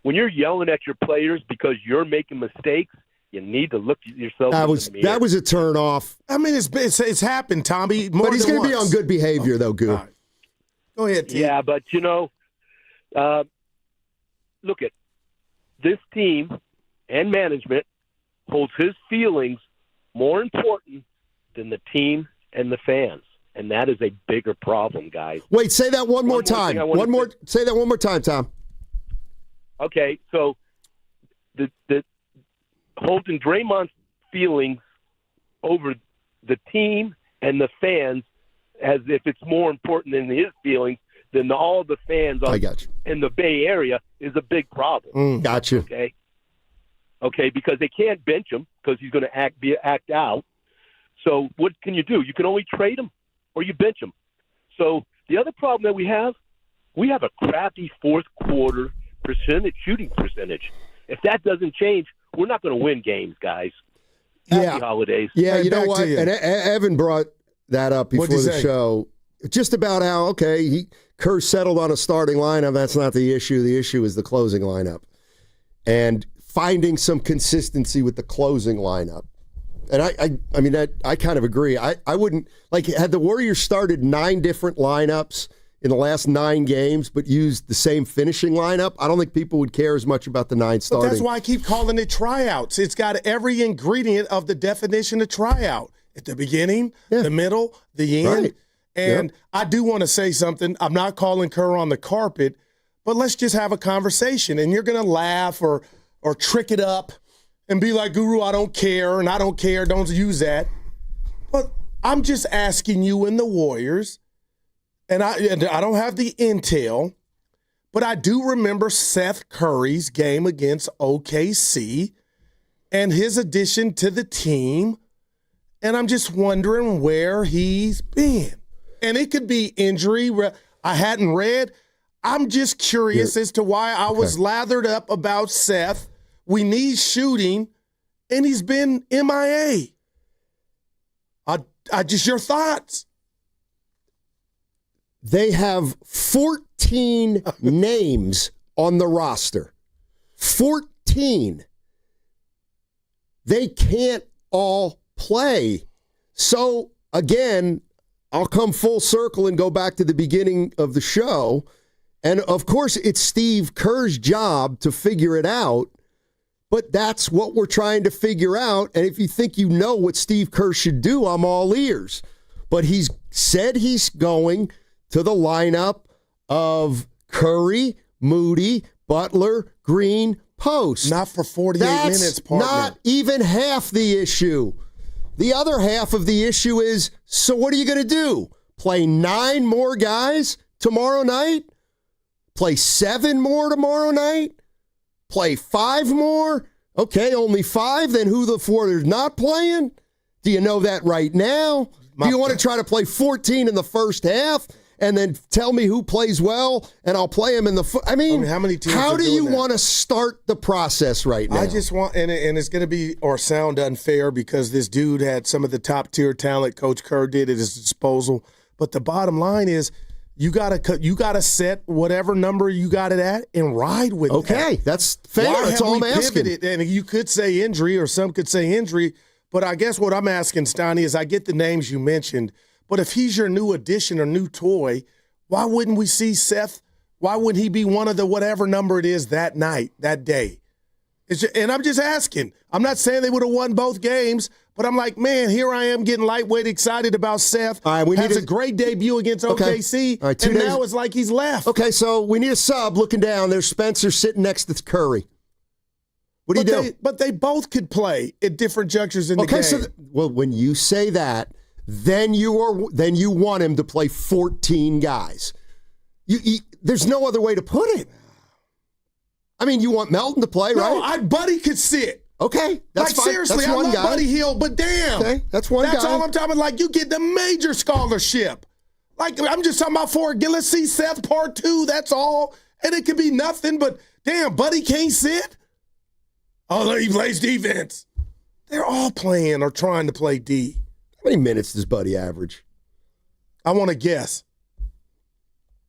When you're yelling at your players because you're making mistakes, you need to look at yourself. That was a turn off. I mean, it's happened, Tommy. But he's going to be on good behavior, though, Goo. Right. Go ahead, T. Yeah, but look at this team and management holds his feelings more important than the team and the fans, and that is a bigger problem, guys. Wait, say that one more time. Say that one more time, Tom. Okay, so the holding Draymond's feelings over the team and the fans as if it's more important than his feelings than all the fans in the Bay Area is a big problem. Got you. Okay, because they can't bench him because he's going to act out. So what can you do? You can only trade him or you bench him. So the other problem that we have a crappy fourth quarter shooting percentage. If that doesn't change, we're not going to win games, guys. Happy holidays. Yeah, you know what? And Evan brought that up before the show. Just about how, Kerr settled on a starting lineup. That's not the issue. The issue is the closing lineup. And finding some consistency with the closing lineup. And I mean, I kind of agree. I wouldn't, had the Warriors started 9 different lineups in the last 9 games, but used the same finishing lineup, I don't think people would care as much about the 9 starting. But that's why I keep calling it tryouts. It's got every ingredient of the definition of tryout. At the beginning, the middle, the end. Right. And I do want to say something. I'm not calling Kerr on the carpet, but let's just have a conversation. And you're going to laugh or trick it up and be like, Guru, I don't care, and I don't care, don't use that. But I'm just asking you and the Warriors, and I don't have the intel, but I do remember Seth Curry's game against OKC and his addition to the team, and I'm just wondering where he's been. And it could be injury. I hadn't read. I'm just curious as to why I was lathered up about Seth. We need shooting, and he's been MIA. I just your thoughts. They have 14 names on the roster. 14. They can't all play. So, again, I'll come full circle and go back to the beginning of the show. And, of course, it's Steve Kerr's job to figure it out. But that's what we're trying to figure out. And if you think you know what Steve Kerr should do, I'm all ears. But he's said he's going to the lineup of Curry, Moody, Butler, Green, Post. Not for 48 minutes, partner. Not even half the issue. The other half of the issue is, so what are you going to do? Play 9 more guys tomorrow night? Play 7 more tomorrow night? Play 5 more? Okay, only 5. Then who the 4 is not playing? Do you know that right now? Do you want to try to play 14 in the first half and then tell me who plays well and I'll play them in the I mean, how many teams how are do doing you that? want to start the process right now? I just want, and it's going to be or sound unfair because this dude had some of the top tier talent Coach Kerr did at his disposal. But the bottom line is, you gotta set whatever number you got it at and ride with it. Okay, that's fair. That's all I'm asking. Pivoted? And you could say injury, or some could say injury. But I guess what I'm asking, Steiny, is I get the names you mentioned, but if he's your new addition or new toy, why wouldn't we see Seth? Why wouldn't he be one of the whatever number it is that night, that day? And I'm just asking. I'm not saying they would have won both games, but I'm like, man, here I am getting lightweight excited about Seth. All right, we has need a great debut against OKC, All right, and 2 days. now it's like he's left. Okay, so we need a sub looking down. There's Spencer sitting next to Curry. What do you do? But they both could play at different junctures in the game. Okay, so well, when you say that, then you want him to play 14 guys. There's no other way to put it. I mean, you want Melton to play, right? No, Buddy could sit. Okay, that's fine. Seriously, that's I one love guy. Buddy Hield, but damn. Okay, that's one guy. That's all I'm talking about. Like, you get the major scholarship. Like, I'm just talking about let's see Seth part 2, that's all. And it could be nothing, but damn, Buddy can't sit. Oh, he plays defense. They're all playing or trying to play D. How many minutes does Buddy average? I want to guess.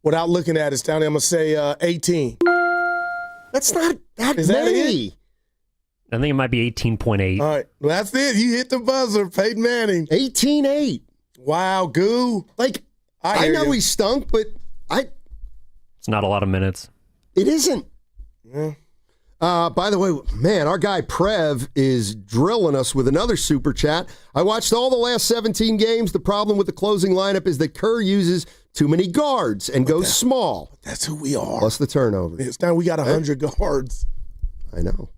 Without looking at it, Stanley, I'm going to say 18. That's not that Is that many. it? I think it might be 18.8. All right. Well, that's it. You hit the buzzer, Peyton Manning. 18-8. Wow, goo. Like, I I know hear you. he stunk, but It's not a lot of minutes. it isn't. Yeah. By the way, man, our guy Prev is drilling us with another super chat. I watched all the last 17 games. The problem with the closing lineup is that Kerr uses too many guards and goes small. That's who we are. Plus the turnover. It's now we got 100 guards. I know.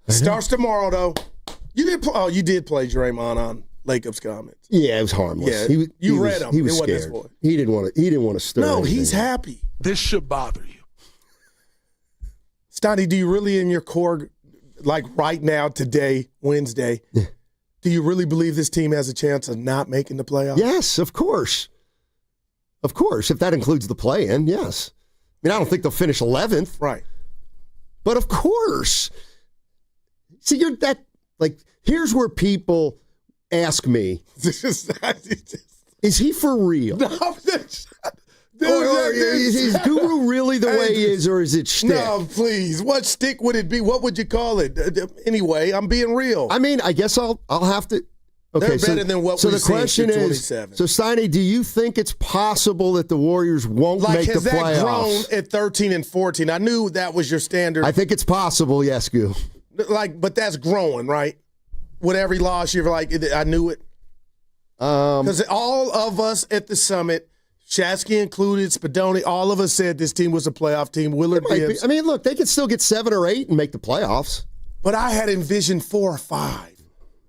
Starts tomorrow, though. You did play Draymond on Lacob's comments. Yeah, it was harmless. Yeah, you was, read him. He was It wasn't his scared. voice. He didn't want to stir. No, anything he's up. happy. This should bother you. Stoney, do you really in your core, like right now, today, Wednesday, do you really believe this team has a chance of not making the playoffs? Yes, of course. Of course, if that includes the play-in, yes. I mean, I don't think they'll finish 11th. Right. But of course. See, here's where people ask me, is he for real? Or is Guru really the way he is, or is it shtick? No, please. What shtick would it be? What would you call it? Anyway, I'm being real. I mean, I guess I'll have to. Okay, They're better than what so we've the question seen through is, 27. so Steiny, do you think it's possible that the Warriors won't make the has that playoffs? grown at 13 and 14? I knew that was your standard. I think it's possible, yes, Goo. But that's growing, right? With every loss, you're like, I knew it. Because all of us at the summit, Shasky included, Spadoni, all of us said this team was a playoff team. Willard Gibbs. I mean, look, they could still get 7 or 8 and make the playoffs. But I had envisioned 4 or 5.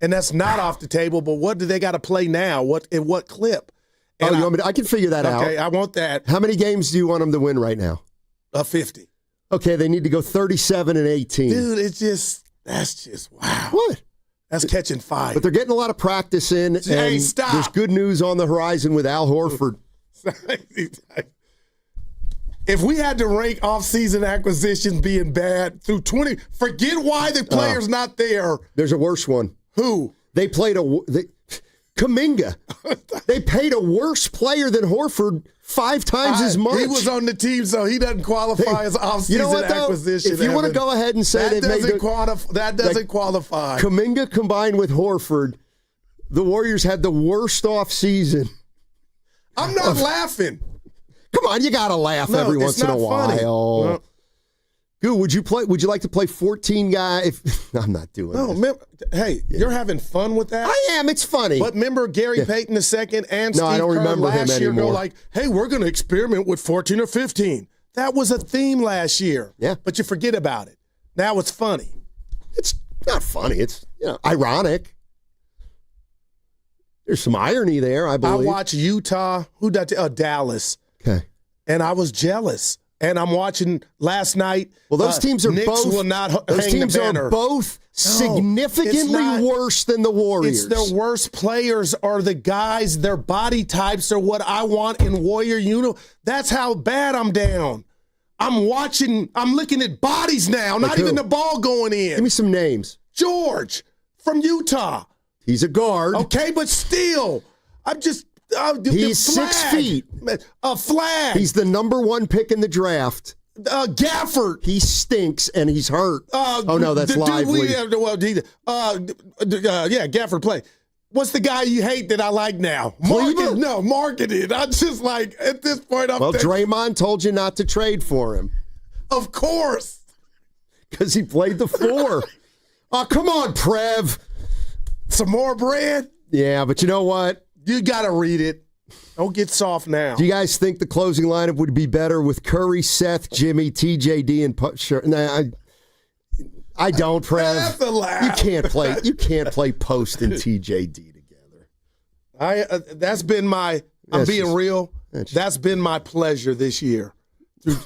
And that's not off the table, but what do they got to play now? At what clip? And you want me to, I can figure that out. Okay, I want that. How many games do you want them to win right now? 50. Okay, they need to go 37 and 18. Dude, that's just, wow. What? That's catching fire. But they're getting a lot of practice in, Hey, and stop. there's good news on the horizon with Al Horford. If we had to rank off-season acquisitions being bad through 20, forget why the player's not there. There's a worse one. Who? They played Kaminga. They paid a worse player than Horford 5 times as much. He was on the team, so he doesn't qualify as off-season acquisition. If you want to go ahead and say that doesn't qualify. Kaminga combined with Horford, the Warriors had the worst off-season. I'm not laughing. Come on, you got to laugh every once in a while. No. Goo, would you like to play 14 guy? I'm not doing this. You're having fun with that? I am. It's funny. But remember Gary Payton II and Steve I don't Kerr remember him last year anymore. go like, hey, we're going to experiment with 14 or 15. That was a theme last year. Yeah. But you forget about it. Now it's funny. It's not funny. It's ironic. There's some irony there, I believe. I watched Utah, Dallas. Okay. And I was jealous. And I'm watching last night. Well, those teams are Knicks both. will not those hang teams the banner. are both significantly worse than the Warriors. It's their worst players are the guys. Their body types are what I want in Warrior uniform. That's how bad I'm down. I'm looking at bodies now, not even the ball going in. Give me some names. George from Utah. He's a guard. Okay, but still, I'm just. He's 6 feet. A flag. He's the number 1 pick in the draft. Gafford. He stinks and he's hurt. Oh no, that's Lively. Gafford play. What's the guy you hate that I like now? Marketed. I'm just like, at this point, Draymond told you not to trade for him. Of course. Because he played the 4. Oh, come on, Prev. Some more bread? Yeah, but you know what? You got to read it. Don't get soft now. Do you guys think the closing lineup would be better with Curry, Seth, Jimmy, TJD, and Sure. Nah, I don't, Prev. That's a laugh. You can't play Post and TJD together. That's been my. I'm being real. That's been my pleasure this year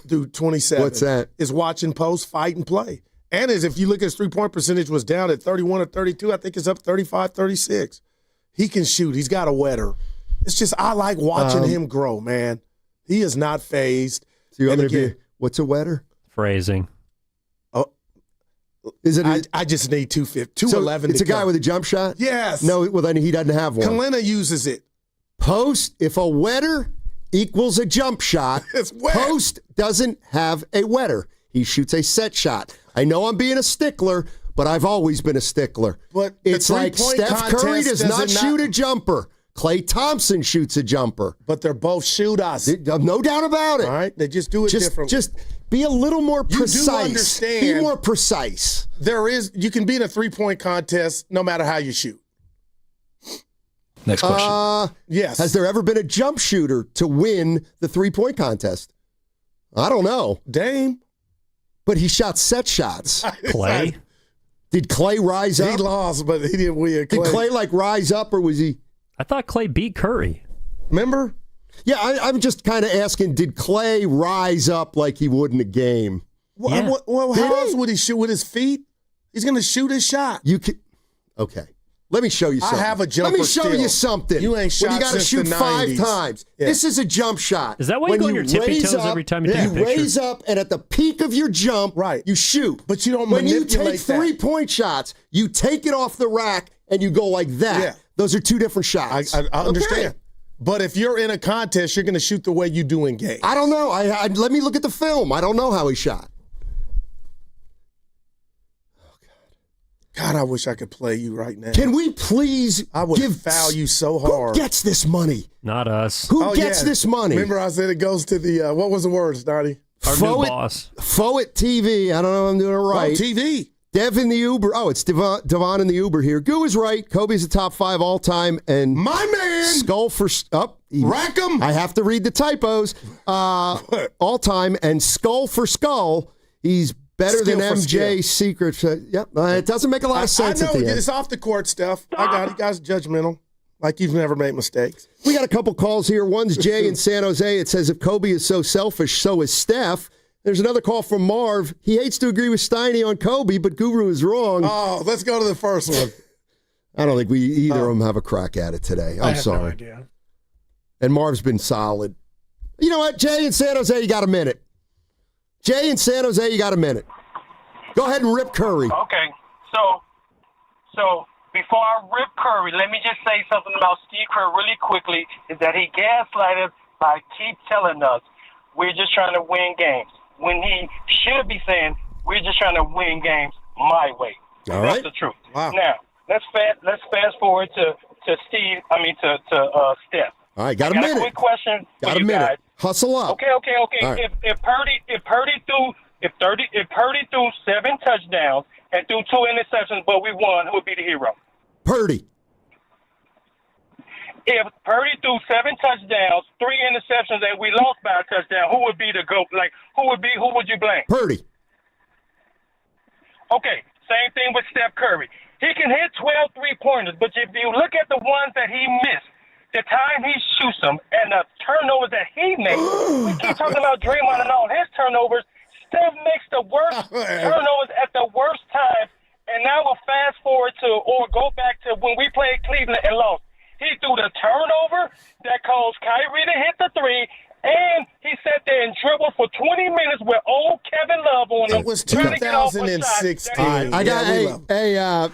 through 27. What's that? Is watching Post fight and play. And if you look at his 3-point percentage was down at 31 or 32, I think it's up 35, 36. He can shoot. He's got a wetter. It's just I like watching him grow, man. He is not phased. So what's a wetter? Phrasing. Oh, is it? I just need 211. It's a guy with a jump shot. Yes. No, well then he doesn't have one. Kalina uses it. Post. If a wetter equals a jump shot, it's wet. Post doesn't have a wetter. He shoots a set shot. I know I'm being a stickler, but I've always been a stickler. But it's like Steph Curry does not shoot a jumper. Klay Thompson shoots a jumper. But they're both shooters. No doubt about it. All right, they just do it differently. Just be a little more precise. You do understand. Be more precise. You can be in a 3-point contest no matter how you shoot. Next question. Yes. Has there ever been a jump shooter to win the 3-point contest? I don't know. Dame. But he shot set shots. Klay? Did Klay rise up? He lost, but he didn't win. Did Klay rise up, or was he? I thought Klay beat Curry. Remember? Yeah, I'm just kind of asking, did Klay rise up like he would in a game? Well, how else would he shoot with his feet? He's going to shoot his shot. Okay. Let me show you something. I have a jumper. Let me show still. you something. You ain't shot when you got to since shoot the 5 90s. times. Yeah. This is a jump shot. Is that why you go on your tippy toes every time you take a picture? You raise up, and at the peak of your jump, you shoot. But you don't when you manipulate take 3-point shots, you take it off the rack, and you go like that. Yeah. Those are 2 different shots. I understand. Okay. But if you're in a contest, you're going to shoot the way you do in games. I don't know. Let me look at the film. I don't know how he shot. God, I wish I could play you right now. Can we please I would foul you so hard. Who gets this money? Not us. Who gets this money? Remember I said it goes to the, what was the word, Snarty? Our new boss. Foet TV. I don't know if I'm doing it right. Oh, TV. Dev in the Uber. Oh, it's Devon in the Uber here. Goo is right. Kobe's a top 5 all-time. And my man. Skull for... Rack 'em. I have to read the typos. All-time. And skull for skull, he's better than MJ's secret. Yep. It doesn't make a lot of sense I know at the end. it's off the court stuff. I got it. You guys are judgmental. Like you've never made mistakes. We got a couple calls here. One's Jay in San Jose. It says, if Kobe is so selfish, so is Steph. There's another call from Marv. He hates to agree with Steiny on Kobe, but Guru is wrong. Oh, let's go to the first one. I don't think either of them have a crack at it today. I'm sorry. No idea. And Marv's been solid. You know what, Jay in San Jose, you got a minute. Jay in San Jose, you got a minute. Go ahead and rip Curry. Okay, so before I rip Curry, let me just say something about Steve Kerr really quickly, is that he gaslighted by keep telling us we're just trying to win games, when he should be saying we're just trying to win games my way. All That's right. the truth. Wow. Now, let's fast forward to Steve, Steph. All right, got a I minute. A quick question Got for a you minute. guys. Hustle up. Okay. All right. If Purdy threw 7 touchdowns and threw 2 interceptions, but we won, who would be the hero? Purdy. If Purdy threw 7 touchdowns, 3 interceptions, and we lost by a touchdown, who would be the GOAT? Like, who would you blame? Purdy. Okay, same thing with Steph Curry. He can hit 12 3-pointers, but if you look at the ones that he missed, the time he shoots them and the turnovers that he makes, we keep talking about Draymond and all his turnovers. Steph makes the worst turnovers at the worst time. And now we'll fast forward to, or go back to when we played Cleveland and lost. He threw the turnover that caused Kyrie to hit the three, and he sat there and dribbled for 20 minutes with old Kevin Love on him. It was 2016.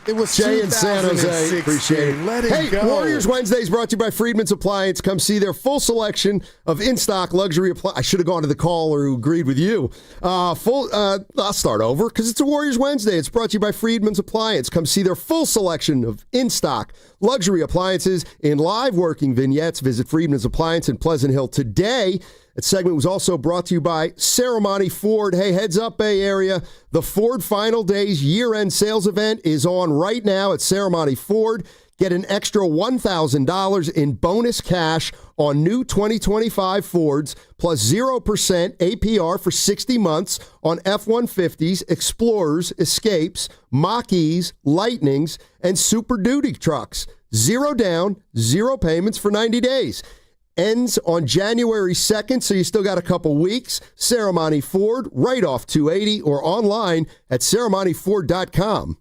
It was Jay in San Jose. Appreciate it. Let it go. Warriors Wednesday is brought to you by Friedman's Appliance. Come see their full selection of in-stock luxury appliances. I should have gone to the caller who agreed with you. I'll start over because it's a Warriors Wednesday. It's brought to you by Friedman's Appliance. Come see their full selection of in-stock luxury appliances in live working vignettes. Visit Friedman's Appliance in Pleasant Hill today. That segment was also brought to you by Ceremony Ford. Hey, heads up, Bay Area. The Ford Final Days year-end sales event is on right now at Ceremony Ford. Get an extra $1,000 in bonus cash on new 2025 Fords, plus 0% APR for 60 months on F-150s, Explorers, Escapes, Mach-E's, Lightnings, and Super Duty trucks. 0 down, 0 payments for 90 days. Ends on January 2nd, so you still got a couple weeks. Ceremony Ford, right off 280 or online at ceremonyford.com.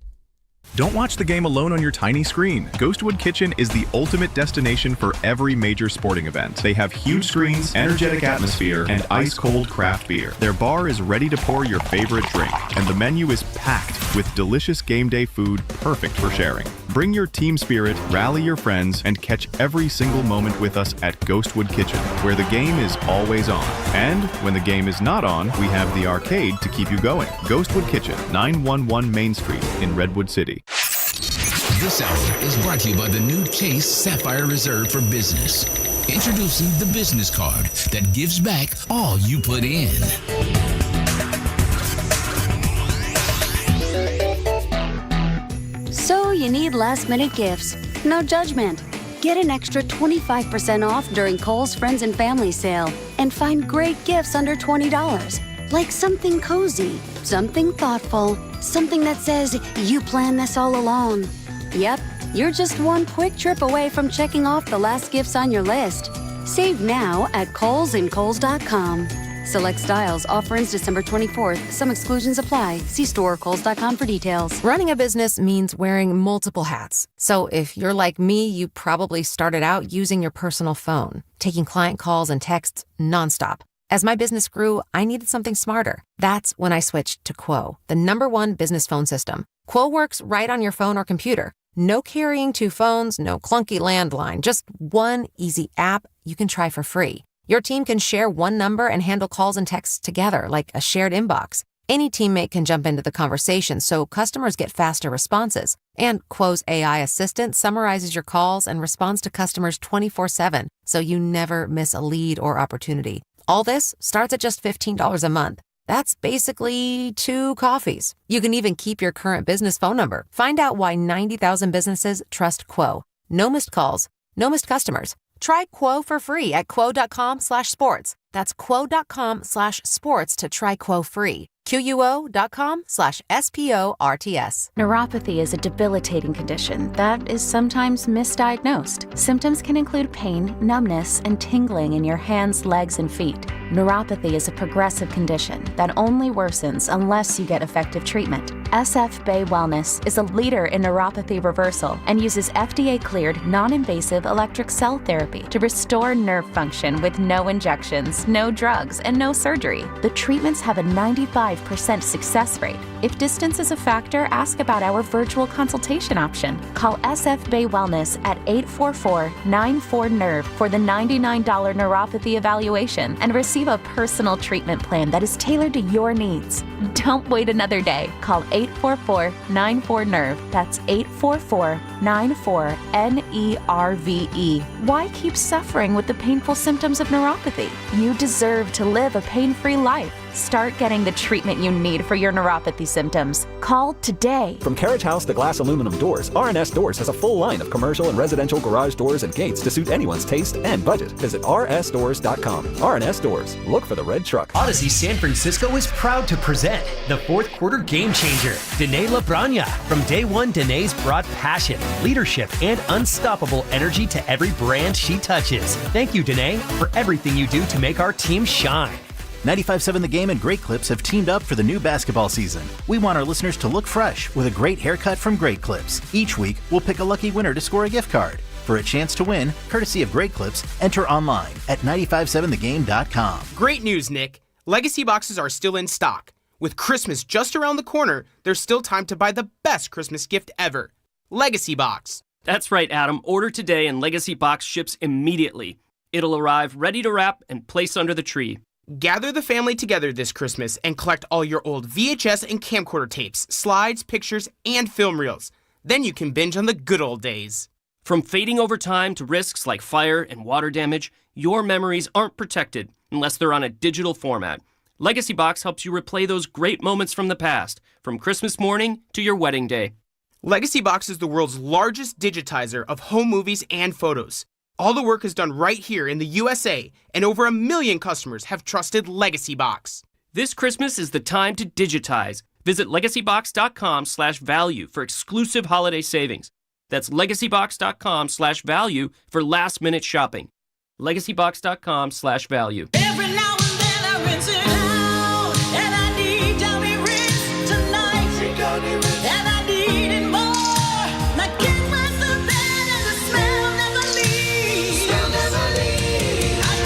Don't watch the game alone on your tiny screen. Ghostwood Kitchen is the ultimate destination for every major sporting event. They have huge screens, energetic atmosphere, and ice-cold craft beer. Their bar is ready to pour your favorite drink, and the menu is packed with delicious game day food perfect for sharing. Bring your team spirit, rally your friends, and catch every single moment with us at Ghostwood Kitchen, where the game is always on. And when the game is not on, we have the arcade to keep you going. Ghostwood Kitchen, 911 Main Street in Redwood City. This hour is brought to you by the new Chase Sapphire Reserve for Business. Introducing the business card that gives back all you put in. So you need last-minute gifts. No judgment. Get an extra 25% off during Kohl's Friends and Family Sale and find great gifts under $20. Like something cozy, something thoughtful, something that says, you planned this all along. Yep, you're just one quick trip away from checking off the last gifts on your list. Save now at Kohl's and Kohl's.com. Select styles. Offer ends December 24th. Some exclusions apply. See store or Kohl's.com for details. Running a business means wearing multiple hats. So if you're like me, you probably started out using your personal phone, taking client calls and texts nonstop. As my business grew, I needed something smarter. That's when I switched to Quo, the #1 business phone system. Quo works right on your phone or computer. No carrying 2 phones, no clunky landline, just one easy app you can try for free. Your team can share one number and handle calls and texts together like a shared inbox. Any teammate can jump into the conversation so customers get faster responses. And Quo's AI assistant summarizes your calls and responds to customers 24/7, so you never miss a lead or opportunity. All this starts at just $15 a month. That's basically 2 coffees. You can even keep your current business phone number. Find out why 90,000 businesses trust Quo. No missed calls, no missed customers. Try Quo for free at quo.com/sports. That's quo.com/sports to try Quo free. QUO.com/SPORTS. Neuropathy is a debilitating condition that is sometimes misdiagnosed. Symptoms can include pain, numbness, and tingling in your hands, legs, and feet. Neuropathy is a progressive condition that only worsens unless you get effective treatment. SF Bay Wellness is a leader in neuropathy reversal and uses FDA-cleared, non-invasive electric cell therapy to restore nerve function with no injections, no drugs, and no surgery. The treatments have a 95% success rate. If distance is a factor, ask about our virtual consultation option. Call SF Bay Wellness at 844-94-NERVE for the $99 neuropathy evaluation and receive a personal treatment plan that is tailored to your needs. Don't wait another day. Call 844-94-NERVE. That's 844-94-NERVE. Why keep suffering with the painful symptoms of neuropathy? You deserve to live a pain-free life. Start getting the treatment you need for your neuropathy symptoms. Call today. From carriage house to glass aluminum doors, RNS Doors has a full line of commercial and residential garage doors and gates to suit anyone's taste and budget. Visit rsdoors.com. RNS Doors. Look for the red truck. Odyssey San Francisco is proud to present the fourth quarter game changer, Danae LaBragna. From day one, Danae's brought passion, leadership, and unstoppable energy to every brand she touches. Thank you, Danae, for everything you do to make our team shine. 95.7 The Game and Great Clips have teamed up for the new basketball season. We want our listeners to look fresh with a great haircut from Great Clips. Each week, we'll pick a lucky winner to score a gift card. For a chance to win, courtesy of Great Clips, enter online at 957thegame.com. Great news, Nick. Legacy boxes are still in stock. With Christmas just around the corner, there's still time to buy the best Christmas gift ever. Legacy Box. That's right, Adam. Order today and Legacy Box ships immediately. It'll arrive ready to wrap and place under the tree. Gather the family together this Christmas and collect all your old VHS and camcorder tapes, slides, pictures, and film reels. Then you can binge on the good old days. From fading over time to risks like fire and water damage, your memories aren't protected unless they're on a digital format. Legacy Box helps you replay those great moments from the past, from Christmas morning to your wedding day. Legacy Box is the world's largest digitizer of home movies and photos. All the work is done right here in the USA, and over 1 million customers have trusted Legacy Box. This Christmas is the time to digitize. Visit legacybox.com/value for exclusive holiday savings. That's legacybox.com/value for last-minute shopping. legacybox.com/value. Every now and then I rinse it out, and I need Downy rinse tonight. And I need it more. Like it was the bed and the smell never leaves. I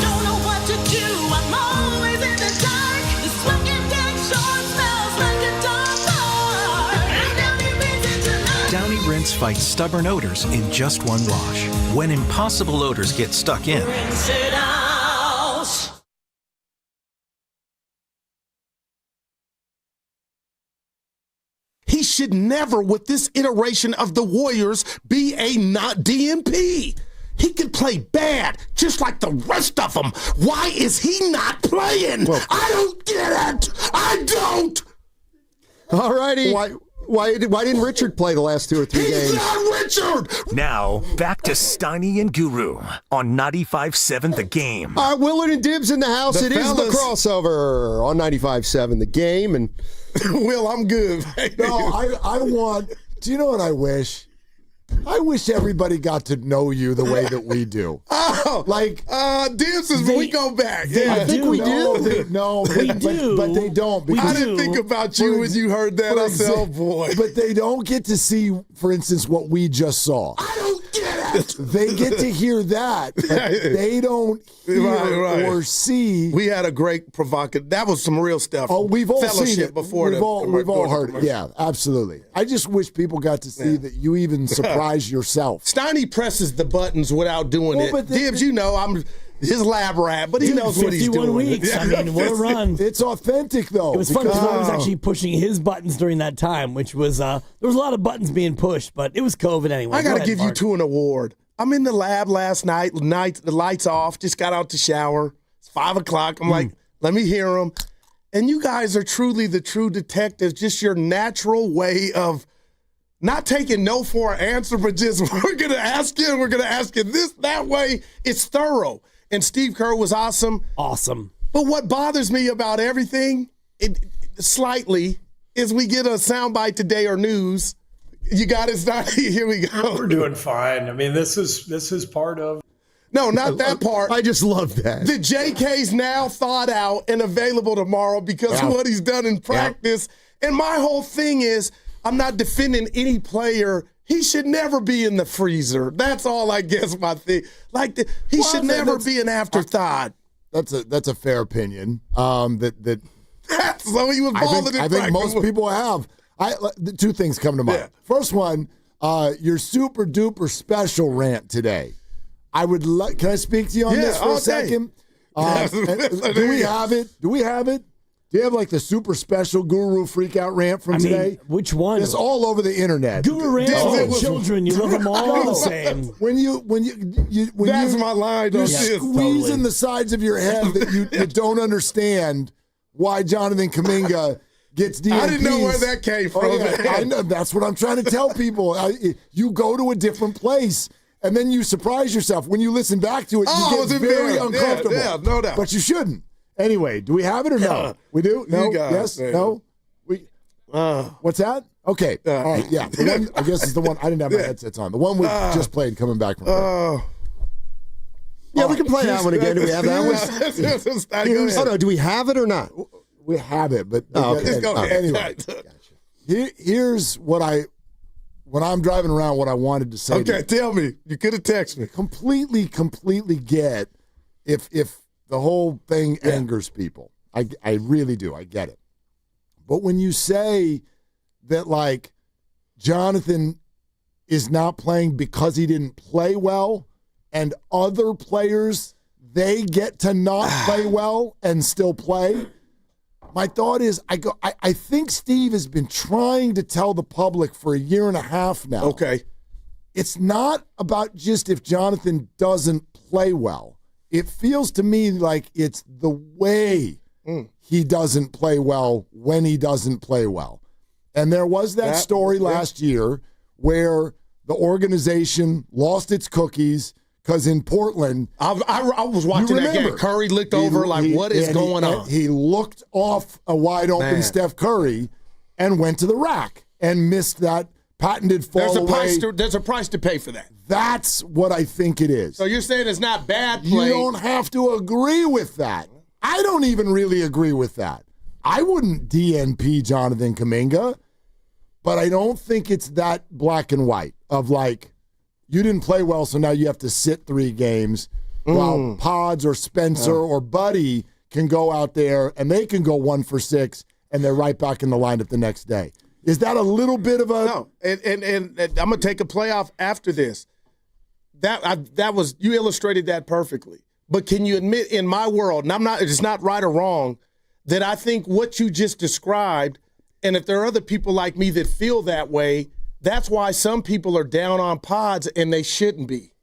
don't know what to do. I'm always in the dark. The smoking dead sure smells like a dog park. Downy rinse it tonight. Downy Rinse fights stubborn odors in just one wash. When impossible odors get stuck in, Rinse it out. He should never, with this iteration of the Warriors, be a not DMP. He could play bad, just like the rest of them. Why is he not playing? I don't get it. I don't. All righty. Why didn't Richard play the last 2 or 3 games? He's not Richard. now back to Steiny and Guru on 95.7 The Game. All right, Willard and Dibbs in the house. The It is the crossover on 95.7 The Game. And Will, I'm good. No, I want. Do you know what I wish? I wish everybody got to know you the way that we do. Oh, like Dibbs is we go back. Yeah, I think we do. We do. But they don't. I didn't think about you when you heard that. I said, oh boy. But they don't get to see, for instance, what we just saw. I don't get it. They get to hear that, but they don't hear or see. We had a great provocative. That was some real stuff. Oh, we've all Fellowship seen it before. We've all heard it. Yeah, absolutely. I just wish people got to see that you even surprise yourself. Steiny presses the buttons without doing it. Dibbs, you know, I'm his lab rat, but he knows what he's doing. 51 weeks. I mean, what a run. It's authentic, though. It was fun because I was actually pushing his buttons during that time, which was, there was a lot of buttons being pushed, but it was COVID anyway. I got to give you two an award. I'm in the lab last night, the lights off, just got out to shower. It's 5 o'clock. I'm like, let me hear them. And you guys are truly the true detectives, just your natural way of not taking no for an answer, but just we're going to ask you this, that way. It's thorough. And Steve Kerr was awesome. Awesome. But what bothers me about everything, slightly, is we get a soundbite today or news. You got it, Steiny? Here we go. We're doing fine. I mean, this is part of. No, not that part. I just love that. The JK's now thought out and available tomorrow because of what he's done in practice. Yeah. And my whole thing is, I'm not defending any player. He should never be in the freezer. That's all I guess my thing. He should never be an afterthought. That's a fair opinion. So he was balling in I think most people have. Two things come to mind. Yeah. First one, your super duper special rant today. Can I speak to you on this for a second? Do we have it? Do you have like the super special Guru freak out rant from today? Which one? It's all over the internet. Guru rant for children. You love them all the same. When that's my line. You're squeezing the sides of your head that you don't understand why Jonathan Kaminga gets DNPs. I didn't know where that came from. I know. That's what I'm trying to tell people. You go to a different place, and then you surprise yourself. When you listen back to it, you get very uncomfortable. Yeah, no doubt. But you shouldn't. Anyway, do we have it or no? We do? No? Yes? Man. No? What's that? Okay. All right, yeah. The one, I guess it's the one. I didn't have my headsets on. The one we just played coming back from Yeah, we can play that one again. Do we have that one? Oh, no, do we have it or not? We have it, but okay. Anyway. Here's what when I'm driving around, what I wanted to say. Okay, tell me. You could have texted me. Completely get if the whole thing angers people. I really do. I get it. But when you say that, like, Jonathan is not playing because he didn't play well, and other players, they get to not play well and still play, my thought is, I think Steve has been trying to tell the public for a year and a half now. Okay. It's not about just if Jonathan doesn't play well. It feels to me like it's the way he doesn't play well when he doesn't play well. And there was that story last year where the organization lost its cookies because in Portland, I was watching that game. Curry looked over what is going on? He looked off a wide open Steph Curry and went to the rack and missed that patented fall away. There's a price to pay for that. That's what I think it is. So you're saying it's not bad play? You don't have to agree with that. I don't even really agree with that. I wouldn't DNP Jonathan Kaminga, but I don't think it's that black and white of like, you didn't play well, so now you have to sit 3 games while Pods or Spencer or Buddy can go out there and they can go 1 for 6 and they're right back in the lineup the next day. Is that a little bit of a... No, and I'm going to take a playoff after this. That was, you illustrated that perfectly. But can you admit in my world, and it's not right or wrong, that I think what you just described, and if there are other people like me that feel that way, that's why some people are down on Pods and they shouldn't be.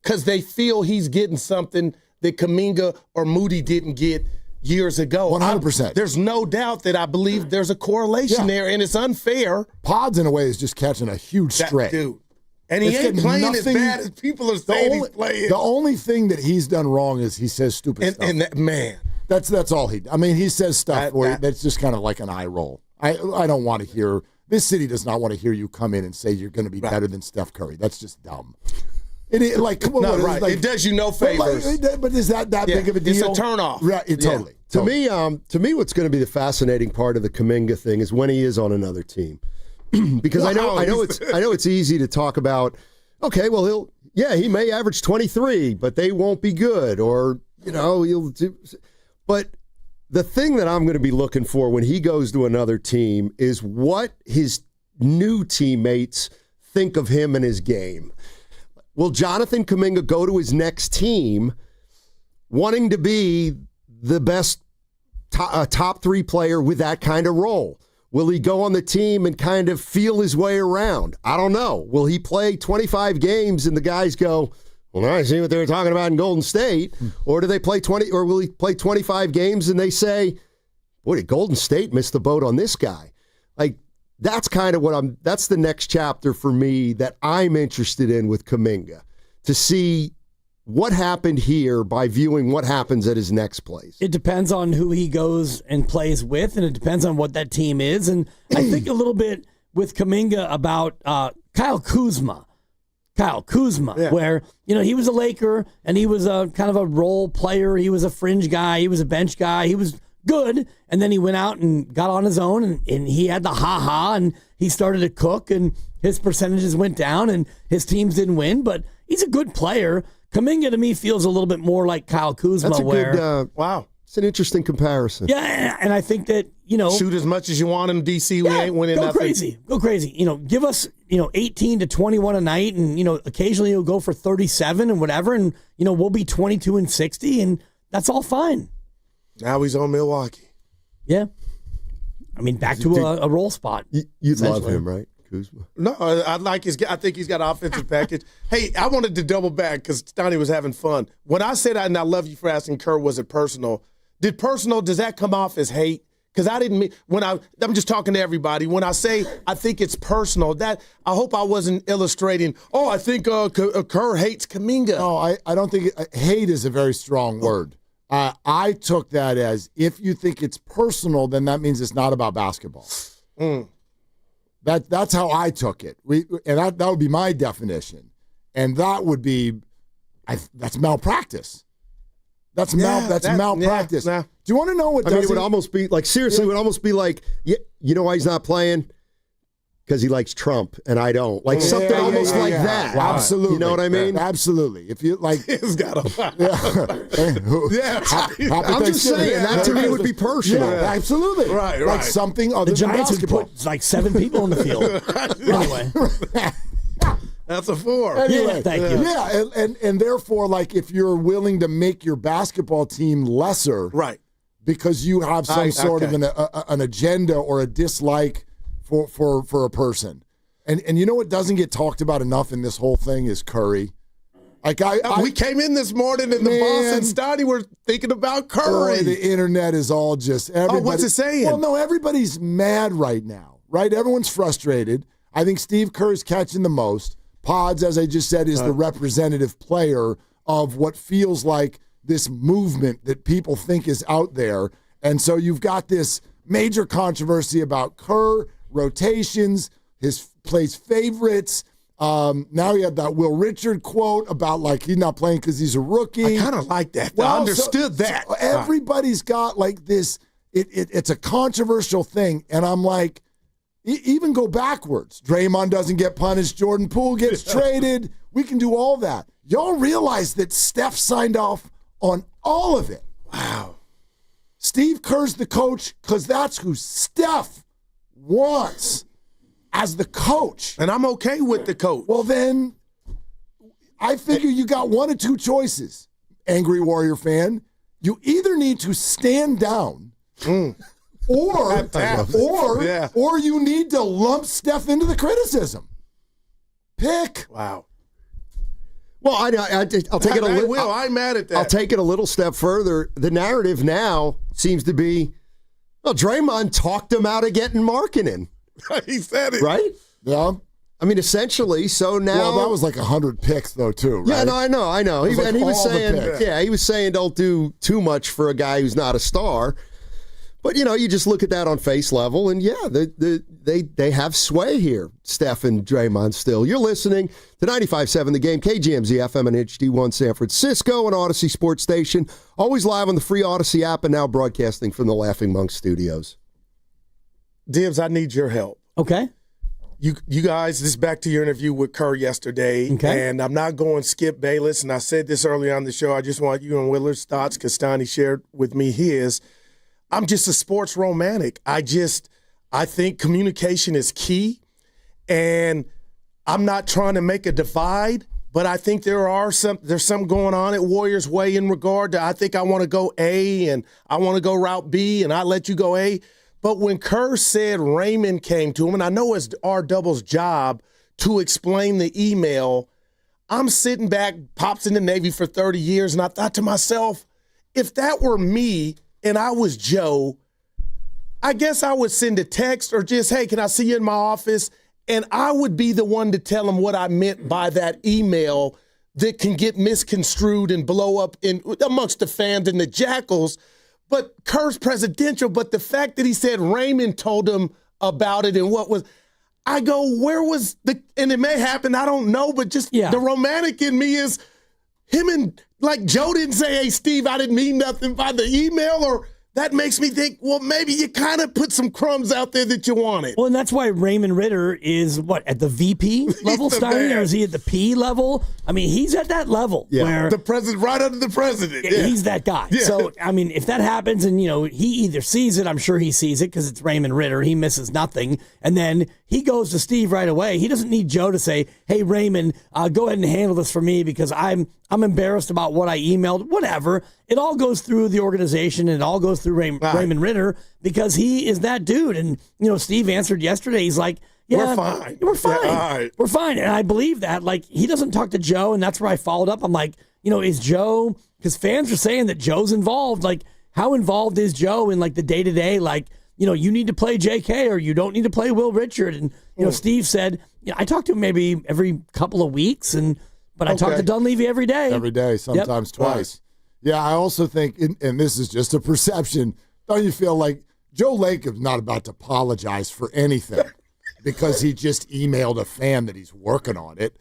Because they feel he's getting something that Kaminga or Moody didn't get years ago. 100%. There's no doubt that I believe there's a correlation there, and it's unfair. Pods, in a way, is just catching a huge stray. Dude. And he ain't playing as bad as people are saying he's playing. The only thing that he's done wrong is he says stupid stuff. And that, man. That's all he... I mean, he says stuff that's just kind of like an eye roll. I don't want to hear... This city does not want to hear you come in and say you're going to be better than Steph Curry. That's just dumb. It does you no favors. But is that big of a deal? It's a turnoff. Right, totally. To me, what's going to be the fascinating part of the Kaminga thing is when he is on another team, because I know it's easy to talk about. Okay, well he may average 23, but they won't be good, or he'll do. But the thing that I'm going to be looking for when he goes to another team is what his new teammates think of him and his game. Will Jonathan Kaminga go to his next team wanting to be the best top 3 player with that kind of role? Will he go on the team and kind of feel his way around? I don't know. Will he play 25 games and the guys go, well, I see what they were talking about in Golden State, or do they play 20? Or will he play 25 games and they say, boy, did Golden State miss the boat on this guy? Like, that's kind of that's the next chapter for me that I'm interested in with Kaminga, to see what happened here by viewing what happens at his next place. It depends on who he goes and plays with, and it depends on what that team is. And I think a little bit with Kaminga about Kyle Kuzma, where, he was a Laker and he was a kind of a role player. He was a fringe guy. He was a bench guy. He was good. And then he went out and got on his own and he had the ha-ha and he started to cook and his percentages went down and his teams didn't win. But he's a good player. Kaminga to me feels a little bit more like Kyle Kuzma. That's a good, wow. It's an interesting comparison. Yeah, and I think that, shoot as much as you want in DC. We ain't winning nothing. Go crazy. Give us, 18 to 21 a night, and, occasionally you'll go for 37 and whatever, and, we'll be 22 and 60, and that's all fine. Now he's on Milwaukee. Yeah. I mean, back to a role spot. You'd love him, right? Kuzma. No, I think he's got an offensive package. Hey, I wanted to double back because Donnie was having fun. When I said, and I love you for asking Kerr, was it personal? Did personal, does that come off as hate? Because I didn't mean, I'm just talking to everybody. When I say I think it's personal, that I hope I wasn't illustrating, I think Kerr hates Kaminga. No, I don't think hate is a very strong word. I took that as if you think it's personal, then that means it's not about basketball. That's how I took it. That would be my definition. And that would be, that's malpractice. That's malpractice. Yeah. Do you want to know what it would almost be like, seriously, it would almost be like, you know why he's not playing? Because he likes Trump and I don't. Like something almost like that. Wow. Absolutely. You know what I mean? Absolutely. If you like, it's got a I'm just saying that to me would be personal. Yeah, absolutely. Right. Like something other The than Giants would basketball. put like 7 people in the field. Anyway. That's a 4. Anyway, thank you. Yeah, and therefore, like, if you're willing to make your basketball team lesser, right, because you have some sort of an agenda or a dislike for a person, and you know what doesn't get talked about enough in this whole thing is Curry. Like we came in this morning and the boss and Stoddy were thinking about Curry. Boy, the internet is all just everybody. What's it saying? Well, no, everybody's mad right now, right? Everyone's frustrated. I think Steve Kerr is catching the most. Pods, as I just said, is the representative player of what feels like this movement that people think is out there. And so you've got this major controversy about Kerr, rotations, his plays favorites. Now you have that Will Richard quote about like he's not playing because he's a rookie. I kind of like that. I understood that. So everybody's got like this, it's a controversial thing. And I'm like, even go backwards. Draymond doesn't get punished. Jordan Poole gets traded. We can do all that. Y'all realize that Steph signed off on all of it. Wow. Steve Kerr's the coach because that's who Steph wants as the coach. And I'm okay with the coach. Well, then I figure you got one of two choices, Angry Warrior fan. You either need to stand down or you need to lump Steph into the criticism. Pick. Wow. Well, I'll take it a little. I'm mad at that. I'll take it a little step further. The narrative now seems to be, well, Draymond talked him out of getting Markkanen. He said it. Right? Yeah. I mean, essentially, so now. Well, that was like 100 picks, though, too, right? Yeah, no, I know. He was saying don't do too much for a guy who's not a star. But, you just look at that on face level, and they have sway here, Steph and Draymond still. You're listening to 95.7 The Game, KGMZ FM and HD1 San Francisco, and Odyssey Sports Station. Always live on the free Odyssey app and now broadcasting from the Laughing Monk Studios. Dibs, I need your help. Okay. You guys, this is back to your interview with Kerr yesterday, and I'm not going Skip Bayless, and I said this earlier on the show. I just want you and Willard's thoughts because Stoney shared with me his. I'm just a sports romantic. I think communication is key, and I'm not trying to make a divide, but I think there's something going on at Warriors Way in regard to I think I want to go A and I want to go route B and I let you go A. But when Kerr said Raymond came to him, and I know it's R-Double's job to explain the email, I'm sitting back, Pop's in the Navy for 30 years, and I thought to myself, if that were me and I was Joe, I guess I would send a text or just, hey, can I see you in my office? And I would be the one to tell him what I meant by that email that can get misconstrued and blow up amongst the fans and the jackals. But Kerr's presidential, but the fact that he said Raymond told him about it and I go, where was and it may happen, I don't know, but just the romantic in me is him and, like Joe didn't say, hey, Steve, I didn't mean nothing by the email, or that makes me think, well, maybe you kind of put some crumbs out there that you wanted. Well, and that's why Raymond Ritter is, at the VP level, Stein, or is he at the P level? I mean, he's at that level. Yeah. Where the president, right under the president. Yeah. He's that guy. Yeah. So, I mean, if that happens and, he either sees it, I'm sure he sees it because it's Raymond Ritter. He misses nothing. And then he goes to Steve right away. He doesn't need Joe to say, hey, Raymond, go ahead and handle this for me because I'm embarrassed about what I emailed, whatever. It all goes through the organization and it all goes through Raymond Ritter because he is that dude. And, Steve answered yesterday. He's like, yeah, we're fine. We're fine. Yeah, all right. We're fine. And I believe that. Like, he doesn't talk to Joe, and that's where I followed up. I'm like, is Joe, because fans are saying that Joe's involved. Like, how involved is Joe in like the day to day? Like, you need to play J.K. or you don't need to play Will Richard. And Steve said, I talk to him maybe every couple of weeks, but I talk to Dunleavy every day. Every day, sometimes twice. Yeah, I also think, and this is just a perception, don't you feel like Joe Lacob's not about to apologize for anything because he just emailed a fan that he's working on it?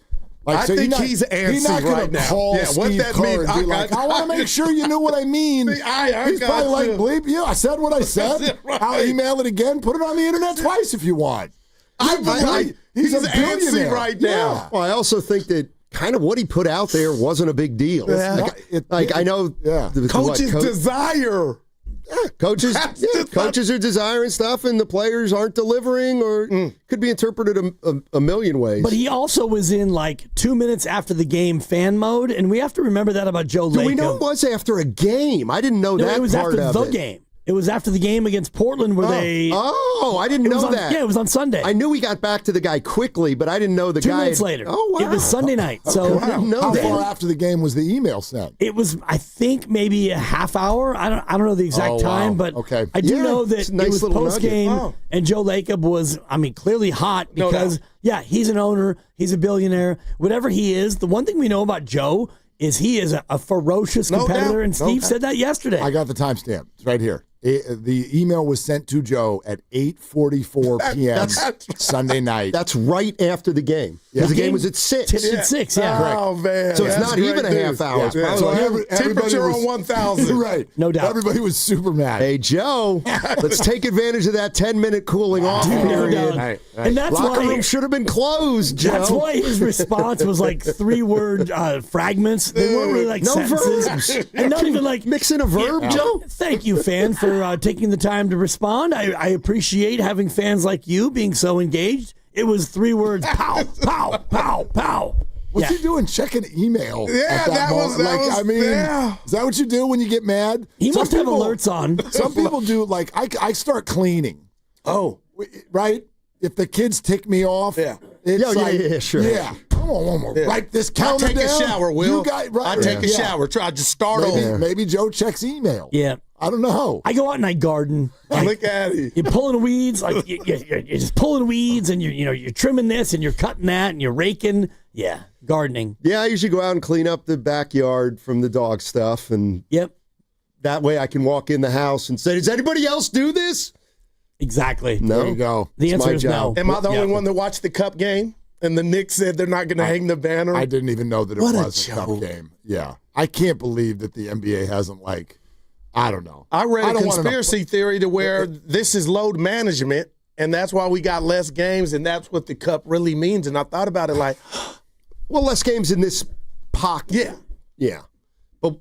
Like, I think he's antsy he's not right now. Call Yeah, Steve what that Kerr means, and be like, I want to make sure you knew what I mean. See, I he's got probably like, you. bleep you. I said what I said. Right. I'll email it again. Put it on the internet twice if you want. He's a antsy billionaire. right now. Yeah. Well, I also think that kind of what he put out there wasn't a big deal. Yeah. I know the Coach's desire. Yeah, coaches are desiring stuff, and the players aren't delivering, or could be interpreted a million ways. But he also was in like 2 minutes after the game fan mode, and we have to remember that about Joe Lacob. Do we know it was after a game? I didn't know that it was part after of the it. game. It was after the game against Portland where they... Oh, I didn't know that. Yeah, it was on Sunday. I knew he got back to the guy quickly, but I didn't know the 2 guy... minutes later. Oh, wow. It was Sunday night. So I didn't know How that. far after the game was the email sent? It was, I think, maybe a half hour. I don't know the exact time, but I do know that it's a nice it was little post game, nugget. and Joe Lacob was, clearly hot because, he's an owner, he's a billionaire, whatever he is. The one thing we know about Joe is he is a ferocious competitor, and Steve said that yesterday. I got the timestamp. It's right here. The email was sent to Joe at 8:44 p.m. Sunday night. That's right after the game. Because the game was at 6. Tipped at 6, yeah. Oh, man. So it's That's not even great a half news. hour. Yeah. It's probably So like- everybody temperature was- on 1,000. Right. No doubt. Everybody was super mad. Hey, Joe, let's take advantage of that 10-minute cooling off No period. doubt. And that's Locker why room should have been closed, Joe. That's why his response was like 3-word fragments. They weren't really like No sentences. verbs. And not even like Mix in a verb, Joe. Thank you, fan, for taking the time to respond. I appreciate having fans like you being so engaged. It was 3 words: pow, pow, pow, pow. What's he doing? Checking email. Yeah, at that moment? Is that what you do when you get mad? He Some must have people- alerts on. Some people do. Like I start cleaning. Oh, right. If the kids tick me off, it's yeah, sure. Yeah. Come on. Write this I calendar take a down. shower, Will. You got, right, I take a yeah. shower. Try to start Maybe, over. maybe Joe checks email. Yeah. I don't know. I go out and I garden. Like, Look at it. you're pulling weeds, like you're just pulling weeds, and you're trimming this and you're cutting that and you're raking. Yeah, gardening. Yeah, I usually go out and clean up the backyard from the dog stuff, and that way I can walk in the house and say, does anybody else do this? Exactly. No. There you go. The It's answer my is job. no. Am I the only one that watched the Cup game? And the Knicks said they're not going to hang the banner? I didn't even know that it What a was a cup joke. game. Yeah. I can't believe that the NBA hasn't, I don't know. I read a don't wanna- conspiracy theory to where this is load management, and that's why we got less games, and that's what the Cup really means. And I thought about it like, Well, less games in this pocket. yeah. Yeah. But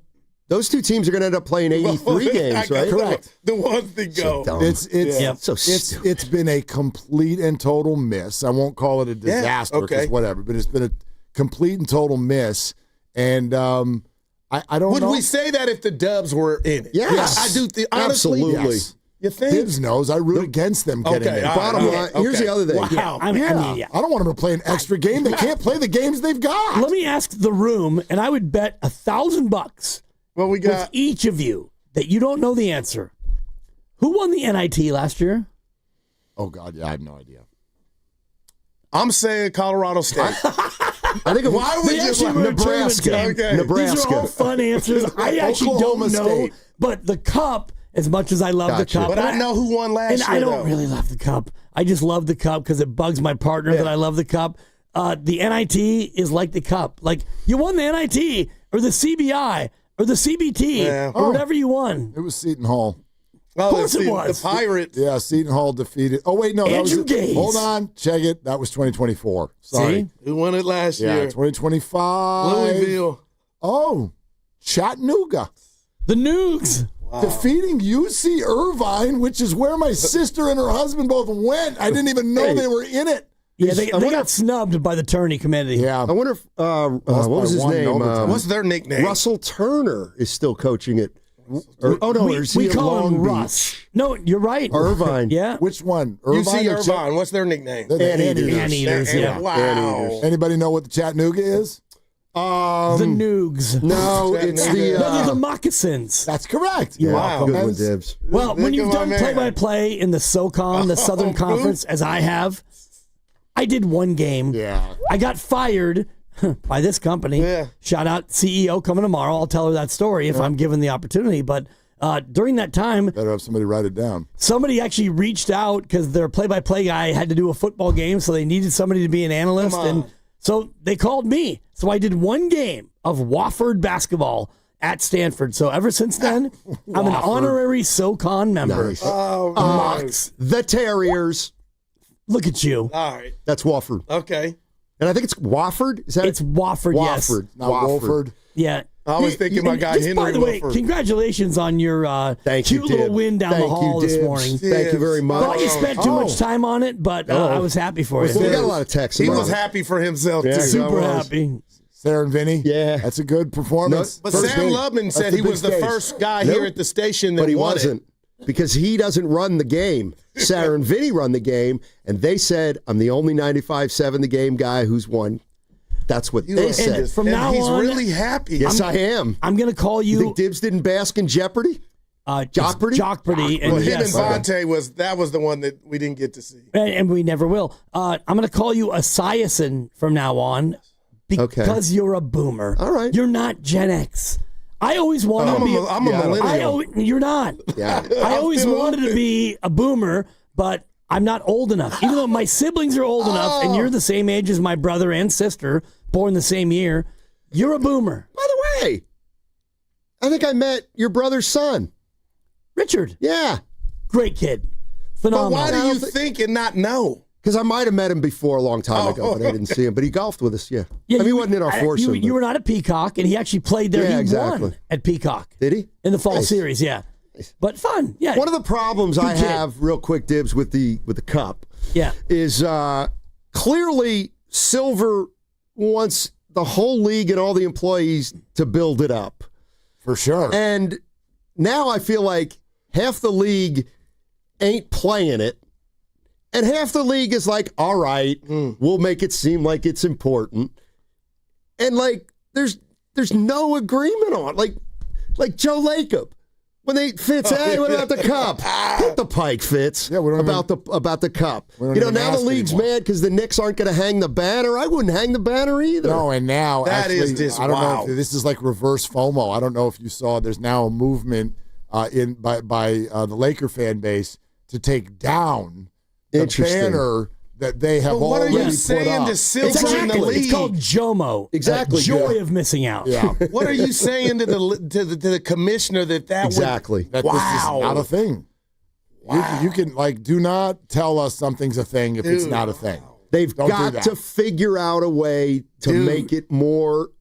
those two teams are going to end up playing 83 games, right? Correct. The ones that go. dumb. It's been a complete and total miss. I won't call it a disaster because whatever, but it's been a complete and total miss. And I don't Would know. we say that if the Dubs were in it? Yes. I do think, honestly. Absolutely. Yes. You think? Hibbs knows I root against them getting Okay, in. all right, Bottom line, here's the other thing. Wow. I mean, I don't want them to play an extra game. They can't play the games they've got. Let me ask the room, and I would bet $1,000 Well, we with got each of you that you don't know the answer. Who won the NIT last year? Oh, God, yeah, I have no idea. I'm saying Colorado State. I think Why would They you actually were a tournament Nebraska. team. Okay. Nebraska. These are all fun answers. I actually Oklahoma don't know, State. but the Cup, as much as I love Gotcha. the Cup. But I know who won last and year, I don't though. really love the Cup. I just love the Cup because it bugs my partner that I love the Cup. The NIT is like the Cup. Like, you won the NIT or the CBI or the CBT or whatever you won. It was Seton Hall. Oh, Of course it the was. Pirates. Yeah, Seton Hall defeated. Oh, wait, no. Andrew Gaze. Hold on. Check it. That was 2024. Sorry. See? Who won it last Yeah, year? 2025. Louisville. Oh, Chattanooga. The Noogs. Defeating UC Irvine, which is where my sister and her husband both went. I didn't even know they were in it. Yeah, they got snubbed by the tourney committee. Yeah. I wonder if, what was his one in name? overtime. What's their nickname? Russell Turner is still coaching it. Or is we he at call Long him Beach? Russ. No, you're right. Irvine. Yeah. Which one? Irvine UC or Irvine. What's their nickname? They're the Anteaters. Anteaters. Anteaters, yeah. Wow. Anybody know what the Chattanooga is? The Noogs. No, it's the... No, they're the moccasins. That's correct. You're Wow. welcome. Good one, Dibs. Well, when you've done man. play-by-play in the SoCon, the Southern Conference, as I have, I did one game. Yeah. I got fired by this company. Yeah. Shout out CEO coming tomorrow. I'll tell her that story if I'm given the opportunity. But during that time, Better have somebody write it down. somebody actually reached out because their play-by-play guy had to do a football game, so they needed somebody to be an analyst. And so they called me. So I did one game of Wofford basketball at Stanford. So ever since then, I'm an honorary SoCon member. Nice. Oh, Mox. The Terriers. Look at you. all right. That's Wofford. Okay. And I think it's Wofford. Is that It's Wofford, yes. Wofford, not Wofford. Wolford. Yeah. I was thinking my guy Just, Henry by the way, Wolford. congratulations on your Thank cute you, little Dibs. win down Thank the hall you, this Dibs. morning. Thank you very much. Thought you spent too much time on it, but I was happy for you. We got a lot of texts. He about was it. happy for himself, Yeah, too. Super I was. happy. Sarah and Vinny. Yeah. That's a good performance. But First Sam big. Lubman That's said the he big was the stage. first guy Nope. here at the station that But he won wasn't. Because he doesn't run the game. Sarah and Vinny run the game, and they said, I'm the only 95.7 the game guy who's won. That's what they said. From now he's on, really happy. Yes, I am. I'm going to call You you think Dibs didn't bask in jeopardy? Jockpardy. Well, And him yes, and Vontae was the one that we didn't get to see. and we never will. I'm going to call you a Esiason from now on because you're a boomer. All right. You're not Gen X. I always wanted to be. I'm a millennial. You're not. Yeah. I always wanted to be a boomer, but I'm not old enough. Even though my siblings are old enough, and you're the same age as my brother and sister, born the same year, you're a boomer. By the way, I think I met your brother's son. Richard. Yeah. Great kid. But Phenomenal. why do you think and not know? Because I might have met him before a long time ago, but I didn't see him. But he golfed with us, yeah. I mean, he wasn't in our foursome. You were not at Peacock, and he actually played there. Yeah, He exactly. won at Peacock. Did he? In the fall Nice. series, yeah. But fun, yeah. One of the problems Good I kid. have, real quick, Dibs, with the cup, Yeah. is clearly Silver wants the whole league and all the employees to build it up. For sure. And now I feel like half the league ain't playing it, and half the league is like, all right, we'll make it seem like it's important. And like there's no agreement on it. Like Joe Lacob. When they Fitz, hey, what about the cup? Get the Pike, Fitz. Yeah, we don't about the cup. we don't You know, even now the ask league's anymore. mad because the Knicks aren't going to hang the banner. I wouldn't hang the banner either. No, and now That actually, is just I don't wow. know if this is like reverse FOMO. I don't know if you saw. There's now a movement by the Laker fan base to take down the Interesting. banner that they have But what are already you put saying up. to Silver in the league? It's called JOMO. Exactly. Joy of missing out. Yeah, What are you saying to the commissioner that Exactly. that this is not a thing. You can like do not tell us something's a thing if it's Dude. not a thing. They've Don't do got that. to figure out a way to Dude. make it more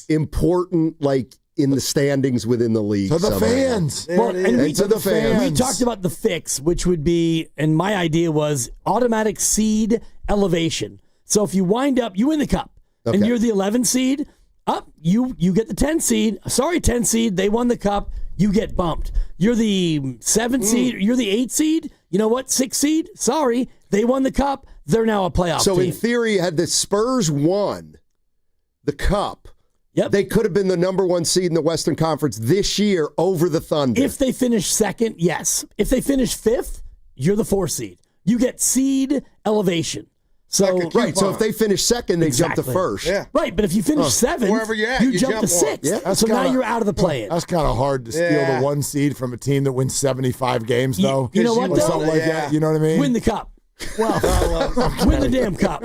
important, like in the standings within the league. To the somehow. fans. Well, and And to the fans. we talked about the fix, which would be, and my idea was automatic seed elevation. So if you wind up, you win the cup, and Okay. you're the 11 seed, up, you get the 10 seed. Sorry, 10 seed, they won the cup, you get bumped. You're the 7 seed, you're the 8 seed, you know what, 6 seed, sorry, they won the cup, they're now a playoff So team. in theory, had the Spurs won the cup, Yep. they could have been the number 1 seed in the Western Conference this year over the Thunder. If they finish second, yes. If they finish 5th, you're the 4 seed. You get seed elevation. So right, so if they finish second, they jump to Exactly. first. Yeah. Right, but if you finish 7th, Wherever you're at, you you jump jump to one. 6th. Yeah, That's So now kinda- you're out of the play-in. That's kind of hard to steal Yeah. the 1 seed from a team that wins 75 games, though. you know what, Or though? something like Yeah. that. You know what I mean? Win the cup. Well, win the damn cup.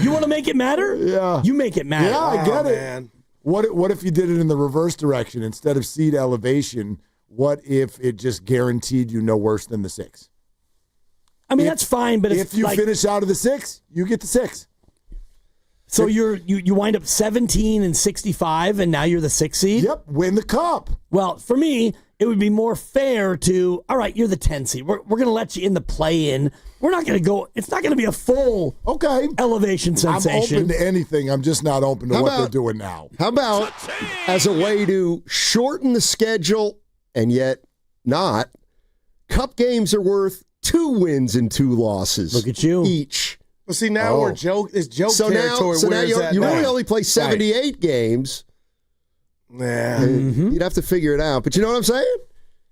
You want to make it matter? Yeah. You make it matter. Yeah, I get it. Man. What if you did it in the reverse direction instead of seed elevation? What if it just guaranteed you no worse than the 6? I mean, that's fine, but If you like, finish out of the 6, you get the 6. so you wind up 17 and 65, and now you're the 6 seed. Yep, win the cup. Well, for me, it would be more fair to, all right, you're the 10 seed. We're going to let you in the play-in. We're not going to go, it's not going to be a full elevation sensation. I'm open to anything. I'm just not open to How what about- they're doing now. How about as a way to shorten the schedule and yet not, cup games are worth 2 wins and 2 losses. Look at you. Each. Well, see, now we're joke. It's joke so territory. So Where now is that you now? really only play 78 games. Yeah. You'd have to figure it out. But you know what I'm saying?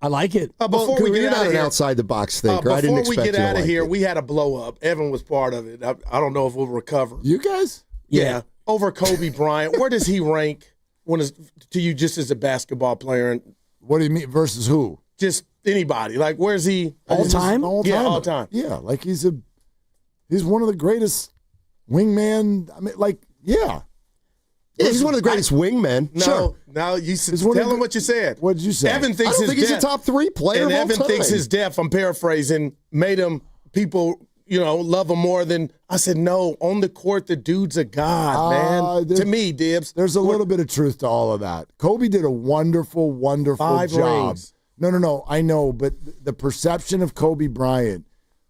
I like it. Before we get you're out not of an here, outside the box thinker. I didn't before we expect get you to out of like here, it. we had a blow up. Evan was part of it. I don't know if we'll recover. You guys? Yeah. Over Kobe Bryant. Where does he rank to you just as a basketball player? And What do you mean versus who? just anybody. Like, where's he? All time? Yeah, all time. Yeah, like he's one of the greatest wingman. I mean, like, yeah. Yeah, he's one of the greatest wingmen. No, you tell him what you said. What did you say? Evan thinks I don't think he's a death- top 3 player And of all Evan time. thinks his death, I'm paraphrasing, made him people, love him more than I said, no, on the court, the dude's a god, man. To me, Dibs. There's a little bit of truth to all of that. Kobe did a wonderful, wonderful 5 job. rings. No, I know, but the perception of Kobe Bryant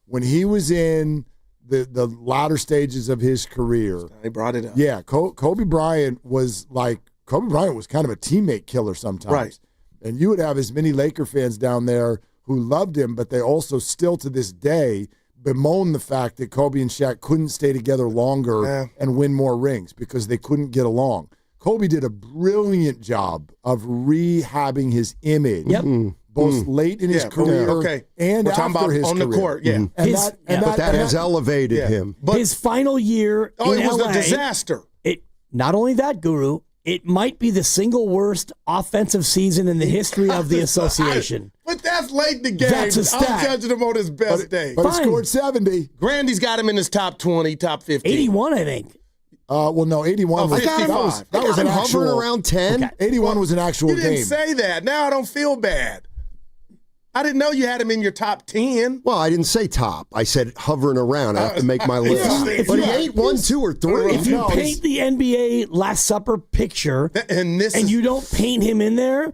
when he was in the latter stages of his career. He brought it up. Yeah, Kobe Bryant was kind of a teammate killer sometimes. Right. And you would have as many Laker fans down there who loved him, but they also still to this day bemoan the fact that Kobe and Shaq couldn't stay together longer and win more rings because they couldn't get along. Kobe did a brilliant job of rehabbing his image. Yep. Both late in his career and We're talking after about his on career. the court, yeah. But that has elevated him. But his final year in it was LA, a disaster. Not only that, Guru, it might be the single worst offensive season in the history of the association. But that's late in the game. That's a stat. I'm judging him on his best day. But he scored 70. Grandy's got him in his top 20, top 15. 81, I think. Well, no, 81 was, I got that was an hovering actual, around 10. 81 was an actual You didn't game. say that. Now I don't feel bad. I didn't know you had him in your top 10. Well, I didn't say top. I said hovering around. I have to make my list. But he ain't 1, 2, or 3. If you paint the NBA Last Supper picture and you don't paint him in there,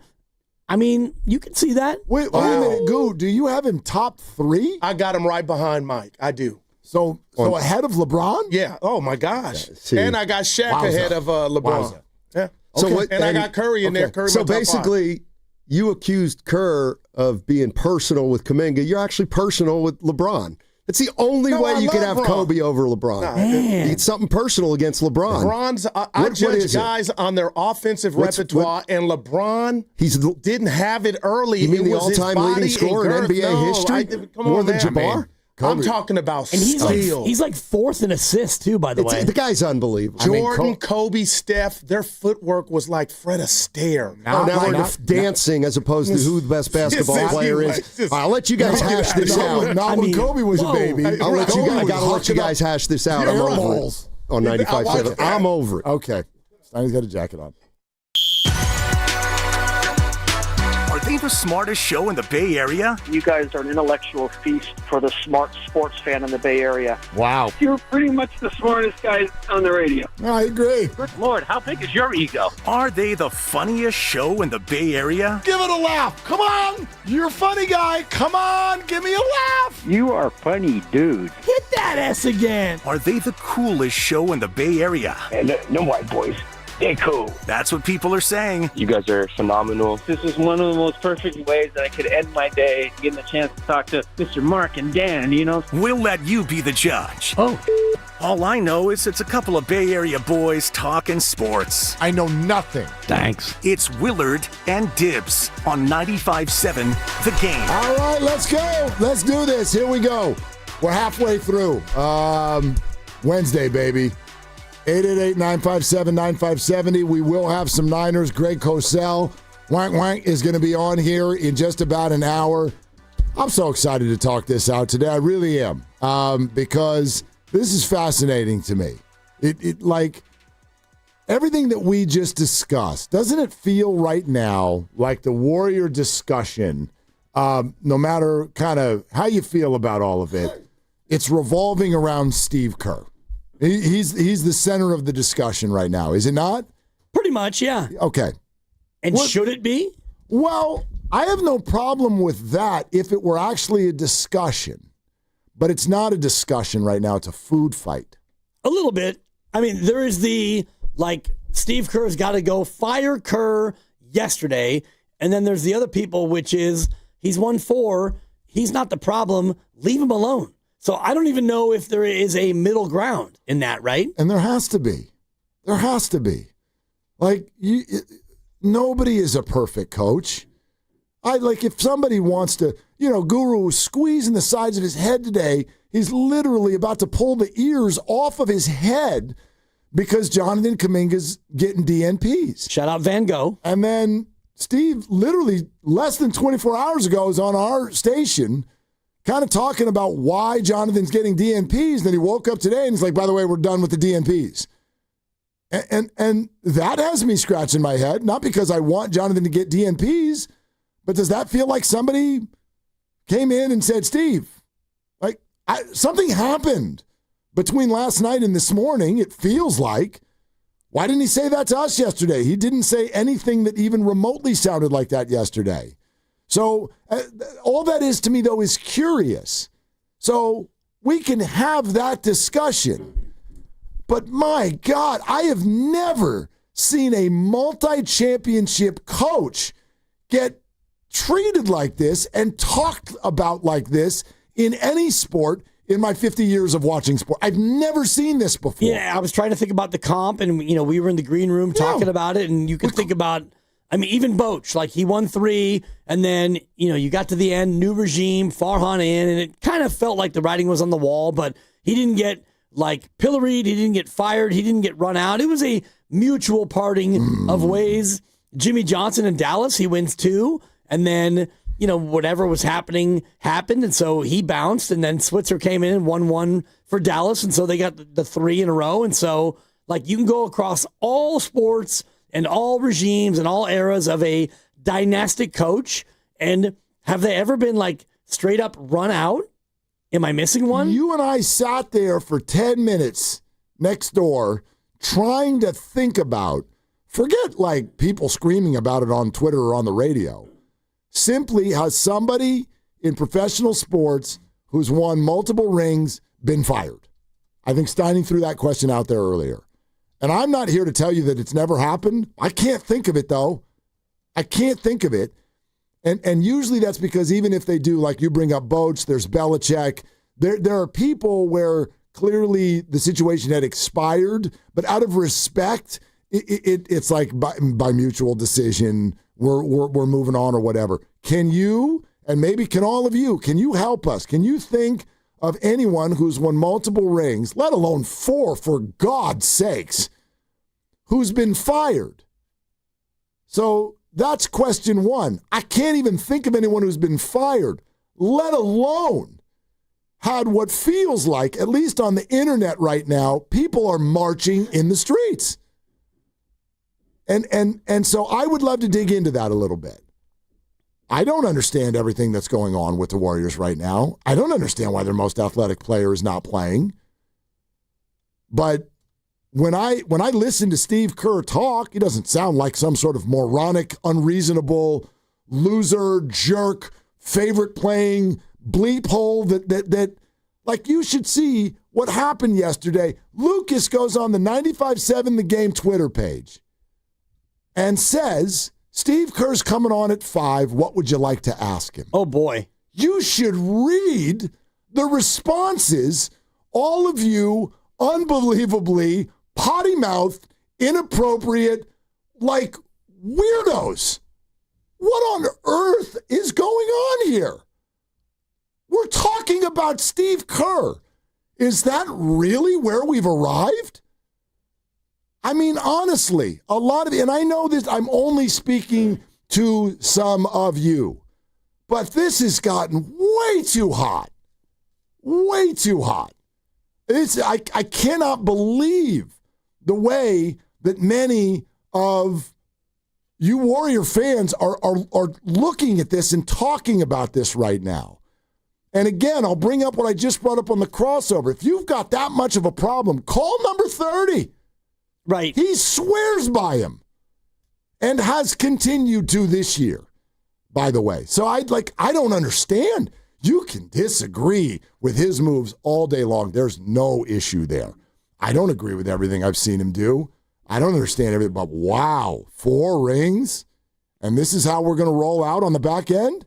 I mean, you can see that. Wait a minute, Goo, do you have him top 3? I got him right behind Mike. I do. So ahead of LeBron? Yeah. Oh, my gosh. see. And I got Shaq Wowza. ahead of LeBron. Wowza. Yeah. So Okay. what- and I and- got Curry in there. Curry So my top 5. basically, you accused Kerr of being personal with Kaminga. You're actually personal with LeBron. It's the only No, way I you can love have Bron. Kobe over LeBron. Nah, Man. It's something personal against LeBron. LeBron's, I What judge is it? guys on their offensive What's- repertoire, and LeBron didn't have it early. You mean It the was his all-time body leading scorer in and girth. NBA No, history? come More on, than man. Jabbar? I'm talking about And he's steal. like, he's like 4th in assists, too, by the way. The guy's unbelievable. Jordan, Kobe, Steph, their footwork was like Fred Astaire. Now we're dancing as opposed to who the best basketball player is. I'll let you guys hash this out. Not when Kobe was a baby. I'll let you guys, I gotta let you hucking guys up hash this out. I'm over it. airballs. On 95.7. I'm over it. Okay. Steiny's got a jacket on. Are they the smartest show in the Bay Area? You guys are an intellectual feast for the smart sports fan in the Bay Area. Wow. You're pretty much the smartest guys on the radio. I agree. Good Lord, how big is your ego? Are they the funniest show in the Bay Area? Give it a laugh. Come on. You're a funny guy. Come on. Give me a laugh. You are funny, dude. Hit that S again. Are they the coolest show in the Bay Area? And no white boys. They're cool. That's what people are saying. You guys are phenomenal. This is one of the most perfect ways that I could end my day, getting a chance to talk to Mr. Mark and Dan, you know? We'll let you be the judge. Oh. All I know is it's a couple of Bay Area boys talking sports. I know nothing. Thanks. It's Willard and Dibs on 95.7 The Game. All right, let's go. Let's do this. Here we go. We're halfway through. Wednesday, baby. 888-957-9570. We will have some Niners. Greg Cosell, Wank is going to be on here in just about an hour. I'm so excited to talk this out today. I really am, because this is fascinating to me. It like everything that we just discussed. Doesn't it feel right now like the Warrior discussion? No matter kind of how you feel about all of it, it's revolving around Steve Kerr. He's the center of the discussion right now, is it not? Pretty much, yeah. Okay. And should it be? Well, I have no problem with that if it were actually a discussion. But it's not a discussion right now. It's a food fight. A little bit. I mean, there is Steve Kerr's got to go. Fire Kerr yesterday. And then there's the other people, which is he's won 4. He's not the problem. Leave him alone. So I don't even know if there is a middle ground in that, right? And there has to be. There has to be. Like, nobody is a perfect coach. If somebody wants to, Guru was squeezing the sides of his head today. He's literally about to pull the ears off of his head because Jonathan Kaminga's getting DNPs. Shout out Van Gogh. And then Steve, literally less than 24 hours ago, is on our station kind of talking about why Jonathan's getting DNPs. Then he woke up today and he's like, by the way, we're done with the DNPs. And that has me scratching my head, not because I want Jonathan to get DNPs, but does that feel like somebody came in and said, Steve, something happened between last night and this morning, it feels like. Why didn't he say that to us yesterday? He didn't say anything that even remotely sounded like that yesterday. So all that is to me, though, is curious. So we can have that discussion. But my God, I have never seen a multi-championship coach get treated like this and talked about like this in any sport in my 50 years of watching sport. I've never seen this before. Yeah, I was trying to think about the comp, and we were in the green room talking about it, and you could think about, even Boch, like he won 3, and then, you got to the end, new regime, Farhan in, and it kind of felt like the writing was on the wall, but he didn't get pilloried, he didn't get fired, he didn't get run out. It was a mutual parting of ways. Jimmy Johnson in Dallas, he wins 2, and then whatever was happening happened, and so he bounced, and then Switzer came in and won 1 for Dallas, and so they got the 3 in a row, and so you can go across all sports and all regimes and all eras of a dynastic coach, and have they ever been straight up run out? Am I missing one? You and I sat there for 10 minutes next door trying to think about, forget people screaming about it on Twitter or on the radio. Simply, has somebody in professional sports who's won multiple rings been fired? I think Steining threw that question out there earlier. And I'm not here to tell you that it's never happened. I can't think of it, though. I can't think of it. And usually that's because even if they do, like you bring up Boch, there's Belichick. There are people where clearly the situation had expired, but out of respect, it's like by mutual decision, we're moving on or whatever. Can you, and maybe can all of you, can you help us? Can you think of anyone who's won multiple rings, let alone 4 for God's sakes, who's been fired? So that's question 1. I can't even think of anyone who's been fired, let alone had what feels like, at least on the internet right now, people are marching in the streets. And so I would love to dig into that a little bit. I don't understand everything that's going on with the Warriors right now. I don't understand why their most athletic player is not playing. But when I listen to Steve Kerr talk, he doesn't sound like some sort of moronic, unreasonable, loser, jerk, favorite playing bleep hole that you should see what happened yesterday. Lucas goes on the 95.7 The Game Twitter page and says, Steve Kerr's coming on at 5. What would you like to ask him? Oh, boy. You should read the responses, all of you unbelievably potty-mouthed, inappropriate, weirdos. What on earth is going on here? We're talking about Steve Kerr. Is that really where we've arrived? I mean, honestly, a lot of, and I know this, I'm only speaking to some of you, but this has gotten way too hot. Way too hot. I cannot believe the way that many of you Warrior fans are looking at this and talking about this right now. And again, I'll bring up what I just brought up on the crossover. If you've got that much of a problem, call number 30. Right. He swears by him and has continued to this year, by the way. So I don't understand. You can disagree with his moves all day long. There's no issue there. I don't agree with everything I've seen him do. I don't understand everything, but wow, 4 rings? And this is how we're going to roll out on the back end?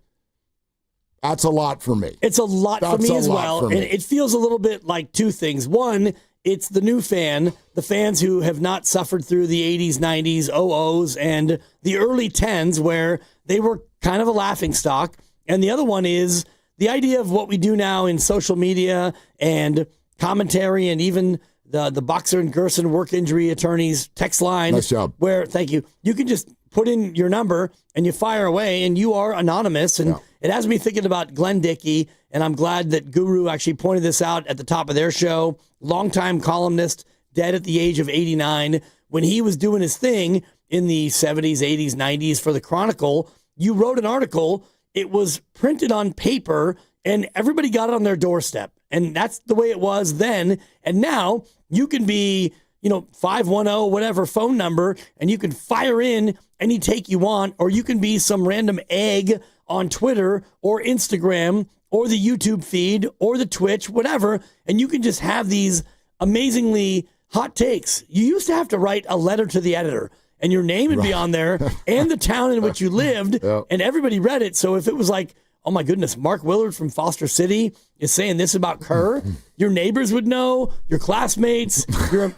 That's a lot for me. It's a lot for me as well. And it feels a little bit like two things. One, it's the new fan, the fans who have not suffered through the 80s, 90s, 00s, and the early 10s where they were kind of a laughingstock. And the other one is the idea of what we do now in social media and commentary and even the Boxer and Gerson work injury attorneys text line. Nice job. Where, thank you, you can just put in your number and you fire away and you are anonymous. And it has me thinking about Glenn Dickey, and I'm glad that Guru actually pointed this out at the top of their show. Longtime columnist, dead at the age of 89. When he was doing his thing in the 70s, 80s, 90s for the Chronicle, you wrote an article, it was printed on paper, and everybody got it on their doorstep. And that's the way it was then. And now you can be, 510, whatever phone number, and you can fire in any take you want, or you can be some random egg on Twitter or Instagram or the YouTube feed or the Twitch, whatever, and you can just have these amazingly hot takes. You used to have to write a letter to the editor, and your name would be on there and the town in which you lived, and everybody read it. So if it was like, oh my goodness, Mark Willard from Foster City is saying this about Kerr, your neighbors would know, your classmates,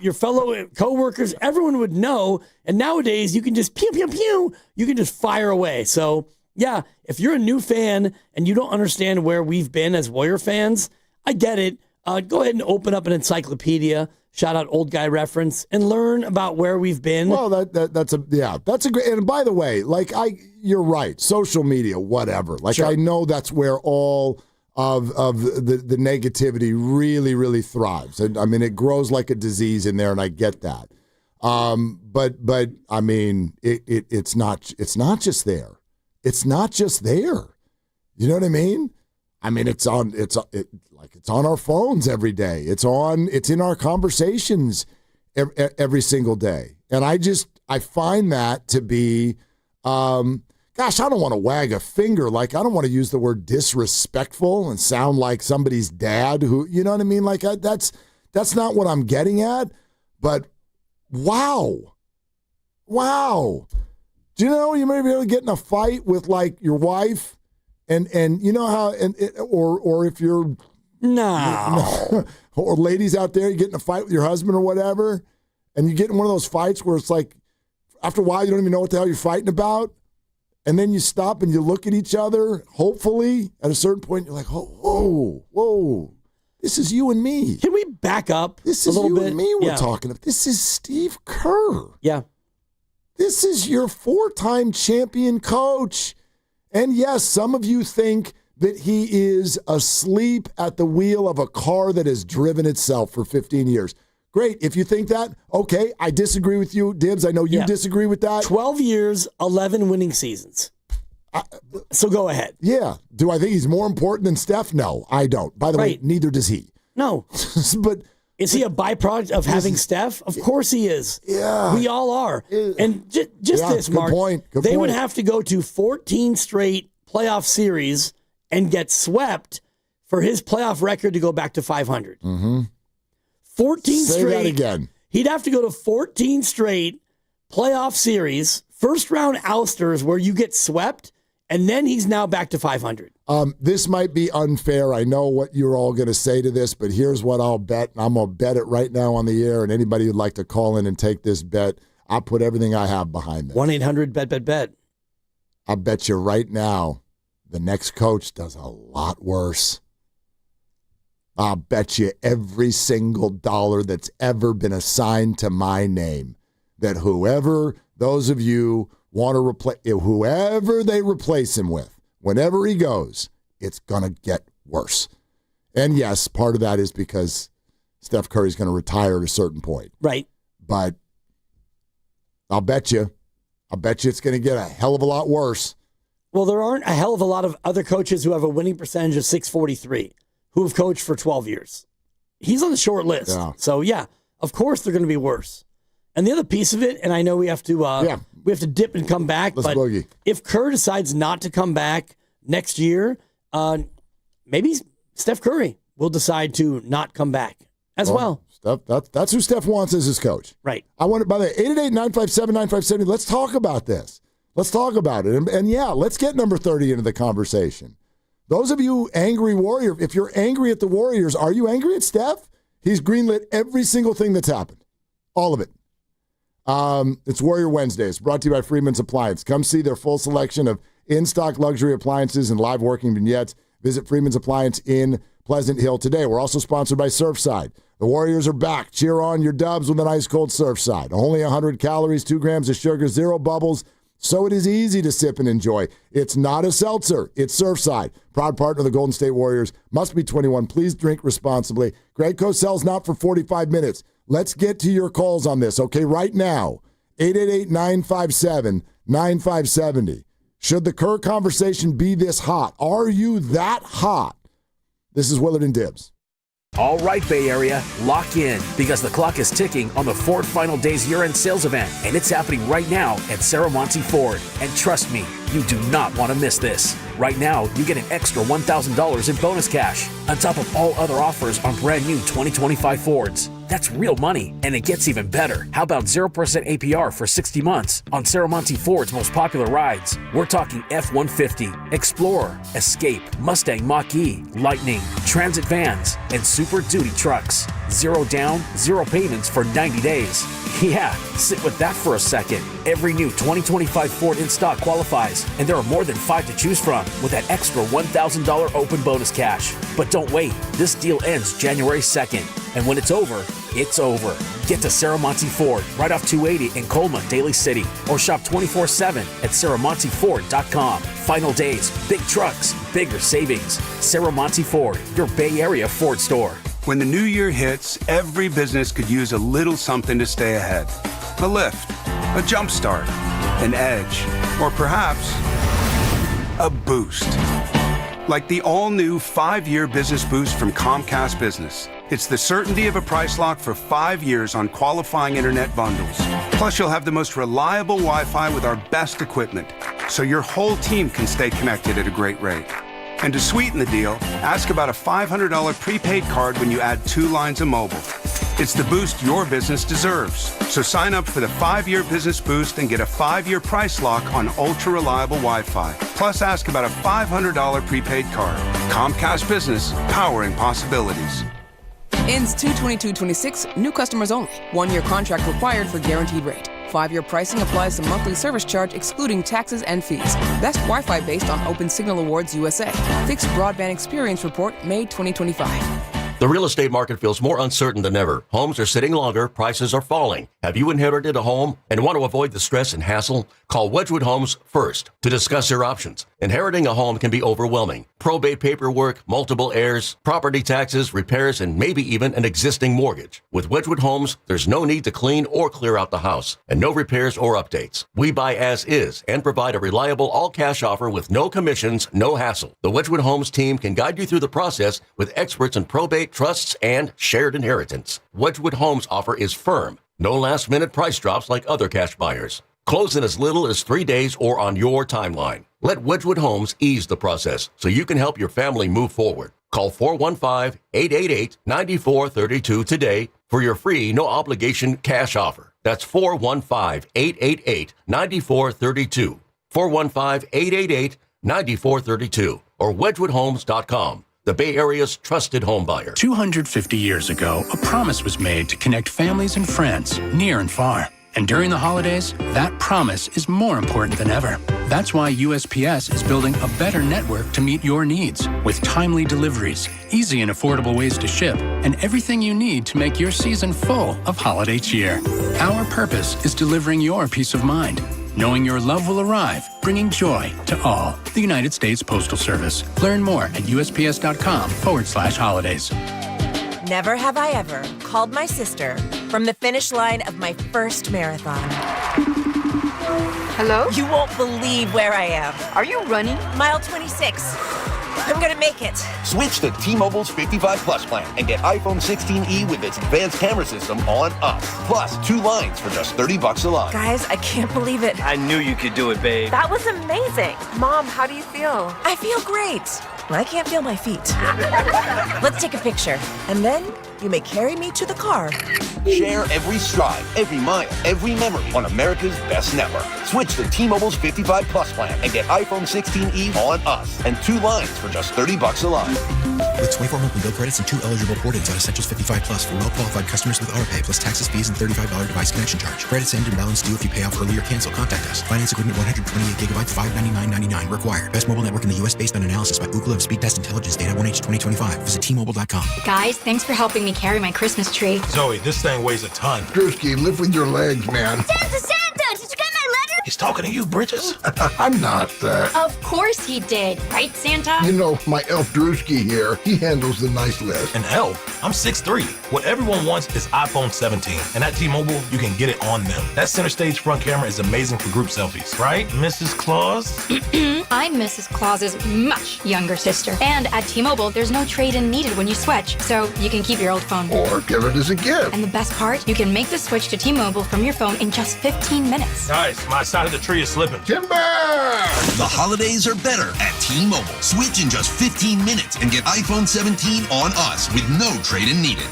your fellow coworkers, everyone would know. And nowadays you can just pew, pew, pew, you can just fire away. So yeah, if you're a new fan and you don't understand where we've been as Warrior fans, I get it. Go ahead and open up an encyclopedia, shout out Old Guy Reference, and learn about where we've been. Well, that's a great. And by the way, you're right. Social media, whatever. I know that's where all of the negativity really, really thrives. I mean, it grows like a disease in there, and I get that. But I mean, it's not just there. It's not just there. You know what I mean? I mean, it's on our phones every day. It's in our conversations every single day. And I find that to be, I don't want to wag a finger. I don't want to use the word disrespectful and sound like somebody's dad who, you know what I mean? That's not what I'm getting at. But wow. Do you know you may be able to get in a fight with your wife and you know how, or if you're, no. Or ladies out there, you get in a fight with your husband or whatever, and you get in one of those fights where it's like, after a while, you don't even know what the hell you're fighting about. And then you stop and you look at each other, hopefully, at a certain point, you're like, whoa, this is you and me. Can we back up This a is little you bit? and me we're talking about. This is Steve Kerr. Yeah. This is your 4-time champion coach. And yes, some of you think that he is asleep at the wheel of a car that has driven itself for 15 years. Great. If you think that, okay, I disagree with you, Dibs. I know you disagree with that. 12 years, 11 winning seasons. So go ahead. Yeah. Do I think he's more important than Steph? No, I don't. By the way, neither does he. No. But is he a byproduct of having Steph? Of course he is. Yeah. We all are. And just this, Mark. Good point. They would have to go to 14 straight playoff series and get swept for his playoff record to go back to 500. Mm-hmm. 14 Say straight. that again. He'd have to go to 14 straight playoff series, first round ousters where you get swept, and then he's now back to 500. This might be unfair. I know what you're all going to say to this, but here's what I'll bet. And I'm going to bet it right now on the air, and anybody who'd like to call in and take this bet, I'll put everything I have behind this. 1-800-BET-BET-BET. I'll bet you right now the next coach does a lot worse. I'll bet you every single dollar that's ever been assigned to my name that whoever those of you want to replace, whoever they replace him with, whenever he goes, it's going to get worse. And yes, part of that is because Steph Curry's going to retire at a certain point. Right. But I'll bet you it's going to get a hell of a lot worse. Well, there aren't a hell of a lot of other coaches who have a winning percentage of 643 who have coached for 12 years. He's on the short list. Yeah. So, yeah, of course they're going to be worse. And the other piece of it, and I know we have to dip and come back, Let's but boogie. If Kerr decides not to come back next year, maybe Steph Curry will decide to not come back as well. Steph, that's who Steph wants as his coach. Right. I want it, by the way, 888-957-9570. Let's talk about this. Let's talk about it. And yeah, let's get number 30 into the conversation. Those of you angry Warrior, if you're angry at the Warriors, are you angry at Steph? He's greenlit every single thing that's happened. All of it. It's Warrior Wednesdays, brought to you by Freeman's Appliance. Come see their full selection of in-stock luxury appliances and live working vignettes. Visit Freeman's Appliance in Pleasant Hill today. We're also sponsored by Surfside. The Warriors are back. Cheer on your Dubs with an ice-cold Surfside. Only 100 calories, 2 grams of sugar, 0 bubbles, so it is easy to sip and enjoy. It's not a seltzer. It's Surfside. Proud partner of the Golden State Warriors. Must be 21. Please drink responsibly. Greg Cosell's not for 45 minutes. Let's get to your calls on this, okay? Right now, 888-957-9570. Should the Kerr conversation be this hot? Are you that hot? This is Willard and Dibbs. All right, Bay Area, lock in because the clock is ticking on the Ford Final Days year-end sales event, and it's happening right now at Saramonte Ford. And trust me, you do not want to miss this. Right now, you get an extra $1,000 in bonus cash on top of all other offers on brand new 2025 Fords. That's real money, and it gets even better. How about 0% APR for 60 months on Saramonte Ford's most popular rides? We're talking F-150, Explorer, Escape, Mustang Mach-E, Lightning, Transit vans, and Super Duty trucks. 0 down, 0 payments for 90 days. Yeah, sit with that for a second. Every new 2025 Ford in stock qualifies, and there are more than 5 to choose from with that extra $1,000 open bonus cash. But don't wait, this deal ends January 2nd, and when it's over, it's over. Get to Saramonte Ford right off 280 in Colma, Daly City, or shop 24/7 at SaramonteFord.com. Final days, big trucks, bigger savings. Saramonte Ford, your Bay Area Ford store. When the new year hits, every business could use a little something to stay ahead. A lift, a jump start, an edge, or perhaps a boost. Like the all-new 5-year business boost from Comcast Business. It's the certainty of a price lock for 5 years on qualifying internet bundles. Plus, you'll have the most reliable Wi-Fi with our best equipment, so your whole team can stay connected at a great rate. And to sweeten the deal, ask about a $500 prepaid card when you add 2 lines of mobile. It's the boost your business deserves. So sign up for the 5-year business boost and get a 5-year price lock on ultra-reliable Wi-Fi. Plus, ask about a $500 prepaid card. Comcast Business, powering possibilities. Ends 2/22/26, new customers only. 1-year contract required for guaranteed rate. 5-year pricing applies to monthly service charge excluding taxes and fees. Best Wi-Fi based on Open Signal Awards USA. Fixed Broadband Experience Report, May 2025. The real estate market feels more uncertain than ever. Homes are sitting longer, prices are falling. Have you inherited a home and want to avoid the stress and hassle? Call Wedgwood Homes first to discuss your options. Inheriting a home can be overwhelming. Probate paperwork, multiple heirs, property taxes, repairs, and maybe even an existing mortgage. With Wedgwood Homes, there's no need to clean or clear out the house, and no repairs or updates. We buy as is and provide a reliable all-cash offer with no commissions, no hassle. The Wedgwood Homes team can guide you through the process with experts in probate, trusts, and shared inheritance. Wedgwood Homes' offer is firm. No last-minute price drops like other cash buyers. Close in as little as 3 days or on your timeline. Let Wedgwood Homes ease the process so you can help your family move forward. Call 415-888-9432 today for your free, no-obligation cash offer. That's 415-888-9432. 415-888-9432 or wedgwoodhomes.com. The Bay Area's trusted home buyer. 250 years ago, a promise was made to connect families and friends near and far. And during the holidays, that promise is more important than ever. That's why USPS is building a better network to meet your needs with timely deliveries, easy and affordable ways to ship, and everything you need to make your season full of holiday cheer. Our purpose is delivering your peace of mind, knowing your love will arrive, bringing joy to all. The United States Postal Service. Learn more at USPS.com/holidays. Never have I ever called my sister from the finish line of my first marathon. Hello? You won't believe where I am. Are you running? Mile 26. I'm gonna make it. Switch to T-Mobile's 55 Plus plan and get iPhone 16e with its advanced camera system on us. Plus 2 lines for just $30 a line. Guys, I can't believe it. I knew you could do it, babe. That was amazing. Mom, how do you feel? I feel great. I can't feel my feet. Let's take a picture. And then you may carry me to the car. Share every stride, every mile, every memory on America's best network. Switch to T-Mobile's 55 Plus plan and get iPhone 16e on us and 2 lines for just $30 a line. With 24 monthly bill credits and 2 eligible port-ins on Essentials 55 Plus for well-qualified customers with AutoPay plus taxes, fees, and $35 device connection charge. Credits end and balance due if you pay off early or cancel. Contact us. Finance agreement 128 gigabytes, $599.99 required. Best mobile network in the U.S. based on analysis by Ookla of Speed Test Intelligence data 1H 2025. Visit T-Mobile.com. Guys, thanks for helping me carry my Christmas tree. Zoe, this thing weighs a ton. Drewski, live with your legs, man. Santa! Did you get my letter? He's talking to you, Bridges. I'm not. Of course he did. Right, Santa? You know, my elf Drewski here, he handles the nice list. An elf? I'm 6'3". What everyone wants is iPhone 17. And at T-Mobile, you can get it on them. That center stage front camera is amazing for group selfies. Right, Mrs. Claus? I'm Mrs. Claus's much younger sister. And at T-Mobile, there's no trade-in needed when you switch. So you can keep your old phone. Or give it as a gift. And the best part? You can make the switch to T-Mobile from your phone in just 15 minutes. Nice. My side of the tree is slipping. Timber! The holidays are better at T-Mobile. Switch in just 15 minutes and get iPhone 17 on us with no trade-in needed.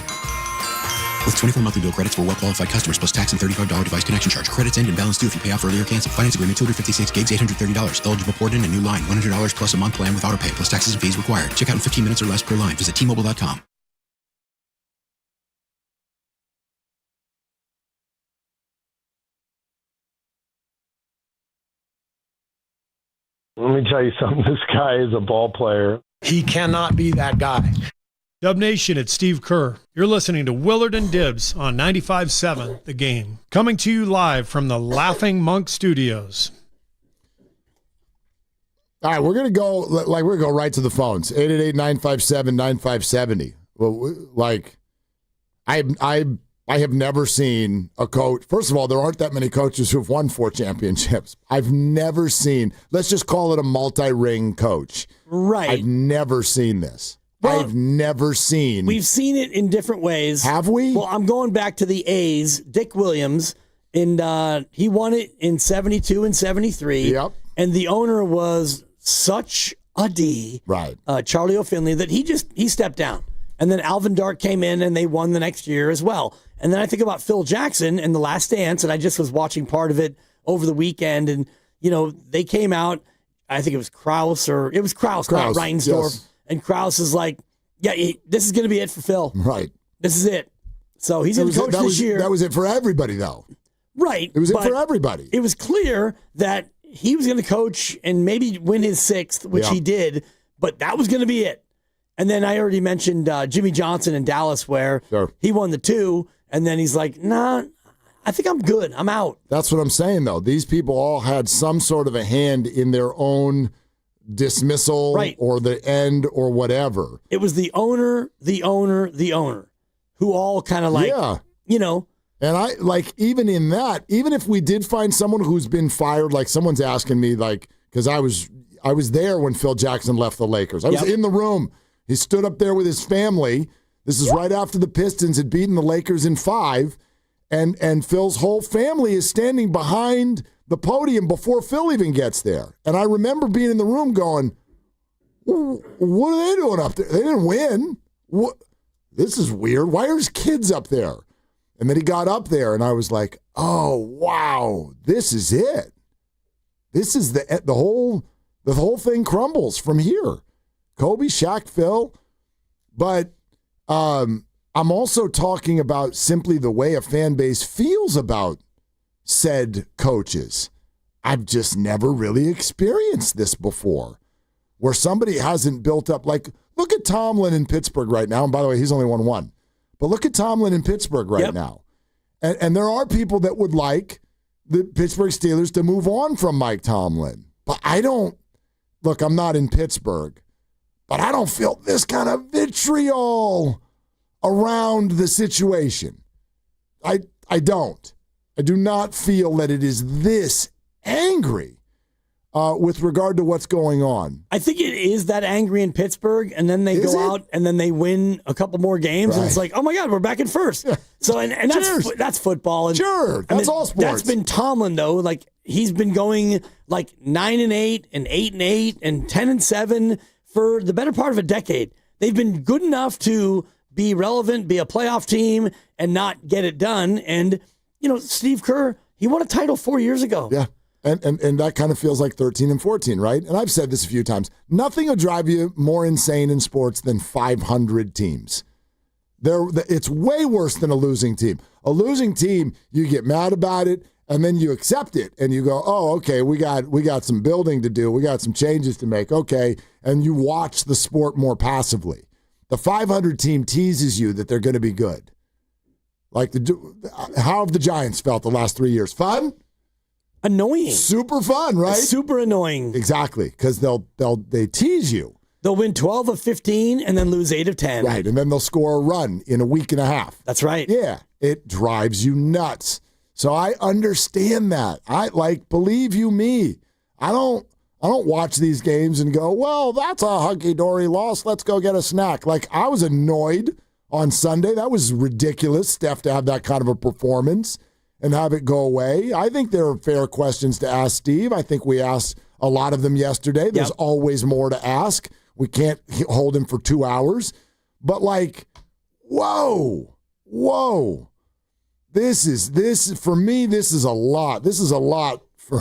With 24 monthly bill credits for well-qualified customers plus tax and $35 device connection charge. Credits end and balance due if you pay off early or cancel. Finance agreement 256 gigs, $830. Eligible port-in and new line. $100 plus a month plan with AutoPay plus taxes and fees required. Check out in 15 minutes or less per line. Visit T-Mobile.com. Let me tell you something. This guy is a ball player. He cannot be that guy. Dub Nation, it's Steve Kerr. You're listening to Willard and Dibbs on 95.7 The Game. Coming to you live from the Laughing Monk Studios. All right, we're going to go right to the phones. 888-957-9570. Well, like, I have never seen a coach. First of all, there aren't that many coaches who've won 4 championships. I've never seen, let's just call it a multi-ring coach. Right. I've never seen this. Well, I've never seen. We've seen it in different ways. Have we? Well, I'm going back to the A's. Dick Williams, and he won it in 72 and 73. Yep. And the owner was such a D, right? Charlie O'Finley, that he stepped down. And then Alvin Dark came in, and they won the next year as well. And then I think about Phil Jackson and The Last Dance, and I just was watching part of it over the weekend, and they came out. I think it was Krause, not Reinsdorf. Yes. And Krause is like, yeah, this is going to be it for Phil. Right. This is it. So he's going to coach this year. That was it for everybody, though. Right. It was it for everybody. It was clear that he was going to coach and maybe win his 6th, which he did, but that was going to be it. And then I already mentioned Jimmy Johnson in Dallas, where he won the 2, and then he's like, nah, I think I'm good. I'm out. That's what I'm saying, though. These people all had some sort of a hand in their own dismissal or the end or whatever. It was the owner, who all kind of like, And I like, even in that, even if we did find someone who's been fired, like someone's asking me, like, because I was there when Phil Jackson left the Lakers. I was in the room. He stood up there with his family. This is right after the Pistons had beaten the Lakers in 5, and Phil's whole family is standing behind the podium before Phil even gets there. And I remember being in the room going, what are they doing up there? They didn't win. What? This is weird. Why are his kids up there? And then he got up there, and I was like, oh, wow, this is it. This is the whole thing crumbles from here. Kobe, Shaq, Phil. But I'm also talking about simply the way a fan base feels about said coaches. I've just never really experienced this before, where somebody hasn't built up. Like, look at Tomlin in Pittsburgh right now. And by the way, he's only won 1. But look at Tomlin in Pittsburgh right now. And there are people that would like the Pittsburgh Steelers to move on from Mike Tomlin. But I don't. Look, I'm not in Pittsburgh, but I don't feel this kind of vitriol around the situation. I don't. I do not feel that it is this angry with regard to what's going on. I think it is that angry in Pittsburgh, and then they go out and then they win a couple more games, and it's like, oh my God, we're back in first. So and that's football. And that's all sports. That's been Tomlin though. Like, he's been going like 9-8 and 8-8 and 10-7 for the better part of a decade. They've been good enough to be relevant, be a playoff team, and not get it done. And, Steve Kerr, he won a title 4 years ago. Yeah. And that kind of feels like 13 and 14, right? And I've said this a few times. Nothing will drive you more insane in sports than 500 teams. It's way worse than a losing team. A losing team, you get mad about it, and then you accept it, and you go, oh, okay, we got some building to do. We got some changes to make. Okay, and you watch the sport more passively. The 500 team teases you that they're going to be good. Like, how have the Giants felt the last 3 years? Fun? Annoying. Super fun, right? Super annoying. Exactly, because they tease you. They'll win 12 of 15 and then lose 8 of 10. Right, and then they'll score a run in a week and a half. That's right. Yeah, it drives you nuts. So I understand that. Believe you me, I don't watch these games and go, well, that's a hunky-dory loss. Let's go get a snack. Like, I was annoyed on Sunday. That was ridiculous, Steph, to have that kind of a performance and have it go away. I think there are fair questions to ask Steve. I think we asked a lot of them yesterday. There's always more to ask. We can't hold him for 2 hours. But whoa. This for me, this is a lot. This is a lot for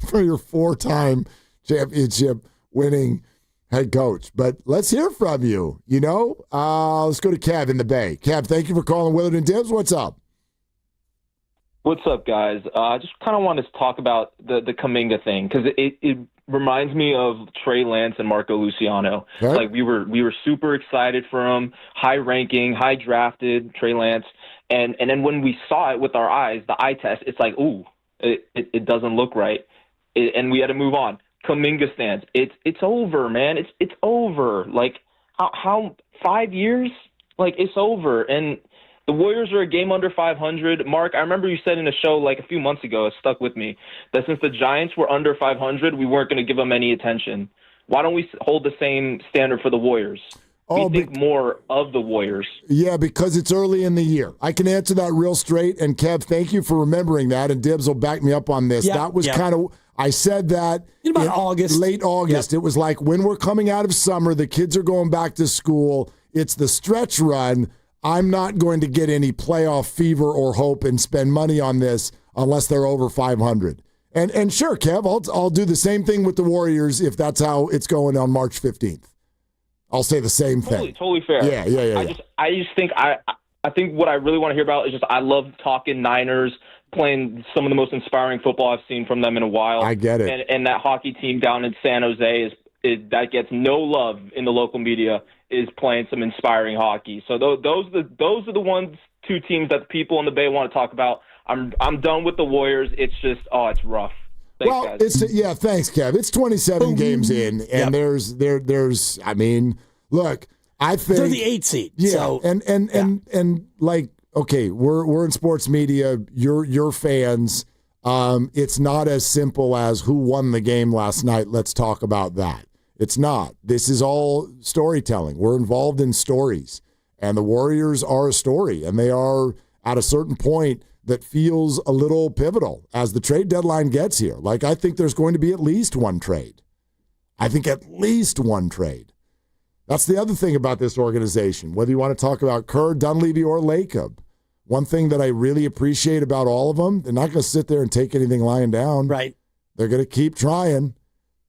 for your 4-time championship winning head coach. But let's hear from you. Let's go to Kev in the Bay. Kev, thank you for calling Willard and Dibs. What's up? What's up, guys? I just kind of wanted to talk about the Kaminga thing because it reminds me of Trey Lance and Marco Luciano. Right. Like we were super excited for him, high ranking, high drafted Trey Lance, and then when we saw it with our eyes, the eye test, it's like, ooh, it doesn't look right, and we had to move on. Kaminga stands. It's over, man. It's over. Like how 5 years? Like it's over. And the Warriors are a game under 500. Mark, I remember you said in a show like a few months ago, it stuck with me, that since the Giants were under 500, we weren't going to give them any attention. Why don't we hold the same standard for the Warriors? We think more of the Warriors. Yeah, because it's early in the year. I can answer that real straight. And, Kev, thank you for remembering that. And Dibs will back me up on this. That was kind of – I said that in August. Late August. It was like when we're coming out of summer, the kids are going back to school. It's the stretch run. I'm not going to get any playoff fever or hope and spend money on this unless they're over 500. And sure, Kev, I'll do the same thing with the Warriors if that's how it's going on March 15th. I'll say the same thing. Totally fair. Yeah. I just think I think what I really want to hear about is just I love talking Niners, playing some of the most inspiring football I've seen from them in a while. I get it. And that hockey team down in San Jose is that gets no love in the local media, is playing some inspiring hockey. So those are the two teams that the people in the Bay want to talk about. I'm done with the Warriors. It's just it's rough. Thanks, guys. Thanks, Kev. It's 27 games in, and there's I mean, look, I think they're the 8th seed. Yeah, so, and like, okay, we're in sports media. You're fans. It's not as simple as who won the game last night. Let's talk about that. It's not. This is all storytelling. We're involved in stories, and the Warriors are a story, and they are at a certain point that feels a little pivotal as the trade deadline gets here. Like, I think there's going to be at least one trade. That's the other thing about this organization, whether you want to talk about Kerr, Dunleavy, or Lacob. One thing that I really appreciate about all of them, they're not going to sit there and take anything lying down. Right. They're going to keep trying.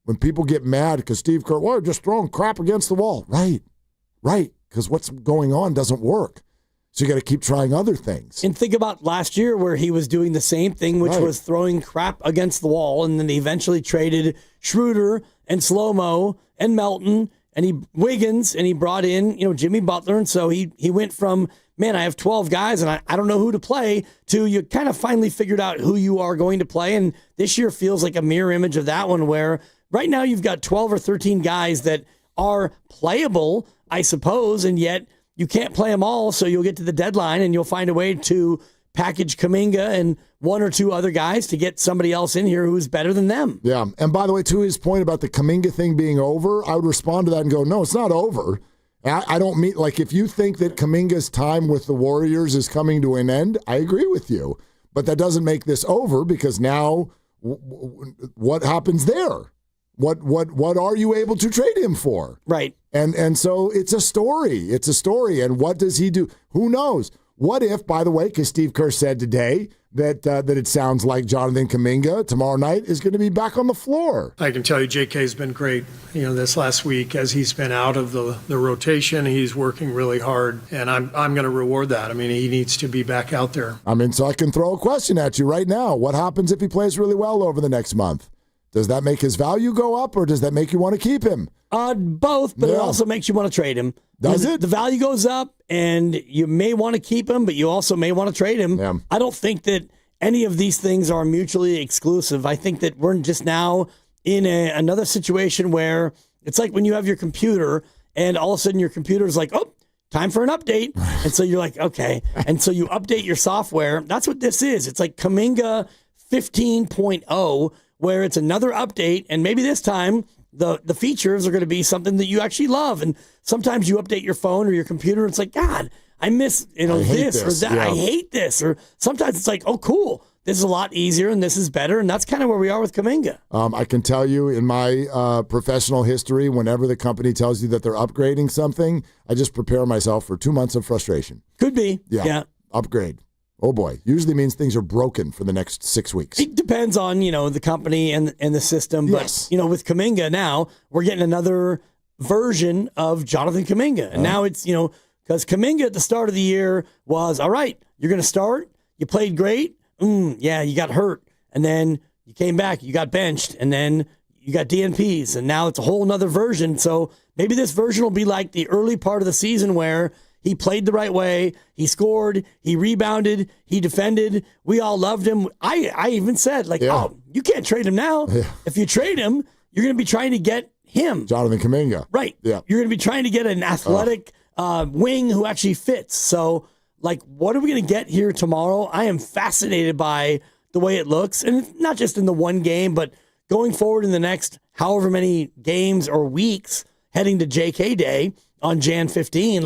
When people get mad because Steve Kerr, well, just throwing crap against the wall. Right, because what's going on doesn't work. So you got to keep trying other things. And think about last year where he was doing the same thing, which was throwing crap against the wall, and then he eventually traded Schroeder and Slow-Mo and Melton and Wiggins, and he brought in Jimmy Butler, and so he went from, man, I have 12 guys and I don't know who to play, to you kind of finally figured out who you are going to play, and this year feels like a mirror image of that one where right now you've got 12 or 13 guys that are playable, I suppose, and yet you can't play them all, so you'll get to the deadline and you'll find a way to package Kaminga and one or two other guys to get somebody else in here who's better than them. Yeah, and by the way, to his point about the Kaminga thing being over, I would respond to that and go, no, it's not over. I don't mean, like, if you think that Kaminga's time with the Warriors is coming to an end, I agree with you. But that doesn't make this over because now what happens there? What are you able to trade him for? Right. And so it's a story. It's a story. And what does he do? Who knows? What if, by the way, because Steve Kerr said today that it sounds like Jonathan Kaminga tomorrow night is going to be back on the floor. I can tell you JK's been great, this last week as he's been out of the rotation. He's working really hard, and I'm going to reward that. I mean, he needs to be back out there. So I can throw a question at you right now. What happens if he plays really well over the next month? Does that make his value go up, or does that make you want to keep him? Both, but it also makes you want to trade him. Does it? The value goes up, and you may want to keep him, but you also may want to trade him. Yeah. I don't think that any of these things are mutually exclusive. I think that we're just now in another situation where it's like when you have your computer, and all of a sudden your computer's like, oh, time for an update. And so you're like, okay. And so you update your software. That's what this is. It's like Kaminga 15.0, where it's another update, and maybe this time the features are going to be something that you actually love. And sometimes you update your phone or your computer, and it's like, God, I miss this or that. Yeah. I hate this. Or sometimes it's like, oh, cool. This is a lot easier, and this is better. And that's kind of where we are with Kaminga. I can tell you in my professional history, whenever the company tells you that they're upgrading something, I just prepare myself for 2 months of frustration. Could be. Yeah. Upgrade. Oh, boy. Usually means things are broken for the next 6 weeks. It depends on, the company and the system. Yes. But, with Kaminga now, we're getting another version of Jonathan Kaminga. And now it's, because Kaminga at the start of the year was, all right, you're going to start. You played great. Yeah, you got hurt. And then you came back. You got benched. And then you got DNPs. And now it's a whole nother version. So maybe this version will be like the early part of the season where he played the right way. He scored. He rebounded. He defended. We all loved him. I even said, oh, you can't trade him now. Yeah. If you trade him, you're going to be trying to get him. Jonathan Kaminga. Right. Yeah. You're going to be trying to get an athletic wing who actually fits. So, what are we going to get here tomorrow? I am fascinated by the way it looks. And it's not just in the one game, but going forward in the next however many games or weeks heading to JK Day on Jan 15,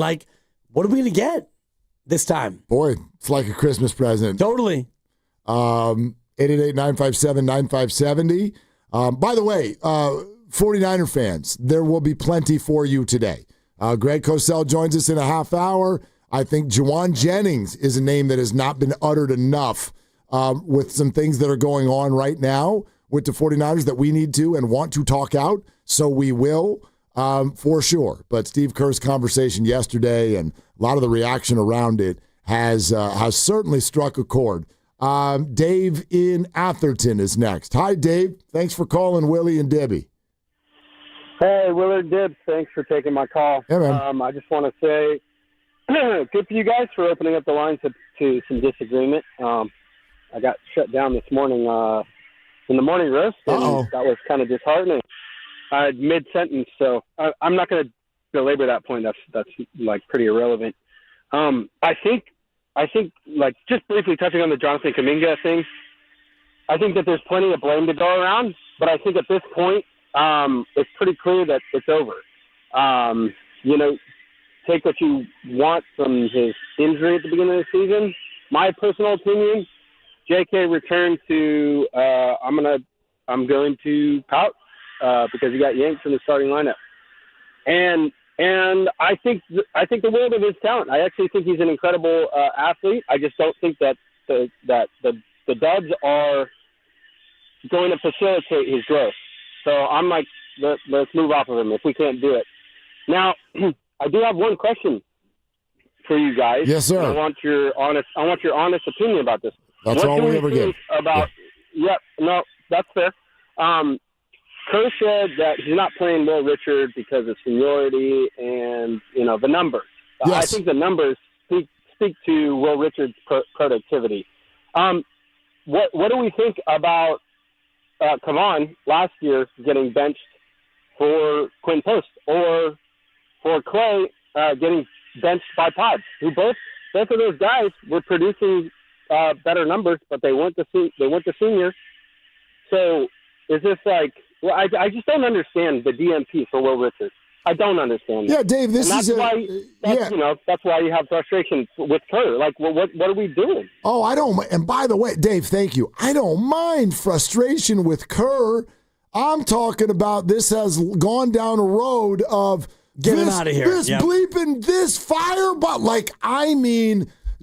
what are we going to get this time? Boy, it's like a Christmas present. Totally. 888-957-9570. By the way, 49er fans, there will be plenty for you today. Greg Cosell joins us in a half hour. I think Juwan Jennings is a name that has not been uttered enough with some things that are going on right now with the 49ers that we need to and want to talk out. So we will. For sure. But Steve Kerr's conversation yesterday and a lot of the reaction around it has certainly struck a chord. Dave in Atherton is next. Hi, Dave. Thanks for calling Willie and Debbie. Hey, Willard Dibbs. Thanks for taking my call. Yeah, man. I just want to say good for you guys for opening up the lines to some disagreement. I got shut down this morning in the morning roast, and that was kind of disheartening. Mid-sentence, so I'm not going to belabor that point. That's pretty irrelevant. I think just briefly touching on the Jonathan Kaminga thing, I think that there's plenty of blame to go around, but I think at this point it's pretty clear that it's over. Take what you want from his injury at the beginning of the season. My personal opinion, JK returned to I'm going to pout. Because he got yanked from the starting lineup, and I think the world of his talent. I actually think he's an incredible athlete. I just don't think that the Dubs are going to facilitate his growth. So I'm like, let's move off of him if we can't do it. Now, I do have one question for you guys. Yes, sir. I want your honest opinion about this. That's all we ever get. No, that's fair. Kerr said that he's not playing Will Richard because of seniority and, the numbers. Yes. I think the numbers speak to Will Richard's productivity. What do we think about Kavan last year getting benched for Quinn Post or for Clay getting benched by Pod, who both of those guys were producing better numbers, but they weren't the senior. So is this I just don't understand the DMP for Will Richard. I don't understand that. Yeah, Dave, that's why you have frustration with Kerr. What are we doing? Oh, I don't. And by the way, Dave, thank you. I don't mind frustration with Kerr. I'm talking about this has gone down a road of get him out of here. This bleeping, this fire, but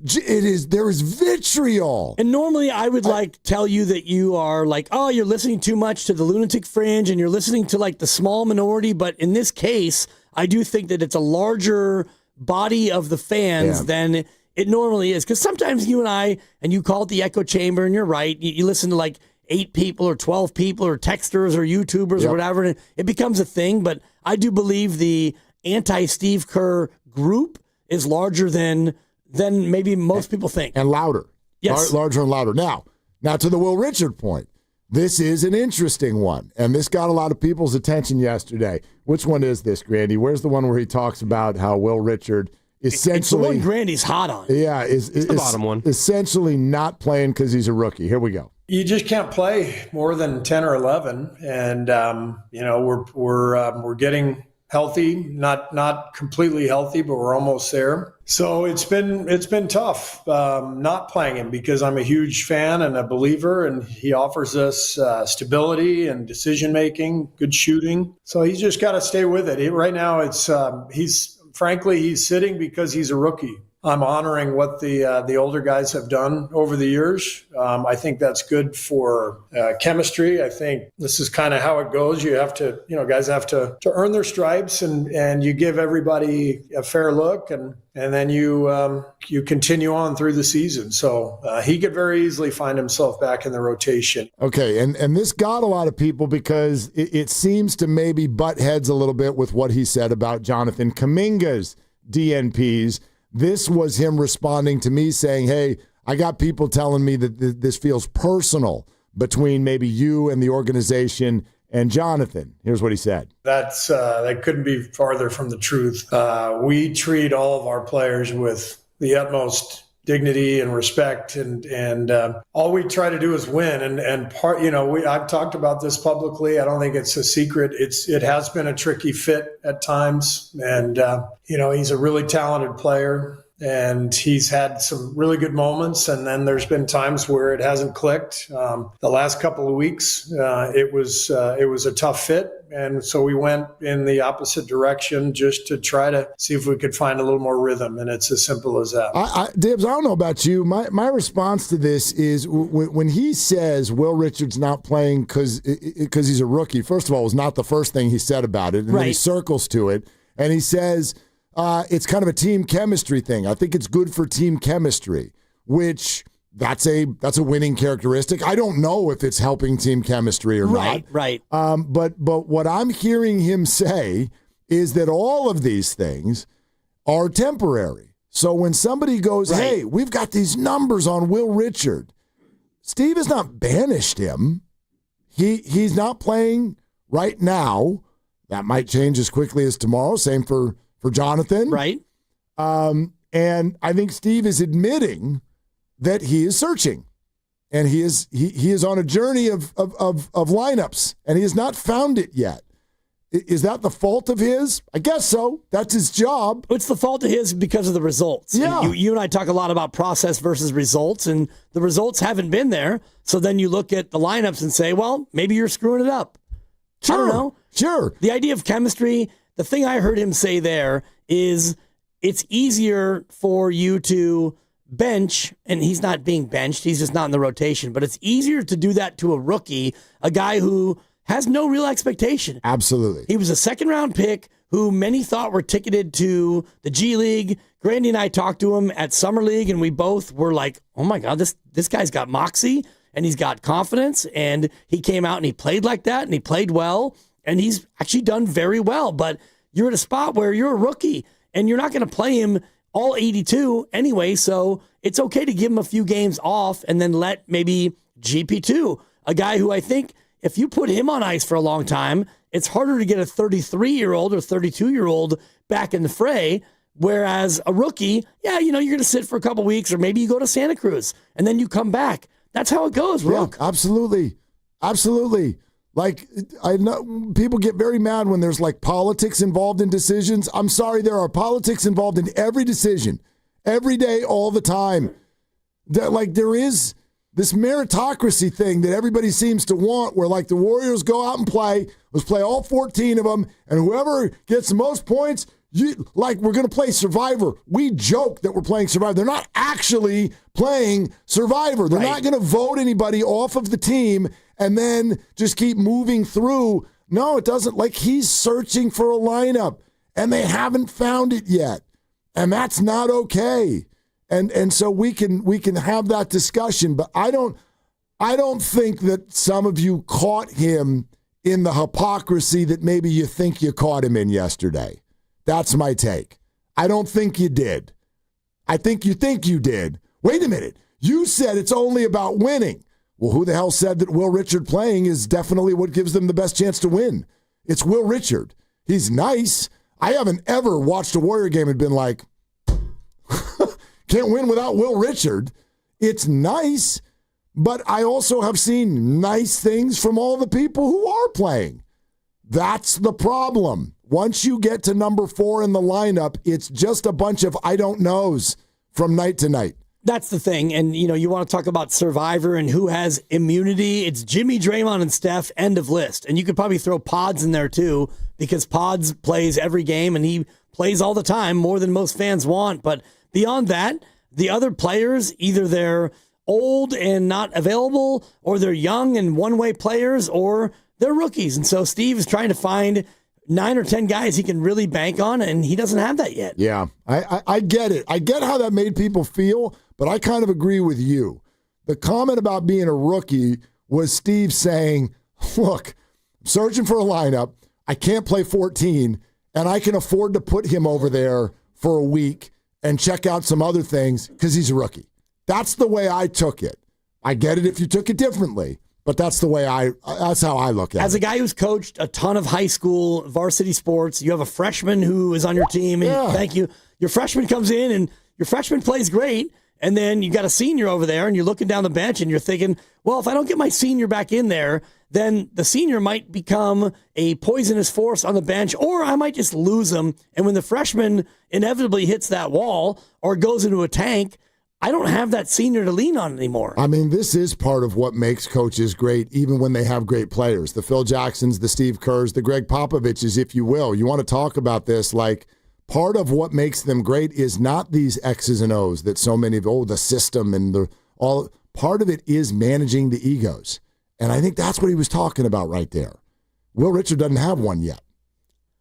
there is vitriol. And normally I would tell you that you are you're listening too much to the lunatic fringe and you're listening to the small minority. But in this case, I do think that it's a larger body of the fans than it normally is. Because sometimes you and you call it the echo chamber, and you're right. You listen to 8 people or 12 people or texters or YouTubers or whatever, and it becomes a thing. But I do believe the anti-Steve Kerr group is larger than maybe most people think. And louder. Yes. Larger and louder. Now to the Will Richard point, this is an interesting one, and this got a lot of people's attention yesterday. Which one is this, Grandy? Where's the one where he talks about how Will Richard essentially... It's the one Grandy's hot on. Yeah, it's the bottom one. Essentially not playing because he's a rookie. Here we go. You just can't play more than 10 or 11, and we're getting healthy, not completely healthy, but we're almost there. So it's been tough not playing him because I'm a huge fan and a believer, and he offers us stability and decision making, good shooting. So he's just got to stay with it. Right now, he's sitting because he's a rookie. I'm honoring what the older guys have done over the years. I think that's good for chemistry. I think this is kind of how it goes. You have to, guys have to earn their stripes, and you give everybody a fair look, and then you continue on through the season. So he could very easily find himself back in the rotation. Okay, and this got a lot of people because it seems to maybe butt heads a little bit with what he said about Jonathan Kaminga's DNPs. This was him responding to me saying, hey, I got people telling me that this feels personal between maybe you and the organization and Jonathan. Here's what he said. That couldn't be farther from the truth. We treat all of our players with the utmost dignity and respect, and all we try to do is win. And part, I've talked about this publicly. I don't think it's a secret. It has been a tricky fit at times, and he's a really talented player, and he's had some really good moments, and then there's been times where it hasn't clicked. The last couple of weeks, it was a tough fit, and so we went in the opposite direction just to try to see if we could find a little more rhythm, and it's as simple as that. Dibs, I don't know about you. My response to this is when he says Will Richard's not playing because he's a rookie, first of all, it was not the first thing he said about it, and then he circles to it, and he says it's kind of a team chemistry thing. I think it's good for team chemistry, which that's a winning characteristic. I don't know if it's helping team chemistry or not. Right. But what I'm hearing him say is that all of these things are temporary. So when somebody goes, hey, we've got these numbers on Will Richard, Steve has not banished him. He's not playing right now. That might change as quickly as tomorrow. Same for Jonathan. Right. And I think Steve is admitting that he is searching, and he is on a journey of lineups, and he has not found it yet. Is that the fault of his? I guess so. That's his job. It's the fault of his because of the results. Yeah. You and I talk a lot about process versus results, and the results haven't been there. So then you look at the lineups and say, well, maybe you're screwing it up. Sure. I don't know. Sure. The idea of chemistry, the thing I heard him say there is it's easier for you to bench, and he's not being benched, he's just not in the rotation, but it's easier to do that to a rookie, a guy who has no real expectation. Absolutely. He was a second-round pick who many thought were ticketed to the G League. Grandy and I talked to him at Summer League, and we both were like, oh my God, this guy's got moxie, and he's got confidence, and he came out and he played like that, and he played well, and he's actually done very well. But you're at a spot where you're a rookie, and you're not going to play him all 82 anyway, so it's okay to give him a few games off and then let maybe GP2, a guy who I think if you put him on ice for a long time, it's harder to get a 33-year-old or 32-year-old back in the fray, whereas a rookie, you're going to sit for a couple weeks, or maybe you go to Santa Cruz and then you come back. That's how it goes, Rook. Yeah, absolutely. Absolutely. Like, I know people get very mad when there's like politics involved in decisions. I'm sorry, there are politics involved in every decision, every day, all the time. There this meritocracy thing that everybody seems to want, where like the Warriors go out and play, let's play all 14 of them, and whoever gets the most points, we're going to play Survivor. We joke that we're playing Survivor. They're not actually playing Survivor. They're not going to vote anybody off of the team and then just keep moving through. No, it doesn't. Like, he's searching for a lineup, and they haven't found it yet, and that's not okay. And so we can have that discussion, but I don't think that some of you caught him in the hypocrisy that maybe you think you caught him in yesterday. That's my take. I don't think you did. I think you did. Wait a minute. You said it's only about winning. Well, who the hell said that Will Richard playing is definitely what gives them the best chance to win? It's Will Richard. He's nice. I haven't ever watched a Warrior game and been like, can't win without Will Richard. It's nice, but I also have seen nice things from all the people who are playing. That's the problem. Once you get to number 4 in the lineup, it's just a bunch of I don't knows from night to night. That's the thing. And, you want to talk about Survivor and who has immunity. It's Jimmy, Draymond, and Steph, end of list. And you could probably throw Pods in there, too, because Pods plays every game, and he plays all the time, more than most fans want. But beyond that, the other players, either they're old and not available, or they're young and one-way players, or they're rookies. And so Steve is trying to find 9 or 10 guys he can really bank on, and he doesn't have that yet. Yeah, I get it. I get how that made people feel, but I kind of agree with you. The comment about being a rookie was Steve saying, look, I'm searching for a lineup. I can't play 14, and I can afford to put him over there for a week and check out some other things because he's a rookie. That's the way I took it. I get it if you took it differently. But that's that's how I look at it. As a guy who's coached a ton of high school varsity sports, you have a freshman who is on your team, and thank you. Your freshman comes in, and your freshman plays great, and then you got a senior over there, and you're looking down the bench, and you're thinking, well, if I don't get my senior back in there, then the senior might become a poisonous force on the bench, or I might just lose him. And when the freshman inevitably hits that wall or goes into a tank, I don't have that senior to lean on anymore. I mean, this is part of what makes coaches great, even when they have great players. The Phil Jacksons, the Steve Kerrs, the Greg Popoviches, if you will. You want to talk about this, like, part of what makes them great is not these X's and O's that so many of, the system and all. Part of it is managing the egos. And I think that's what he was talking about right there. Will Richard doesn't have one yet.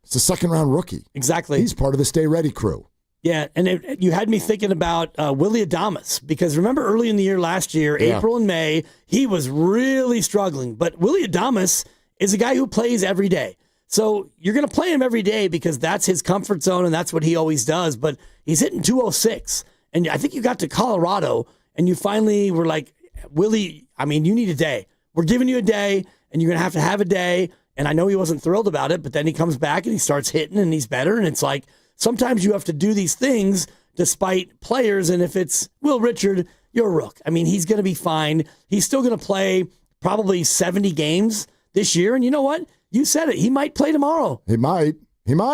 It's a second-round rookie. Exactly. He's part of the Stay Ready crew. Yeah, and you had me thinking about Willie Adames, because remember early in the year last year, April and May, he was really struggling. But Willie Adames is a guy who plays every day. So you're going to play him every day because that's his comfort zone and that's what he always does. But he's hitting 206. And I think you got to Colorado and you finally were like, Willie, I mean, you need a day. We're giving you a day and you're going to have a day. And I know he wasn't thrilled about it, but then he comes back and he starts hitting and he's better. And it's like, sometimes you have to do these things despite players, and if it's Will Richard, you're a rook. I mean, he's going to be fine. He's still going to play probably 70 games this year, and you know what? You said it. He might play tomorrow. He might. He's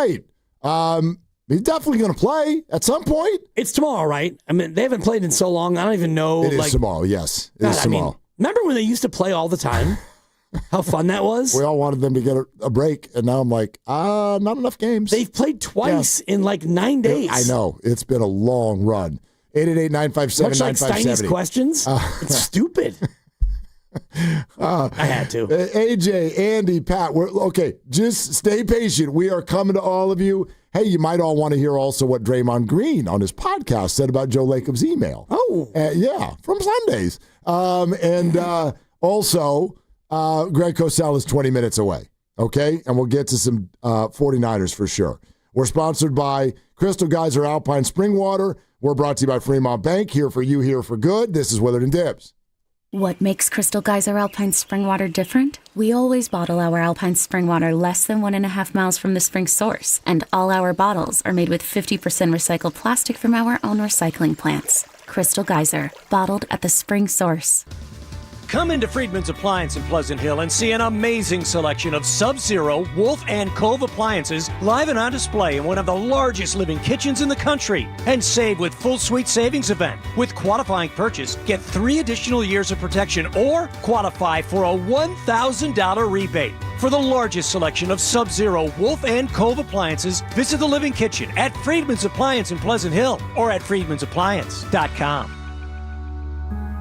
definitely going to play at some point. It's tomorrow, right? I mean, they haven't played in so long. I don't even know. It is tomorrow, yes. It is tomorrow. I mean, remember when they used to play all the time? How fun that was. We all wanted them to get a break, and now I'm like, not enough games. They've played twice in like 9 days. I know. It's been a long run. 888-957-9570. Much like Steiny's questions. It's stupid. I had to. AJ, Andy, Pat, okay, just stay patient. We are coming to all of you. Hey, you might all want to hear also what Draymond Green on his podcast said about Joe Lacob's email. Oh. Yeah, from Sundays. Also... Greg Cosell is 20 minutes away, okay? And we'll get to some 49ers for sure. We're sponsored by Crystal Geyser Alpine Spring Water. We're brought to you by Fremont Bank. Here for you, here for good. This is Willard and Dibbs. What makes Crystal Geyser Alpine Spring Water different? We always bottle our Alpine Spring Water less than 1.5 miles from the spring source. And all our bottles are made with 50% recycled plastic from our own recycling plants. Crystal Geyser, bottled at the spring source. Come into Friedman's Appliance in Pleasant Hill and see an amazing selection of Sub-Zero, Wolf, and Cove appliances live and on display in one of the largest living kitchens in the country. And save with Full Suite Savings Event. With qualifying purchase, get 3 additional years of protection or qualify for a $1,000 rebate. For the largest selection of Sub-Zero, Wolf, and Cove appliances, visit the Living Kitchen at Friedman's Appliance in Pleasant Hill or at friedmansappliance.com.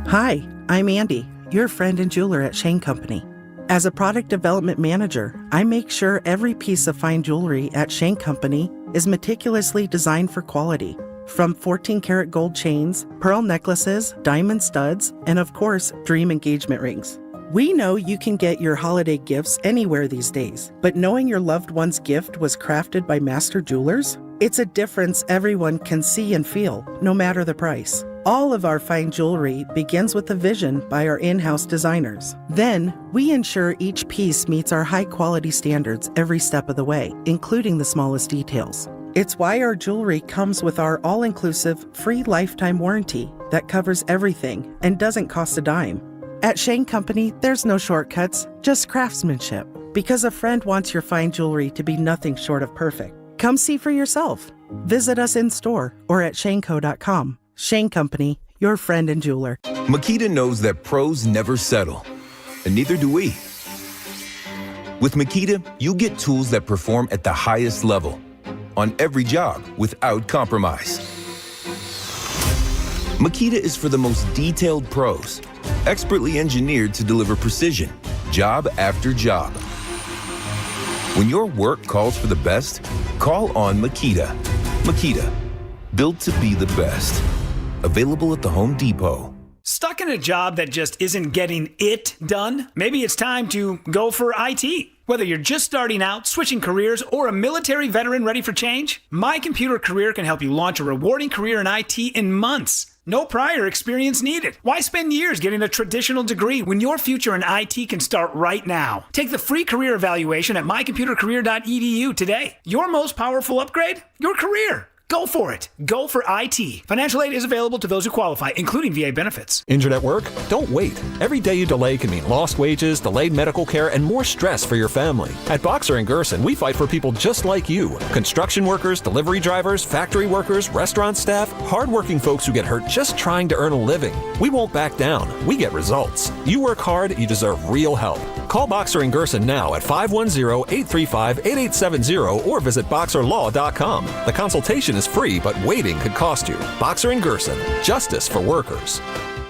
Hi, I'm Andy, your friend and jeweler at Shane Company. As a product development manager, I make sure every piece of fine jewelry at Shane Company is meticulously designed for quality. From 14-karat gold chains, pearl necklaces, diamond studs, and of course, dream engagement rings. We know you can get your holiday gifts anywhere these days, but knowing your loved one's gift was crafted by master jewelers? It's a difference everyone can see and feel, no matter the price. All of our fine jewelry begins with a vision by our in-house designers. Then, we ensure each piece meets our high-quality standards every step of the way, including the smallest details. It's why our jewelry comes with our all-inclusive, free lifetime warranty that covers everything and doesn't cost a dime. At Shane Company, there's no shortcuts, just craftsmanship. Because a friend wants your fine jewelry to be nothing short of perfect. Come see for yourself. Visit us in store or at shaneco.com. Shane Company, your friend and jeweler. Makita knows that pros never settle, and neither do we. With Makita, you get tools that perform at the highest level on every job without compromise. Makita is for the most detailed pros, expertly engineered to deliver precision, job after job. When your work calls for the best, call on Makita. Makita, built to be the best. Available at the Home Depot. Stuck in a job that just isn't getting it done? Maybe it's time to go for IT. Whether you're just starting out, switching careers, or a military veteran ready for change, My Computer Career can help you launch a rewarding career in IT in months. No prior experience needed. Why spend years getting a traditional degree when your future in IT can start right now? Take the free career evaluation at mycomputercareer.edu today. Your most powerful upgrade? Your career. Go for it. Go for IT. Financial aid is available to those who qualify, including VA benefits. Injured at work? Don't wait. Every day you delay can mean lost wages, delayed medical care, and more stress for your family. At Boxer & Gerson, we fight for people just like you. Construction workers, delivery drivers, factory workers, restaurant staff, hardworking folks who get hurt just trying to earn a living. We won't back down. We get results. You work hard, you deserve real help. Call Boxer & Gerson now at 510-835-8870 or visit boxerlaw.com. The consultation is free, but waiting could cost you. Boxer & Gerson, justice for workers.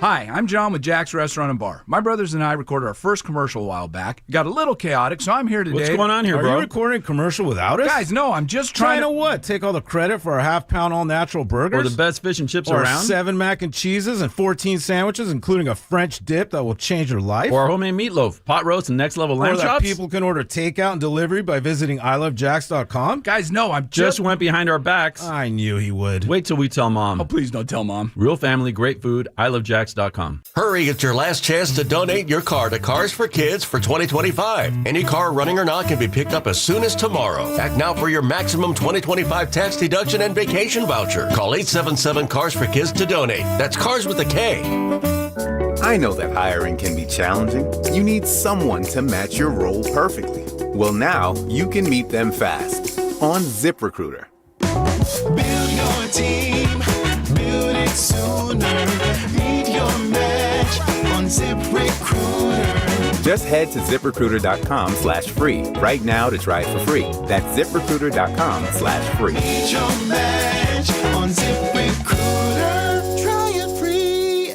Hi, I'm John with Jack's Restaurant and Bar. My brothers and I recorded our first commercial a while back. It got a little chaotic, so I'm here today. What's going on here, bro? Are you recording a commercial without us? Guys, no, I'm just trying to what? Take all the credit for our half-pound all-natural burgers? Or the best fish and chips or around? 7 mac and cheeses and 14 sandwiches, including a French dip that will change your life? Or our homemade meatloaf, pot roast, and next-level lamb chops? Or that people can order takeout and delivery by visiting ilovejacks.com? Guys, no, I'm just went behind our backs. I knew he would. Wait till we tell Mom. Oh, please don't tell Mom. Real family, great food, ilovejacks.com. Hurry, it's your last chance to donate your car to Cars for Kids for 2025. Any car running or not can be picked up as soon as tomorrow. Act now for your maximum 2025 tax deduction and vacation voucher. Call 877-CARS-FOR-KIDS to donate. That's Cars with a K. I know that hiring can be challenging. You need someone to match your role perfectly. Well, now you can meet them fast on ZipRecruiter. Build your team, build it sooner. Meet your match on ZipRecruiter. Just head to ZipRecruiter.com/free right now to try it for free. That's ZipRecruiter.com/free. Meet your match on ZipRecruiter. Try it free.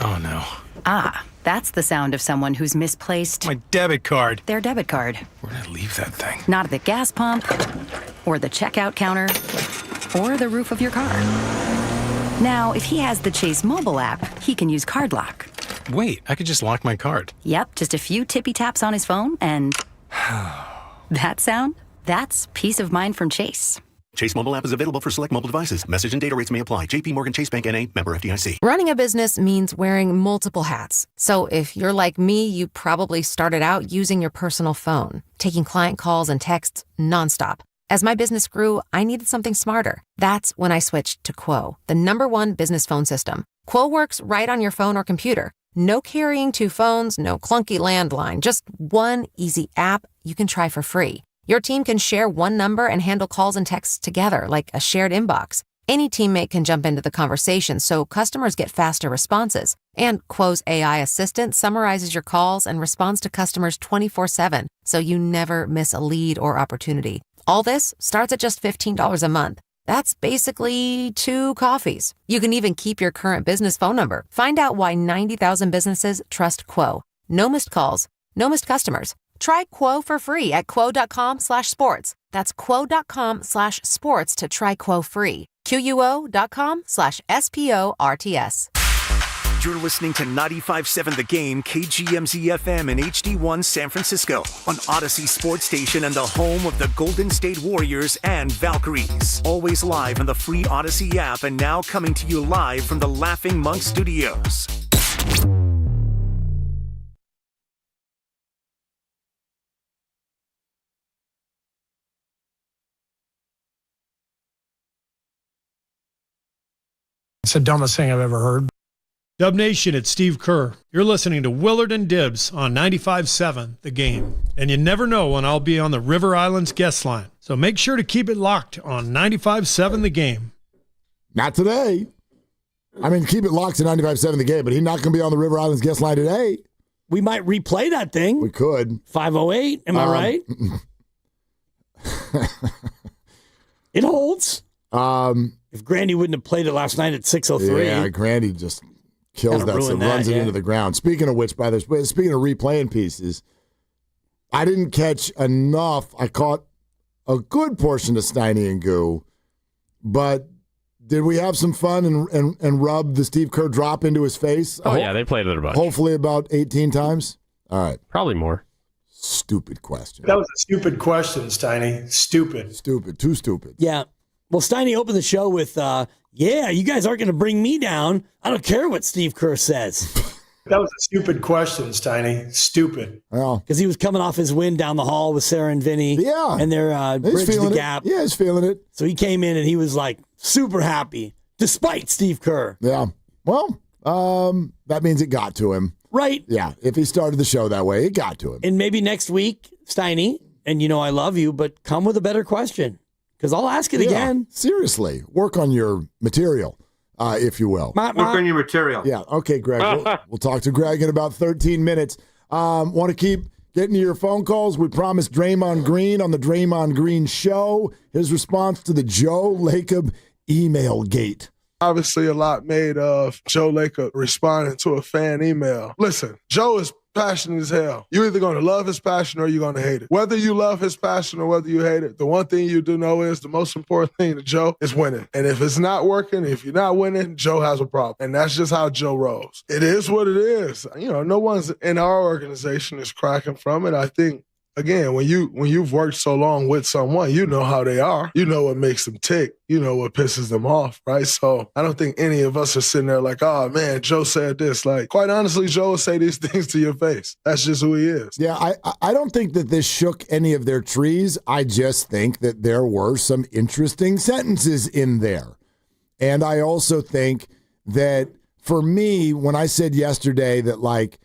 Oh no. Ah, that's the sound of someone who's misplaced My debit card. their debit card. Where did I leave that thing? Not at the gas pump, or the checkout counter, or the roof of your car. Now, if he has the Chase mobile app, he can use Card Lock. Wait, I could just lock my card. Yep, just a few tippy taps on his phone, and that sound? That's peace of mind from Chase. Chase mobile app is available for select mobile devices. Message and data rates may apply. JP Morgan Chase Bank N.A., member FDIC. Running a business means wearing multiple hats. So if you're like me, you probably started out using your personal phone, taking client calls and texts nonstop. As my business grew, I needed something smarter. That's when I switched to Quo, the #1 business phone system. Quo works right on your phone or computer. No carrying 2 phones, no clunky landline, just one easy app you can try for free. Your team can share one number and handle calls and texts together like a shared inbox. Any teammate can jump into the conversation so customers get faster responses. And Quo's AI assistant summarizes your calls and responds to customers 24/7, so you never miss a lead or opportunity. All this starts at just $15 a month. That's basically 2 coffees. You can even keep your current business phone number. Find out why 90,000 businesses trust Quo. No missed calls, no missed customers. Try Quo for free at quo.com/sports. That's quo.com/sports to try Quo free. QUO.com/SPORTS. You're listening to 95.7 The Game, KGMZ FM and HD1 San Francisco on Odyssey Sports Station and the home of the Golden State Warriors and Valkyries. Always live on the free Odyssey app and now coming to you live from the Laughing Monk Studios. It's the dumbest thing I've ever heard. Dub Nation, it's Steve Kerr. You're listening to Willard and Dibbs on 95.7 The Game. And you never know when I'll be on the River Islands guest line. So make sure to keep it locked on 95.7 The Game. Not today. I mean, keep it locked to 95.7 The Game, but he's not going to be on the River Islands guest line today. We might replay that thing. We could. 508, am I right? It holds. If Grandy wouldn't have played it last night at 6:03. Yeah, Grandy just kills that, so runs it into the ground. Speaking of which, by the way, speaking of replaying pieces, I didn't catch enough. I caught a good portion of Steiny and Goo, but did we have some fun and rub the Steve Kerr drop into his face? Oh, yeah, they played it a bunch. Hopefully about 18 times? All right. Probably more. Stupid question. That was a stupid question, Steiny. Stupid. Stupid. Too stupid. Yeah. Well, Steiny opened the show with, yeah, you guys aren't going to bring me down. I don't care what Steve Kerr says. That was a stupid question, Steiny. Stupid. Well, because he was coming off his win down the hall with Sarah and Vinny. Yeah. And they're bridged the gap. Yeah, he's feeling it. So he came in and he was like super happy, despite Steve Kerr. Yeah. Well, that means it got to him. Right. Yeah. If he started the show that way, it got to him. And maybe next week, Steiny, and you know I love you, but come with a better question. Because I'll ask it again. Seriously. Work on your material, if you will. Work on your material. Yeah. Okay, Greg. We'll talk to Greg in about 13 minutes. Want to keep getting to your phone calls? We promised Draymond Green on the Draymond Green Show. His response to the Joe Lacob email gate. Obviously, a lot made of Joe Lacob responding to a fan email. Listen, Joe is passionate as hell. You're either going to love his passion or you're going to hate it. Whether you love his passion or whether you hate it, the one thing you do know is the most important thing to Joe is winning. And if it's not working, if you're not winning, Joe has a problem. And that's just how Joe rolls. It is what it is. You know, no one's in our organization is cracking from it. I think, again, when you've worked so long with someone, you know how they are. You know what makes them tick. You know what pisses them off, right? So I don't think any of us are sitting there like, oh, man, Joe said this. Like, quite honestly, Joe will say these things to your face. That's just who he is. Yeah, I don't think that this shook any of their trees. I just think that there were some interesting sentences in there. And I also think that for me, when I said yesterday that, like,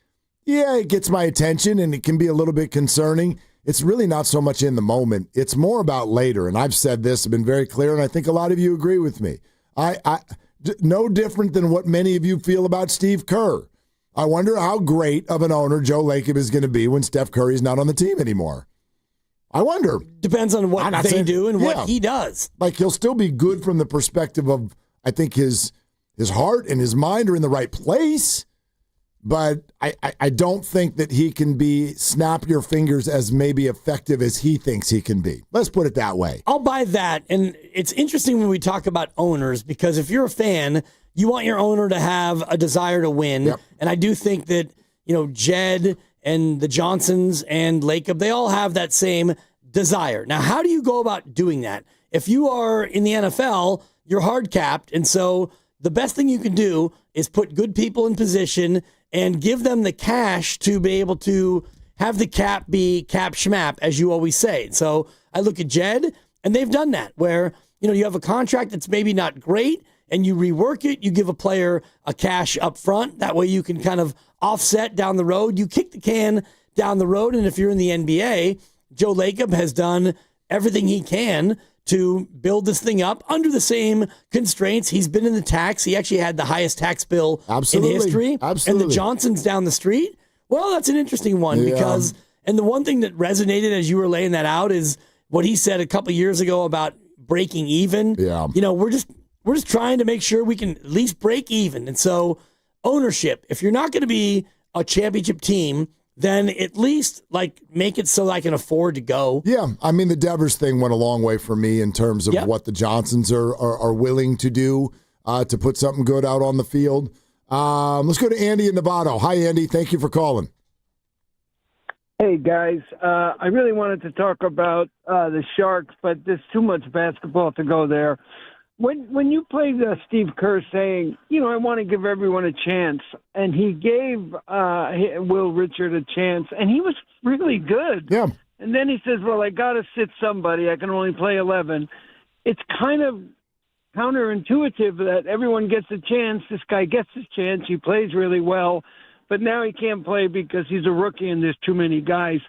yeah, it gets my attention and it can be a little bit concerning, it's really not so much in the moment. It's more about later. And I've said this, I've been very clear, and I think a lot of you agree with me. No different than what many of you feel about Steve Kerr. I wonder how great of an owner Joe Lacob is going to be when Steph Curry's not on the team anymore. I wonder. Depends on what they do and what he does. Like, he'll still be good from the perspective of, I think his heart and his mind are in the right place. But I don't think that he can be snap your fingers as maybe effective as he thinks he can be. Let's put it that way. I'll buy that. And it's interesting when we talk about owners, because if you're a fan, you want your owner to have a desire to win. Yep. And I do think that, you know, Jed and the Johnsons and Lacob, they all have that same desire. Now, how do you go about doing that? If you are in the NFL, you're hard capped. And so the best thing you can do is put good people in position and give them the cash to be able to have the cap be cap schmap, as you always say. So I look at Jed, and they've done that, where, you know, you have a contract that's maybe not great, and you rework it. You give a player a cash up front. That way you can kind of offset down the road. You kick the can down the road. And if you're in the NBA, Joe Lacob has done everything he can to build this thing up under the same constraints. He's been in the tax. He actually had the highest tax bill in history. Absolutely. And the Johnsons down the street. Well, that's an interesting one because, and the one thing that resonated as you were laying that out is what he said a couple of years ago about breaking even. Yeah. You know, we're just trying to make sure we can at least break even. And so ownership, if you're not going to be a championship team, then at least like make it so I can afford to go. Yeah, I mean the Devers thing went a long way for me in terms of what the Johnsons are willing to do to put something good out on the field. Let's go to Andy in Nevada. Hi, Andy. Thank you for calling. Hey, guys. I really wanted to talk about the Sharks, but there's too much basketball to go there. When you played Steve Kerr saying, you know, I want to give everyone a chance, and he gave Will Richard a chance, and he was really good. Yeah. And then he says, well, I got to sit somebody. I can only play 11. It's kind of counterintuitive that everyone gets a chance. This guy gets his chance. He plays really well, but now he can't play because he's a rookie and there's too many guys.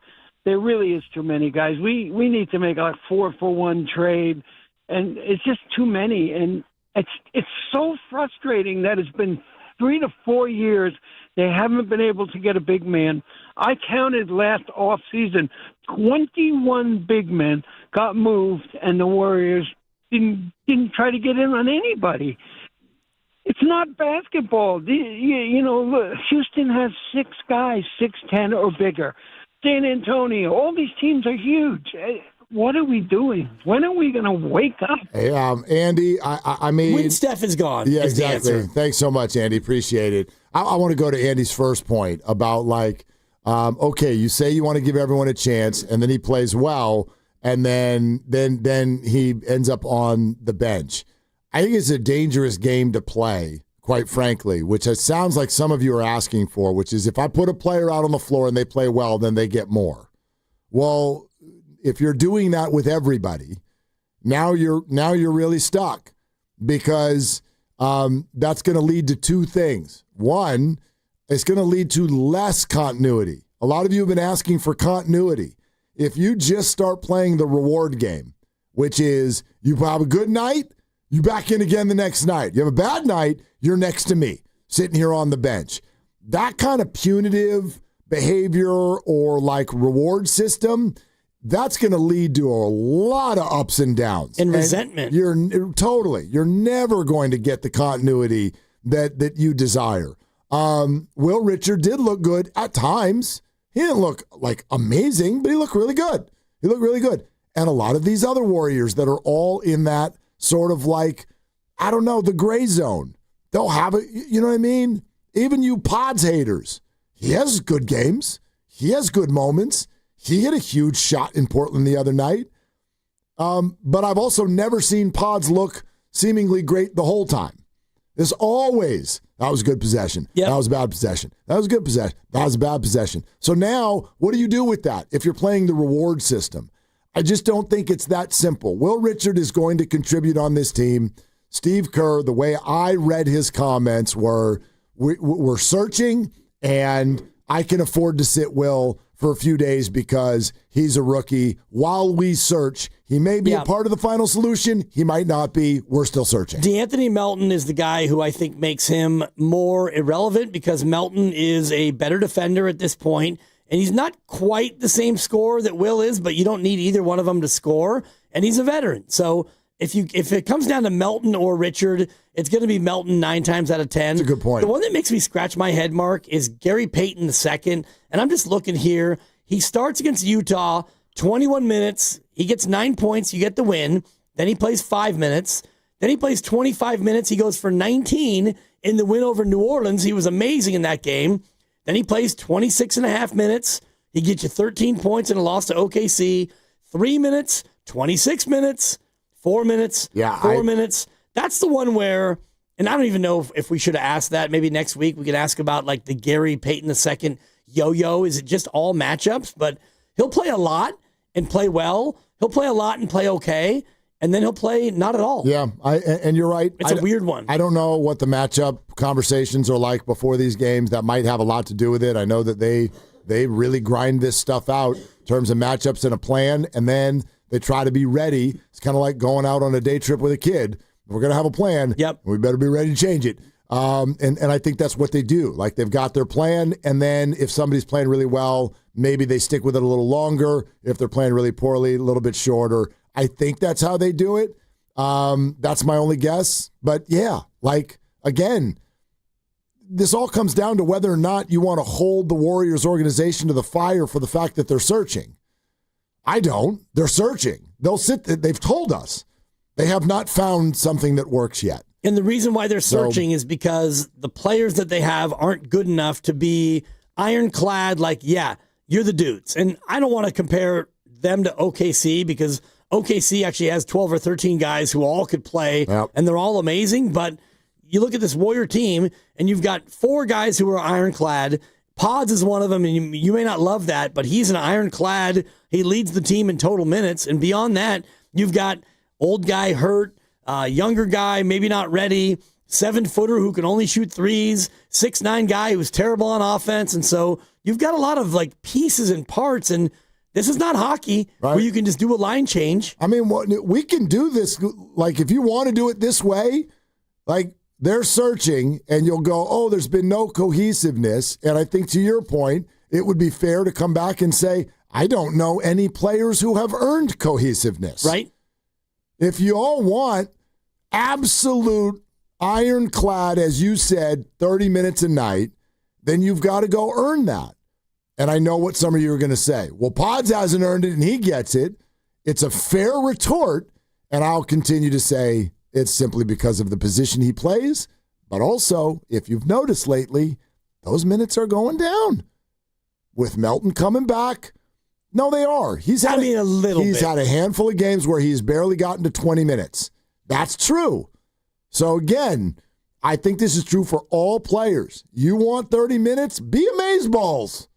There really is too many guys. We need to make a 4-for-1 trade. And it's just too many, and it's so frustrating that it's been 3 to 4 years they haven't been able to get a big man. I counted last offseason, 21 big men got moved, and the Warriors didn't try to get in on anybody. It's not basketball. You know, look, Houston has 6 guys, 6'10" or bigger. San Antonio, all these teams are huge. What are we doing? When are we going to wake up? Hey, Andy, I mean... When Steph is gone. Yeah, is exactly. The answer. Thanks so much, Andy. Appreciate it. I want to go to Andy's first point about, like, okay, you say you want to give everyone a chance, and then he plays well, and then he ends up on the bench. I think it's a dangerous game to play, quite frankly, which it sounds like some of you are asking for, which is if I put a player out on the floor and they play well, then they get more. Well, if you're doing that with everybody, now you're really stuck because that's going to lead to two things. One, it's going to lead to less continuity. A lot of you have been asking for continuity. If you just start playing the reward game, which is you have a good night, you back in again the next night. You have a bad night, you're next to me, sitting here on the bench. That kind of punitive behavior or like reward system, that's going to lead to a lot of ups and downs. And resentment. You're never going to get the continuity that you desire. Will Richard did look good at times. He didn't look like amazing, but he looked really good. And a lot of these other Warriors that are all in that sort of like, I don't know, the gray zone. They'll have it, you know what I mean? Even you Pods haters. He has good games. He has good moments. He hit a huge shot in Portland the other night. But I've also never seen Pods look seemingly great the whole time. There's always, that was a good possession. Yep. That was a bad possession. That was a good possession. That was a bad possession. So now, what do you do with that if you're playing the reward system? I just don't think it's that simple. Will Richard is going to contribute on this team. Steve Kerr, the way I read his comments were, we're searching, and I can afford to sit Will for a few days because he's a rookie. While we search, he may be a part of the final solution. He might not be. We're still searching. DeAnthony Melton is the guy who I think makes him more irrelevant because Melton is a better defender at this point, and he's not quite the same scorer that Will is, but you don't need either one of them to score, and he's a veteran. So if it comes down to Melton or Richard, it's going to be Melton 9 times out of 10. That's a good point. The one that makes me scratch my head, Mark, is Gary Payton II, and I'm just looking here. He starts against Utah, 21 minutes. He gets 9 points. You get the win. Then he plays 5 minutes. Then he plays 25 minutes. He goes for 19 in the win over New Orleans. He was amazing in that game. Then he plays 26 and a half minutes. He gets you 13 points in a loss to OKC. 3 minutes, 26 minutes, 4 minutes, 4 minutes. That's the one where, and I don't even know if we should have asked that. Maybe next week we could ask about like the Gary Payton II yo-yo. Is it just all matchups? But he'll play a lot and play well. He'll play a lot and play okay. and then he'll play not at all. Yeah, and you're right. It's a weird one. I don't know what the matchup conversations are like before these games. That might have a lot to do with it. I know that they really grind this stuff out in terms of matchups and a plan, and then they try to be ready. It's kind of like going out on a day trip with a kid. If we're going to have a plan, we better be ready to change it. And I think that's what they do. Like, they've got their plan, and then if somebody's playing really well, maybe they stick with it a little longer. If they're playing really poorly, a little bit shorter. I think that's how they do it. That's my only guess. But, yeah, like, again, this all comes down to whether or not you want to hold the Warriors organization to the fire for the fact that they're searching. I don't. They're searching. They've told us. They have not found something that works yet. And the reason why they're searching is because the players that they have aren't good enough to be ironclad, like, yeah, you're the dudes. And I don't want to compare them to OKC because OKC actually has 12 or 13 guys who all could play, and they're all amazing. But you look at this Warrior team, and you've got 4 guys who are ironclad. Pods is one of them, and you may not love that, but he's an ironclad. He leads the team in total minutes. And beyond that, you've got old guy hurt, younger guy maybe not ready, 7-footer who can only shoot threes, 6'9" guy who's terrible on offense. And so you've got a lot of like pieces and parts, and this is not hockey where you can just do a line change. I mean, we can do this. Like, if you want to do it this way, like, they're searching, and you'll go, oh, there's been no cohesiveness. And I think, to your point, it would be fair to come back and say, I don't know any players who have earned cohesiveness. Right. If you all want absolute ironclad, as you said, 30 minutes a night, then you've got to go earn that. And I know what some of you are going to say. Well, Pods hasn't earned it, and he gets it. It's a fair retort, and I'll continue to say it's simply because of the position he plays. But also, if you've noticed lately, those minutes are going down. With Melton coming back, no, they are. He's had a handful of games where he's barely gotten to 20 minutes. That's true. So again, I think this is true for all players. You want 30 minutes? Be amazeballs.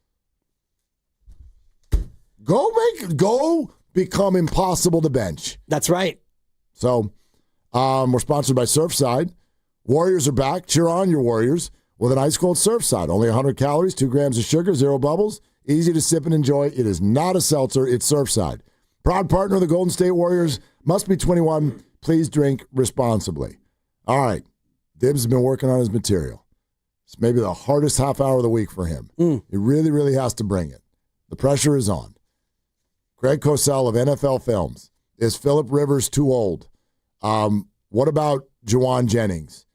Go become impossible to bench. That's right. So we're sponsored by Surfside. Warriors are back. Cheer on your Warriors with an ice-cold Surfside. Only 100 calories, 2 grams of sugar, 0 bubbles. Easy to sip and enjoy. It is not a seltzer. It's Surfside. Proud partner of the Golden State Warriors. Must be 21. Please drink responsibly. All right. Dibbs has been working on his material. It's maybe the hardest half hour of the week for him. He really, really has to bring it. The pressure is on. Greg Cosell of NFL Films. Is Phillip Rivers too old? What about Juwan Jennings?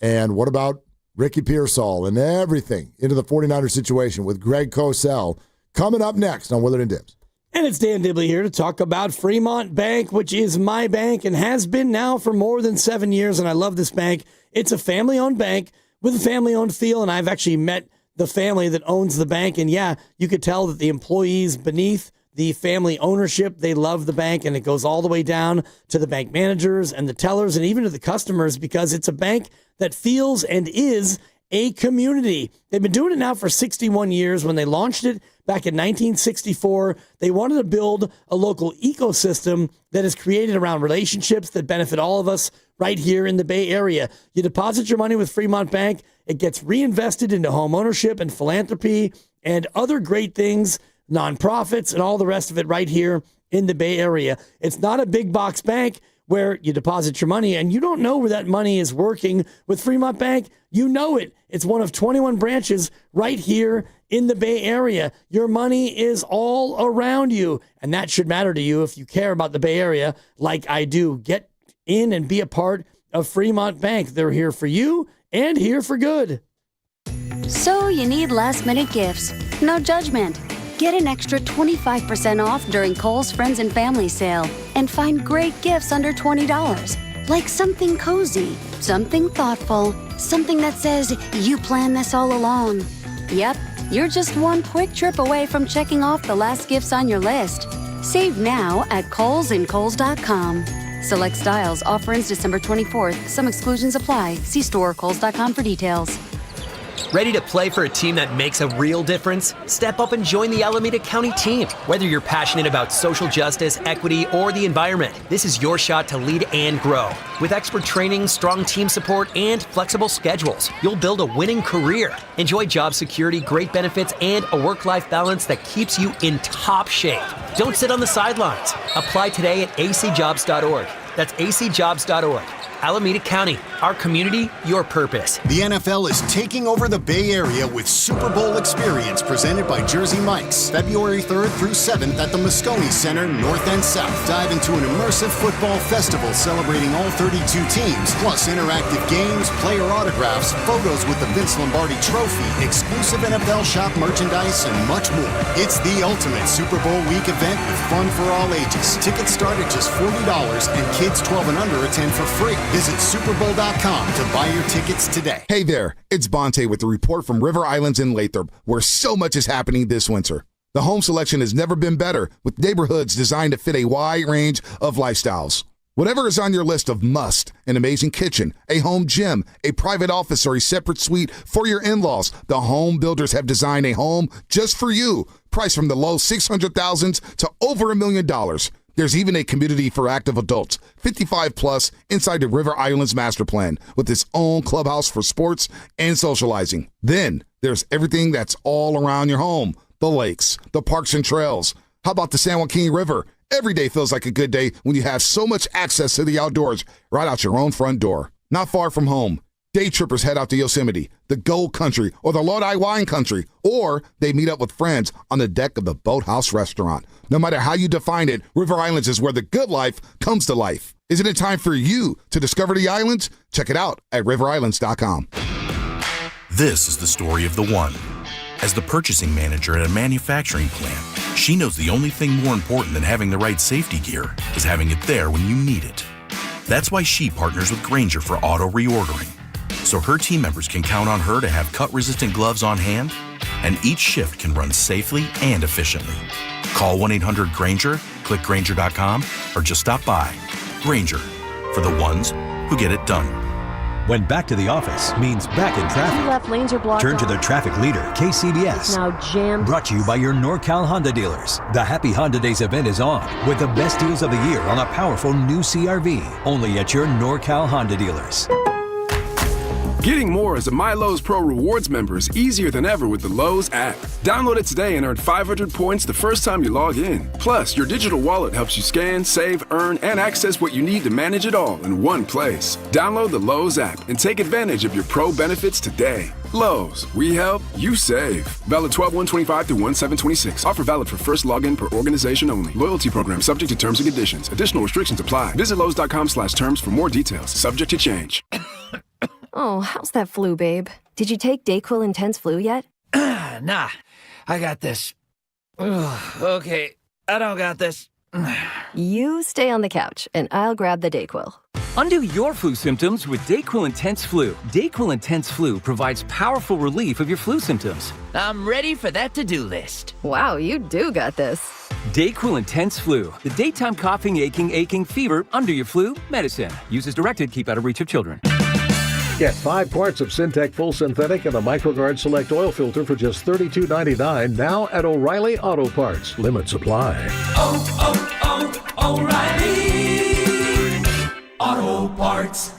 And what about Ricky Pearsall and everything into the 49ers situation with Greg Cosell coming up next on Willard and Dibbs. And it's Dan Dibley here to talk about Fremont Bank, which is my bank and has been now for more than 7 years. And I love this bank. It's a family-owned bank with a family-owned feel. And I've actually met the family that owns the bank. And yeah, you could tell that the employees beneath the family ownership, they love the bank, and it goes all the way down to the bank managers and the tellers and even to the customers, because it's a bank that feels and is a community. They've been doing it now for 61 years. When they launched it back in 1964, they wanted to build a local ecosystem that is created around relationships that benefit all of us right here in the Bay Area. You deposit your money with Fremont Bank, it gets reinvested into home ownership and philanthropy and other great things, nonprofits, and all the rest of it right here in the Bay Area. It's not a big box bank where you deposit your money and you don't know where that money is working. With Fremont Bank, you know it. It's one of 21 branches right here in the Bay Area. Your money is all around you, and that should matter to you if you care about the Bay Area like I do. Get in and be a part of Fremont Bank. They're here for you and here for good. So you need last-minute gifts. No judgment. Get an extra 25% off during Kohl's Friends and Family Sale and find great gifts under $20. Like something cozy, something thoughtful, something that says you planned this all along. Yep, you're just one quick trip away from checking off the last gifts on your list. Save now at Kohl's and Kohl's.com. Select styles. Offer ends December 24th. Some exclusions apply. See store or Kohl's.com for details. Ready to play for a team that makes a real difference? Step up and join the Alameda County team. Whether you're passionate about social justice, equity, or the environment, this is your shot to lead and grow. With expert training, strong team support, and flexible schedules, you'll build a winning career. Enjoy job security, great benefits, and a work-life balance that keeps you in top shape. Don't sit on the sidelines. Apply today at acjobs.org. That's acjobs.org. Alameda County, our community, your purpose. The NFL is taking over the Bay Area with Super Bowl Experience presented by Jersey Mike's. February 3rd through 7th at the Moscone Center, North and South. Dive into an immersive football festival celebrating all 32 teams, plus interactive games, player autographs, photos with the Vince Lombardi Trophy, exclusive NFL shop merchandise, and much more. It's the ultimate Super Bowl week event with fun for all ages. Tickets start at just $40 and kids 12 and under attend for free. Visit superbowl.com to buy your tickets today. Hey there, it's Bonte with the report from River Islands in Lathrop, where so much is happening this winter. The home selection has never been better, with neighborhoods designed to fit a wide range of lifestyles. Whatever is on your list of must, an amazing kitchen, a home gym, a private office, or a separate suite for your in-laws, the home builders have designed a home just for you. Priced from the low $600,000s to over $1 million. There's even a community for active adults, 55 plus, inside the River Islands Master Plan, with its own clubhouse for sports and socializing. Then there's everything that's all around your home, the lakes, the parks and trails. How about the San Joaquin River? Every day feels like a good day when you have so much access to the outdoors right out your own front door. Not far from home, day trippers head out to Yosemite, the Gold Country, or the Lodi Wine Country, or they meet up with friends on the deck of the Boathouse Restaurant. No matter how you define it, River Islands is where the good life comes to life. Isn't it time for you to discover the islands? Check it out at riverislands.com. This is the story of the one. As the purchasing manager at a manufacturing plant, she knows the only thing more important than having the right safety gear is having it there when you need it. That's why she partners with Grainger for auto reordering, so her team members can count on her to have cut-resistant gloves on hand, and each shift can run safely and efficiently. Call 1-800-GRAINGER, click Grainger.com, or just stop by. Grainger, for the ones who get it done. When back to the office means back in traffic. Left lanes are blocked. Turn to the traffic leader, KCBS. It's now jammed. Brought to you by your NorCal Honda dealers. The Happy Honda Days event is on with the best deals of the year on a powerful new CRV. Only at your NorCal Honda dealers. Getting more as a MyLowe's Pro Rewards member is easier than ever with the Lowe's app. Download it today and earn 500 points the first time you log in. Plus, your digital wallet helps you scan, save, earn, and access what you need to manage it all in one place. Download the Lowe's app and take advantage of your Pro benefits today. Lowe's, we help, you save. Valid 12/125 through 1/7/26. Offer valid for first login per organization only. Loyalty program subject to terms and conditions. Additional restrictions apply. Visit Lowe's.com/terms for more details. Subject to change. Oh, how's that flu, babe? Did you take Dayquil Intense Flu yet? Nah, I got this. Ugh, okay, I don't got this. You stay on the couch, and I'll grab the Dayquil. Undo your flu symptoms with Dayquil Intense Flu. Dayquil Intense Flu provides powerful relief of your flu symptoms. I'm ready for that to-do list. Wow, you do got this. Dayquil Intense Flu. The daytime coughing, aching, fever, under your flu medicine. Use as directed, keep out of reach of children. Get 5 quarts of Syntec Full Synthetic and a MicroGuard Select Oil Filter for just $32.99 now at O'Reilly Auto Parts. Limit supply. O'Reilly Auto Parts.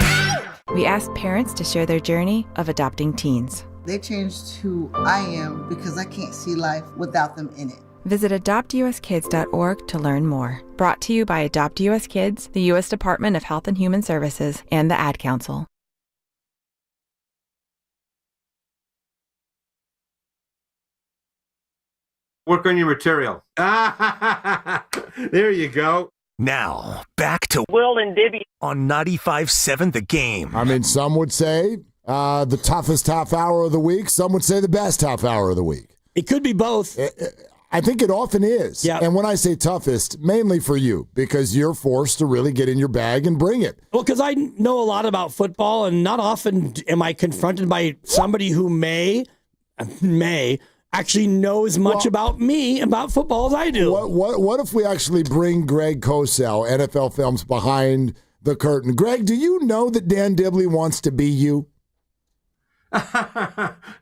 We asked parents to share their journey of adopting teens. They changed who I am because I can't see life without them in it. Visit adoptuskids.org to learn more. Brought to you by Adopt US Kids, the U.S. Department of Health and Human Services, and the Ad Council. Work on your material. There you go. Now, back to Will and Dibby on 95.7 The Game. I mean, some would say the toughest half hour of the week. Some would say the best half hour of the week. It could be both. I think it often is. Yeah. And when I say toughest, mainly for you, because you're forced to really get in your bag and bring it. Well, because I know a lot about football, and not often am I confronted by somebody who may actually know as much about me, about football, as I do. What if we actually bring Greg Cosell, NFL Films, behind the curtain? Greg, do you know that Dan Dibley wants to be you?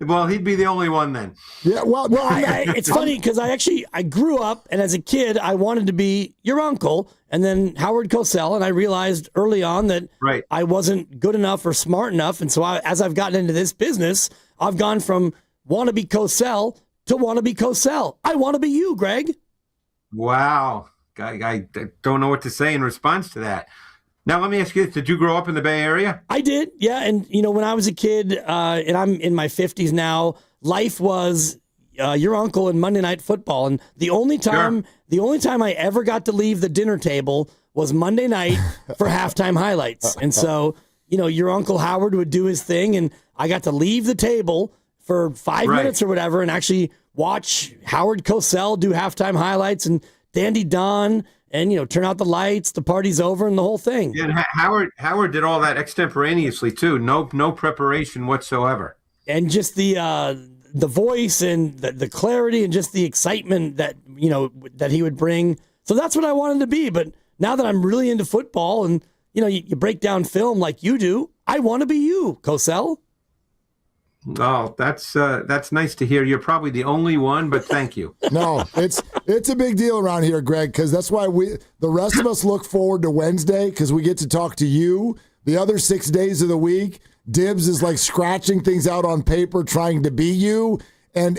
Well, he'd be the only one then. Yeah, well, it's funny because I grew up, and as a kid, I wanted to be your uncle, and then Howard Cosell, and I realized early on that I wasn't good enough or smart enough, and so as I've gotten into this business, I've gone from want to be Cosell to want to be Cosell. I want to be you, Greg. Wow. I don't know what to say in response to that. Now, let me ask you this. Did you grow up in the Bay Area? I did, yeah. And, when I was a kid, and I'm in my 50s now, life was your uncle and Monday Night Football. And the only time I ever got to leave the dinner table was Monday night for halftime highlights. And so, your Uncle Howard would do his thing, and I got to leave the table for 5 minutes or whatever and actually watch Howard Cosell do halftime highlights and Dandy Don, and turn out the lights, the party's over, and the whole thing. Yeah, and Howard did all that extemporaneously too. No preparation whatsoever. And just the voice and the clarity and just the excitement that that he would bring. So that's what I wanted to be. But now that I'm really into football, and you break down film like you do, I want to be you, Cosell. Oh, that's nice to hear. You're probably the only one, but thank you. No, it's a big deal around here, Greg, because that's why the rest of us look forward to Wednesday, because we get to talk to you. The other 6 days of the week, Dibs is like scratching things out on paper, trying to be you. And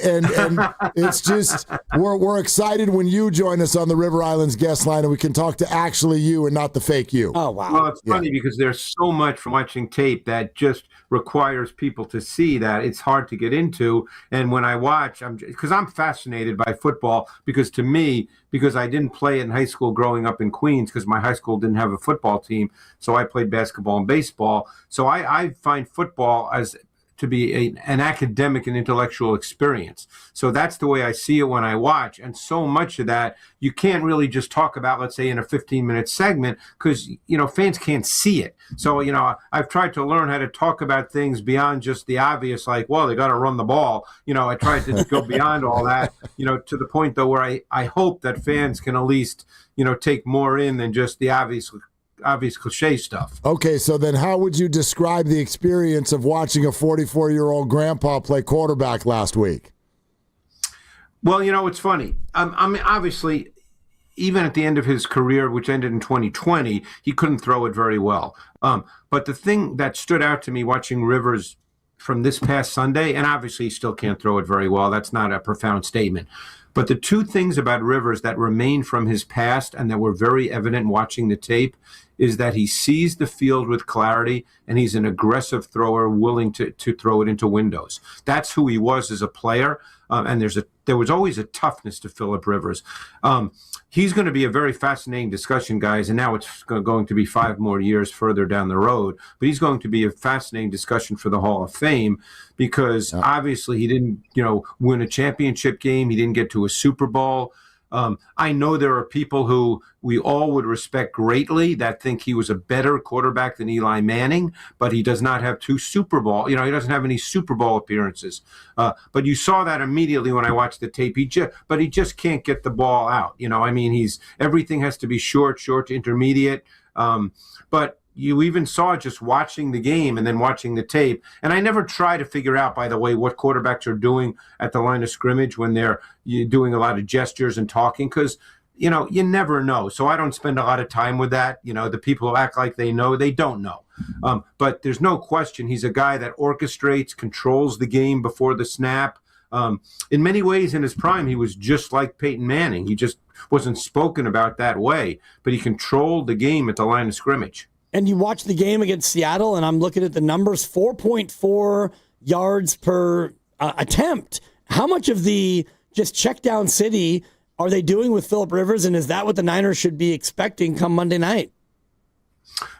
it's just we're excited when you join us on the River Islands guest line and we can talk to actually you and not the fake you. Oh, wow. Well, it's funny because there's so much from watching tape that just requires people to see that it's hard to get into. And when I watch, because I'm fascinated by football, because to me, because I didn't play in high school growing up in Queens, because my high school didn't have a football team, so I played basketball and baseball. So I find football as to be an academic and intellectual experience. So that's the way I see it when I watch. And so much of that, you can't really just talk about, let's say, in a 15-minute segment, because, fans can't see it. So, I've tried to learn how to talk about things beyond just the obvious, like, well, they got to run the ball. I tried to go beyond all that, to the point, though, where I hope that fans can at least, take more in than just the obvious cliche stuff. Okay, so then how would you describe the experience of watching a 44-year-old grandpa play quarterback last week? Well, it's funny. I mean, obviously, even at the end of his career, which ended in 2020, he couldn't throw it very well. But the thing that stood out to me watching Rivers from this past Sunday, and obviously he still can't throw it very well. That's not a profound statement. But the two things about Rivers that remain from his past and that were very evident watching the tape is that he sees the field with clarity and he's an aggressive thrower willing to throw it into windows. That's who he was as a player. And there was always a toughness to Phillip Rivers. He's going to be a very fascinating discussion, guys, and now it's going to be 5 more years further down the road. But he's going to be a fascinating discussion for the Hall of Fame because obviously he didn't, win a championship game. He didn't get to a Super Bowl. I know there are people who we all would respect greatly that think he was a better quarterback than Eli Manning, but he does not have 2 Super Bowl. He doesn't have any Super Bowl appearances. But you saw that immediately when I watched the tape. He just can't get the ball out. Everything has to be short, intermediate. But you even saw just watching the game and then watching the tape. And I never try to figure out, by the way, what quarterbacks are doing at the line of scrimmage when they're doing a lot of gestures and talking, because, you never know. So I don't spend a lot of time with that. The people who act like they know, they don't know. But there's no question he's a guy that orchestrates, controls the game before the snap. In many ways, in his prime, he was just like Peyton Manning. He just wasn't spoken about that way, but he controlled the game at the line of scrimmage. And you watch the game against Seattle, and I'm looking at the numbers, 4.4 yards per attempt. How much of the just check down city are they doing with Phillip Rivers, and is that what the Niners should be expecting come Monday night?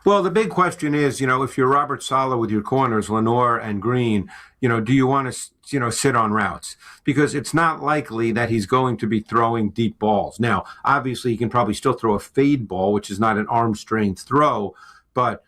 Well, the big question is, if you're Robert Saleh with your corners, Lenore and Green, do you want to, sit on routes? Because it's not likely that he's going to be throwing deep balls. Now, obviously, he can probably still throw a fade ball, which is not an arm strength throw, but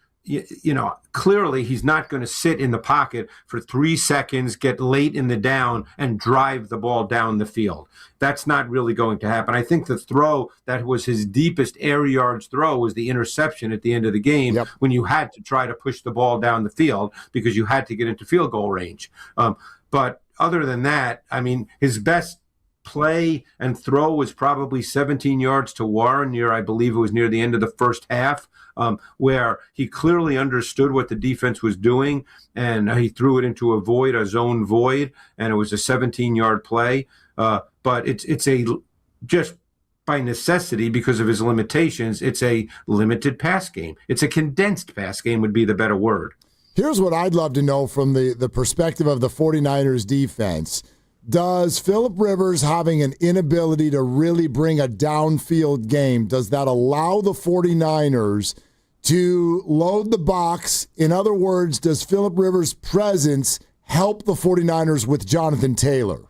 clearly he's not going to sit in the pocket for 3 seconds, get late in the down, and drive the ball down the field. That's not really going to happen. I think the throw that was his deepest air yards throw was the interception at the end of the game when you had to try to push the ball down the field because you had to get into field goal range. But other than that, I mean, his best play and throw was probably 17 yards to Warren I believe it was near the end of the first half, where he clearly understood what the defense was doing, and he threw it into a zone void, and it was a 17-yard play. But it's just by necessity, because of his limitations, it's a limited pass game. It's a condensed pass game would be the better word. Here's what I'd love to know from the perspective of the 49ers defense. Does Phillip Rivers having an inability to really bring a downfield game, does that allow the 49ers to load the box? In other words, does Phillip Rivers' presence help the 49ers with Jonathan Taylor?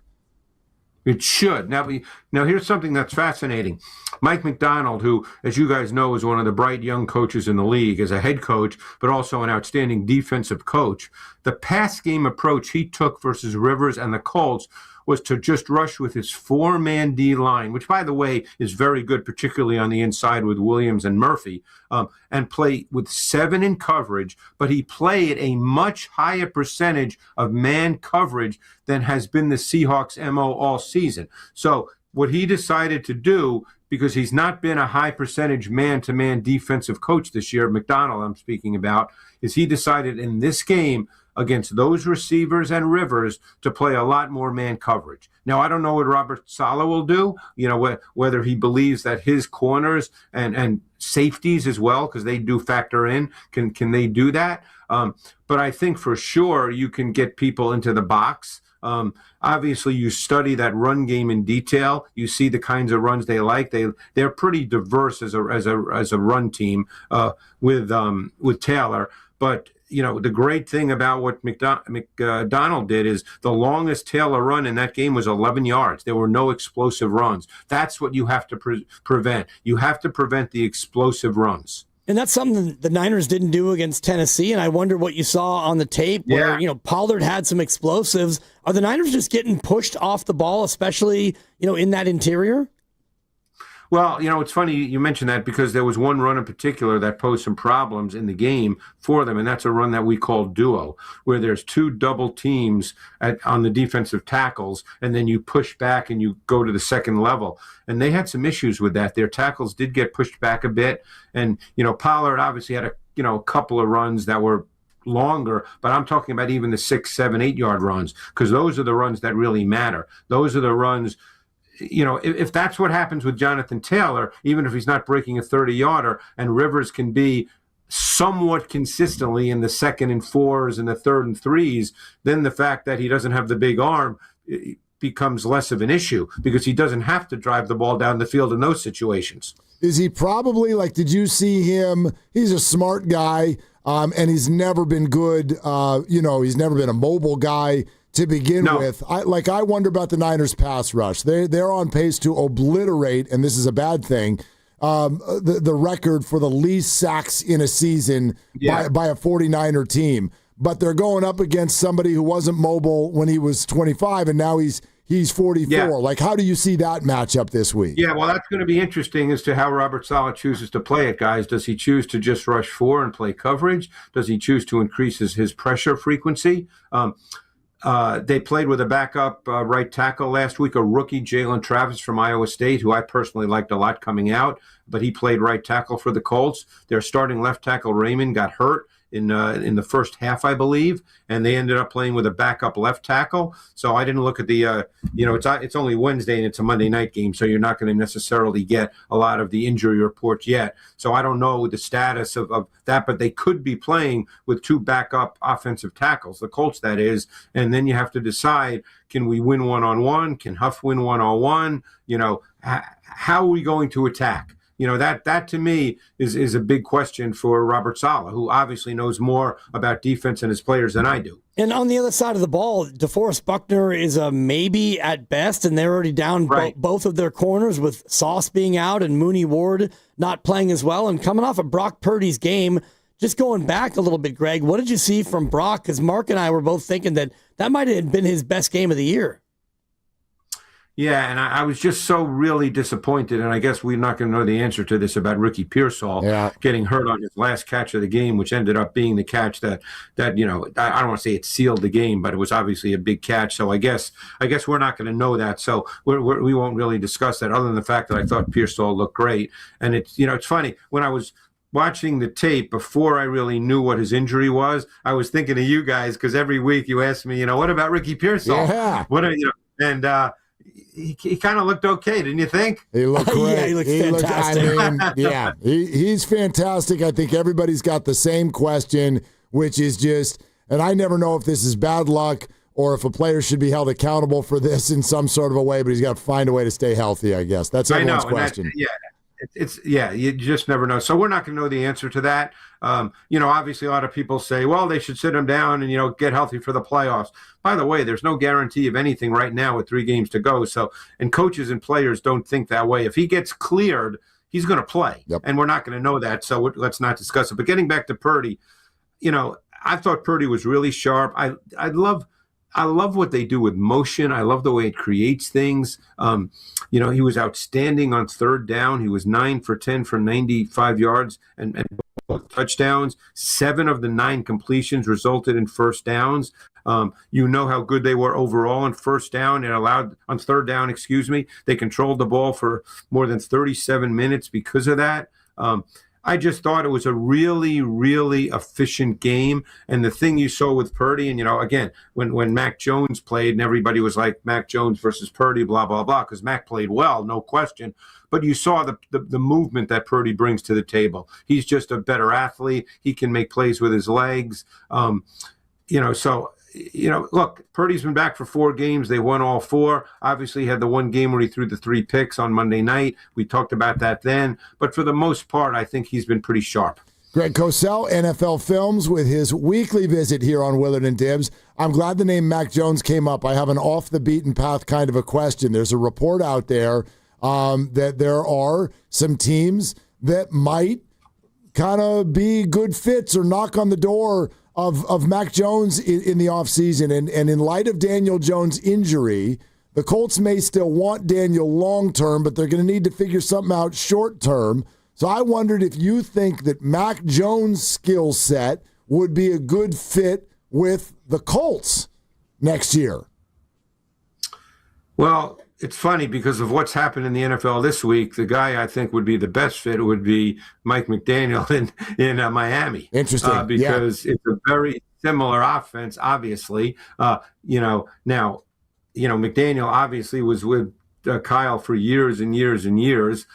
It should. Now here's something that's fascinating. Mike McDonald, who, as you guys know, is one of the bright young coaches in the league, as a head coach, but also an outstanding defensive coach, the pass game approach he took versus Rivers and the Colts was to just rush with his 4-man D line, which, by the way, is very good, particularly on the inside with Williams and Murphy, and play with 7 in coverage, but he played a much higher percentage of man coverage than has been the Seahawks' MO all season. So what he decided to do, because he's not been a high percentage man-to-man defensive coach this year, McDonald I'm speaking about, is he decided in this game against those receivers and Rivers to play a lot more man coverage. Now, I don't know what Robert Saleh will do, whether he believes that his corners and safeties as well, because they do factor in, can they do that? But I think for sure you can get people into the box. Obviously, you study that run game in detail. You see the kinds of runs they like. They're pretty diverse as a run team with Taylor. But the great thing about what McDonald did is the longest Taylor run in that game was 11 yards. There were no explosive runs. That's what you have to prevent. You have to prevent the explosive runs. And that's something the Niners didn't do against Tennessee, and I wonder what you saw on the tape where, Pollard had some explosives. Are the Niners just getting pushed off the ball, especially, in that interior? Well, it's funny you mentioned that because there was one run in particular that posed some problems in the game for them, and that's a run that we call duo, where there's 2 double teams on the defensive tackles, and then you push back and you go to the second level. And they had some issues with that. Their tackles did get pushed back a bit, and, Pollard obviously had a couple of runs that were longer, but I'm talking about even the 6, 7, 8 yard runs, because those are the runs that really matter. Those are the runs. If that's what happens with Jonathan Taylor, even if he's not breaking a 30-yarder, and Rivers can be somewhat consistently in the 2nd and 4s and the 3rd and 3s, then the fact that he doesn't have the big arm becomes less of an issue because he doesn't have to drive the ball down the field in those situations. Is he probably, did you see him? He's a smart guy, and he's never been good. He's never been a mobile guy to begin with. I wonder about the Niners pass rush. They're on pace to obliterate, and this is a bad thing, the record for the least sacks in a season by a 49er team. But they're going up against somebody who wasn't mobile when he was 25, and now he's 44. Yeah. How do you see that matchup this week? Yeah, well, that's going to be interesting as to how Robert Saleh chooses to play it, guys. Does he choose to just rush 4 and play coverage? Does he choose to increase his pressure frequency? They played with a backup right tackle last week, a rookie, Jalen Travis from Iowa State, who I personally liked a lot coming out, but he played right tackle for the Colts. Their starting left tackle, Raymond, got hurt in the first half, I believe, and they ended up playing with a backup left tackle. So I didn't look at the, it's only Wednesday and it's a Monday night game, so you're not going to necessarily get a lot of the injury reports yet. So I don't know the status of that, but they could be playing with 2 backup offensive tackles, the Colts that is, and then you have to decide, can we win one-on-one? Can Huff win one-on-one? How are we going to attack? That to me is a big question for Robert Saleh, who obviously knows more about defense and his players than I do. And on the other side of the ball, DeForest Buckner is a maybe at best, and they're already down both of their corners with Sauce being out and Mooney Ward not playing as well. And coming off of Brock Purdy's game, just going back a little bit, Greg, what did you see from Brock? Because Mark and I were both thinking that might have been his best game of the year. Yeah, and I was just so really disappointed, and I guess we're not going to know the answer to this about Ricky Pearsall getting hurt on his last catch of the game, which ended up being the catch that I don't want to say it sealed the game, but it was obviously a big catch. So I guess we're not going to know that. So we won't really discuss that, other than the fact that I thought Pearsall looked great. And it's funny, when I was watching the tape before I really knew what his injury was, I was thinking of you guys, because every week you ask me, what about Ricky Pearsall? Yeah. He kind of looked okay, didn't you think? He looked great. Yeah, he looked fantastic. He's fantastic. I think everybody's got the same question, which is just, and I never know if this is bad luck or if a player should be held accountable for this in some sort of a way, but he's got to find a way to stay healthy, I guess. That's everyone's question. You just never know. So we're not going to know the answer to that. Obviously a lot of people say, well, they should sit him down and, get healthy for the playoffs. By the way, there's no guarantee of anything right now with 3 games to go. So, and coaches and players don't think that way. If he gets cleared, he's going to play. Yep. And we're not going to know that. So let's not discuss it. But getting back to Purdy, I thought Purdy was really sharp. I love what they do with motion. I love the way it creates things. He was outstanding on third down. He was 9 for 10 for 95 yards and touchdowns. 7 of the 9 completions resulted in first downs. How good they were overall on first down and on third down, they controlled the ball for more than 37 minutes because of that. I just thought it was a really, really efficient game. And the thing you saw with Purdy, and, again, when Mac Jones played and everybody was like Mac Jones versus Purdy, blah, blah, blah, because Mac played well, no question. But you saw the movement that Purdy brings to the table. He's just a better athlete. He can make plays with his legs. Look, Purdy's been back for 4 games. They won all 4. Obviously, he had the one game where he threw the 3 picks on Monday night. We talked about that then. But for the most part, I think he's been pretty sharp. Greg Cosell, NFL Films, with his weekly visit here on Willard and Dibs. I'm glad the name Mac Jones came up. I have an off-the-beaten-path kind of a question. There's a report out there that there are some teams that might kind of be good fits or knock on the door of Mac Jones in the offseason. And in light of Daniel Jones' injury, the Colts may still want Daniel long-term, but they're going to need to figure something out short-term. So I wondered if you think that Mac Jones' skill set would be a good fit with the Colts next year. Well, it's funny because of what's happened in the NFL this week. The guy I think would be the best fit would be Mike McDaniel in Miami. Interesting. Because it's a very similar offense, obviously. Now, McDaniel obviously was with Kyle for years and years and years.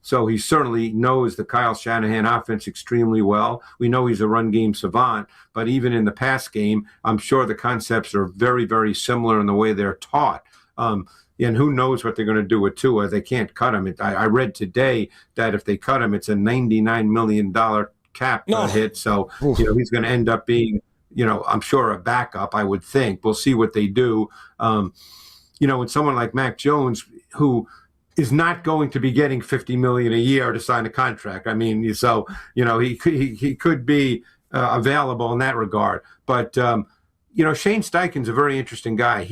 So he certainly knows the Kyle Shanahan offense extremely well. We know he's a run game savant, but even in the pass game, I'm sure the concepts are very, very similar in the way they're taught. And who knows what they're going to do with Tua? They can't cut him. I read today that if they cut him, it's a $99 million cap hit. So he's going to end up being, I'm sure a backup, I would think. We'll see what they do. And someone like Mac Jones, who is not going to be getting $50 million a year to sign a contract. I mean, so he could be available in that regard. But Shane Steichen's a very interesting guy.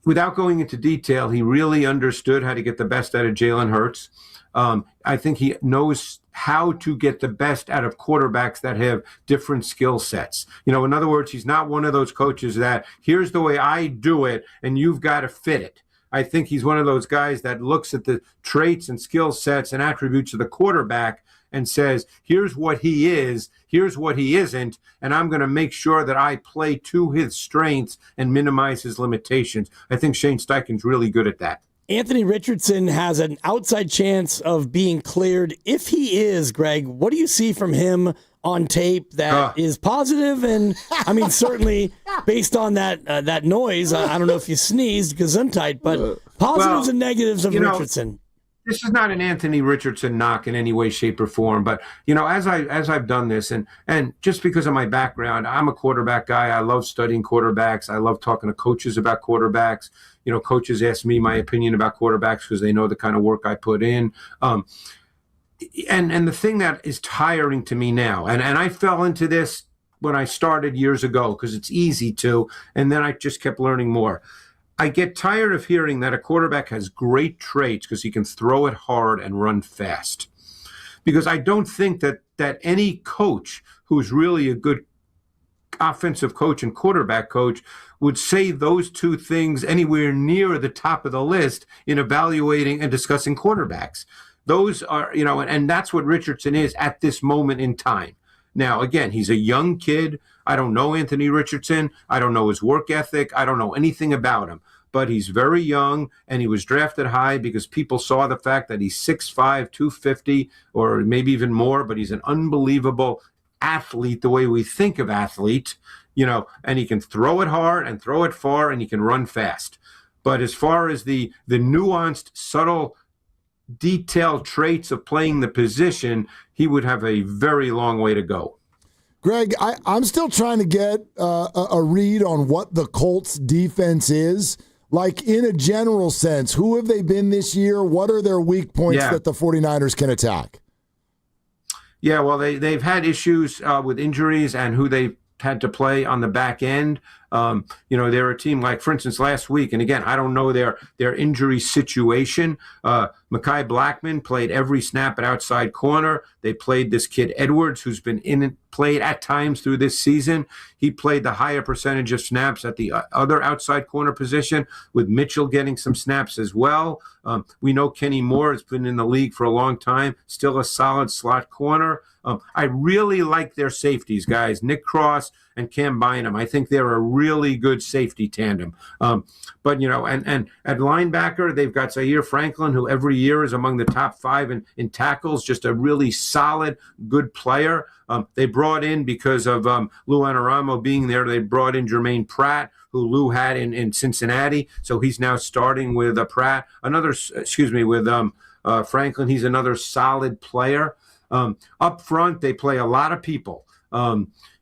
Without going into detail, he really understood how to get the best out of Jalen Hurts. I think he knows how to get the best out of quarterbacks that have different skill sets. In other words, he's not one of those coaches that, here's the way I do it, and you've got to fit it. I think he's one of those guys that looks at the traits and skill sets and attributes of the quarterback and says, here's what he is, here's what he isn't, and I'm going to make sure that I play to his strengths and minimize his limitations. I think Shane Steichen's really good at that. Anthony Richardson has an outside chance of being cleared. If he is, Greg, what do you see from him on tape that is positive? And, I mean, certainly based on that noise, I don't know if you sneezed, gesundheit, but positives and negatives of Richardson. This is not an Anthony Richardson knock in any way, shape, or form. But, as I've done this, and just because of my background, I'm a quarterback guy. I love studying quarterbacks. I love talking to coaches about quarterbacks. Coaches ask me my opinion about quarterbacks because they know the kind of work I put in. and the thing that is tiring to me now, and I fell into this when I started years ago because it's easy to, and then I just kept learning more. I get tired of hearing that a quarterback has great traits because he can throw it hard and run fast. Because I don't think that any coach who's really a good offensive coach and quarterback coach would say those two things anywhere near the top of the list in evaluating and discussing quarterbacks. Those are, and that's what Richardson is at this moment in time. Now, again, he's a young kid. I don't know Anthony Richardson. I don't know his work ethic. I don't know anything about him. But he's very young, and he was drafted high because people saw the fact that he's 6'5", 250, or maybe even more, but he's an unbelievable athlete the way we think of athlete, and he can throw it hard and throw it far, and he can run fast. But as far as the nuanced, subtle, detailed traits of playing the position, he would have a very long way to go. Greg, I'm still trying to get a read on what the Colts defense is. Like, in a general sense, who have they been this year? What are their weak points that the 49ers can attack? Yeah, well, they've had issues with injuries and who they've had to play on the back end. They're a team like, for instance, last week, and again, I don't know their injury situation. Mekhi Blackman played every snap at outside corner. They played this kid Edwards, who's been played at times through this season. He played the higher percentage of snaps at the other outside corner position, with Mitchell getting some snaps as well. We know Kenny Moore has been in the league for a long time, still a solid slot corner. I really like their safeties, guys. Nick Cross and Cam Bynum. I think they're a really good safety tandem. But at linebacker, they've got Zaire Franklin, who every year is among the top 5 in tackles, just a really solid, good player. They brought in, because of Lou Anarumo being there, they brought in Jermaine Pratt, who Lou had in Cincinnati. So he's now starting with Pratt. With Franklin. He's another solid player. Up front, they play a lot of people.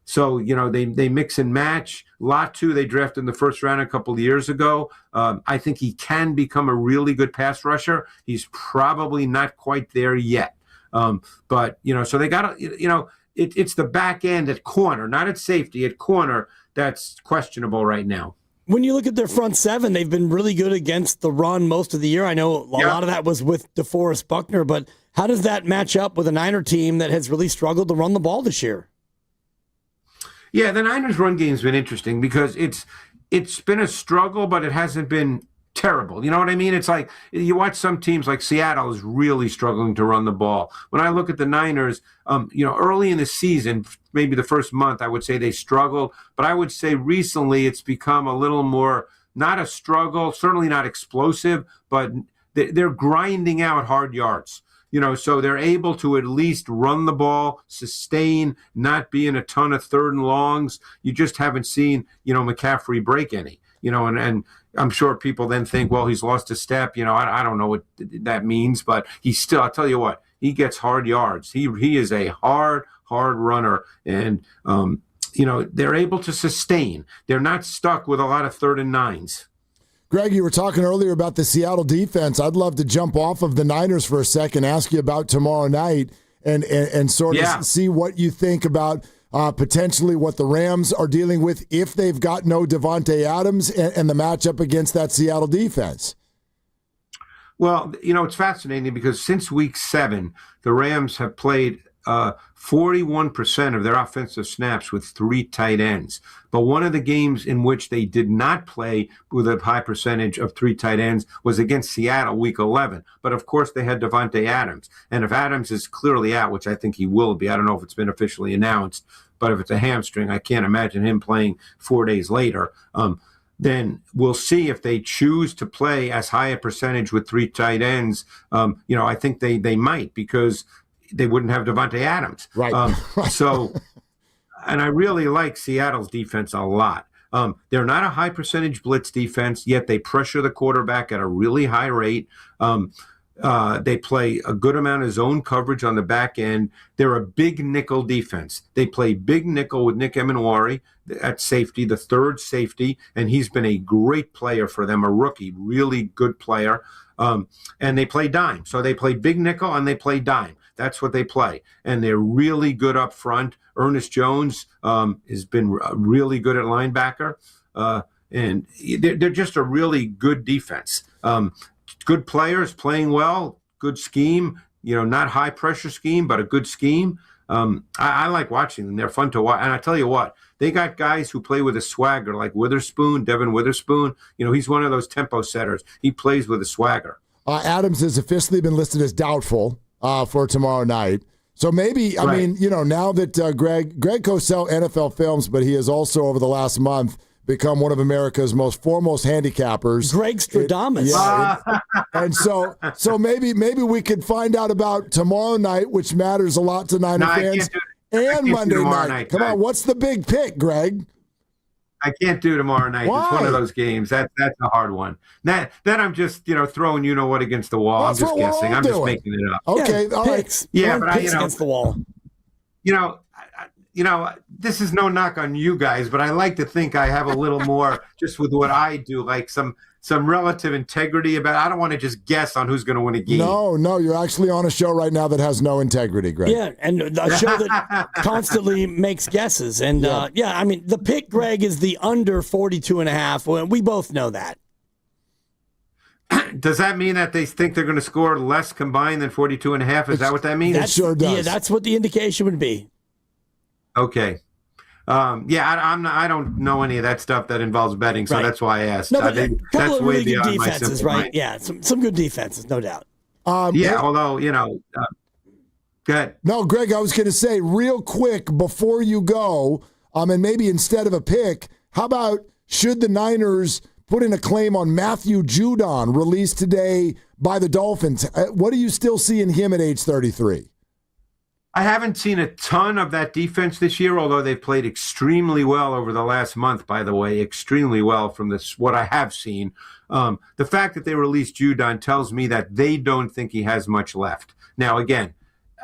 So they mix and match. Latu, they drafted in the first round a couple of years ago. I think he can become a really good pass rusher. He's probably not quite there yet. But so they got to, it's the back end at corner, not at safety, at corner, that's questionable right now. When you look at their front seven, they've been really good against the run most of the year. I know a lot of that was with DeForest Buckner, but how does that match up with a Niner team that has really struggled to run the ball this year? Yeah, the Niners' run game's been interesting because it's been a struggle, but it hasn't been terrible. You know what I mean? It's like you watch some teams like Seattle is really struggling to run the ball. When I look at the Niners, early in the season, maybe the first month, I would say they struggled. But I would say recently it's become a little more, not a struggle, certainly not explosive, but they're grinding out hard yards. So they're able to at least run the ball, sustain, not be in a ton of third and longs. You just haven't seen, McCaffrey break any, and I'm sure people then think, well, he's lost a step. I don't know what that means, but he's still, I'll tell you what, he gets hard yards. He is a hard runner. And, they're able to sustain. They're not stuck with a lot of 3rd and 9s. Greg, you were talking earlier about the Seattle defense. I'd love to jump off of the Niners for a second, ask you about tomorrow night and sort of see what you think about potentially what the Rams are dealing with if they've got no Devontae Adams and the matchup against that Seattle defense. Well, it's fascinating because since week 7, the Rams have played 41% of their offensive snaps with 3 tight ends. But one of the games in which they did not play with a high percentage of 3 tight ends was against Seattle week 11. But of course they had Devontae Adams. And if Adams is clearly out, which I think he will be, I don't know if it's been officially announced, but if it's a hamstring, I can't imagine him playing 4 days later. Then we'll see if they choose to play as high a percentage with 3 tight ends. I think they might, because they wouldn't have Devontae Adams. Right. And I really like Seattle's defense a lot. They're not a high percentage blitz defense, yet they pressure the quarterback at a really high rate. They play a good amount of zone coverage on the back end. They're a big nickel defense. They play big nickel with Nick Emenwari at safety, the 3rd safety, and he's been a great player for them, a rookie, really good player. And they play dime. So they play big nickel and they play dime. That's what they play. And they're really good up front. Ernest Jones has been really good at linebacker. And they're just a really good defense. Good players playing well, good scheme, not high pressure scheme, but a good scheme. I like watching them. They're fun to watch. And I tell you what, they got guys who play with a swagger, like Devin Witherspoon. He's one of those tempo setters. He plays with a swagger. Adams has officially been listed as doubtful for tomorrow night. So maybe, I mean, now that Greg Cosell, NFL Films, but he has also over the last month become one of America's most foremost handicappers. Greg Stradamus. And so maybe we could find out about tomorrow night, which matters a lot to Niner fans, and Monday night. Come on, what's the big pick, Greg? I can't do tomorrow night. Why? It's one of those games. That's a hard one. Then I'm just throwing what against the wall. I'm just guessing. I'm just making it up. Okay, all right. Picks. Yeah, but against the wall. This is no knock on you guys, but I like to think I have a little more just with what I do, like some relative integrity about. I don't want to just guess on who's going to win a game. No, you're actually on a show right now that has no integrity, Greg. Yeah, and a show that constantly makes guesses. And the pick, Greg, is the under 42.5. Well, we both know that. Does that mean that they think they're going to score less combined than 42.5? Is that what that means? It sure does. Yeah, that's what the indication would be. Okay. I don't know any of that stuff that involves betting, so that's why I asked. No, but that's a couple of really good defenses, right? Mind. Yeah, some good defenses, no doubt. Although, go ahead. No, Greg, I was going to say real quick before you go, and maybe instead of a pick, how about should the Niners put in a claim on Matthew Judon, released today by the Dolphins? What do you still see in him at age 33? I haven't seen a ton of that defense this year, although they've played extremely well over the last month, by the way, extremely well from what I have seen. The fact that they released Judon tells me that they don't think he has much left. Now, again,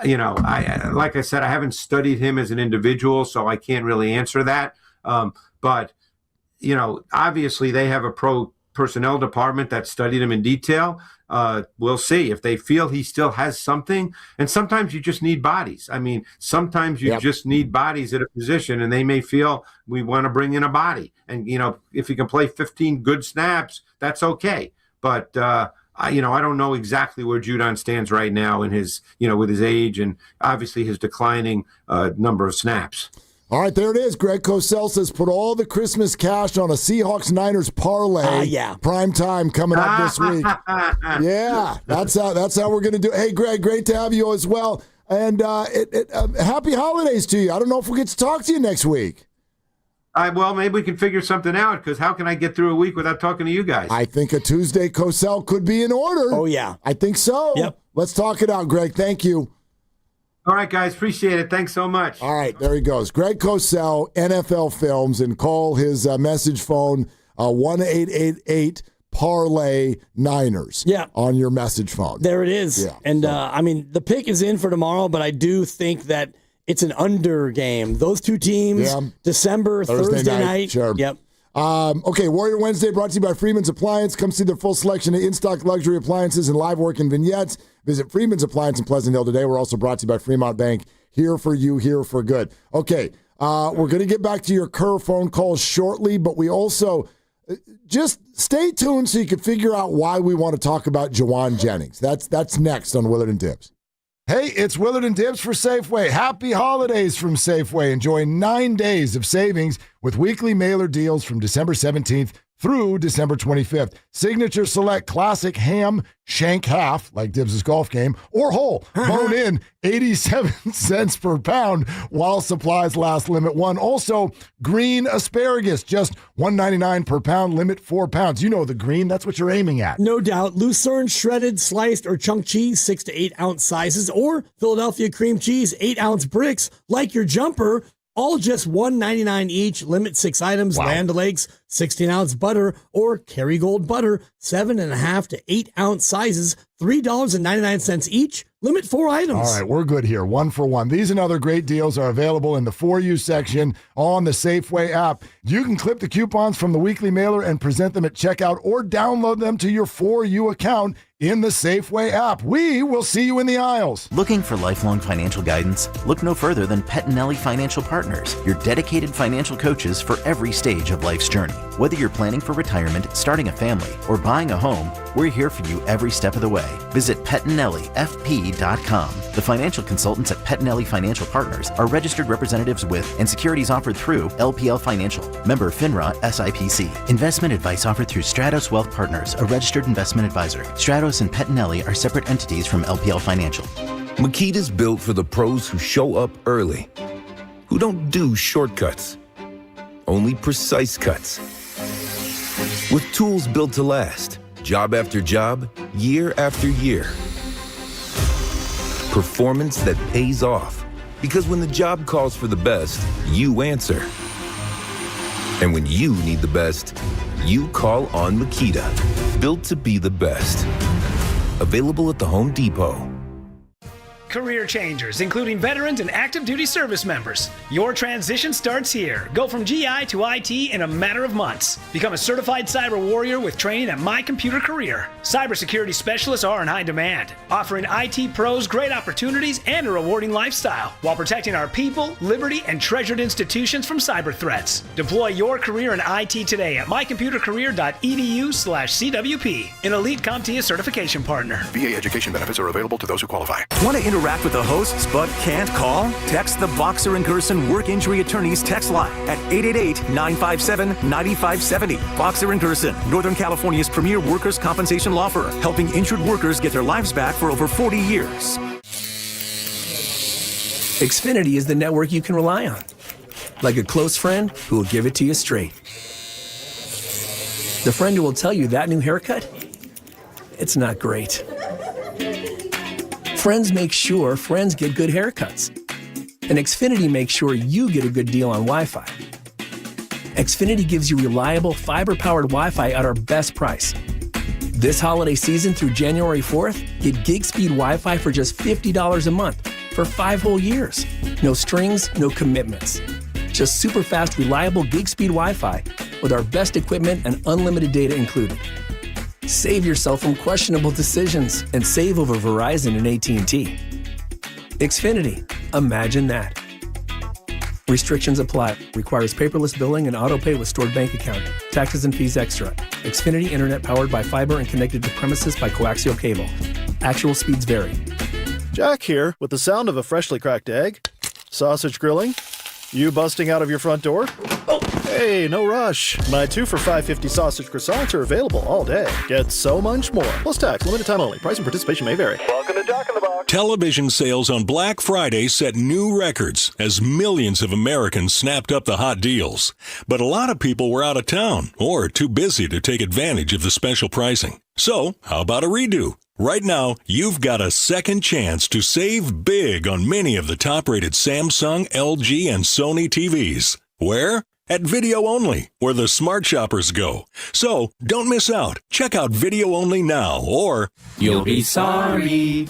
like I said, I haven't studied him as an individual, so I can't really answer that. But obviously they have a pro personnel department that studied him in detail. We'll see if they feel he still has something. And sometimes you just need bodies. I mean, sometimes you just need bodies at a position, and they may feel we want to bring in a body. And, if he can play 15 good snaps, that's okay. But, I don't know exactly where Judon stands right now in his, with his age and obviously his declining number of snaps. All right, there it is. Greg Cosell says put all the Christmas cash on a Seahawks-Niners parlay. Prime time coming up this week. Yeah, that's how we're going to do it. Hey, Greg, great to have you as well. And happy holidays to you. I don't know if we'll get to talk to you next week. Well, maybe we can figure something out, because how can I get through a week without talking to you guys? I think a Tuesday Cosell could be in order. Oh, yeah. I think so. Yep. Let's talk it out, Greg. Thank you. All right, guys. Appreciate it. Thanks so much. All right, there he goes. Greg Cosell, NFL Films, and call his message phone 1-888 Parlay Niners. Yeah. On your message phone. There it is. Yeah. And, the pick is in for tomorrow, but I do think that it's an under game. Those two teams, December, Thursday night. Sure. Yep. Okay, Warrior Wednesday brought to you by Freeman's Appliance. Come see their full selection of in-stock luxury appliances and live work and vignettes. Visit Freeman's Appliance in Pleasant Hill today. We're also brought to you by Fremont Bank. Here for you, here for good. Okay, we're going to get back to your Kerr phone calls shortly, but we also just stay tuned so you can figure out why we want to talk about Jawan Jennings. That's next on Willard and Dibbs. Hey, it's Willard and Dibbs for Safeway. Happy holidays from Safeway. Enjoy 9 days of savings with weekly mailer deals from December 17th through December 25th. Signature Select Classic Ham Shank Half, like Dibbs' golf game, or whole, bone in, 87 cents per pound while supplies last, limit 1. Also, green asparagus, just $1.99 per pound, limit 4 pounds. You know the green, that's what you're aiming at. No doubt. Lucerne, shredded, sliced, or chunk cheese, 6 to 8 ounce sizes, or Philadelphia cream cheese, 8 ounce bricks, like your jumper, all just $1.99 each, limit 6 items, Land Lakes, 16-ounce butter, or Kerrygold butter, 7.5 to 8-ounce sizes, $3.99 each. Limit 4 items. All right, we're good here. 1 for 1. These and other great deals are available in the For You section on the Safeway app. You can clip the coupons from the weekly mailer and present them at checkout or download them to your For You account in the Safeway app. We will see you in the aisles. Looking for lifelong financial guidance? Look no further than Pettinelli Financial Partners, your dedicated financial coaches for every stage of life's journey. Whether you're planning for retirement, starting a family, or buying a home, we're here for you every step of the way. Visit PettinelliFP.com. The financial consultants at Pettinelli Financial Partners are registered representatives with and securities offered through LPL Financial. Member FINRA SIPC. Investment advice offered through Stratos Wealth Partners, a registered investment advisor. Stratos and Pettinelli are separate entities from LPL Financial. Makita's built for the pros who show up early, who don't do shortcuts, only precise cuts. With tools built to last, job after job, year after year. Performance that pays off, because when the job calls for the best, you answer. And when you need the best, you call on Makita. Built to be the best. Available at the Home Depot. Career changers, including veterans and active duty service members. Your transition starts here. Go from GI to IT in a matter of months. Become a certified cyber warrior with training at My Computer Career. Cybersecurity specialists are in high demand, offering IT pros great opportunities and a rewarding lifestyle while protecting our people, liberty, and treasured institutions from cyber threats. Deploy your career in IT today at mycomputercareer.edu/CWP, an elite CompTIA certification partner. VA education benefits are available to those who qualify. Want to interact with the hosts but can't call? Text the Boxer and Gerson Work Injury Attorneys text line at 888-957-9570. Boxer and Gerson, Northern California's premier workers' compensation law firm, helping injured workers get their lives back for over 40 years. Xfinity is the network you can rely on. Like a close friend who will give it to you straight. The friend who will tell you that new haircut, it's not great. Friends make sure friends get good haircuts. And Xfinity makes sure you get a good deal on Wi-Fi. Xfinity gives you reliable fiber-powered Wi-Fi at our best price. This holiday season through January 4th, get gig speed Wi-Fi for just $50 a month for 5 whole years. No strings, no commitments. Just super fast, reliable gig speed Wi-Fi with our best equipment and unlimited data included. Save yourself from questionable decisions and save over Verizon and AT&T. Xfinity. Imagine that. Restrictions apply. Requires paperless billing and auto-pay with stored bank account. Taxes and fees extra. Xfinity Internet powered by fiber and connected to premises by coaxial cable. Actual speeds vary. Jack here with the sound of a freshly cracked egg. Sausage grilling. You busting out of your front door? Oh, hey, no rush. My 2 for $5.50 sausage croissants are available all day. Get so much more. Plus tax, limited time only. Price and participation may vary. Welcome to Jack in the Box. Television sales on Black Friday set new records as millions of Americans snapped up the hot deals. But a lot of people were out of town or too busy to take advantage of the special pricing. So, how about a redo? Right now, you've got a second chance to save big on many of the top-rated Samsung, LG, and Sony TVs. Where? At Video Only, where the smart shoppers go. So, don't miss out. Check out Video Only now, or you'll be sorry.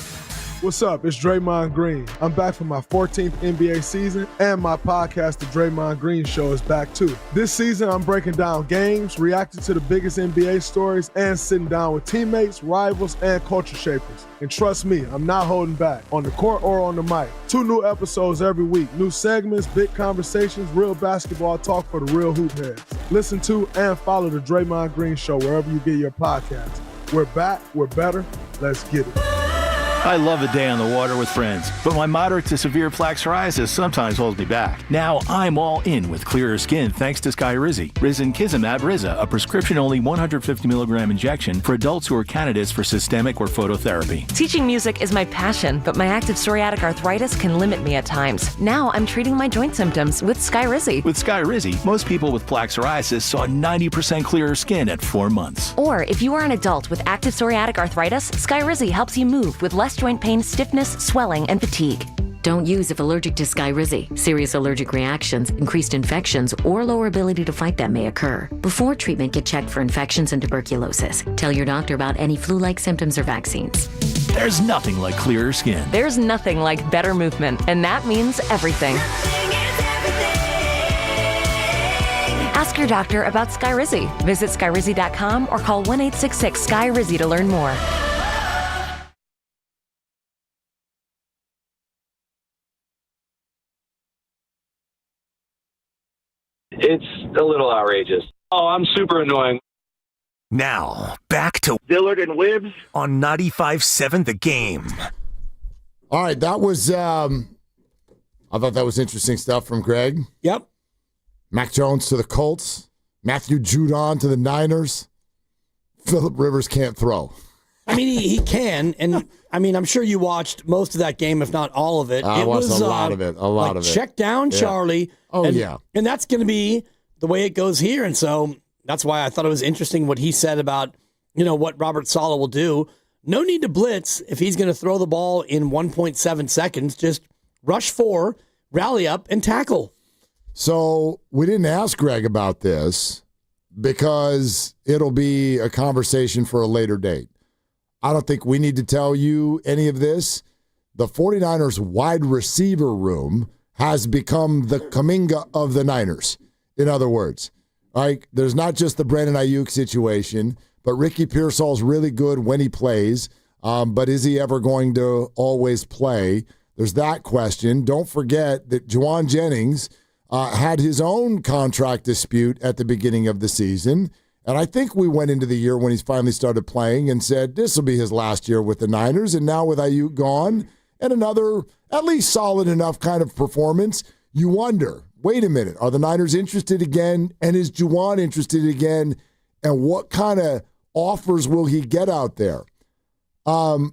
What's up? It's Draymond Green. I'm back for my 14th NBA season, and my podcast, The Draymond Green Show, is back too. This season, I'm breaking down games, reacting to the biggest NBA stories, and sitting down with teammates, rivals, and culture shapers. And trust me, I'm not holding back, on the court or on the mic. 2 new episodes every week, new segments, big conversations, real basketball talk for the real hoop heads. Listen to and follow The Draymond Green Show wherever you get your podcasts. We're back, we're better, let's get it. I love a day on the water with friends, but my moderate to severe plaque psoriasis sometimes holds me back. Now I'm all in with clearer skin thanks to Skyrizi. Risankizumab Riza, a prescription-only 150 milligram injection for adults who are candidates for systemic or phototherapy. Teaching music is my passion, but my active psoriatic arthritis can limit me at times. Now I'm treating my joint symptoms with Skyrizi. With Skyrizi, most people with plaque psoriasis saw 90% clearer skin at 4 months. Or if you are an adult with active psoriatic arthritis, Skyrizi helps you move with less joint pain, stiffness, swelling, and fatigue. Don't use if allergic to Skyrizi. Serious allergic reactions, increased infections, or lower ability to fight them may occur. Before treatment, get checked for infections and tuberculosis. Tell your doctor about any flu-like symptoms or vaccines. There's nothing like clearer skin. There's nothing like better movement, and that means everything. Ask your doctor about Skyrizi. Visit Skyrizi.com or call 1-866-SKY-RIZZI to learn more. It's a little outrageous. Oh, I'm super annoying. Now, back to Dillard and Wibbs on 95.7 The Game. All right, that was, I thought that was interesting stuff from Greg. Yep. Mac Jones to the Colts. Matthew Judon to the Niners. Phillip Rivers can't throw. I mean, he can, and I mean, I'm sure you watched most of that game, if not all of it. I watched a lot of it. Check down, Charlie. Oh, and, yeah. And that's going to be the way it goes here. And so that's why I thought it was interesting what he said about, what Robert Saleh will do. No need to blitz if he's going to throw the ball in 1.7 seconds. Just rush 4, rally up, and tackle. So we didn't ask Greg about this because it'll be a conversation for a later date. I don't think we need to tell you any of this. The 49ers wide receiver room has become the Kaminga of the Niners. In other words, like, there's not just the Brandon Ayuk situation, but Ricky Pearsall's really good when he plays. But is he ever going to always play? There's that question. Don't forget that Juwan Jennings had his own contract dispute at the beginning of the season. And I think we went into the year when he's finally started playing and said this will be his last year with the Niners. And now with Ayuk gone and another at least solid enough kind of performance, you wonder, wait a minute, are the Niners interested again? And is Juwan interested again? And what kind of offers will he get out there? I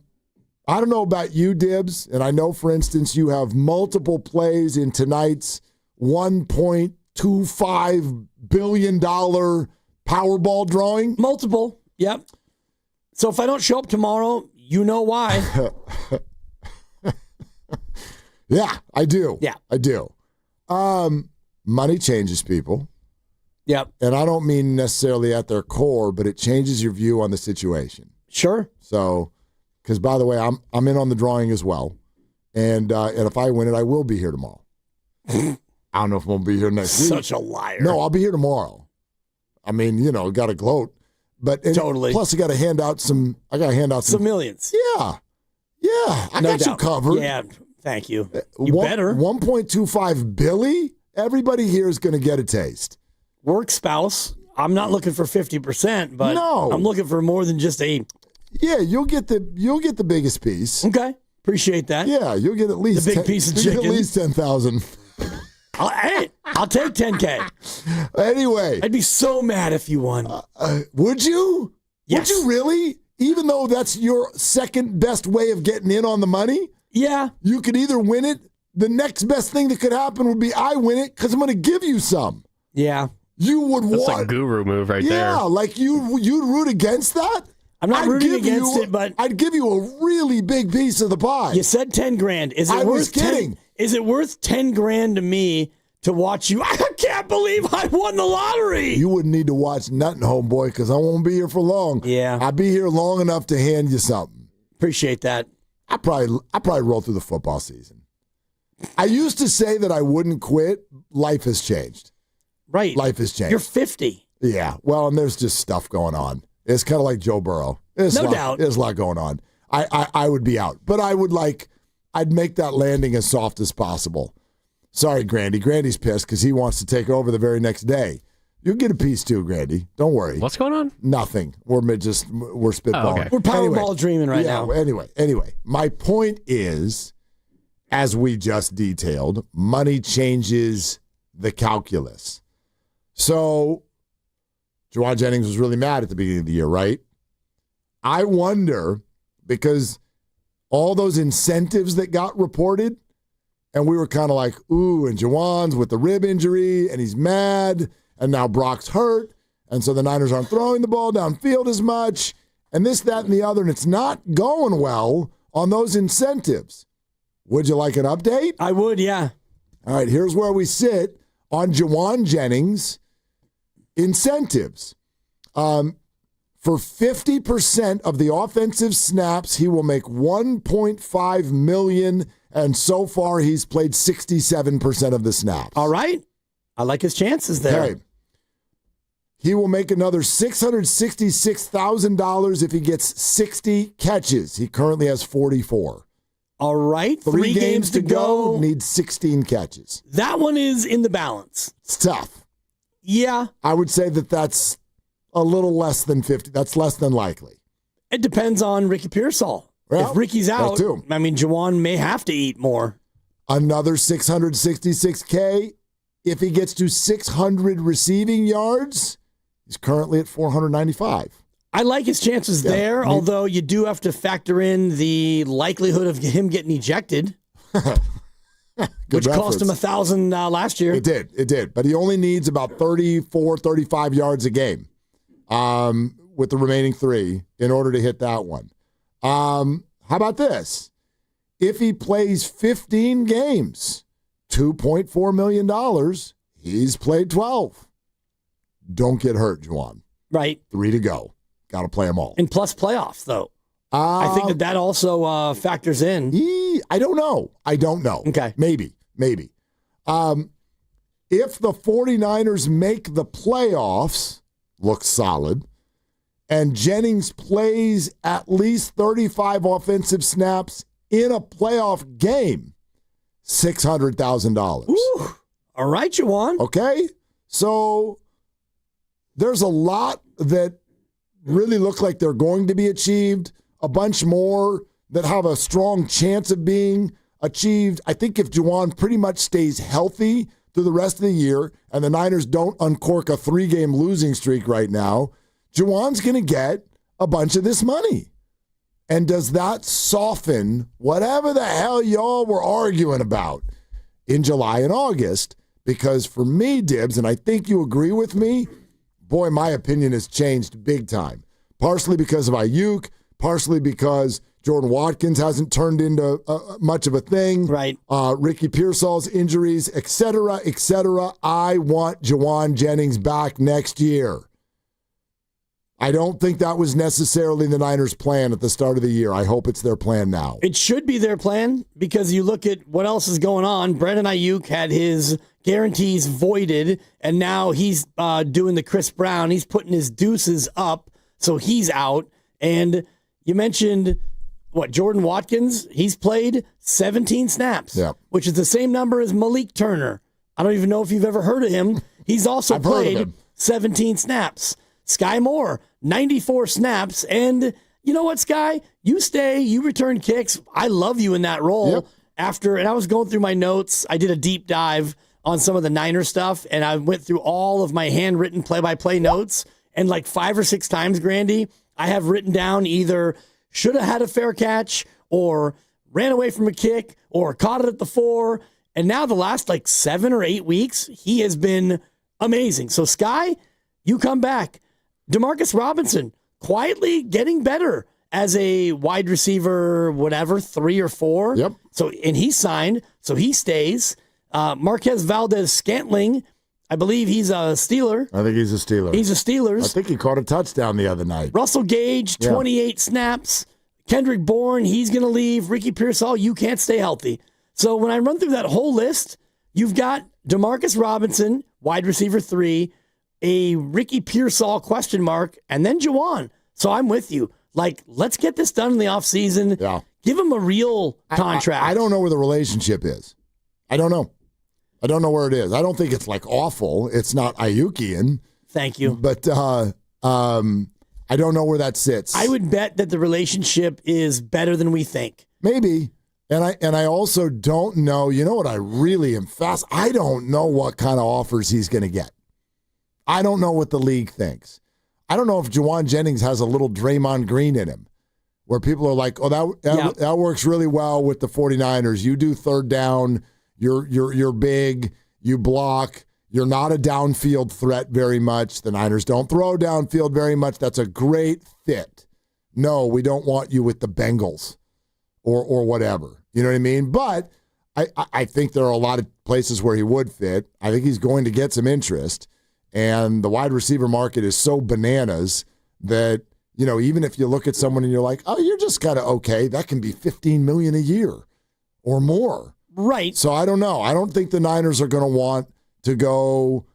don't know about you, Dibs, and I know, for instance, you have multiple plays in tonight's $1.25 billion Powerball drawing. Multiple, yep. So if I don't show up tomorrow, you know why. Yeah, I do. Yeah. I do. Money changes people. Yep. And I don't mean necessarily at their core, but it changes your view on the situation. Sure. So, because by the way, I'm in on the drawing as well. And if I win it, I will be here tomorrow. I don't know if I'm going to be here next week. Such a liar. No, I'll be here tomorrow. I mean, got to gloat. But totally. Plus, I got to hand out some millions. Yeah. Yeah. I got you covered. Yeah. Thank you. You better. 1.25 billion? Everybody here is going to get a taste. Work spouse. I'm not looking for 50%, but no. I'm looking for more than just a. Yeah, you'll get the biggest piece. Okay, appreciate that. Yeah, you'll get at least the big piece of chicken. At least 10,000. I'll take 10K. Anyway, I'd be so mad if you won. Would you? Yes. Would you really? Even though that's your second best way of getting in on the money? Yeah. You could either win it. The next best thing that could happen would be I win it because I'm going to give you some. Yeah. You would want. That's a guru move right there. Yeah, like you'd root against that? I'm not rooting against it, but I'd give you a really big piece of the pie. You said 10 grand. Is it I worth was kidding. Is it worth 10 grand to me to watch you? I can't believe I won the lottery. You wouldn't need to watch nothing, homeboy, because I won't be here for long. Yeah. I'll be here long enough to hand you something. Appreciate that. I probably roll through the football season. I used to say that I wouldn't quit. Life has changed. Right. Life has changed. You're 50. Yeah. Well, and there's just stuff going on. It's kind of like Joe Burrow. No doubt. There's a lot going on. I would be out. But I'd make that landing as soft as possible. Sorry, Grandy. Grandy's pissed because he wants to take over the very next day. You'll get a piece too, Grandy. Don't worry. What's going on? Nothing. We're spitballing. Oh, okay. We're Powerball dreaming right now. Anyway, my point is, as we just detailed, money changes the calculus. So, Juwan Jennings was really mad at the beginning of the year, right? I wonder, because all those incentives that got reported, and we were kind of like, ooh, and Juwan's with the rib injury, and he's mad, and now Brock's hurt, and so the Niners aren't throwing the ball downfield as much, and this, that, and the other, and it's not going well on those incentives. Would you like an update? I would, yeah. All right, here's where we sit on Juwan Jennings incentives. For 50% of the offensive snaps, he will make $1.5 million, and so far he's played 67% of the snaps. All right. I like his chances there. Okay. He will make another $666,000 if he gets 60 catches. He currently has 44. All right. 3 games to go. Needs 16 catches. That one is in the balance. It's tough. Yeah. I would say that's a little less than 50. That's less than likely. It depends on Ricky Pearsall. Well, if Ricky's out, too. I mean, Juwan may have to eat more. Another $666K. If he gets to 600 receiving yards, he's currently at 495. I like his chances there, although you do have to factor in the likelihood of him getting ejected, which cost him $1,000 last year. It did. But he only needs about 34, 35 yards a game with the remaining 3 in order to hit that one. How about this? If he plays 15 games, $2.4 million, he's played 12. Don't get hurt, Juwan. Right. 3 to go. Got to play them all. And plus playoffs, though. I think that also factors in. I don't know. Okay. Maybe. If the 49ers make the playoffs, looks solid, and Jennings plays at least 35 offensive snaps in a playoff game, $600,000. All right, Juwan. Okay? So there's a lot that really look like they're going to be achieved, a bunch more that have a strong chance of being achieved. I think if Juwan pretty much stays healthy through the rest of the year and the Niners don't uncork a 3-game losing streak right now, Juwan's going to get a bunch of this money. And does that soften whatever the hell y'all were arguing about in July and August? Because for me, Dibs, and I think you agree with me, boy, my opinion has changed big time. Partially because of Ayuk, partially because Jordan Watkins hasn't turned into much of a thing. Right. Ricky Pearsall's injuries, et cetera, et cetera. I want Juwan Jennings back next year. I don't think that was necessarily the Niners' plan at the start of the year. I hope it's their plan now. It should be their plan because you look at what else is going on. Brandon Ayuk had his guarantees voided, and now he's doing the Chris Brown. He's putting his deuces up, so he's out. And you mentioned, Jordan Watkins? He's played 17 snaps, which is the same number as Malik Turner. I don't even know if you've ever heard of him. He's also played 17 snaps. Sky Moore, 94 snaps. And you know what, Sky? You stay, you return kicks. I love you in that role. And I was going through my notes. I did a deep dive on some of the Niner stuff, and I went through all of my handwritten play-by-play notes. And like 5 or 6 times, Grandy, I have written down either should have had a fair catch or ran away from a kick or caught it at the 4. And now the last 7 or 8 weeks, he has been amazing. So, Sky, you come back. Demarcus Robinson, quietly getting better as a wide receiver, 3 or 4. Yep. So, and he signed, so he stays. Marquez Valdez-Scantling, I believe he's a Steeler. I think he's a Steeler. He's a Steelers. I think he caught a touchdown the other night. Russell Gage, 28 snaps. Kendrick Bourne, he's going to leave. Ricky Pearsall, you can't stay healthy. So when I run through that whole list, you've got Demarcus Robinson, wide receiver 3, a Ricky Pearsall question mark, and then Juwan. So I'm with you. Let's get this done in the offseason. Yeah. Give him a real contract. I don't know where the relationship is. I don't know. I don't know where it is. I don't think it's awful. It's not Ayukian. Thank you. But I don't know where that sits. I would bet that the relationship is better than we think. Maybe. And I also don't know, you know what I really am fast? I don't know what kind of offers he's going to get. I don't know what the league thinks. I don't know if Juwan Jennings has a little Draymond Green in him where people are like, oh, that works really well with the 49ers. You do third down, you're big, you block, you're not a downfield threat very much. The Niners don't throw downfield very much. That's a great fit. No, we don't want you with the Bengals or whatever. You know what I mean? But I think there are a lot of places where he would fit. I think he's going to get some interest. And the wide receiver market is so bananas that, even if you look at someone and you're like, oh, you're just kind of okay, that can be $15 million a year or more. Right. So I don't know. I don't think the Niners are going to want to go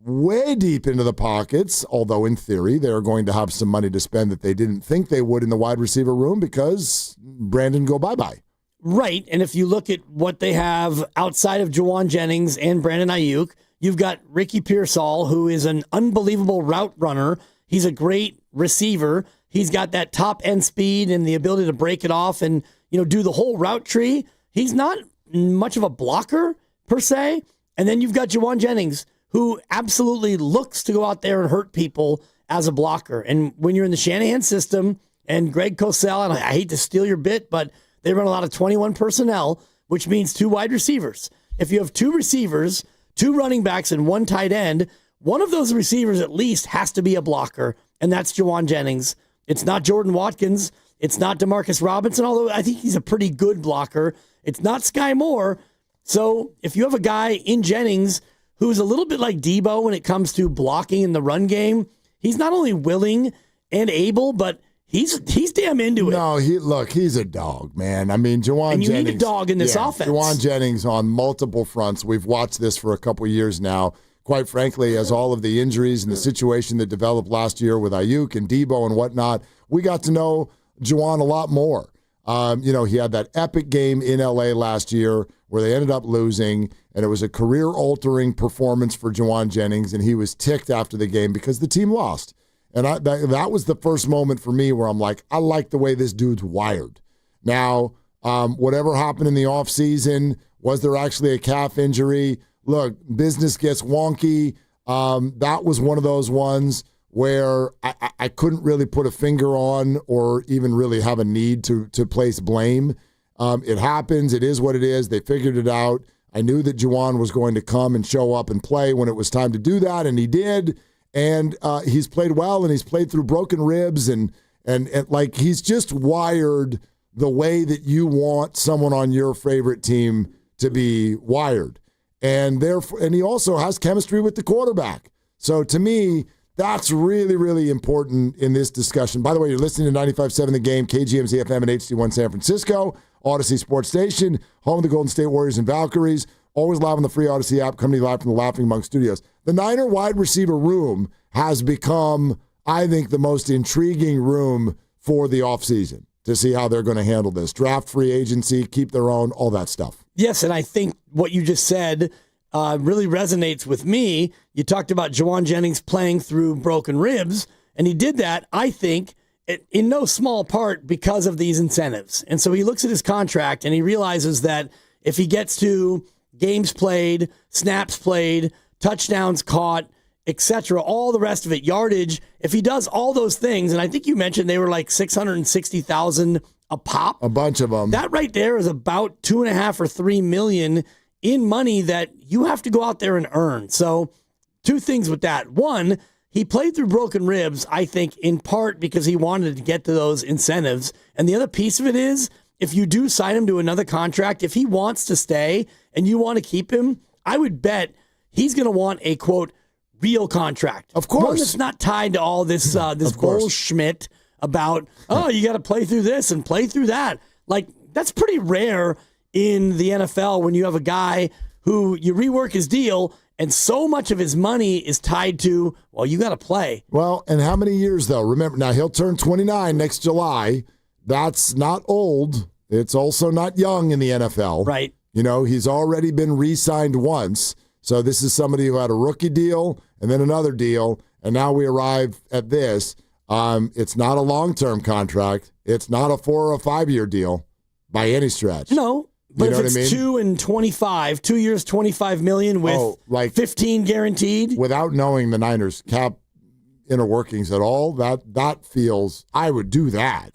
way deep into the pockets, although in theory they're going to have some money to spend that they didn't think they would in the wide receiver room because Brandon go bye-bye. Right, and if you look at what they have outside of Juwan Jennings and Brandon Ayuk, you've got Ricky Pearsall, who is an unbelievable route runner. He's a great receiver. He's got that top-end speed and the ability to break it off and do the whole route tree. He's not much of a blocker, per se. And then you've got Juwan Jennings, who absolutely looks to go out there and hurt people as a blocker. And when you're in the Shanahan system, and Greg Cosell, and I hate to steal your bit, but they run a lot of 21 personnel, which means 2 wide receivers. If you have 2 receivers, 2 running backs, and 1 tight end, one of those receivers at least has to be a blocker, and that's Juwan Jennings. It's not Jordan Watkins. It's not Demarcus Robinson, although I think he's a pretty good blocker. It's not Sky Moore. So if you have a guy in Jennings who's a little bit like Debo when it comes to blocking in the run game, he's not only willing and able, but he's damn into it. No, he's a dog, man. I mean, Juwan and you Jennings. need a dog in this offense. Juwan Jennings on multiple fronts. We've watched this for a couple years now. Quite frankly, as all of the injuries and the situation that developed last year with Ayuk and Debo and whatnot, we got to know Juwan a lot more. He had that epic game in L.A. last year where they ended up losing, and it was a career-altering performance for Juwan Jennings, and he was ticked after the game because the team lost. And that was the first moment for me where I'm like, I like the way this dude's wired. Now, whatever happened in the offseason, was there actually a calf injury? Look, business gets wonky. That was one of those ones where I couldn't really put a finger on or even really have a need to place blame. It happens. It is what it is. They figured it out. I knew that Juwan was going to come and show up and play when it was time to do that, and he did. And he's played well, and he's played through broken ribs, and like he's just wired the way that you want someone on your favorite team to be wired. And he also has chemistry with the quarterback. So to me, that's really, really important in this discussion. By the way, you're listening to 95.7 The Game, KGMZ FM and HD1 San Francisco, Odyssey Sports Station, home of the Golden State Warriors and Valkyries, always live on the free Odyssey app, coming live from the Laughing Monk Studios. The Niner wide receiver room has become, I think, the most intriguing room for the offseason to see how they're going to handle this. Draft, free agency, keep their own, all that stuff. Yes, and I think what you just said really resonates with me. You talked about Juwan Jennings playing through broken ribs, and he did that, I think, in no small part because of these incentives. And so he looks at his contract, and he realizes that if he gets to games played, snaps played, touchdowns caught, etc., all the rest of it, yardage, if he does all those things, and I think you mentioned they were like $660,000 a pop. A bunch of them. That right there is about $2.5 or $3 million in money that you have to go out there and earn. So 2 things with that. One, he played through broken ribs, I think, in part because he wanted to get to those incentives. And the other piece of it is, if you do sign him to another contract, if he wants to stay and you want to keep him, I would bet he's going to want a, quote, real contract. Of course. One that's not tied to all this bullshit about, you got to play through this and play through that. Like, that's pretty rare in the NFL when you have a guy who you rework his deal and so much of his money is tied to, well, you got to play. Well, and how many years, though? Remember, now he'll turn 29 next July. That's not old. It's also not young in the NFL. Right. He's already been re-signed once. So this is somebody who had a rookie deal and then another deal, and now we arrive at this. It's not a long-term contract. It's not a 4 or a 5 year deal by any stretch. No, but if it's 2 and 25, 2 years, $25 million with 15 guaranteed. Without knowing the Niners cap inner workings at all, that feels, I would do that.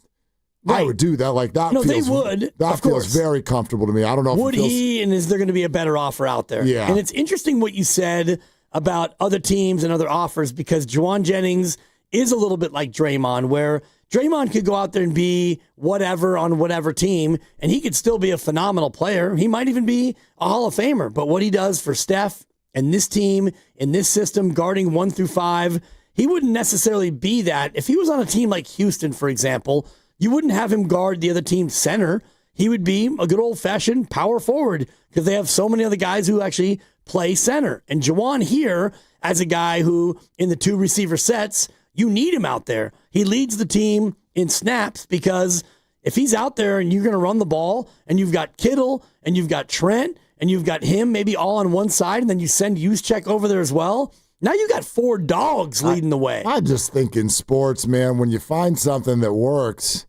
Right. I would do that. Like that. No, feels, they would. That feels very comfortable to me. I don't know. Would he? And is there going to be a better offer out there? Yeah. And it's interesting what you said about other teams and other offers because Juwan Jennings is a little bit like Draymond, where Draymond could go out there and be whatever on whatever team, and he could still be a phenomenal player. He might even be a Hall of Famer. But what he does for Steph and this team, in this system, guarding 1 through 5, he wouldn't necessarily be that. If he was on a team like Houston, for example, you wouldn't have him guard the other team's center. He would be a good old-fashioned power forward because they have so many other guys who actually play center. And Juwan here, as a guy who, in the 2 receiver sets, you need him out there. He leads the team in snaps because if he's out there and you're going to run the ball and you've got Kittle and you've got Trent and you've got him maybe all on one side and then you send Juszczyk over there as well, now you got 4 dogs leading the way. I just think in sports, man, when you find something that works,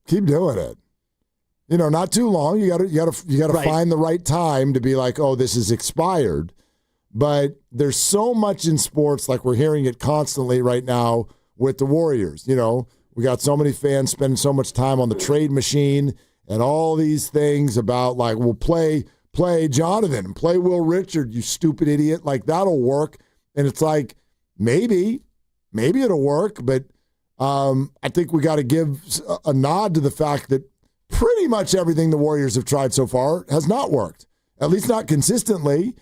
keep doing it. You know, not too long. You got to find the right time to be like, oh, this is expired. But there's so much in sports, like we're hearing it constantly right now with the Warriors. You know, we got so many fans spending so much time on the trade machine and all these things about like, well, play Jonathan and play Will Richard, you stupid idiot. Like, that'll work. And it's like, maybe it'll work. But I think we got to give a nod to the fact that pretty much everything the Warriors have tried so far has not worked, at least not consistently.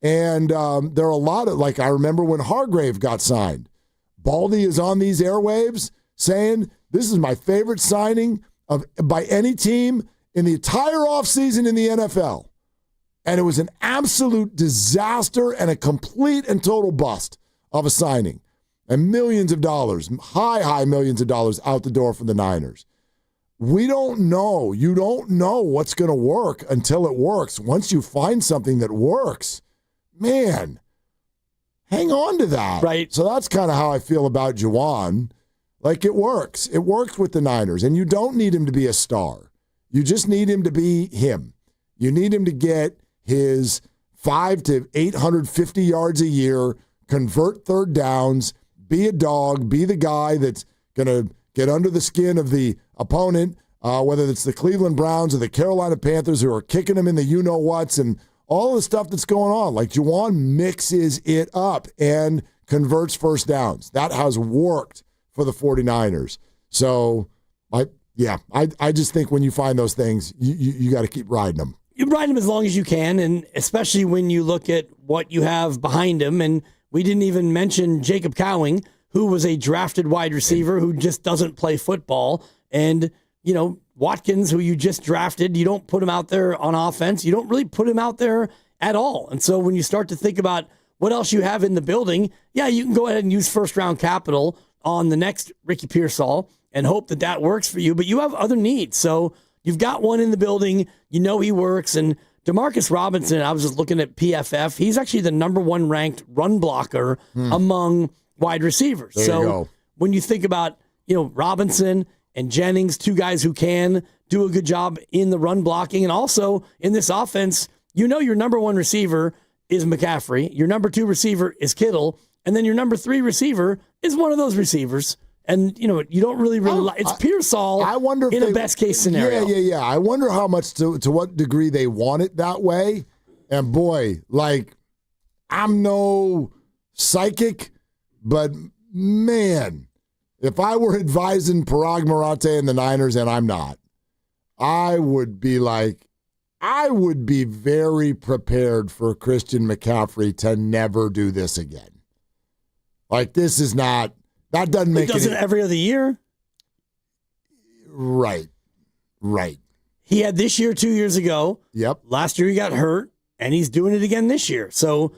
And there are a lot of, like, I remember when Hargrave got signed. Baldy is on these airwaves saying, this is my favorite signing by any team in the entire offseason in the NFL. And it was an absolute disaster and a complete and total bust of a signing. And millions of dollars, high millions of dollars out the door for the Niners. We don't know. You don't know what's going to work until it works. Once you find something that works, man, hang on to that. Right. So that's kind of how I feel about Juwan. Like, it works. It works with the Niners. And you don't need him to be a star. You just need him to be him. You need him to get his 500 to 850 yards a year, convert third downs, be a dog, be the guy that's going to get under the skin of the opponent, whether it's the Cleveland Browns or the Carolina Panthers who are kicking him in the you-know-whats and all the stuff that's going on. Like, Juwan mixes it up and converts first downs. That has worked for the 49ers. So, I just think when you find those things, you got to keep riding them. You ride him as long as you can, and especially when you look at what you have behind him. And we didn't even mention Jacob Cowing, who was a drafted wide receiver who just doesn't play football. And, you know, Watkins, who you just drafted, you don't put him out there on offense. You don't really put him out there at all. And so when you start to think about what else you have in the building, yeah, you can go ahead and use first-round capital on the next Ricky Pearsall and hope that that works for you. But you have other needs. So you've got one in the building. You know he works. And Demarcus Robinson, I was just looking at PFF. He's actually the number 1 ranked run blocker among wide receivers. There you go. When you think about, you know, Robinson and Jennings, 2 guys who can do a good job in the run blocking, and also in this offense, you know your number 1 receiver is McCaffrey, your number 2 receiver is Kittle, and then your number 3 receiver is one of those receivers. And, you know, you don't really rely. It's Pearsall in a best-case scenario. Yeah. I wonder how much, to what degree they want it that way. And, boy, like, I'm no psychic, but, man, if I were advising Parag Marate and the Niners, and I'm not, I would be very prepared for Christian McCaffrey to never do this again. Like, this is not, that doesn't make it. He does it every other year? Right. He had this year 2 years ago. Yep. Last year he got hurt, and he's doing it again this year. So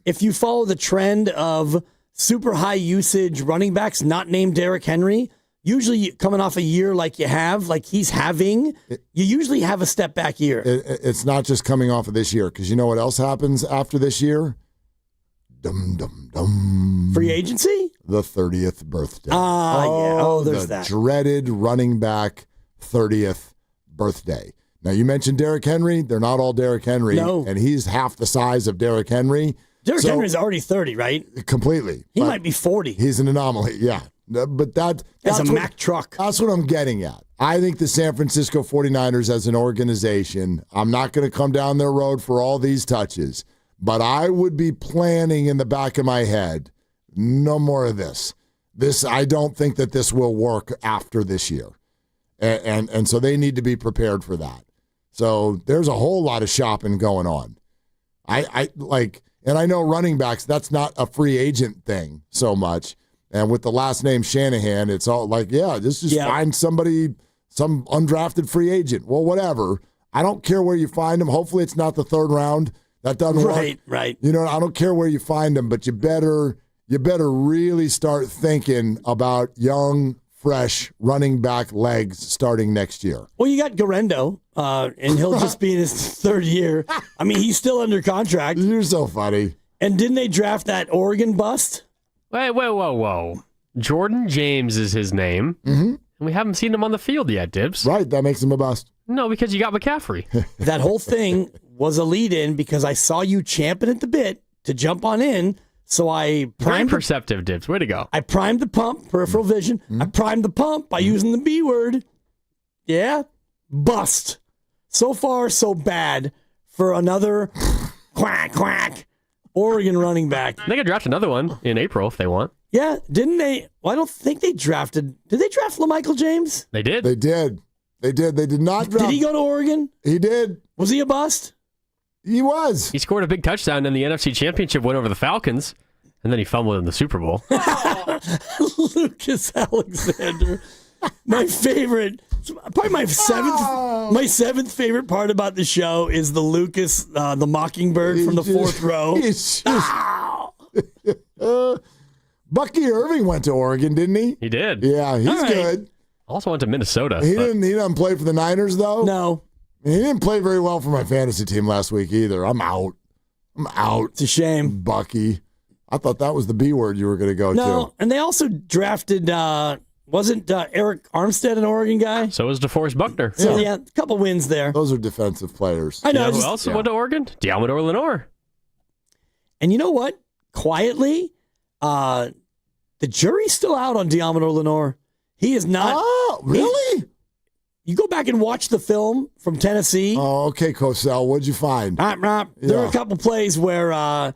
if you follow the trend of super high usage running backs not named Derrick Henry, usually coming off a year like you have, like he's having, you usually have a step back year. It's not just coming off of this year, because you know what else happens after this year? Free agency? The 30th birthday. There's the that. dreaded running back 30th birthday. Now, you mentioned Derrick Henry. They're not all Derrick Henry. No. And he's half the size of Derrick Henry. Derrick Henry's already 30, right? Completely. He might be 40. He's an anomaly, yeah. But that's a Mack truck. That's what I'm getting at. I think the San Francisco 49ers as an organization, I'm not going to come down their road for all these touches, but I would be planning in the back of my head, no more of this. I don't think that this will work after this year. And so they need to be prepared for that. So there's a whole lot of shopping going on. And I know running backs, that's not a free agent thing so much. And with the last name Shanahan, it's all like, just find somebody, some undrafted free agent. Well, whatever. I don't care where you find them. Hopefully it's not the third round. That doesn't work. Right. You know, I don't care where you find them, but you better really start thinking about young, fresh running back legs starting next year. Well, you got Garendo, and he'll just be in his third year. I mean, he's still under contract. You're so funny. And didn't they draft that Oregon bust? Wait, whoa. Jordan James is his name. Mm-hmm. And we haven't seen him on the field yet, Dibs. Right, that makes him a bust. No, because you got McCaffrey. That whole thing was a lead-in because I saw you champing at the bit to jump on in. So I primed. Very perceptive, Dibs. Way to go. I primed the pump, peripheral vision. Mm-hmm. I primed the pump by using the B word. Yeah, bust. So far, so bad for another quack Oregon running back. They could draft another one in April if they want. Yeah, didn't they? Well, I don't think they drafted. Did they draft LaMichael James? They did. They did. They did not draft. Did he go to Oregon? He did. Was he a bust? He was. He scored a big touchdown in the NFC Championship win over the Falcons, and then he fumbled in the Super Bowl. Lucas Alexander. My favorite, probably my seventh favorite part about the show is the Lucas, the Mockingbird from the fourth row. Bucky Irving went to Oregon, didn't he? He did. Yeah, he's good. Also went to Minnesota. He didn't play for the Niners, though? No. He didn't play very well for my fantasy team last week either. I'm out. It's a shame. Bucky. I thought that was the B word you were going to go to. No, and they also drafted, wasn't Eric Armstead an Oregon guy? So was DeForest Buckner. So, yeah, a couple wins there. Those are defensive players. I know. You know who else went to Oregon? Diamador Lenore. And you know what? Quietly, the jury's still out on Diamador Lenore. He is not. Oh, really? You go back and watch the film from Tennessee. Oh, okay, Cosell. What'd you find? There are a couple plays where well,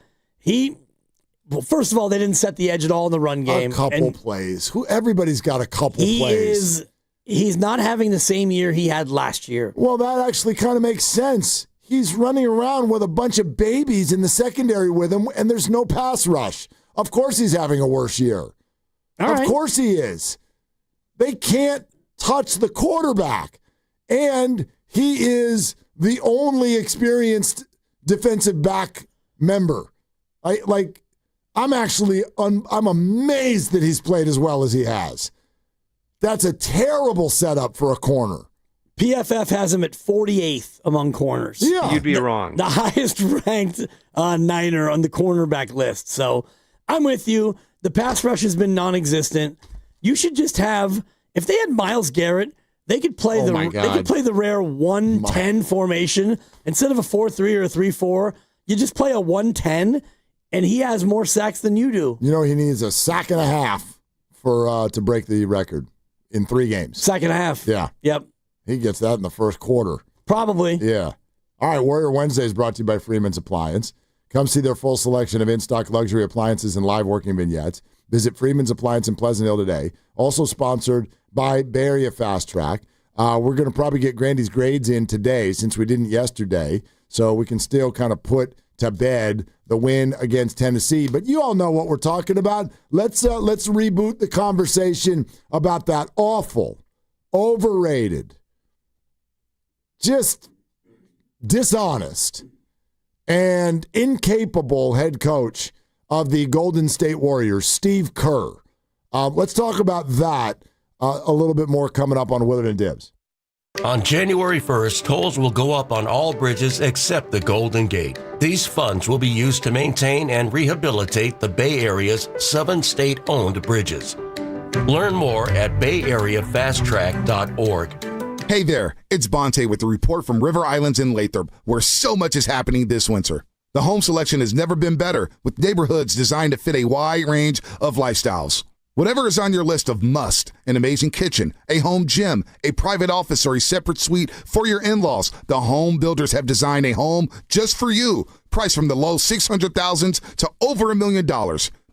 first of all, they didn't set the edge at all in the run game. A couple plays. Everybody's got a couple plays. He's not having the same year he had last year. Well, that actually kind of makes sense. He's running around with a bunch of babies in the secondary with him, and there's no pass rush. Of course he's having a worse year. Of course he is. They can't touch the quarterback. And he is the only experienced defensive back member. I'm amazed that he's played as well as he has. That's a terrible setup for a corner. PFF has him at 48th among corners. Yeah. You'd be wrong. The highest ranked Niner on the cornerback list. So I'm with you. The pass rush has been non-existent. You should just have, if they had Myles Garrett, they could play the rare 1-10 formation instead of a 4-3 or a 3-4. You just play a 1-10, and he has more sacks than you do. You know, he needs a sack and a half to break the record in 3 games. Sack and a half. Yeah. Yep. He gets that in the first quarter. Probably. Yeah. All right, Warrior Wednesday is brought to you by Freeman's Appliance. Come see their full selection of in-stock luxury appliances and live working vignettes. Visit Freeman's Appliance in Pleasant Hill today. Also sponsored by Bay Area Fast Track. We're going to probably get Grandy's grades in today since we didn't yesterday, so we can still kind of put to bed the win against Tennessee. But you all know what we're talking about. Let's reboot the conversation about that awful, overrated, just dishonest and incapable head coach of the Golden State Warriors, Steve Kerr. Let's talk about that a little bit more coming up on Willard and Dibs. On January 1st, tolls will go up on all bridges except the Golden Gate. These funds will be used to maintain and rehabilitate the Bay Area's 7 state-owned bridges. Learn more at bayareafasttrack.org. Hey there, it's Bonte with the report from River Islands in Lathrop, where so much is happening this winter. The home selection has never been better, with neighborhoods designed to fit a wide range of lifestyles. Whatever is on your list of must, an amazing kitchen, a home gym, a private office, or a separate suite for your in-laws, the home builders have designed a home just for you. Priced from the low $600,000s to over $1 million.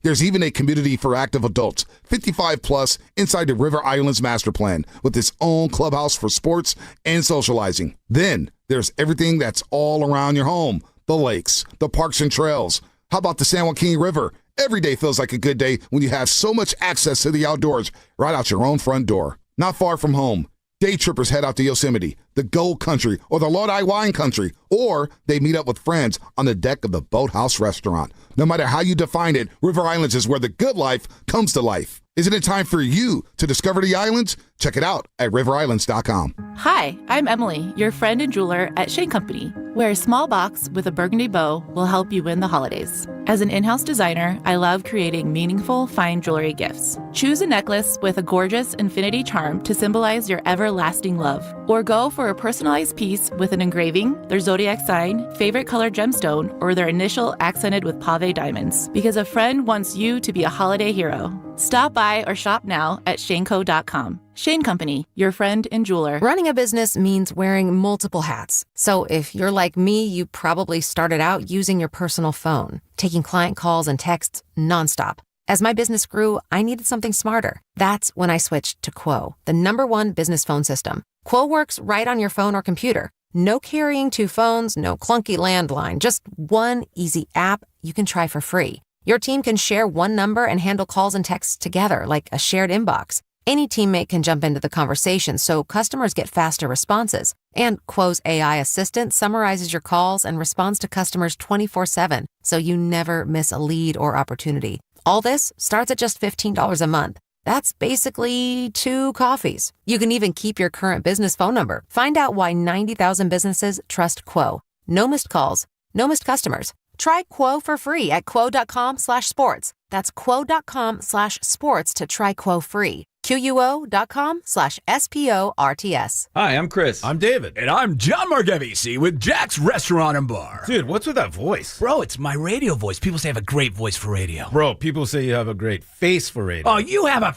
There's even a community for active adults, 55 plus, inside the River Islands Master Plan, with its own clubhouse for sports and socializing. Then there's everything that's all around your home, the lakes, the parks and trails. How about the San Joaquin River? Every day feels like a good day when you have so much access to the outdoors right out your own front door. Not far from home, day trippers head out to Yosemite, the Gold Country, or the Lodi Wine Country, or they meet up with friends on the deck of the Boathouse Restaurant. No matter how you define it, River Islands is where the good life comes to life. Isn't it time for you to discover the islands? Check it out at riverislands.com. Hi, I'm Emily, your friend and jeweler at Shane Company, where a small box with a burgundy bow will help you win the holidays. As an in-house designer, I love creating meaningful, fine jewelry gifts. Choose a necklace with a gorgeous infinity charm to symbolize your everlasting love, or go for a personalized piece with an engraving, their zodiac sign, favorite color gemstone, or their initial accented with pave diamonds, because a friend wants you to be a holiday hero. Stop by or shop now at shaneco.com. Shane Company, your friend and jeweler. Running a business means wearing multiple hats. So if you're like me, you probably started out using your personal phone, taking client calls and texts nonstop. As my business grew, I needed something smarter. That's when I switched to Quo, the #1 business phone system. Quo works right on your phone or computer. No carrying 2 phones, no clunky landline, just one easy app you can try for free. Your team can share one number and handle calls and texts together like a shared inbox. Any teammate can jump into the conversation so customers get faster responses. And Quo's AI assistant summarizes your calls and responds to customers 24/7, so you never miss a lead or opportunity. All this starts at just $15 a month. That's basically 2 coffees. You can even keep your current business phone number. Find out why 90,000 businesses trust Quo. No missed calls, no missed customers. Try Quo for free at quo.com/sports. That's quo.com/sports to try Quo free. QUO.com/SPORTS. Hi, I'm Chris. I'm David. And I'm John Margevisi with Jack's Restaurant and Bar. Dude, what's with that voice? Bro, it's my radio voice. People say I have a great voice for radio. Bro, people say you have a great face for radio. Oh, you have a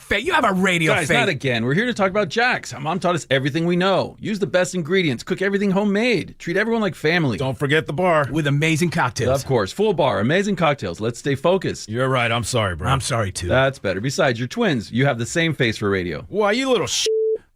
radio Guys, face. not again. We're here to talk about Jack's. Our mom taught us everything we know. Use the best ingredients. Cook everything homemade. Treat everyone like family. Don't forget the bar. With amazing cocktails. Of course. Full bar. Amazing cocktails. Let's stay focused. You're right. I'm sorry, bro. I'm sorry, too. That's better. Besides, you're twins. You have the same face for radio. Why, you little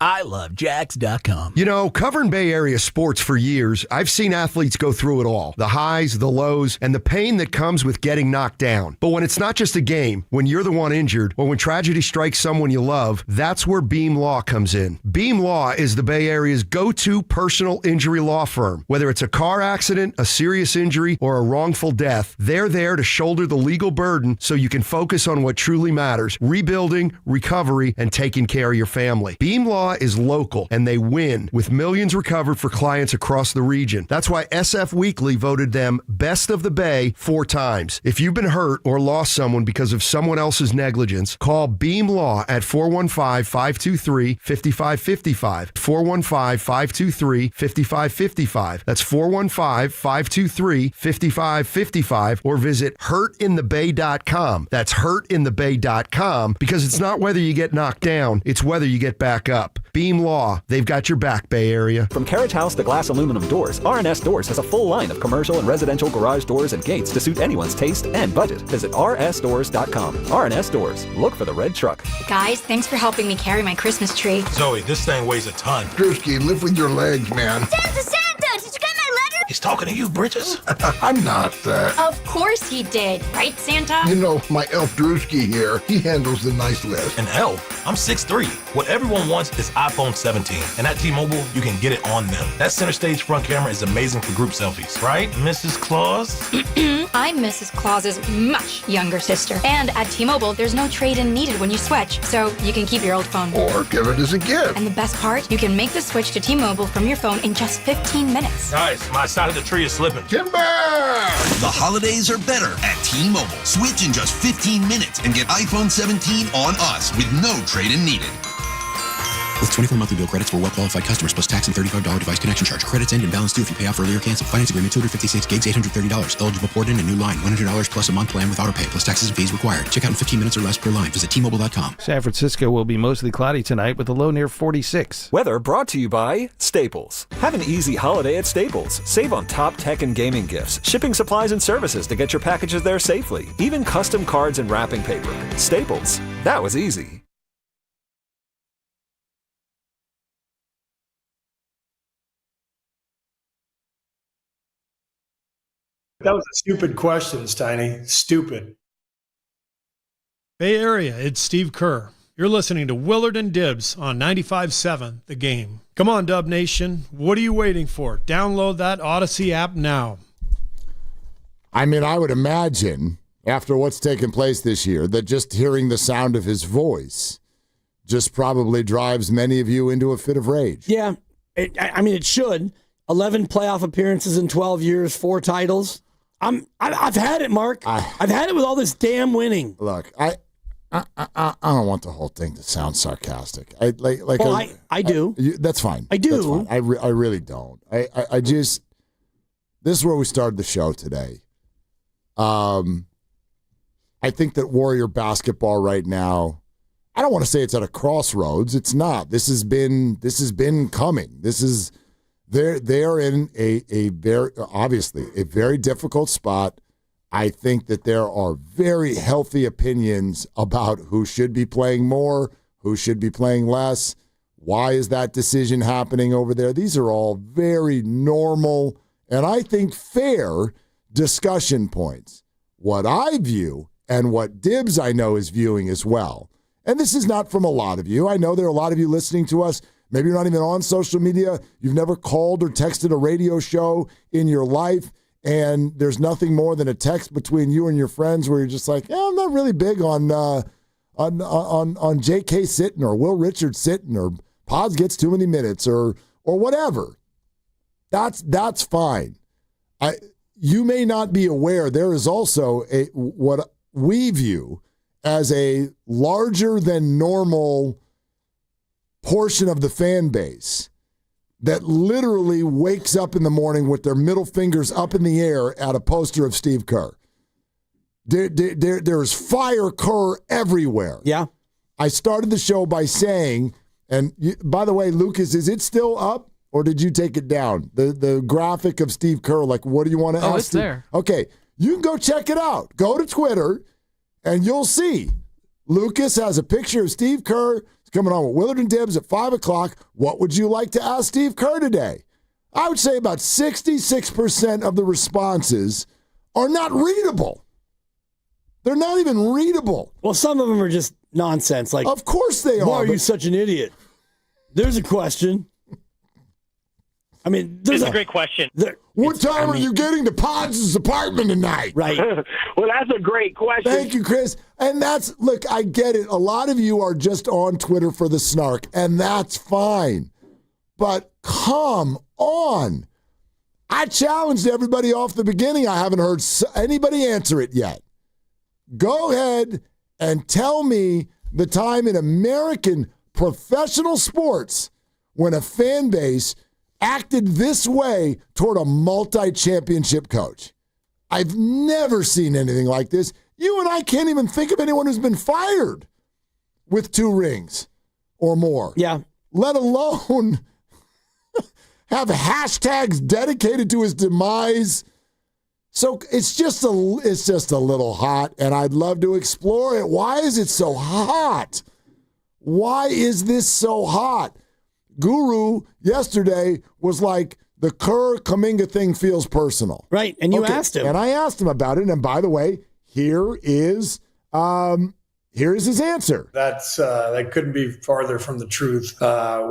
I love Jax.com. You know, covering Bay Area sports for years, I've seen athletes go through it all. The highs, the lows, and the pain that comes with getting knocked down. But when it's not just a game, when you're the one injured, or when tragedy strikes someone you love, that's where Beam Law comes in. Beam Law is the Bay Area's go-to personal injury law firm. Whether it's a car accident, a serious injury, or a wrongful death, they're there to shoulder the legal burden so you can focus on what truly matters: rebuilding, recovery, and taking care of your family. Beam Law is local, and they win, with millions recovered for clients across the region. That's why SF Weekly voted them Best of the Bay 4 times. If you've been hurt or lost someone because of someone else's negligence, call Beam Law at 415-523-5555. 415-523-5555. That's 415-523-5555, or visit hurtinthebay.com. That's hurtinthebay.com, because it's not whether you get knocked down, it's whether you get back up. Beam Law, they've got your back, Bay Area. From carriage house to glass aluminum doors, R&S Doors has a full line of commercial and residential garage doors and gates to suit anyone's taste and budget. Visit rsdoors.com. R&S Doors. Look for the red truck. Guys, thanks for helping me carry my Christmas tree. Zoe, this thing weighs a ton. Drewski, lift with your legs, man. Santa! Did you get my letter? He's talking to you, Bridges. I'm not. Of course he did. Right, Santa? You know, my elf Drewski here, he handles the nice list. An elf? I'm 6'3". What everyone wants is iPhone 17. And at T-Mobile, you can get it on them. That center stage front camera is amazing for group selfies. Right, Mrs. Claus? I'm Mrs. Claus's much younger sister. And at T-Mobile, there's no trade-in needed when you switch, so you can keep your old phone. Or give it as a gift. And the best part? You can make the switch to T-Mobile from your phone in just 15 minutes. Guys, my side of the tree is slipping. Timber! The holidays are better at T-Mobile. Switch in just 15 minutes and get iPhone 17 on us with no trade-in needed. With 24 monthly bill credits for well-qualified customers plus tax and $35 device connection charge. Credits end and balance due if you pay off early or cancel. Finance agreement 256 gigs, $830. Eligible port in a new line. $100 plus a month plan with auto pay plus taxes and fees required. Check out in 15 minutes or less per line. Visit T-Mobile.com. San Francisco will be mostly cloudy tonight with a low near 46. Weather brought to you by Staples. Have an easy holiday at Staples. Save on top tech and gaming gifts, shipping supplies and services to get your packages there safely, even custom cards and wrapping paper. Staples. That was easy. That was a stupid question, Steiny. Stupid. Bay Area, it's Steve Kerr. You're listening to Willard and Dibbs on 95.7 The Game. Come on, Dub Nation. What are you waiting for? Download that Odyssey app now. I mean, I would imagine, after what's taken place this year, that just hearing the sound of his voice just probably drives many of you into a fit of rage. Yeah, it should. 11 playoff appearances in 12 years, 4 titles. I've had it, Mark. I've had it with all this damn winning. Look, I don't want the whole thing to sound sarcastic. I do. That's fine. I do. That's fine. I really don't. I just, this is where we started the show today. I think that Warrior basketball right now, I don't want to say it's at a crossroads. It's not. This has been coming. They're in a very, obviously, a very difficult spot. I think that there are very healthy opinions about who should be playing more, who should be playing less. Why is that decision happening over there? These are all very normal and I think fair discussion points. What I view and what Dibbs I know is viewing as well, and this is not from a lot of you. I know there are a lot of you listening to us. Maybe you're not even on social media. You've never called or texted a radio show in your life, and there's nothing more than a text between you and your friends where you're just like, yeah, I'm not really big on J.K. sitting or Will Richards sitting or Pods gets too many minutes or whatever. That's fine. You may not be aware there is also what we view as a larger than normal portion of the fan base that literally wakes up in the morning with their middle fingers up in the air at a poster of Steve Kerr. There's fire Kerr everywhere. Yeah. I started the show by saying, and by the way, Lucas, is it still up or did you take it down? The graphic of Steve Kerr, like, what do you want to ask? Oh, it's there. Okay, you can go check it out. Go to Twitter and you'll see. Lucas has a picture of Steve Kerr coming on with Willard and Dibbs at 5 o'clock. What would you like to ask Steve Kerr today? I would say about 66% of the responses are not readable. They're not even readable. Well, some of them are just nonsense. Like, of course they are. Why are you such an idiot? There's a question. I mean, it's a great question. What time are you getting to Pods' apartment tonight? Right. Well, that's a great question. Thank you, Chris. And look, I get it. A lot of you are just on Twitter for the snark, and that's fine. But come on. I challenged everybody off the beginning. I haven't heard anybody answer it yet. Go ahead and tell me the time in American professional sports when a fan base acted this way toward a multi-championship coach. I've never seen anything like this. You and I can't even think of anyone who's been fired with 2 rings or more. Yeah. Let alone have hashtags dedicated to his demise. So it's just a little hot, and I'd love to explore it. Why is it so hot? Why is this so hot? Guru yesterday was like, the Kerr-Kaminga thing feels personal. Right, and you asked him. And I asked him about it, and by the way, here is his answer. That couldn't be farther from the truth.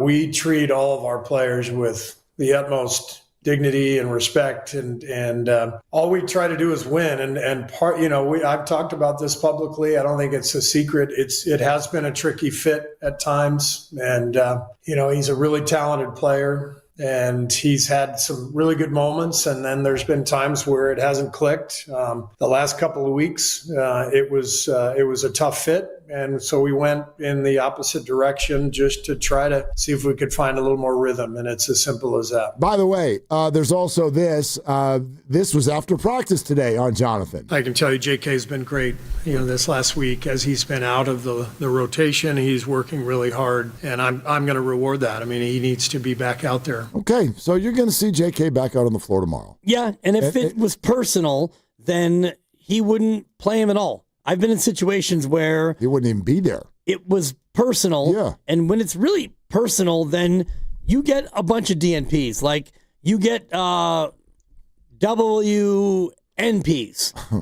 We treat all of our players with the utmost dignity and respect, and all we try to do is win. And part, I've talked about this publicly. I don't think it's a secret. It has been a tricky fit at times, and he's a really talented player, and he's had some really good moments. And then there's been times where it hasn't clicked. The last couple of weeks, it was a tough fit. And so we went in the opposite direction just to try to see if we could find a little more rhythm. And it's as simple as that. By the way, there's also this. This was after practice today on Jonathan. I can tell you JK's been great, this last week as he's been out of the rotation. He's working really hard, and I'm going to reward that. I mean, he needs to be back out there. Okay, so you're going to see JK back out on the floor tomorrow. Yeah, and if it was personal, then he wouldn't play him at all. I've been in situations where he wouldn't even be there. It was personal. Yeah. And when it's really personal, then you get a bunch of DNPs. Like you get WNPs.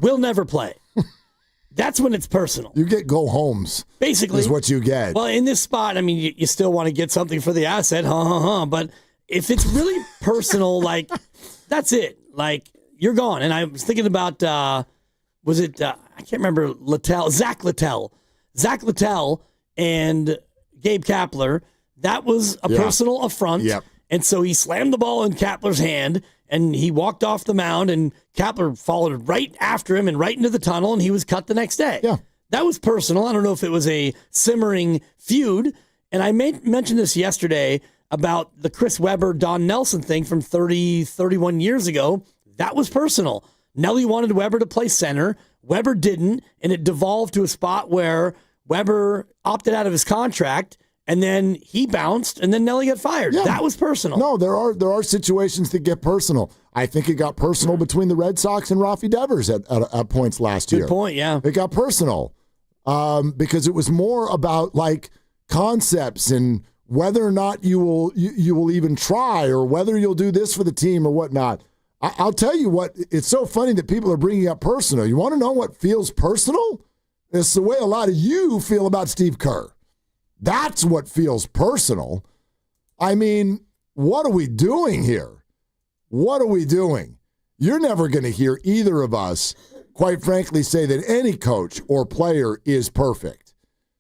We'll never play. That's when it's personal. You get go homes. Basically. Is what you get. Well, in this spot, I mean, you still want to get something for the asset. But if it's really personal, like that's it. Like you're gone. And I was thinking about, I can't remember, Zach Littell and Gabe Kapler. That was a personal affront. Yep. And so he slammed the ball in Kapler's hand, and he walked off the mound, and Kapler followed right after him and right into the tunnel, and he was cut the next day. Yeah. That was personal. I don't know if it was a simmering feud. And I mentioned this yesterday about the Chris Webber, Don Nelson thing from 31 years ago. That was personal. Nelly wanted Webber to play center. Webber didn't, and it devolved to a spot where Webber opted out of his contract, and then he bounced, and then Nelly got fired. Yeah. That was personal. No, there are situations that get personal. I think it got personal between the Red Sox and Rafi Devers at points last year. Good point, yeah. It got personal because it was more about like concepts and whether or not you will even try or whether you'll do this for the team or whatnot. I'll tell you what, it's so funny that people are bringing up personal. You want to know what feels personal? It's the way a lot of you feel about Steve Kerr. That's what feels personal. I mean, what are we doing here? What are we doing? You're never going to hear either of us, quite frankly, say that any coach or player is perfect.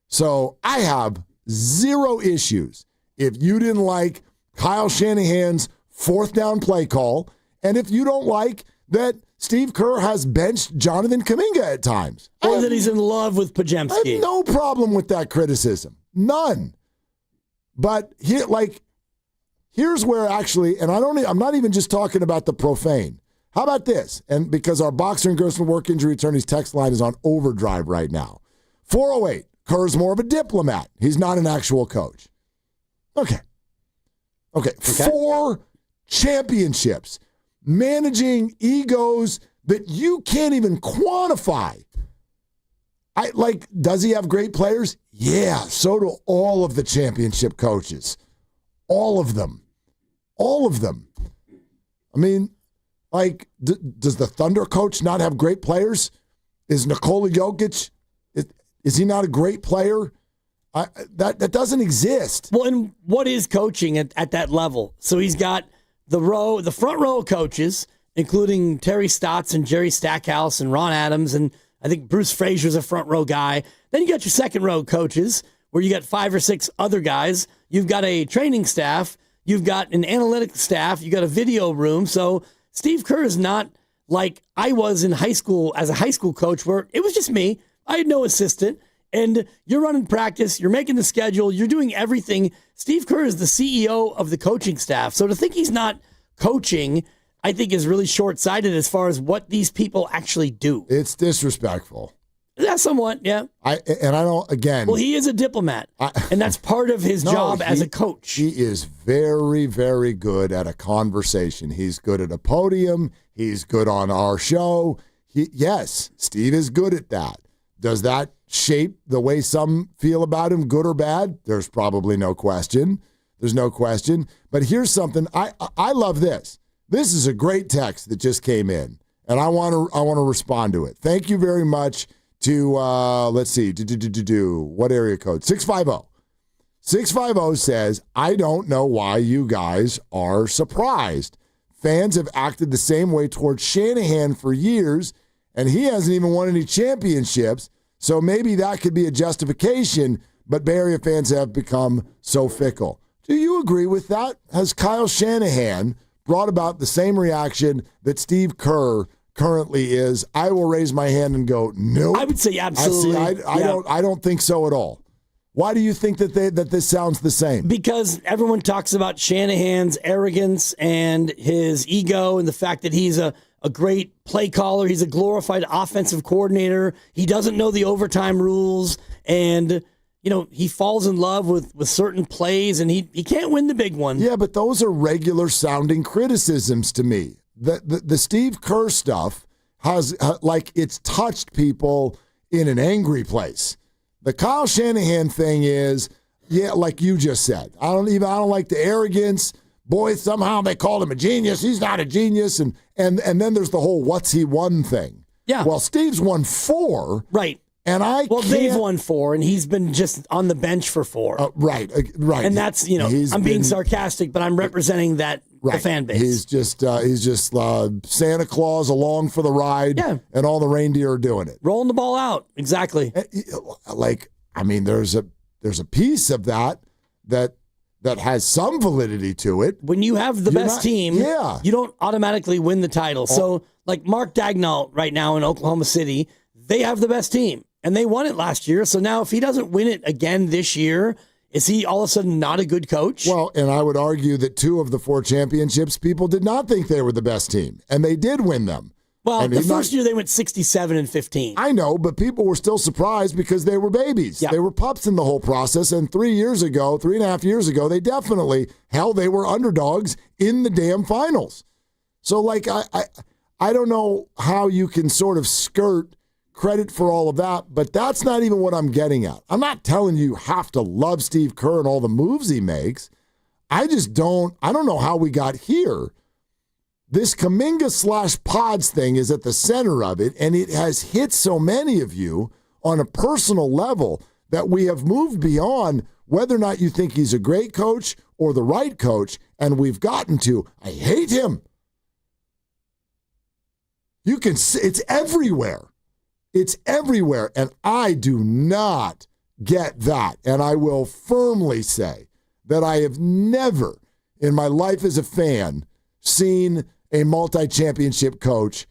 So I have zero issues if you didn't like Kyle Shanahan's fourth down play call, and if you don't like that Steve Kerr has benched Jonathan Kaminga at times. Or that he's in love with Pajemski. I have no problem with that criticism. None. But here's where actually, and I'm not even just talking about the profane. How about this? And because our boxer and Gerson work injury attorney's text line is on overdrive right now. 408, Kerr's more of a diplomat. He's not an actual coach. Okay. 4 championships. Managing egos that you can't even quantify. Does he have great players? Yeah, so do all of the championship coaches. All of them. I mean, does the Thunder coach not have great players? Is Nikola Jokic, is he not a great player? That doesn't exist. Well, and what is coaching at that level? So he's got the front row of coaches, including Terry Stotts and Jerry Stackhouse and Ron Adams, and I think Bruce Frazier's a front row guy. Then you got your second row coaches, where you got 5 or 6 other guys. You've got a training staff. You've got an analytics staff. You got a video room. So Steve Kerr is not like I was in high school as a high school coach, where it was just me. I had no assistant. And you're running practice, you're making the schedule, you're doing everything. Steve Kerr is the CEO of the coaching staff. So to think he's not coaching, I think is really short-sighted as far as what these people actually do. It's disrespectful. Yeah, somewhat, yeah. Well, he is a diplomat, and that's part of his job as a coach. He is very, very good at a conversation. He's good at a podium. He's good on our show. Yes, Steve is good at that. Does that shape the way some feel about him, good or bad? There's probably no question. There's no question. But here's something. I love this. This is a great text that just came in, and I want to respond to it. Thank you very much to, let's see, what area code? 650. 650 says, I don't know why you guys are surprised. Fans have acted the same way towards Shanahan for years, and he hasn't even won any championships, so maybe that could be a justification, but Bay Area fans have become so fickle. Do you agree with that? Has Kyle Shanahan brought about the same reaction that Steve Kerr currently is, I will raise my hand and go, no. I would say absolutely. I don't think so at all. Why do you think that this sounds the same? Because everyone talks about Shanahan's arrogance and his ego and the fact that he's a great play caller. He's a glorified offensive coordinator. He doesn't know the overtime rules. And, he falls in love with certain plays, and he can't win the big one. Yeah, but those are regular sounding criticisms to me. The Steve Kerr stuff has, it's touched people in an angry place. The Kyle Shanahan thing is, like you just said. I don't like the arrogance. Boy, somehow they called him a genius. He's not a genius. And then there's the whole what's he won thing. Yeah. Well, Steve's won 4. Right. And they've won 4, and he's been just on the bench for 4. Right. And that's, I'm being sarcastic, but I'm representing the fan base. He's just Santa Claus along for the ride, and all the reindeer are doing it. Rolling the ball out. Exactly. There's a piece of that has some validity to it. When you have the best team, you don't automatically win the title. So, like Mark Dagnall right now in Oklahoma City, they have the best team, and they won it last year. So now if he doesn't win it again this year, is he all of a sudden not a good coach? Well, and I would argue that 2 of the 4 championships, people did not think they were the best team, and they did win them. Well, and the first year they went 67-15. I know, but people were still surprised because they were babies. Yep. They were pups in the whole process, and 3.5 years ago, they definitely, they were underdogs in the damn finals. So, I don't know how you can sort of skirt credit for all of that, but that's not even what I'm getting at. I'm not telling you have to love Steve Kerr and all the moves he makes. I don't know how we got here. This Kaminga / Pods thing is at the center of it, and it has hit so many of you on a personal level that we have moved beyond whether or not you think he's a great coach or the right coach, and we've gotten to, I hate him. You can see it's everywhere. It's everywhere, and I do not get that. And I will firmly say that I have never in my life as a fan seen a multi-championship coach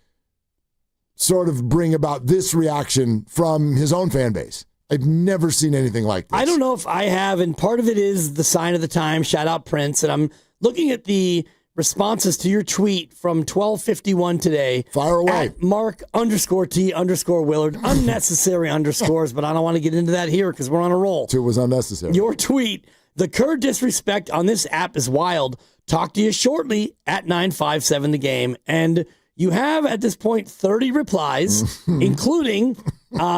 sort of bring about this reaction from his own fan base. I've never seen anything like this. I don't know if I have, and part of it is the sign of the time. Shout out Prince. And I'm looking at the responses to your tweet from 12:51 today. Fire away. At Mark_T_Willard. Unnecessary underscores, but I don't want to get into that here because we're on a roll. 2 was unnecessary. Your tweet, the Kerr disrespect on this app is wild. Talk to you shortly at 957 the game. And you have at this point 30 replies, including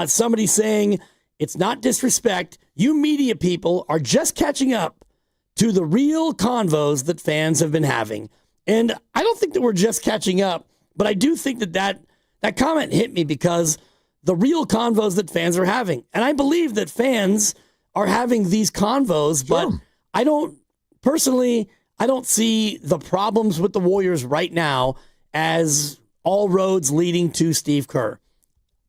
somebody saying it's not disrespect. You media people are just catching up to the real convos that fans have been having. And I don't think that we're just catching up, but I do think that comment hit me because the real convos that fans are having. And I believe that fans are having these convos, but I don't see the problems with the Warriors right now as all roads leading to Steve Kerr.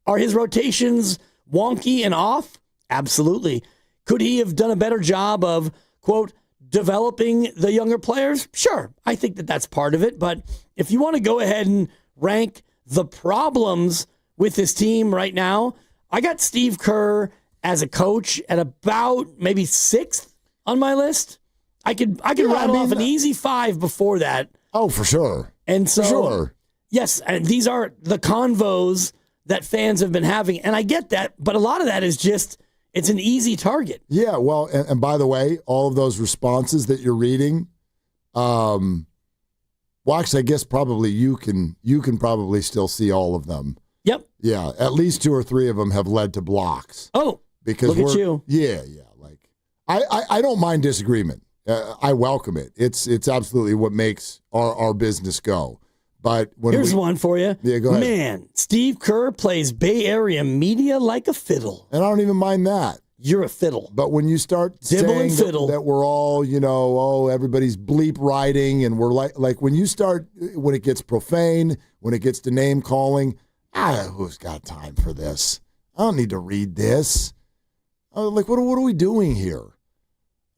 Are his rotations wonky and off? Absolutely. Could he have done a better job of, quote, developing the younger players? Sure. I think that that's part of it. But if you want to go ahead and rank the problems with his team right now, I got Steve Kerr as a coach at about maybe 6th on my list. I could rattle off an easy 5 before that. Oh, for sure. And so, for sure. Yes, and these are the convos that fans have been having. And I get that, but a lot of that is just, it's an easy target. Yeah, well, and by the way, all of those responses that you're reading, well, actually, I guess probably you can probably still see all of them. Yep. Yeah, at least 2 or 3 of them have led to blocks. Oh, because look at you. Yeah. Like, I don't mind disagreement. I welcome it. It's absolutely what makes our business go. But here's one for you. Yeah, go ahead. Man, Steve Kerr plays Bay Area media like a fiddle. And I don't even mind that. You're a fiddle. But when you start saying that we're all, everybody's bleep writing, and we're like when it gets profane, when it gets to name calling, who's got time for this? I don't need to read this. What are we doing here?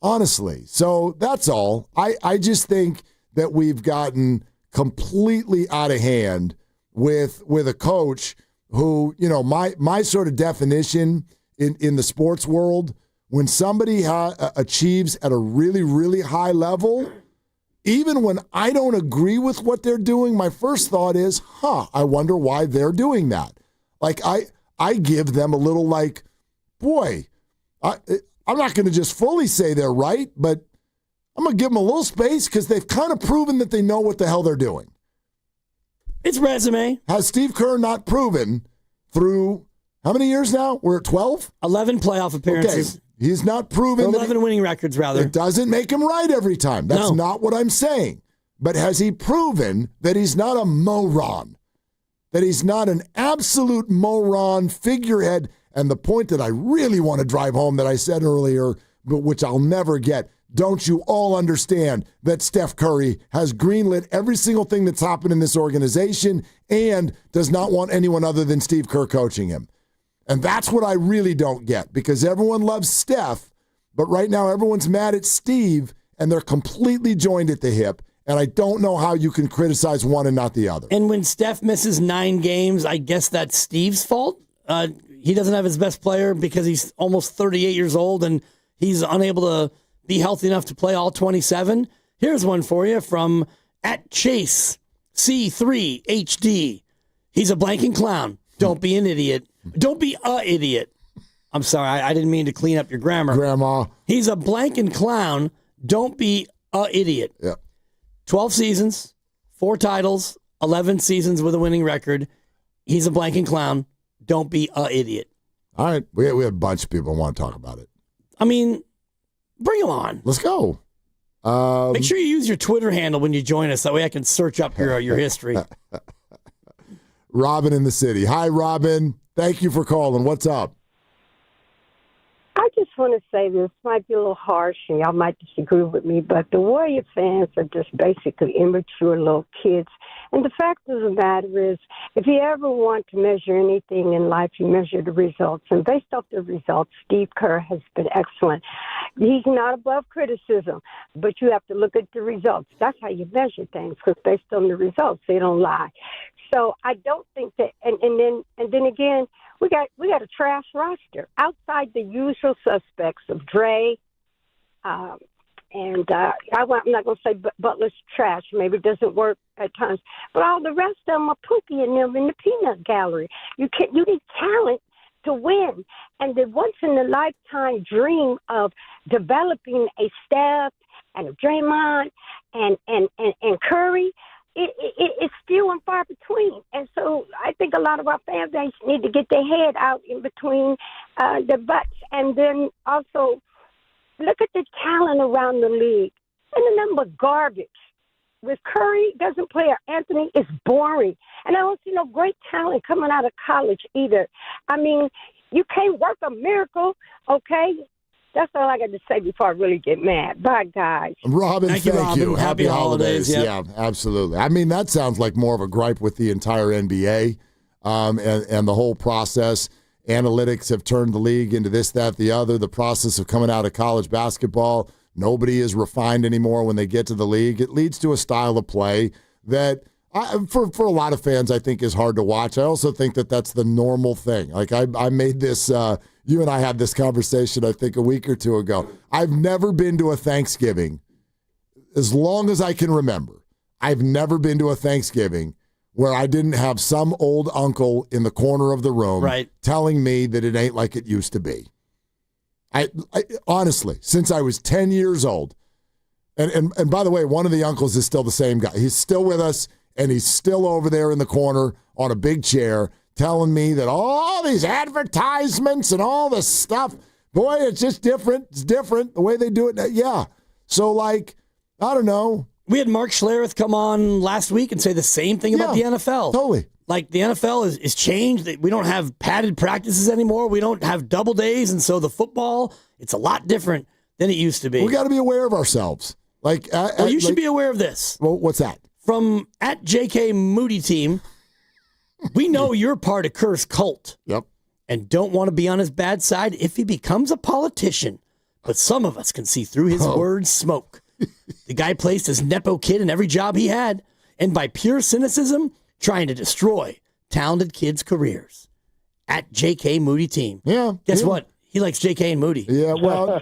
Honestly. So that's all. I just think that we've gotten completely out of hand with a coach who, my sort of definition in the sports world, when somebody achieves at a really, really high level, even when I don't agree with what they're doing, my first thought is, I wonder why they're doing that. Like, I give them a little like, boy, I'm not going to just fully say they're right, but I'm going to give them a little space because they've kind of proven that they know what the hell they're doing. It's resume. Has Steve Kerr not proven through how many years now? We're at 12? 11 playoff appearances. Okay. He's not proven 11 winning records, rather. It doesn't make him right every time. That's not what I'm saying. But has he proven that he's not a moron? That he's not an absolute moron figurehead? And the point that I really want to drive home that I said earlier, but which I'll never get, don't you all understand that Steph Curry has greenlit every single thing that's happened in this organization and does not want anyone other than Steve Kerr coaching him? And that's what I really don't get, because everyone loves Steph, but right now everyone's mad at Steve, and they're completely joined at the hip, and I don't know how you can criticize one and not the other. And when Steph misses 9 games, I guess that's Steve's fault. He doesn't have his best player because he's almost 38 years old, and he's unable to be healthy enough to play all 27. Here's one for you from @Chase C3HD. He's a blanking clown. Don't be an idiot. Don't be a idiot. I'm sorry, I didn't mean to clean up your grammar. Grandma. He's a blanking clown. Don't be a idiot. Yeah. 12 seasons, 4 titles, 11 seasons with a winning record. He's a blanking clown. Don't be a idiot. All right. We have a bunch of people who want to talk about it. I mean, bring him on. Let's go. Make sure you use your Twitter handle when you join us. That way I can search up your history. Robin in the city. Hi, Robin. Thank you for calling. What's up? I just want to say this might be a little harsh, and y'all might disagree with me, but the Warrior fans are just basically immature little kids. And the fact of the matter is, if you ever want to measure anything in life, you measure the results. And based off the results, Steve Kerr has been excellent. He's not above criticism, but you have to look at the results. That's how you measure things, because based on the results, they don't lie. So I don't think that, and then again, we got a trash roster outside the usual suspects of Dre, and I'm not going to say Butler's trash. Maybe it doesn't work at times, but all the rest of them are Pookie and them in the peanut gallery. You need talent to win, and the once in a lifetime dream of developing a Steph and a Draymond and Curry. It's few and far between. And so I think a lot of our fan base need to get their head out in between the butts. And then also look at the talent around the league. And the number of garbage. With Curry, doesn't play, or Anthony, it's boring. And I don't see no great talent coming out of college either. I mean, you can't work a miracle, okay? That's all I got to say before I really get mad. Bye, guys. Robin, thank you. Happy holidays. Yeah, absolutely. I mean, that sounds like more of a gripe with the entire NBA and the whole process. Analytics have turned the league into this, that, the other. The process of coming out of college basketball, nobody is refined anymore when they get to the league. It leads to a style of play that, for a lot of fans, I think is hard to watch. I also think that that's the normal thing. Like I made this, you and I had this conversation, I think, a week or two ago. I've never been to a Thanksgiving, as long as I can remember, I've never been to a Thanksgiving where I didn't have some old uncle in the corner of the room telling me that it ain't like it used to be. I honestly, since I was 10 years old, and by the way, one of the uncles is still the same guy. He's still with us. And he's still over there in the corner on a big chair telling me that all these advertisements and all this stuff, boy, it's just different. It's different the way they do it. Yeah. So, like, I don't know. We had Mark Schlereth come on last week and say the same thing about the NFL. Totally. Like, the NFL is changed. We don't have padded practices anymore. We don't have double days. And so the football, it's a lot different than it used to be. We got to be aware of ourselves. Like, you should be aware of this. Well, what's that? From @JK Moody Team, we know you're part of Kerr's cult. Yep. And don't want to be on his bad side if he becomes a politician. But some of us can see through his words smoke. The guy placed his Nepo kid in every job he had. And by pure cynicism, trying to destroy talented kids' careers. At JK Moody Team. Yeah. Guess what? He likes JK and Moody. Yeah, well.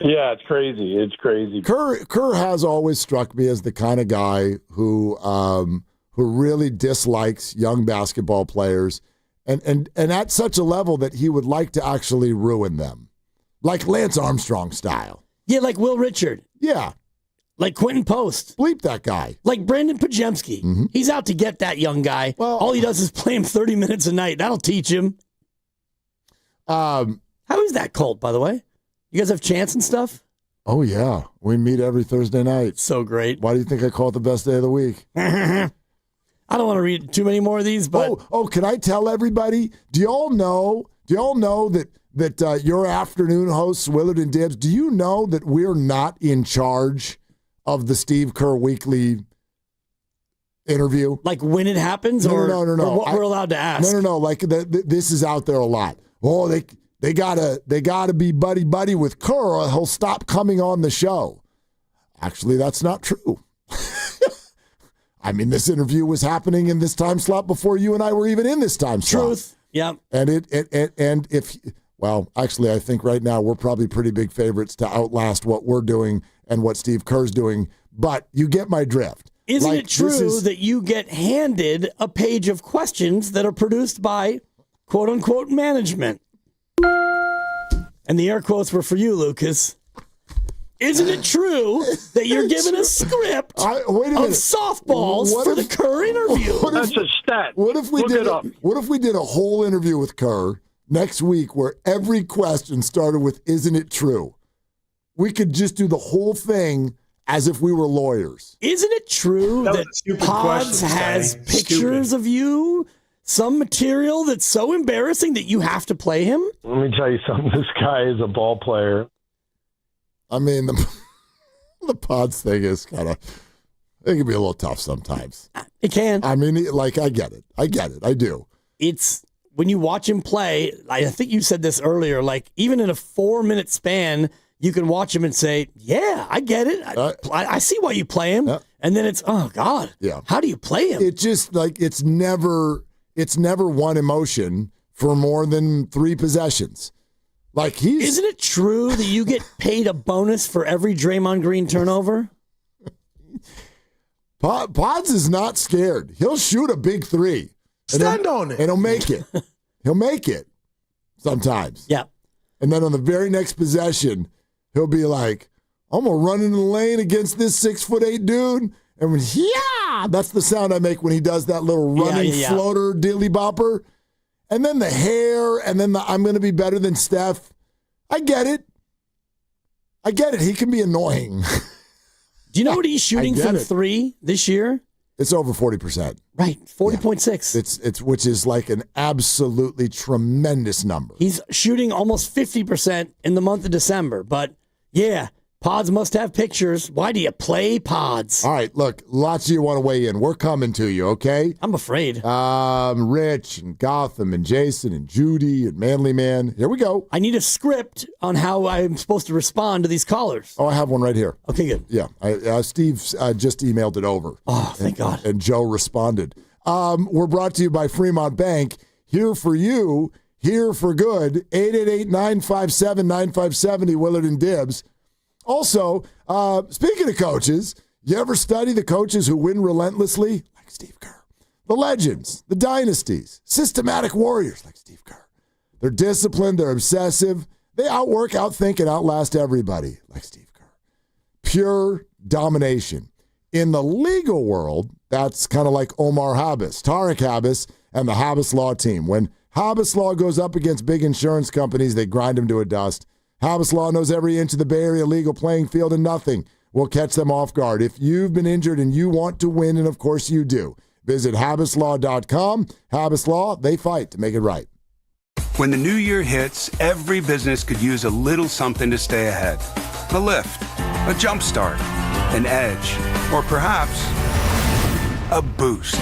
Yeah, it's crazy. It's crazy. Kerr has always struck me as the kind of guy who really dislikes young basketball players and at such a level that he would like to actually ruin them. Like Lance Armstrong style. Yeah, like Will Richard. Yeah. Like Quentin Post. Bleep that guy. Like Brandon Pajemski. Mm-hmm. He's out to get that young guy. Well, all he does is play him 30 minutes a night. That'll teach him. How is that Colt, by the way? You guys have chants and stuff? Oh, yeah. We meet every Thursday night. So great. Why do you think I call it the best day of the week? I don't want to read too many more of these, but... Oh, can I tell everybody? Do you all know that your afternoon hosts, Willard and Dibbs, do you know that we're not in charge of the Steve Kerr weekly interview? Like when it happens? No. Or what we're allowed to ask? No. Like this is out there a lot. Oh, they gotta be buddy with Kerr or he'll stop coming on the show. Actually, that's not true. I mean, this interview was happening in this time slot before you and I were even in this time slot. Truth. Yeah. And actually, I think right now we're probably pretty big favorites to outlast what we're doing and what Steve Kerr's doing. But you get my drift. Isn't it true that you get handed a page of questions that are produced by quote unquote management? And the air quotes were for you, Lucas. Isn't it true that you're given a script of softballs for the Kerr interview? That's a stat. What if we did a whole interview with Kerr next week where every question started with "Isn't it true"? We could just do the whole thing as if we were lawyers. Isn't it true that Pods has pictures of you? Some material that's so embarrassing that you have to play him? Let me tell you something. This guy is a ball player. I mean, the Pods thing is kind of, it can be a little tough sometimes. It can. I mean, like, I get it. I do. It's, when you watch him play, I think you said this earlier, like, even in a 4-minute span, you can watch him and say, yeah, I get it. I see why you play him. And then it's, oh, God. Yeah. How do you play him? It's just, like, it's never one emotion for more than 3 possessions. Like Isn't it true that you get paid a bonus for every Draymond Green turnover? Pods is not scared. He'll shoot a big 3. Stand on it. And he'll make it. He'll make it sometimes. Yeah. And then on the very next possession, he'll be like, I'm going to run into the lane against this 6'8" dude. And when, that's the sound I make when he does that little running floater dilly bopper. And then the hair, and then I'm going to be better than Steph. I get it. He can be annoying. Do you know what he's shooting from 3 this year? It's over 40%. Right, 40.6. It's which is like an absolutely tremendous number. He's shooting almost 50% in the month of December. But, yeah, Pods must have pictures. Why do you play Pods? All right, look, lots of you want to weigh in. We're coming to you, okay? I'm afraid. Rich and Gotham and Jason and Judy and Manly Man. Here we go. I need a script on how I'm supposed to respond to these callers. Oh, I have one right here. Okay, good. Yeah, Steve just emailed it over. Oh, thank God. And Joe responded. We're brought to you by Fremont Bank. Here for you, here for good. 888-957-9570, Willard and Dibbs. Also, speaking of coaches, you ever study the coaches who win relentlessly? Like Steve Kerr. The legends, the dynasties, systematic warriors like Steve Kerr. They're disciplined, they're obsessive. They outwork, outthink, and outlast everybody like Steve Kerr. Pure domination. In the legal world, that's kind of like Omar Habas, Tarek Habas, and the Habas Law team. When Habas Law goes up against big insurance companies, they grind them to a dust. Habas Law knows every inch of the Bay Area legal playing field, and nothing will catch them off guard. If you've been injured and you want to win, and of course you do, visit habaslaw.com. Habas Law, they fight to make it right. When the new year hits, every business could use a little something to stay ahead. A lift, a jump start, an edge, or perhaps a boost.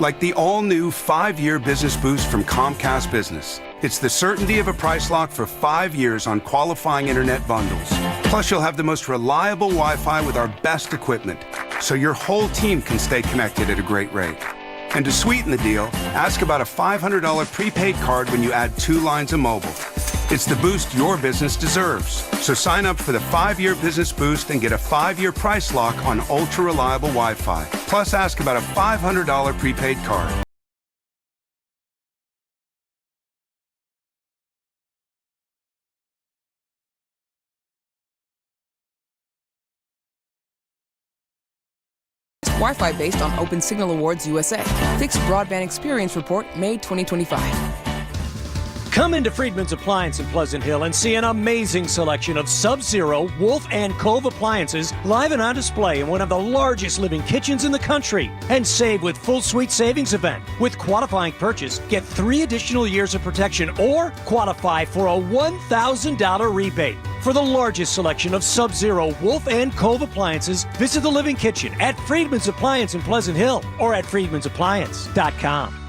Like the all-new 5-year business boost from Comcast Business. It's the certainty of a price lock for 5 years on qualifying internet bundles. Plus, you'll have the most reliable Wi-Fi with our best equipment, so your whole team can stay connected at a great rate. And to sweeten the deal, ask about a $500 prepaid card when you add 2 lines of mobile. It's the boost your business deserves. So sign up for the 5-year business boost and get a 5-year price lock on ultra-reliable Wi-Fi. Plus, ask about a $500 prepaid card. Wi-Fi based on Open Signal Awards USA. Fixed broadband experience report, May 2025. Come into Friedman's Appliance in Pleasant Hill and see an amazing selection of Sub-Zero, Wolf, and Cove appliances live and on display in one of the largest living kitchens in the country. And save with Full Suite Savings Event. With qualifying purchase, get 3 additional years of protection or qualify for a $1,000 rebate. For the largest selection of Sub-Zero, Wolf, and Cove appliances, visit the Living Kitchen at Friedman's Appliance in Pleasant Hill or at friedmansappliance.com.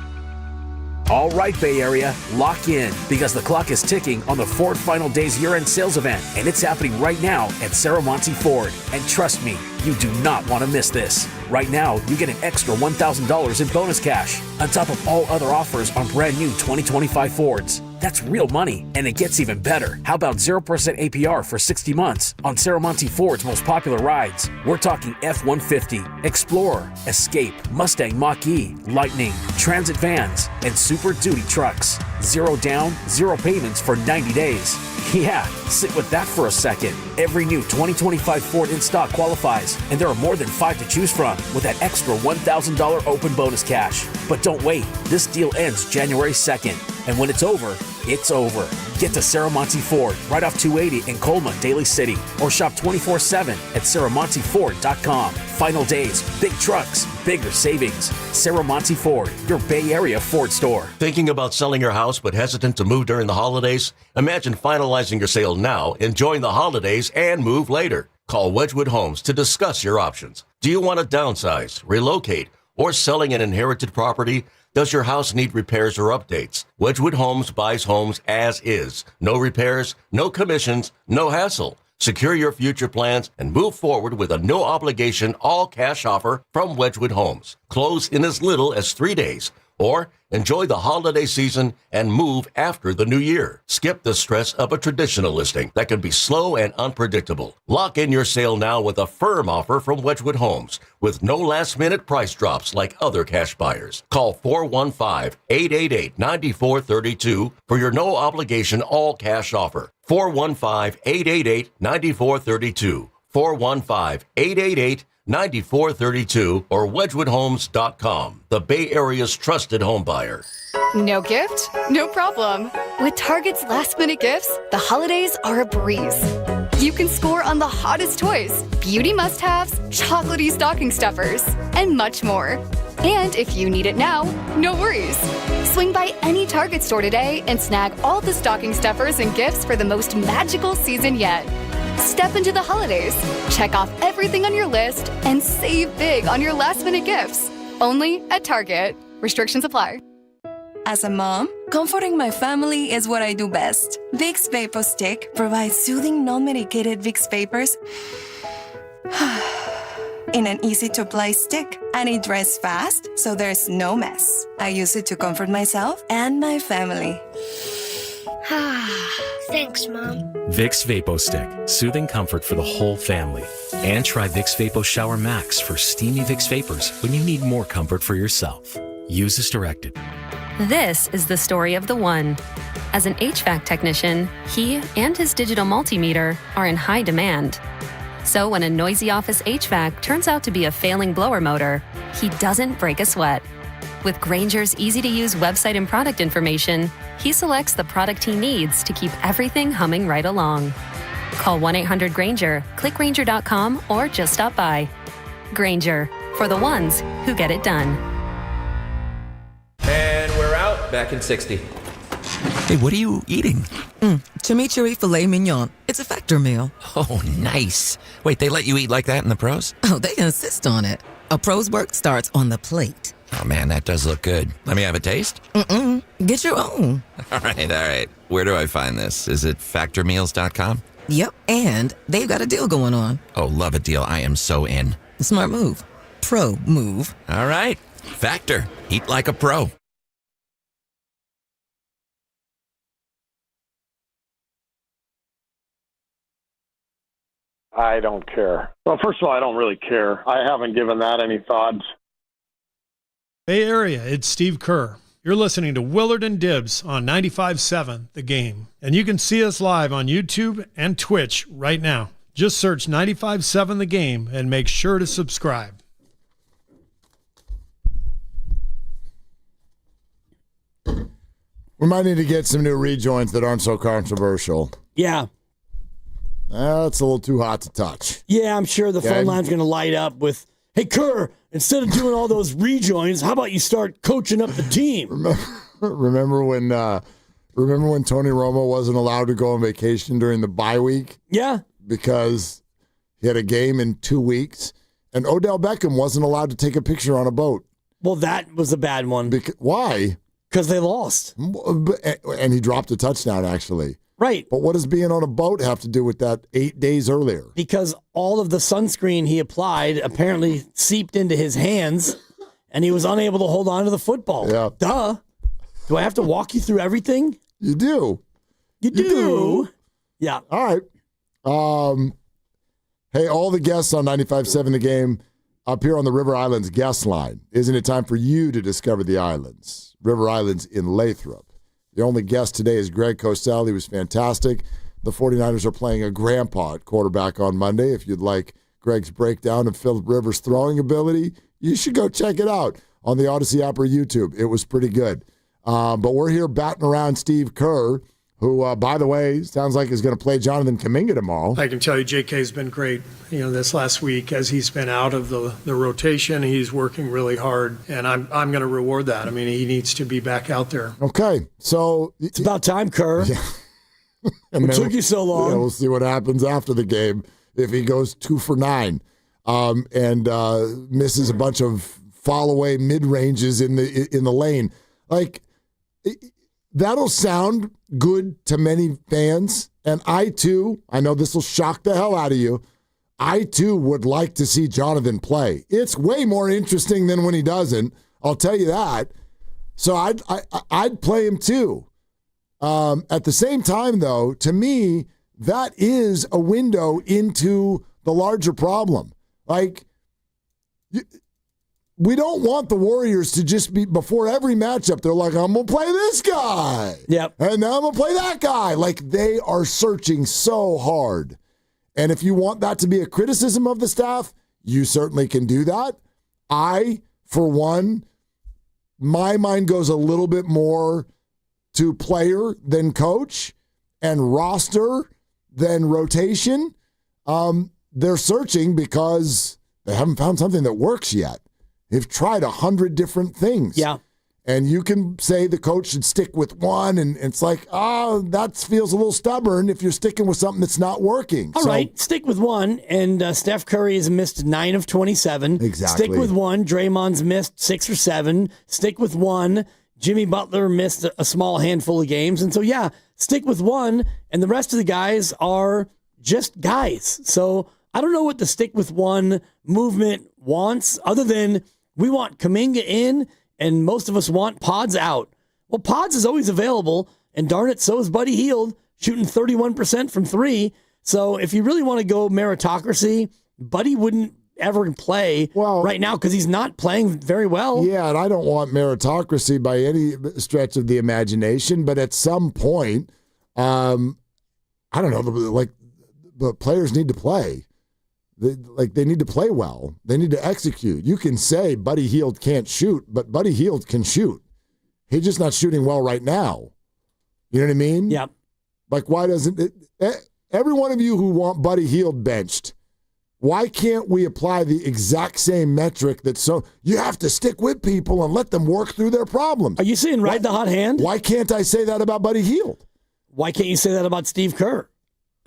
All right, Bay Area, lock in because the clock is ticking on the Ford Final Days year-end sales event, and it's happening right now at Serramonte Ford. And trust me, you do not want to miss this. Right now, you get an extra $1,000 in bonus cash on top of all other offers on brand new 2025 Fords. That's real money, and it gets even better. How about 0% APR for 60 months on Serramonte Ford's most popular rides? We're talking F-150, Explorer, Escape, Mustang Mach-E, Lightning, Transit vans, and Super Duty trucks. 0 down, 0 payments for 90 days. Yeah, sit with that for a second. Every new 2025 Ford in stock qualifies, and there are more than 5 to choose from with that extra $1,000 open bonus cash. But don't wait, this deal ends January 2nd, and when it's over, it's over. Get to Serramonte Ford right off 280 in Colma, Daly City, or shop 24/7 at serramonteford.com. Final days, big trucks, bigger savings. Serramonte Ford, your Bay Area Ford store. Thinking about selling your house but hesitant to move during the holidays? Imagine finalizing your sale now, enjoying the holidays, and move later. Call Wedgwood Homes to discuss your options. Do you want to downsize, relocate, or selling an inherited property? Does your house need repairs or updates? Wedgwood Homes buys homes as is. No repairs, no commissions, no hassle. Secure your future plans and move forward with a no-obligation, all-cash offer from Wedgwood Homes. Close in as little as 3 days. Or enjoy the holiday season and move after the new year. Skip the stress of a traditional listing that can be slow and unpredictable. Lock in your sale now with a firm offer from Wedgwood Homes with no last-minute price drops like other cash buyers. Call 415-888-9432 for your no-obligation all-cash offer. 415-888-9432. 415-888-9432 or wedgwoodhomes.com, the Bay Area's trusted home buyer. No gift? No problem. With Target's last-minute gifts, the holidays are a breeze. You can score on the hottest toys, beauty must-haves, chocolatey stocking stuffers, and much more. And if you need it now, no worries. Swing by any Target store today and snag all the stocking stuffers and gifts for the most magical season yet. Step into the holidays, check off everything on your list, and save big on your last-minute gifts. Only at Target. Restrictions apply. As a mom, comforting my family is what I do best. Vicks Vapor Stick provides soothing, non-medicated Vicks Vapors in an easy-to-apply stick, and it dries fast, so there's no mess. I use it to comfort myself and my family. Thanks, Mom. Vicks Vapo Stick, soothing comfort for the whole family. And try Vicks Vapo Shower Max for steamy Vicks Vapors when you need more comfort for yourself. Use as directed. This is the story of the one. As an HVAC technician, he and his digital multimeter are in high demand. So when a noisy office HVAC turns out to be a failing blower motor, he doesn't break a sweat. With Grainger's easy-to-use website and product information, he selects the product he needs to keep everything humming right along. Call 1-800-GRAINGER, click Grainger.com, or just stop by. Grainger, for the ones who get it done. And we're out, back in 60. Hey, what are you eating? Chimichurri filet mignon. It's a Factor meal. Oh, nice. Wait, they let you eat like that in the pros? Oh, they insist on it. A pro's work starts on the plate. Oh, man, that does look good. Let me have a taste? Get your own. All right. Where do I find this? Is it factormeals.com? Yep, and they've got a deal going on. Oh, love a deal. I am so in. Smart move. Pro move. All right. Factor. Eat like a pro. I don't care. Well, first of all, I don't really care. I haven't given that any thought. Bay Area, it's Steve Kerr. You're listening to Willard and Dibbs on 95.7 The Game. And you can see us live on YouTube and Twitch right now. Just search 95.7 The Game and make sure to subscribe. We might need to get some new rejoins that aren't so controversial. Yeah. That's a little too hot to touch. Yeah, I'm sure the phone line's going to light up with, hey, Kerr, instead of doing all those rejoins, how about you start coaching up the team? Remember when Tony Romo wasn't allowed to go on vacation during the bye week? Yeah. Because he had a game in 2 weeks, and Odell Beckham wasn't allowed to take a picture on a boat. Well, that was a bad one. Why? Because they lost. And he dropped a touchdown, actually. Right. But what does being on a boat have to do with that 8 days earlier? Because all of the sunscreen he applied apparently seeped into his hands, and he was unable to hold on to the football. Yeah. Duh. Do I have to walk you through everything? You do. You do. Yeah. All right. Hey, all the guests on 95.7 The Game up here on the River Islands guest line. Isn't it time for you to discover the islands? River Islands in Lathrop. The only guest today is Greg Cosell. He was fantastic. The 49ers are playing a grandpa at quarterback on Monday. If you'd like Greg's breakdown of Phillip Rivers' throwing ability, you should go check it out on the Odyssey app or YouTube. It was pretty good. But we're here batting around Steve Kerr, who, by the way, sounds like is going to play Jonathan Kaminga tomorrow. I can tell you JK's been great, this last week as he's been out of the rotation. He's working really hard, and I'm going to reward that. I mean, he needs to be back out there. Okay, so it's about time, Kerr. Yeah. And it took you so long. Yeah, we'll see what happens after the game if he goes 2 for 9 and misses a bunch of fall away mid ranges in the lane. Like that'll sound good to many fans, and I too. I know this will shock the hell out of you. I too would like to see Jonathan play. It's way more interesting than when he doesn't. I'll tell you that. So I'd play him too. At the same time, though, to me, that is a window into the larger problem. Like, we don't want the Warriors to just be, before every matchup, they're like, I'm going to play this guy. Yep. And now I'm going to play that guy. Like, they are searching so hard. And if you want that to be a criticism of the staff, you certainly can do that. I, for one, my mind goes a little bit more to player than coach and roster than rotation. They're searching because they haven't found something that works yet. They've tried 100 different things. Yeah. And you can say the coach should stick with one, and it's like, that feels a little stubborn if you're sticking with something that's not working. All right, stick with one. And Steph Curry has missed 9 of 27. Exactly. Stick with one. Draymond's missed 6 or 7. Stick with one. Jimmy Butler missed a small handful of games. And so, yeah, stick with one. And the rest of the guys are just guys. So I don't know what the stick with one movement wants other than we want Kaminga in and most of us want Pods out. Well, Pods is always available, and darn it, so is Buddy Hield, shooting 31% from 3. So if you really want to go meritocracy, Buddy wouldn't ever play right now because he's not playing very well. Yeah, and I don't want meritocracy by any stretch of the imagination, but at some point, I don't know, the players need to play. They need to play well. They need to execute. You can say Buddy Hield can't shoot, but Buddy Hield can shoot. He's just not shooting well right now. You know what I mean? Yeah. Like, why doesn't it? Every one of you who want Buddy Hield benched, why can't we apply the exact same metric you have to stick with people and let them work through their problems? Are you saying ride the hot hand? Why can't I say that about Buddy Hield? Why can't you say that about Steve Kerr?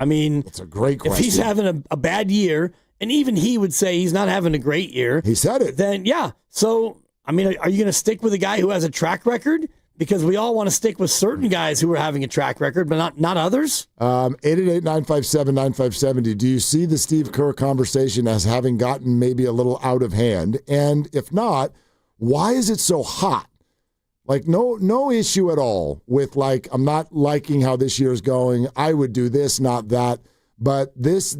I mean, it's a great question. If he's having a bad year, and even he would say he's not having a great year. He said it. Then, yeah. So, I mean, are you going to stick with a guy who has a track record? Because we all want to stick with certain guys who are having a track record, but not others. 888-957-9570. Do you see the Steve Kerr conversation as having gotten maybe a little out of hand? And if not, Why is it so hot? Like, no issue at all with, like, I'm not liking how this year's going. I would do this, not that. But this,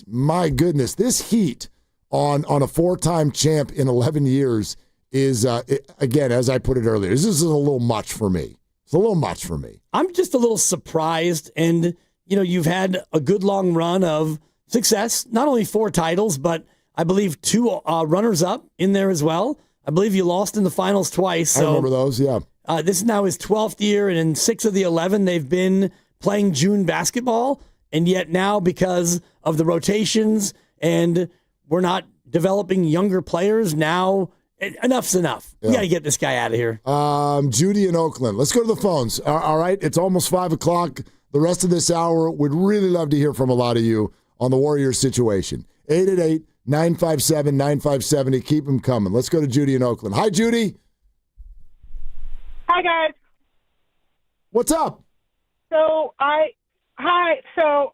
my goodness, this heat on a 4-time champ in 11 years is, again, as I put it earlier, this is a little much for me. It's a little much for me. I'm just a little surprised. And, you've had a good long run of success, not only 4 titles, but I believe 2 runners-up in there as well. I believe you lost in the finals twice. So, I remember those, yeah. This is now his 12th year, and in 6 of the 11, they've been playing June basketball. And yet now, because of the rotations and we're not developing younger players, now enough's enough. Yeah. We got to get this guy out of here. Judy in Oakland. Let's go to the phones. All right, it's almost 5 o'clock. The rest of this hour, would really love to hear from a lot of you on the Warriors situation. 888-957-9570. Keep them coming. Let's go to Judy in Oakland. Hi, Judy. Hi, guys. What's up? So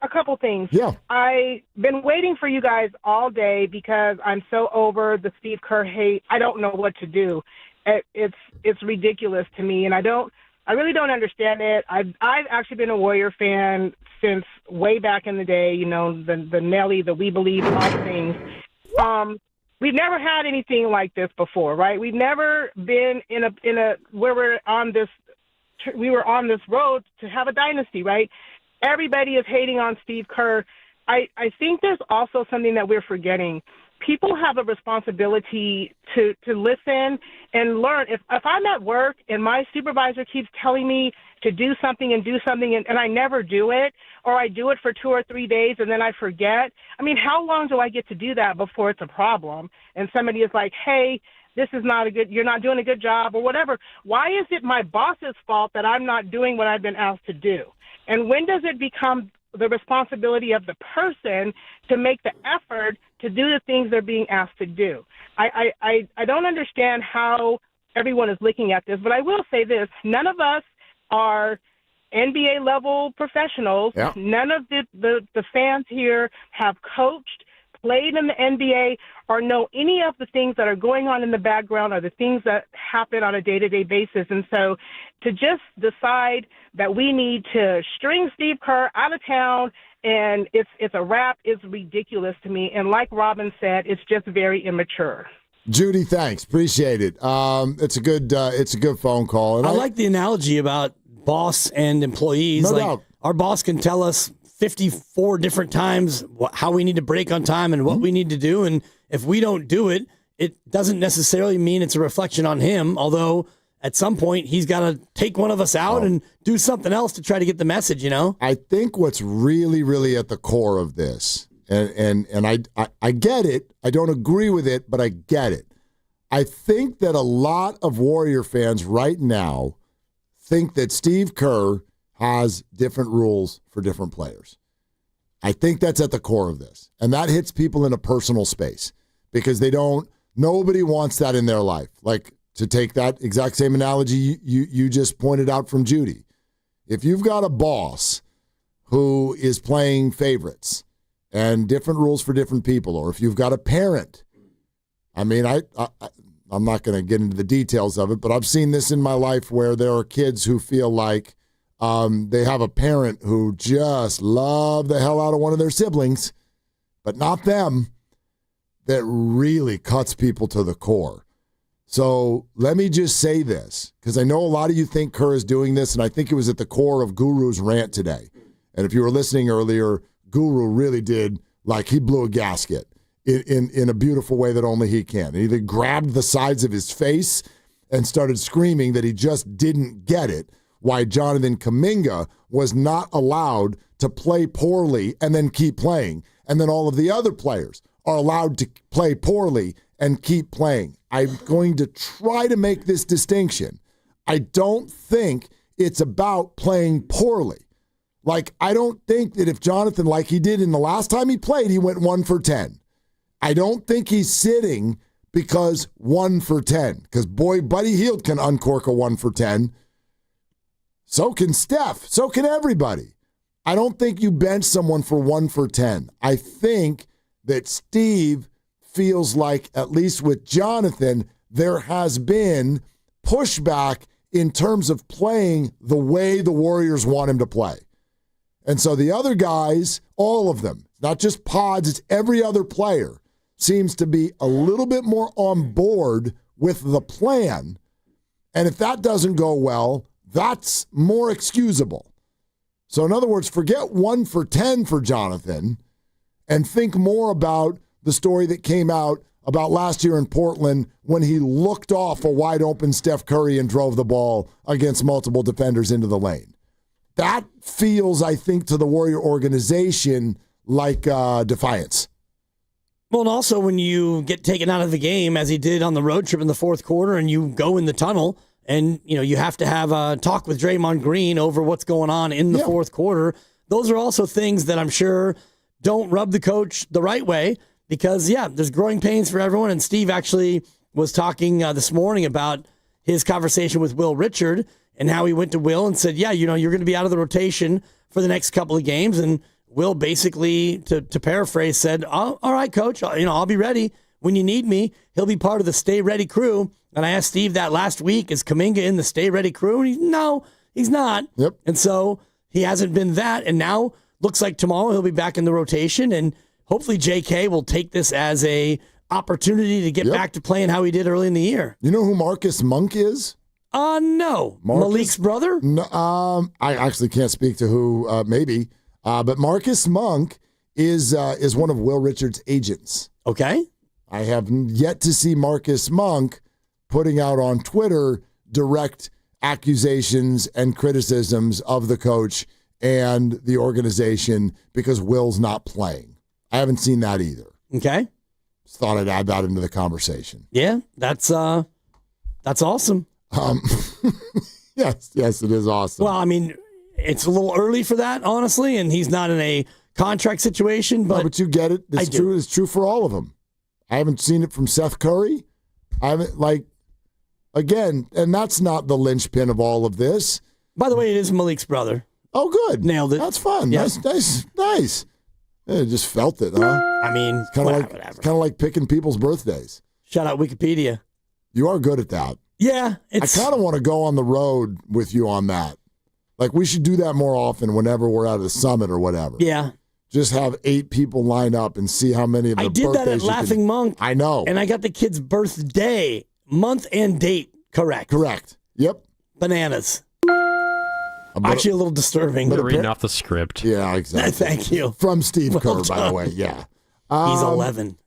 a couple things. Yeah. I've been waiting for you guys all day because I'm so over the Steve Kerr hate. I don't know what to do. It's ridiculous to me, and I really don't understand it. I've actually been a Warrior fan since way back in the day. The Nelly, the We Believe, all the things. We've never had anything like this before, right? We've never been in a where we were on this road to have a dynasty, right? Everybody is hating on Steve Kerr. I think there's also something that we're forgetting. People have a responsibility to listen and learn. If I'm at work and my supervisor keeps telling me to do something and I never do it, or I do it for 2 or 3 days and then I forget, how long do I get to do that before it's a problem? And somebody is like, hey, you're not doing a good job or whatever. Why is it my boss's fault that I'm not doing what I've been asked to do? And when does it become the responsibility of the person to make the effort to do the things they're being asked to do? I don't understand how everyone is looking at this, but I will say this. None of us are NBA-level professionals. Yeah. None of the fans here have coached, played in the NBA, or know any of the things that are going on in the background or the things that happen on a day-to-day basis. And so to just decide that we need to string Steve Kerr out of town and it's a wrap is ridiculous to me. And like Robin said, it's just very immature. Judy, thanks. Appreciate it. It's a good phone call. And I like the analogy about boss and employees. No doubt. Our boss can tell us 54 different times how we need to break on time and what we need to do. And if we don't do it, it doesn't necessarily mean it's a reflection on him, although at some point he's got to take one of us out and do something else to try to get the message, I think what's really, really at the core of this, and I get it. I don't agree with it, but I get it. I think that a lot of Warrior fans right now think that Steve Kerr has different rules for different players. I think that's at the core of this. And that hits people in a personal space because nobody wants that in their life. Like, to take that exact same analogy you just pointed out from Judy. If you've got a boss who is playing favorites and different rules for different people, or if you've got a parent, I'm not going to get into the details of it, but I've seen this in my life where there are kids who feel like they have a parent who just love the hell out of one of their siblings, but not them. That really cuts people to the core. So let me just say this, because I know a lot of you think Kerr is doing this, and I think it was at the core of Guru's rant today. And if you were listening earlier, Guru really did, he blew a gasket in a beautiful way that only he can. And he grabbed the sides of his face and started screaming that he just didn't get it, why Jonathan Kaminga was not allowed to play poorly and then keep playing. And then all of the other players are allowed to play poorly and keep playing. I'm going to try to make this distinction. I don't think it's about playing poorly. I don't think that if Jonathan, like he did in the last time he played, he went 1 for 10. I don't think he's sitting because 1 for 10. Because, boy, Buddy Hield can uncork a 1 for 10. So can Steph. So can everybody. I don't think you bench someone for 1 for 10. I think that Steve feels like, at least with Jonathan, there has been pushback in terms of playing the way the Warriors want him to play. And so the other guys, all of them, not just Pods, it's every other player, seems to be a little bit more on board with the plan. And if that doesn't go well, that's more excusable. So in other words, forget 1 for 10 for Jonathan and think more about the story that came out about last year in Portland when he looked off a wide open Steph Curry and drove the ball against multiple defenders into the lane. That feels, I think, to the Warrior organization like defiance. Well, and also when you get taken out of the game, as he did on the road trip in the fourth quarter, and you go in the tunnel, and you have to have a talk with Draymond Green over what's going on in the fourth quarter. Those are also things that I'm sure don't rub the coach the right way because, there's growing pains for everyone. And Steve actually was talking this morning about his conversation with Will Richard and how he went to Will and said, you're going to be out of the rotation for the next couple of games. And Will basically, to paraphrase, said, all right, coach, I'll be ready when you need me. He'll be part of the Stay Ready crew. And I asked Steve that last week, is Kaminga in the Stay Ready crew? And no, he's not. Yep. And so he hasn't been that. And now looks like tomorrow he'll be back in the rotation. And hopefully JK will take this as a opportunity to get back to playing how he did early in the year. You know who Marcus Monk is? No. Malik's brother? No, I actually can't speak to who, maybe. But Marcus Monk is one of Will Richard's agents. Okay. I have yet to see Marcus Monk putting out on Twitter direct accusations and criticisms of the coach and the organization because Will's not playing. I haven't seen that either. Okay. Just thought I'd add that into the conversation. Yeah, that's awesome. Yes, it is awesome. Well, I mean, it's a little early for that, honestly, and he's not in a contract situation. But, but you get it. It's true. It's true for all of them. I haven't seen it from Seth Curry. I haven't, again, and that's not the linchpin of all of this. By the way, it is Malik's brother. Oh, good. Nailed it. That's fun. Yeah. Nice. Yeah, just felt it, huh? I mean, it's kind of like picking people's birthdays. Shout out Wikipedia. You are good at that. Yeah. I kind of want to go on the road with you on that. We should do that more often whenever we're at a summit or whatever. Yeah. Just have 8 people line up and see how many of the birthdays I did that at Laughing Monk. I know. And I got the kid's birthday, month and date correct. Correct. Yep. Bananas. Actually, a little distirbing. Reading off the script. Yeah, exactly. Thank you. From Steve Kerr, by the way. Yeah. He's 11.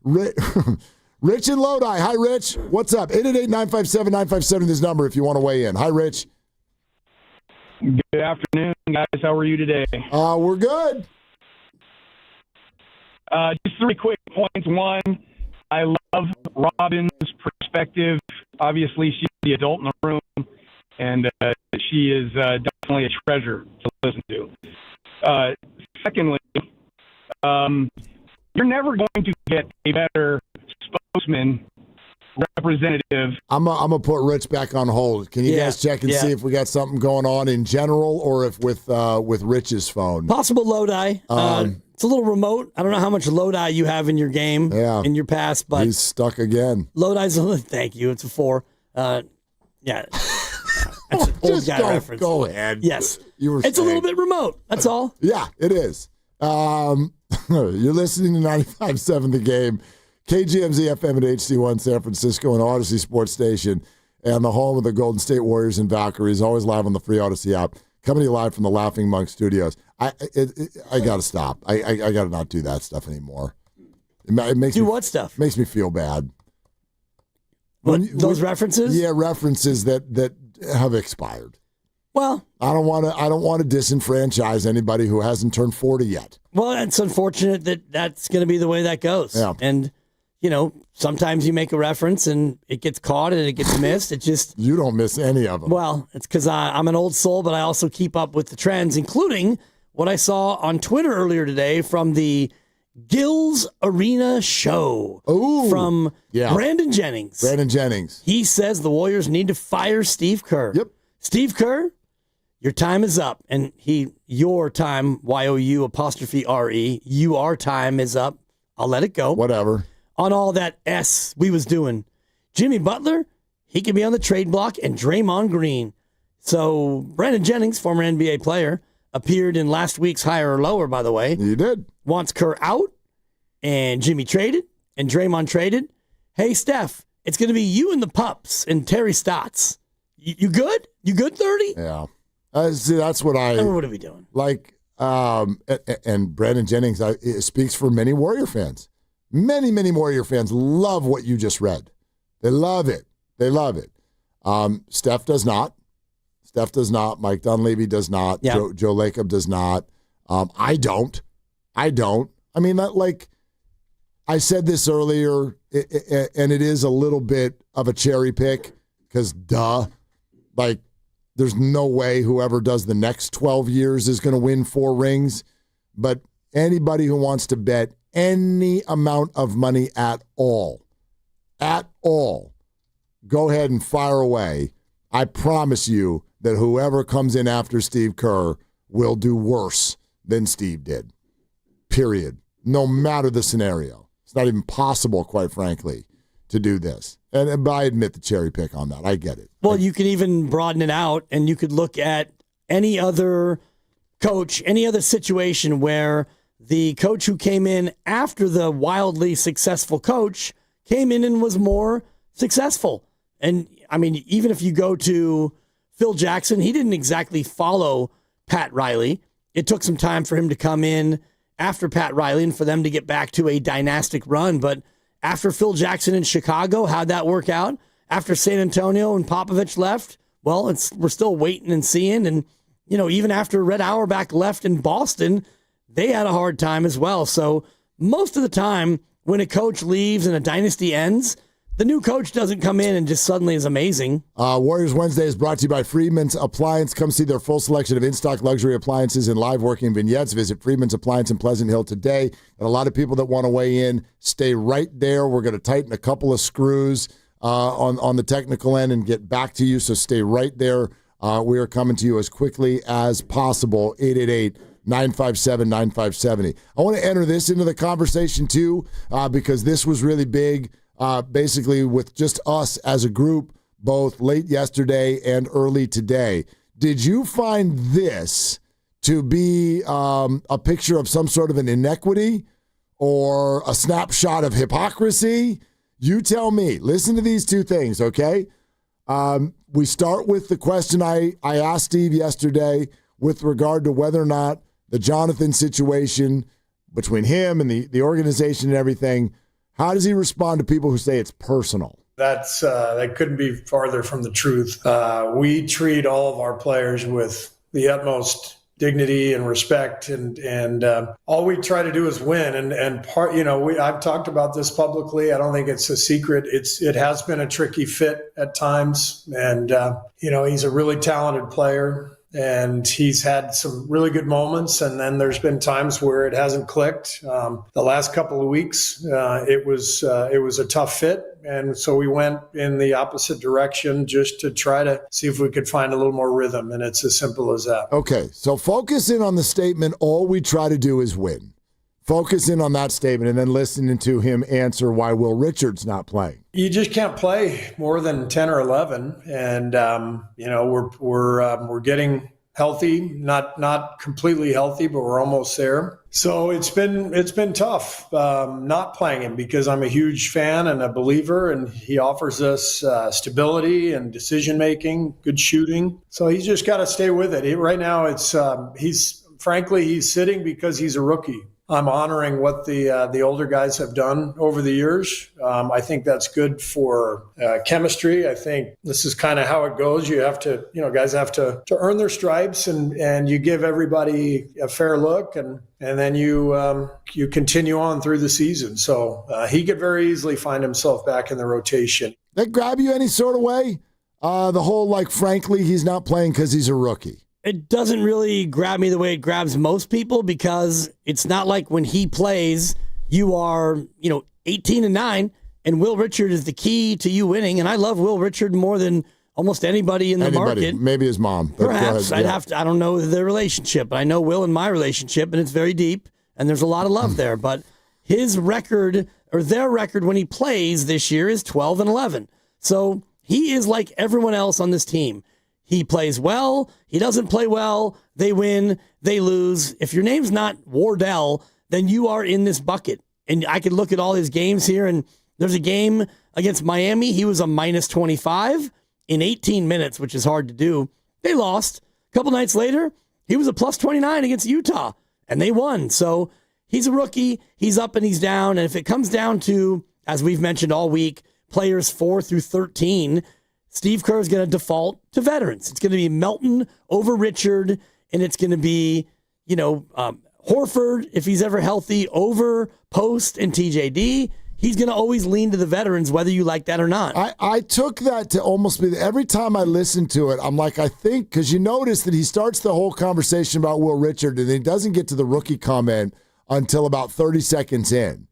Rich in Lodi. Hi, Rich. What's up? 888-957-957 is number if you want to weigh in. Hi, Rich. Good afternoon, guys. How are you today? We're good. Just 3 quick points. One, I love Robin's perspective. Obviously, she's the adult in the room, and she is definitely a treasure to listen to. Secondly, you're never going to get a better spokesman representative. I'm gonna put Rich back on hold. Can you guys check and see if we got something going on in general or if with Rich's phone? Possible Lodi. It's a little remote. I don't know how much Lodi you have in your game, in your past, but he's stuck again. Lodi's thank you. It's a 4. That's an old guy reference. Go ahead. Yes. It's a little bit remote. That's all. Yeah, it is. You're listening to 95.7 The Game, KGMZ FM at HD1 San Francisco and Odyssey Sports Station, and the home of the Golden State Warriors and Valkyries, always live on the free Odyssey app. Coming to you live from the Laughing Monk Studios. I got to stop. I got to not do that stuff anymore. It makes what stuff? Makes me feel bad. Those references? Yeah, references that have expired. Well, I don't want to disenfranchise anybody who hasn't turned 40 yet. Well, it's unfortunate that that's going to be the way that goes. Yeah. And sometimes you make a reference and it gets caught and it gets missed. It just you don't miss any of them. Well, it's because I'm an old soul, but I also keep up with the trends, including what I saw on Twitter earlier today from the Gills Arena show. Ooh, from Brandon Jennings. Brandon Jennings. He says the Warriors need to fire Steve Kerr. Yep. Steve Kerr, your time is up. And your time, YOU''RE, your time is up. I'll let it go. Whatever. On all that S we was doing. Jimmy Butler, he could be on the trade block, and Draymond Green. So Brandon Jennings, former NBA player, appeared in last week's Higher or Lower, by the way. He did. Wants Kerr out, and Jimmy traded, and Draymond traded. Hey, Steph, it's going to be you and the pups and Terry Stotts. You good? You good, 30? Yeah. See, that's what What are we doing? like. And Brandon Jennings it speaks for many Warrior fans. Many, many Warrior fans love what you just read. They love it. They love it. Steph does not. Steph does not. Mike Dunleavy does not. Yeah. Joe Lacob does not. I don't. I mean, like I said this earlier, and it is a little bit of a cherry pick because, like, there's no way whoever does the next 12 years is going to win 4 rings. But anybody who wants to bet any amount of money at all, go ahead and fire away. I promise you that whoever comes in after Steve Kerr will do worse than Steve did. Period. No matter the scenario. It's not even possible, quite frankly, to do this. But I admit the cherry pick on that. I get it. Well, you can even broaden it out, and you could look at any other coach, any other situation where the coach who came in after the wildly successful coach came in and was more successful. And, I mean, even if you go to Phil Jackson, he didn't exactly follow Pat Riley. It took some time for him to come in after Pat Riley and for them to get back to a dynastic run, but after Phil Jackson in Chicago, how'd that work out? After San Antonio and Popovich left, well, we're still waiting and seeing. And, even after Red Auerbach left in Boston, they had a hard time as well. So most of the time when a coach leaves and a dynasty ends, the new coach doesn't come in and just suddenly is amazing. Warriors Wednesday is brought to you by Freedman's Appliance. Come see their full selection of in-stock luxury appliances and live working vignettes. Visit Freedman's Appliance in Pleasant Hill today. And a lot of people that want to weigh in, stay right there. We're going to tighten a couple of screws on the technical end and get back to you, so stay right there. We are coming to you as quickly as possible. 888-957-9570. I want to enter this into the conversation, too, because this was really big. Basically with just us as a group, both late yesterday and early today. Did you find this to be a picture of some sort of an inequity or a snapshot of hypocrisy? You tell me. Listen to these two things, okay? We start with the question I asked Steve yesterday with regard to whether or not the Jonathan situation between him and the organization and everything. How does he respond to people who say it's personal? That couldn't be farther from the truth. We treat all of our players with the utmost dignity and respect, and all we try to do is win. I've talked about this publicly. I don't think it's a secret. It has been a tricky fit at times, and he's a really talented player. And he's had some really good moments, and then there's been times where it hasn't clicked. The last couple of weeks, it was a tough fit, and so we went in the opposite direction just to try to see if we could find a little more rhythm, and it's as simple as that. Okay, so focus in on the statement, all we try to do is win. Focus in on that statement and then listening to him answer why Will Richard's not playing. You just can't play more than 10 or 11. And, we're getting healthy, not completely healthy, but we're almost there. So it's been tough not playing him because I'm a huge fan and a believer, and he offers us stability and decision-making, good shooting. So he's just got to stay with it. Right now, he's sitting because he's a rookie. I'm honoring what the older guys have done over the years. I think that's good for chemistry. I think this is kind of how it goes. You have to, guys have to earn their stripes, and you give everybody a fair look, and then you continue on through the season. So he could very easily find himself back in the rotation. That grab you any sort of way? The whole, frankly, he's not playing because he's a rookie. It doesn't really grab me the way it grabs most people, because it's not like when he plays, you are, 18-9, and Will Richard is the key to you winning. And I love Will Richard more than almost anybody in the market. Maybe his mom. Perhaps. I don't know their relationship, but I know Will and my relationship, and it's very deep, and there's a lot of love there. But his record, or their record when he plays this year, is 12-11. So He is like everyone else on this team. He plays well. He doesn't play well. They win. They lose. If your name's not Wardell, then you are in this bucket. And I could look at all his games here, and there's a game against Miami. He was a minus 25 in 18 minutes, which is hard to do. They lost. A couple nights later, he was a plus 29 against Utah, and they won. So he's a rookie. He's up and he's down. And if it comes down to, as we've mentioned all week, players 4 through 13, Steve Kerr is going to default to veterans. It's going to be Melton over Richard, and it's going to be, Horford, if he's ever healthy, over Post and TJD. He's going to always lean to the veterans, whether you like that or not. I took that to almost be, every time I listen to it, I'm like, I think, because you notice that he starts the whole conversation about Will Richard, and he doesn't get to the rookie comment until about 30 seconds in.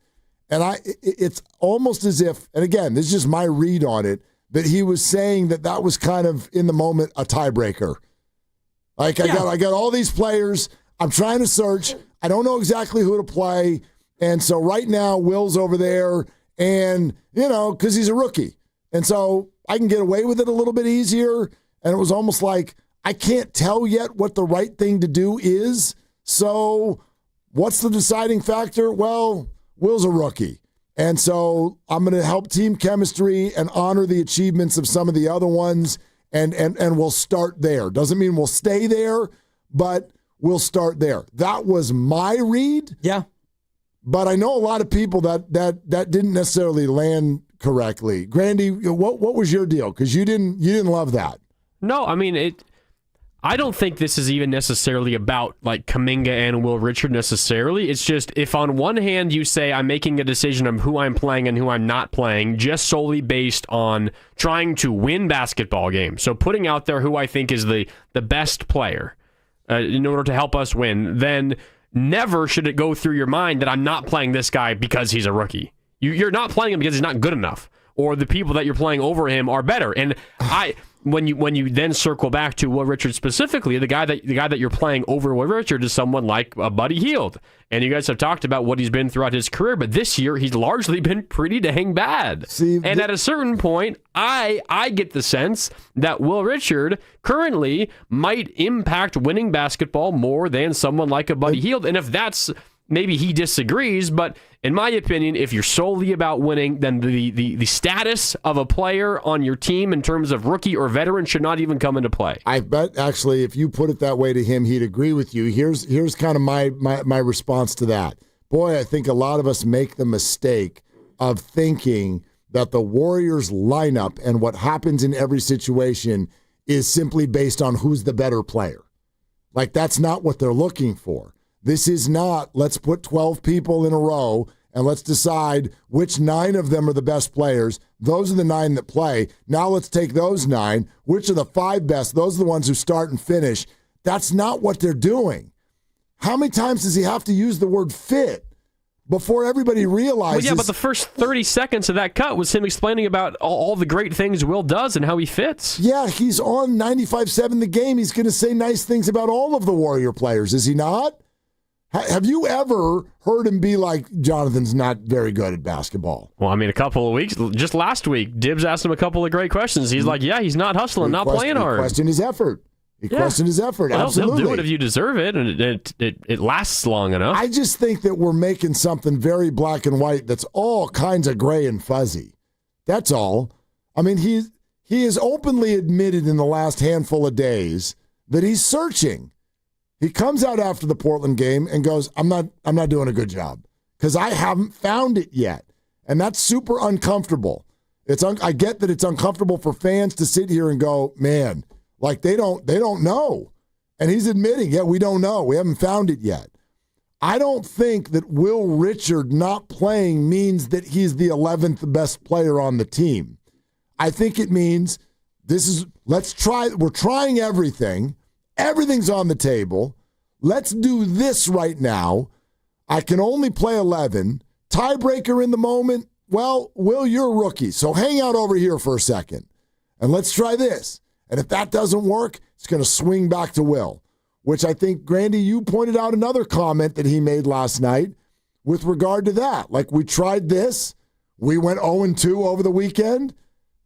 And it's almost as if, and again, this is just my read on it, that he was saying that was kind of, in the moment, a tiebreaker. Like, I got all these players. I'm trying to search. I don't know exactly who to play. And so right now, Will's over there, and, because he's a rookie. And so I can get away with it a little bit easier. And it was almost like, I can't tell yet what the right thing to do is. So what's the deciding factor? Well, Will's a rookie. And so I'm going to help team chemistry and honor the achievements of some of the other ones, and we'll start there. Doesn't mean we'll stay there, but we'll start there. That was my read. Yeah. But I know a lot of people that didn't necessarily land correctly. Grandy, what was your deal? Because you didn't love that. No, I mean I don't think this is even necessarily about like Kaminga and Will Richard necessarily. It's just if on one hand you say I'm making a decision of who I'm playing and who I'm not playing just solely based on trying to win basketball games, so putting out there who I think is the best player in order to help us win, then never should it go through your mind that I'm not playing this guy because he's a rookie. You're not playing him because he's not good enough, or the people that you're playing over him are better. And when you then circle back to Will Richard specifically, the guy that you're playing over Will Richard is someone like Buddy Hield. And you guys have talked about what he's been throughout his career, but this year he's largely been pretty dang bad. At a certain point, I get the sense that Will Richard currently might impact winning basketball more than someone like a Buddy Hield. And if that's, maybe he disagrees, but in my opinion, if you're solely about winning, then the status of a player on your team in terms of rookie or veteran should not even come into play. I bet, actually, if you put it that way to him, he'd agree with you. Here's kind of my response to that. Boy, I think a lot of us make the mistake of thinking that the Warriors lineup and what happens in every situation is simply based on who's the better player. Like, that's not what they're looking for. This is not, let's put 12 people in a row and let's decide which 9 of them are the best players. Those are the 9 that play. Now let's take those 9. Which are the 5 best? Those are the ones who start and finish. That's not what they're doing. How many times does he have to use the word fit before everybody realizes? Well, yeah, but the first 30 seconds of that cut was him explaining about all the great things Will does and how he fits. Yeah, he's on 95.7 The Game. He's going to say nice things about all of the Warrior players, is he not? Have you ever heard him be like, Jonathan's not very good at basketball? Well, I mean, a couple of weeks, just last week, Dibbs asked him a couple of great questions. He's like, yeah, he's not hustling, not playing hard. He questioned his effort. Absolutely. He'll do it if you deserve it, and it lasts long enough. I just think that we're making something very black and white that's all kinds of gray and fuzzy. That's all. I mean, he has openly admitted in the last handful of days that he's searching. He comes out after the Portland game and goes, I'm not doing a good job because I haven't found it yet. And that's super uncomfortable. I get that it's uncomfortable for fans to sit here and go, man, like they don't know. And he's admitting, yeah, we don't know. We haven't found it yet. I don't think that Will Richard not playing means that he's the 11th best player on the team. I think it means we're trying everything. Everything's on the table. Let's do this right now. I can only play 11. Tiebreaker in the moment. Well, Will, you're a rookie, so hang out over here for a second. And let's try this. And if that doesn't work, it's going to swing back to Will, which I think, Grandy, you pointed out another comment that he made last night with regard to that. Like, we tried this. We went 0-2 over the weekend.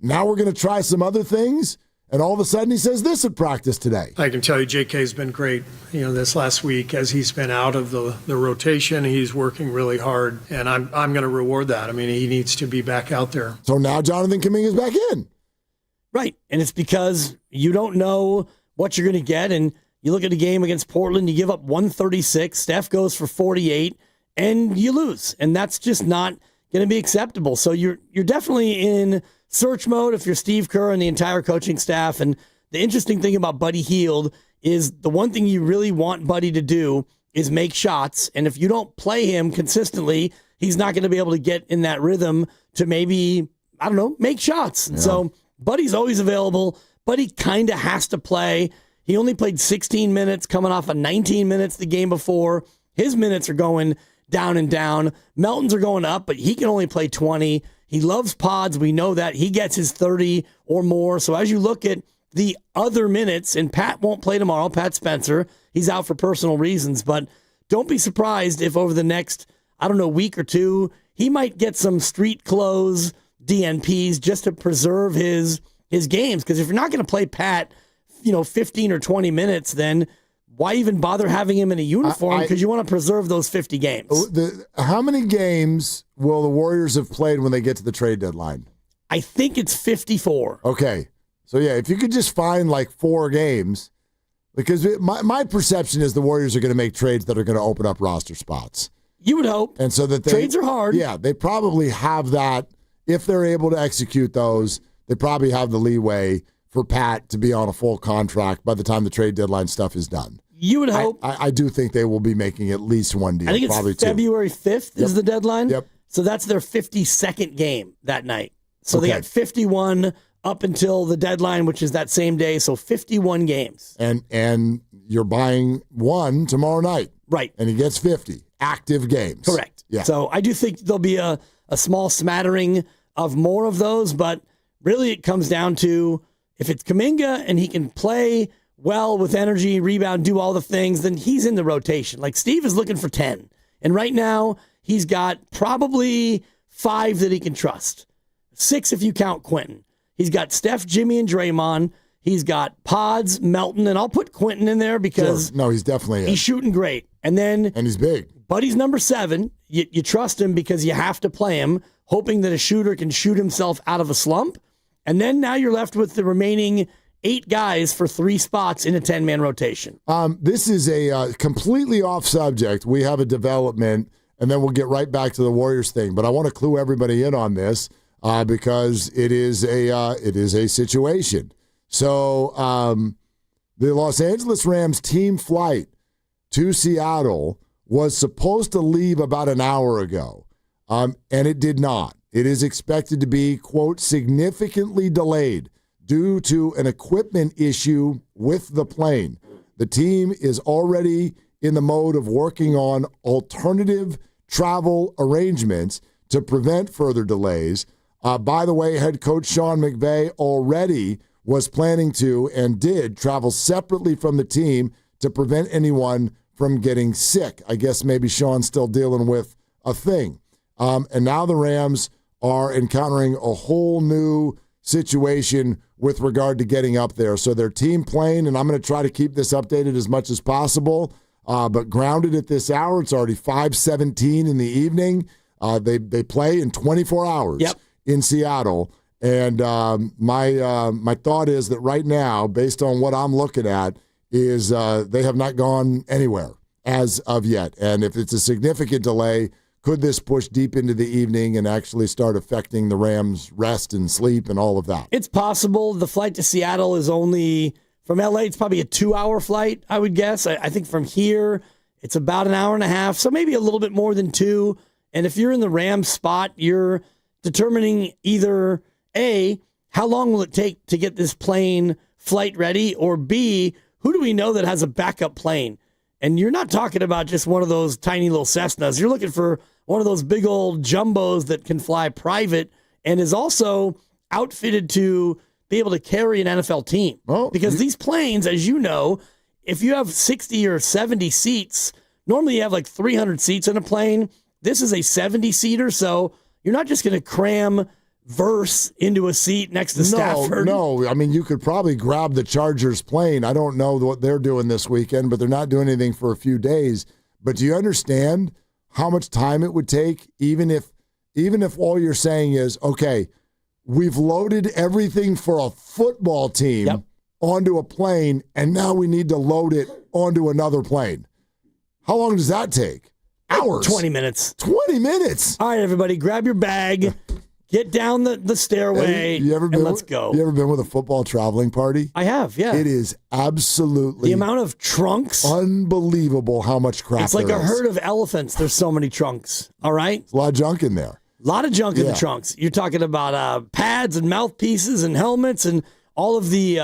Now we're going to try some other things. And all of a sudden he says this at practice today. I can tell you JK's been great, this last week as he's been out of the rotation. He's working really hard, and I'm going to reward that. I mean, he needs to be back out there. So now Jonathan Kaminga is back in. Right, and it's because you don't know what you're going to get, and you look at the game against Portland, you give up 136, Steph goes for 48, and you lose, and that's just not going to be acceptable. So you're definitely in search mode if you're Steve Kerr and the entire coaching staff. And the interesting thing about Buddy Hield is the one thing you really want Buddy to do is make shots. And if you don't play him consistently, he's not going to be able to get in that rhythm to maybe, make shots. Yeah. So Buddy's always available. Buddy kind of has to play. He only played 16 minutes coming off of 19 minutes the game before. His minutes are going down and down. Melton's are going up, but he can only play 20. He loves pods. We know that. He gets his 30 or more. So as you look at the other minutes, and Pat won't play tomorrow, Pat Spencer, he's out for personal reasons, but don't be surprised if over the next, week or two, he might get some street clothes, DNPs, just to preserve his games. Because if you're not going to play Pat, 15 or 20 minutes, then why even bother having him in a uniform? Because you want to preserve those 50 games. How many games will the Warriors have played when they get to the trade deadline? I think it's 54. Okay. So, yeah, if you could just find 4 games, because my perception is the Warriors are going to make trades that are going to open up roster spots. You would hope. And so that trades are hard. Yeah, they probably have that. If they're able to execute those, they probably have the leeway for Pat to be on a full contract by the time the trade deadline stuff is done. You would hope. I do think they will be making at least one deal. I think it's probably February 5th is the deadline. Yep. So that's their 52nd game that night. So they got 51 up until the deadline, which is that same day. So 51 games. And you're buying one tomorrow night. Right. And he gets 50 active games. Correct. Yeah. So I do think there'll be a small smattering of more of those, but really it comes down to if it's Kaminga and he can play well with energy, rebound, do all the things, then he's in the rotation. Like Steve is looking for 10. And right now he's got probably 5 that he can trust. 6 if you count Quentin. He's got Steph, Jimmy, and Draymond. He's got Pods, Melton, and I'll put Quentin in there because he's definitely he's shooting great. And he's big. Buddy's number 7. You trust him because you have to play him, hoping that a shooter can shoot himself out of a slump. And then now you're left with the remaining 8 guys for 3 spots in a 10-man rotation. This is a completely off subject. We have a development, and then we'll get right back to the Warriors thing. But I want to clue everybody in on this because it is a situation. So the Los Angeles Rams team flight to Seattle was supposed to leave about an hour ago, and it did not. It is expected to be, quote, significantly delayed due to an equipment issue with the plane. The team is already in the mode of working on alternative travel arrangements to prevent further delays. By the way, head coach Sean McVay already was planning to and did travel separately from the team to prevent anyone from getting sick. I guess maybe Sean's still dealing with a thing. And now the Rams are encountering a whole new situation with regard to getting up there. So their team plane, and I'm going to try to keep this updated as much as possible, but grounded at this hour. It's already 5:17 in the evening. They play in 24 hours in Seattle. And my thought is that right now, based on what I'm looking at, is they have not gone anywhere as of yet. And if it's a significant delay, could this push deep into the evening and actually start affecting the Rams' rest and sleep and all of that? It's possible. The flight to Seattle is only, from LA, it's probably a 2-hour flight, I would guess. I think from here, it's about an hour and a half, so maybe a little bit more than 2. And if you're in the Rams spot, you're determining either A, how long will it take to get this plane flight ready, or B, who do we know that has a backup plane? And you're not talking about just one of those tiny little Cessnas. You're looking for one of those big old jumbos that can fly private and is also outfitted to be able to carry an NFL team. Because these planes, as you know, if you have 60 or 70 seats, normally you have like 300 seats in a plane. This is a 70-seater, so you're not just going to cram verse into a seat next to Stafford. No. I mean, you could probably grab the Chargers plane. I don't know what they're doing this weekend, but they're not doing anything for a few days. But do you understand how much time it would take, even if all you're saying is, okay, we've loaded everything for a football team onto a plane, and now we need to load it onto another plane? How long does that take? Hours. 20 minutes. 20 minutes. All right, everybody, grab your bag, get down the stairway, and let's go. You ever been with a football traveling party? I have, yeah. It is absolutely the amount of trunks. Unbelievable how much crap It's like there a is. herd of elephants. There's so many trunks. All right? There's a lot of junk in there. A lot of junk in the trunks. You're talking about pads and mouthpieces and helmets and all of the,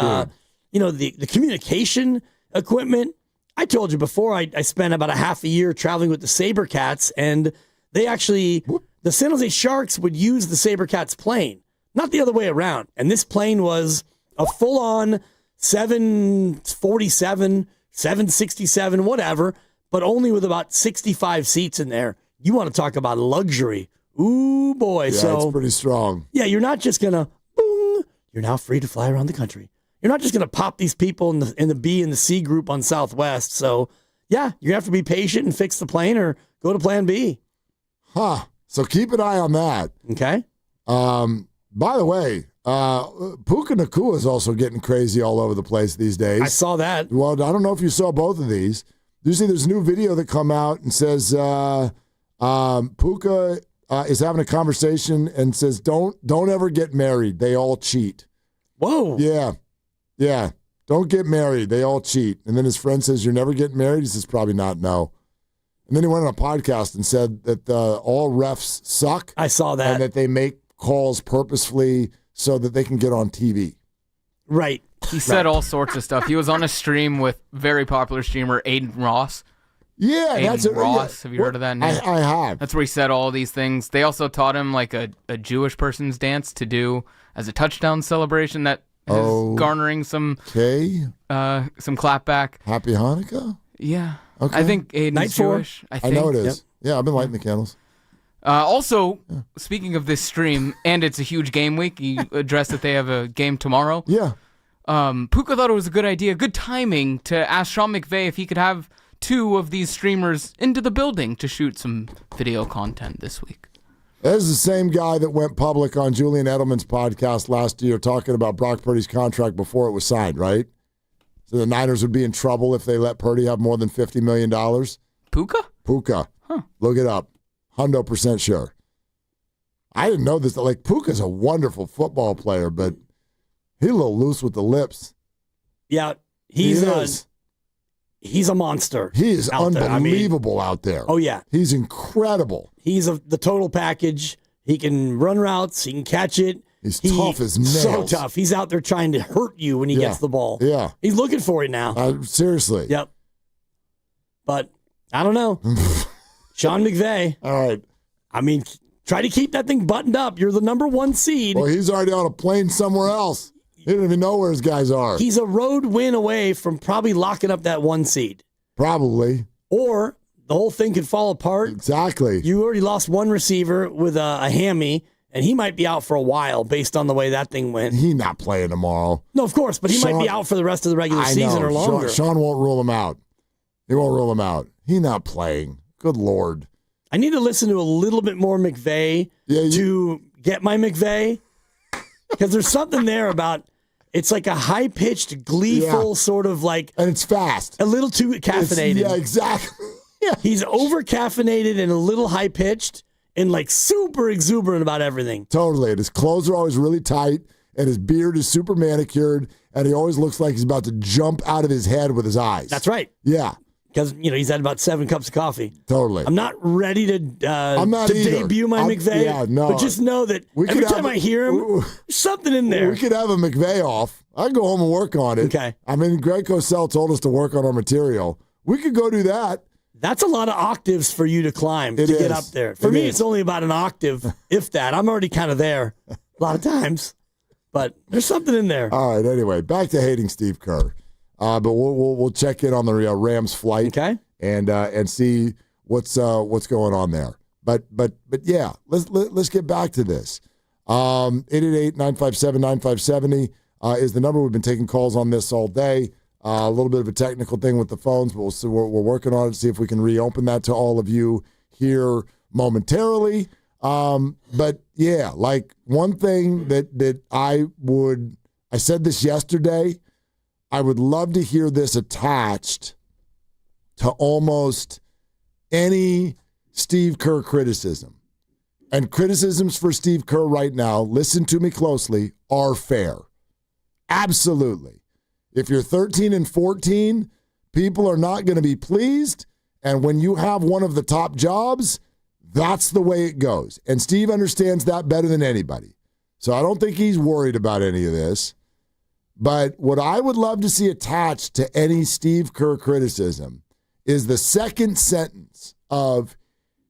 the communication equipment. I told you before, I spent about a half a year traveling with the Sabercats, and they actually, the San Jose Sharks would use the Sabercats plane, not the other way around. And this plane was a full-on 747, 767, whatever, but only with about 65 seats in there. You want to talk about luxury. Ooh, boy. Yeah, so it's pretty strong. Yeah, you're not just going to, boom, you're now free to fly around the country. You're not just going to pop these people in the B and the C group on Southwest. So, yeah, you have to be patient and fix the plane or go to plan B. Huh. So keep an eye on that. Okay. By the way, Puka Nacua is also getting crazy all over the place these days. I saw that. Well, I don't know if you saw both of these. You see there's a new video that come out and says Puka is having a conversation and says, don't ever get married. They all cheat. Whoa. Yeah. Don't get married. They all cheat. And then his friend says, you're never getting married? He says, probably not, no. And then he went on a podcast and said that all refs suck. I saw that. And that they make calls purposefully so that they can get on TV. Right. He said all sorts of stuff. He was on a stream with very popular streamer Aiden Ross. Yeah, Aiden Ross. Have you heard of that name? I have. That's where he said all these things. They also taught him like a Jewish person's dance to do as a touchdown celebration that is garnering some clapback. Happy Hanukkah? Yeah. Okay. I think Aiden's Jewish. I know it is. Yep. Yeah, I've been lighting the candles. Also, speaking of this stream, and it's a huge game week, you addressed that they have a game tomorrow. Yeah. Puka thought it was a good idea, good timing to ask Sean McVay if he could have two of these streamers into the building to shoot some video content this week. This is the same guy that went public on Julian Edelman's podcast last year talking about Brock Purdy's contract before it was signed, right? So the Niners would be in trouble if they let Purdy have more than $50 million. Puka. Huh. Look it up. 100% sure. I didn't know this. Like, Puka's a wonderful football player, but he's a little loose with the lips. Yeah, he's a monster. He is unbelievable out there. Oh, yeah. He's incredible. He's the total package. He can run routes. He can catch it. He's tough as nails. So tough. He's out there trying to hurt you when he gets the ball. Yeah. He's looking for it now. Seriously. Yep. But I don't know. Sean McVay. All right. I mean, try to keep that thing buttoned up. You're the number one seed. Well, he's already on a plane somewhere else. He don't even know where his guys are. He's a road win away from probably locking up that one seed. Probably. Or the whole thing could fall apart. Exactly. You already lost one receiver with a hammy, and he might be out for a while based on the way that thing went. He's not playing tomorrow. No, of course, but he might be out for the rest of the regular season or longer. Sean won't rule him out. He won't rule him out. He's not playing. Good Lord. I need to listen to a little bit more McVay to get my McVay, because there's something there about it's like a high-pitched, gleeful sort of like... And it's fast. A little too caffeinated. Yeah, exactly. Yeah. He's over-caffeinated and a little high-pitched and like super exuberant about everything. Totally. And his clothes are always really tight, and his beard is super manicured, and he always looks like he's about to jump out of his head with his eyes. That's right. Yeah. Because, he's had about 7 cups of coffee. Totally. I'm not ready to debut my McVay. Yeah, no. But just know that every time I hear him, there's something in there. We could have a McVay off. I can go home and work on it. Okay. I mean, Greg Cosell told us to work on our material. We could go do that. That's a lot of octaves for you to climb get up there. For me, it's only about an octave, if that. I'm already kind of there a lot of times. But there's something in there. All right, anyway, back to hating Steve Kerr. But we'll check in on the Rams flight, okay, and see what's going on there. But yeah, let's get back to this. 888-957-9570 is the number. We've been taking calls on this all day. A little bit of a technical thing with the phones, but we're working on it to see if we can reopen that to all of you here momentarily. But yeah, like one thing that I said this yesterday, I would love to hear this attached to almost any Steve Kerr criticism. And criticisms for Steve Kerr right now, listen to me closely, are fair. Absolutely. If you're 13 and 14, people are not going to be pleased. And when you have one of the top jobs, that's the way it goes. And Steve understands that better than anybody. So I don't think he's worried about any of this. But what I would love to see attached to any Steve Kerr criticism is the second sentence of,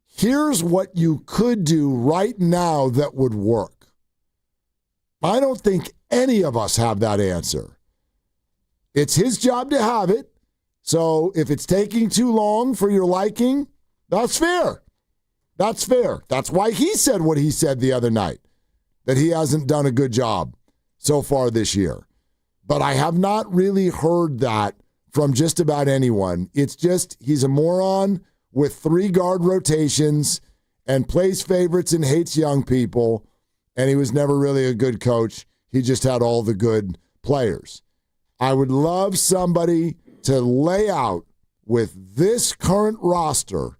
here's what you could do right now that would work. I don't think any of us have that answer. It's his job to have it. So if it's taking too long for your liking, that's fair. That's fair. That's why he said what he said the other night, that he hasn't done a good job so far this year. But I have not really heard that from just about anyone. It's just he's a moron with 3 guard rotations and plays favorites and hates young people, and he was never really a good coach. He just had all the good players. I would love somebody to lay out with this current roster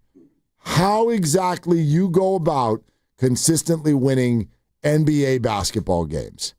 how exactly you go about consistently winning NBA basketball games.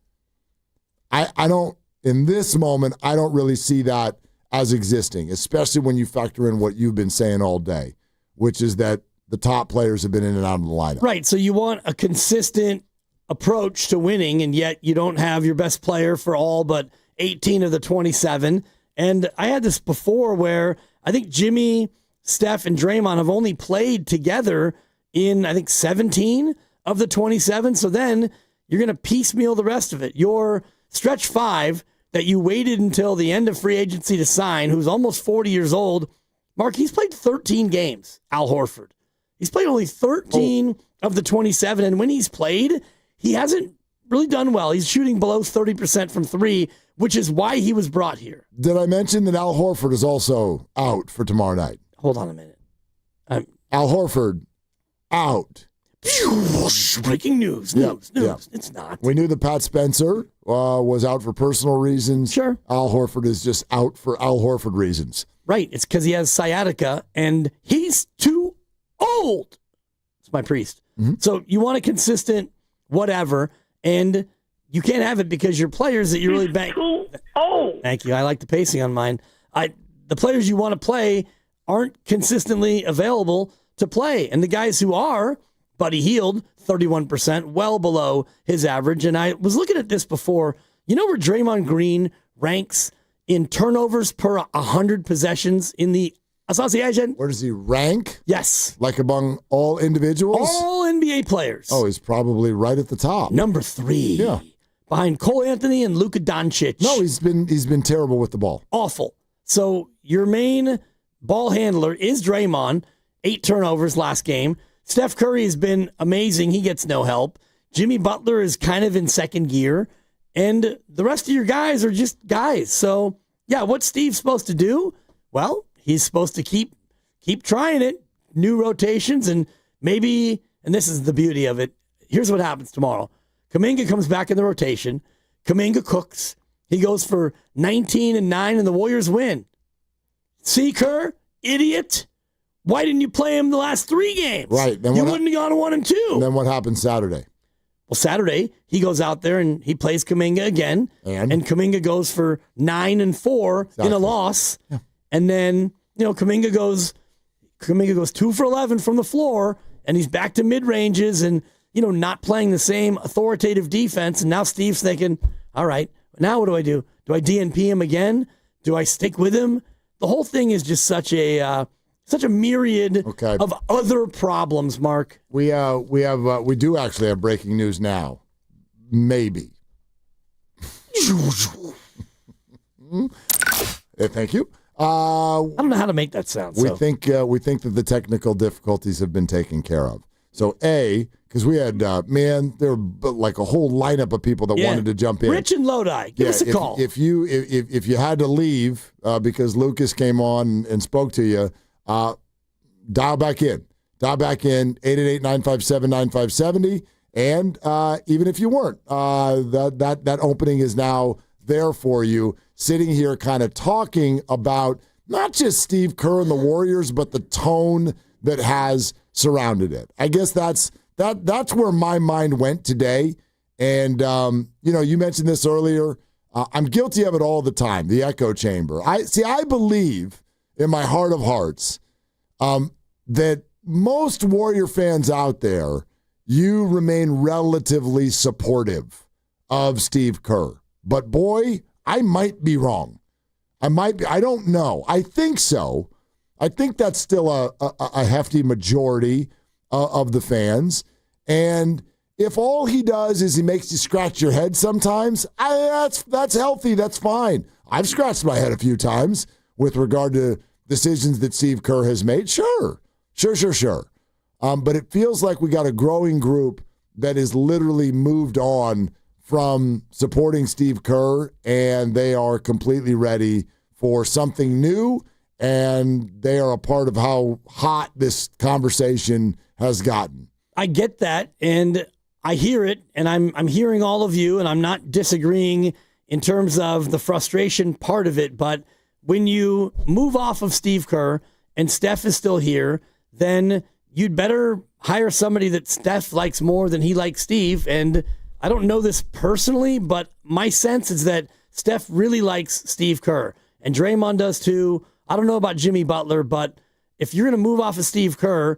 I don't, in this moment, I don't really see that as existing, especially when you factor in what you've been saying all day, which is that the top players have been in and out of the lineup. Right, so you want a consistent approach to winning, and yet you don't have your best player for all but 18 of the 27. And I had this before where I think Jimmy, Steph, and Draymond have only played together in, I think, 17 of the 27. So then you're going to piecemeal the rest of it. Your stretch 5 that you waited until the end of free agency to sign, who's almost 40 years old, Mark, he's played 13 games, Al Horford. He's played only 13 of the 27, and when he's played, he hasn't really done well. He's shooting below 30% from 3, which is why he was brought here. Did I mention that Al Horford is also out for tomorrow night? Hold on a minute. Al Horford out. Breaking news. It's not. We knew that Pat Spencer was out for personal reasons. Sure. Al Horford is just out for Al Horford reasons. Right. It's because he has sciatica, and he's too old. It's my priest. Mm-hmm. So you want a consistent whatever, and you can't have it because your players that you really bank. Oh, thank you. I like the pacing on mine. The players you want to play aren't consistently available to play, and the guys who are, Buddy Hield, 31%, well below his average. And I was looking at this before. You know where Draymond Green ranks in turnovers per 100 possessions in the association? Where does he rank? Yes. Like among all individuals? All NBA players. Oh, he's probably right at the top. Number 3. Yeah. Behind Cole Anthony and Luka Doncic. No, he's been terrible with the ball. Awful. So your main ball handler is Draymond, 8 turnovers last game. Steph Curry has been amazing. He gets no help. Jimmy Butler is kind of in second gear. And the rest of your guys are just guys. So, yeah, what's Steve supposed to do? Well, he's supposed to keep trying it. New rotations, and maybe, and this is the beauty of it, here's what happens tomorrow. Kaminga comes back in the rotation. Kaminga cooks. He goes for 19 and 9, and the Warriors win. See, Kerr? Idiot. Why didn't you play him the last 3 games? Right. Then you wouldn't have gone to 1 and 2. And then what happens Saturday? Well, Saturday, he goes out there and he plays Kaminga again. And Kaminga goes for 9 and 4 in a loss. Yeah. And then, Kaminga goes 2 for 11 from the floor, and he's back to mid-ranges and, not playing the same authoritative defense. And now Steve's thinking, all right, now what do I do? Do I DNP him again? Do I stick with him? The whole thing is just such a myriad of other problems, Mark. We do actually have breaking news now. Maybe. Thank you. I don't know how to make that sound. We think that the technical difficulties have been taken care of. So, A, because we had, there were like a whole lineup of people that wanted to jump in. Rich and Lodi, give us a call. If you had to leave because Lucas came on and spoke to you, dial back in. Dial back in, 888-957-9570. And even if you weren't, that opening is now there for you, sitting here kind of talking about not just Steve Kerr and the Warriors, but the tone that has surrounded it. I guess that's where my mind went today. And, you mentioned this earlier. I'm guilty of it all the time, the echo chamber. I believe in my heart of hearts that most Warrior fans out there, you remain relatively supportive of Steve Kerr. But boy, I might be wrong. I don't know. I think so. I think that's still a hefty majority of the fans. And if all he does is he makes you scratch your head sometimes, that's healthy. That's fine. I've scratched my head a few times with regard to decisions that Steve Kerr has made. Sure. But it feels like we got a growing group that is literally moved on from supporting Steve Kerr, and they are completely ready for something new, and they are a part of how hot this conversation has gotten. I get that, and I hear it, and I'm hearing all of you, and I'm not disagreeing in terms of the frustration part of it, but when you move off of Steve Kerr and Steph is still here, then you'd better hire somebody that Steph likes more than he likes Steve. And I don't know this personally, but my sense is that Steph really likes Steve Kerr. And Draymond does too. I don't know about Jimmy Butler, but if you're going to move off of Steve Kerr,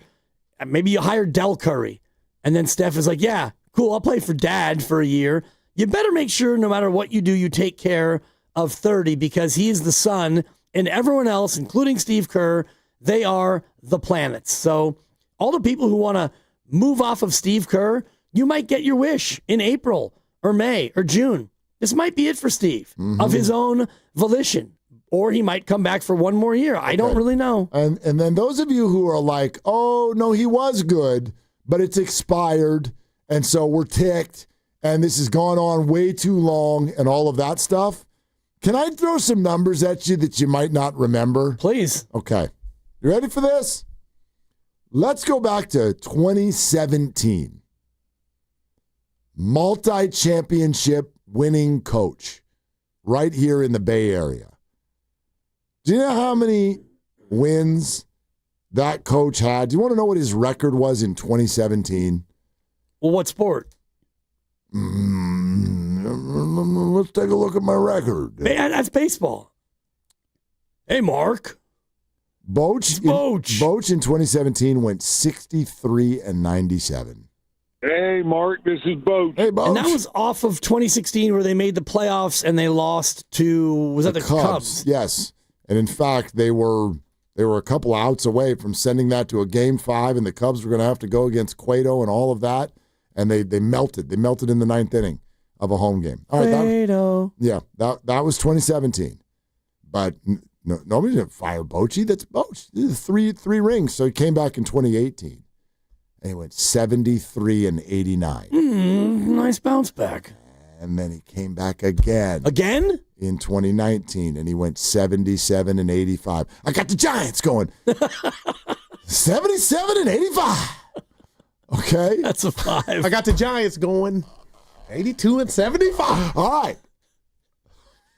maybe you hire Del Curry. And then Steph is like, yeah, cool, I'll play for Dad for a year. You better make sure no matter what you do, you take care of 30 because he is the sun, and everyone else, including Steve Kerr, they are the planets. So all the people who want to move off of Steve Kerr, you might get your wish in April or May or June. This might be it for Steve of his own volition, or he might come back for one more year. I don't really know. And then those of you who are like, oh, no, he was good, but it's expired, and so we're ticked, and this has gone on way too long and all of that stuff. Can I throw some numbers at you that you might not remember? Please. Okay. You ready for this? Let's go back to 2017. Multi-championship winning coach right here in the Bay Area. Do you know how many wins that coach had? Do you want to know what his record was in 2017? Well, what sport? Let's take a look at my record. Man, that's baseball. Hey, Mark. Boch in 2017 went 63-97. Hey, Mark, this is Boch. Hey, Boch. And that was off of 2016 where they made the playoffs and they lost to, was that the Cubs? Yes. And in fact, they were a couple outs away from sending that to a Game 5, and the Cubs were going to have to go against Cueto and all of that. And they melted. They melted in the ninth inning of a home game. All right, that was 2017. But nobody didn't fire Bochy. That's Boch. Three rings. So he came back in 2018. And he went 73-89. Nice bounce back. And then he came back again. Again? In 2019, and he went 77-85. I got the Giants going. 77-85. Okay? That's a 5. I got the Giants going 82-75. All right.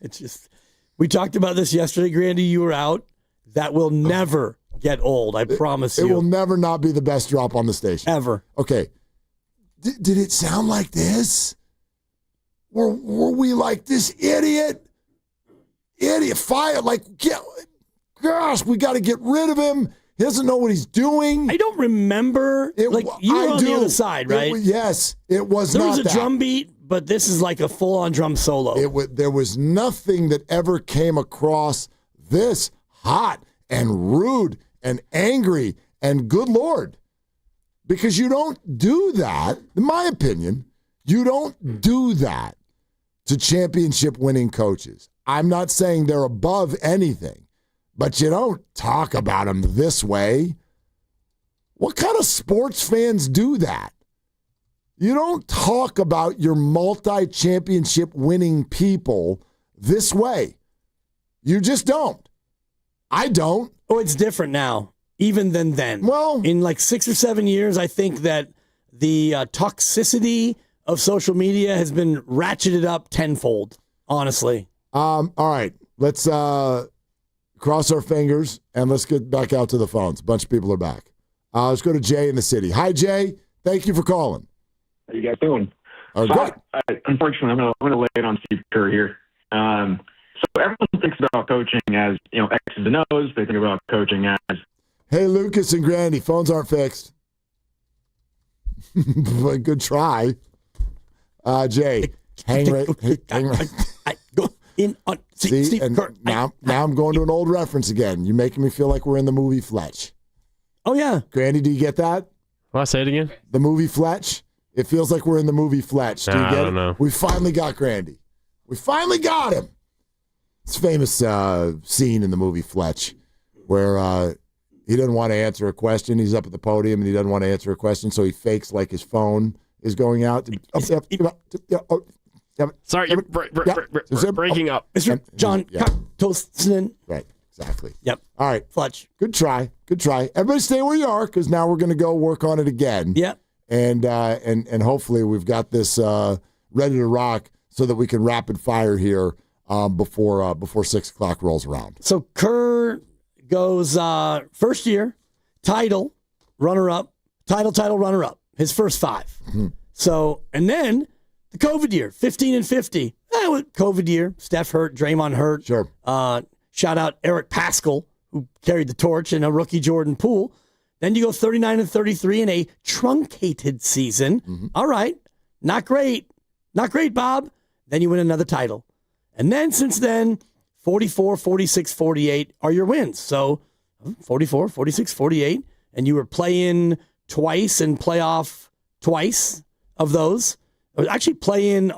It's just, we talked about this yesterday, Grandy. You were out. That will never get old. I promise you. It will never not be the best drop on the station. Ever. Okay. Did it sound like this? Were we like this idiot? Fire. Like, gosh, we got to get rid of him. He doesn't know what he's doing. I don't remember. You were on the other side, right? Yes. It was there not was a drum beat, but this is like a full-on drum solo. There was nothing that ever came across this hot and rude and angry and good Lord. Because you don't do that, in my opinion, you don't do that to championship winning coaches. I'm not saying they're above anything, but you don't talk about them this way. What kind of sports fans do that? You don't talk about your multi-championship winning people this way. You just don't. I don't. Oh, it's different now, even than then. Well, in like 6 or 7 years, I think that the toxicity of social media has been ratcheted up tenfold, honestly. All right. Let's cross our fingers and let's get back out to the phones. A bunch of people are back. Let's go to Jay in the city. Hi, Jay. Thank you for calling. How you guys doing? Oh, good. Unfortunately, I'm going to lay it on Steve Kerr here. So everyone thinks about coaching as, X's and O's. They think about coaching as... Hey, Lucas and Grandy, phones aren't fixed. Good try. Jay, hang right. Go in on See, and now I'm going to an old reference again. You're making me feel like we're in the movie Fletch. Oh, yeah. Grandy, do you get that? Well, say it again. The movie Fletch? It feels like we're in the movie Fletch. Do you get I don't it? know. We finally got Grandy. We finally got him. It's a famous scene in the movie Fletch where he doesn't want to answer a question. He's up at the podium and he doesn't want to answer a question, so he fakes like his phone is going out. Sorry, you're breaking up. Mr. John Toaston. Right, exactly. Yep. All right. Fletch. Good try. Good try. Everybody stay where you are because now we're going to go work on it again. Yep. And hopefully we've got this ready to rock so that we can rapid fire here before 6 o'clock rolls around. So Kerr goes first year, title, runner-up, title, runner-up, his first 5. Mm-hmm. So, and then the COVID year, 15 and 50. COVID year, Steph hurt, Draymond hurt. Sure. Shout out Eric Paschal, who carried the torch, and a rookie Jordan Poole. Then you go 39 and 33 in a truncated season. Mm-hmm. All right, not great. Not great, Bob. Then you win another title. And then since then, 44, 46, 48 are your wins. So 44, 46, 48. And you were playing twice and playoff twice of those. Actually playing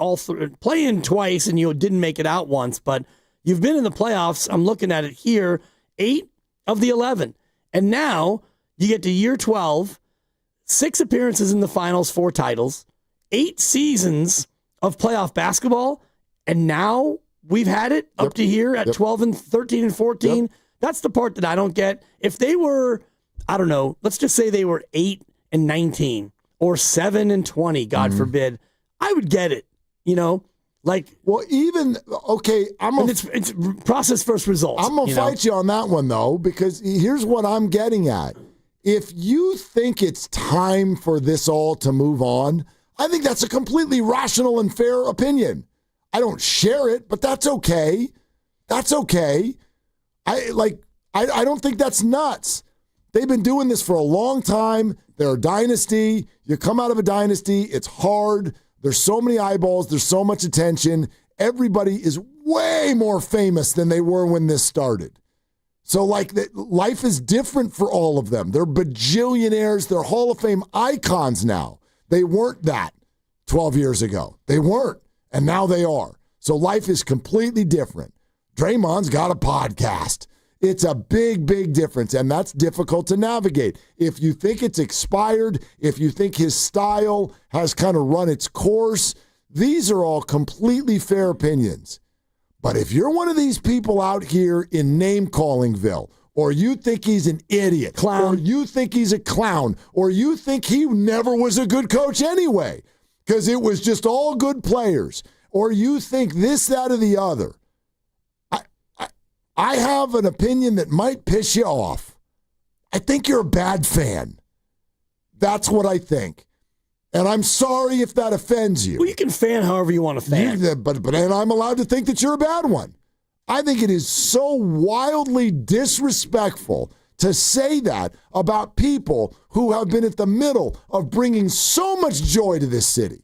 twice and you didn't make it out once. But you've been in the playoffs. I'm looking at it here. 8 of the 11. And now you get to year 12, 6 appearances in the finals, 4 titles, 8 seasons of playoff basketball, and now we've had it up to here at 12 and 13 and 14. Yep. That's the part that I don't get. If they were, I don't know, let's just say they were 8 and 19 or 7 and 20, God forbid, I would get it. Well, even okay, it's process first results. I'm gonna fight you on that one though, because here's what I'm getting at. If you think it's time for this all to move on, I think that's a completely rational and fair opinion. I don't share it, but that's okay. That's okay. I don't think that's nuts. They've been doing this for a long time. They're a dynasty. You come out of a dynasty, it's hard. There's so many eyeballs. There's so much attention. Everybody is way more famous than they were when this started. So, life is different for all of them. They're bajillionaires. They're Hall of Fame icons now. They weren't that 12 years ago. They weren't, and now they are. So life is completely different. Draymond's got a podcast. It's a big, big difference, and that's difficult to navigate. If you think it's expired, if you think his style has kind of run its course, these are all completely fair opinions. But if you're one of these people out here in name-callingville, or you think he's an idiot, or you think he's a clown, or you think he never was a good coach anyway, because it was just all good players, or you think this, that, or the other, I have an opinion that might piss you off. I think you're a bad fan. That's what I think. And I'm sorry if that offends you. Well, you can fan however you want to fan. But I'm allowed to think that you're a bad one. I think it is so wildly disrespectful to say that about people who have been at the middle of bringing so much joy to this city.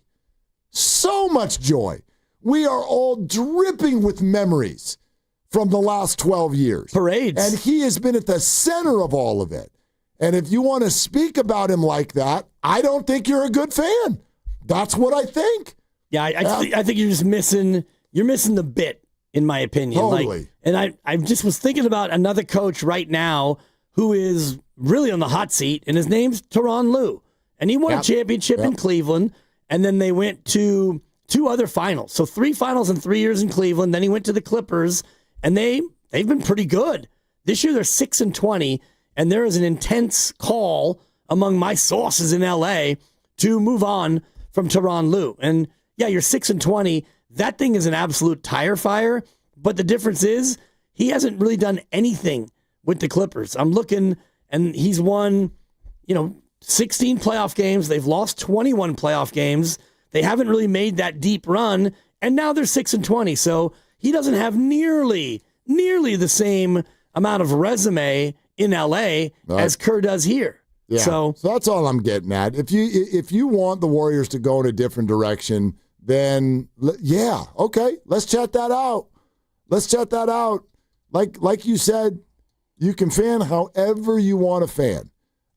So much joy. We are all dripping with memories from the last 12 years. Parades. And he has been at the center of all of it. And if you want to speak about him like that, I don't think you're a good fan. That's what I think. Yeah, I think you're just missing the bit, in my opinion. Totally. And I just was thinking about another coach right now who is really on the hot seat, and his name's Tyronn Lue. And he won a championship in Cleveland. and then they went to 2 other finals. So 3 finals in 3 years in Cleveland. Then he went to the Clippers, and they've been pretty good. This year they're 6-20, and there is an intense call among my sources in LA to move on from Tyronn Lue. And yeah, you're 6-20. That thing is an absolute tire fire. But the difference is he hasn't really done anything with the Clippers. I'm looking, and he's won, 16 playoff games. They've lost 21 playoff games. They haven't really made that deep run, and now they're 6-20. So he doesn't have nearly the same amount of resume in LA as Kerr does here. Yeah. So that's all I'm getting at. If you want the Warriors to go in a different direction, then yeah, okay, let's chat that out. Like you said, you can fan however you want to fan.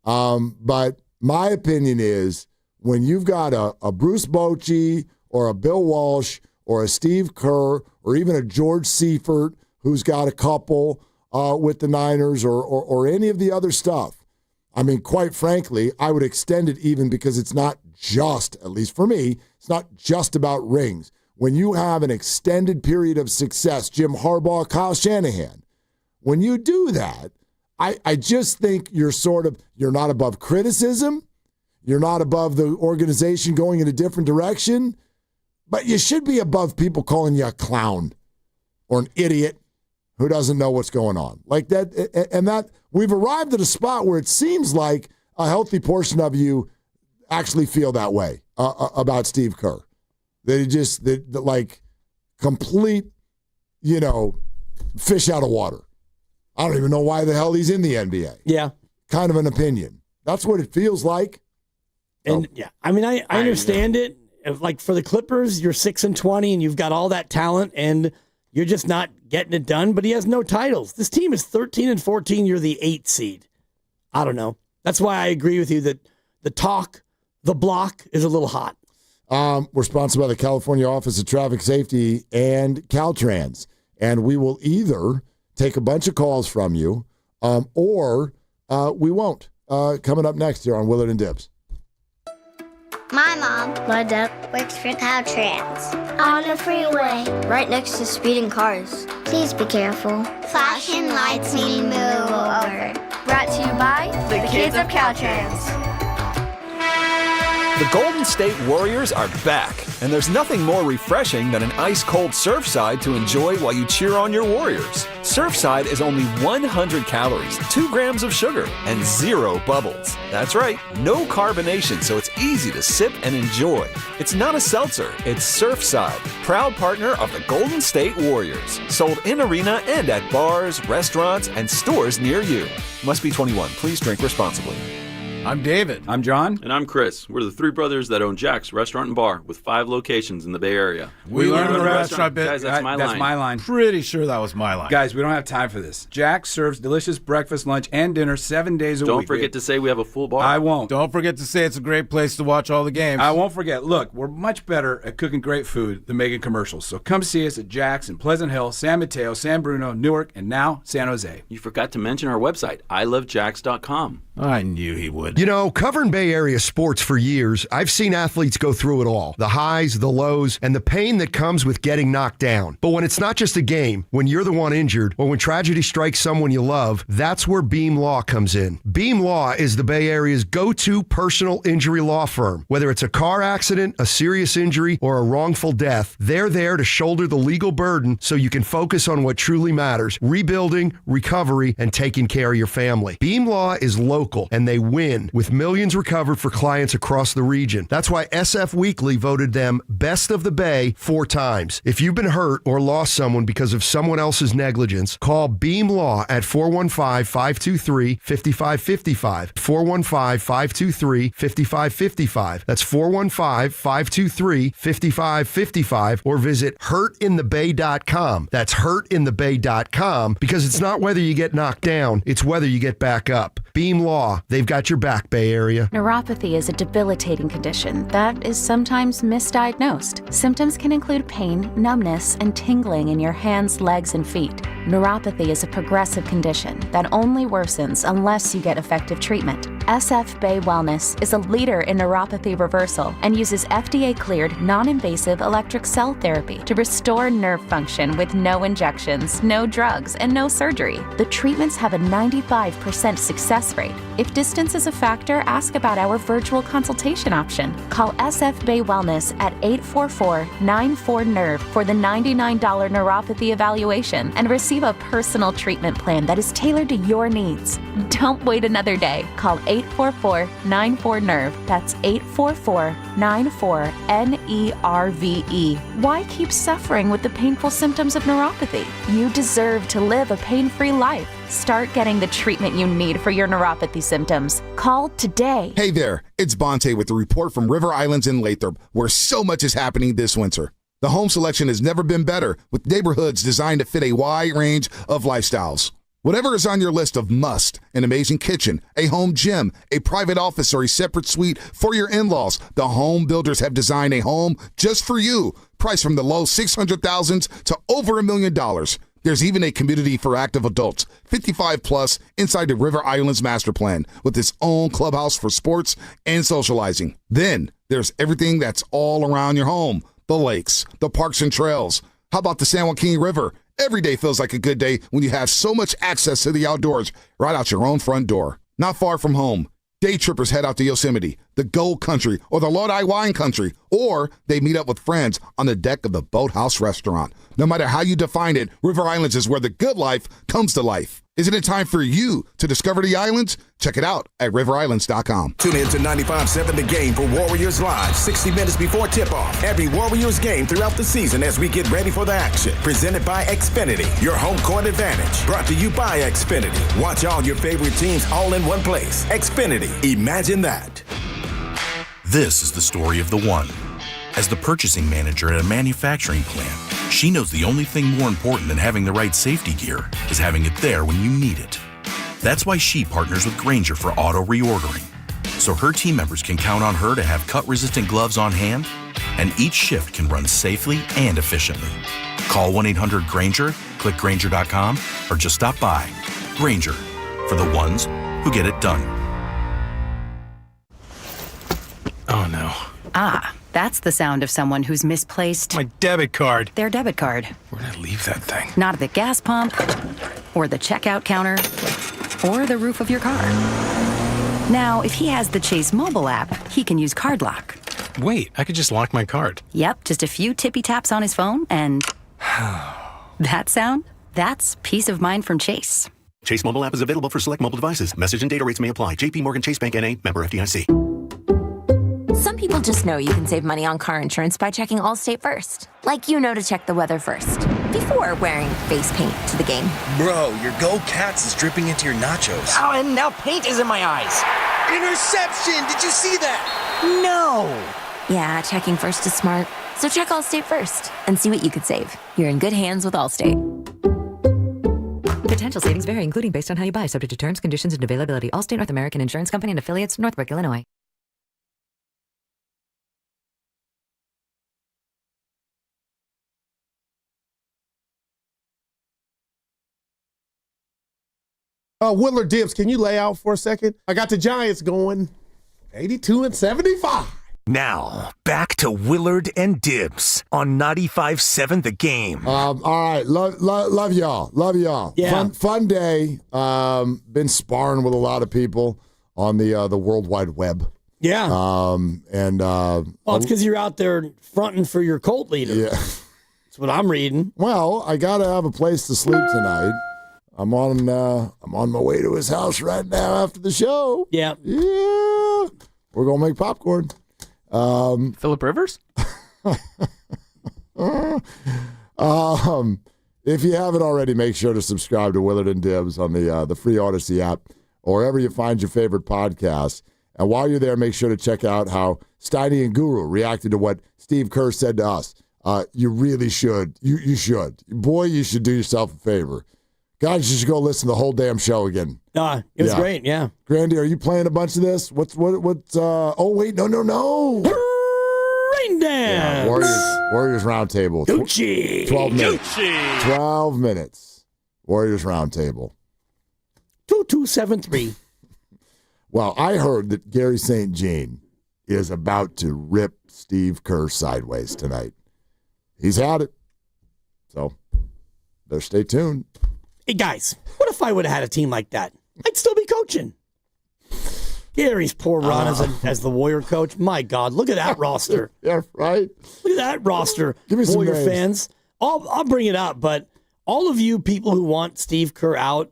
But my opinion is when you've got a Bruce Bochy or a Bill Walsh or a Steve Kerr or even a George Seifert who's got a couple with the Niners or any of the other stuff, I mean, quite frankly, I would extend it even because it's not just, at least for me, it's not just about rings. When you have an extended period of success, Jim Harbaugh, Kyle Shanahan, when you do that, I just think you're not above criticism. You're not above the organization going in a different direction, but you should be above people calling you a clown or an idiot who doesn't know what's going on. Like that, and that we've arrived at a spot where it seems like a healthy portion of you actually feel that way about Steve Kerr. That like complete, fish out of water. I don't even know why the hell he's in the NBA. Yeah. Kind of an opinion. That's what it feels like. And yeah, I mean, I understand it. Like for the Clippers, you're 6-20 and you've got all that talent and you're just not getting it done, but he has no titles. This team is 13-14. You're the 8th seed. I don't know. That's why I agree with you that the block is a little hot. We're sponsored by the California Office of Traffic Safety and Caltrans. And we will either take a bunch of calls from you or we won't. Coming up next here on Willard and Dibs. My mom, my dad, works for Caltrans. On the freeway. Right next to speeding cars. Please be careful. Flashing lights mean move over. Brought to you by the kids of Caltrans. The Golden State Warriors are back, and there's nothing more refreshing than an ice-cold Surfside to enjoy while you cheer on your Warriors. Surfside is only 100 calories, 2 grams of sugar, and 0 bubbles. That's right, no carbonation, so it's easy to sip and enjoy. It's not a seltzer, it's Surfside, proud partner of the Golden State Warriors. Sold in arena and at bars, restaurants, and stores near you. Must be 21. Please drink responsibly. I'm David. I'm John. And I'm Chris. We're the 3 brothers that own Jack's Restaurant and Bar with 5 locations in the Bay Area. We learned the restaurant bit. Guys, that's my line. Pretty sure that was my line. Guys, we don't have time for this. Jack's serves delicious breakfast, lunch, and dinner 7 days a week. Don't forget to say we have a full bar. I won't. Don't forget to say it's a great place to watch all the games. I won't forget. Look, we're much better at cooking great food than making commercials. So come see us at Jack's in Pleasant Hill, San Mateo, San Bruno, Newark, and now San Jose. You forgot to mention our website, ilovejacks.com. I knew he would. Covering Bay Area sports for years, I've seen athletes go through it all. The highs, the lows, and the pain that comes with getting knocked down. But when it's not just a game, when you're the one injured, or when tragedy strikes someone you love, that's where Beam Law comes in. Beam Law is the Bay Area's go-to personal injury law firm. Whether it's a car accident, a serious injury, or a wrongful death, they're there to shoulder the legal burden so you can focus on what truly matters: rebuilding, recovery, and taking care of your family. Beam Law is local, and they win, with millions recovered for clients across the region. That's why SF Weekly voted them Best of the Bay 4 times. If you've been hurt or lost someone because of someone else's negligence, call Beam Law at 415-523-5555. 415-523-5555. That's 415-523-5555, or visit hurtinthebay.com. That's hurtinthebay.com, because it's not whether you get knocked down, it's whether you get back up. Beam Law, they've got your back, Bay Area. Neuropathy is a debilitating condition that is sometimes misdiagnosed. Symptoms can include pain, numbness, and tingling in your hands, legs, and feet. Neuropathy is a progressive condition that only worsens unless you get effective treatment. SF Bay Wellness is a leader in neuropathy reversal and uses FDA-cleared, non-invasive electric cell therapy to restore nerve function with no injections, no drugs, and no surgery. The treatments have a 95% success rate. If distance is a factor, ask about our virtual consultation option. Call SF Bay Wellness at 844-94-NERVE for the $99 neuropathy evaluation and receive a personal treatment plan that is tailored to your needs. Don't wait another day. Call 844-94-NERVE. That's 844-94-NERVE. Why keep suffering with the painful symptoms of neuropathy? You deserve to live a pain-free life. Start getting the treatment you need for your neuropathy symptoms. Call today. Hey there, it's Bonte with the report from River Islands in Lathrop, where so much is happening this winter. The home selection has never been better, with neighborhoods designed to fit a wide range of lifestyles. Whatever is on your list of must, an amazing kitchen, a home gym, a private office, or a separate suite for your in-laws, the home builders have designed a home just for you. Priced from the low $600,000 to over $1 million. There's even a community for active adults, 55 plus, inside the River Islands Master Plan, with its own clubhouse for sports and socializing. Then there's everything that's all around your home. The lakes, the parks and trails. How about the San Joaquin River? Every day feels like a good day when you have so much access to the outdoors right out your own front door. Not far from home, day trippers head out to Yosemite, the Gold Country, or the Lodi Wine Country, or they meet up with friends on the deck of the Boathouse Restaurant. No matter how you define it, River Islands is where the good life comes to life. Isn't it time for you to discover the islands? Check it out at riverislands.com. Tune in to 95.7 The Game for Warriors Live, 60 minutes before tip-off. Every Warriors game throughout the season as we get ready for the action. Presented by Xfinity, your home court advantage. Brought to you by Xfinity. Watch all your favorite teams all in one place. Xfinity, imagine that. This is the story of the one. As the purchasing manager at a manufacturing plant, she knows the only thing more important than having the right safety gear is having it there when you need it. That's why she partners with Grainger for auto reordering, so her team members can count on her to have cut-resistant gloves on hand, and each shift can run safely and efficiently. Call 1-800-GRAINGER, click Grainger.com, or just stop by. Grainger, for the ones who get it done. Oh no. Ah, that's the sound of someone who's misplaced my debit card. Their debit card. Where'd I leave that thing? Not at the gas pump, or the checkout counter, or the roof of your car. Now, if he has the Chase mobile app, he can use Card Lock. Wait, I could just lock my card. Yep, just a few tippy taps on his phone, and that sound? That's peace of mind from Chase. Chase mobile app is available for select mobile devices. Message and data rates may apply. JP Morgan Chase Bank N.A., member FDIC. Some people just know you can save money on car insurance by checking Allstate first. Like you know to check the weather first, before wearing face paint to the game. Bro, your Go Cats is dripping into your nachos. Oh, and now paint is in my eyes. Interception! Did you see that? No! Yeah, checking first is smart. So check Allstate first and see what you could save. You're in good hands with Allstate. Potential savings vary, including based on how you buy, subject to terms, conditions, and availability. Allstate North American Insurance Company and affiliates, Northbrook, Illinois. Willard Dibbs, can you lay out for a second? I got the Giants going 82-75. Now, back to Willard and Dibbs on 95.7 The Game. All right. Love y'all. Love y'all. Yeah. Fun day. Been sparring with a lot of people on the World Wide Web. Yeah. Well, it's because you're out there fronting for your cult leader. Yeah. That's what I'm reading. Well, I got to have a place to sleep tonight. I'm on my way to his house right now after the show. Yeah. Yeah. We're going to make popcorn. Phillip Rivers? If you haven't already, make sure to subscribe to Willard and Dibbs on the free Odyssey app or wherever you find your favorite podcasts. And while you're there, make sure to check out how Steiny and Guru reacted to what Steve Kerr said to us. You really should. You should. Boy, you should do yourself a favor. Guys, you should go listen to the whole damn show again. It was great, yeah. Grandy, are you playing a bunch of this? What's oh, wait, no. Rain dance. Yeah, Warriors Roundtable. Gucci. 12 minutes. 12 minutes. Warriors Roundtable. 2273. Well, I heard that Gary St. Jean is about to rip Steve Kerr sideways tonight. He's had it. So, better stay tuned. Hey, guys, what if I would have had a team like that? I'd still be coaching. Gary's poor run as the Warrior coach. My God, look at that roster. Yeah, right? Look at that roster, Give me some Warrior names. fans. I'll bring it up, but all of you people who want Steve Kerr out,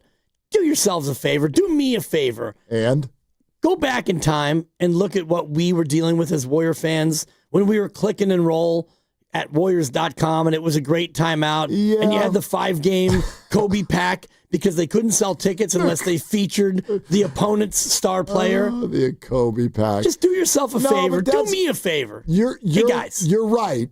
do yourselves a favor. Do me a favor. And? Go back in time and look at what we were dealing with as Warrior fans when we were click and enroll at Warriors.com, and it was a great timeout. Yeah. And you had the 5-game Kobe pack because they couldn't sell tickets unless they featured the opponent's star player. Oh, the Kobe pack. Just do yourself a favor. but Do me a favor. Hey, guys. You're right.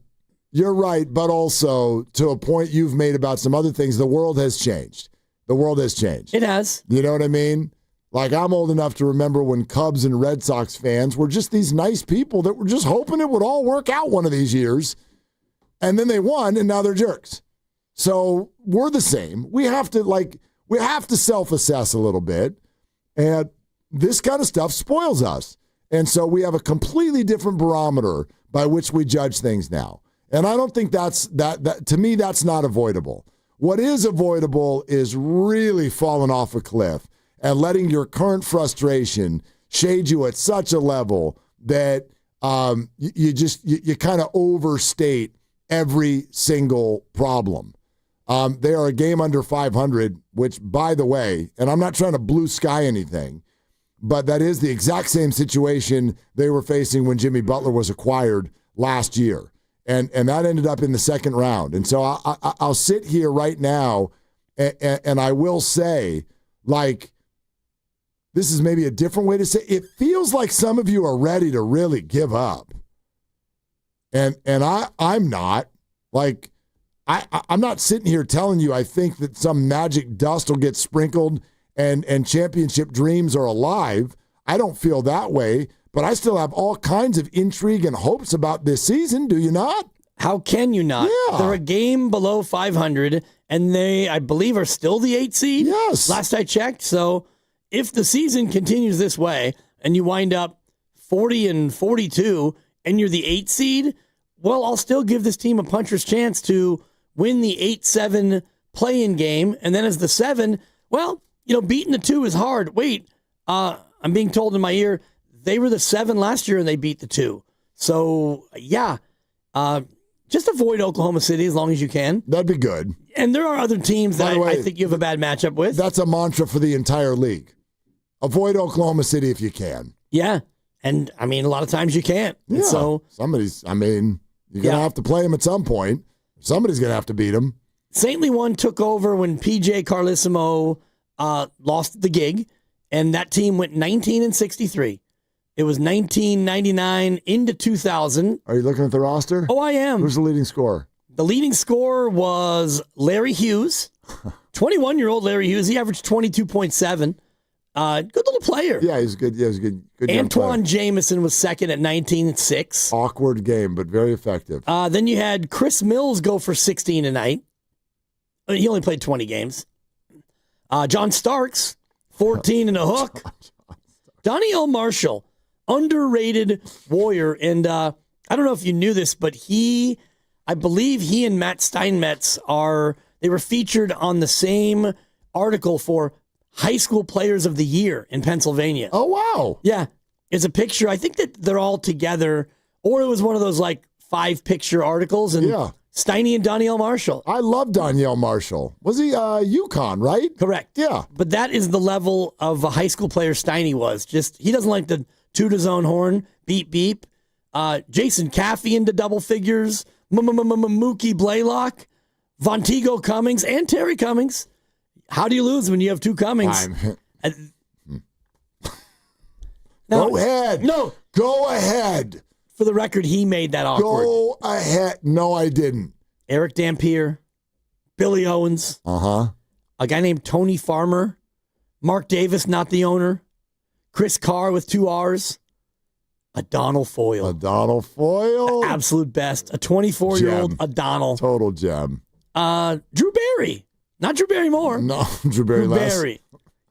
You're right, but also to a point you've made about some other things, the world has changed. The world has changed. It has. You know what I mean? Like, I'm old enough to remember when Cubs and Red Sox fans were just these nice people that were just hoping it would all work out one of these years. And then they won, and now they're jerks. So we're the same. We have to self-assess a little bit. And this kind of stuff spoils us. And so we have a completely different barometer by which we judge things now. And I don't think that to me, that's not avoidable. What is avoidable is really falling off a cliff and letting your current frustration shade you at such a level that you kind of overstate every single problem. They are a game under 500, which, by the way, and I'm not trying to blue sky anything, but that is the exact same situation they were facing when Jimmy Butler was acquired last year. And that ended up in the second round. And so I'll sit here right now and I will say, like, this is maybe a different way to say it. It feels like some of you are ready to really give up. And I'm not. Like, I'm not sitting here telling you I think that some magic dust will get sprinkled and championship dreams are alive. I don't feel that way. But I still have all kinds of intrigue and hopes about this season. Do you not? How can you not? Yeah. They're a game below 500, and they, I believe, are still the 8 seed. Yes. Last I checked. So if the season continues this way and you wind up 40-42 and you're the 8 seed, well, I'll still give this team a puncher's chance to win the 8-7 play-in game. And then as the 7, well, beating the 2 is hard. Wait, I'm being told in my ear, they were the 7 last year and they beat the 2. So, yeah, just avoid Oklahoma City as long as you can. That'd be good. And there are other teams that I think you have a bad matchup with. That's a mantra for the entire league. Avoid Oklahoma City if you can. Yeah. And, a lot of times you can't. Yeah. And so you're going to have to play them at some point. Somebody's going to have to beat them. St. Louis 1 took over when PJ Carlissimo lost the gig, and that team went 19-63. It was 1999 into 2000. Are you looking at the roster? Oh, I am. Who's the leading scorer? The leading scorer was Larry Hughes, 21-year-old Larry Hughes. He averaged 22.7. Good little player. Yeah, he's good. Yeah, he's good. Good young Antoine player. Jamison was second at 19-6. Awkward game, but very effective. Then you had Chris Mills go for 16 tonight. He only played 20 games. John Starks, 14 and a hook. Doniel Marshall, underrated Warrior. And I don't know if you knew this, but I believe he and Matt Steinmetz they were featured on the same article for High School Players of the Year in Pennsylvania. Oh, wow. Yeah. It's a picture. I think that they're all together, or it was one of those 5-picture articles. And yeah. Steiny and Doniel Marshall. I love Doniel Marshall. Was he UConn, right? Correct. Yeah. But that is the level of a high school player Steiny was. He doesn't like to toot his own horn. Beep, beep. Jason Caffey into double figures. Mookie Blaylock. Vontigo Cummings and Terry Cummings. How do you lose when you have 2 Cummings? Go ahead. No. Go ahead. For the record, he made that awkward. Go ahead. No, I didn't. Eric Dampier, Billy Owens. Uh-huh. A guy named Tony Farmer. Mark Davis, not the owner. Chris Carr with 2 R's. O'Donnell Foyle. O'Donnell Foyle. The absolute best. A 24-year-old O'Donnell. Total gem. Drew Barry. Not Drew Barrymore. No, Drew Barry last.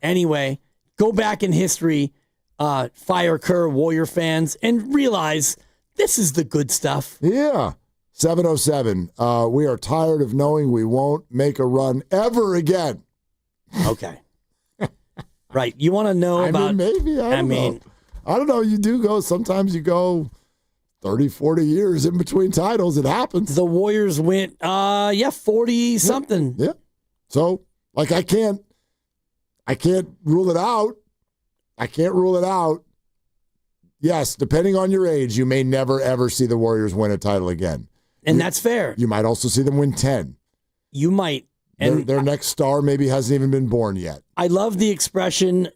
Anyway, go back in history, fire Kerr, Warrior fans, and realize this is the good stuff. Yeah. 707. We are tired of knowing we won't make a run ever again. Okay. Right. You want to know about... maybe. I don't know. I don't know. You do go. Sometimes you go 30, 40 years in between titles. It happens. The Warriors went, 40-something. Yeah. So, like, I can't rule it out. I can't rule it out. Yes, depending on your age, you may never, ever see the Warriors win a title again. And that's fair. You might also see them win 10. You might. And their next star maybe hasn't even been born yet. I love the expression,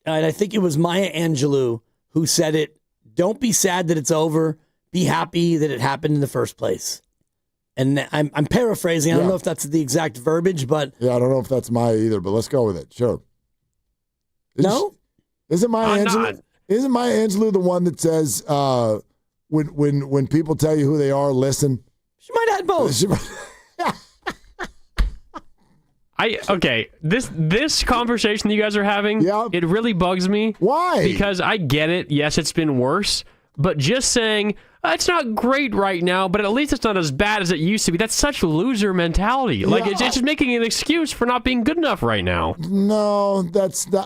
and I think it was Maya Angelou who said it, don't be sad that it's over, be happy that it happened in the first place. And I'm paraphrasing. I don't know if that's the exact verbiage, but... Yeah, I don't know if that's Maya either, but let's go with it. Sure. Isn't Maya Angelou the one that says, when people tell you who they are, listen? She might have had both. This conversation that you guys are having, it really bugs me. Why? Because I get it. Yes, it's been worse. But just saying, it's not great right now, but at least it's not as bad as it used to be. That's such loser mentality. Like, it's just making an excuse for not being good enough right now. No,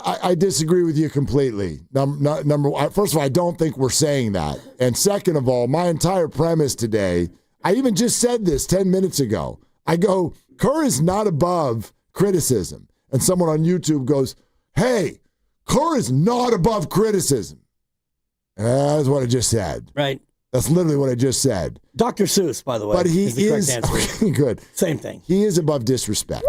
I disagree with you completely. Number one, first of all, I don't think we're saying that. And second of all, my entire premise today, I even just said this 10 minutes ago. I go, Kerr is not above criticism. And someone on YouTube goes, hey, Kerr is not above criticism. That's what I just said. Right. That's literally what I just said. Dr. Seuss, by the way. But he is the correct is answer. Good. Same thing. He is above disrespect.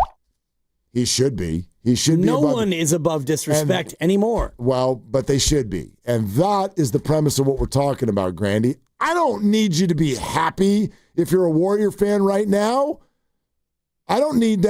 He should be. He should be. No one is above disrespect anymore. Well, but they should be. And that is the premise of what we're talking about, Grandy. I don't need you to be happy if you're a Warrior fan right now. I don't need that.